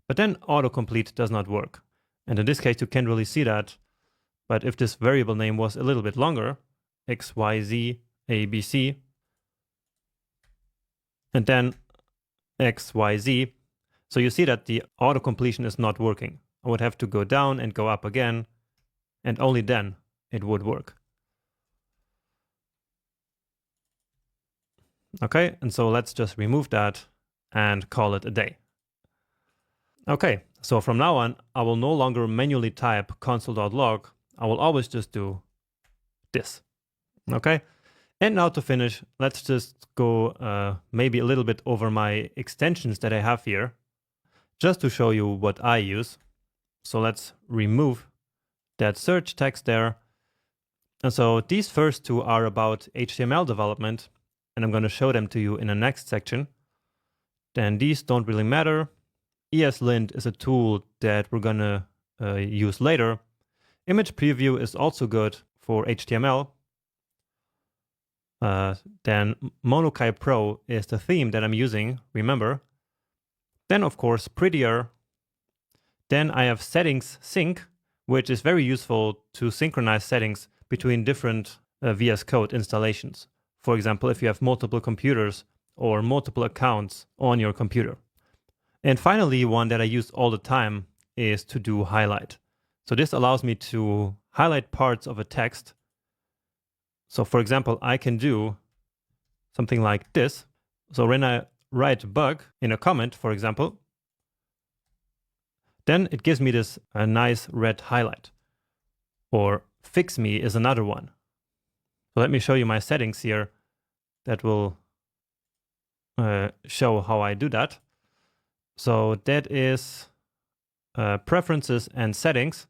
but then autocomplete does not work. And in this case, you can't really see that. But if this variable name was a little bit longer, x, y, z, a, b, c, and then x, y, z, so you see that the autocompletion is not working. I would have to go down and go up again, and only then it would work. Okay, and so let's just remove that and call it a day. Okay, so from now on, I will no longer manually type console.log. I will always just do this. Okay, and now to finish, let's just go maybe a little bit over my extensions that I have here, just to show you what I use. So let's remove that search text there. And so these first two are about HTML development, and I'm going to show them to you in the next section. Then these don't really matter. ESLint is a tool that we're going to use later. Image preview is also good for HTML. Then Monokai Pro is the theme that I'm using, remember. Then of course Prettier. Then I have settings sync, which is very useful to synchronize settings between different VS Code installations. For example, if you have multiple computers or multiple accounts on your computer. And finally, one that I use all the time is to do highlight. So this allows me to highlight parts of a text. So for example, I can do something like this. So when I write bug in a comment, for example, then it gives me this nice red highlight. Or fix me is another one. So let me show you my settings here that will show how I do that. So that is preferences and settings.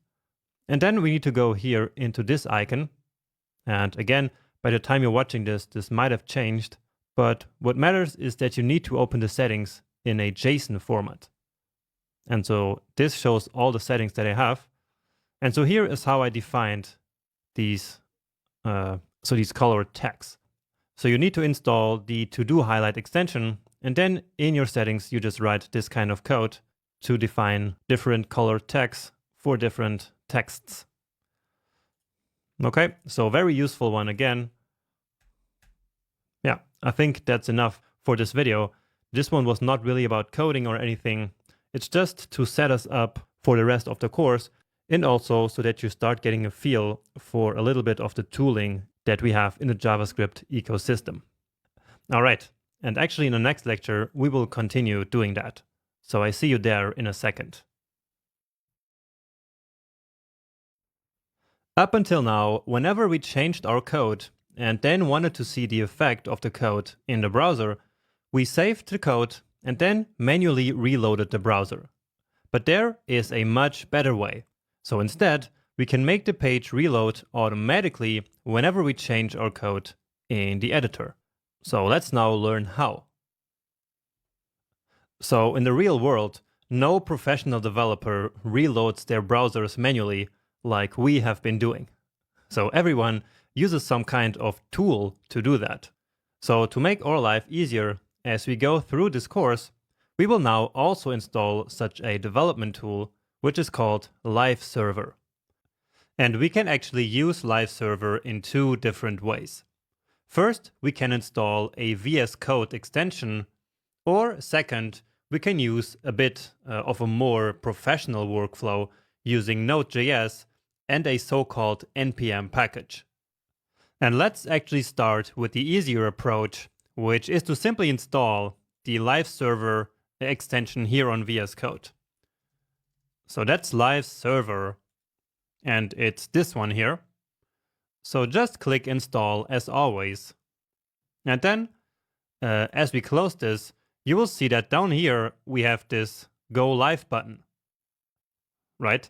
And then we need to go here into this icon. And again, by the time you're watching this, this might have changed. But what matters is that you need to open the settings in a JSON format. And so this shows all the settings that I have. And so here is how I defined these, these colored tags. So you need to install the to-do highlight extension, and then in your settings, you just write this kind of code to define different colored tags for different texts. Okay, so very useful one again. Yeah, I think that's enough for this video. This one was not really about coding or anything. It's just to set us up for the rest of the course, and also so that you start getting a feel for a little bit of the tooling that we have in the JavaScript ecosystem. All right, and actually in the next lecture, we will continue doing that. So I see you there in a second. Up until now, whenever we changed our code and then wanted to see the effect of the code in the browser, we saved the code and then manually reloaded the browser. But there is a much better way. So instead, we can make the page reload automatically whenever we change our code in the editor. So let's now learn how. So in the real world, no professional developer reloads their browsers manually like we have been doing. So everyone uses some kind of tool to do that. So to make our life easier as we go through this course, we will now also install such a development tool, which is called Live Server. And we can actually use Live Server in two different ways. First, we can install a VS Code extension, or second, we can use a bit of a more professional workflow using Node.js and a so-called npm package. And let's actually start with the easier approach, which is to simply install the Live Server extension here on VS Code. So that's Live Server, and it's this one here. So just click install as always. And then, as we close this, you will see that down here we have this Go Live button, right?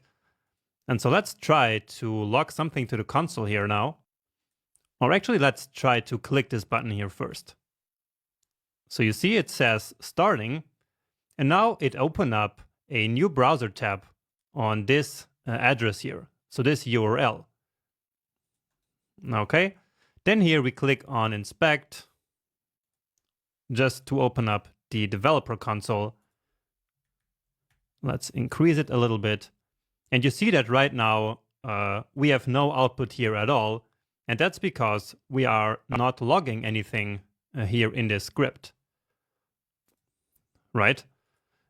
And so let's try to log something to the console here now. Or actually, let's try to click this button here first. So you see it says starting, and now it opened up a new browser tab on this address here. So this URL. Okay, then here we click on inspect just to open up the developer console. Let's increase it a little bit. And you see that right now we have no output here at all. And that's because we are not logging anything here in this script, right?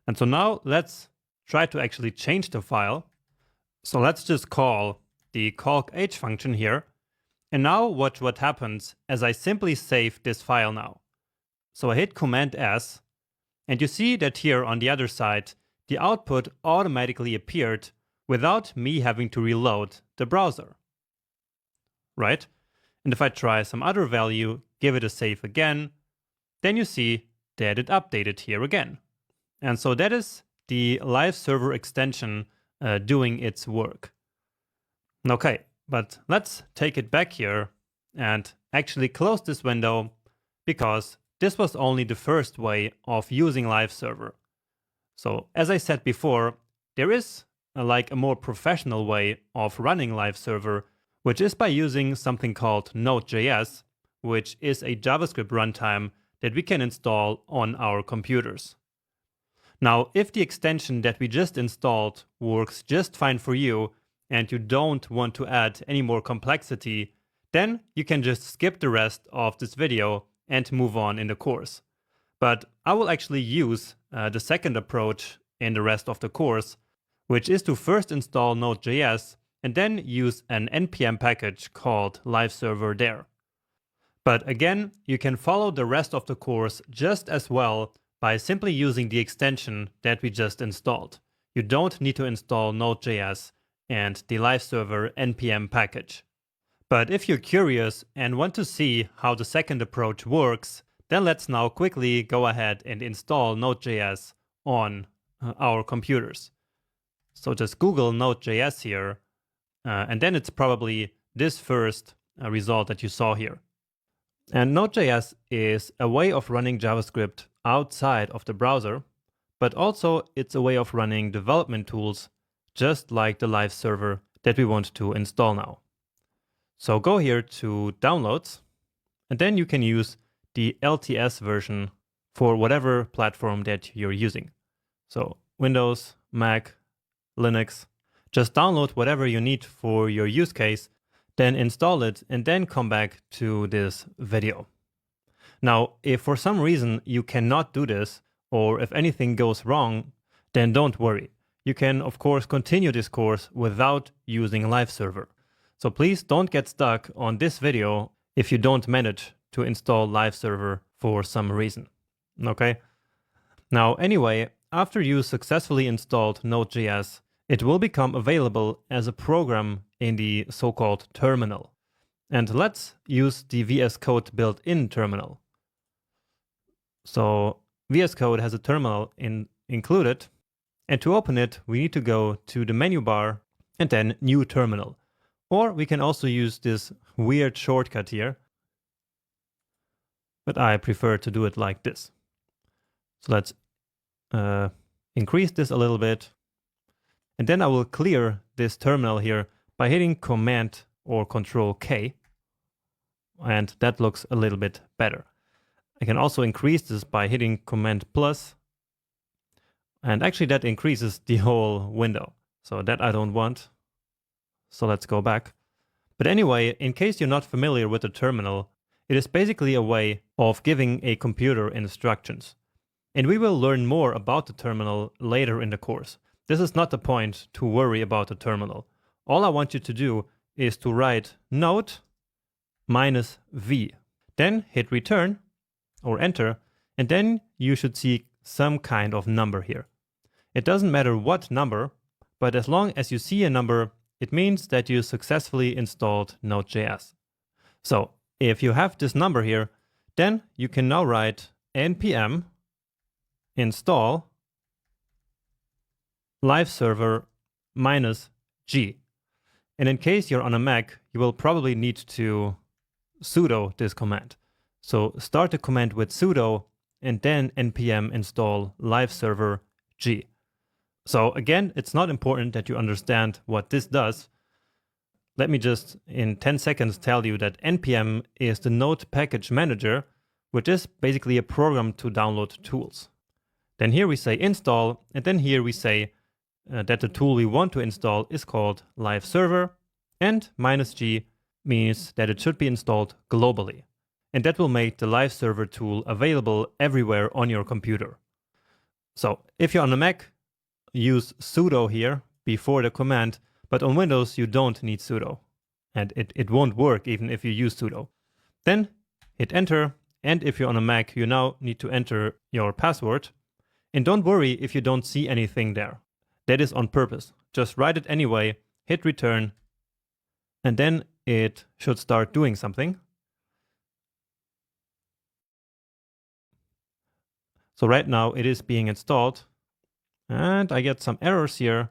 And so now let's try to actually change the file. So let's just call the calc_h function here. And now watch what happens as I simply save this file now. So I hit Command S, and you see that here on the other side, the output automatically appeared without me having to reload the browser, right? And if I try some other value, give it a save again, then you see that it updated here again. And so that is the Live Server extension doing its work. Okay, but let's take it back here and actually close this window, because this was only the first way of using Live Server. So as I said before, there is like a more professional way of running Live Server, which is by using something called Node.js, which is a JavaScript runtime that we can install on our computers. Now, if the extension that we just installed works just fine for you, and you don't want to add any more complexity, then you can just skip the rest of this video and move on in the course. But I will actually use the second approach in the rest of the course, which is to first install Node.js and then use an npm package called Live Server there. But again, you can follow the rest of the course just as well by simply using the extension that we just installed. you don't need to install Node.js and the live server npm package. But if you're curious and want to see how the second approach works, then let's now quickly go ahead and install Node.js on our computers. So just Google Node.js here, and then it's probably this first result that you saw here. And Node.js is a way of running JavaScript outside of the browser, but also it's a way of running development tools just like the live server that we want to install now. So go here to Downloads, and then you can use the LTS version for whatever platform that you're using. So Windows, Mac, Linux, just download whatever you need for your use case, then install it, and then come back to this video. Now, if for some reason you cannot do this, or if anything goes wrong, then don't worry. You can, of course, continue this course without using live server. So please don't get stuck on this video if you don't manage to install live server for some reason. Okay? Now, anyway, after you successfully installed Node.js, it will become available as a program in the so-called terminal. And let's use the VS Code built-in terminal. So VS Code has a terminal included, and to open it, we need to go to the menu bar and then New Terminal. Or we can also use this weird shortcut here, but I prefer to do it like this. So let's increase this a little bit, and then I will clear this terminal here by hitting Command or Control K, and that looks a little bit better. I can also increase this by hitting Command plus, and actually that increases the whole window. So that I don't want. So let's go back. But anyway, in case you're not familiar with the terminal, it is basically a way of giving a computer instructions. And we will learn more about the terminal later in the course. This is not the point to worry about the terminal. All I want you to do is to write node -v. Then hit return or enter, and then you should see some kind of number here. It doesn't matter what number, but as long as you see a number, it means that you successfully installed Node.js. So if you have this number here, then you can now write npm install live server -g. And in case you're on a Mac, you will probably need to sudo this command. So start the command with sudo and then npm install live server g. So again, it's not important that you understand what this does. Let me just in 10 seconds tell you that npm is the Node package manager, which is basically a program to download tools. Then here we say install, and then here we say that the tool we want to install is called live server, and -g means that it should be installed globally. And that will make the live server tool available everywhere on your computer. So if you're on a Mac, use sudo here before the command, but on Windows you don't need sudo. And it won't work even if you use sudo. Then hit enter, and if you're on a Mac, you now need to enter your password. And don't worry if you don't see anything there. That is on purpose. Just write it anyway, hit return, and then it should start doing something. So right now it is being installed, and I get some errors here,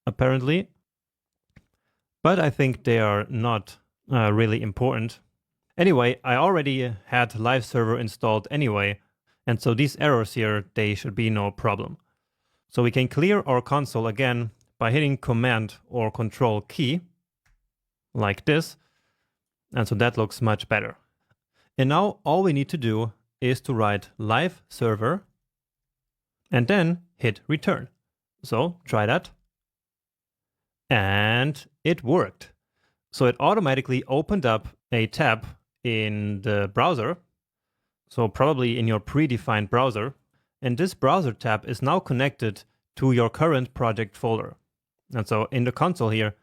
apparently, but I think they are not really important. Anyway, I already had live server installed anyway, and so these errors here, they should be no problem. So we can clear our console again by hitting Command or Control key, like this, and so that looks much better. And now all we need to do is to write live server and then hit return. So try that. And it worked. So it automatically opened up a tab in the browser. So probably in your predefined browser. And this browser tab is now connected to your current project folder. And so in the console here,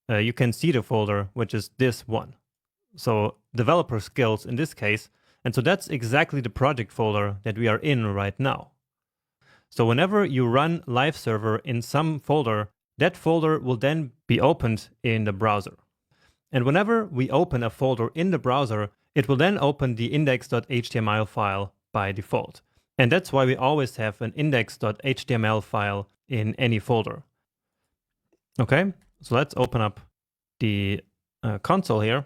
you can see the folder, which is this one. So developer skills in this case. And so that's exactly the project folder that we are in right now. So whenever you run live server in some folder, that folder will then be opened in the browser. And whenever we open a folder in the browser, it will then open the index.html file by default. And that's why we always have an index.html file in any folder. Okay, so let's open up the console here.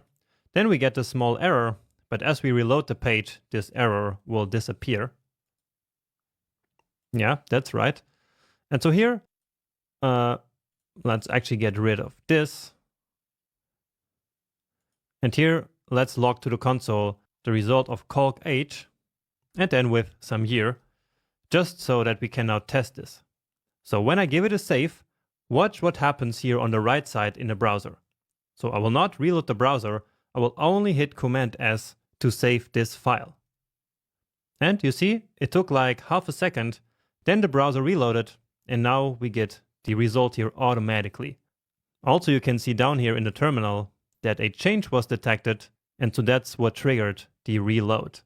Then we get a small error, but as we reload the page, this error will disappear. Yeah, that's right. And so here, let's actually get rid of this. And here, let's log to the console the result of calc h, and then with some year, just so that we can now test this. So when I give it a save, watch what happens here on the right side in the browser. So I will not reload the browser, I will only hit Command S to save this file. And you see, it took like half a second, then the browser reloaded, and now we get the result here automatically. Also, you can see down here in the terminal that a change was detected, and so that's what triggered the reload.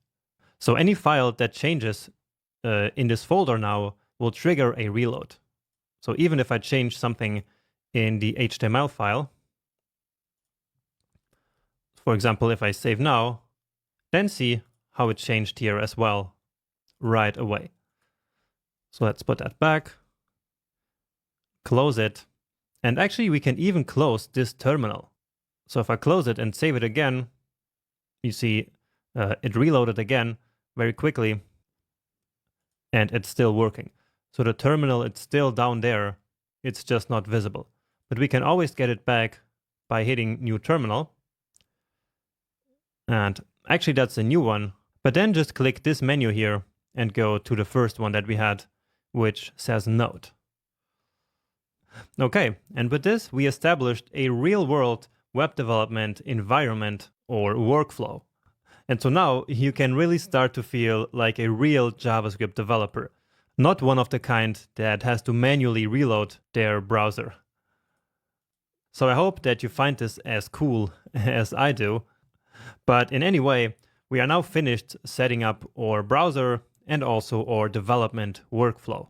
So any file that changes in this folder now will trigger a reload. So even if I change something in the HTML file, for example, if I save now, then see how it changed here as well right away. So let's put that back, close it, and actually we can even close this terminal. So if I close it and save it again, you see it reloaded again very quickly, and it's still working. So the terminal, it's still down there, it's just not visible. But we can always get it back by hitting New Terminal. And actually that's a new one, but then just click this menu here and go to the first one that we had, which says Node. Okay, and with this we established a real-world web development environment or workflow. And so now you can really start to feel like a real JavaScript developer, not one of the kind that has to manually reload their browser. So I hope that you find this as cool as I do. But in any way, we are now finished setting up our browser and also our development workflow.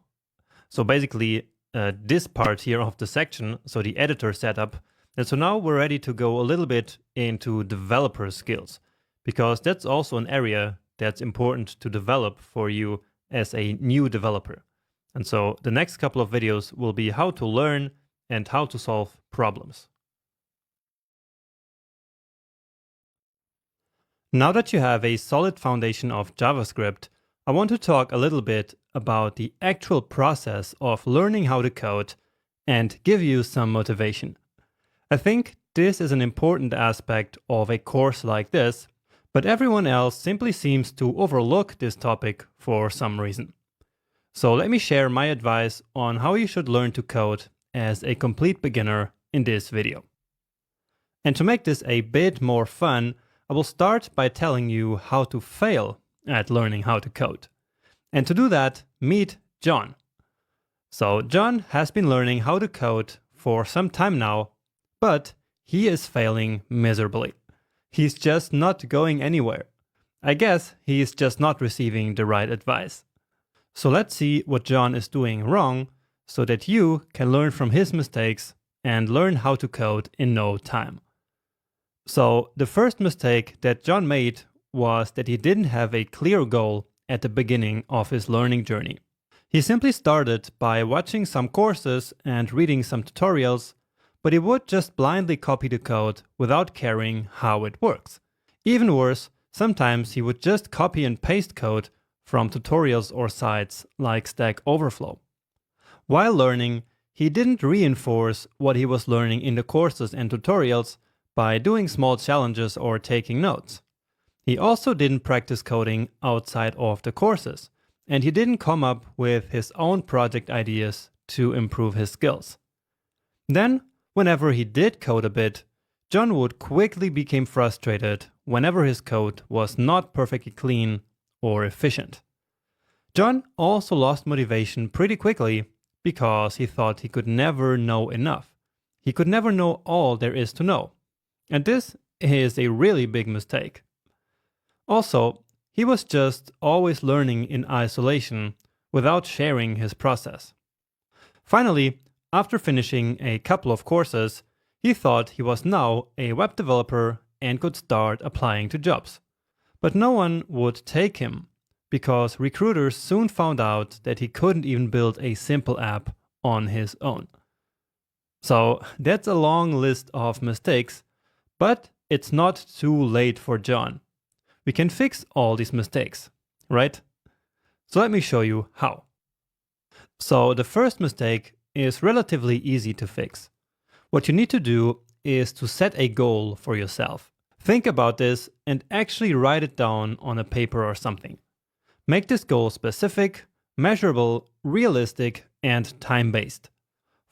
So basically, this part here of the section, so the editor setup, and so now we're ready to go a little bit into developer skills, because that's also an area that's important to develop for you as a new developer. And so the next couple of videos will be how to learn and how to solve problems. Now that you have a solid foundation of JavaScript, I want to talk a little bit about the actual process of learning how to code and give you some motivation. I think this is an important aspect of a course like this, but everyone else simply seems to overlook this topic for some reason. So let me share my advice on how you should learn to code as a complete beginner in this video. And to make this a bit more fun, I will start by telling you how to fail at learning how to code. And to do that, meet John. So John has been learning how to code for some time now, but he is failing miserably. He's just not going anywhere. I guess he is just not receiving the right advice. So let's see what John is doing wrong so that you can learn from his mistakes and learn how to code in no time. So the first mistake that John made was that he didn't have a clear goal at the beginning of his learning journey. He simply started by watching some courses and reading some tutorials, but he would just blindly copy the code without caring how it works. Even worse, sometimes he would just copy and paste code from tutorials or sites like StackOverflow. While learning, he didn't reinforce what he was learning in the courses and tutorials by doing small challenges or taking notes. He also didn't practice coding outside of the courses, and he didn't come up with his own project ideas to improve his skills. Then, whenever he did code a bit, John would quickly become frustrated whenever his code was not perfectly clean or efficient. John also lost motivation pretty quickly because he thought he could never know enough. He could never know all there is to know. And this is a really big mistake. Also, he was just always learning in isolation without sharing his process. Finally, after finishing a couple of courses, he thought he was now a web developer and could start applying to jobs. But no one would take him, because recruiters soon found out that he couldn't even build a simple app on his own. So that's a long list of mistakes, but it's not too late for John. We can fix all these mistakes, right? So let me show you how. So the first mistake is relatively easy to fix. What you need to do is to set a goal for yourself. Think about this and actually write it down on a paper or something. Make this goal specific, measurable, realistic, and time-based.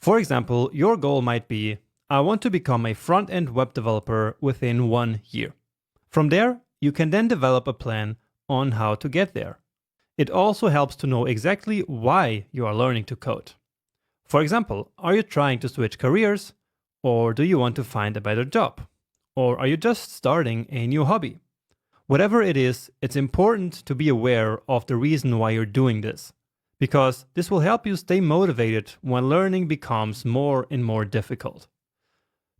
For example, your goal might be, I want to become a front-end web developer within 1 year. From there, you can then develop a plan on how to get there. It also helps to know exactly why you are learning to code. For example, are you trying to switch careers? Or do you want to find a better job? Or are you just starting a new hobby? Whatever it is, it's important to be aware of the reason why you're doing this, because this will help you stay motivated when learning becomes more and more difficult.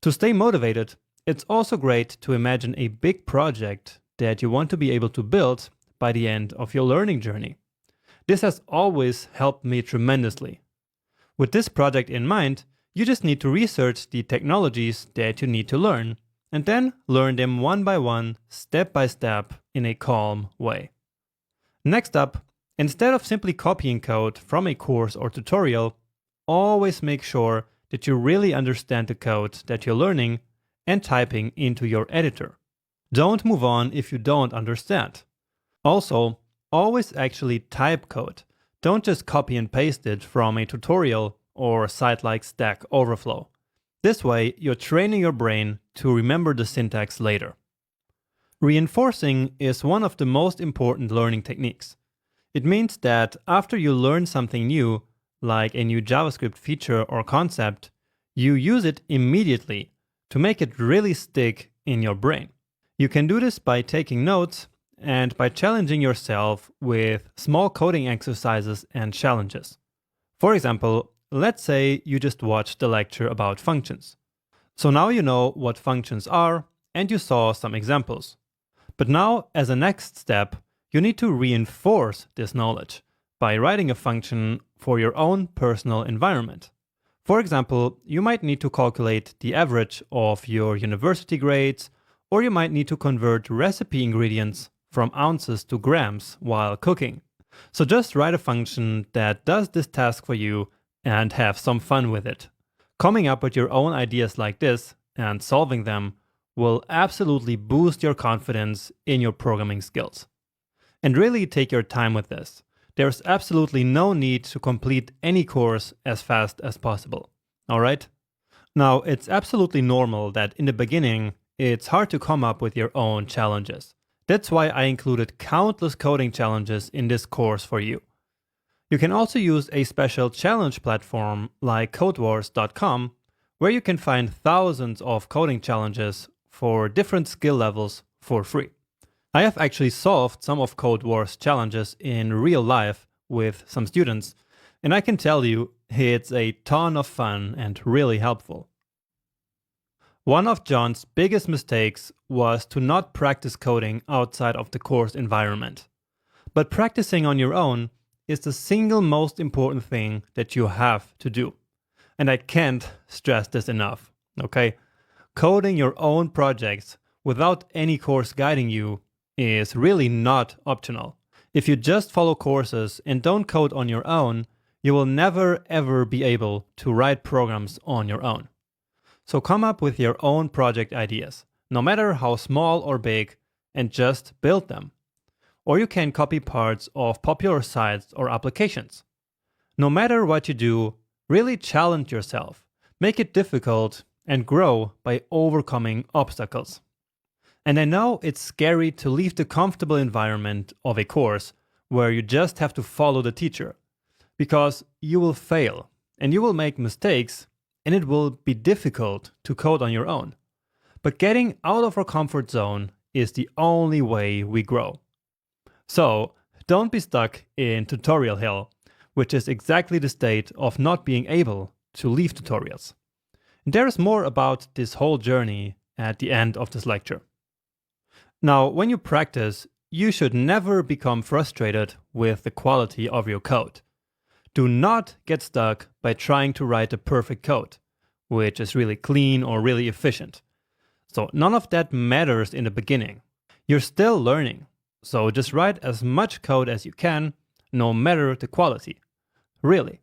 To stay motivated, it's also great to imagine a big project that you want to be able to build by the end of your learning journey. This has always helped me tremendously. With this project in mind, you just need to research the technologies that you need to learn, and then learn them one by one, step by step, in a calm way. Next up, instead of simply copying code from a course or tutorial, always make sure that you really understand the code that you're learning and typing into your editor. Don't move on if you don't understand. Also, always actually type code. Don't just copy and paste it from a tutorial or a site like StackOverflow. This way, you're training your brain to remember the syntax later. Reinforcing is one of the most important learning techniques. It means that after you learn something new, like a new JavaScript feature or concept, you use it immediately to make it really stick in your brain. You can do this by taking notes and by challenging yourself with small coding exercises and challenges. For example, let's say you just watched the lecture about functions. So now you know what functions are and you saw some examples. But now, as a next step, you need to reinforce this knowledge by writing a function for your own personal environment. For example, you might need to calculate the average of your university grades, or you might need to convert recipe ingredients from ounces to grams while cooking. So just write a function that does this task for you and have some fun with it. Coming up with your own ideas like this and solving them will absolutely boost your confidence in your programming skills. And really take your time with this. There's absolutely no need to complete any course as fast as possible. Alright? Now, it's absolutely normal that in the beginning, it's hard to come up with your own challenges. That's why I included countless coding challenges in this course for you. You can also use a special challenge platform like codewars.com, where you can find thousands of coding challenges for different skill levels for free. I have actually solved some of Code Wars challenges in real life with some students, and I can tell you it's a ton of fun and really helpful. One of John's biggest mistakes was to not practice coding outside of the course environment. But practicing on your own is the single most important thing that you have to do. And I can't stress this enough, okay? Coding your own projects without any course guiding you is really not optional. If you just follow courses and don't code on your own, you will never ever be able to write programs on your own. So come up with your own project ideas, no matter how small or big, and just build them. Or you can copy parts of popular sites or applications. No matter what you do, really challenge yourself, make it difficult, and grow by overcoming obstacles. And I know it's scary to leave the comfortable environment of a course where you just have to follow the teacher, because you will fail and you will make mistakes and it will be difficult to code on your own. But getting out of our comfort zone is the only way we grow. So don't be stuck in tutorial hell. which is exactly the state of not being able to leave tutorials. And there is more about this whole journey at the end of this lecture. Now, when you practice, you should never become frustrated with the quality of your code. Do not get stuck by trying to write a perfect code, which is really clean or really efficient. So none of that matters in the beginning. You're still learning, so just write as much code as you can, no matter the quality. Really,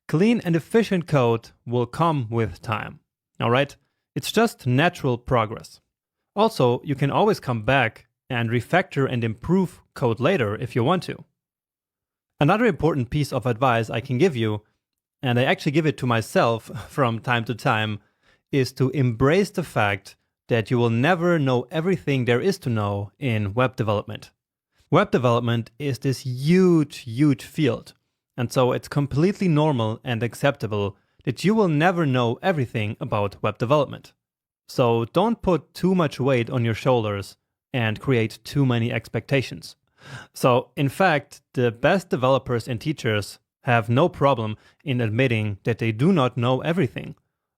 clean and efficient code will come with time, alright? It's just natural progress. Also, you can always come back and refactor and improve code later if you want to. Another important piece of advice I can give you, and I actually give it to myself from time to time, is to embrace the fact that you will never know everything there is to know in web development. Web development is this huge field, and so it's completely normal and acceptable that you will never know everything about web development. So don't put too much weight on your shoulders and create too many expectations. So in fact, the best developers and teachers have no problem in admitting that they do not know everything,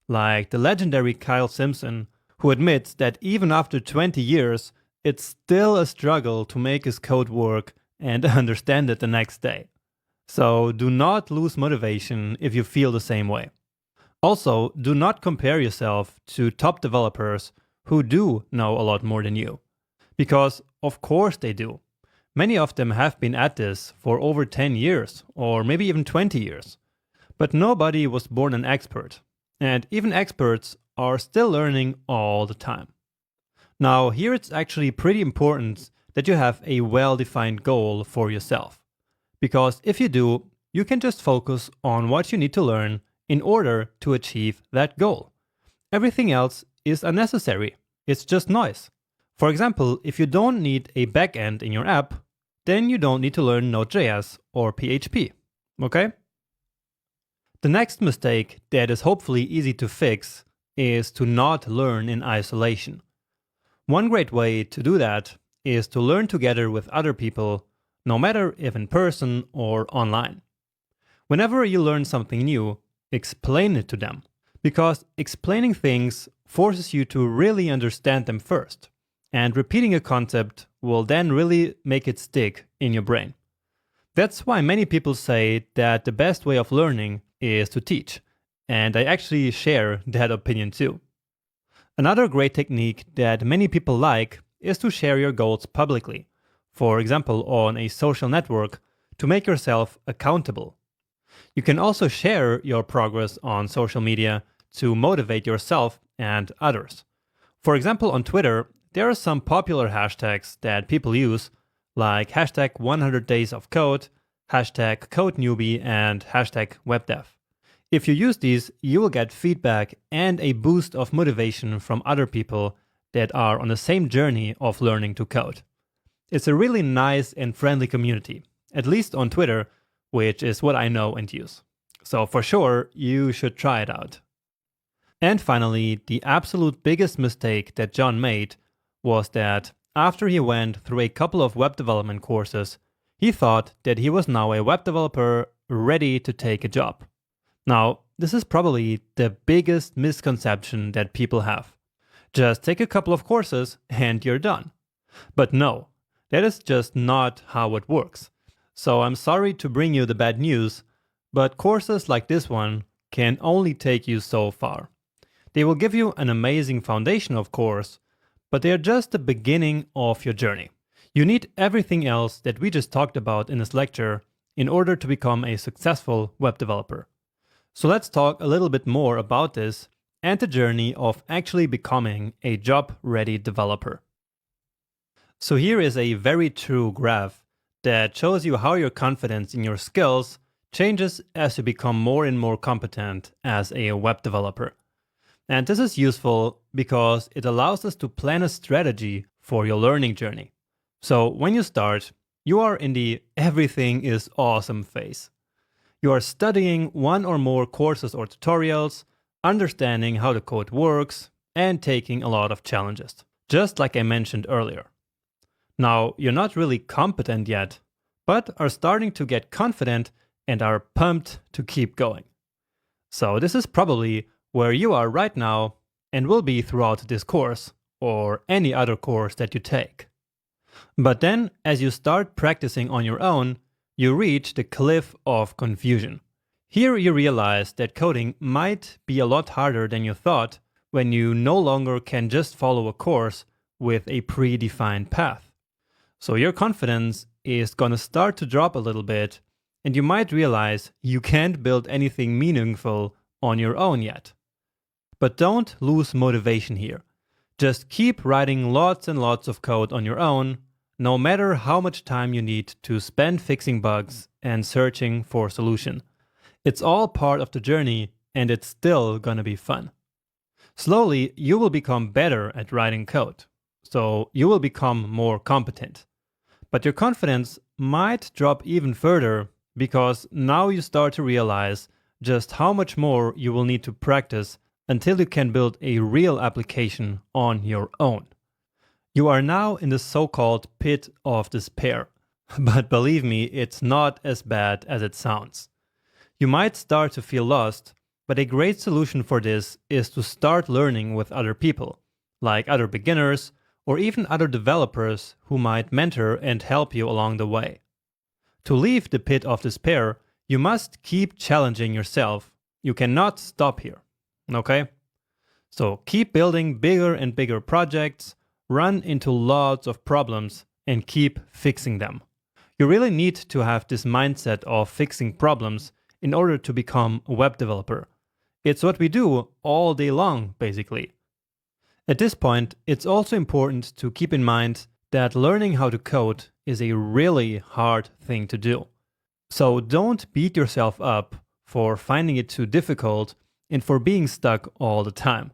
like the legendary Kyle Simpson, who admits that even after 20 years, it's still a struggle to make his code work and understand it the next day. So do not lose motivation if you feel the same way. Also, do not compare yourself to top developers who do know a lot more than you. Because of course they do. Many of them have been at this for over 10 years, or maybe even 20 years. But nobody was born an expert, and even experts are still learning all the time. Now, here it's actually pretty important that you have a well-defined goal for yourself. Because if you do, you can just focus on what you need to learn in order to achieve that goal. Everything else is unnecessary. It's just noise. For example, if you don't need a backend in your app, then you don't need to learn Node.js or PHP, okay? The next mistake that is hopefully easy to fix is to not learn in isolation. One great way to do that is to learn together with other people, no matter if in person or online. Whenever you learn something new, explain it to them, because explaining things forces you to really understand them first, and repeating a concept will then really make it stick in your brain. That's why many people say that the best way of learning is to teach, and I actually share that opinion too. Another great technique that many people like is to share your goals publicly, for example on a social network, to make yourself accountable. You can also share your progress on social media to motivate yourself and others. For example, on Twitter, there are some popular hashtags that people use, like hashtag 100 days of code, hashtag codenewbie, and hashtag webdev. If you use these, you will get feedback and a boost of motivation from other people that are on the same journey of learning to code. It's a really nice and friendly community, at least on Twitter, which is what I know and use. So for sure, you should try it out. And finally, the absolute biggest mistake that John made was that after he went through a couple of web development courses, he thought that he was now a web developer ready to take a job. Now, this is probably the biggest misconception that people have. Just take a couple of courses and you're done. But no, that is just not how it works. So I'm sorry to bring you the bad news, but courses like this one can only take you so far. They will give you an amazing foundation, of course, but they are just the beginning of your journey. You need everything else that we just talked about in this lecture in order to become a successful web developer. So let's talk a little bit more about this and the journey of actually becoming a job-ready developer. So here is a very true graph that shows you how your confidence in your skills changes as you become more and more competent as a web developer. And this is useful because it allows us to plan a strategy for your learning journey. So when you start, you are in the everything is awesome phase. You are studying one or more courses or tutorials, understanding how the code works, and taking a lot of challenges, just like I mentioned earlier. Now, you're not really competent yet, but are starting to get confident and are pumped to keep going. So this is probably where you are right now and will be throughout this course or any other course that you take. But then, as you start practicing on your own, you reach the cliff of confusion. Here you realize that coding might be a lot harder than you thought when you no longer can just follow a course with a predefined path. So your confidence is gonna start to drop a little bit, and you might realize you can't build anything meaningful on your own yet. But don't lose motivation here. Just keep writing lots and lots of code on your own, no matter how much time you need to spend fixing bugs and searching for a solution. It's all part of the journey, and it's still gonna be fun. Slowly, you will become better at writing code, so you will become more competent. But your confidence might drop even further because now you start to realize just how much more you will need to practice until you can build a real application on your own. You are now in the so-called pit of despair, but believe me, it's not as bad as it sounds. You might start to feel lost, but a great solution for this is to start learning with other people, like other beginners or even other developers who might mentor and help you along the way. To leave the pit of despair, you must keep challenging yourself. You cannot stop here, okay? So keep building bigger and bigger projects, run into lots of problems, and keep fixing them. You really need to have this mindset of fixing problems in order to become a web developer. It's what we do all day long, basically. At this point, it's also important to keep in mind that learning how to code is a really hard thing to do. So don't beat yourself up for finding it too difficult and for being stuck all the time.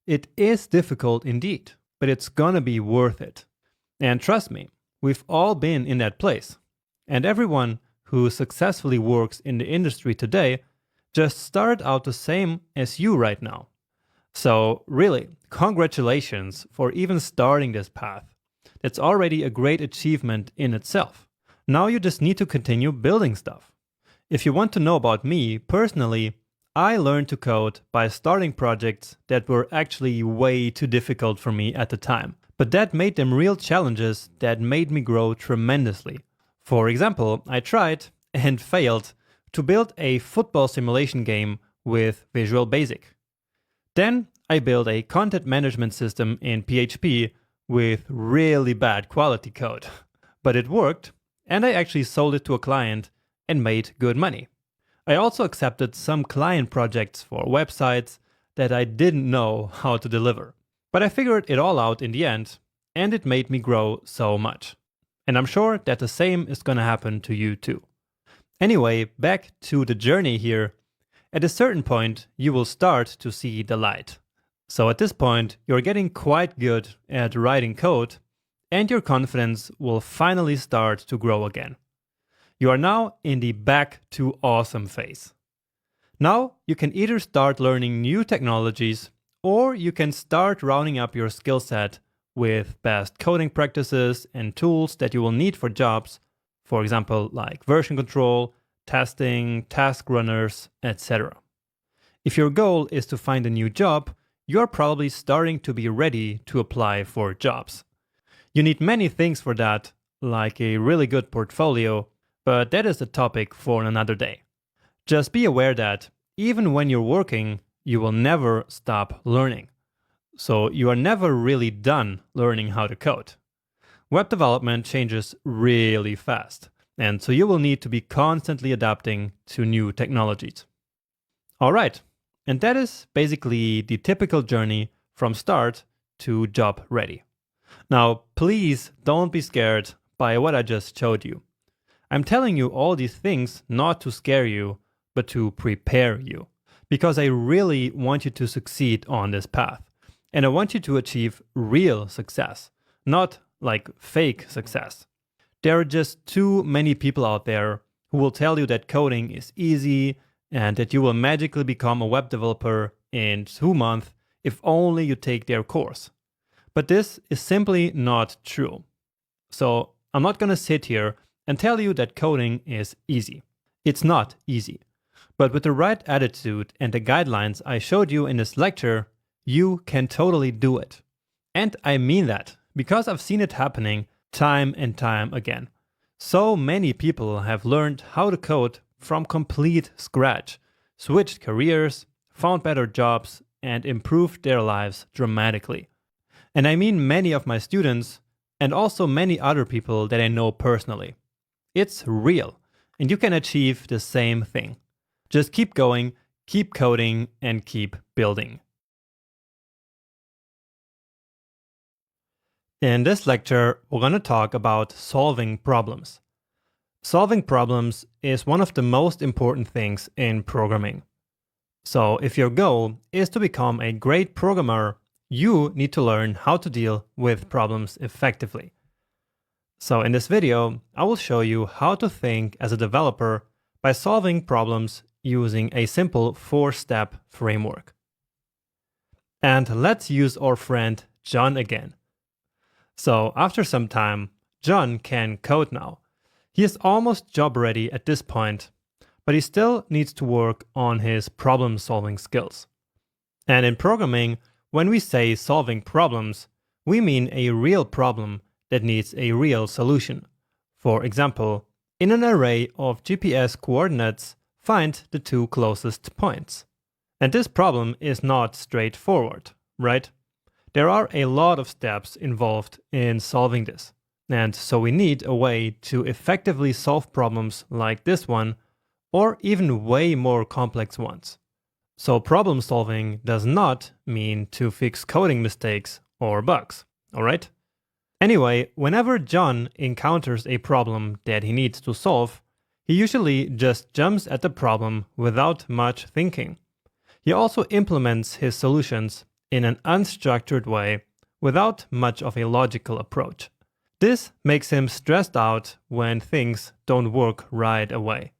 It is difficult indeed, but it's gonna be worth it. And trust me, we've all been in that place. And everyone who successfully works in the industry today just started out the same as you right now. So really, congratulations for even starting this path. That's already a great achievement in itself. Now you just need to continue building stuff. If you want to know about me personally, I learned to code by starting projects that were actually way too difficult for me at the time, but that made them real challenges that made me grow tremendously. For example, I tried and failed to build a football simulation game with Visual Basic. Then I built a content management system in PHP with really bad quality code. But it worked, and I actually sold it to a client and made good money. I also accepted some client projects for websites that I didn't know how to deliver. But I figured it all out in the end, and it made me grow so much. And I'm sure that the same is gonna happen to you too. Anyway, back to the journey here. At a certain point, you will start to see the light. So at this point, you're getting quite good at writing code, and your confidence will finally start to grow again. You are now in the back to awesome phase. Now you can either start learning new technologies, or you can start rounding up your skill set with best coding practices and tools that you will need for jobs, for example, like version control, testing, task runners, etc. If your goal is to find a new job, you're probably starting to be ready to apply for jobs. You need many things for that, like a really good portfolio, but that is a topic for another day. Just be aware that even when you're working, you will never stop learning. So you are never really done learning how to code. Web development changes really fast, and so you will need to be constantly adapting to new technologies. All right, and that is basically the typical journey from start to job ready. Now, please don't be scared by what I just showed you. I'm telling you all these things not to scare you, but to prepare you, because I really want you to succeed on this path. And I want you to achieve real success, not like fake success. There are just too many people out there who will tell you that coding is easy and that you will magically become a web developer in 2 months if only you take their course. But this is simply not true. So I'm not going to sit here and tell you that coding is easy. It's not easy. But with the right attitude and the guidelines I showed you in this lecture, you can totally do it. And I mean that, because I've seen it happening time and time again. So many people have learned how to code from complete scratch, switched careers, found better jobs, and improved their lives dramatically. And I mean many of my students, and also many other people that I know personally. It's real, and you can achieve the same thing. Just keep going, keep coding, and keep building. In this lecture, we're going to talk about solving problems. Solving problems is one of the most important things in programming. So if your goal is to become a great programmer, you need to learn how to deal with problems effectively. So in this video, I will show you how to think as a developer by solving problems using a simple 4-step framework. And let's use our friend John again. So after some time, John can code now. He is almost job ready at this point, but he still needs to work on his problem-solving skills. And in programming, when we say solving problems, we mean a real problem that needs a real solution. For example, in an array of GPS coordinates, find the 2 closest points. And this problem is not straightforward, right? There are a lot of steps involved in solving this. And so we need a way to effectively solve problems like this one, or even way more complex ones. So problem solving does not mean to fix coding mistakes or bugs, alright? Anyway, whenever John encounters a problem that he needs to solve, he usually just jumps at the problem without much thinking. He also implements his solutions in an unstructured way without much of a logical approach. This makes him stressed out when things don't work right away.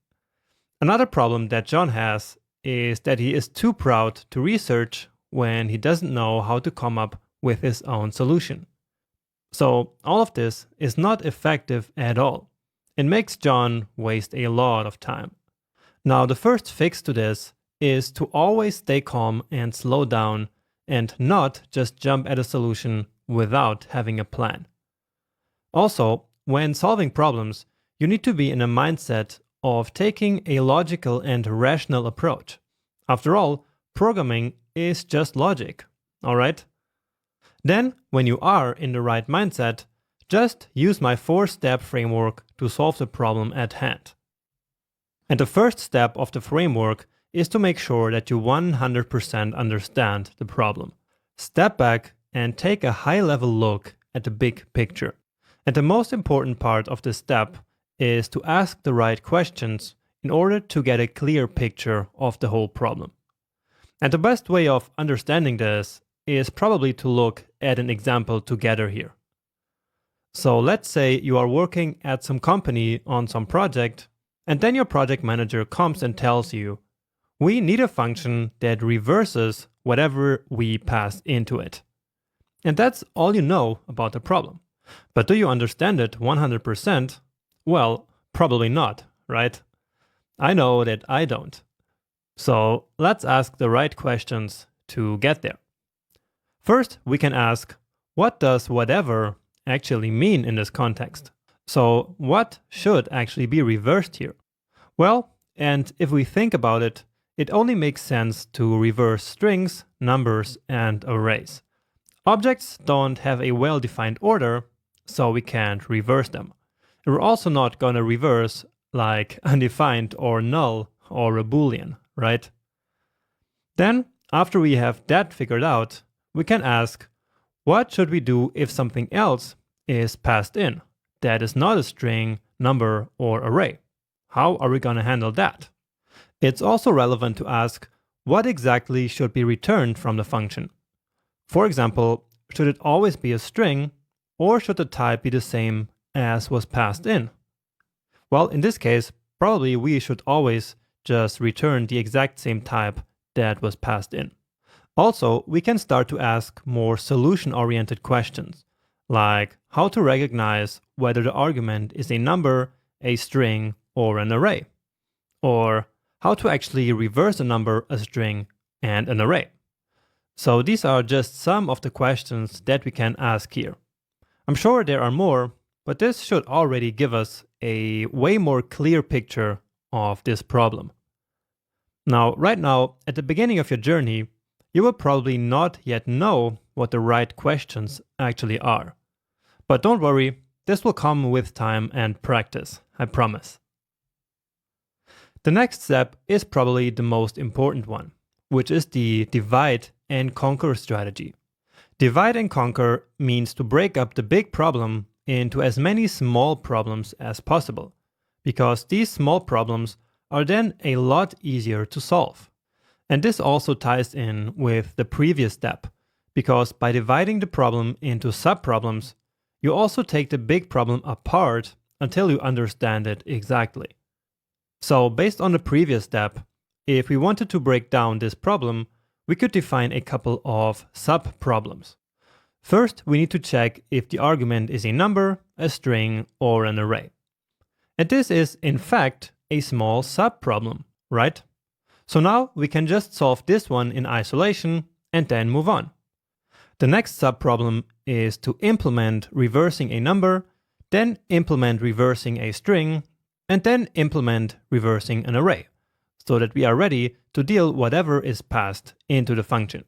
Another problem that John has is that he is too proud to research when he doesn't know how to come up with his own solution. So all of this is not effective at all. It makes John waste a lot of time. Now the first fix to this is to always stay calm and slow down and not just jump at a solution without having a plan. Also, when solving problems, you need to be in a mindset of taking a logical and rational approach. After all, programming is just logic, alright? Then, when you are in the right mindset, just use my 4-step framework to solve the problem at hand. And the first step of the framework is to make sure that you 100% understand the problem. Step back and take a high-level look at the big picture. And the most important part of this step is to ask the right questions in order to get a clear picture of the whole problem. And the best way of understanding this is probably to look at an example together here. So let's say you are working at some company on some project, and then your project manager comes and tells you, we need a function that reverses whatever we pass into it. And that's all you know about the problem. But do you understand it 100%? Well, probably not, right? I know that I don't. So let's ask the right questions to get there. First, we can ask, what does whatever actually mean in this context? So what should actually be reversed here? Well, and if we think about it, it only makes sense to reverse strings, numbers, and arrays. Objects don't have a well-defined order, so we can't reverse them. And we're also not going to reverse like undefined or null or a Boolean, right? Then, after we have that figured out, we can ask, what should we do if something else is passed in that is not a string, number, or array? How are we going to handle that? It's also relevant to ask, what exactly should be returned from the function? For example, should it always be a string, or should the type be the same as was passed in? Well, in this case, probably we should always just return the exact same type that was passed in. Also, we can start to ask more solution-oriented questions, like how to recognize whether the argument is a number, a string, or an array. or how to actually reverse a number, a string, and an array. So these are just some of the questions that we can ask here. I'm sure there are more, but this should already give us a way more clear picture of this problem. Now, right now, at the beginning of your journey, you will probably not yet know what the right questions actually are. But don't worry, this will come with time and practice, I promise. The next step is probably the most important one, which is the divide and conquer strategy. Divide and conquer means to break up the big problem into as many small problems as possible, because these small problems are then a lot easier to solve. And this also ties in with the previous step, because by dividing the problem into subproblems, you also take the big problem apart until you understand it exactly. So based on the previous step, if we wanted to break down this problem, we could define a couple of subproblems. First, we need to check if the argument is a number, a string, or an array. And this is, in fact, a small subproblem, right? So now we can just solve this one in isolation and then move on. The next subproblem is to implement reversing a number, then implement reversing a string, and then implement reversing an array, so that we are ready to deal whatever is passed into the function.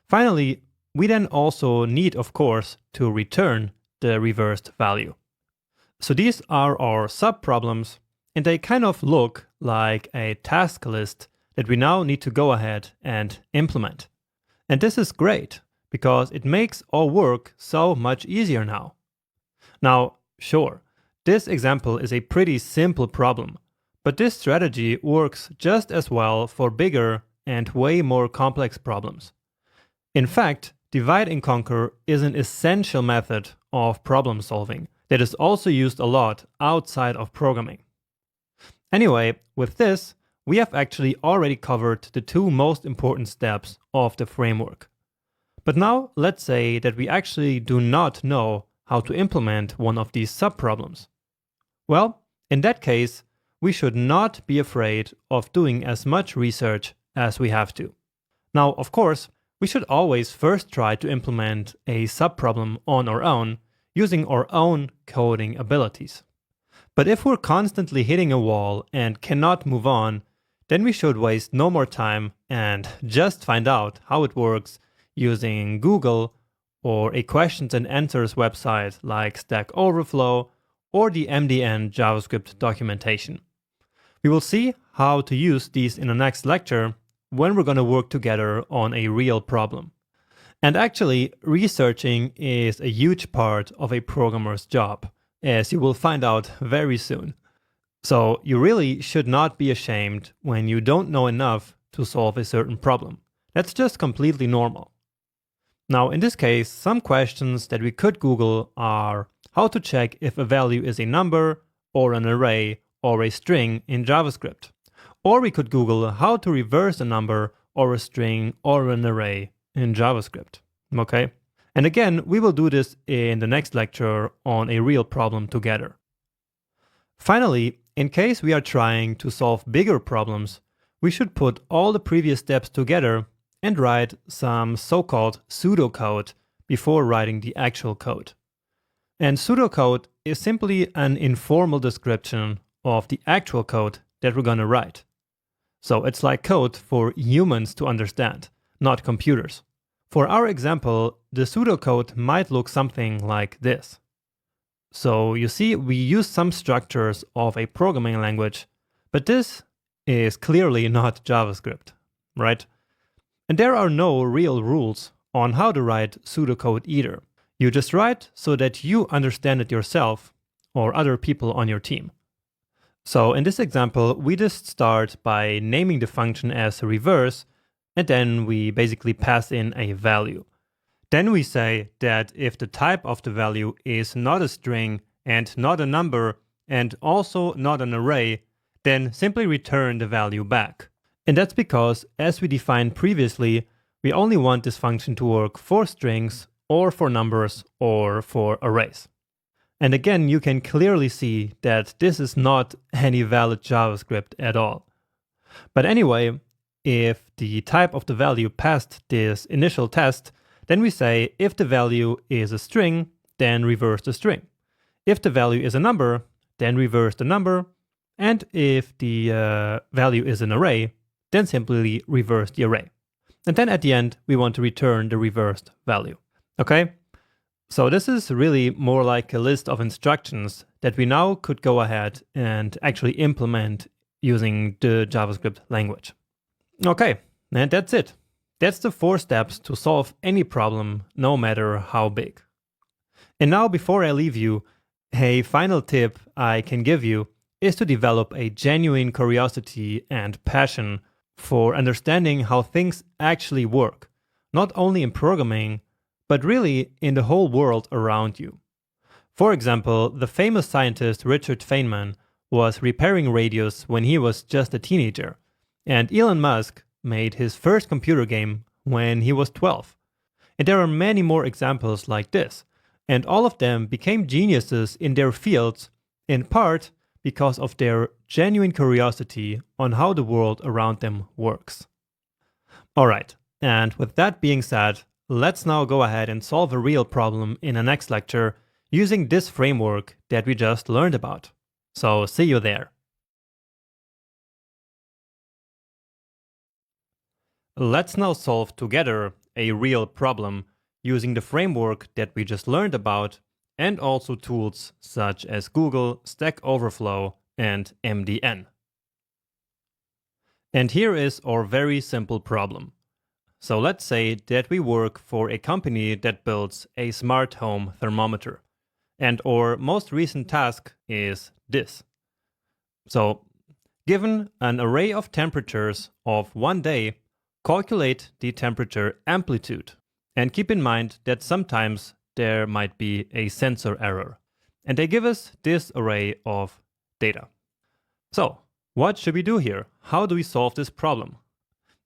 Finally, we then also need, of course, to return the reversed value. So these are our subproblems, and they kind of look like a task list that we now need to go ahead and implement. And this is great, because it makes our work so much easier now. Now, sure, this example is a pretty simple problem, but this strategy works just as well for bigger and way more complex problems. In fact, divide and conquer is an essential method of problem solving that is also used a lot outside of programming. Anyway, with this, we have actually already covered the two most important steps of the framework. But now let's say that we actually do not know how to implement one of these subproblems. Well, in that case, we should not be afraid of doing as much research as we have to. Now, of course, we should always first try to implement a subproblem on our own using our own coding abilities. But if we're constantly hitting a wall and cannot move on, then we should waste no more time and just find out how it works using Google or a questions and answers website like StackOverflow or the MDN JavaScript documentation. We will see how to use these in the next lecture when we're going to work together on a real problem. And actually, researching is a huge part of a programmer's job, as you will find out very soon. So you really should not be ashamed when you don't know enough to solve a certain problem. That's just completely normal. Now, in this case, some questions that we could Google are how to check if a value is a number or an array or a string in JavaScript. Or we could Google how to reverse a number or a string or an array in JavaScript. Okay? And again, we will do this in the next lecture on a real problem together. Finally, in case we are trying to solve bigger problems, we should put all the previous steps together and write some so-called pseudocode before writing the actual code. And pseudocode is simply an informal description of the actual code that we're going to write. So it's like code for humans to understand, not computers. For our example, the pseudocode might look something like this. So you see, we use some structures of a programming language, but this is clearly not JavaScript, right? And there are no real rules on how to write pseudocode either. You just write so that you understand it yourself or other people on your team. So in this example, we just start by naming the function as reverse, and then we basically pass in a value. Then we say that if the type of the value is not a string and not a number and also not an array, then simply return the value back. And that's because, as we defined previously, we only want this function to work for strings or for numbers or for arrays. And again, you can clearly see that this is not any valid JavaScript at all. But anyway, if the type of the value passed this initial test, then we say if the value is a string, then reverse the string. If the value is a number, then reverse the number. And if the value is an array, then simply reverse the array. And then at the end, we want to return the reversed value. Okay? So this is really more like a list of instructions that we now could go ahead and actually implement using the JavaScript language. Okay, and that's it. That's the 4 steps to solve any problem, no matter how big. And now, before I leave you, a final tip I can give you is to develop a genuine curiosity and passion for understanding how things actually work, not only in programming, but really in the whole world around you. For example, the famous scientist Richard Feynman was repairing radios when he was just a teenager, and Elon Musk made his first computer game when he was 12. And there are many more examples like this, and all of them became geniuses in their fields, in part because of their genuine curiosity on how the world around them works. Alright, and with that being said, let's now go ahead and solve a real problem in the next lecture using this framework that we just learned about. So see you there. Let's now solve together a real problem using the framework that we just learned about, and also tools such as Google, StackOverflow, and MDN. And here is our very simple problem. So let's say that we work for a company that builds a smart home thermometer, and our most recent task is this. So, given an array of temperatures of one day, calculate the temperature amplitude. And keep in mind that sometimes there might be a sensor error. And they give us this array of data. So, what should we do here? How do we solve this problem?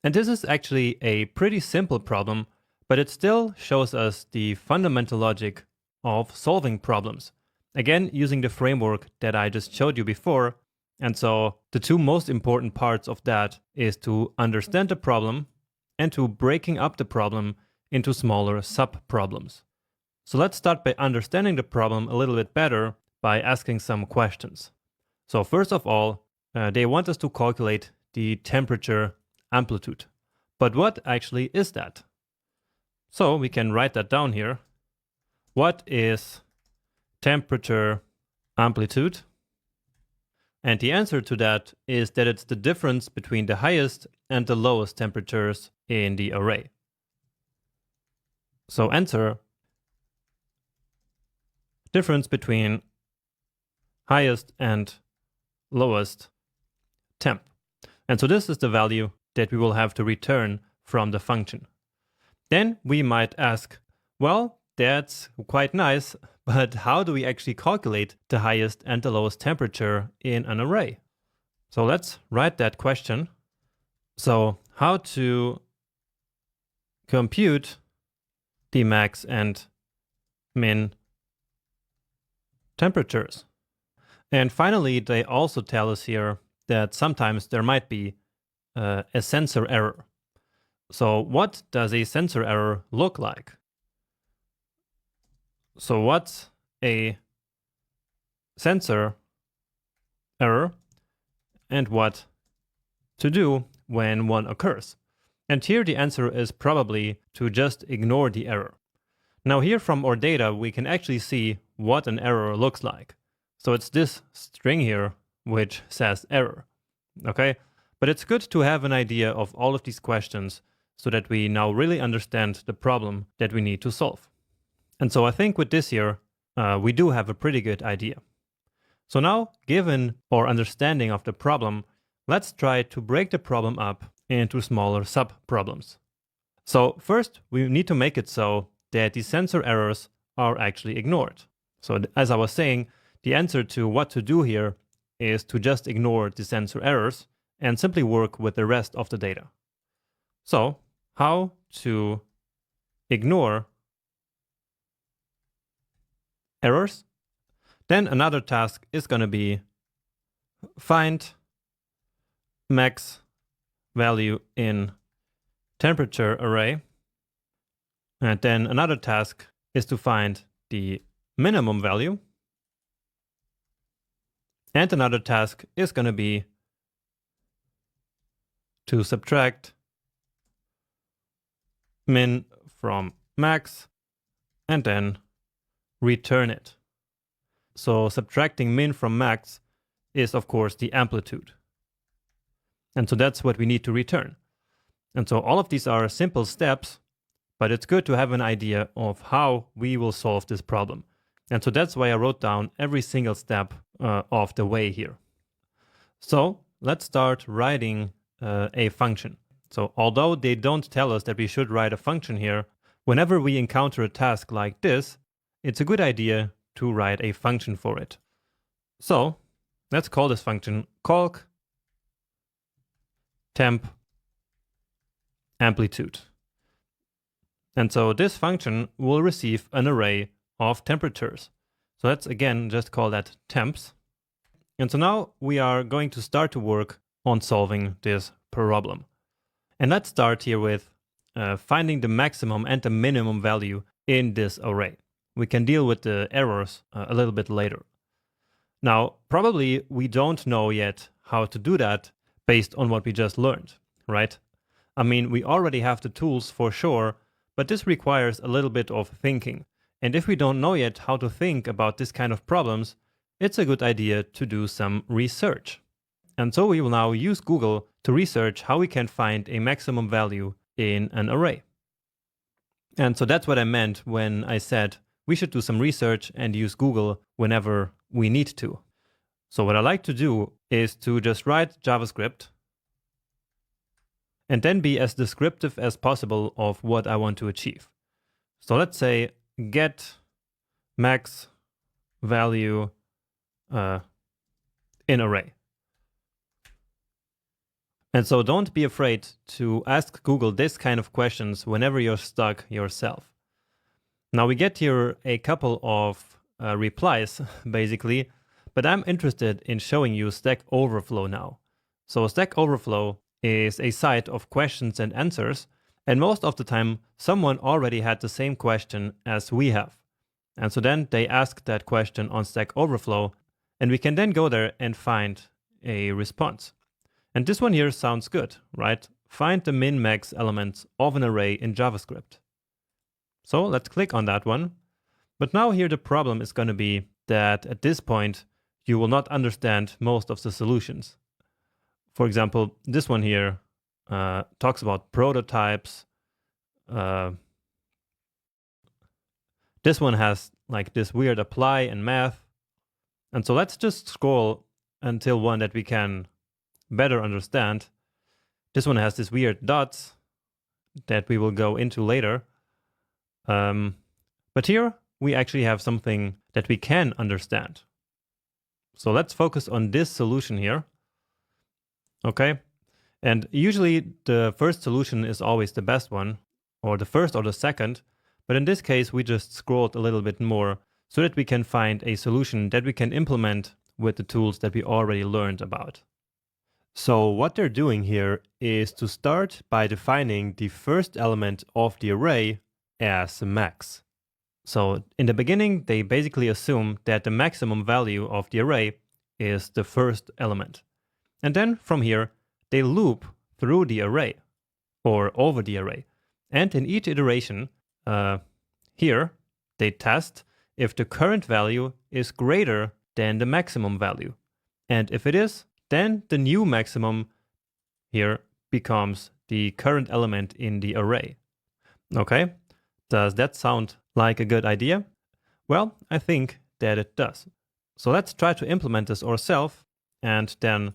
And this is actually a pretty simple problem, but it still shows us the fundamental logic of solving problems. Again, using the framework that I just showed you before. And so the 2 most important parts of that is to understand the problem and to breaking up the problem into smaller sub-problems. So let's start by understanding the problem a little bit better by asking some questions. So first of all, they want us to calculate the temperature amplitude. But what actually is that? So we can write that down here. What is temperature amplitude? And the answer to that is that it's the difference between the highest and the lowest temperatures in the array. So answer, difference between highest and lowest temp. And so this is the value that we will have to return from the function. Then we might ask, well, that's quite nice, but how do we actually calculate the highest and the lowest temperature in an array? So let's write that question. So how to compute the max and min temperatures. And finally, they also tell us here that sometimes there might be a sensor error. So what does a sensor error look like? So what's a sensor error and what to do when one occurs? And here the answer is probably to just ignore the error. Now here from our data, we can actually see what an error looks like. So it's this string here, which says error, okay? But it's good to have an idea of all of these questions so that we now really understand the problem that we need to solve. And so I think with this here, we do have a pretty good idea. So now, given our understanding of the problem, let's try to break the problem up into smaller sub-problems. So first, we need to make it so that the sensor errors are actually ignored. So as I was saying, the answer to what to do here is to just ignore the sensor errors and simply work with the rest of the data. So how to ignore errors? Then another task is going to be find max value in temperature array. And then another task is to find the minimum value. And another task is going to be to subtract min from max and then return it. So subtracting min from max is, of course, the amplitude. And so that's what we need to return. And so all of these are simple steps, but it's good to have an idea of how we will solve this problem. And so that's why I wrote down every single step of the way here. So let's start writing a function. So although they don't tell us that we should write a function here, whenever we encounter a task like this, it's a good idea to write a function for it. So let's call this function calc temp amplitude. And so this function will receive an array of temperatures. So let's again just call that temps. And so now we are going to start to work on solving this problem. And let's start here with finding the maximum and the minimum value in this array. We can deal with the errors a little bit later. Now, probably we don't know yet how to do that based on what we just learned, right? I mean, we already have the tools for sure, but this requires a little bit of thinking. And if we don't know yet how to think about this kind of problems, it's a good idea to do some research. And so we will now use Google to research how we can find a maximum value in an array. And so that's what I meant when I said we should do some research and use Google whenever we need to. So what I like to do is to just write JavaScript and then be as descriptive as possible of what I want to achieve. So let's say get max value in array. And so don't be afraid to ask Google this kind of questions whenever you're stuck yourself. Now we get here a couple of replies, basically, but I'm interested in showing you StackOverflow now. So StackOverflow is a site of questions and answers, and most of the time someone already had the same question as we have. And so then they ask that question on StackOverflow, and we can then go there and find a response. And this one here sounds good, right? Find the min-max elements of an array in JavaScript. So let's click on that one. But now here the problem is going to be that at this point, you will not understand most of the solutions. For example, this one here talks about prototypes. This one has like this weird apply and math. And so let's just scroll until one that we can better understand. This one has this weird dots that we will go into later. But here we actually have something that we can understand. So let's focus on this solution here. Okay. And usually the first solution is always the best one, or the first or the second. But in this case, we just scrolled a little bit more so that we can find a solution that we can implement with the tools that we already learned about. So what they're doing here is to start by defining the first element of the array as max. So in the beginning, they basically assume that the maximum value of the array is the first element. And then from here, they loop through the array or over the array. And in each iteration, here, they test if the current value is greater than the maximum value. And if it is, then the new maximum here becomes the current element in the array. Okay, does that sound like a good idea? Well, I think that it does. So let's try to implement this ourselves, and then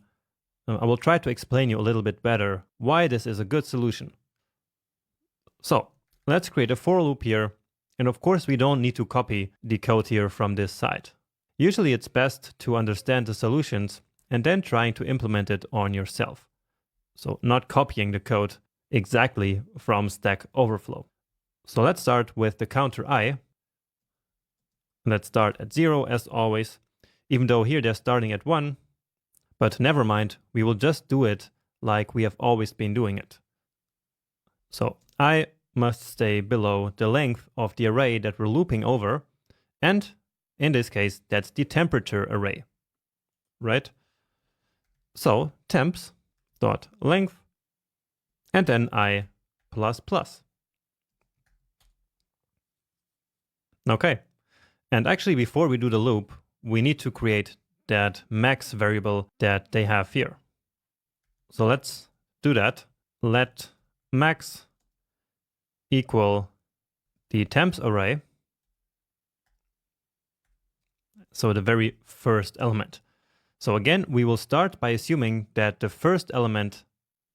I will try to explain you a little bit better why this is a good solution. So let's create a for loop here. And of course, we don't need to copy the code here from this site. Usually it's best to understand the solutions and then trying to implement it on yourself. So not copying the code exactly from StackOverflow. So let's start with the counter I. Let's start at 0 as always, even though here they're starting at 1. But never mind, we will just do it like we have always been doing it. So I must stay below the length of the array that we're looping over, and in this case, that's the temperature array, right? So temps dot length, and then I plus plus. Okay, and actually before we do the loop, we need to create that max variable that they have here. So let's do that. Let max equal the temps array, so the very first element. So again, we will start by assuming that the first element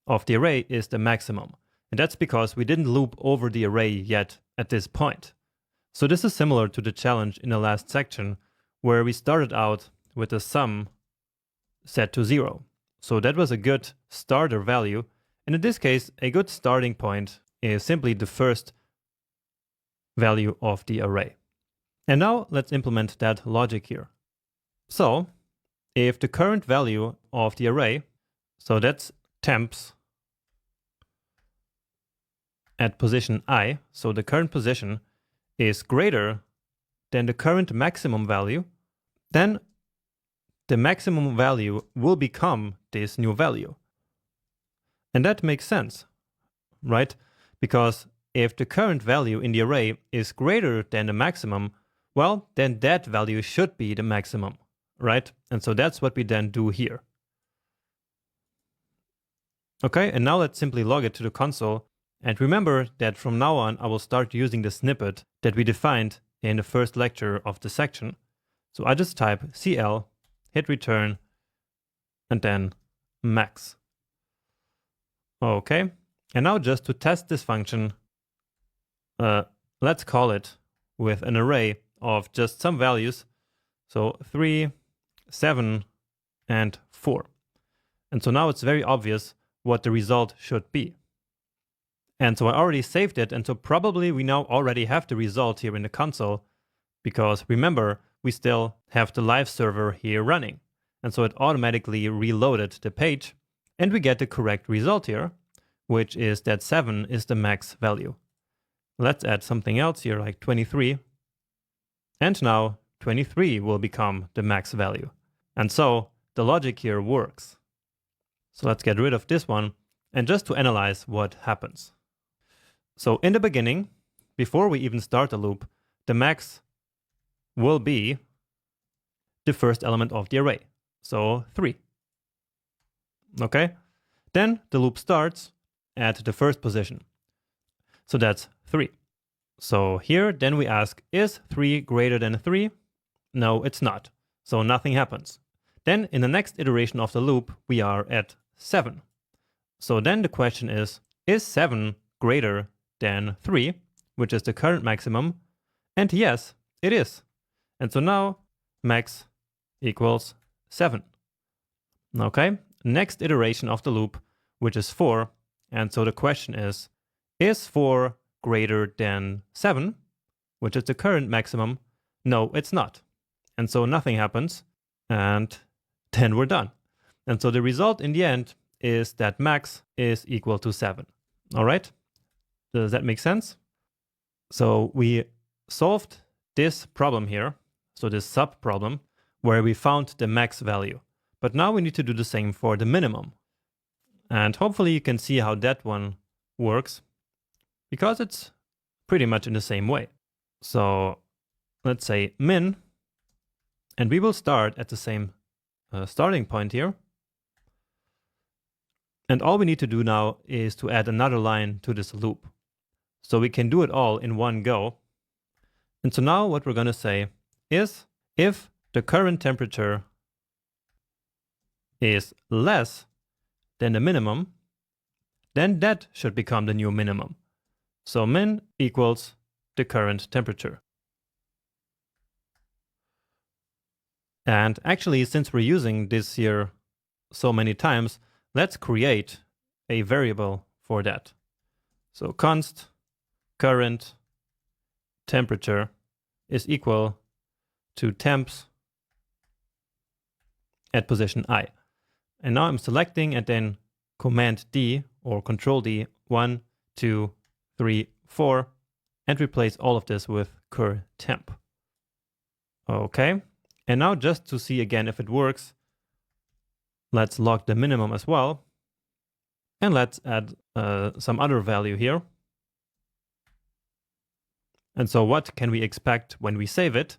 of the array is the maximum. And that's because we didn't loop over the array yet at this point. So this is similar to the challenge in the last section, where we started out with the sum set to 0. So that was a good starter value. And in this case, a good starting point is simply the first value of the array. And now let's implement that logic here. So if the current value of the array, so that's temps at position I, so the current position is greater than the current maximum value, then the maximum value will become this new value. And that makes sense, right? Because if the current value in the array is greater than the maximum, well, then that value should be the maximum, right? And so that's what we then do here. Okay, and now let's simply log it to the console. And remember that from now on, I will start using the snippet that we defined in the first lecture of the section. So I just type CL, hit return, and then max. Okay, and now just to test this function, let's call it with an array of just some values. So 3, 7, and 4. And so now it's very obvious what the result should be. And so I already saved it, and so probably we now already have the result here in the console, because remember, we still have the live server here running. And so it automatically reloaded the page, and we get the correct result here, which is that 7 is the max value. Let's add something else here, like 23. And now 23 will become the max value. And so the logic here works. So let's get rid of this one, and just to analyze what happens. So in the beginning, before we even start the loop, the max will be the first element of the array, so 3. Okay? Then the loop starts at the first position. So that's 3. So here, then we ask, is 3 greater than 3? No, it's not. So nothing happens. Then in the next iteration of the loop, we are at 7. So then the question is 7 greater than 3, which is the current maximum? And yes, it is. And so now max equals 7. Okay, next iteration of the loop, which is 4. And so the question is 4 greater than 7, which is the current maximum? No, it's not. And so nothing happens, and then we're done. And so the result in the end is that max is equal to 7. All right? Does that make sense? So we solved this problem here, so this sub-problem, where we found the max value. But now we need to do the same for the minimum. And hopefully you can see how that one works, because it's pretty much in the same way. So let's say min, and we will start at the same starting point here. And all we need to do now is to add another line to this loop. So we can do it all in one go. And so now what we're going to say is if the current temperature is less than the minimum, then that should become the new minimum. So min equals the current temperature. And actually, since we're using this here so many times, let's create a variable for that. So const current temperature is equal to temps at position I. And now I'm selecting and then Command D or Control D, 1, 2, 3, 4, and replace all of this with cur temp. Okay, and now just to see again if it works, let's log the minimum as well. And let's add some other value here. And so what can we expect when we save it?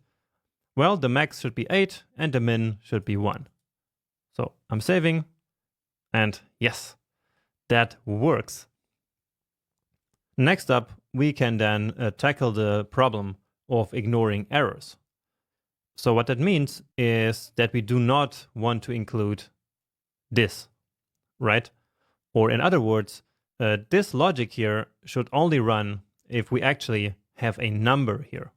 Well, the max should be 8 and the min should be 1. So I'm saving, and yes, that works. Next up, we can then tackle the problem of ignoring errors. So what that means is that we do not want to include this, right? Or in other words, this logic here should only run if we actually have a number here.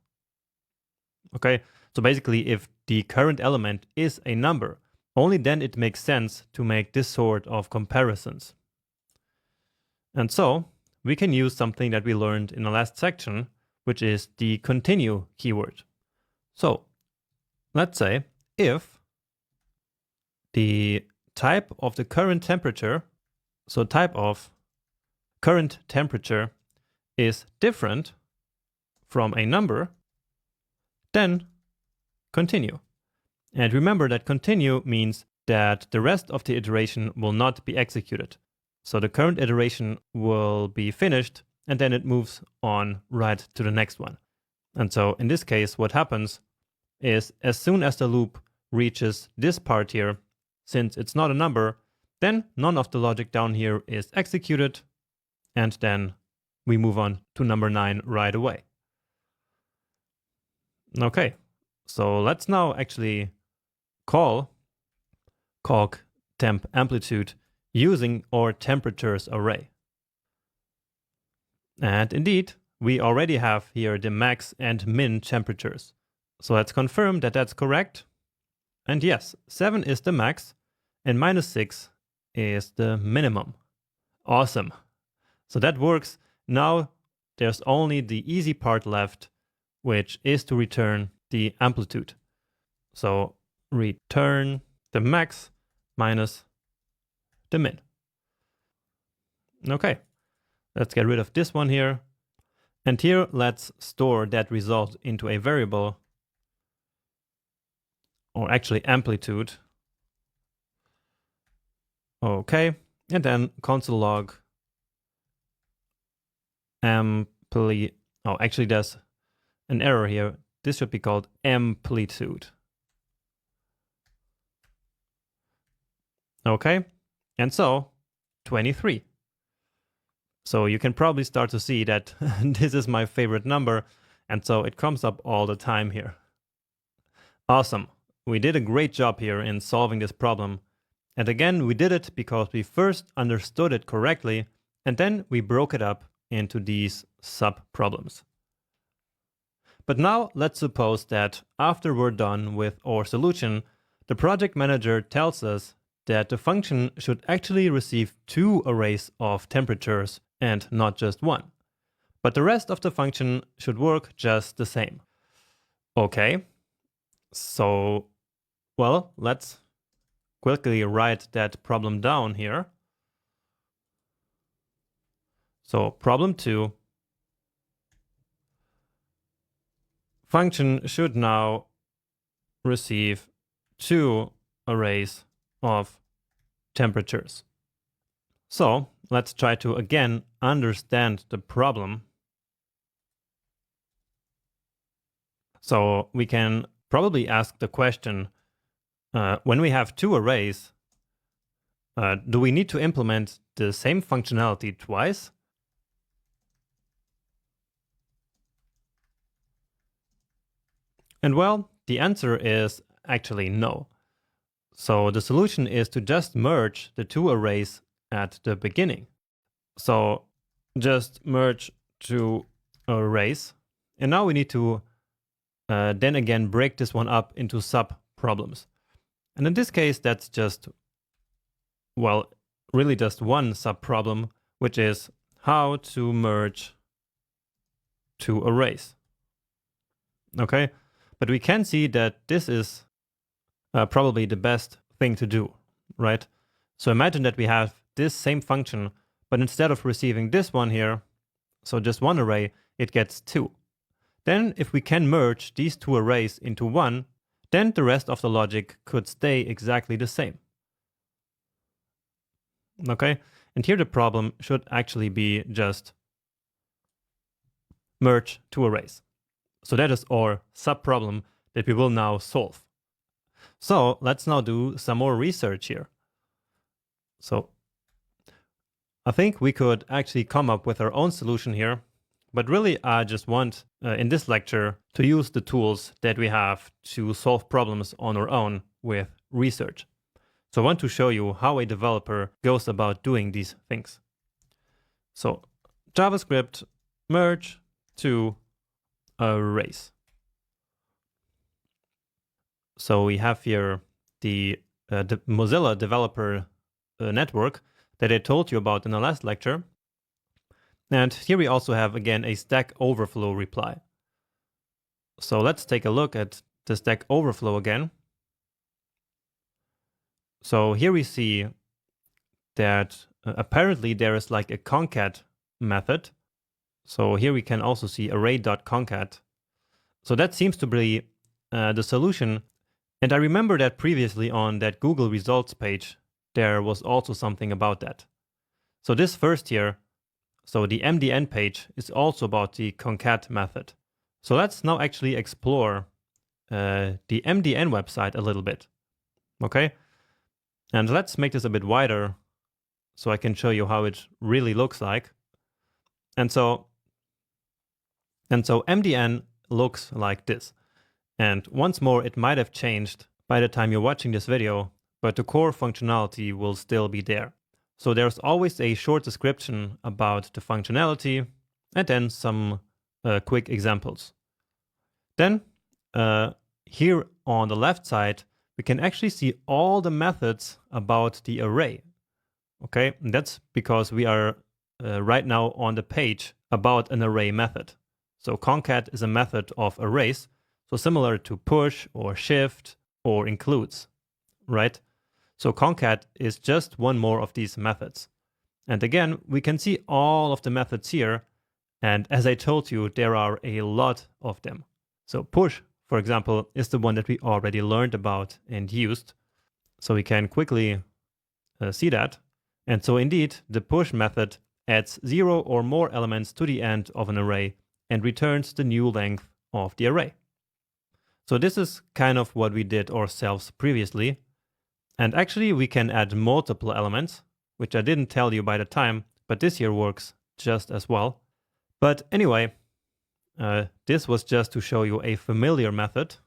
Okay, so basically if the current element is a number, only then it makes sense to make this sort of comparisons. And so we can use something that we learned in the last section, which is the continue keyword. So let's say if the type of the current temperature, so type of current temperature is different from a number, then continue. And remember that continue means that the rest of the iteration will not be executed. So the current iteration will be finished and then it moves on right to the next one. And so in this case, what happens is as soon as the loop reaches this part here, since it's not a number, then none of the logic down here is executed, and then we move on to number 9 right away. Okay, so let's now actually call temp amplitude using our temperatures array. And indeed, we already have here the max and min temperatures. So let's confirm that that's correct. And yes, 7 is the max and -6 is the minimum. Awesome. So that works. Now there's only the easy part left, which is to return the amplitude. So return the max minus the min. Okay, let's get rid of this one here. And here, let's store that result into a variable, or actually amplitude. Okay, and then console log oh, actually there's an error here. This should be called amplitude. Okay, and so 23. So you can probably start to see that this is my favorite number, and so it comes up all the time here. Awesome. We did a great job here in solving this problem. And again, we did it because we first understood it correctly, and then we broke it up into these sub-problems. But now let's suppose that after we're done with our solution, the project manager tells us that the function should actually receive 2 arrays of temperatures and not just 1. But the rest of the function should work just the same. Okay, so, well, let's quickly write that problem down here. So problem 2, function should now receive 2 arrays of temperatures. So let's try to again understand the problem. So we can probably ask the question, when we have 2 arrays, do we need to implement the same functionality twice? And well, the answer is actually no. So the solution is to just merge the 2 arrays at the beginning. So just merge 2 arrays. And now we need to then again break this one up into sub-problems. And in this case, that's just, well, really just one sub-problem, which is how to merge 2 arrays. Okay, but we can see that this is probably the best thing to do, right? So imagine that we have this same function, but instead of receiving this one here, so just one array, it gets 2. Then if we can merge these 2 arrays into one, then the rest of the logic could stay exactly the same. Okay, and here the problem should actually be just merge 2 arrays. So that is our sub-problem that we will now solve. So let's now do some more research here. So I think we could actually come up with our own solution here, but really I just want in this lecture to use the tools that we have to solve problems on our own with research. So I want to show you how a developer goes about doing these things. So JavaScript merge 2 arrays. So we have here the Mozilla developer network that I told you about in the last lecture. And here we also have, again, a StackOverflow reply. So let's take a look at the StackOverflow again. So here we see that apparently there is like a concat method. So here we can also see array.concat. So that seems to be the solution. And I remember that previously on that Google results page, there was also something about that. So this first here, so the MDN page is also about the concat method. So let's now actually explore the MDN website a little bit. Okay? And let's make this a bit wider so I can show you how it really looks like. And so MDN looks like this. And once more, it might have changed by the time you're watching this video, but the core functionality will still be there. So there's always a short description about the functionality and then some quick examples. Then here on the left side, we can actually see all the methods about the array. Okay, and that's because we are right now on the page about an array method. So concat is a method of arrays, so similar to push or shift or includes, right? So concat is just one more of these methods. And again, we can see all of the methods here. And as I told you, there are a lot of them. So push, for example, is the one that we already learned about and used. So we can quickly see that. And so indeed, the push method adds 0 or more elements to the end of an array and returns the new length of the array. So this is kind of what we did ourselves previously. And actually, we can add multiple elements, which I didn't tell you by the time, but this here works just as well. But anyway, this was just to show you a familiar method.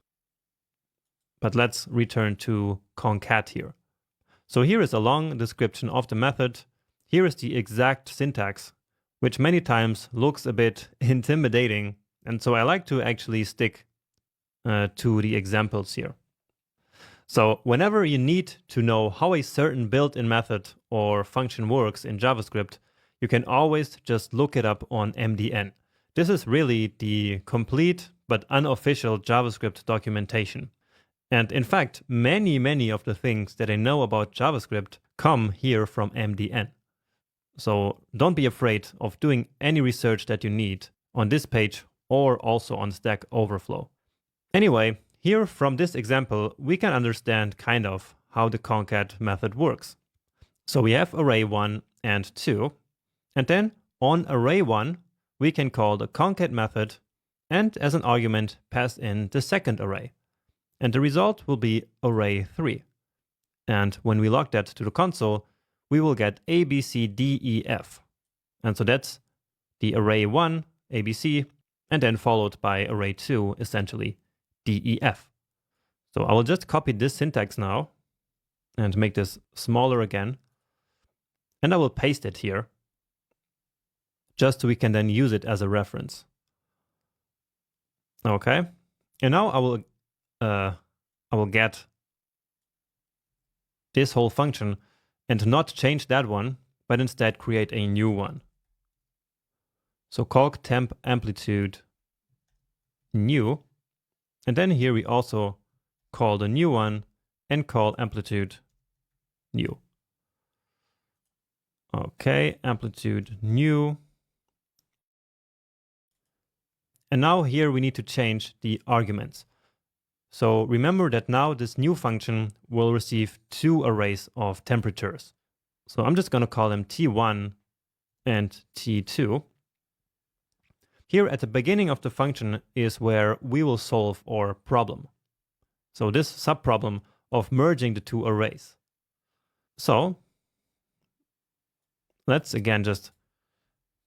But let's return to concat here. So here is a long description of the method. Here is the exact syntax, which many times looks a bit intimidating. And so I like to actually stick to the examples here. So whenever you need to know how a certain built-in method or function works in JavaScript, you can always just look it up on MDN. This is really the complete but unofficial JavaScript documentation. And in fact, many of the things that I know about JavaScript come here from MDN. So don't be afraid of doing any research that you need on this page or also on StackOverflow. Anyway, here from this example, we can understand kind of how the concat method works. So we have array 1 and 2, and then on array 1, we can call the concat method and as an argument pass in the second array. And the result will be array 3. And when we log that to the console, we will get A, B, C, D, E, F. And so that's the array 1, A, B, C, and then followed by array 2, essentially D, E, F. So I will just copy this syntax now and make this smaller again. And I will paste it here, just so we can then use it as a reference. Okay, and now I will get this whole function and not change that one, but instead create a new one. So calc temp amplitude new, and then here we also call the new one and call amplitude new. Okay, amplitude new. And now here we need to change the arguments. So remember that now this new function will receive two arrays of temperatures. So I'm just going to call them T1 and T2. Here at the beginning of the function is where we will solve our problem. So this subproblem of merging the two arrays. So let's again just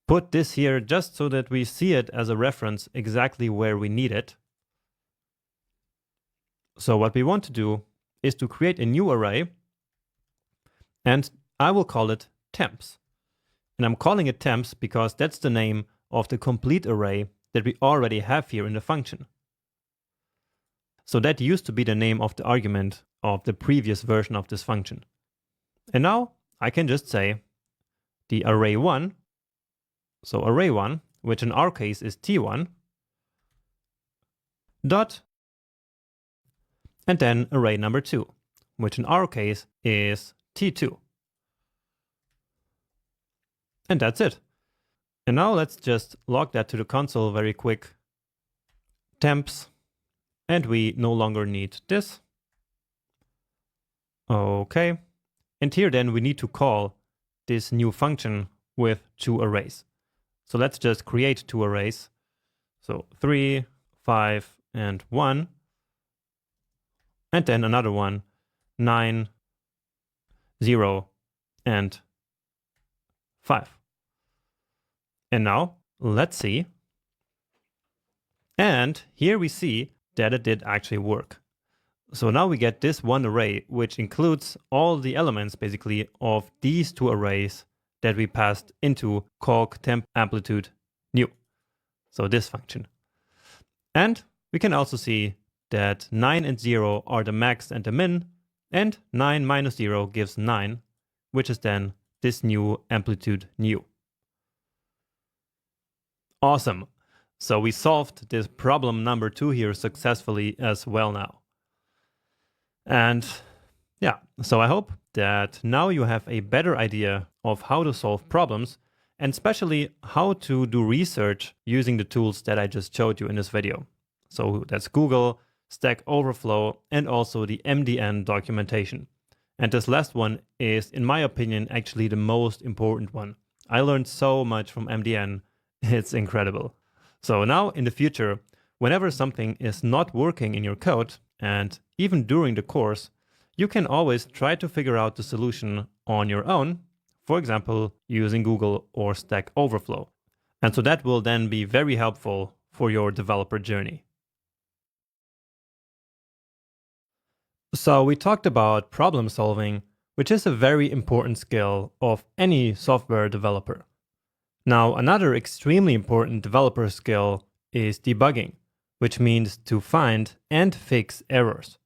put this here just so that we see it as a reference exactly where we need it. So what we want to do is to create a new array, and I will call it temps. And I'm calling it temps because that's the name of the complete array that we already have here in the function. So that used to be the name of the argument of the previous version of this function. And now I can just say the array1, so array1, which in our case is T1, dot, and then array number 2, which in our case is T2. And that's it. And now let's just log that to the console very quick. Temps, and we no longer need this. Okay. And here then we need to call this new function with two arrays. So let's just create two arrays. So 3, 5, and 1. And then another one, 9, 0, and 5. And now let's see. And here we see that it did actually work. So now we get this one array, which includes all the elements basically of these two arrays that we passed into calc temp amplitude new. So this function. And we can also see that 9 and 0 are the max and the min, and 9 minus 0 gives 9, which is then this new amplitude new. Awesome. So we solved this problem number 2 here successfully as well now. And yeah, so I hope that now you have a better idea of how to solve problems, and especially how to do research using the tools that I just showed you in this video. So that's Google, StackOverflow, and also the MDN documentation. And this last one is, in my opinion, actually the most important one. I learned so much from MDN. It's incredible. So now in the future, whenever something is not working in your code, and even during the course, you can always try to figure out the solution on your own, for example, using Google or StackOverflow. And so that will then be very helpful for your developer journey. So we talked about problem solving, which is a very important skill of any software developer. Now, another extremely important developer skill is debugging, which means to find and fix errors.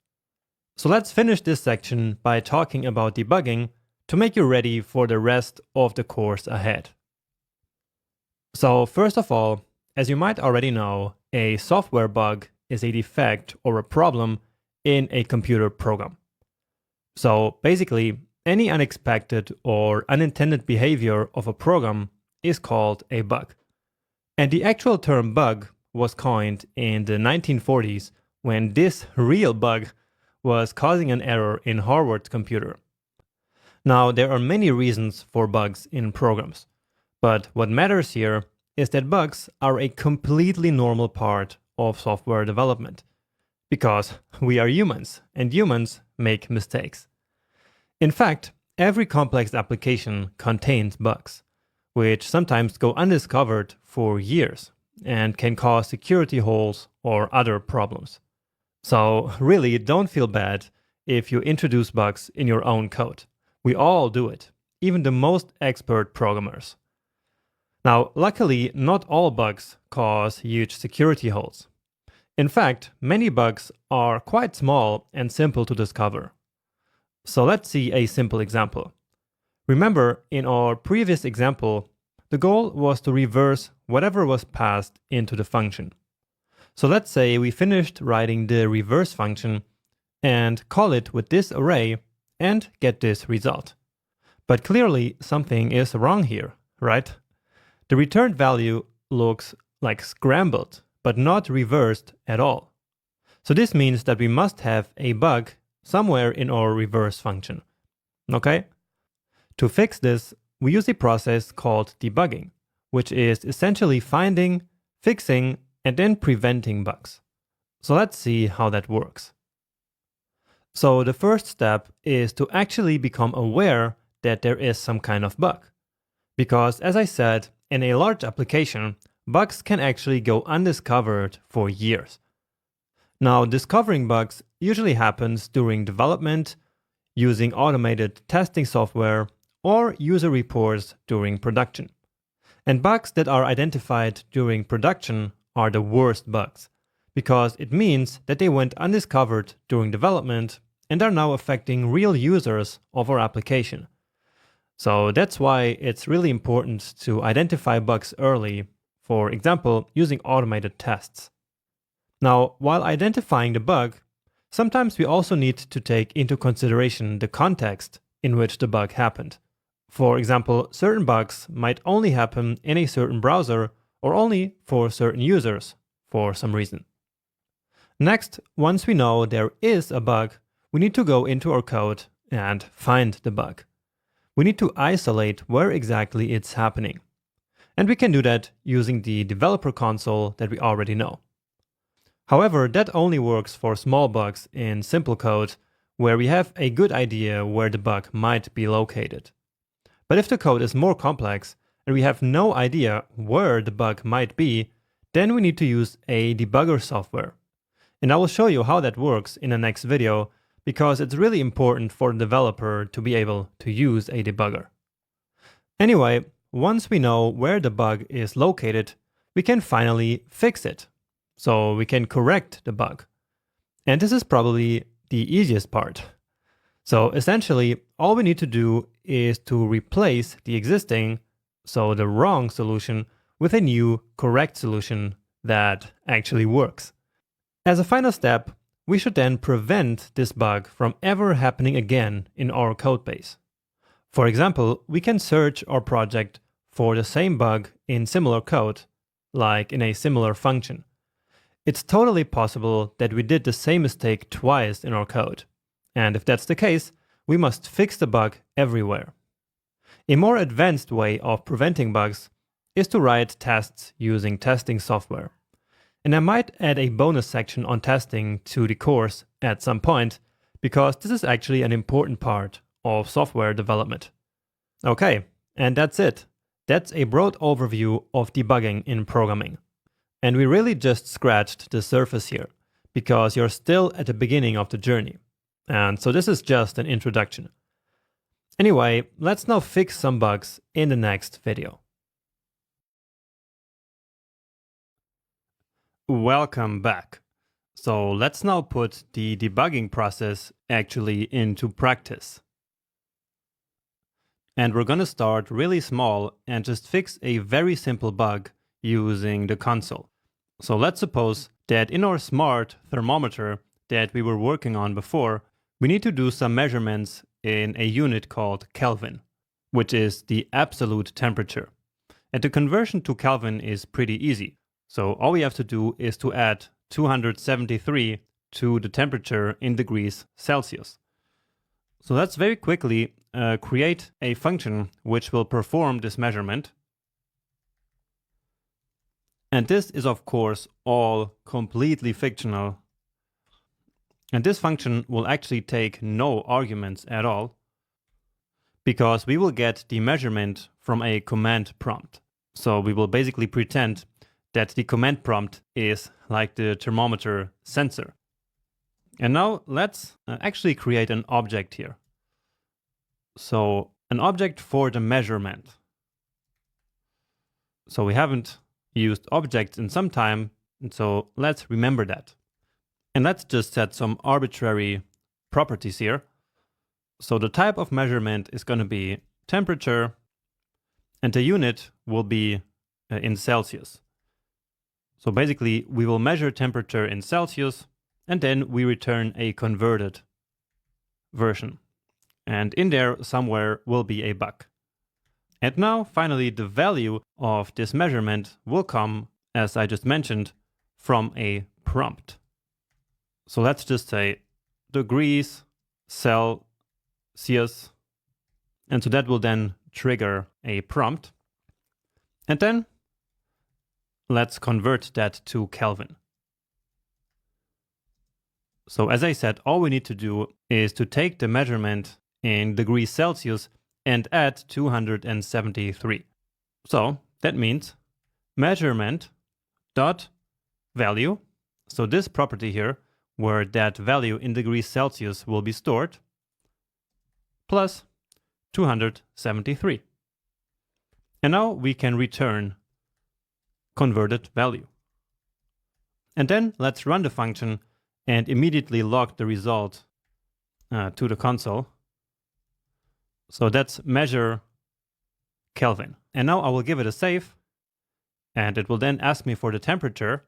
So let's finish this section by talking about debugging to make you ready for the rest of the course ahead. So first of all, as you might already know, a software bug is a defect or a problem in a computer program. So basically, any unexpected or unintended behavior of a program is called a bug. And the actual term bug was coined in the 1940s when this real bug was causing an error in Harvard's computer. Now, there are many reasons for bugs in programs, but what matters here is that bugs are a completely normal part of software development, because we are humans, and humans make mistakes. In fact, every complex application contains bugs, which sometimes go undiscovered for years and can cause security holes or other problems. So really, don't feel bad if you introduce bugs in your own code. We all do it, even the most expert programmers. Now, luckily, not all bugs cause huge security holes. In fact, many bugs are quite small and simple to discover. So let's see a simple example. Remember, in our previous example, the goal was to reverse whatever was passed into the function. So let's say we finished writing the reverse function and call it with this array and get this result. But clearly something is wrong here, right? The returned value looks like scrambled, but not reversed at all. So this means that we must have a bug somewhere in our reverse function. Okay? To fix this, we use a process called debugging, which is essentially finding, fixing, and then preventing bugs. So let's see how that works. So the first step is to actually become aware that there is some kind of bug. Because as I said, in a large application, bugs can actually go undiscovered for years. Now, discovering bugs usually happens during development, using automated testing software, or user reports during production. And bugs that are identified during production are the worst bugs, because it means that they went undiscovered during development and are now affecting real users of our application. So that's why it's really important to identify bugs early, for example, using automated tests. Now, while identifying the bug, sometimes we also need to take into consideration the context in which the bug happened. For example, certain bugs might only happen in a certain browser or only for certain users for some reason. Next, once we know there is a bug, we need to go into our code and find the bug. We need to isolate where exactly it's happening. And we can do that using the developer console that we already know. However, that only works for small bugs in simple code where we have a good idea where the bug might be located. But if the code is more complex and we have no idea where the bug might be, then we need to use a debugger software. And I will show you how that works in the next video because it's really important for the developer to be able to use a debugger. Anyway, once we know where the bug is located, we can finally fix it. So we can correct the bug. And this is probably the easiest part. So essentially, all we need to do is to replace the existing, so the wrong solution, with a new correct solution that actually works. As a final step, we should then prevent this bug from ever happening again in our codebase. For example, we can search our project for the same bug in similar code, like in a similar function. It's totally possible that we did the same mistake twice in our code. And if that's the case, we must fix the bug everywhere. A more advanced way of preventing bugs is to write tests using testing software. And I might add a bonus section on testing to the course at some point, because this is actually an important part of software development. Okay, and that's it. That's a broad overview of debugging in programming. And we really just scratched the surface here, because you're still at the beginning of the journey. And so this is just an introduction. Anyway, let's now fix some bugs in the next video. Welcome back. So let's now put the debugging process actually into practice. And we're going to start really small and just fix a very simple bug using the console. So let's suppose that in our smart thermometer that we were working on before, we need to do some measurements in a unit called Kelvin, which is the absolute temperature. And the conversion to Kelvin is pretty easy. So all we have to do is to add 273 to the temperature in degrees Celsius. So let's very quickly create a function which will perform this measurement. And this is, of course, all completely fictional. And this function will actually take no arguments at all, because we will get the measurement from a command prompt. So we will basically pretend that the command prompt is like the thermometer sensor. And now let's actually create an object here. So an object for the measurement. So we haven't used objects in some time, and so let's remember that. And let's just set some arbitrary properties here. So the type of measurement is going to be temperature, and the unit will be in Celsius. So basically, we will measure temperature in Celsius, and then we return a converted version. And in there somewhere will be a bug. And now, finally, the value of this measurement will come, as I just mentioned, from a prompt. So let's just say degrees Celsius. And so that will then trigger a prompt. And then let's convert that to Kelvin. So as I said, all we need to do is to take the measurement in degrees Celsius and add 273. So that means measurement dot value. So this property here, where that value in degrees Celsius will be stored, plus 273. And now we can return converted value. And then let's run the function and immediately log the result to the console. So that's measure Kelvin. And now I will give it a save, and it will then ask me for the temperature.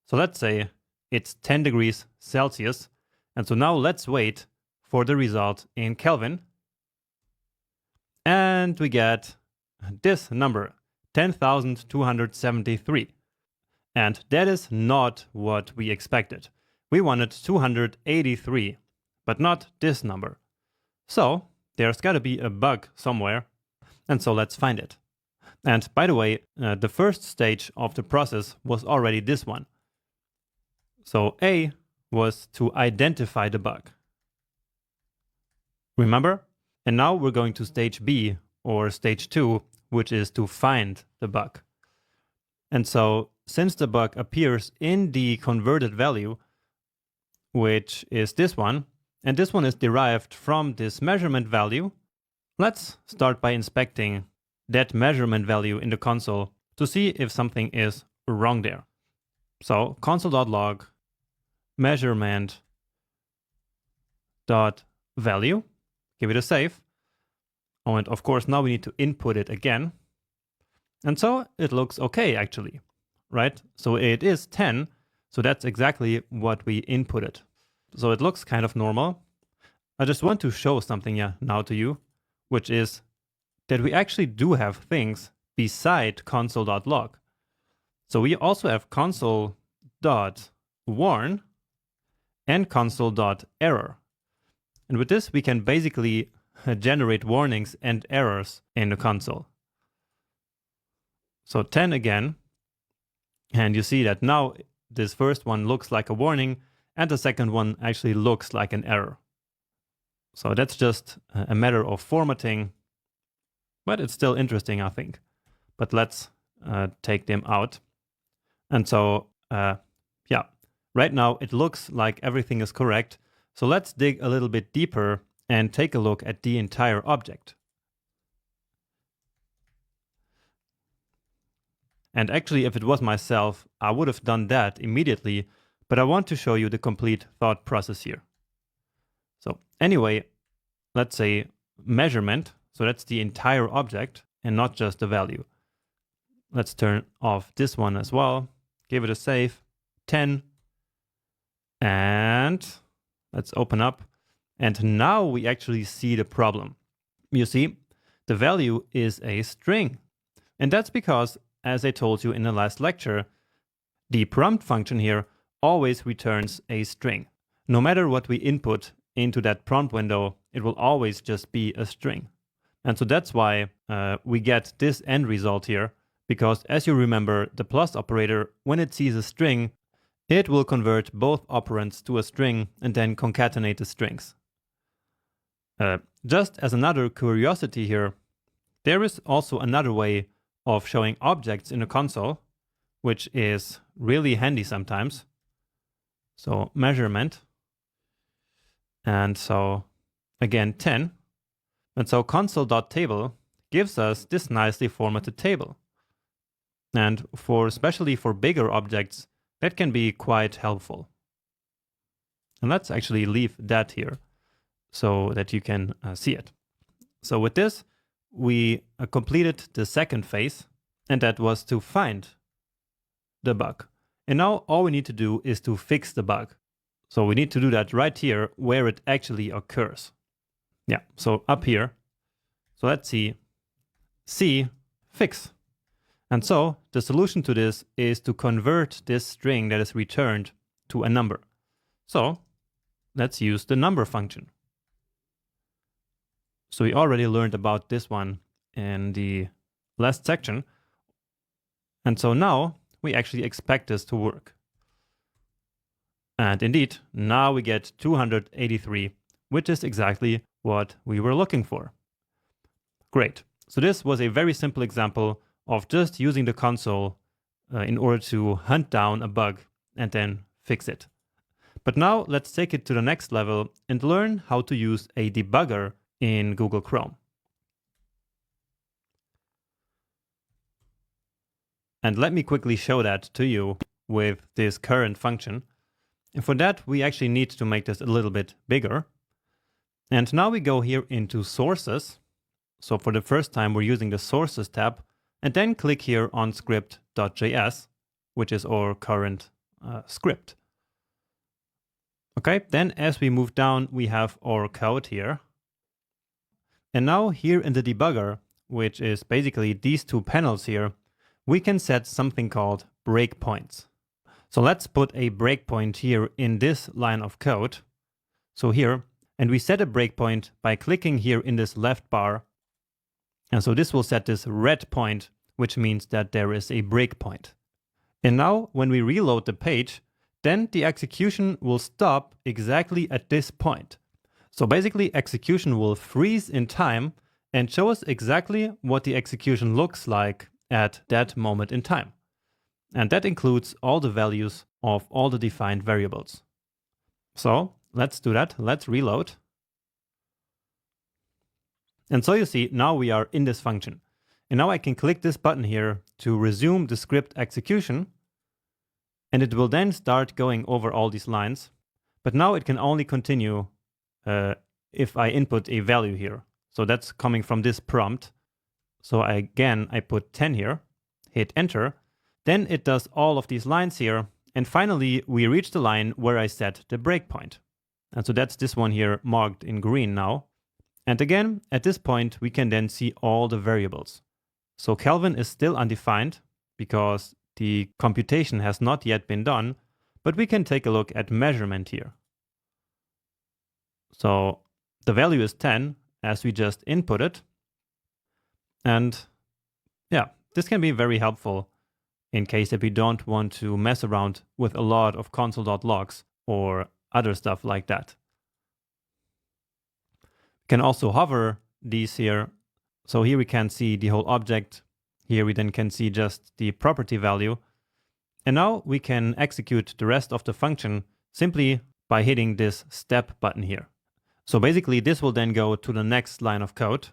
So let's say it's 10 degrees Celsius. And so now let's wait for the result in Kelvin. And we get this number, 10,273. And that is not what we expected. We wanted 283, but not this number. So there's got to be a bug somewhere, and so let's find it. And by the way, the first stage of the process was already this one. So A was to identify the bug. Remember? And now we're going to stage B, or stage 2, which is to find the bug. And so since the bug appears in the converted value, which is this one, and this one is derived from this measurement value, let's start by inspecting that measurement value in the console to see if something is wrong there. So console.log measurement.value, give it a save. Oh, and of course now we need to input it again. And so it looks okay actually, right? So it is 10, so that's exactly what we inputted. So it looks kind of normal. I just want to show something now to you, which is that we actually do have things beside console.log. So we also have console.warn and console.error. And with this, we can basically generate warnings and errors in the console. So 10 again, and you see that now this first one looks like a warning, and the second one actually looks like an error. So that's just a matter of formatting, but it's still interesting, I think. But let's take them out. And so, yeah, right now it looks like everything is correct. So let's dig a little bit deeper and take a look at the entire object. And actually, if it was myself, I would have done that immediately, but I want to show you the complete thought process here. So anyway, let's say measurement, so that's the entire object and not just the value. Let's turn off this one as well, give it a save, 10, and let's open up. And now we actually see the problem. You see, the value is a string. And that's because, as I told you in the last lecture, the prompt function here always returns a string. No matter what we input into that prompt window, it will always just be a string. And so that's why we get this end result here, because as you remember, the plus operator, when it sees a string, it will convert both operands to a string and then concatenate the strings. Just as another curiosity here, there is also another way of showing objects in a console, which is really handy sometimes. So measurement, and so again 10, and so console.table gives us this nicely formatted table. And especially for bigger objects, that can be quite helpful. And let's actually leave that here so that you can see it. So with this, we completed the second phase, and that was to find the bug. And now all we need to do is to fix the bug. So we need to do that right here where it actually occurs. Yeah, so up here. So let's see, C fix. And so the solution to this is to convert this string that is returned to a number. So let's use the number function. So we already learned about this one in the last section. And so now we actually expect this to work. And indeed, now we get 283, which is exactly what we were looking for. Great. So this was a very simple example of just using the console in order to hunt down a bug and then fix it. But now let's take it to the next level and learn how to use a debugger in Google Chrome. And let me quickly show that to you with this current function. And for that, we actually need to make this a little bit bigger. And now we go here into sources. So for the first time, we're using the sources tab, and then click here on script.js, which is our current script. Okay, then as we move down, we have our code here. And now here in the debugger, which is basically these two panels here, we can set something called breakpoints. So let's put a breakpoint here in this line of code. So here, and we set a breakpoint by clicking here in this left bar. And so this will set this red point, which means that there is a breakpoint. And now when we reload the page, then the execution will stop exactly at this point. So basically execution will freeze in time and show us exactly what the execution looks like at that moment in time. And that includes all the values of all the defined variables. So let's do that. Let's reload. And so you see, now we are in this function. And now I can click this button here to resume the script execution. And it will then start going over all these lines. But now it can only continue if I input a value here. So that's coming from this prompt. So I put 10 here, hit enter. Then it does all of these lines here. And finally, we reach the line where I set the breakpoint. And so that's this one here marked in green now. And again, at this point, we can then see all the variables. So Kelvin is still undefined because the computation has not yet been done, but we can take a look at measurement here. So the value is 10 as we just inputted. And yeah, this can be very helpful in case that we don't want to mess around with a lot of console.logs or other stuff like that. We can also hover these here. So here we can see the whole object. Here we then can see just the property value. And now we can execute the rest of the function simply by hitting this step button here. So basically this will then go to the next line of code.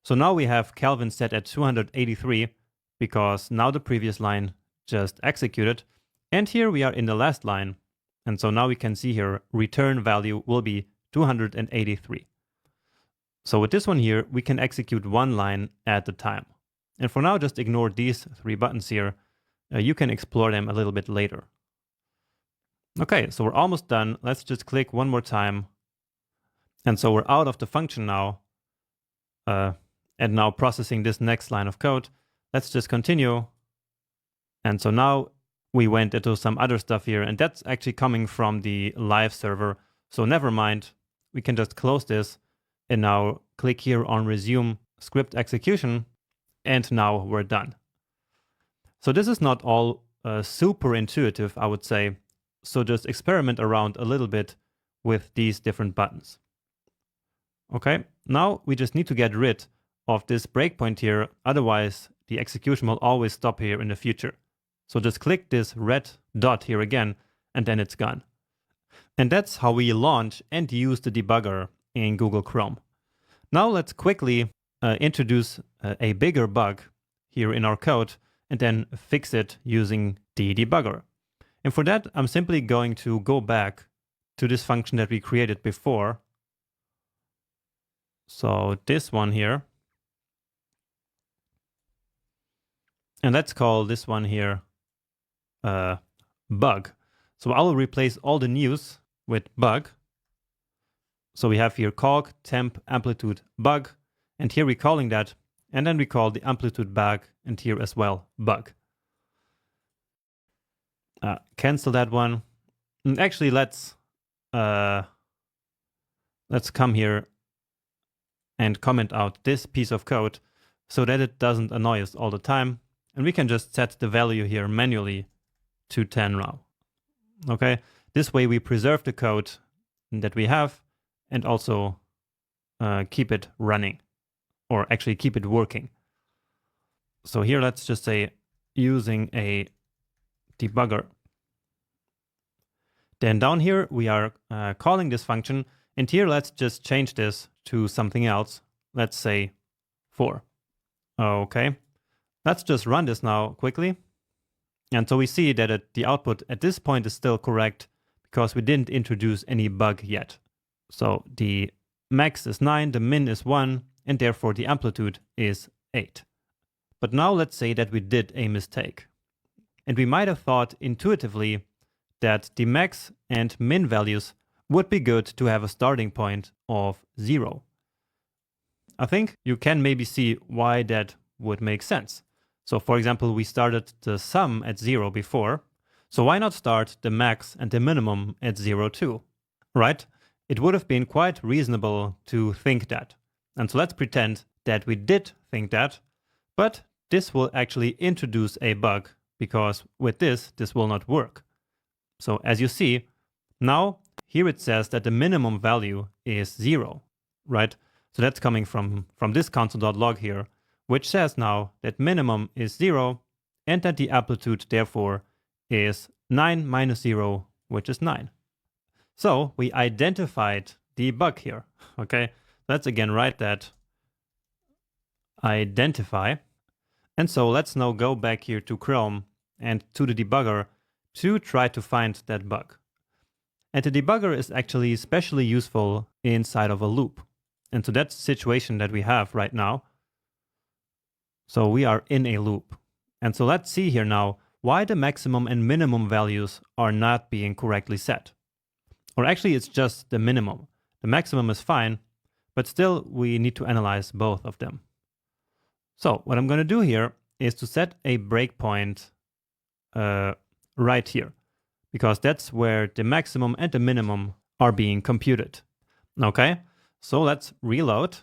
So now we have Kelvin set at 283 because now the previous line just executed. And here we are in the last line. And so now we can see here return value will be 283. So with this one here, we can execute one line at a time. And for now, just ignore these three buttons here. You can explore them a little bit later. Okay, so we're almost done. Let's just click one more time. And so we're out of the function now. And now processing this next line of code. Let's just continue. And so now we went into some other stuff here, and that's actually coming from the live server. So never mind, we can just close this and now click here on resume script execution. And now we're done. So this is not all super intuitive, I would say. So just experiment around a little bit with these different buttons. Okay, now we just need to get rid of this breakpoint here. Otherwise, the execution will always stop here in the future. So just click this red dot here again, and then it's gone. And that's how we launch and use the debugger in Google Chrome. Now let's quickly introduce a bigger bug here in our code and then fix it using the debugger. And for that, I'm simply going to go back to this function that we created before. So this one here. And let's call this one here bug. So I will replace all the news with bug. So we have here calc temp amplitude bug, and here we're calling that, and then we call the amplitude back, and here as well bug. Cancel that one. And actually, let's come here and comment out this piece of code so that it doesn't annoy us all the time. And we can just set the value here manually to 10 now. Okay, this way we preserve the code that we have and also keep it running, or actually keep it working. So here let's just say using a debugger. Then down here we are calling this function, and here let's just change this to something else. Let's say 4. Okay, let's just run this now quickly. And so we see that the output at this point is still correct because we didn't introduce any bug yet. So the max is 9, the min is 1, and therefore the amplitude is 8. But now let's say that we did a mistake. And we might have thought intuitively that the max and min values would be good to have a starting point of 0. I think you can maybe see why that would make sense. So for example, we started the sum at 0 before, so why not start the max and the minimum at 0 too, right? It would have been quite reasonable to think that. And so let's pretend that we did think that, but this will actually introduce a bug, because with this will not work. So as you see, now here it says that the minimum value is 0, right? So that's coming from this console.log here, which says now that minimum is 0 and that the amplitude therefore is 9 minus 0, which is 9. So we identified the bug here. Okay, let's again write that identify. And so let's now go back here to Chrome and to the debugger to try to find that bug. And the debugger is actually especially useful inside of a loop. And so that's the situation that we have right now. So we are in a loop. And so let's see here now why the maximum and minimum values are not being correctly set. Or actually it's just the minimum. The maximum is fine, but still we need to analyze both of them. So what I'm going to do here is to set a breakpoint right here, because that's where the maximum and the minimum are being computed. Okay, so let's reload,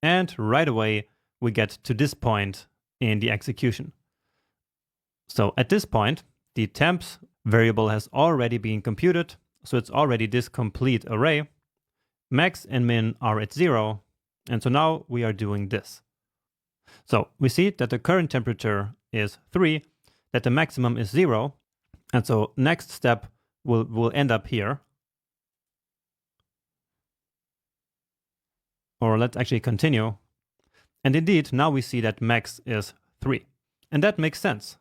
and right away we get to this point in the execution. So at this point, the temps variable has already been computed, so it's already this complete array. Max and min are at 0, and so now we are doing this. So we see that the current temperature is 3, that the maximum is 0, and so next step will end up here. Or let's actually continue. And indeed, now we see that max is 3. And that makes sense,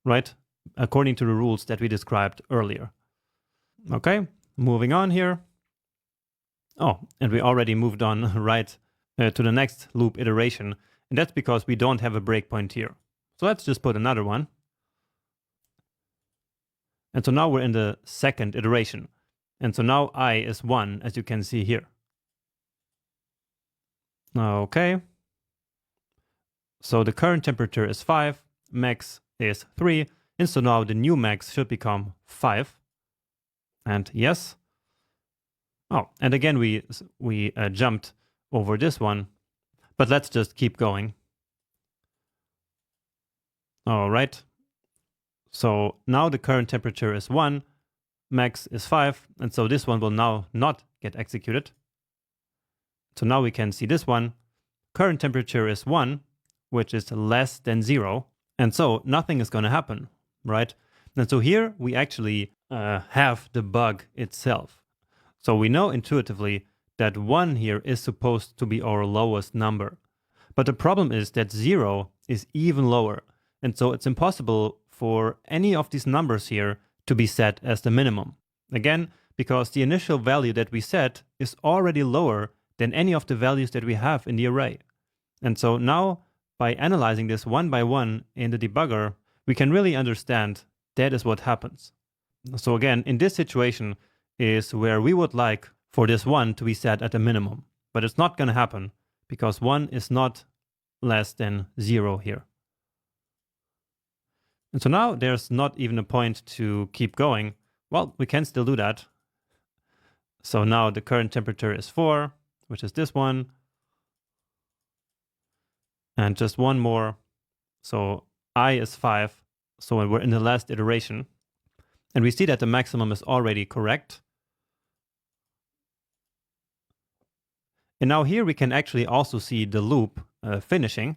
right? According to the rules that we described earlier. Okay, moving on here. Oh, and we already moved on right to the next loop iteration. And that's because we don't have a breakpoint here. So let's just put another one. And so now we're in the second iteration. And so now I is 1, as you can see here. Okay. So the current temperature is 5, max is 3, and so now the new max should become 5. And yes. Oh, and again we jumped over this one, but let's just keep going. All right. So now the current temperature is 1, max is 5, and so this one will now not get executed. So now we can see this one. Current temperature is 1, which is less than 0, and so nothing is going to happen, right? And so here we actually have the bug itself. So we know intuitively that 1 here is supposed to be our lowest number. But the problem is that 0 is even lower, and so it's impossible for any of these numbers here to be set as the minimum. Again, because the initial value that we set is already lower than any of the values that we have in the array. And so now, by analyzing this one by one in the debugger, we can really understand that is what happens. So again, in this situation is where we would like for this 1 to be set at a minimum. But it's not going to happen because 1 is not less than 0 here. And so now there's not even a point to keep going. Well, we can still do that. So now the current temperature is 4, which is this one. And just one more. So I is 5. So we're in the last iteration. And we see that the maximum is already correct. And now here we can actually also see the loop finishing,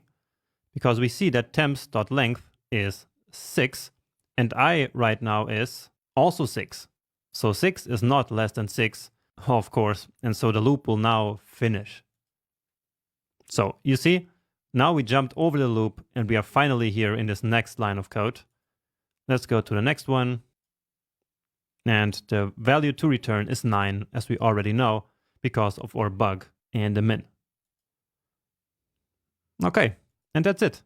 because we see that temps.length is 6, and I right now is also 6. So 6 is not less than 6, of course, and so the loop will now finish. So you see, now we jumped over the loop and we are finally here in this next line of code. Let's go to the next one. And the value to return is 9, as we already know, because of our bug in the min. Okay, and that's it.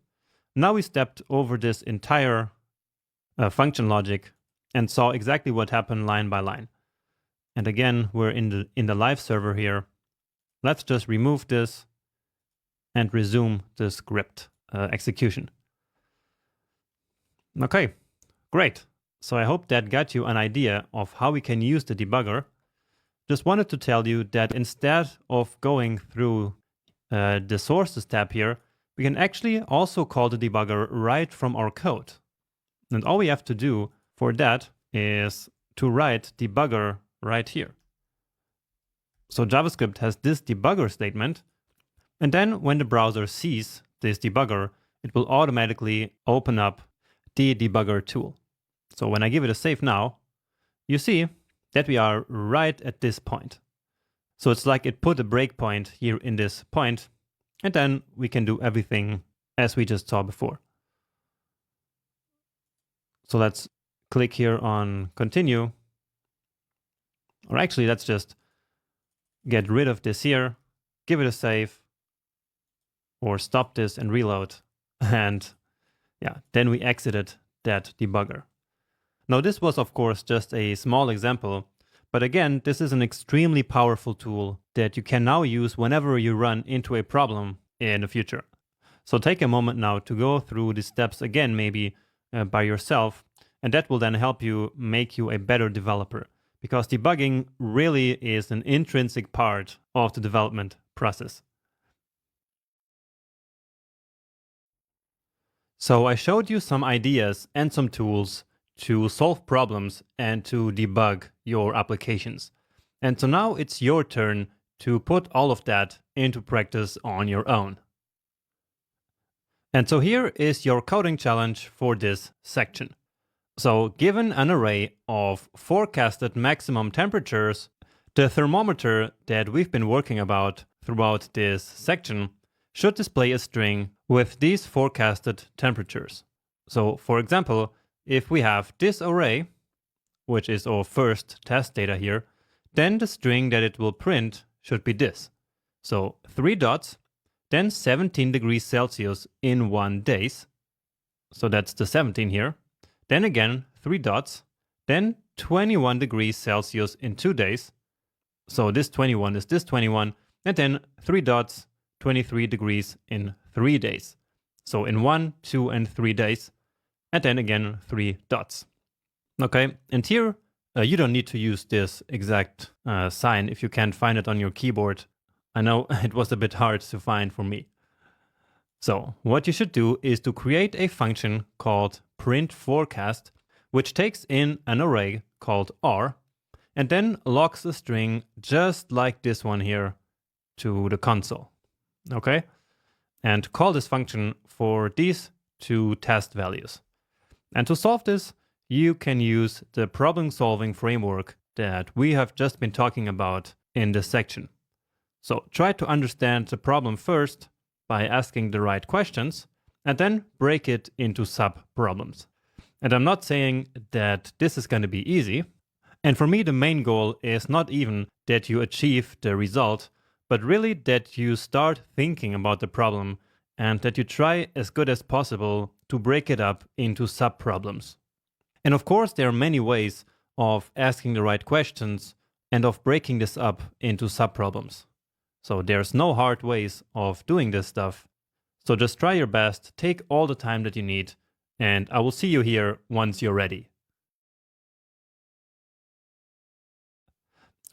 Now we stepped over this entire function logic and saw exactly what happened line by line. And again, we're in the live server here. Let's just remove this and resume the script execution. Okay, great. So I hope that got you an idea of how we can use the debugger. Just wanted to tell you that instead of going through the sources tab here, we can actually also call the debugger right from our code. And all we have to do for that is to write debugger right here. So JavaScript has this debugger statement, and then when the browser sees this debugger, it will automatically open up the debugger tool. So when I give it a save now, you see that we are right at this point. So it's like it put a breakpoint here in this point, and then we can do everything as we just saw before. So let's click here on continue. Or actually, let's just get rid of this here, give it a save, or stop this and reload. And yeah, then we exited that debugger. Now this was of course just a small example, but again, this is an extremely powerful tool that you can now use whenever you run into a problem in the future. So take a moment now to go through the steps again, maybe by yourself, and that will then help you make you a better developer, because debugging really is an intrinsic part of the development process. So I showed you some ideas and some tools to solve problems and to debug your applications. And so now it's your turn to put all of that into practice on your own. And so here is your coding challenge for this section. So given an array of forecasted maximum temperatures, the thermometer that we've been working about throughout this section should display a string with these forecasted temperatures. So for example, if we have this array, which is our first test data here, then the string that it will print should be this. So 3 dots, then 17 degrees Celsius in 1 days. So that's the 17 here. Then again, 3 dots, then 21 degrees Celsius in 2 days. So this 21 is this 21, and then 3 dots, 23 degrees in 3 days. So in 1, 2, and 3 days. And then again, 3 dots. Okay, and here you don't need to use this exact sign if you can't find it on your keyboard. I know it was a bit hard to find for me. So what you should do is to create a function called printForecast, which takes in an array called R, and then logs a string just like this one here to the console. Okay, and call this function for these 2 test values. And to solve this, you can use the problem-solving framework that we have just been talking about in this section. So try to understand the problem first by asking the right questions, and then break it into sub-problems. And I'm not saying that this is going to be easy. And for me, the main goal is not even that you achieve the result, but really that you start thinking about the problem and that you try as good as possible to break it up into sub-problems. And of course, there are many ways of asking the right questions and of breaking this up into subproblems. So there's no hard ways of doing this stuff. So just try your best, take all the time that you need, and I will see you here once you're ready.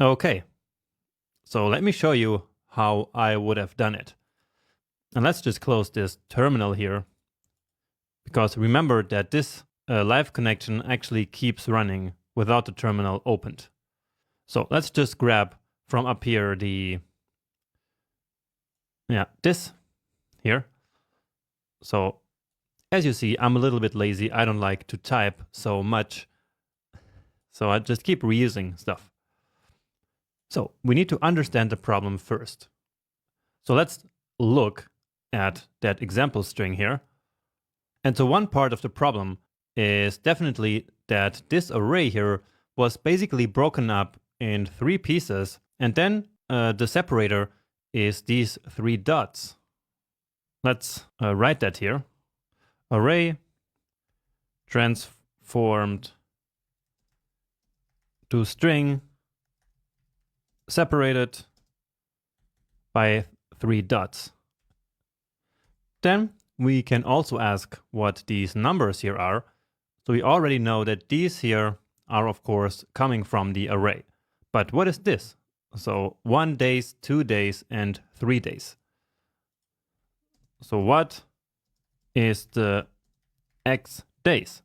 Okay, so let me show you how I would have done it. And let's just close this terminal here, because remember that this live connection actually keeps running without the terminal opened. So let's just grab from up here this here. So as you see, I'm a little bit lazy. I don't like to type so much. So I just keep reusing stuff. So we need to understand the problem first. So let's look at that example string here. And so one part of the problem is definitely that this array here was basically broken up in 3 pieces. And then the separator is these 3 dots. Let's write that here. Array transformed to string separated by 3 dots. Then we can also ask what these numbers here are. So we already know that these here are of course coming from the array. But what is this? So 1 days, 2 days, and 3 days. So what is the x days?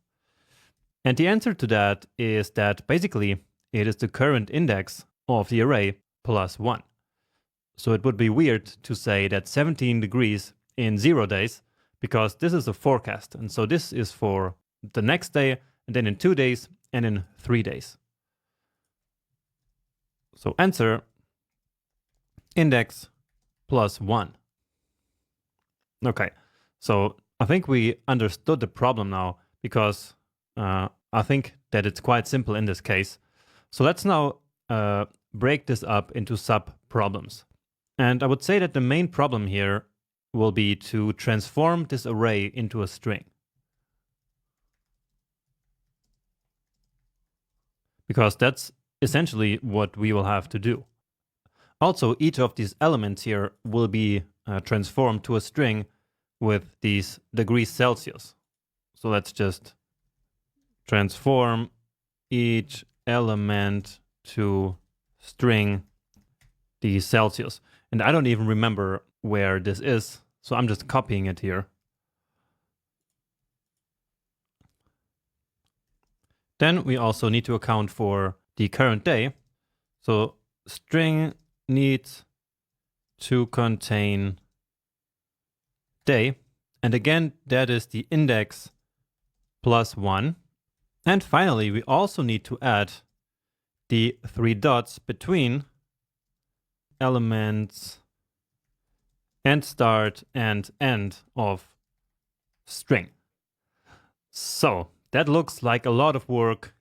And the answer to that is that basically it is the current index of the array plus 1. So it would be weird to say that 17 degrees in 0 days, because this is a forecast. And so this is for the next day, and then in 2 days, and in 3 days. So answer index plus 1. Okay, so I think we understood the problem now, because I think that it's quite simple in this case. So let's now break this up into sub-problems. And I would say that the main problem here will be to transform this array into a string. Because that's essentially what we will have to do. Also, each of these elements here will be transformed to a string with these degrees Celsius. So let's just transform each element to string the Celsius. And I don't even remember where this is, so I'm just copying it here. Then we also need to account for the current day. So string needs to contain day. And again, that is the index plus 1. And finally, we also need to add the 3 dots between elements and start and end of string. So that looks like a lot of work,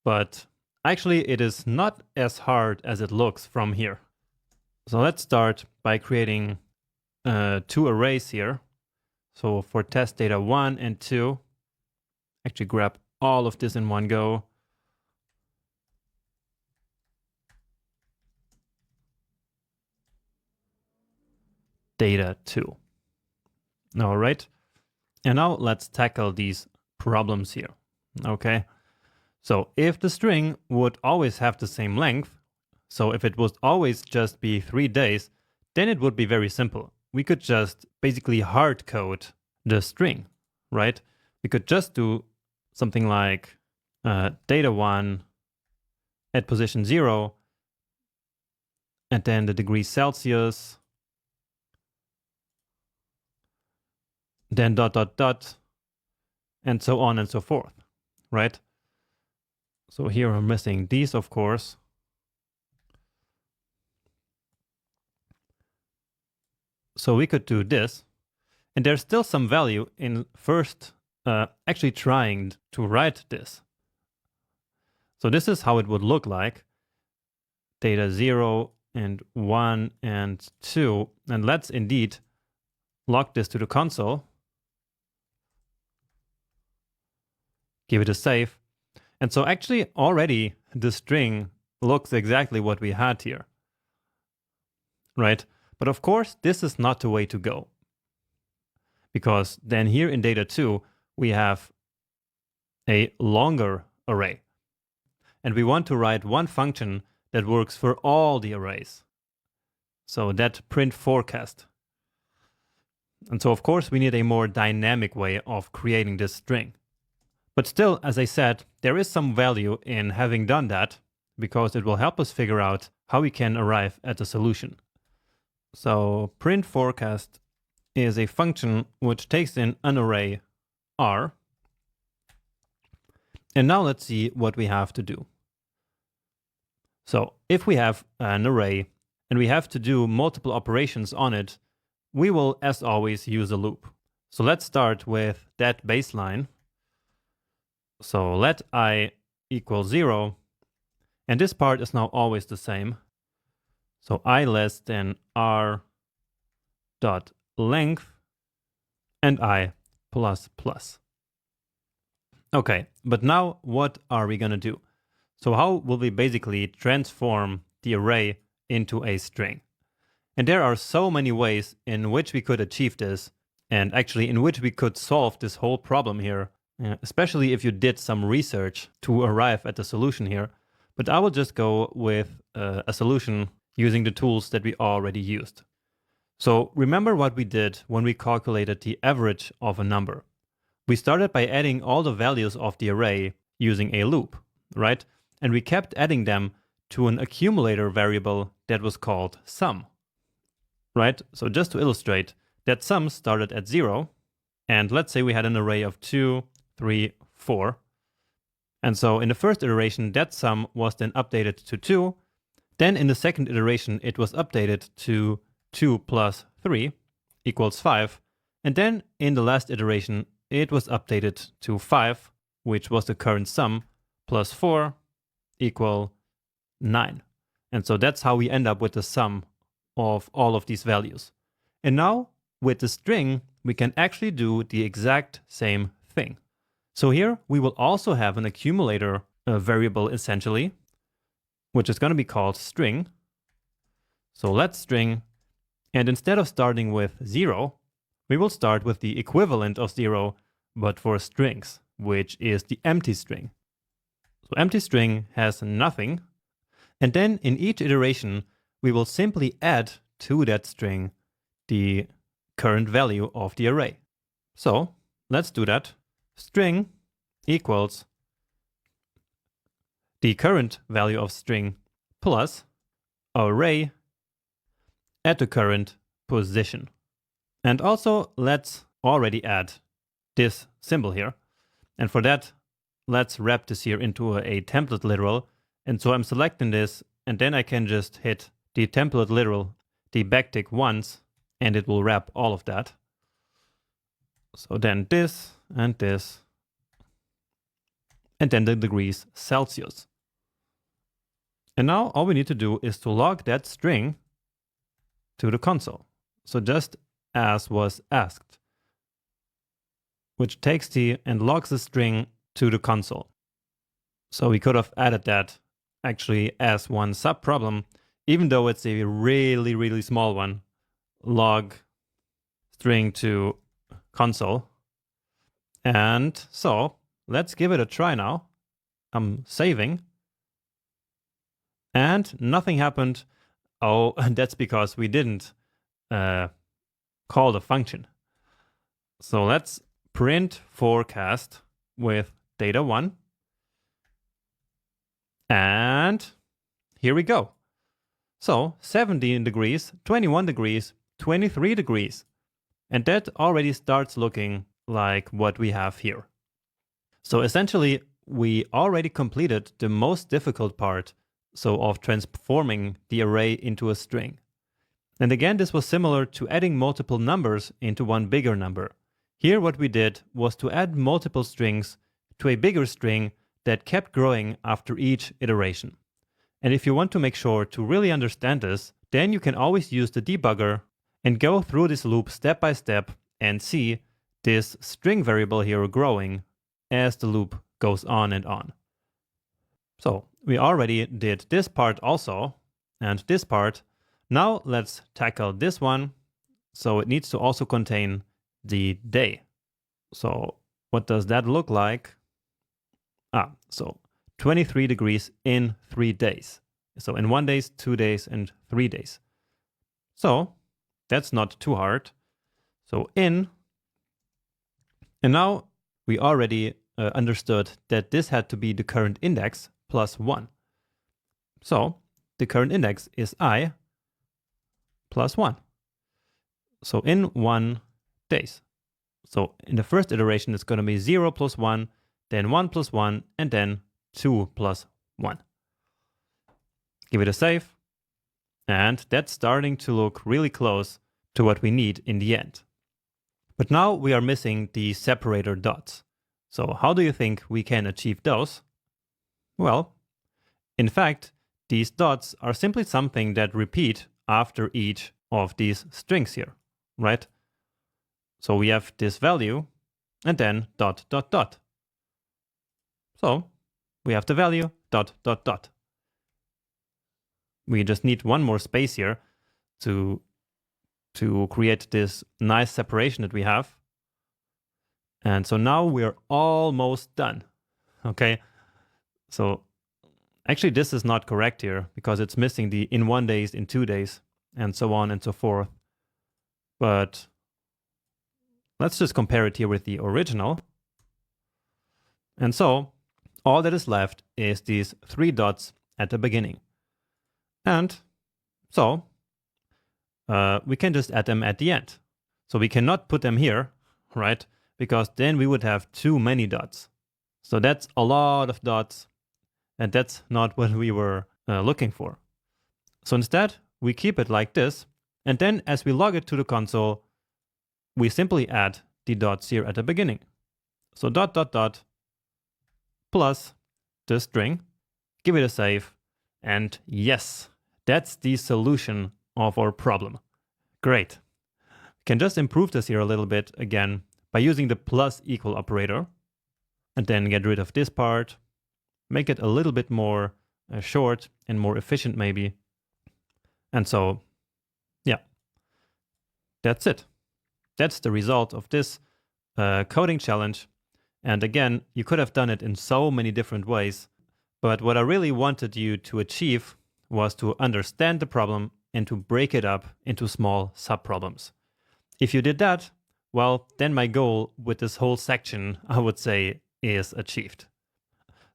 but actually it is not as hard as it looks from here. So let's start by creating 2 arrays here. So for test data 1 and 2, actually grab all of this in one go. Data 2. All right. And now let's tackle these problems here. Okay. So if the string would always have the same length, so if it would always just be 3 days, then it would be very simple. We could just basically hard code the string, right? We could just do something like data 1 at position 0, and then the degrees Celsius, then dot, dot, dot, and so on and so forth, right? So here I'm missing these, of course. So we could do this, and there's still some value in first actually trying to write this. So this is how it would look like. Data 0 and 1 and 2. And let's indeed log this to the console. Give it a save. And so actually already the string looks exactly what we had here, right? But of course, this is not the way to go, because then here in data 2, we have a longer array. And we want to write one function that works for all the arrays. So that print forecast. And so of course we need a more dynamic way of creating this string. But still, as I said, there is some value in having done that, because it will help us figure out how we can arrive at a solution. So print forecast is a function which takes in an array R. And now let's see what we have to do. So if we have an array and we have to do multiple operations on it, we will, as always, use a loop. So let's start with that baseline. So let I equal 0, and this part is now always the same. So I less than R dot length and I plus plus. Okay, but now what are we gonna do? So how will we basically transform the array into a string? And there are so many ways in which we could achieve this, and actually in which we could solve this whole problem here, especially if you did some research to arrive at the solution here. But I will just go with a solution using the tools that we already used. So remember what we did when we calculated the average of a number. We started by adding all the values of the array using a loop, right? And we kept adding them to an accumulator variable that was called sum, right? So just to illustrate, that sum started at 0, and let's say we had an array of 2, 3, 4. And so in the first iteration, that sum was then updated to 2. Then in the second iteration, it was updated to 2 plus 3 equals 5. And then in the last iteration, it was updated to 5, which was the current sum, plus 4 equal 9. And so that's how we end up with the sum of all of these values. And now with the string, we can actually do the exact same thing. So here we will also have an accumulator variable essentially, which is going to be called string. So let's string, and instead of starting with 0, we will start with the equivalent of 0, but for strings, which is the empty string. So empty string has nothing. And then in each iteration, we will simply add to that string the current value of the array. So let's do that. String equals the current value of string plus array at the current position. And also let's already add this symbol here. And for that, let's wrap this here into a template literal. And so I'm selecting this, and then I can just hit the template literal, the backtick once, and it will wrap all of that. So then this, and then the degrees Celsius. And now all we need to do is to log that string to the console. So just as was asked, which takes and logs the string to the console. So we could have added that actually as one sub-problem, even though it's a really, really small one. Log string to console. And so let's give it a try now. I'm saving. And nothing happened. Oh, that's because we didn't call the function. So let's print forecast with data 1. And here we go. So 17 degrees, 21 degrees, 23 degrees. And that already starts looking like what we have here. So essentially, we already completed the most difficult part, so of transforming the array into a string. And again, this was similar to adding multiple numbers into one bigger number. Here what we did was to add multiple strings to a bigger string that kept growing after each iteration. And if you want to make sure to really understand this, then you can always use the debugger and go through this loop step by step and see this string variable here growing as the loop goes on and on. So we already did this part also, and this part. Now let's tackle this one. So it needs to also contain the day. So what does that look like? So 23 degrees in 3 days. So in 1 day, 2 days, and 3 days. So that's not too hard. So in, and now we already understood that this had to be the current index plus 1. So the current index is I plus 1. So in 1 days. So in the first iteration, it's going to be 0 plus 1, then 1 plus 1, and then 2 plus 1. Give it a save. And that's starting to look really close to what we need in the end. But now we are missing the separator dots. So how do you think we can achieve those? Well, in fact, these dots are simply something that repeat after each of these strings here, right? So we have this value and then dot, dot, dot. So we have the value dot, dot, dot. We just need one more space here to create this nice separation that we have. And so now we're almost done. Okay. So actually this is not correct here because it's missing the in 1 day, in 2 days, and so on and so forth. But let's just compare it here with the original. And so all that is left is these 3 dots at the beginning. And so we can just add them at the end. So we cannot put them here, right? Because then we would have too many dots. So that's a lot of dots, and that's not what we were looking for. So instead, we keep it like this, and then as we log it to the console, we simply add the dots here at the beginning. So dot, dot, dot, plus the string, give it a save, and yes, that's the solution of our problem. Great. We can just improve this here a little bit again by using the plus equal operator, and then get rid of this part, make it a little bit more short and more efficient maybe. And so, yeah, that's it. That's the result of this coding challenge. And again, you could have done it in so many different ways, but what I really wanted you to achieve was to understand the problem and to break it up into small subproblems. If you did that, well, then my goal with this whole section, I would say, is achieved.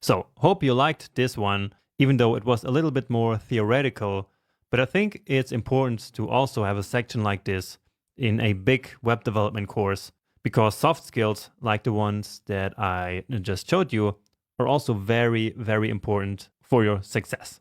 So, hope you liked this one, even though it was a little bit more theoretical, but I think it's important to also have a section like this in a big web development course, because soft skills like the ones that I just showed you are also very, very important for your success.